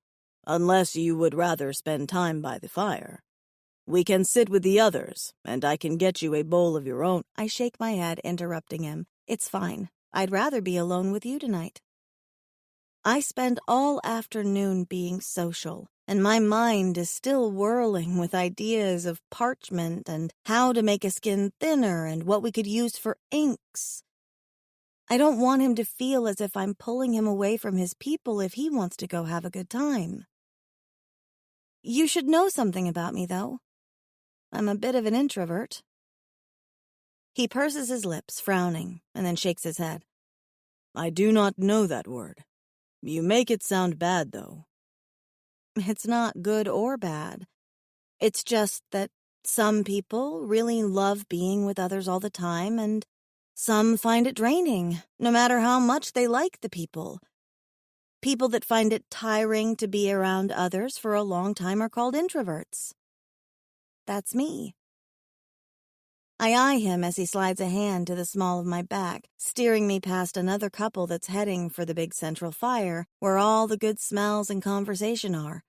unless you would rather spend time by the fire. We can sit with the others, and I can get you a bowl of your own. I shake my head, interrupting him. It's fine. I'd rather be alone with you tonight. I spend all afternoon being social, and my mind is still whirling with ideas of parchment and how to make a skin thinner and what we could use for inks. I don't want him to feel as if I'm pulling him away from his people if he wants to go have a good time. You should know something about me, though. I'm a bit of an introvert. He purses his lips, frowning, and then shakes his head. I do not know that word. You make it sound bad, though. It's not good or bad. It's just that some people really love being with others all the time, and some find it draining, no matter how much they like the people. People that find it tiring to be around others for a long time are called introverts. That's me. I eye him as he slides a hand to the small of my back, steering me past another couple that's heading for the big central fire, where all the good smells and conversation are.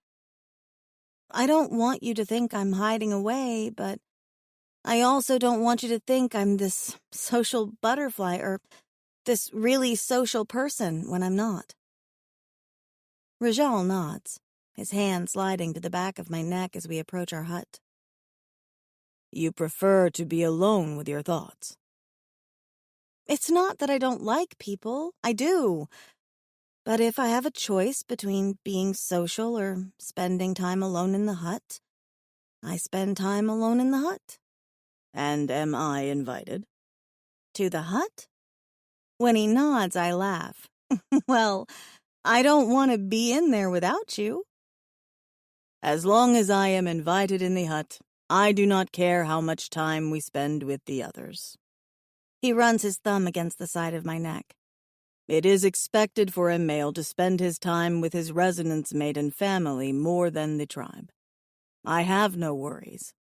I don't want you to think I'm hiding away, but I also don't want you to think I'm this social butterfly or this really social person when I'm not. Rajal nods, his hand sliding to the back of my neck as we approach our hut. You prefer to be alone with your thoughts. It's not that I don't like people. I do. But if I have a choice between being social or spending time alone in the hut, I spend time alone in the hut. And am I invited? To the hut? When he nods, I laugh. Well, I don't want to be in there without you. As long as I am invited in the hut, I do not care how much time we spend with the others. He runs his thumb against the side of my neck. It is expected for a male to spend his time with his residence mate and family more than the tribe. I have no worries.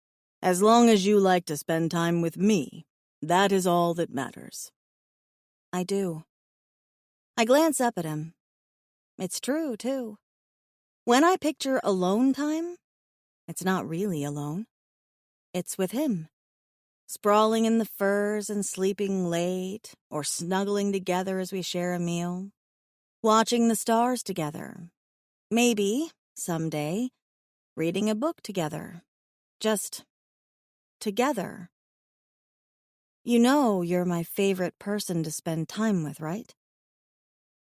As long as you like to spend time with me, that is all that matters. I do. I glance up at him. It's true, too. When I picture alone time, it's not really alone. It's with him. Sprawling in the furs and sleeping late, or snuggling together as we share a meal. Watching the stars together. Maybe, someday, reading a book together. Just together. You know you're my favorite person to spend time with, right?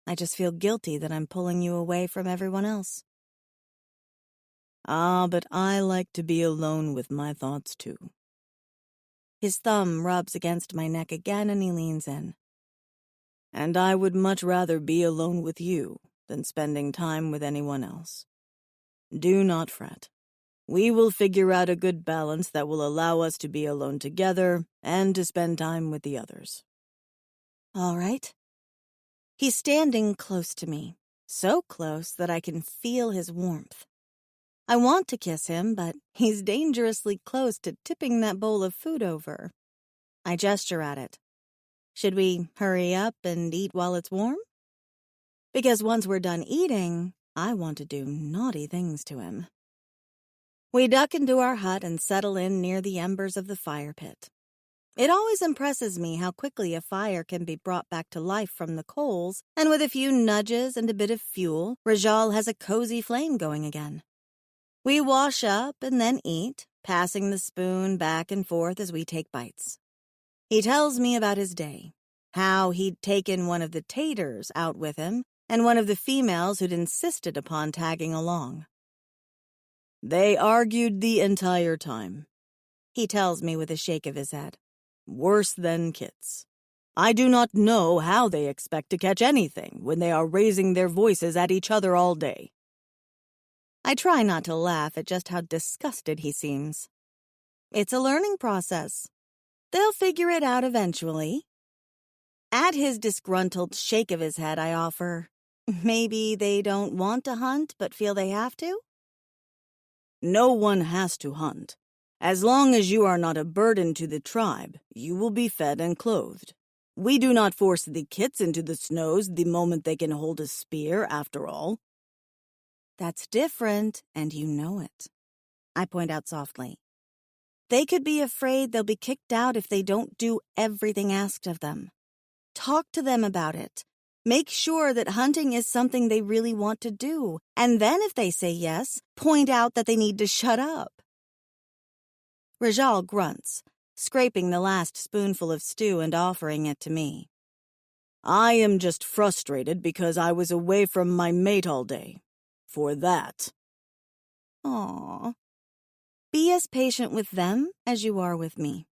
I just feel guilty that I'm pulling you away from everyone else. Ah, but I like to be alone with my thoughts, too. His thumb rubs against my neck again and he leans in. And I would much rather be alone with you than spending time with anyone else. Do not fret. We will figure out a good balance that will allow us to be alone together and to spend time with the others. All right. He's standing close to me, so close that I can feel his warmth. I want to kiss him, but he's dangerously close to tipping that bowl of food over. I gesture at it. Should we hurry up and eat while it's warm? Because once we're done eating, I want to do naughty things to him. We duck into our hut and settle in near the embers of the fire pit. It always impresses me how quickly a fire can be brought back to life from the coals, and with a few nudges and a bit of fuel, Rajal has a cozy flame going again. We wash up and then eat, passing the spoon back and forth as we take bites. He tells me about his day, how he'd taken one of the taters out with him and one of the females who'd insisted upon tagging along. They argued the entire time, he tells me with a shake of his head. Worse than kits. I do not know how they expect to catch anything when they are raising their voices at each other all day. I try not to laugh at just how disgusted he seems. It's a learning process. They'll figure it out eventually. At his disgruntled shake of his head, I offer, maybe they don't want to hunt but feel they have to? No one has to hunt. As long as you are not a burden to the tribe, you will be fed and clothed. We do not force the kits into the snows the moment they can hold a spear, after all. That's different, and you know it, I point out softly. They could be afraid they'll be kicked out if they don't do everything asked of them. Talk to them about it. Make sure that hunting is something they really want to do, and then if they say yes, point out that they need to shut up. Rajal grunts, scraping the last spoonful of stew and offering it to me. I am just frustrated because I was away from my mate all day. For that. Aw. Be as patient with them as you are with me.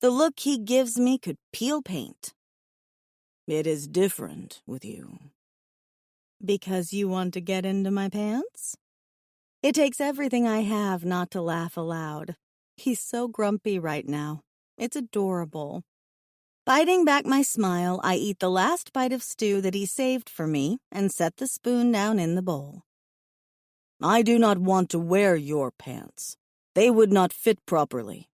The look he gives me could peel paint. It is different with you. Because you want to get into my pants? It takes everything I have not to laugh aloud. He's so grumpy right now. It's adorable. Biting back my smile, I eat the last bite of stew that he saved for me and set the spoon down in the bowl. I do not want to wear your pants. They would not fit properly.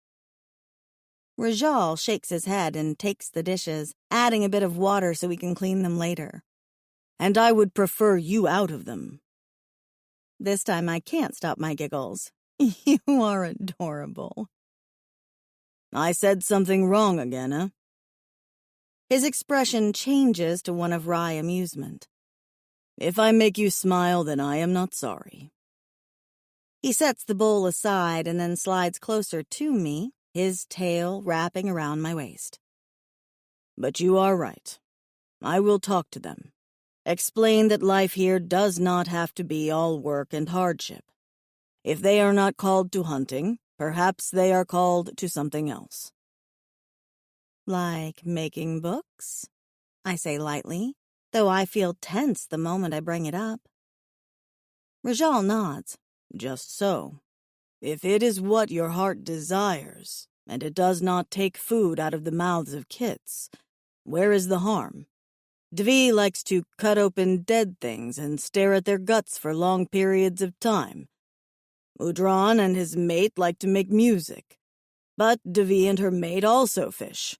Rajal shakes his head and takes the dishes, adding a bit of water so we can clean them later. And I would prefer you out of them. This time I can't stop my giggles. You are adorable. I said something wrong again, eh? His expression changes to one of wry amusement. If I make you smile, then I am not sorry. He sets the bowl aside and then slides closer to me, his tail wrapping around my waist. But you are right. I will talk to them. Explain that life here does not have to be all work and hardship. If they are not called to hunting, perhaps they are called to something else. Like making books? I say lightly, though I feel tense the moment I bring it up. Rajal nods. Just so. If it is what your heart desires, and it does not take food out of the mouths of kits, where is the harm? Dvi likes to cut open dead things and stare at their guts for long periods of time. Udran and his mate like to make music, but Dvi and her mate also fish.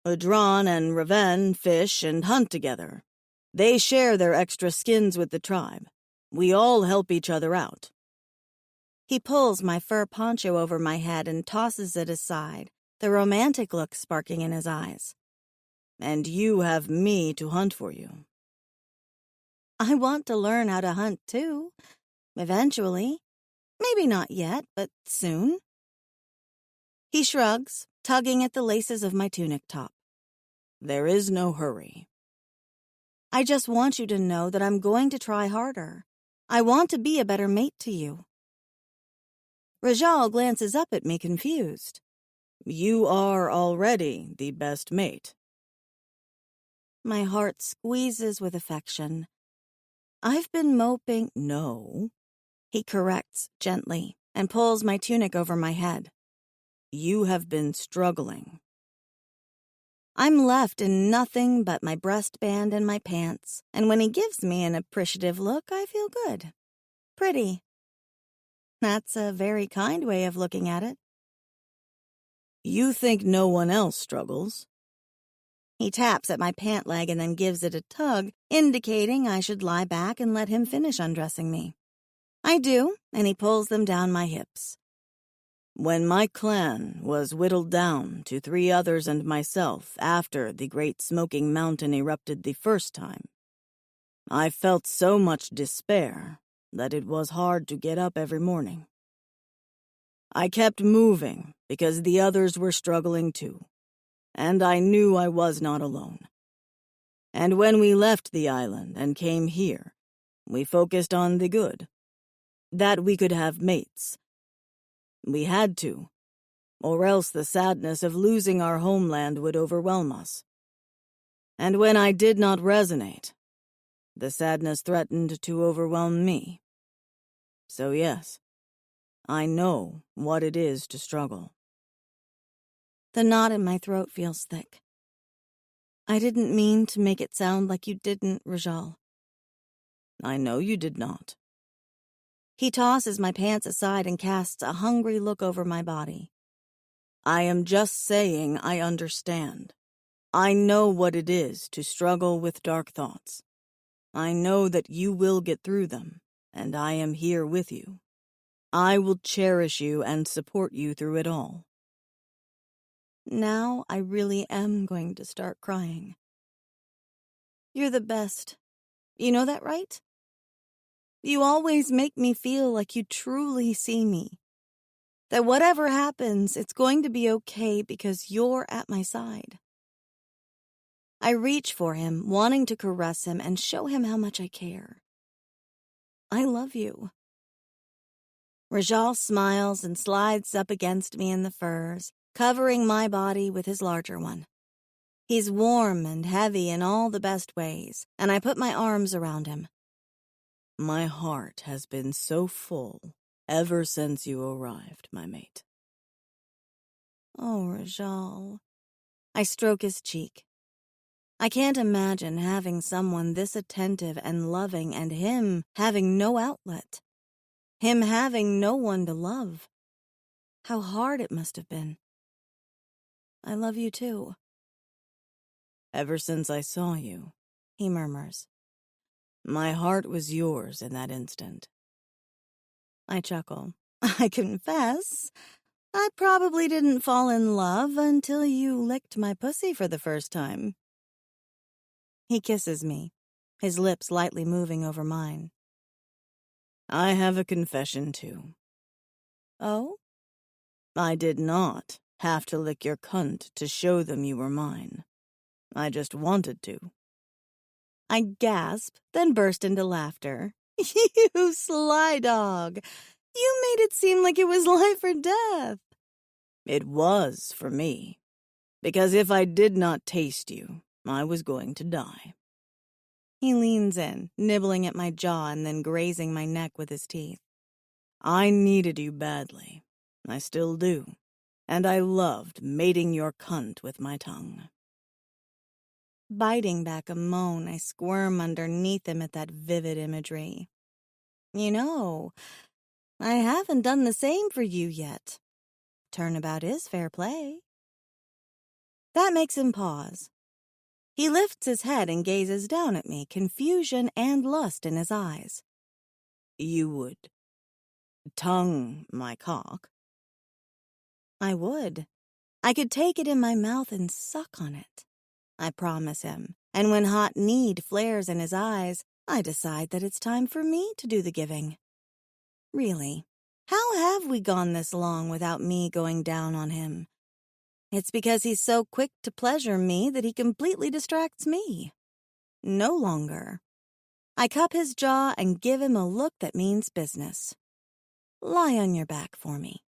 Udran and Raven fish and hunt together. They share their extra skins with the tribe. We all help each other out. He pulls my fur poncho over my head and tosses it aside, the romantic look sparking in his eyes. And you have me to hunt for you. I want to learn how to hunt, too. Eventually. Maybe not yet, but soon. He shrugs, tugging at the laces of my tunic top. There is no hurry. I just want you to know that I'm going to try harder. I want to be a better mate to you. Rajal glances up at me confused. You are already the best mate. My heart squeezes with affection. I've been moping. No. He corrects gently and pulls my tunic over my head. You have been struggling. I'm left in nothing but my breastband and my pants, and when he gives me an appreciative look, I feel good. Pretty. That's a very kind way of looking at it. You think no one else struggles? He taps at my pant leg and then gives it a tug, indicating I should lie back and let him finish undressing me. I do, and he pulls them down my hips. When my clan was whittled down to 3 others and myself after the Great Smoking Mountain erupted the first time, I felt so much despair that it was hard to get up every morning. I kept moving because the others were struggling too, and I knew I was not alone. And when we left the island and came here, we focused on the good, that we could have mates. We had to, or else the sadness of losing our homeland would overwhelm us. And when I did not resonate, the sadness threatened to overwhelm me. So yes, I know what it is to struggle. The knot in my throat feels thick. I didn't mean to make it sound like you didn't, Rajal. I know you did not. He tosses my pants aside and casts a hungry look over my body. I am just saying I understand. I know what it is to struggle with dark thoughts. I know that you will get through them, and I am here with you. I will cherish you and support you through it all. Now I really am going to start crying. You're the best. You know that, right? You always make me feel like you truly see me. That whatever happens, it's going to be okay because you're at my side. I reach for him, wanting to caress him and show him how much I care. I love you. Rajal smiles and slides up against me in the furs, covering my body with his larger one. He's warm and heavy in all the best ways, and I put my arms around him. My heart has been so full ever since you arrived, my mate. Oh, Rajal. I stroke his cheek. I can't imagine having someone this attentive and loving and him having no outlet. Him having no one to love. How hard it must have been. I love you too. Ever since I saw you, he murmurs. My heart was yours in that instant. I chuckle. I confess, I probably didn't fall in love until you licked my pussy for the first time. He kisses me, his lips lightly moving over mine. I have a confession too. Oh? I did not have to lick your cunt to show them you were mine. I just wanted to. I gasp, then burst into laughter. You sly dog! You made it seem like it was life or death. It was for me. Because if I did not taste you, I was going to die. He leans in, nibbling at my jaw and then grazing my neck with his teeth. I needed you badly. I still do. And I loved mating your cunt with my tongue. Biting back a moan, I squirm underneath him at that vivid imagery. You know, I haven't done the same for you yet. Turnabout is fair play. That makes him pause. He lifts his head and gazes down at me, confusion and lust in his eyes. You would tongue my cock? I would. I could take it in my mouth and suck on it. I promise him, and when hot need flares in his eyes, I decide that it's time for me to do the giving. Really, how have we gone this long without me going down on him? It's because he's so quick to pleasure me that he completely distracts me. No longer. I cup his jaw and give him a look that means business. Lie on your back for me.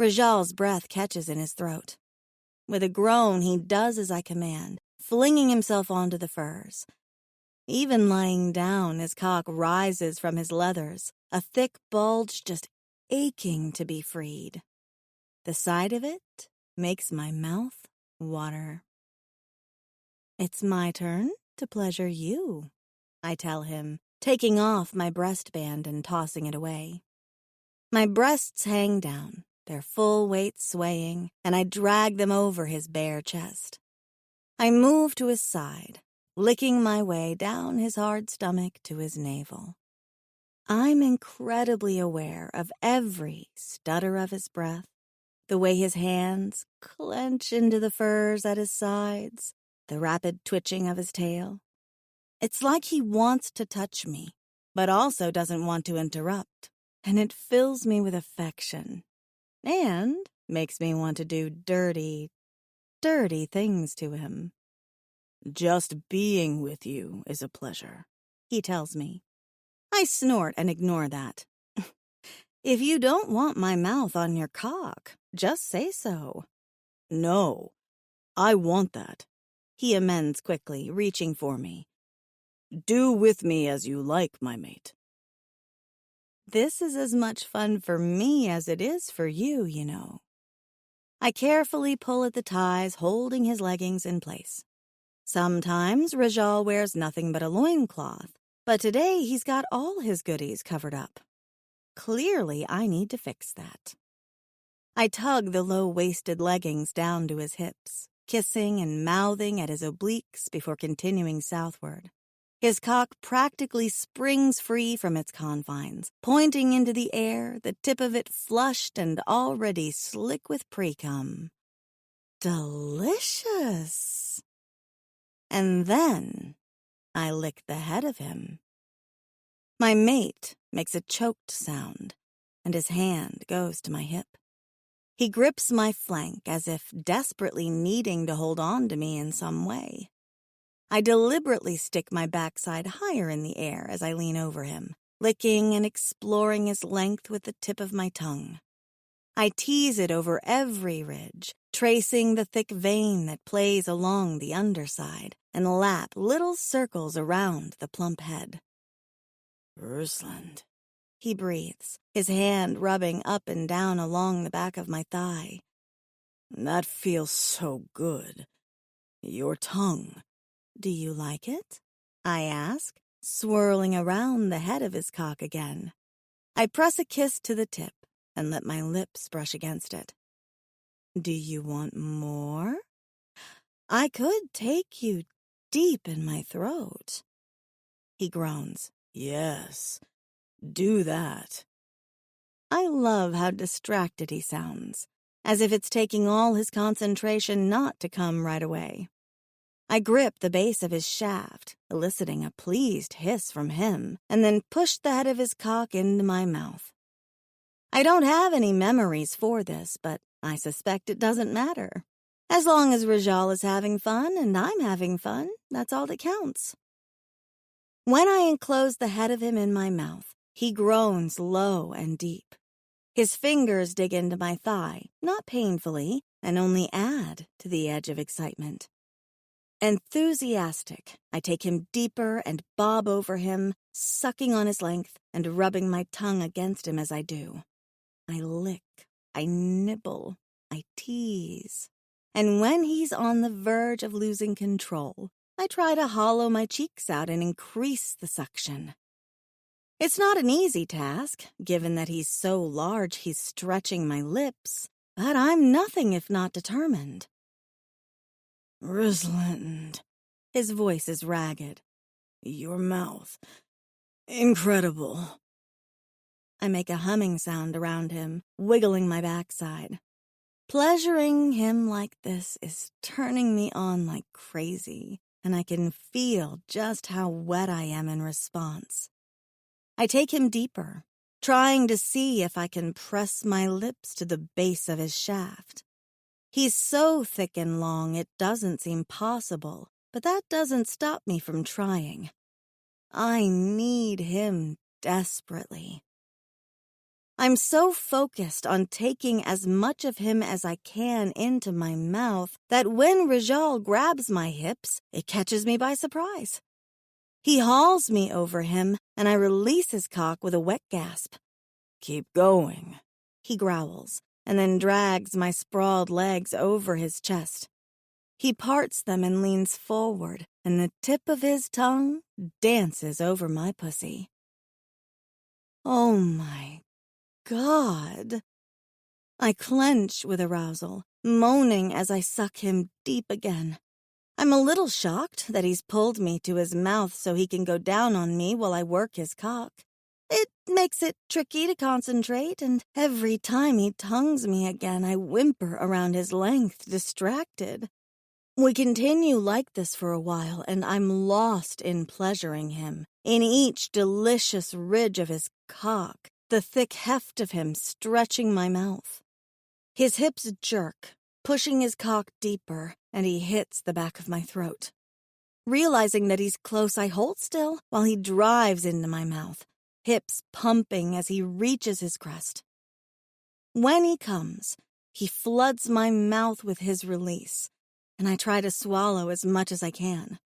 Rajal's breath catches in his throat. With a groan, he does as I command, flinging himself onto the furs. Even lying down, his cock rises from his leathers, a thick bulge just aching to be freed. The sight of it makes my mouth water. It's my turn to pleasure you, I tell him, taking off my breastband and tossing it away. My breasts hang down, their full weight swaying, and I drag them over his bare chest. I move to his side, licking my way down his hard stomach to his navel. I'm incredibly aware of every stutter of his breath, the way his hands clench into the furs at his sides, the rapid twitching of his tail. It's like he wants to touch me, but also doesn't want to interrupt, and it fills me with affection and makes me want to do dirty, dirty things to him. "Just being with you is a pleasure," he tells me. I snort and ignore that. "If you don't want my mouth on your cock, just say so." "No, I want that," he amends quickly, reaching for me. "Do with me as you like, my mate." This is as much fun for me as it is for you, you know. I carefully pull at the ties holding his leggings in place. Sometimes Rajal wears nothing but a loincloth, but today he's got all his goodies covered up. Clearly, I need to fix that. I tug the low-waisted leggings down to his hips, kissing and mouthing at his obliques before continuing southward. His cock practically springs free from its confines, pointing into the air, the tip of it flushed and already slick with pre-cum. Delicious! And then I lick the head of him. My mate makes a choked sound, and his hand goes to my hip. He grips my flank as if desperately needing to hold on to me in some way. I deliberately stick my backside higher in the air as I lean over him, licking and exploring his length with the tip of my tongue. I tease it over every ridge, tracing the thick vein that plays along the underside, and lap little circles around the plump head. "Rusland," he breathes, his hand rubbing up and down along the back of my thigh. "That feels so good. Your tongue." "Do you like it?" I ask, swirling around the head of his cock again. I press a kiss to the tip and let my lips brush against it. "Do you want more? I could take you deep in my throat." He groans. "Yes, do that." I love how distracted he sounds, as if it's taking all his concentration not to come right away. I grip the base of his shaft, eliciting a pleased hiss from him, and then push the head of his cock into my mouth. I don't have any memories for this, but I suspect it doesn't matter. As long as Rajal is having fun and I'm having fun, that's all that counts. When I enclose the head of him in my mouth, he groans low and deep. His fingers dig into my thigh, not painfully, and only add to the edge of excitement. Enthusiastic, I take him deeper and bob over him, sucking on his length and rubbing my tongue against him as I do. I lick, I nibble, I tease. And when he's on the verge of losing control, I try to hollow my cheeks out and increase the suction. It's not an easy task, given that he's so large he's stretching my lips, but I'm nothing if not determined. "Rusland," his voice is ragged. "Your mouth. Incredible." I make a humming sound around him, wiggling my backside. Pleasuring him like this is turning me on like crazy, and I can feel just how wet I am in response. I take him deeper, trying to see if I can press my lips to the base of his shaft. He's so thick and long it doesn't seem possible, but that doesn't stop me from trying. I need him desperately. I'm so focused on taking as much of him as I can into my mouth that when Rajal grabs my hips, it catches me by surprise. He hauls me over him, and I release his cock with a wet gasp. "Keep going," he growls, and then drags my sprawled legs over his chest. He parts them and leans forward, and the tip of his tongue dances over my pussy. Oh my God. I clench with arousal, moaning as I suck him deep again. I'm a little shocked that he's pulled me to his mouth so he can go down on me while I work his cock. It makes it tricky to concentrate, and every time he tongues me again, I whimper around his length, distracted. We continue like this for a while, and I'm lost in pleasuring him, in each delicious ridge of his cock, the thick heft of him stretching my mouth. His hips jerk, pushing his cock deeper, and he hits the back of my throat. Realizing that he's close, I hold still while he drives into my mouth, hips pumping as he reaches his crest. When he comes, he floods my mouth with his release, and I try to swallow as much as I can.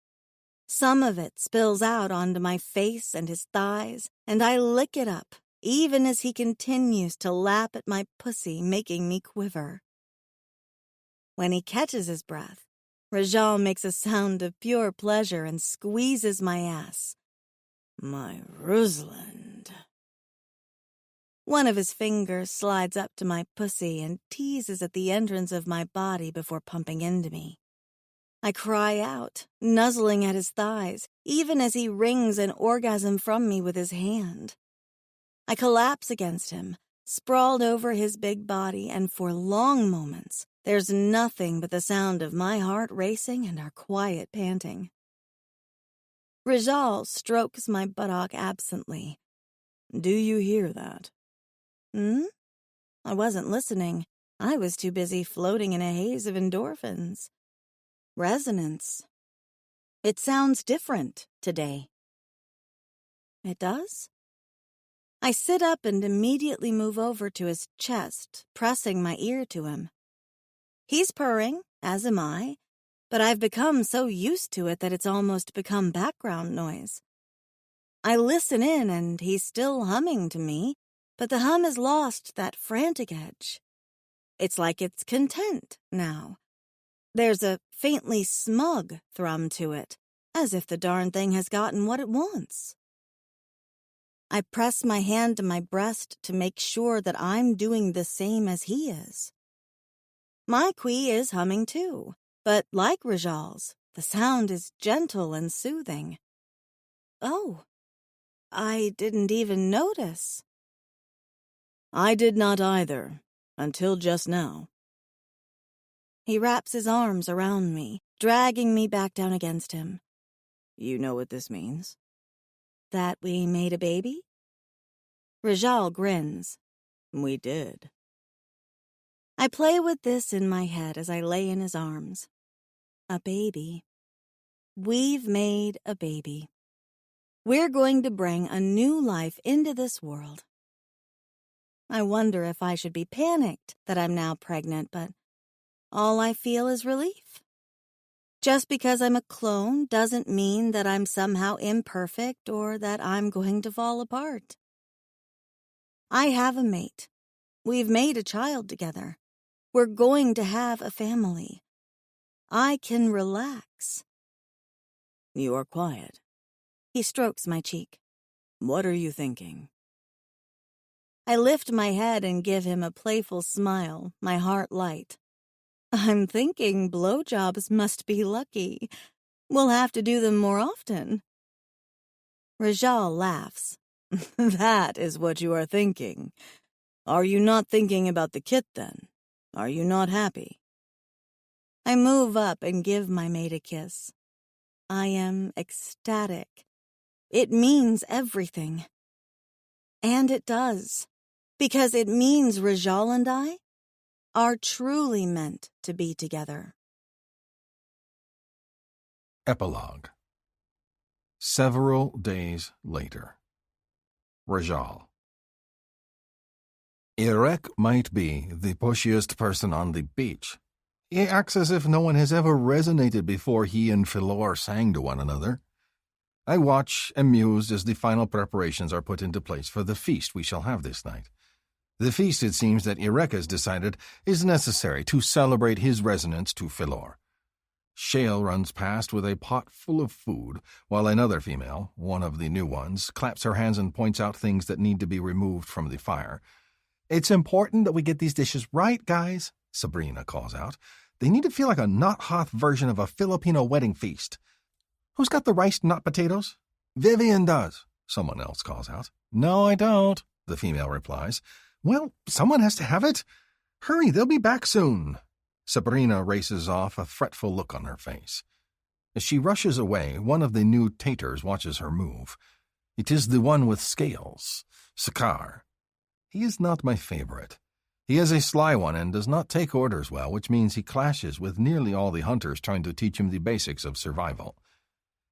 Some of it spills out onto my face and his thighs, and I lick it up, even as he continues to lap at my pussy, making me quiver. When he catches his breath, Rajal makes a sound of pure pleasure and squeezes my ass. My Rosalind. One of his fingers slides up to my pussy and teases at the entrance of my body before pumping into me. I cry out, nuzzling at his thighs, even as he wrings an orgasm from me with his hand. I collapse against him, sprawled over his big body, and for long moments, there's nothing but the sound of my heart racing and our quiet panting. Rajal strokes my buttock absently. Do you hear that? I wasn't listening. I was too busy floating in a haze of endorphins. Resonance. It sounds different today. It does? I sit up and immediately move over to his chest, pressing my ear to him. He's purring, as am I, but I've become so used to it that it's almost become background noise. I listen in and he's still humming to me, but the hum has lost that frantic edge. It's like it's content now. There's a faintly smug thrum to it, as if the darn thing has gotten what it wants. I press my hand to my breast to make sure that I'm doing the same as he is. My quee is humming too, but like Rajal's, the sound is gentle and soothing. Oh, I didn't even notice. I did not either, until just now. He wraps his arms around me, dragging me back down against him. You know what this means? That we made a baby? Rajal grins. We did. I play with this in my head as I lay in his arms. A baby. We've made a baby. We're going to bring a new life into this world. I wonder if I should be panicked that I'm now pregnant, but all I feel is relief. Just because I'm a clone doesn't mean that I'm somehow imperfect or that I'm going to fall apart. I have a mate. We've made a child together. We're going to have a family. I can relax. You are quiet. He strokes my cheek. What are you thinking? I lift my head and give him a playful smile, my heart light. I'm thinking blowjobs must be lucky. We'll have to do them more often. Rajal laughs. That is what you are thinking. Are you not thinking about the kit then? Are you not happy? I move up and give my mate a kiss. I am ecstatic. It means everything. And it does. Because it means Rajal and I are truly meant to be together. Epilogue. Several days later. Rajal. Irek might be the pushiest person on the beach. He acts as if no one has ever resonated before he and Philor sang to one another. I watch, amused, as the final preparations are put into place for the feast we shall have this night. The feast, it seems that Irek has decided, is necessary to celebrate his resonance to Philor. Shale runs past with a pot full of food, while another female, one of the new ones, claps her hands and points out things that need to be removed from the fire. It's important that we get these dishes right, guys, Sabrina calls out. They need to feel like a not-hot version of a Filipino wedding feast. Who's got the riced not potatoes? Vivian does, someone else calls out. No, I don't, the female replies. Well, someone has to have it. Hurry, they'll be back soon. Sabrina races off, a fretful look on her face. As she rushes away, one of the new taters watches her move. It is the one with scales, Sakar. He is not my favorite. He is a sly one and does not take orders well, which means he clashes with nearly all the hunters trying to teach him the basics of survival.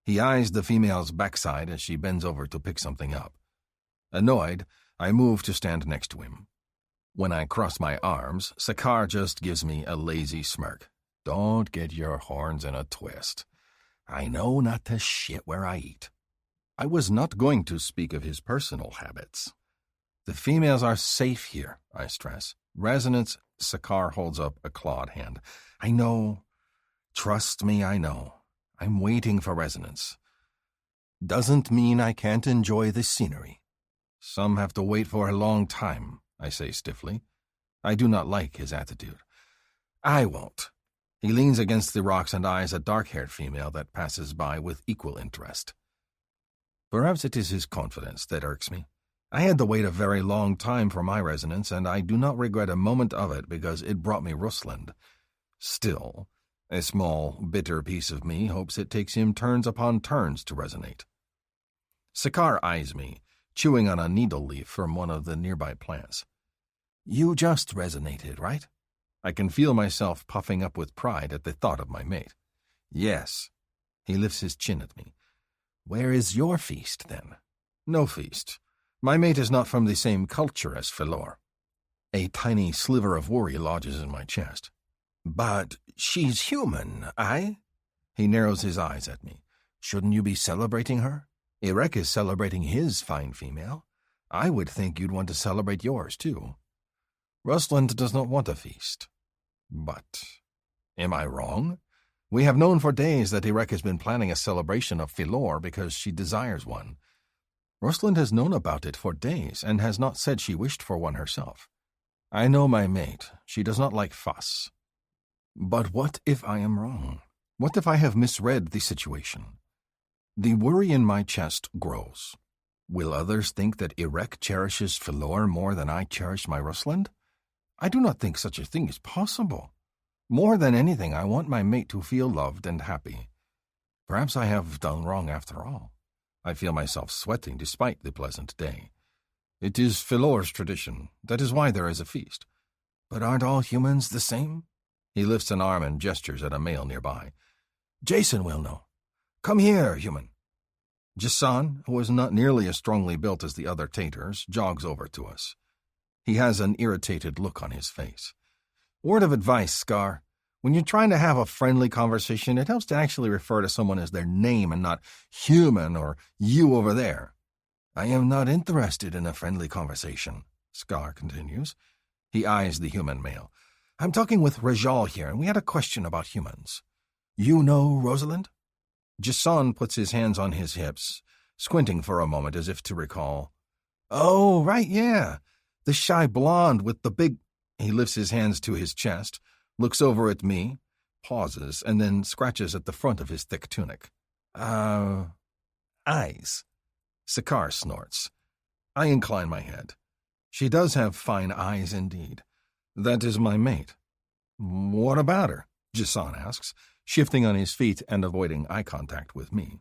He eyes the female's backside as she bends over to pick something up. Annoyed, I move to stand next to him. When I cross my arms, Sakar just gives me a lazy smirk. Don't get your horns in a twist. I know not to shit where I eat. I was not going to speak of his personal habits. The females are safe here, I stress. Resonance, Sakar holds up a clawed hand. I know. Trust me, I know. I'm waiting for resonance. Doesn't mean I can't enjoy the scenery. Some have to wait for a long time, I say stiffly. I do not like his attitude. I won't. He leans against the rocks and eyes a dark-haired female that passes by with equal interest. Perhaps it is his confidence that irks me. I had to wait a very long time for my resonance, and I do not regret a moment of it because it brought me Rusland. Still, a small, bitter piece of me hopes it takes him turns upon turns to resonate. Sakar eyes me, chewing on a needle leaf from one of the nearby plants. You just resonated, right? I can feel myself puffing up with pride at the thought of my mate. Yes. He lifts his chin at me. Where is your feast, then? No feast. My mate is not from the same culture as Philor. A tiny sliver of worry lodges in my chest. But she's human, aye? He narrows his eyes at me. Shouldn't you be celebrating her? Irek is celebrating his fine female. I would think you'd want to celebrate yours, too. Rusland does not want a feast. But am I wrong? We have known for days that Irek has been planning a celebration of Philor because she desires one. Rusland has known about it for days and has not said she wished for one herself. I know my mate. She does not like fuss. But what if I am wrong? What if I have misread the situation? The worry in my chest grows. Will others think that Irek cherishes Philor more than I cherish my Rusland? I do not think such a thing is possible. More than anything, I want my mate to feel loved and happy. Perhaps I have done wrong after all. I feel myself sweating despite the pleasant day. It is Philor's tradition. That is why there is a feast. But aren't all humans the same? He lifts an arm and gestures at a male nearby. Jason will know. Come here, human. Jason, who is not nearly as strongly built as the other taters, jogs over to us. He has an irritated look on his face. Word of advice, Scar. When you're trying to have a friendly conversation, it helps to actually refer to someone as their name and not human or you over there. I am not interested in a friendly conversation, Scar continues. He eyes the human male. I'm talking with Rajal here, and we had a question about humans. You know Rosalind? Jason puts his hands on his hips, squinting for a moment as if to recall. Oh, right, yeah. The shy blonde with the big... He lifts his hands to his chest, looks over at me, pauses, and then scratches at the front of his thick tunic. Eyes. Sakar snorts. I incline my head. She does have fine eyes indeed. That is my mate. What about her? Jason asks, shifting on his feet and avoiding eye contact with me.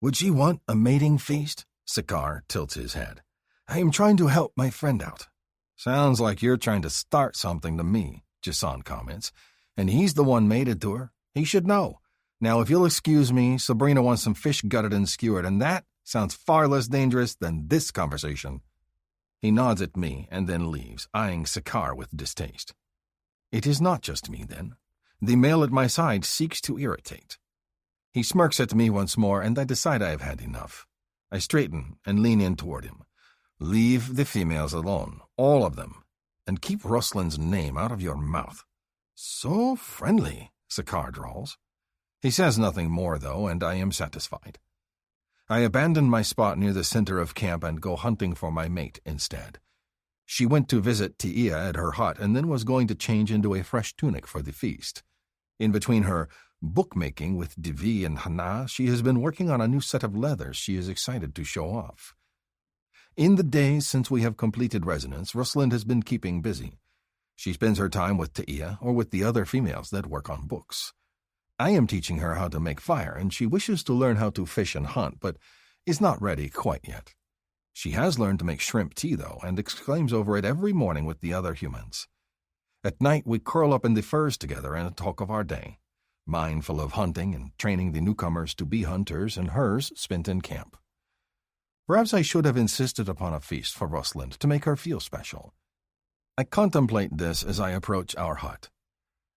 Would she want a mating feast? Sakar tilts his head. I am trying to help my friend out. Sounds like you're trying to start something to me, Jason comments. And he's the one mated to her. He should know. Now, if you'll excuse me, Sabrina wants some fish gutted and skewered, and that sounds far less dangerous than this conversation. He nods at me and then leaves, eyeing Sakar with distaste. It is not just me, then. The male at my side seeks to irritate. He smirks at me once more, and I decide I have had enough. I straighten and lean in toward him. Leave the females alone, all of them, and keep Rusland's name out of your mouth. So friendly, Sakar drawls. He says nothing more, though, and I am satisfied. I abandon my spot near the center of camp and go hunting for my mate instead. She went to visit Tia at her hut and then was going to change into a fresh tunic for the feast. In between her bookmaking with Divi and Hana, she has been working on a new set of leathers she is excited to show off. In the days since we have completed resonance, Rusland has been keeping busy. She spends her time with Taia or with the other females that work on books. I am teaching her how to make fire, and she wishes to learn how to fish and hunt, but is not ready quite yet. She has learned to make shrimp tea, though, and exclaims over it every morning with the other humans. At night, we curl up in the furs together and talk of our day, mine full of hunting and training the newcomers to be hunters, and hers spent in camp. Perhaps I should have insisted upon a feast for Rosalind to make her feel special. I contemplate this as I approach our hut.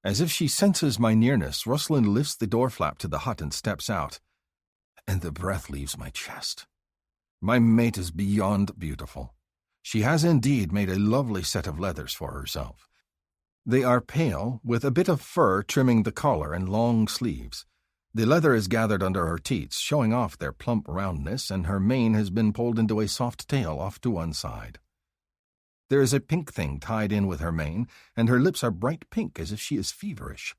As if she senses my nearness, Rosalind lifts the door flap to the hut and steps out, and the breath leaves my chest. My mate is beyond beautiful. She has indeed made a lovely set of leathers for herself. They are pale, with a bit of fur trimming the collar and long sleeves. The leather is gathered under her teats, showing off their plump roundness, and her mane has been pulled into a soft tail off to one side. There is a pink thing tied in with her mane, and her lips are bright pink as if she is feverish.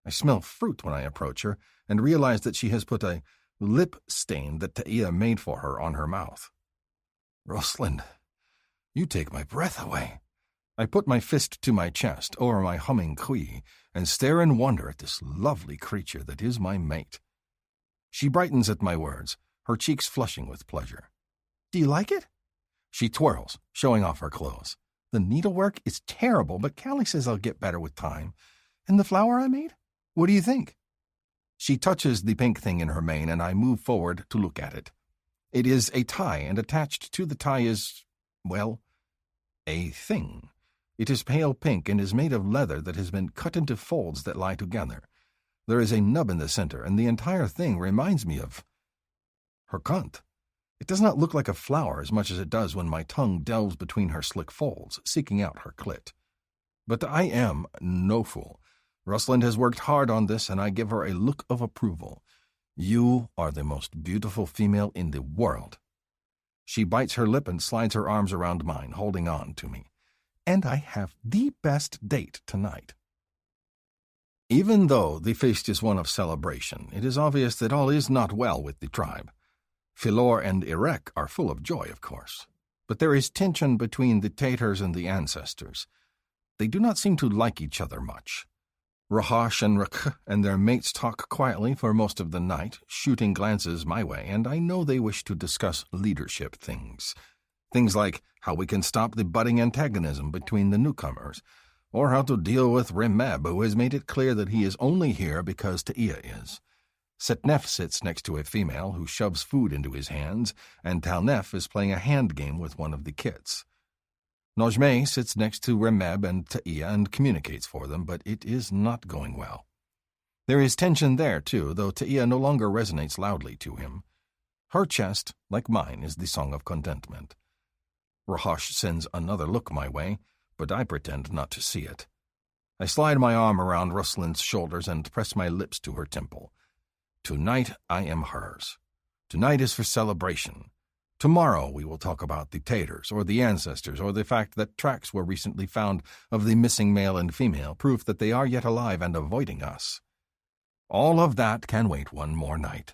I smell fruit when I approach her, and realize that she has put a lip stain that Taia made for her on her mouth. Rosalind, you take my breath away. I put my fist to my chest over my humming kui and stare in wonder at this lovely creature that is my mate. She brightens at my words, her cheeks flushing with pleasure. Do you like it? She twirls, showing off her clothes. The needlework is terrible, but Callie says I'll get better with time. And the flower I made? What do you think? She touches the pink thing in her mane, and I move forward to look at it. It is a tie, and attached to the tie is, well, a thing. It is pale pink and is made of leather that has been cut into folds that lie together. There is a nub in the center, and the entire thing reminds me of her cunt. It does not look like a flower as much as it does when my tongue delves between her slick folds, seeking out her clit. But I am no fool. Rosalind has worked hard on this, and I give her a look of approval. You are the most beautiful female in the world. She bites her lip and slides her arms around mine, holding on to me. And I have the best date tonight. Even though the feast is one of celebration, it is obvious that all is not well with the tribe. Philor and Irek are full of joy, of course, but there is tension between the Tatars and the ancestors. They do not seem to like each other much. Rahash and Rak and their mates talk quietly for most of the night, shooting glances my way, and I know they wish to discuss leadership things. Things like how we can stop the budding antagonism between the newcomers, or how to deal with Remeb, who has made it clear that he is only here because Taia is. Setnef sits next to a female who shoves food into his hands, and Talnef is playing a hand game with one of the kits. Najmeh sits next to Remeb and Taia and communicates for them, but it is not going well. There is tension there, too, though Taia no longer resonates loudly to him. Her chest, like mine, is the song of contentment. Rahash sends another look my way, but I pretend not to see it. I slide my arm around Rosalind's shoulders and press my lips to her temple. Tonight I am hers. Tonight is for celebration. Tomorrow we will talk about the Tatars, or the ancestors, or the fact that tracks were recently found of the missing male and female, proof that they are yet alive and avoiding us. All of that can wait one more night.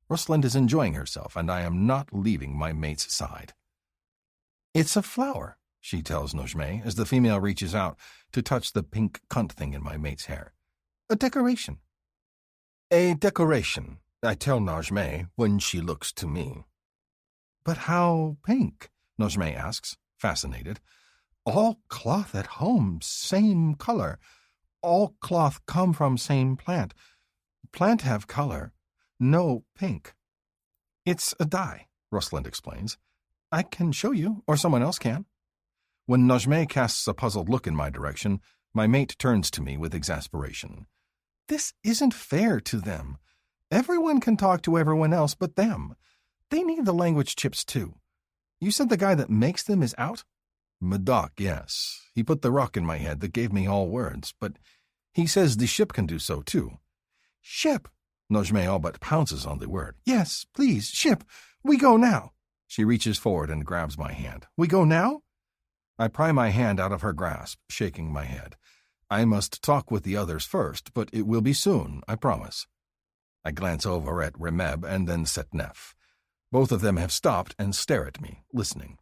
Rosalind is enjoying herself, and I am not leaving my mate's side. It's a flower, she tells Najmeh, as the female reaches out to touch the pink cunt thing in my mate's hair. A decoration. A decoration, I tell Najmeh when she looks to me. But how pink? Najmeh asks, fascinated. All cloth at home, same color. All cloth come from same plant. Plant have color, no pink. It's a dye, Rosalind explains. I can show you, or someone else can. When Najmeh casts a puzzled look in my direction, my mate turns to me with exasperation. This isn't fair to them. Everyone can talk to everyone else but them. They need the language chips too. You said the guy that makes them is out? Madoc, yes. He put the rock in my head that gave me all words, but he says the ship can do so too. Ship! Najmeh all but pounces on the word. Yes, please, ship. We go now. She reaches forward and grabs my hand. We go now? I pry my hand out of her grasp, shaking my head. I must talk with the others first, but it will be soon, I promise. I glance over at Remeb and then Setnef. Both of them have stopped and stare at me, listening.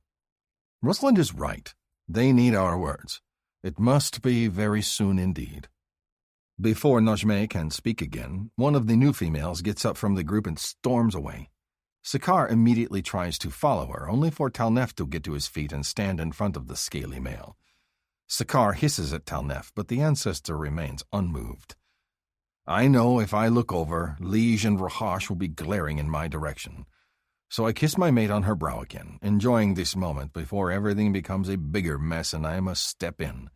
Rosalind is right. They need our words. It must be very soon indeed. Before Najmeh can speak again, one of the new females gets up from the group and storms away. Sakar immediately tries to follow her, only for Talnef to get to his feet and stand in front of the scaly male. Sakar hisses at Talnef, but the ancestor remains unmoved. I know if I look over, Lige and Rahash will be glaring in my direction. So I kiss my mate on her brow again, enjoying this moment before everything becomes a bigger mess and I must step in.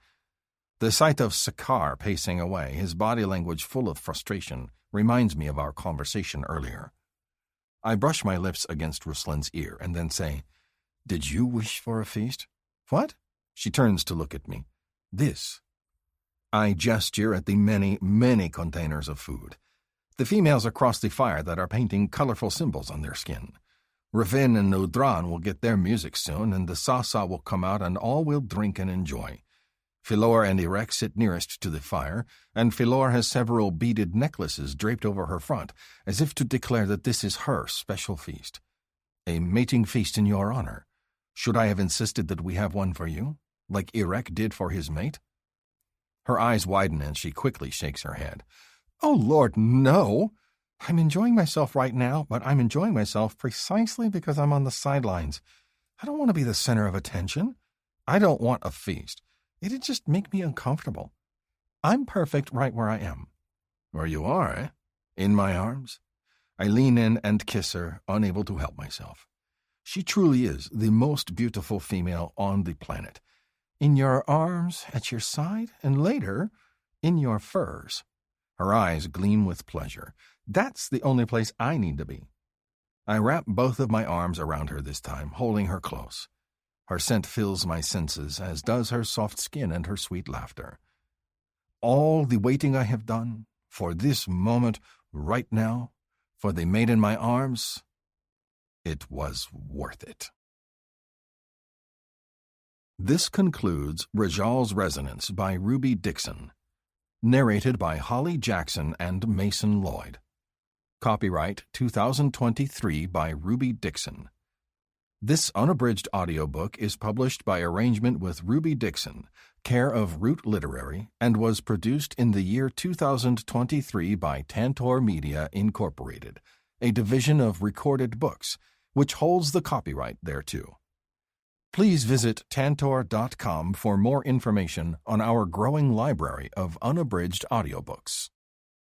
The sight of Sakar pacing away, his body language full of frustration, reminds me of our conversation earlier. I brush my lips against Ruslan's ear and then say, "Did you wish for a feast?" "What?" She turns to look at me. "This." I gesture at the many, many containers of food. The females across the fire that are painting colorful symbols on their skin. Ravin and Nudran will get their music soon, and the Sasa will come out and all will drink and enjoy. Philor and Irek sit nearest to the fire, and Philor has several beaded necklaces draped over her front, as if to declare that this is her special feast. A mating feast in your honor. Should I have insisted that we have one for you, like Irek did for his mate? Her eyes widen and she quickly shakes her head. "Oh, Lord, no! I'm enjoying myself right now, but I'm enjoying myself precisely because I'm on the sidelines. I don't want to be the center of attention. I don't want a feast. It'd just make me uncomfortable. I'm perfect right where I am." "Where you are, eh? In my arms?" I lean in and kiss her, unable to help myself. She truly is the most beautiful female on the planet. In your arms, at your side, and later, in your furs. Her eyes gleam with pleasure. That's the only place I need to be. I wrap both of my arms around her this time, holding her close. Her scent fills my senses, as does her soft skin and her sweet laughter. All the waiting I have done, for this moment, right now, for the maid in my arms, it was worth it. This concludes Rajal's Resonance by Ruby Dixon. Narrated by Holly Jackson and Mason Lloyd. Copyright 2023 by Ruby Dixon. This unabridged audiobook is published by arrangement with Ruby Dixon, care of Root Literary, and was produced in the year 2023 by Tantor Media, Incorporated, a division of Recorded Books, which holds the copyright thereto. Please visit tantor.com for more information on our growing library of unabridged audiobooks.